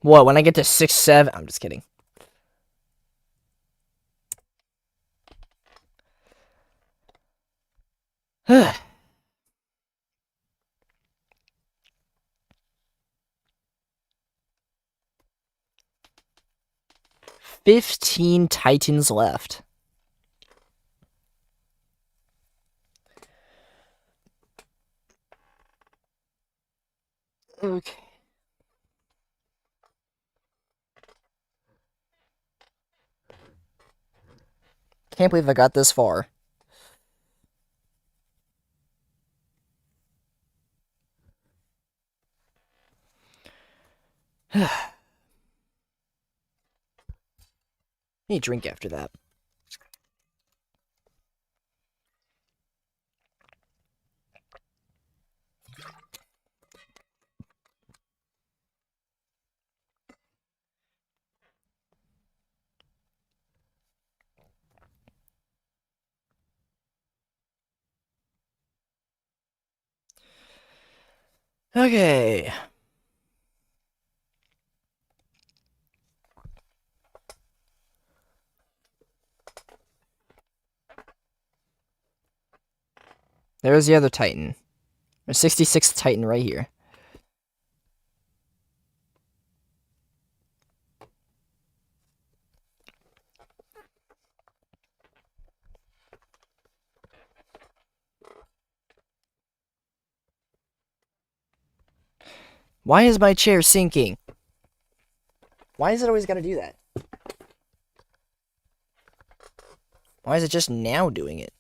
What, when I get to 6, 7? I'm just kidding. $15 titans left. Okay. Can't believe I got this far. Need a drink after that. Okay. There's the other Titan. There's 66th Titan right here. Why is my chair sinking? Why is it always gotta do that? Why is it just now doing it?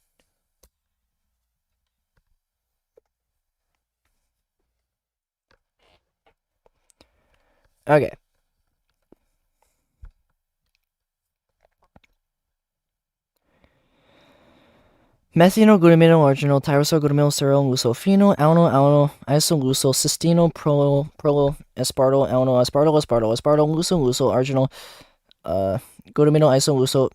Okay. Methanol, glutamino, arginal, tyrosyl, glutamyl, serol, lucophenol, alanol, isolusol, cystino, prolo, aspartyl, alanol, aspartyl, luso, arginal, glutamino, isolusol,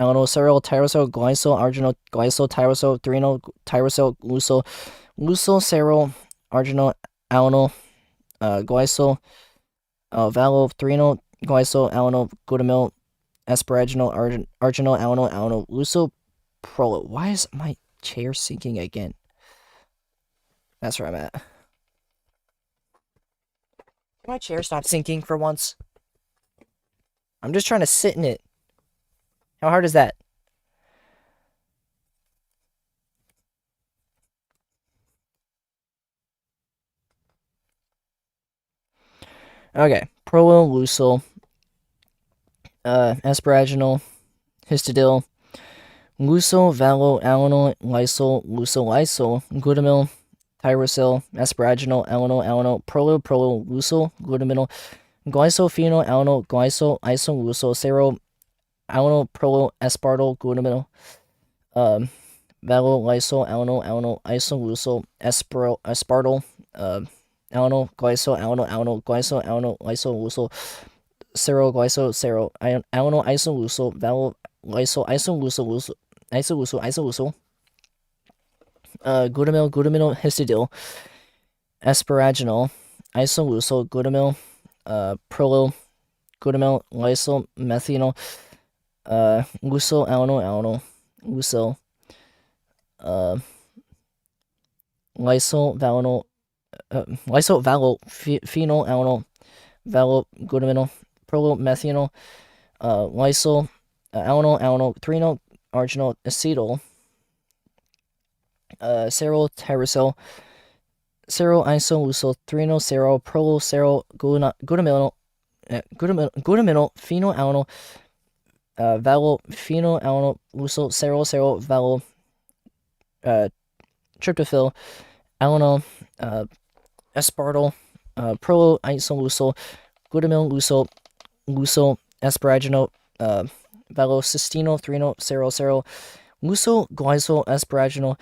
alanol, serol, tyrosyl, glycol, arginal, glycol, tyrosyl, threonol, tyrosyl, luso, serol, arginal, alanol, glycol, valo, threonol, glycol, alanol, glutamyl, asparaginal, arginal, alanol, luso, prolo. Why is my chair sinking again? That's where I'm at. Can my chair stop sinking for once? I'm just trying to sit in it. How hard is that? Okay. Prolo, luso, asparaginal, histidil, luso, valo, alanol, lysol, glutamyl, tyrosyl, asparaginal, alanol, prolo, luso, glutaminol, glycophenol, alanol, glycol, isolusol, serol, alanol, prolo, aspartyl, glutaminol, valo, lysol, alanol, isolusol, aspartyl, alanol, glycol, lysol, lusol, serol, alanol, isolusol, valo, lysol, isolusol, glutamyl, histidil, asparaginal, isolusol, glutamyl, prolo, glutamyl, lysol, methanol, luso, alanol, luso, lysol, valinol, valo, phenol, alanol, valo, glutamyl, prolo, methanol, lysol, alanol, threonol, arginal, acetyl, serol, tyrosyl, cero isolucyl threno cero prolo cero glutamyl phenylalanine valo phenylalanine lucyl cero cero valo tryptophyl alanine aspartyl prolo isolucyl glutamyl lucyl asparagine valocystino threno cero cero lucyl glycyl asparagine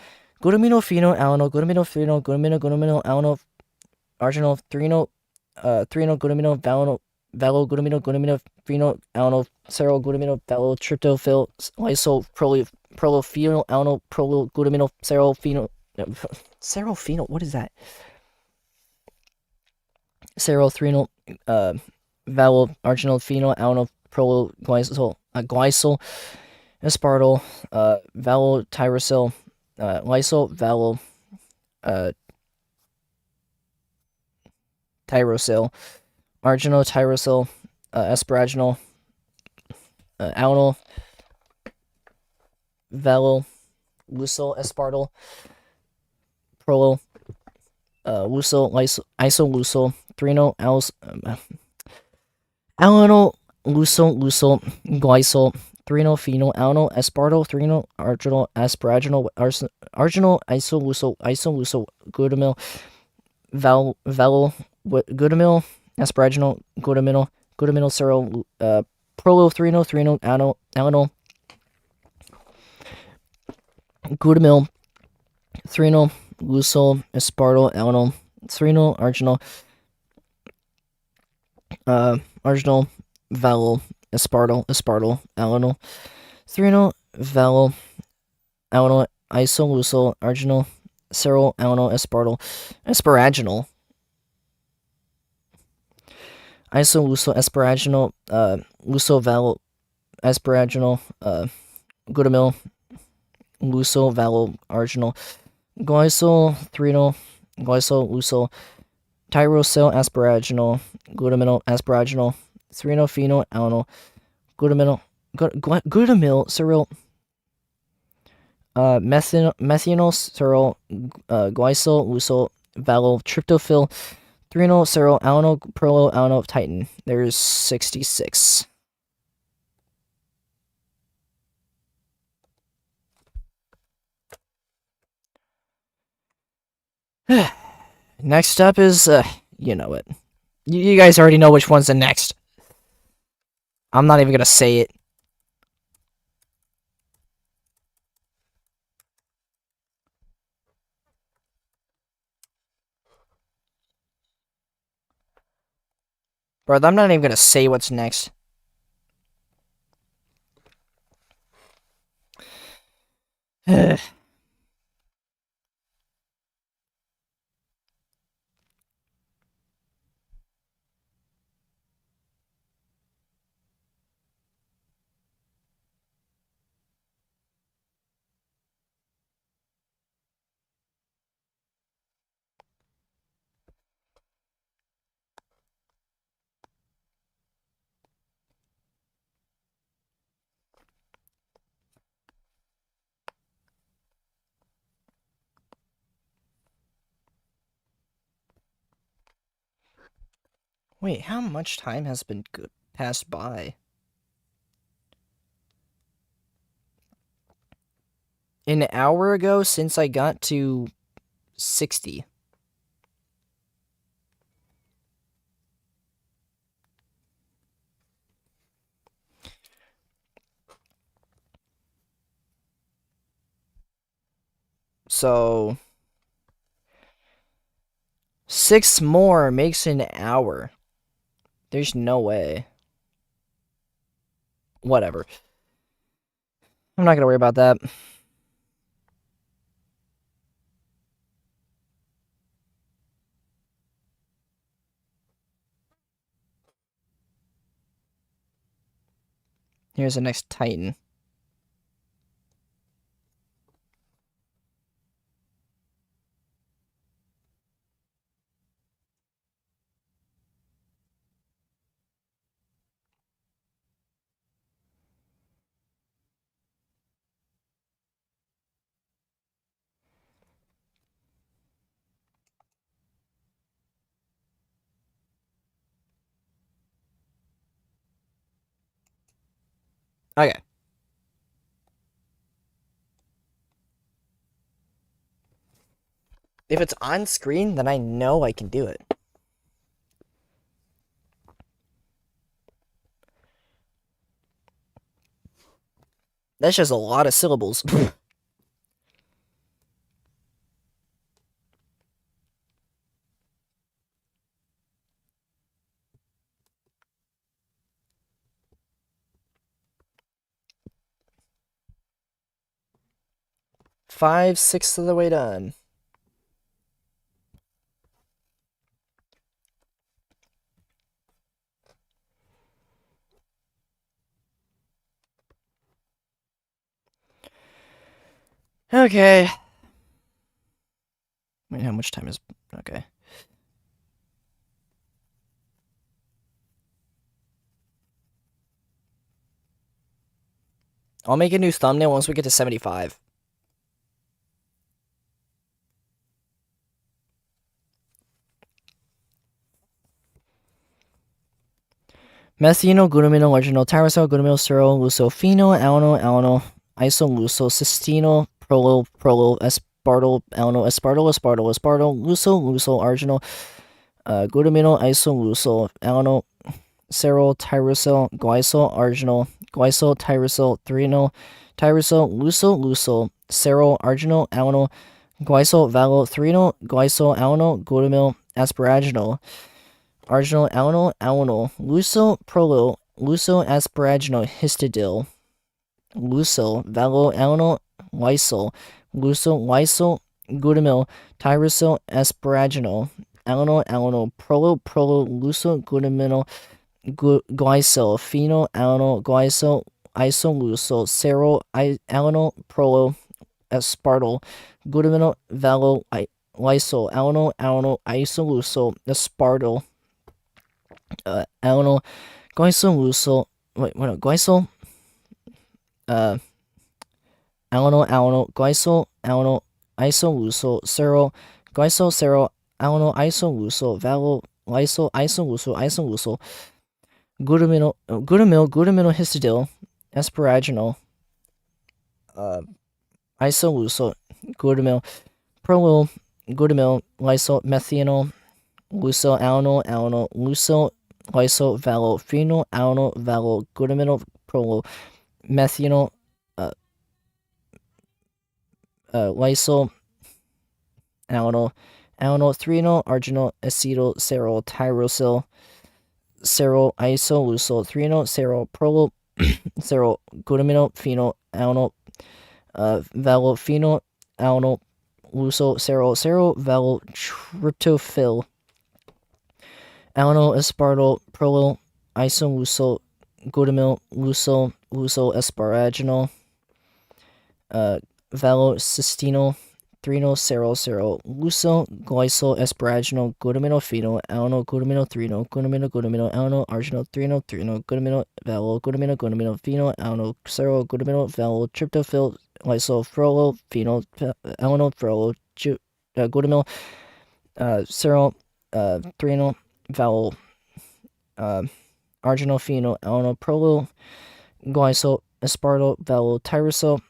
glutaminopheno alanine glutaminopheno glutamino alanine arginal threno glutamino valo glutamino pheno alanine cero glutamino valo tryptophyll lysyl prolophenol alanine glutamino cero pheno what is that cero threno valo arginal phenol alanine glycyl aspartyl valo tyrosyl lysyl valo tyrosyl arginal tyrosyl asparaginal alanine valo lucyl aspartyl prolo lucyl isolucyl threno alanine lucyl glycyl threno phenol alanine aspartyl threno arginal asparaginal arginal isolucyl glutamyl valo glutamyl asparaginal glutamyl cero prolo threno alanine glutamyl threno lucyl aspartyl alanine threno arginal valo aspartyl alanine threno valo alanine isolucyl arginal cero alanine asparaginal isolucyl asparaginal lucyl valo asparaginal glutamyl lucyl valo arginal glycyl threno glycyl lucyl tyrosyl asparaginal glutamyl asparaginal threno phenol alanine glutamyl ceryl methanol ceryl glycyl lucyl valo tryptophyll threno ceryl alanine prolo alanine titin. There's 66. Next up is, you know it. You guys already know which one's the next. I'm not even gonna say it. Bro, I'm not even gonna say what's next. Wait, how much time has been passed by? An hour ago since I got to 60. So 6 more makes an hour. There's no way. Whatever. I'm not gonna worry about that. Here's the next Titan. Okay. If it's on screen, then I know I can do it. That's just a lot of syllables. Five-sixths of the way done. Okay. Wait, how much time is... Okay. I'll make a new thumbnail once we get to 75. Methino, glutamino, arginol, tyrosol, glutamil, serol, lucofino, alano, isoluso, cystino, prolo, aspartyl, aspartyl, luso, arginol, glutamino, isoluso, alano, serol, tyrosol, glycol, arginol, glycol, tyrosol, threonol, tyrosol, luso, serol, arginol, alano, glycol, valo, threonol, glycol, alano, glutamil, asparaginol, arginol, alano, luso, prolo, luso, asparaginol, histidil, luso, valo, alano, lysol, glutamil, tyrosol, asparaginol, alano, prolo, luso, glutamino, glycol, phenol, alano, glycol, isoluso, serol, alano, prolo, aspartyl, glutamino, valo, lysol, alano, isoluso, aspartyl, alano, glycol, glycol, glycol, isoluso, serol, glycol, alano, isoluso, valo, lysol, isoluso, glutamil, histidil, asparaginol, isoluso, glutamil, prolil, glutamil, lysol, methanol, luso, alano, luso, lysol, valo, phenol, alano, valo, glutamil, prolil, methanol, lysol, alano, threonol, arginol, acetyl, serol, tyrosyl, serol, isoluso, threonol, serol, prolil, serol, glutamino, phenol, alano, valo, phenol, alano, luso, serol, valo, tryptophil, alano, aspartyl, prolil, isoluso, glutamil, luso, asparaginol, valo, cystino, threonol, serol, luso, glycol, asparaginol, glutamino, phenol, alano, glutamino, threonol, glutamino, alano, arginol, threonol, glutamino, valo, glutamino, phenol, alano, serol, glutamino, valo, tryptophil, lysol, frolo, phenol, alano, frolo, glutamil, serol, threonol, valo, arginol, phenol, alano, prolil, glycol, aspartyl, valo, tyrosol,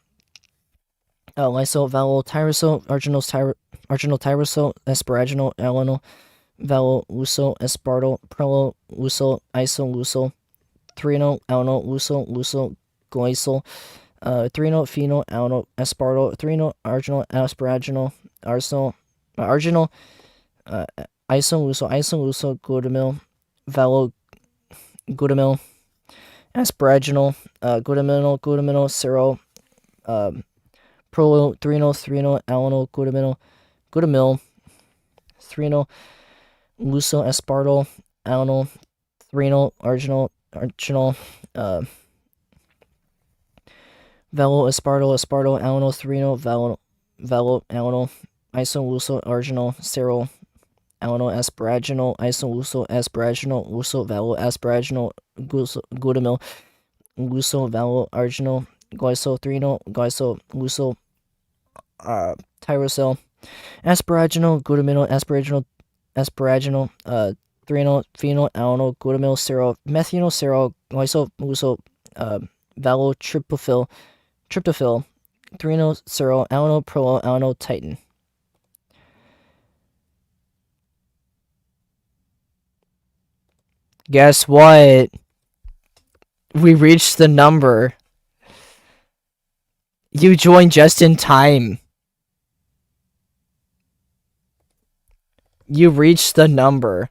lysol, valo, tyrosol, arginal, tyrosol, asparaginol, alano, valo, luso, aspartyl, prolo, luso, isoluso, threonol, alano, luso, glycol, threonol, phenol, alano, aspartyl, threonol, arginal, asparaginol, arginal, isoluso, glutamil, valo, glutamil, asparaginol, glutamino, serol, prolo, threonol, alano, glutamil, threonol, luso, aspartyl, alano, threonol, arginal, valo, aspartyl, alano, threonol, valo, alano, isoluso, arginal, serol, alano, asparaginol, isoluso, asparaginol, luso, valo, asparaginol, glutamil, luso, valo, arginal, glycol, threonol, glycol, luso, tyrosyl, asparaginol, glutamino, asparaginol, threonol, phenol, alano, glutamil, serol, methanol, serol, glycol, luso, tryptophyll, threno, serol, alano, prolo, alano, titin. Guess what? We reached the number. You joined just in time. You reached the number.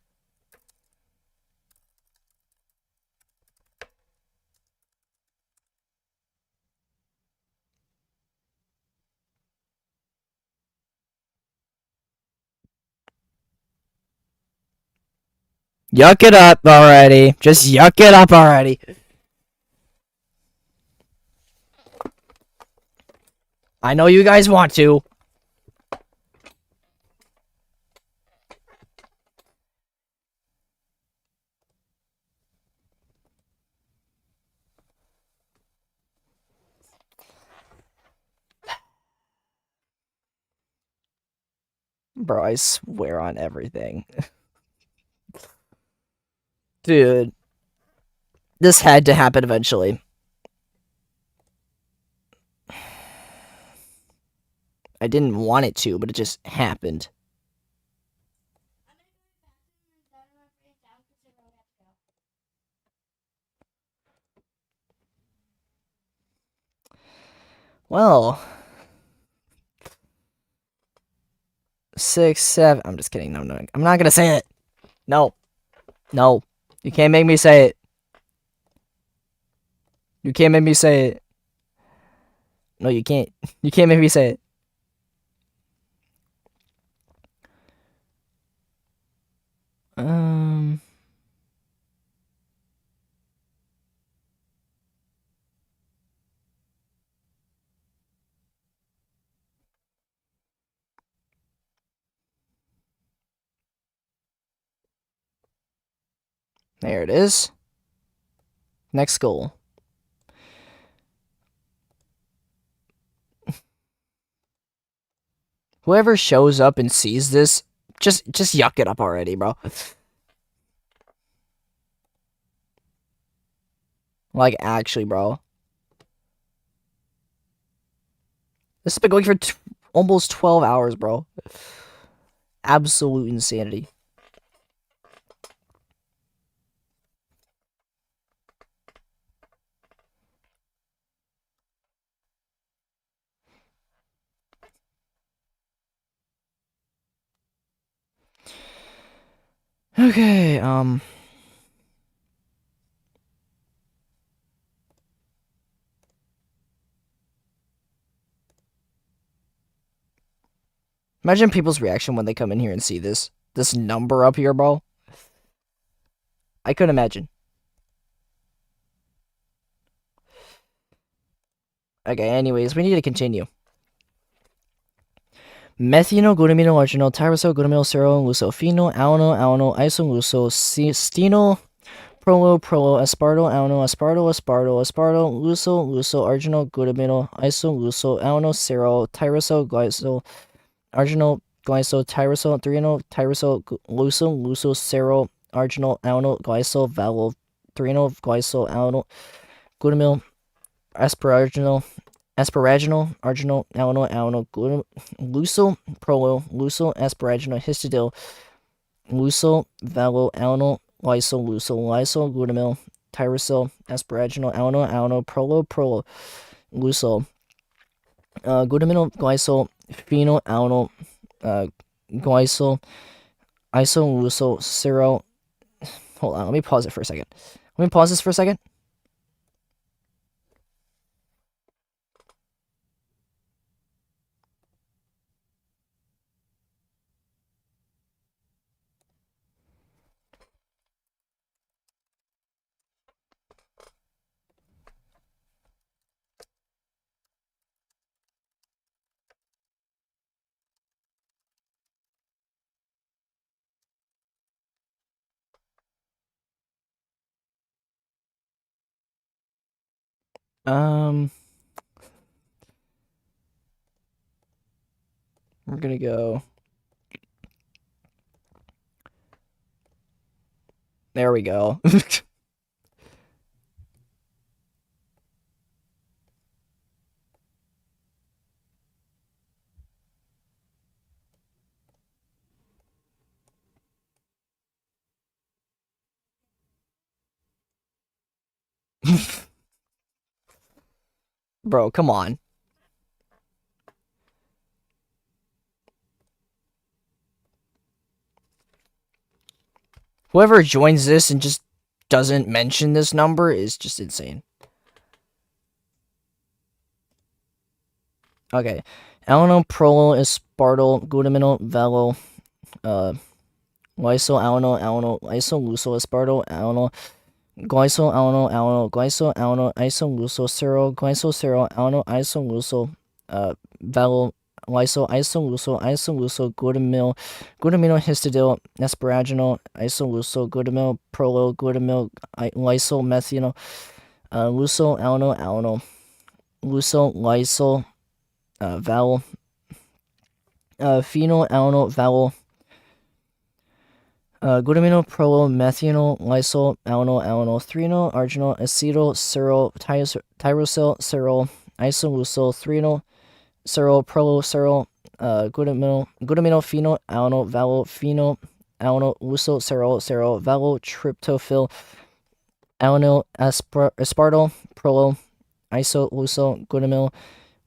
Yuck it up already. Just yuck it up already. I know you guys want to. Bro, I swear on everything. Dude, this had to happen eventually. I didn't want it to, but it just happened. Well, 6, 7. I'm just kidding. No, no. I'm not gonna say it. No. No. You can't make me say it. You can't make me say it. No, you can't. You can't make me say it. Um. There it is. Next goal. Whoever shows up and sees this, just yuck it up already, bro. Like, actually, bro. This has been going for almost 12 hours, bro. Absolute insanity. Okay, imagine people's reaction when they come in here and see this number up here, bro. I couldn't imagine. Okay, anyways, we need to continue. Methino, glutamino, arginol, tyrosol, glutamyl, serol, lucofino, alano, isoluso, steno, prolo, aspartyl, luso, arginol, glutamino, isoluso, serol, tyrosol, arginol, tyrosol, tyrosol, luso, serol, arginol, glutamyl, asparaginal, arginal, luso, asparaginal, histidil, lyso, glutamyl, tyrosol, asparaginal, luso, glutamyl, phenyl, isoluso, serol. Hold on, let me pause it for a second. Let me pause this for a second. We're gonna go. There we go. Bro, come on. Whoever joins this and just doesn't mention this number is just insane. Okay. Alano, prolo, espartal, glutamino, velo, lyso, alano, lyso, luso, espartal, alano, glyso, alano, iso, luso, cero, glyso, cero, alano, iso, luso, velo, lyso, luso, glutamino, histidil, asparaginal, iso, luso, glutamil, prolo, glutamil, lyso, methanol, luso, alano, luso, lyso, vowel, phenol, alano, vowel, glutamino, prolo, methanol, lysol, alano, threnol, arginol, acetyl, cerol, tyrosyl, cerol, isolucyl, threnol, cerol, prolo, cerol, glutamino, phenol, alano, vowel, phenol, alano, lucyl, cerol, vowel, tryptophil, alano, aspartyl, prolo, isolucyl, glutamil,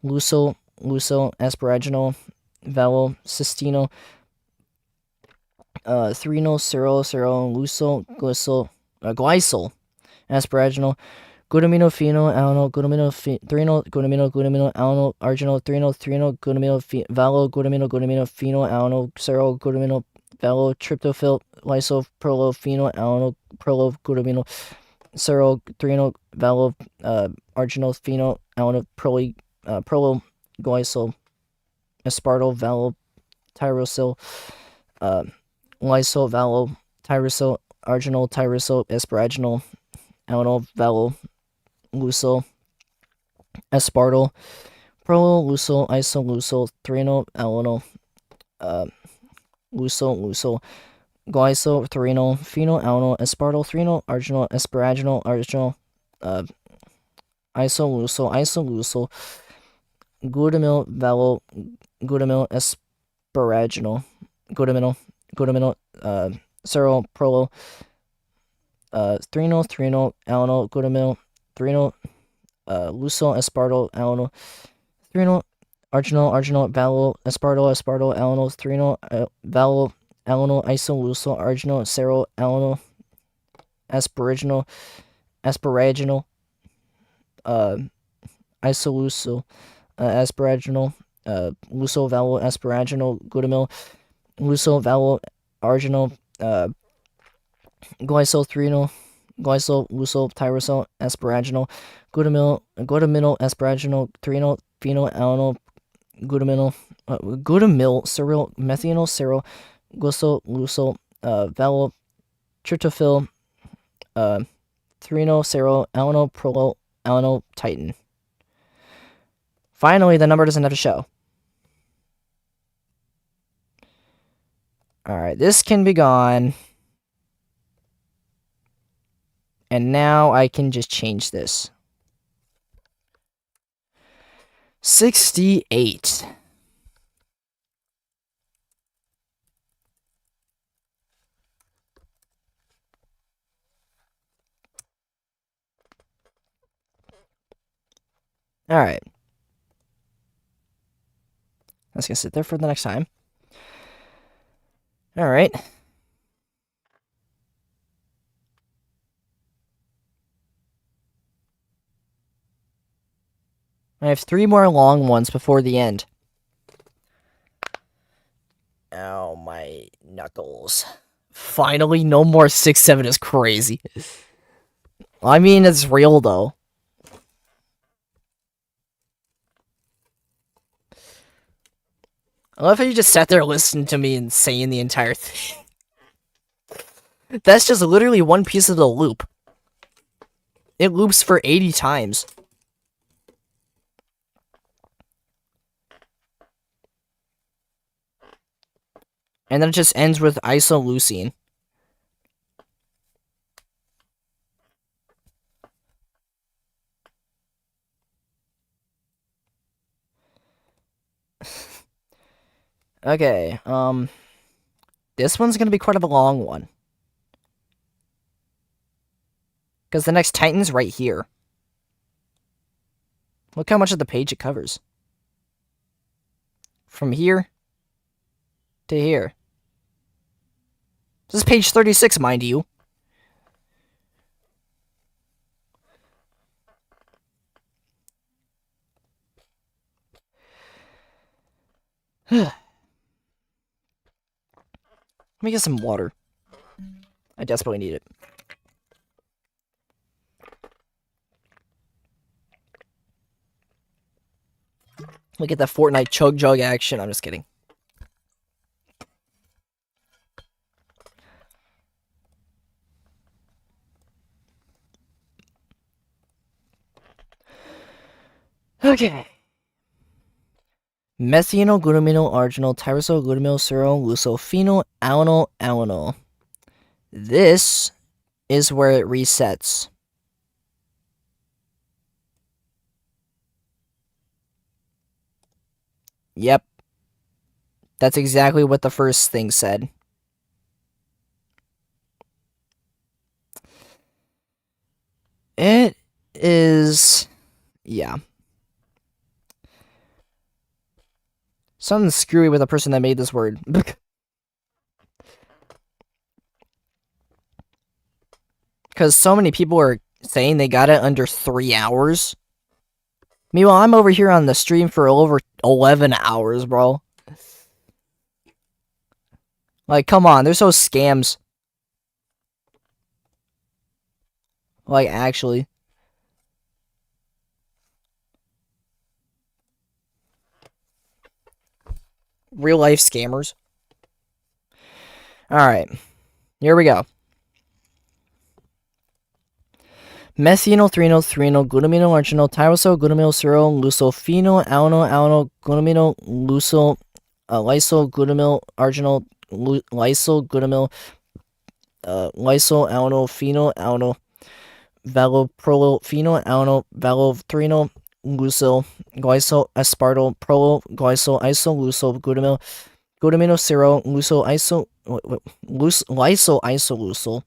lucyl, asparaginal, vowel, cystino, threnal, cerol, lucyl, glycol, asparaginal, glutamino, phenol, alano, threnal, glutamino, alano, arginal, threnal, glutamino, valo, glutamino, phenol, alano, cerol, glutamino, valo, tryptophil, lyso, prolo, phenol, alano, prolo, glutamino, cerol, threnal, valo, arginal, phenol, alano, prolo, glycol, aspartyl, valo, tyrosyl, lysyl, valo, tyrosyl, arginal, tyrosyl, asparaginal, alano, valo, lucyl, aspartyl, prolo, lucyl, isolucyl, threnal, alano, lucyl, glycol, threnal, phenol, alano, aspartyl, threnal, arginal, asparaginal, arginal, isolucyl, glutamil, valo, glutamil, asparaginal, glutamino, cerol, prolo, threnal, alano, glutamil, threnal, lucyl, aspartyl, alano, threnal, arginal, valo, aspartyl, alano, threnal, valo, alano, isolucyl, arginal, cerol, alano, asparaginal, isolucyl, asparaginal, lucyl, valo, asparaginal, glutamil, lucyl, valo, arginal, glycol, threnal, lucyl, tyrosyl, asparaginal, glutamino, asparaginal, threnal, phenol, alano, glutamil, cerol, methanol, cerol, glycol, lucyl, valo, tryptophil, threnal, cerol, alano, prolo, alano, titin. Finally, the number doesn't have to show. Alright, this can be gone. And now I can just change this. 68. Alright. That's gonna sit there for the next time. Alright. I have 3 more long ones before the end. Ow, my knuckles. Finally, no more 6-7 is crazy. I mean, it's real, though. I love how you just sat there listening to me and saying the entire thing. That's just literally one piece of the loop. It loops for 80 times. And then it just ends with isoleucine. Okay, this one's gonna be quite of a long one. Because the next Titan's right here. Look how much of the page it covers. From here to here. This is page 36, mind you. Let me get some water. I desperately need it. Look at that Fortnite chug jug action. I'm just kidding. Okay. Methynyl, glutaminyl, arginyl, tyrosol, glutamyl, serol, lucophenyl, alanyl, alanyl. This is where it resets. Yep. That's exactly what the first thing said. It is... yeah. Something screwy with the person that made this word. Because so many people are saying they got it under 3 hours. Meanwhile, I'm over here on the stream for over 11 hours, bro. Like, come on, there's those scams. Like, actually. Real life scammers. Alright. Here we go. Methynyl, threnyl, threnyl, glutaminyl, arginyl, tyrosol, glutamyl, serol, lucophenyl, alanyl, alanyl, glutaminyl, lysol, lysol, glutamyl, arginyl, lysol, glutamyl, lysol, alanyl, phenyl, alanyl, valoprolyl, phenyl, alanyl, valothrenyl, lucyl, glycol, aspartyl, prolyl, glycol, isoleucyl, glutamyl, glutaminyl, serol, lucyl, lysol, isoleucyl,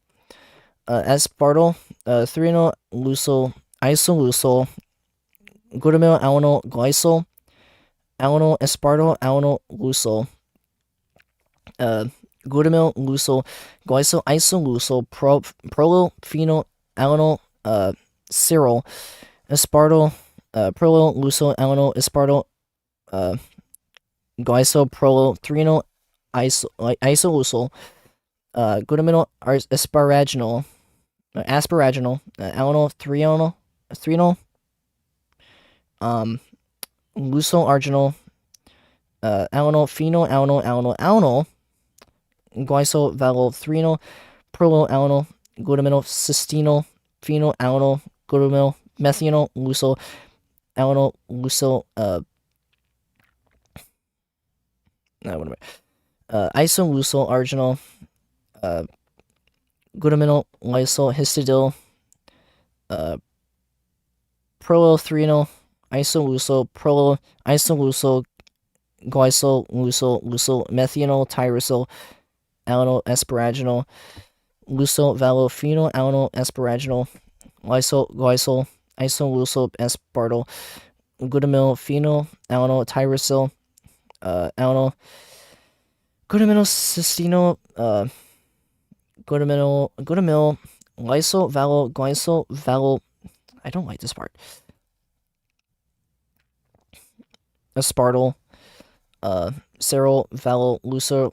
aspartyl, threnyl, lucyl, isoleucyl, glutamyl, alanyl, glycol, alanyl, aspartyl, alanyl, lucyl, glutamyl, lucyl, glycol, isoleucyl, prolyl, phenyl, alanyl, serol, aspartyl, prolyl, lucyl, alanyl, aspartyl, glycol, prolyl, threnyl, isoleucyl, glutaminyl, asparaginal, alanyl, threnyl, lucyl, arginal, alanyl, phenyl, alanyl, glycol, valothrenyl, prolyl, alanyl, glutaminyl, cystenyl, phenyl, alanyl, glutaminyl, methynyl, lucyl, alanyl, lucyl, isoleucyl, arginal, glutaminyl, lysol, histidyl, prolyl, isoleucyl, prolyl, isoleucyl, glycol, lucyl, methynyl, tyrosol, alanyl, asparaginal, lucyl, valophenol, alanyl, asparaginal, lysol, glycol, isoleucyl, aspartyl, glutamyl, phenyl, alanyl, tyrosol, alanyl, glutaminyl, cystenyl, glutamyl, lysol, glycol, I don't like this part. Aspartyl, serol, lucyl,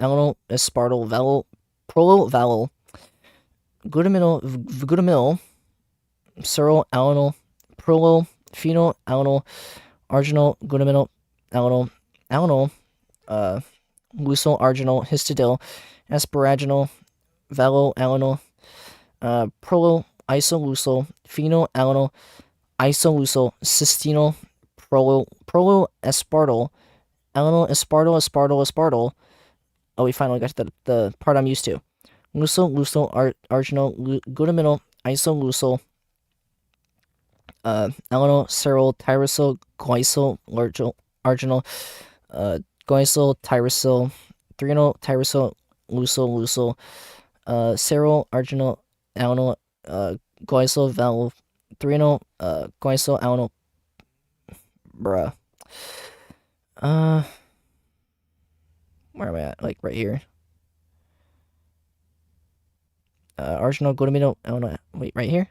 alanyl, aspartyl, prolyl, glutamyl, serol, alanyl, prolyl, phenyl, alanyl, arginal, glutaminyl, alanyl, lucyl, arginal, histidyl, asparaginal, alanyl, prolyl, isoleucyl, phenyl, alanyl, isoleucyl, cystenyl, prolyl, aspartyl, alanyl, aspartyl. Oh, we finally got to the part I'm used to. Lucyl, arginal, glutaminyl, isoleucyl, alanyl, serol, tyrosol, glycol, arginal, glycol, tyrosol, threnyl, tyrosol, lucyl, serol, arginal, alanyl, glycol, 3-enol guaiso alanyl, bruh. Uh, where am I at? Like right here. Arginal glutamino alanyl. Wait, right here.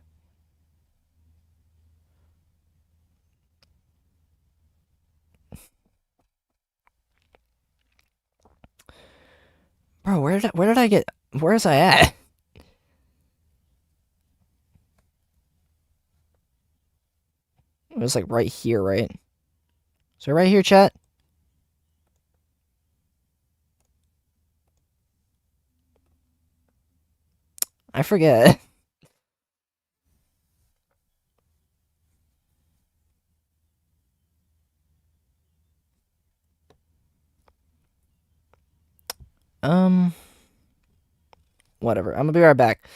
Bro, where did I get? Where's I at? It was like right here, right? So right here, chat. I forget. Um, whatever. I'm gonna be right back.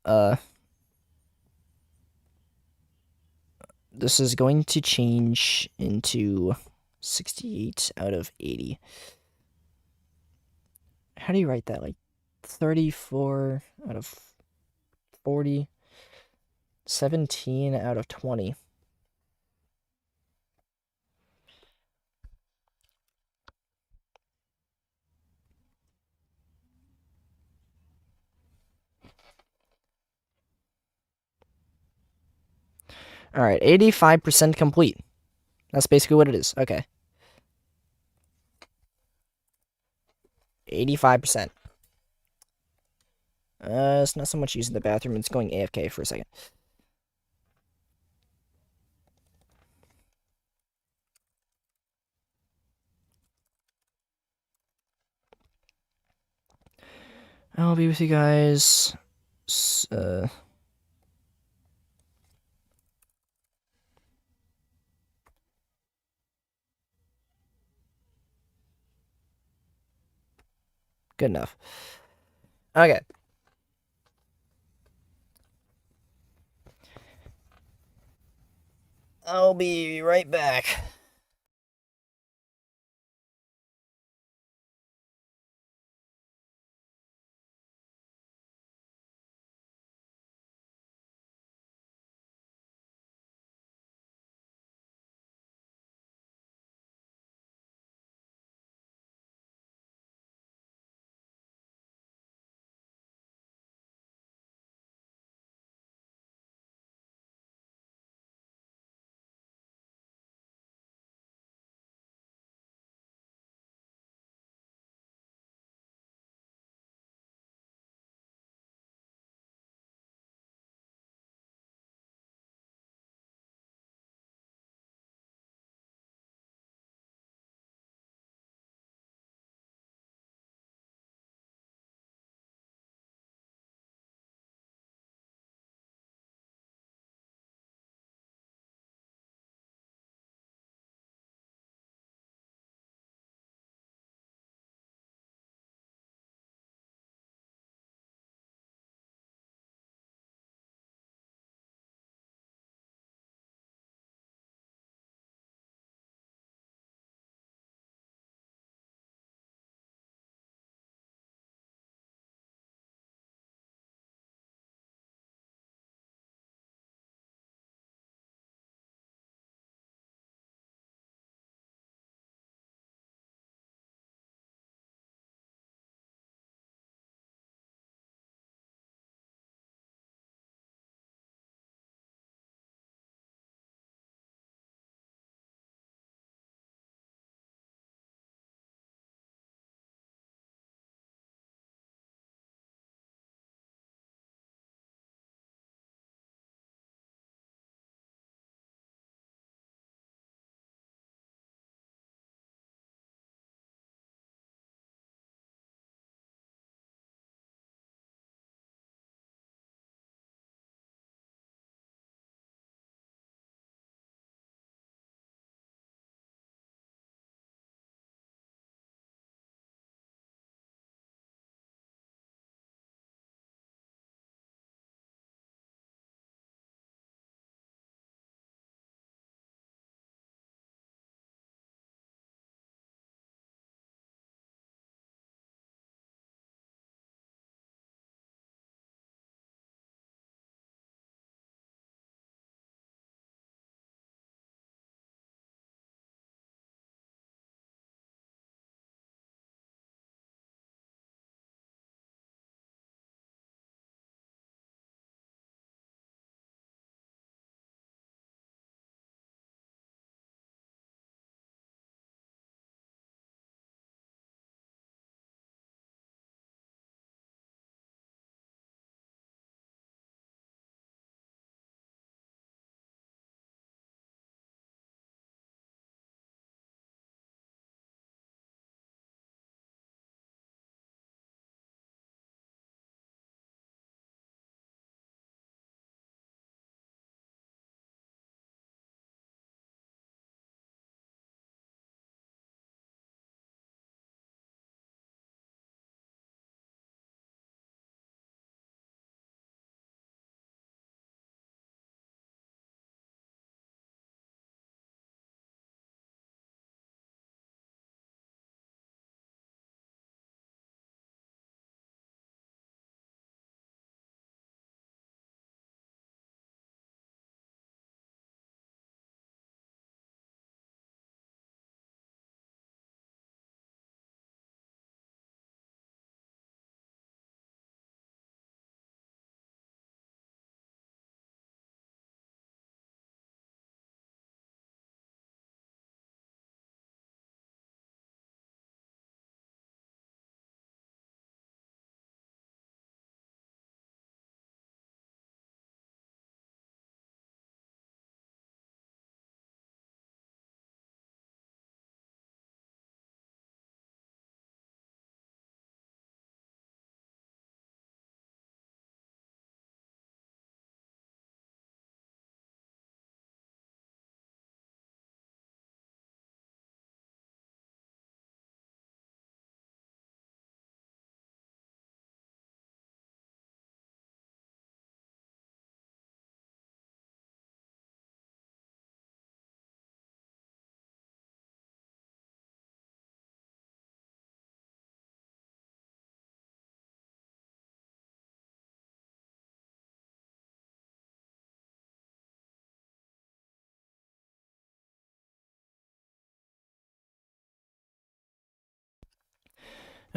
Uh, this is going to change into 68 out of 80. How do you write that? Like 34 out of 40, 17 out of 20. All right, 85% complete. That's basically what it is. Okay. 85%. It's not so much using the bathroom, it's going AFK for a second. I'll be with you guys. Good enough. Okay. I'll be right back.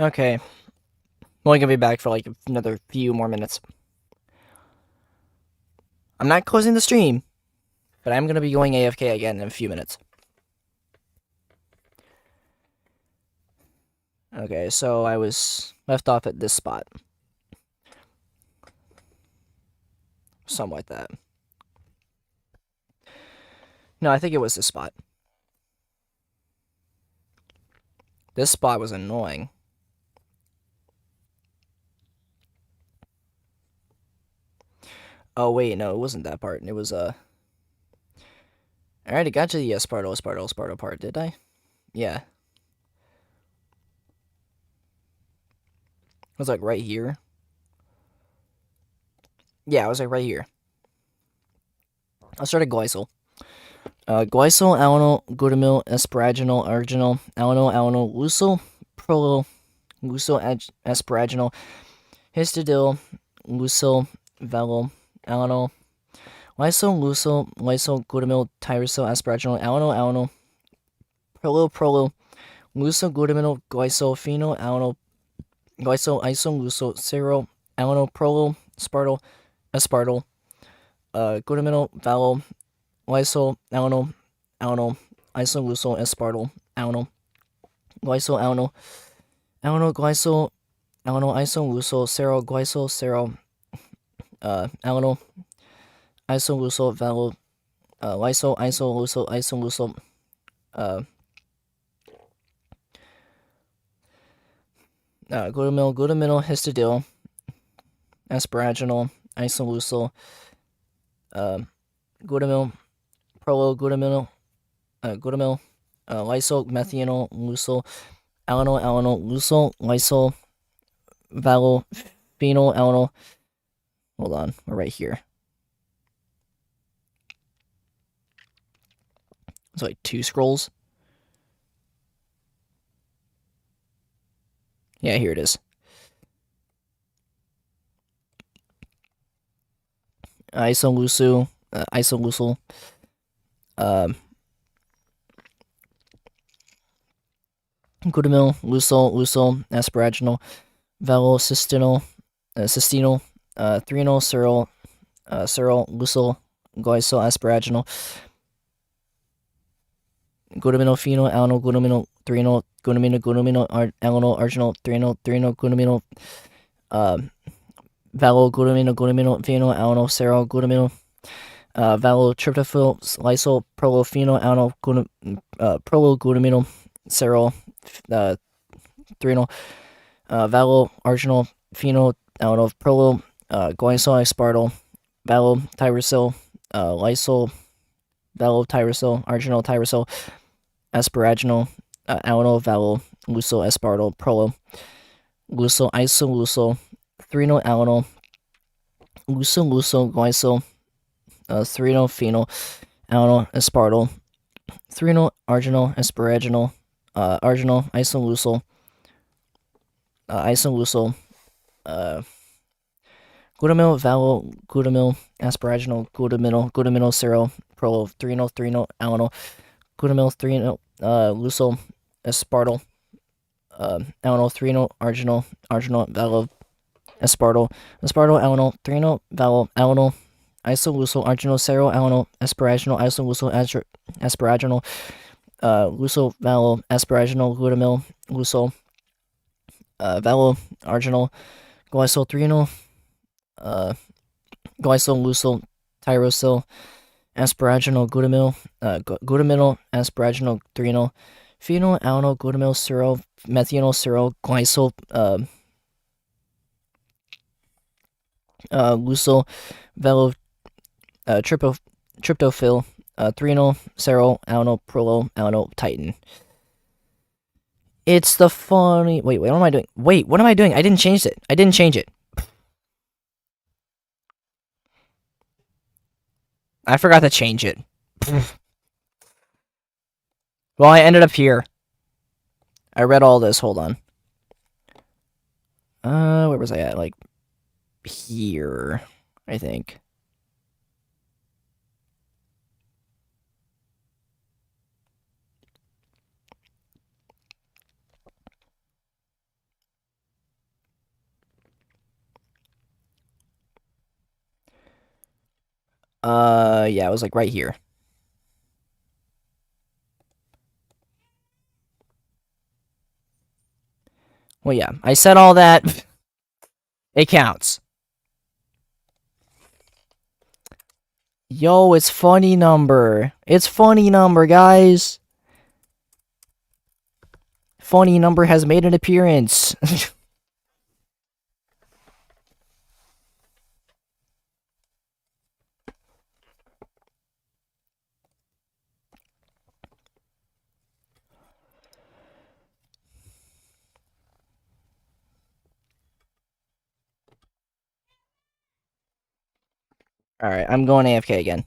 Okay. I'm only gonna be back for like another few more minutes. I'm not closing the stream, but I'm gonna be going AFK again in a few minutes. Okay, so I was left off at this spot. Something like that. No, I think it was this spot. This spot was annoying. Oh wait, no, it wasn't that part. It was I already got to the Esparto part, did I? Yeah. It was like right here. Yeah, it was like right here. I started Glycol. Glycol, alanyl, glutamyl, asparaginal, arginal, alanyl, lucyl, prolyl, asparaginal, histidil, lucyl, velyl, alanyl, lysyl, glutamyl, tyrosine, asparaginal, alanyl, prolyl, lucyl, glutamyl, glycol, phenyl, alanyl, glycol, isolucyl, ceryl, alanyl, prolyl, aspartyl, glutamyl, valyl, lysyl, alanyl, isolucyl, aspartyl, alanyl, glycol, glycol, isolucyl, ceryl, glycol, ceryl, alanyl, isolucyl, valyl, lysyl, isolucyl, glutamyl, histidil, asparaginal, isolucyl, glutamyl, glutamyl, lysyl, methanol, lucyl, lucyl, lysyl, valyl, phenyl, alanyl. Hold on, we're right here. It's like 2 scrolls. Yeah, here it is. Isolucyl, glutamyl, lucyl, asparaginal, valyl, cystinol, threnol, ceryl, lucyl, glycol, asparaginal, glutamyl, phenyl, alanyl, glutamyl, threnol, glutamyl, alanyl, arginal, threnol, glutamyl, valyl, glutamyl, phenyl, alanyl, ceryl, glutamyl, valyl, tryptophyl, lysyl, prolyl, phenyl, alanyl, prolyl, glutamyl, ceryl, threnol, valyl, arginal, phenyl, alanyl, prolyl, glycol, aspartyl, valyl, tyrosyl, lysyl, valyl, tyrosyl, arginal, tyrosyl, asparaginal, alanyl, valyl, lucyl, aspartyl, prolyl, lucyl, isolucyl, threnol, alanyl, lucyl, glycol, threnol, phenyl, alanyl, aspartyl, threnol, arginal, asparaginal, arginal, isolucyl, glutamyl, valyl, glutamyl, asparaginal, glutamyl, ceryl, prolyl, threnol, alanyl, glutamyl, threnol, lucyl, aspartyl, alanyl, threnol, arginal, valyl, aspartyl, alanyl, threnol, valyl, alanyl, isolucyl, arginal, ceryl, alanyl, asparaginal, isolucyl, asparaginal, lucyl, valyl, asparaginal, glutamyl, lucyl, valyl, arginal, glycol, threnol, glycol, lucyl, tyrosyl, asparaginal, glutamyl, asparaginal, threnol, phenyl, alanyl, glutamyl, ceryl, methanol, ceryl, glycol, lucyl, valyl, tryptophyl, threnol, ceryl, alanyl, prolyl, alanyl, titin. It's the funny. Wait, what am I doing? Wait, what am I doing? I didn't change it. I forgot to change it. Well, I ended up here. I read all this. Hold on. Where was I at? Like here, I think. Yeah, it was like right here. Well, yeah, I said all that. It counts. Yo, it's funny number. It's funny number, guys. Funny number has made an appearance. All right, I'm going AFK again.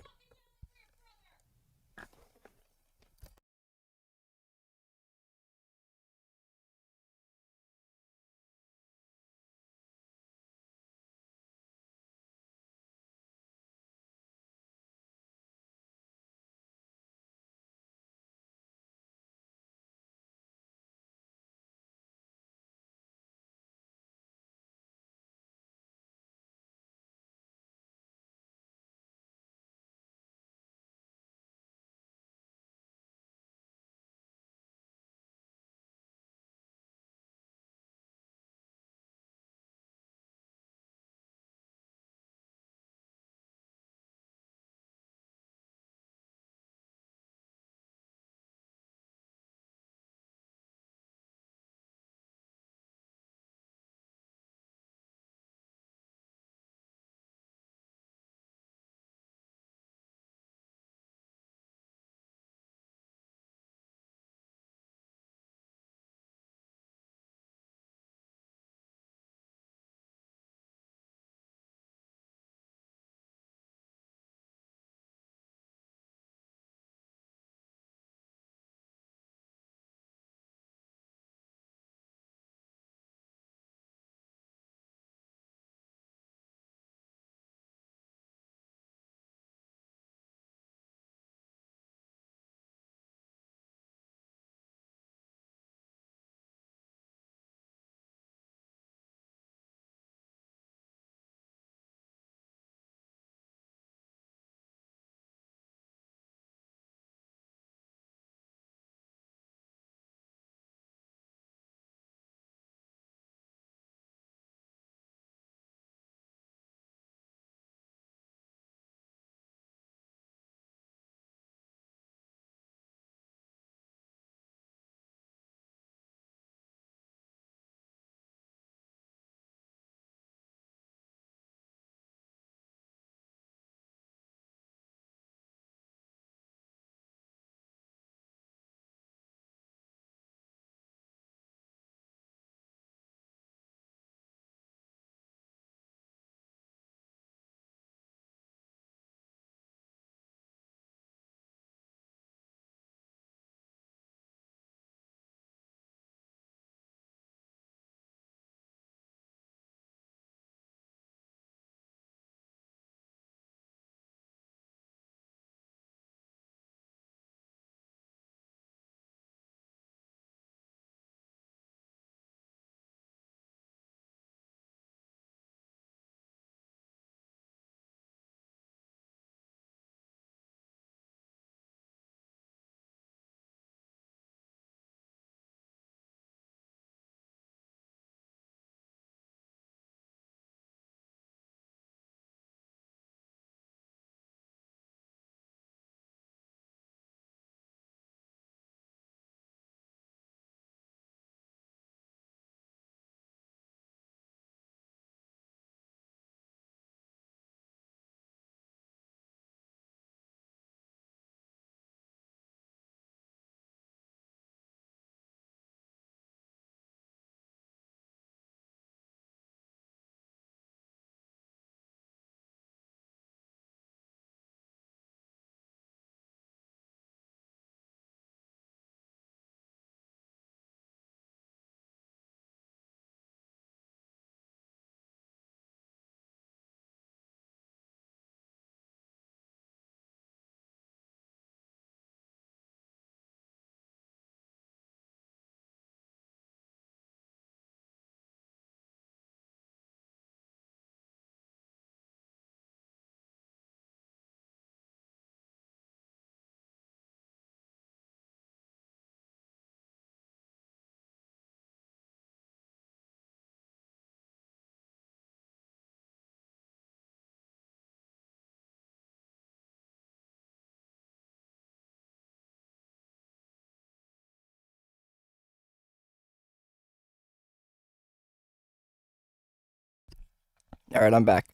Alright, I'm back.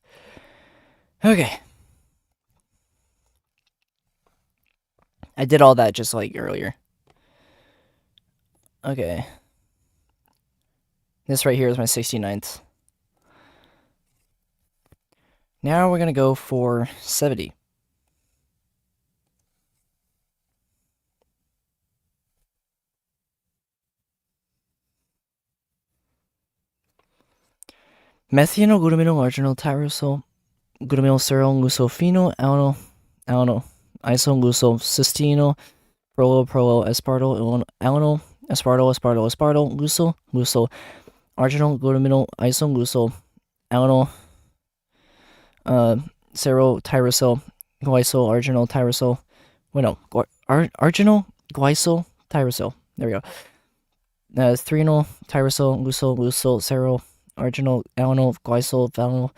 Okay. I did all that just like earlier. Okay. This right here is my 69th. Now we're going to go for 70. Methionoglutamino marginal tyrosol glutaminyl serol lucofino alano isoluso cystino prolo aspartyl alano aspartyl luso arginal glutaminyl isolusol alano serol tyrosol glycol arginal tyrosol. Wait, no, arginal glycol tyrosol. There we go. Threonol tyrosol luso serol arginal alano glycol valinol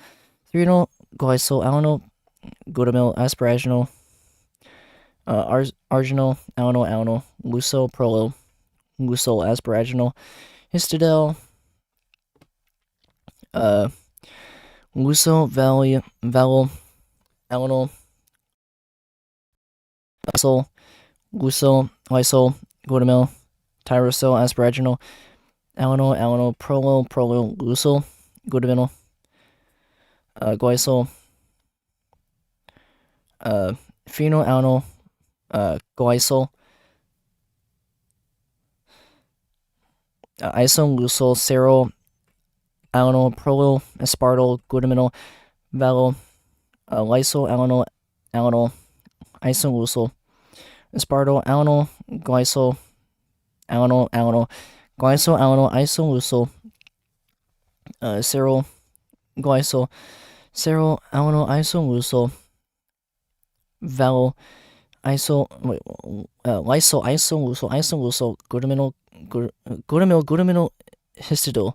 threonol glycol alano glutamyl asparaginal arginal alano luso prolo lusol asparaginal histidel luso valol alano lysol glutamyl tyrosol asparaginal alano prolo lusol glutaminyl glycol phenylalanyl glycol isolusol serol alano prolo aspartyl glutaminyl valol lysol alano isolusol aspartyl alano glycol alano glycol alano isolusol serol glycol serol alano isolusol valol lysol isolusol glutaminyl histidil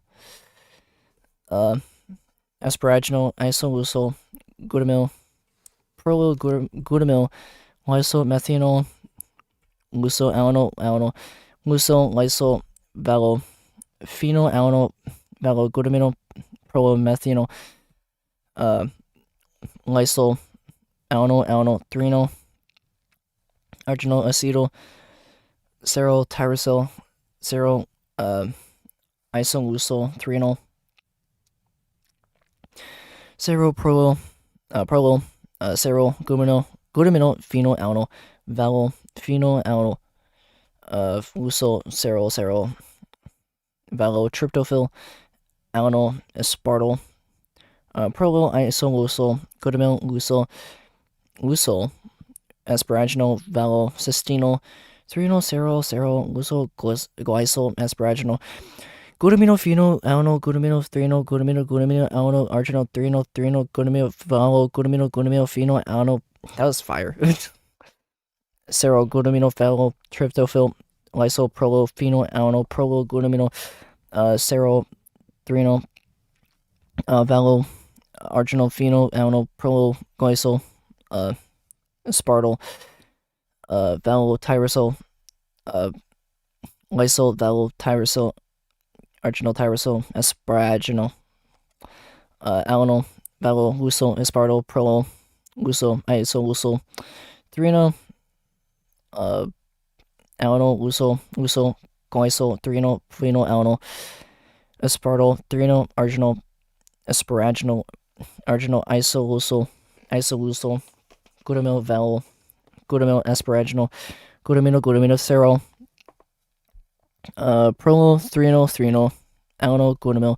asparaginal isolusol glutamyl prolo glutamyl lysol methanol luso alano luso lysol valol phenyl alano valol glutaminyl prolo methanol lysol alano threonol arginal acetyl serol tyrosol serol isolusol threonol serol prolo serol glutaminyl phenyl alano valol phenyl alano lusol serol valol tryptophil alano aspartyl prolo isolusol glutaminyl lusol asparaginal valol cystino threonol serol lusol glycol asparaginal glutamino phenyl alano glutamino threonol glutamino alano arginal threonol glutamino valol glutamino phenyl alano. That was fire. Serol glutamino valol tryptophil lysol prolo phenyl alano prolo glutamino serol threonol valol arginal phenyl alano prolo glycol aspartyl valol tyrosol lysol valol tyrosol arginal tyrosol asparaginal alano valol lusol aspartyl prolo lusol isolusol threonol alano lusol glycol threonol phenyl alano aspartyl threonol arginal asparaginal arginal isolusol glutamyl valol glutamyl asparaginal glutamino serol prolo threonol alano glutamyl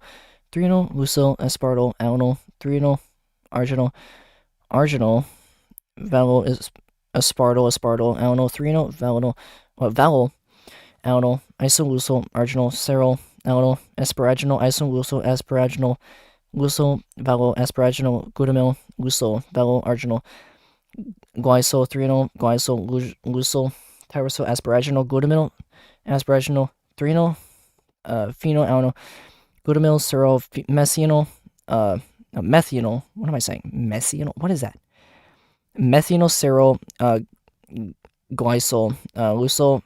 threonol lusol aspartyl alano threonol arginal valol aspartyl alano threonol valol alano isolusol arginal serol alano asparaginal isolusol asparaginal lusol valol asparaginal glutamyl lusol valol arginal glycol threonol glycol lusol tyrosol asparaginal glutamyl asparaginal threonol phenyl alano glutamyl serol methanol. What am I saying? Methanol. What is that? Methanol serol glycol lusol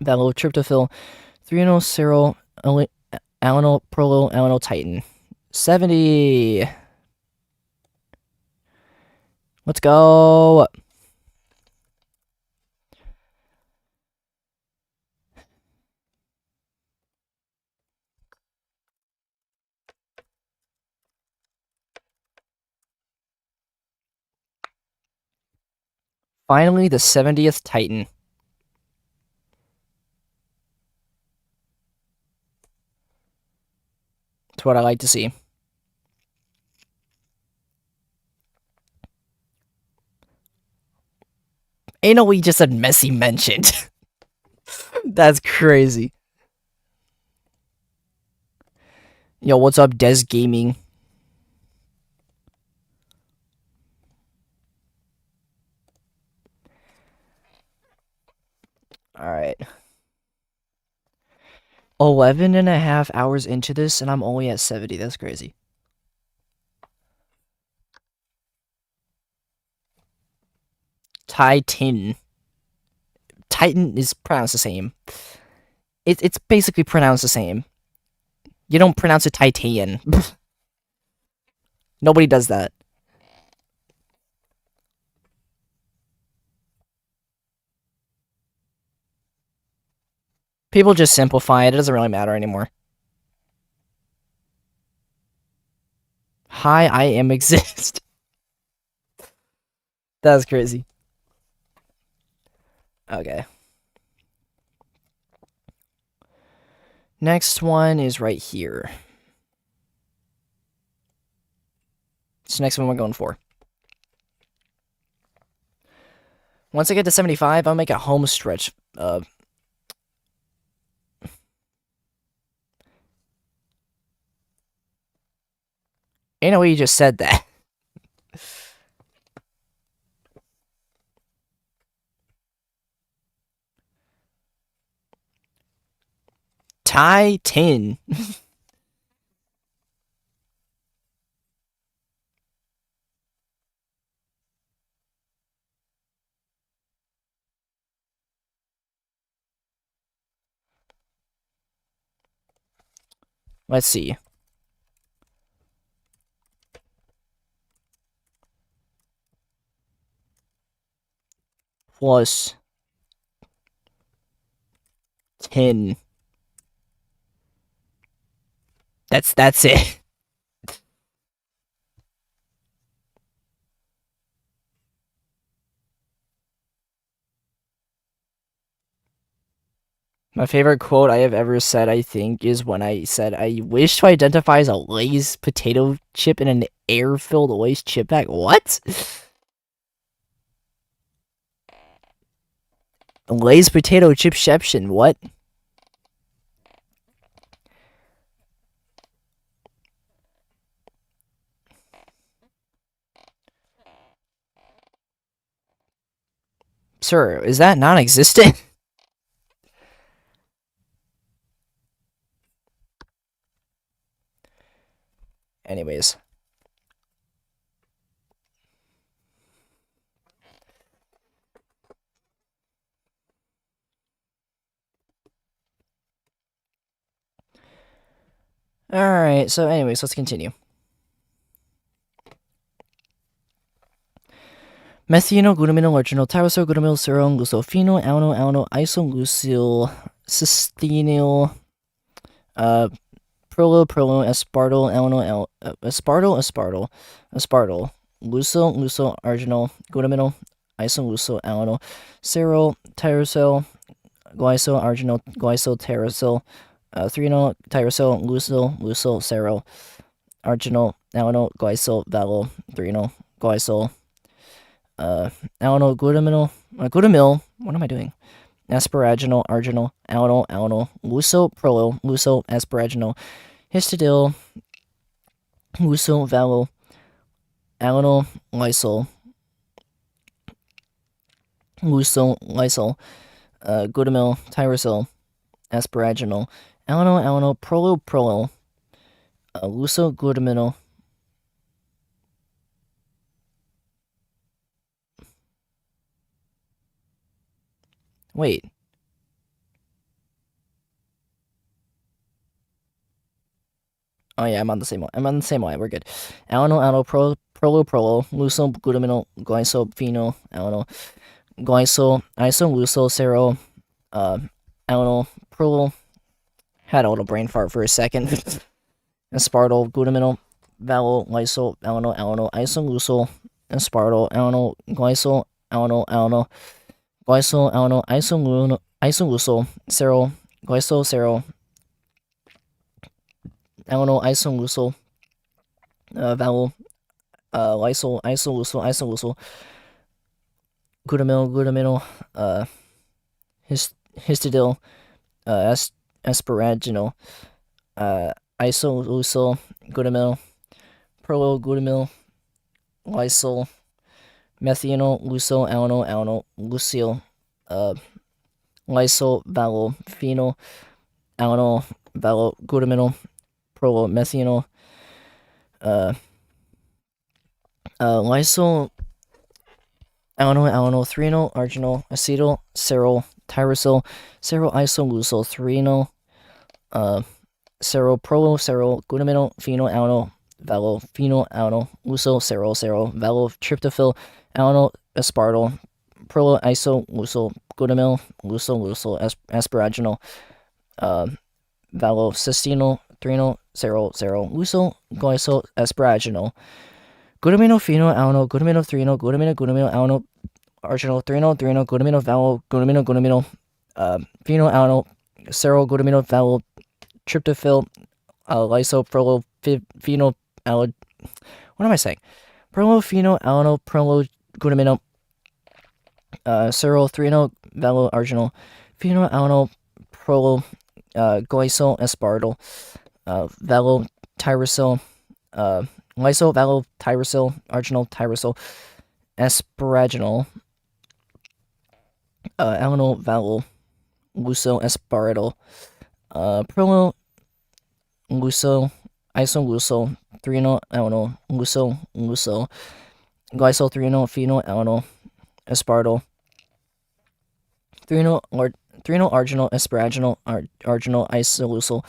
valol tryptophil threonol serol alano prolo alano titin. 70. Let's go. Finally, the 70th Titan. That's what I like to see. Ain't no we just said Messi mentioned. That's crazy. Yo, what's up, Des Gaming? Alright. 11 and a half hours into this, and I'm only at 70. That's crazy. Titan. Titan is pronounced the same. It's basically pronounced the same. You don't pronounce it Titan. Nobody does that. People just simplify it. It doesn't really matter anymore. Hi, I am exist. That's crazy. Okay. Next one is right here. It's the next one we're going for. Once I get to 75, I'll make a home stretch. Ain't no way you just said that. Titan. Let's see. Plus 10. That's it. My favorite quote I have ever said, I think, is when I said, I wish to identify as a Lay's potato chip in an air-filled Lay's chip bag. What? Lay's potato chipception. What? Sir, is that non-existent? Anyways. Alright, so anyways, let's continue. Methional, glutamino, larginal, tyrosol, glutamyl, serol, glucophenol, alanyl, alanyl, isogleucyl, cysteanyl, prolo, prolo, aspartyl, alanyl, aspartyl, aspartyl, aspartyl, leucyl, leucyl, arginal, glutamino, isogleucyl, alanyl, serol, tyrosol, glycol, arginal, glycol, tyrosol, threonol, tyrosol, leucyl, leucyl, serol, arginal, alanyl, glycol, valo, threonol, glycol, alanyl, glutamyl. What am I doing? Asparaginal, arginal, alanyl, alanyl, leucyl, prolo, leucyl, asparaginal, histidyl, leucyl, valo, alanyl, lysol, leucyl, lysol, glutamyl, tyrosol, asparaginal, alanyl, alanyl, prolo, prolo, leucyl, glutamyl. Wait. Oh yeah, I'm on the same one. I'm on the same line. We're good. Alano, alano, prolo, luso, glutamino, glycol, phenol, alano, glycol, iso, luso, cero, uh, alano, prolo. Had a little brain fart for a second. Aspartyl, glutamino, valo, lysol, alano, iso, luso, aspartyl, alano, glycol, alano, glycol, iso, luso, cero, glycol, cero, alano, iso, luso, valo, lysol, iso, glutamino, uh, histidil, asparaginal, isolucyl, glutamil, prologlutamil, lysol, methanol, lucyl, alano, lucyl, lysol, valo, phenol, alano, valo, glutaminol, promethanol, lysol, alano, threonol, arginol, acetyl, cerol, tyrosyl, cerol, isolucyl, threonol, cerol, prolo, cerol, glutaminol, phenol, alano, valo, phenol, alano, lucyl, cerol, valo, tryptophyl, alano, aspartyl, prolo, iso, glutamil, lucyl, asparaginal, valo, cysteinol, threonol, cerol, lucyl, glycol, asparaginal, glutamino, phenol, alano, glutamino, threonol, glutamino, alano, arginal, threonol, glutamino, valo, glutamino, phenol, alano, cerol, glutamino, valo, tryptophyl, lysophenol, phenol, what am I saying? Prolophenol, alano, prologlutamino, cerol, threonol, valo, arginal, phenol, alano, glycol, aspartyl, valo, tyrosyl, lysol, valo, tyrosyl, arginal, tyrosyl, asparaginal, alano, valo, lucyl, aspartyl, prolo, lucyl, isolucyl, threonol, alano, lucyl, glycol, threonol, phenol, alano, aspartyl, threonol, arginal, asparaginal, arginal, isolucyl,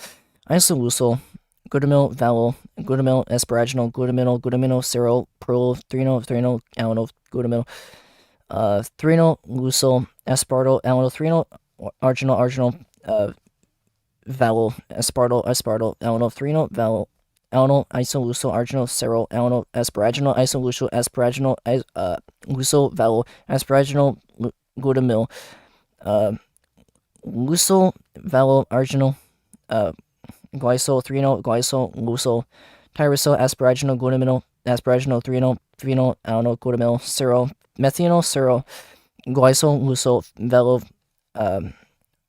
glutamil, valo, glutamil, asparaginal, glutamino, cerol, prolo, threonol, alano, glutamil, threonol, lucyl, aspartyl, alano, threonol, arginal, valo, aspartyl, alano, threonol, valo, alano, isolucyl, arginal, cerol, alano, asparaginal, isolucyl, asparaginal, lucyl, valo, asparaginal, glutamil, lucyl, valo, arginal, glycol, threonol, glycol, lucyl, tyrosyl, asparaginal, glutaminol, asparaginal, threonol, phenol, alano, glutamil, cerol, methanol, cerol, glycol, lucyl, valo,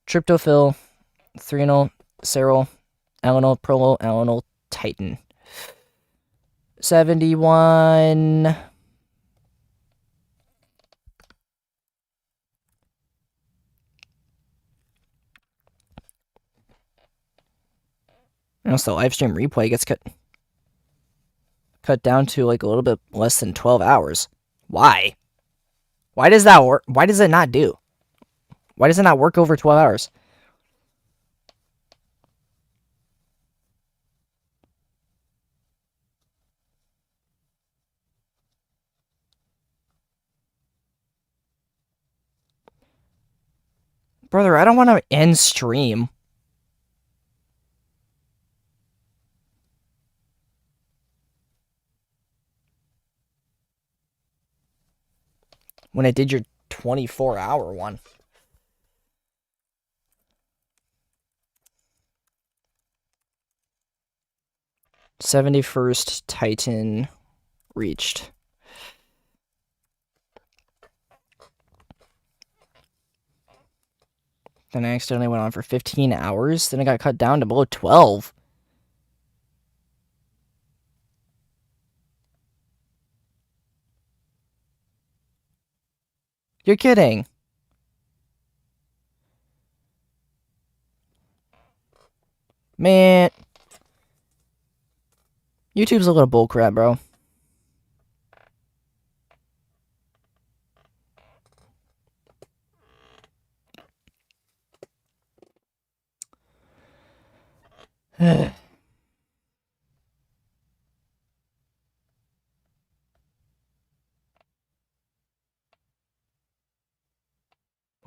tryptophyl, threonol, cerol, alano, prolo, alano, titin. 71. Once the live stream replay gets cut down to like a little bit less than 12 hours. Why? Why does that work? Why does it not do? Why does it not work over 12 hours? Brother, I don't want to end stream. When I did your 24-hour one. 71st Titan reached. Then I accidentally went on for 15 hours. Then it got cut down to below 12. You're kidding. Man. YouTube's a little bullcrap, bro.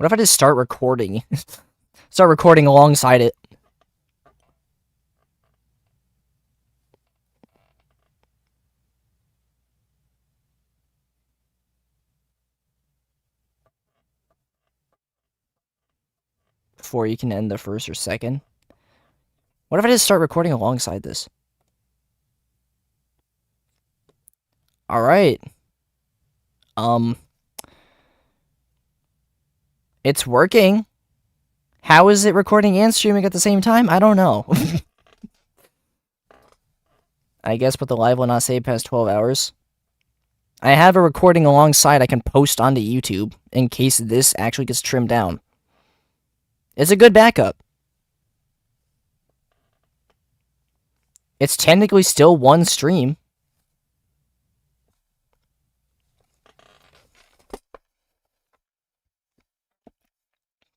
What if I just start recording? Start recording alongside it. Before you can end the first or second. What if I just start recording alongside this? Alright. It's working. How is it recording and streaming at the same time? I don't know. I guess, but the live will not save past 12 hours. I have a recording alongside I can post onto YouTube in case this actually gets trimmed down. It's a good backup. It's technically still one stream.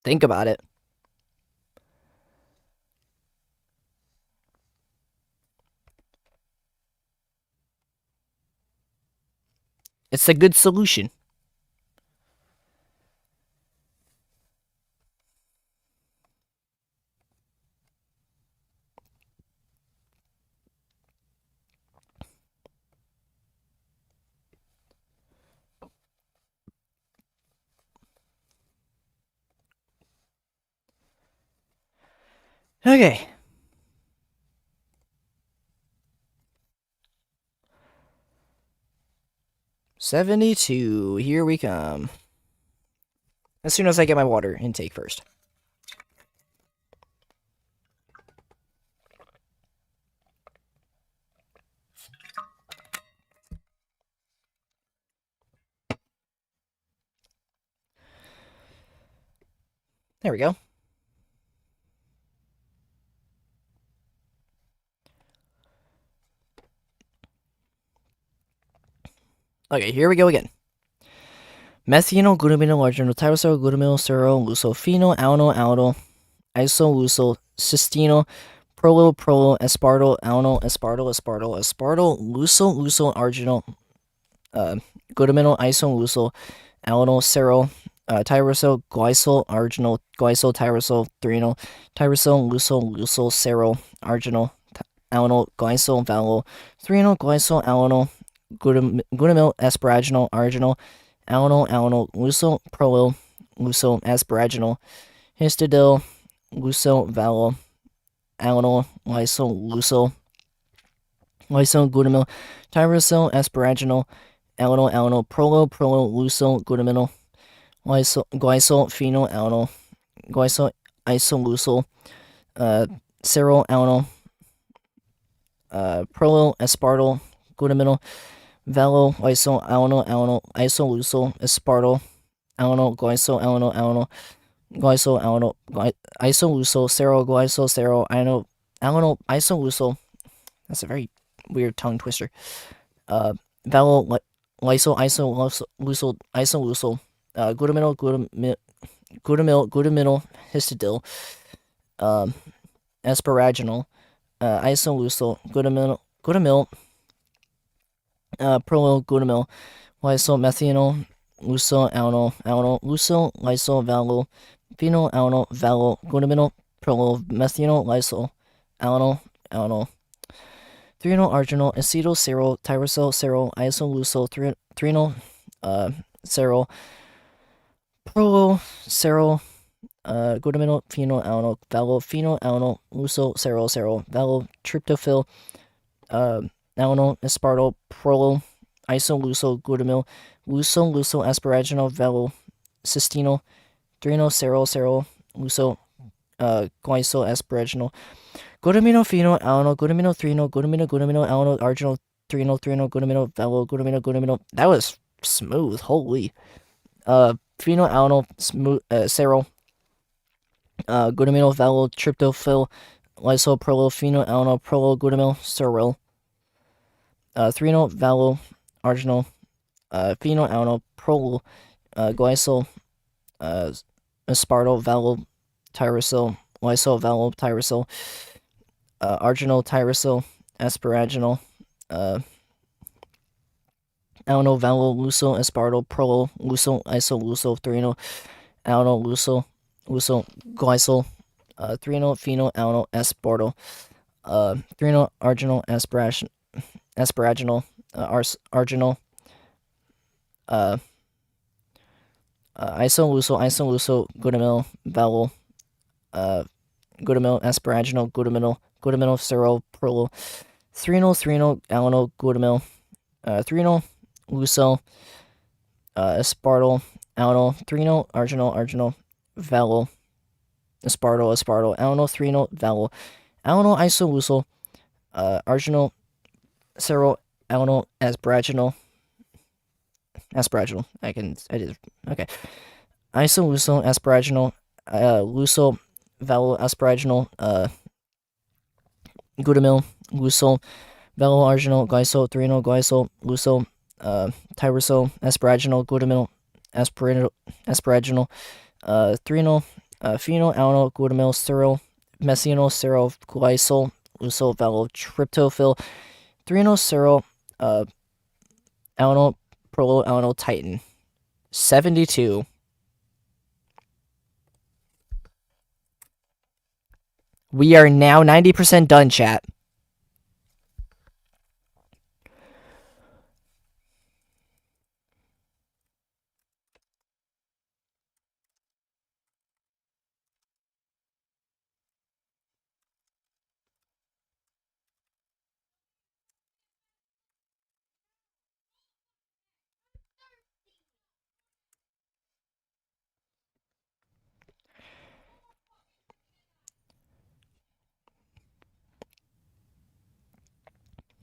Think about it. It's a good solution. Okay. $72. Here we come. As soon as I get my water intake first. There we go. Okay, here we go again. Methynyl, glutamino, arginal, tyrosol, glutamyl, serol, lucofino, alno, alno, isolusol, cystino, prolo, prolo, aspartyl, alno, aspartyl, aspartyl, aspartyl, lusol, lusol, arginal, glutamino, isolusol, alno, serol, tyrosol, glycol, arginal, glycol, tyrosol, threnal, tyrosol, lusol, lusol, serol, arginal, alno, glycol, valol, threnal, glycol, alno, glutamyl, asparaginal, arginal, alno, alno, lusol, prolyl, lusol, asparaginal, histidyl, lusol, valol, alno, lysol, lusol, lysol, glutamyl, tyrosol, asparaginal, alno, alno, prolyl, prolyl, lusol, glutamyl, lysol, glycol, phenyl, alno, glycol, isolusol, serol, alno, prolyl, aspartyl, glutamyl, valo, lysol, alno, alno, isolusol, aspartyl, alno, glycol, alno, alno, glycol, alno, isolusol, serol, glycol, serol, alno, isolusol. That's a very weird tongue twister. Valo, lysol, isolusol, isolusol, glutamyl, glutamyl, histidyl, asparaginal, isolusol, glutamyl, prolyl, glutamyl, lysol, methanol, lusol, alno, alno, lusol, lysol, valo, phenyl, alno, valo, glutamyl, prolyl, methanol, lysol, alno, alno, threnal, arginal, acetyl, serol, tyrosol, serol, isolusol, threnal, serol, prolyl, serol, glutamyl, phenyl, alno, valo, phenyl, alno, lusol, serol, serol, valo, tryptophil, alno, aspartyl, prolyl, isolusol, glutamyl, lusol, lusol, asparaginal, valo, cystino, threnal, serol, serol, lusol, glycol, asparaginal, glutamino, phenyl, alno, glutamino, threnal, glutamino, glutamino, alno, arginal, threnal, threnal, glutamino, valo, glutamino, glutamino. That was smooth. Holy. Phenyl, alno, smooth, serol, glutamino, valo, tryptophil, lysol, prolyl, phenyl, alno, prolyl, glutamyl, serol, threnal, valo, arginal, phenyl, alno, prolyl, glycol, aspartyl, valo, tyrosol, lysol, valo, tyrosol, arginal, tyrosol, asparaginal, alno, valo, lusol, aspartyl, prolyl, lusol, isolusol, threnal, alanyl, lucyl, glycyl, 3-enol, phenyl, alanyl, aspartyl, 3-enol, arginal, asparaginal, arginal, uh, isolucyl, glutamyl, valyl, glutamyl, asparaginal, glutamyl, serol, prolyl, 3-enol, alanyl, glutamyl, 3-enol, lucyl, aspartyl, alanyl, 3-enol, arginal, valyl, aspartyl, alanyl, 3-enol, valyl, alanyl, isolucyl, arginal, serol, alanyl, asparaginal. I did, okay. Isolucyl, asparaginal, lucyl, valyl, asparaginal, glutamyl, lucyl, valyl, arginal, glycyl, 3-enol, glycyl, lucyl, tyrosol, asparaginal, glutamyl, asparaginal, 3-enol, phenyl, alanyl, glutamyl, serol, methanol, serol, glycyl, lucyl, valyl, tryptophil, 3-enol, serol, alanyl, prolyl, alanyl, titin. 72. We are now 90% done, chat.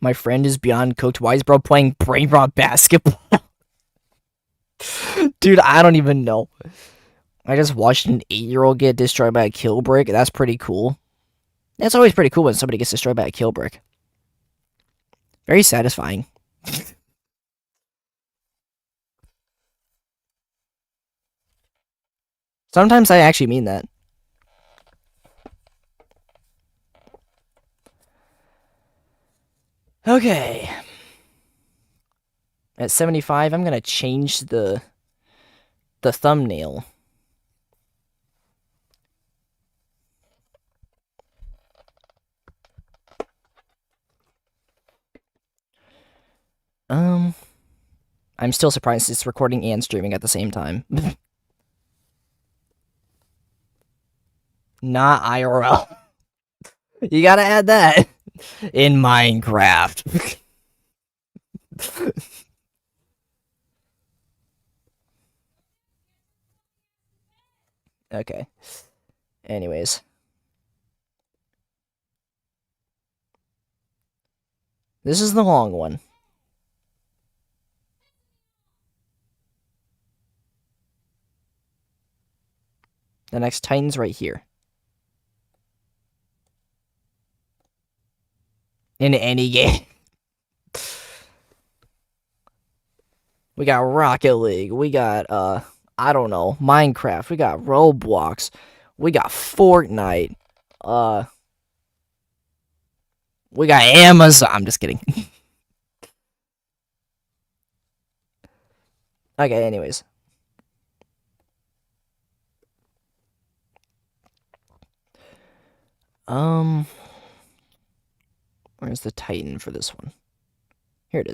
My friend is beyond cooked. Why is bro playing brain rot basketball? Dude, I don't even know. I just watched an 8-year-old get destroyed by a kill brick. That's pretty cool. It's always pretty cool when somebody gets destroyed by a kill brick. Very satisfying. Sometimes I actually mean that. Okay. At 75, I'm gonna change the thumbnail. I'm still surprised it's recording and streaming at the same time. Not IRL. You gotta add that in Minecraft. Okay. Anyways. This is the long one. The next Titan's right here. In any game. We got Rocket League. We got, I don't know, Minecraft. We got Roblox. We got Fortnite. We got Amazon. I'm just kidding. Okay, anyways. Where's the Titan for this one?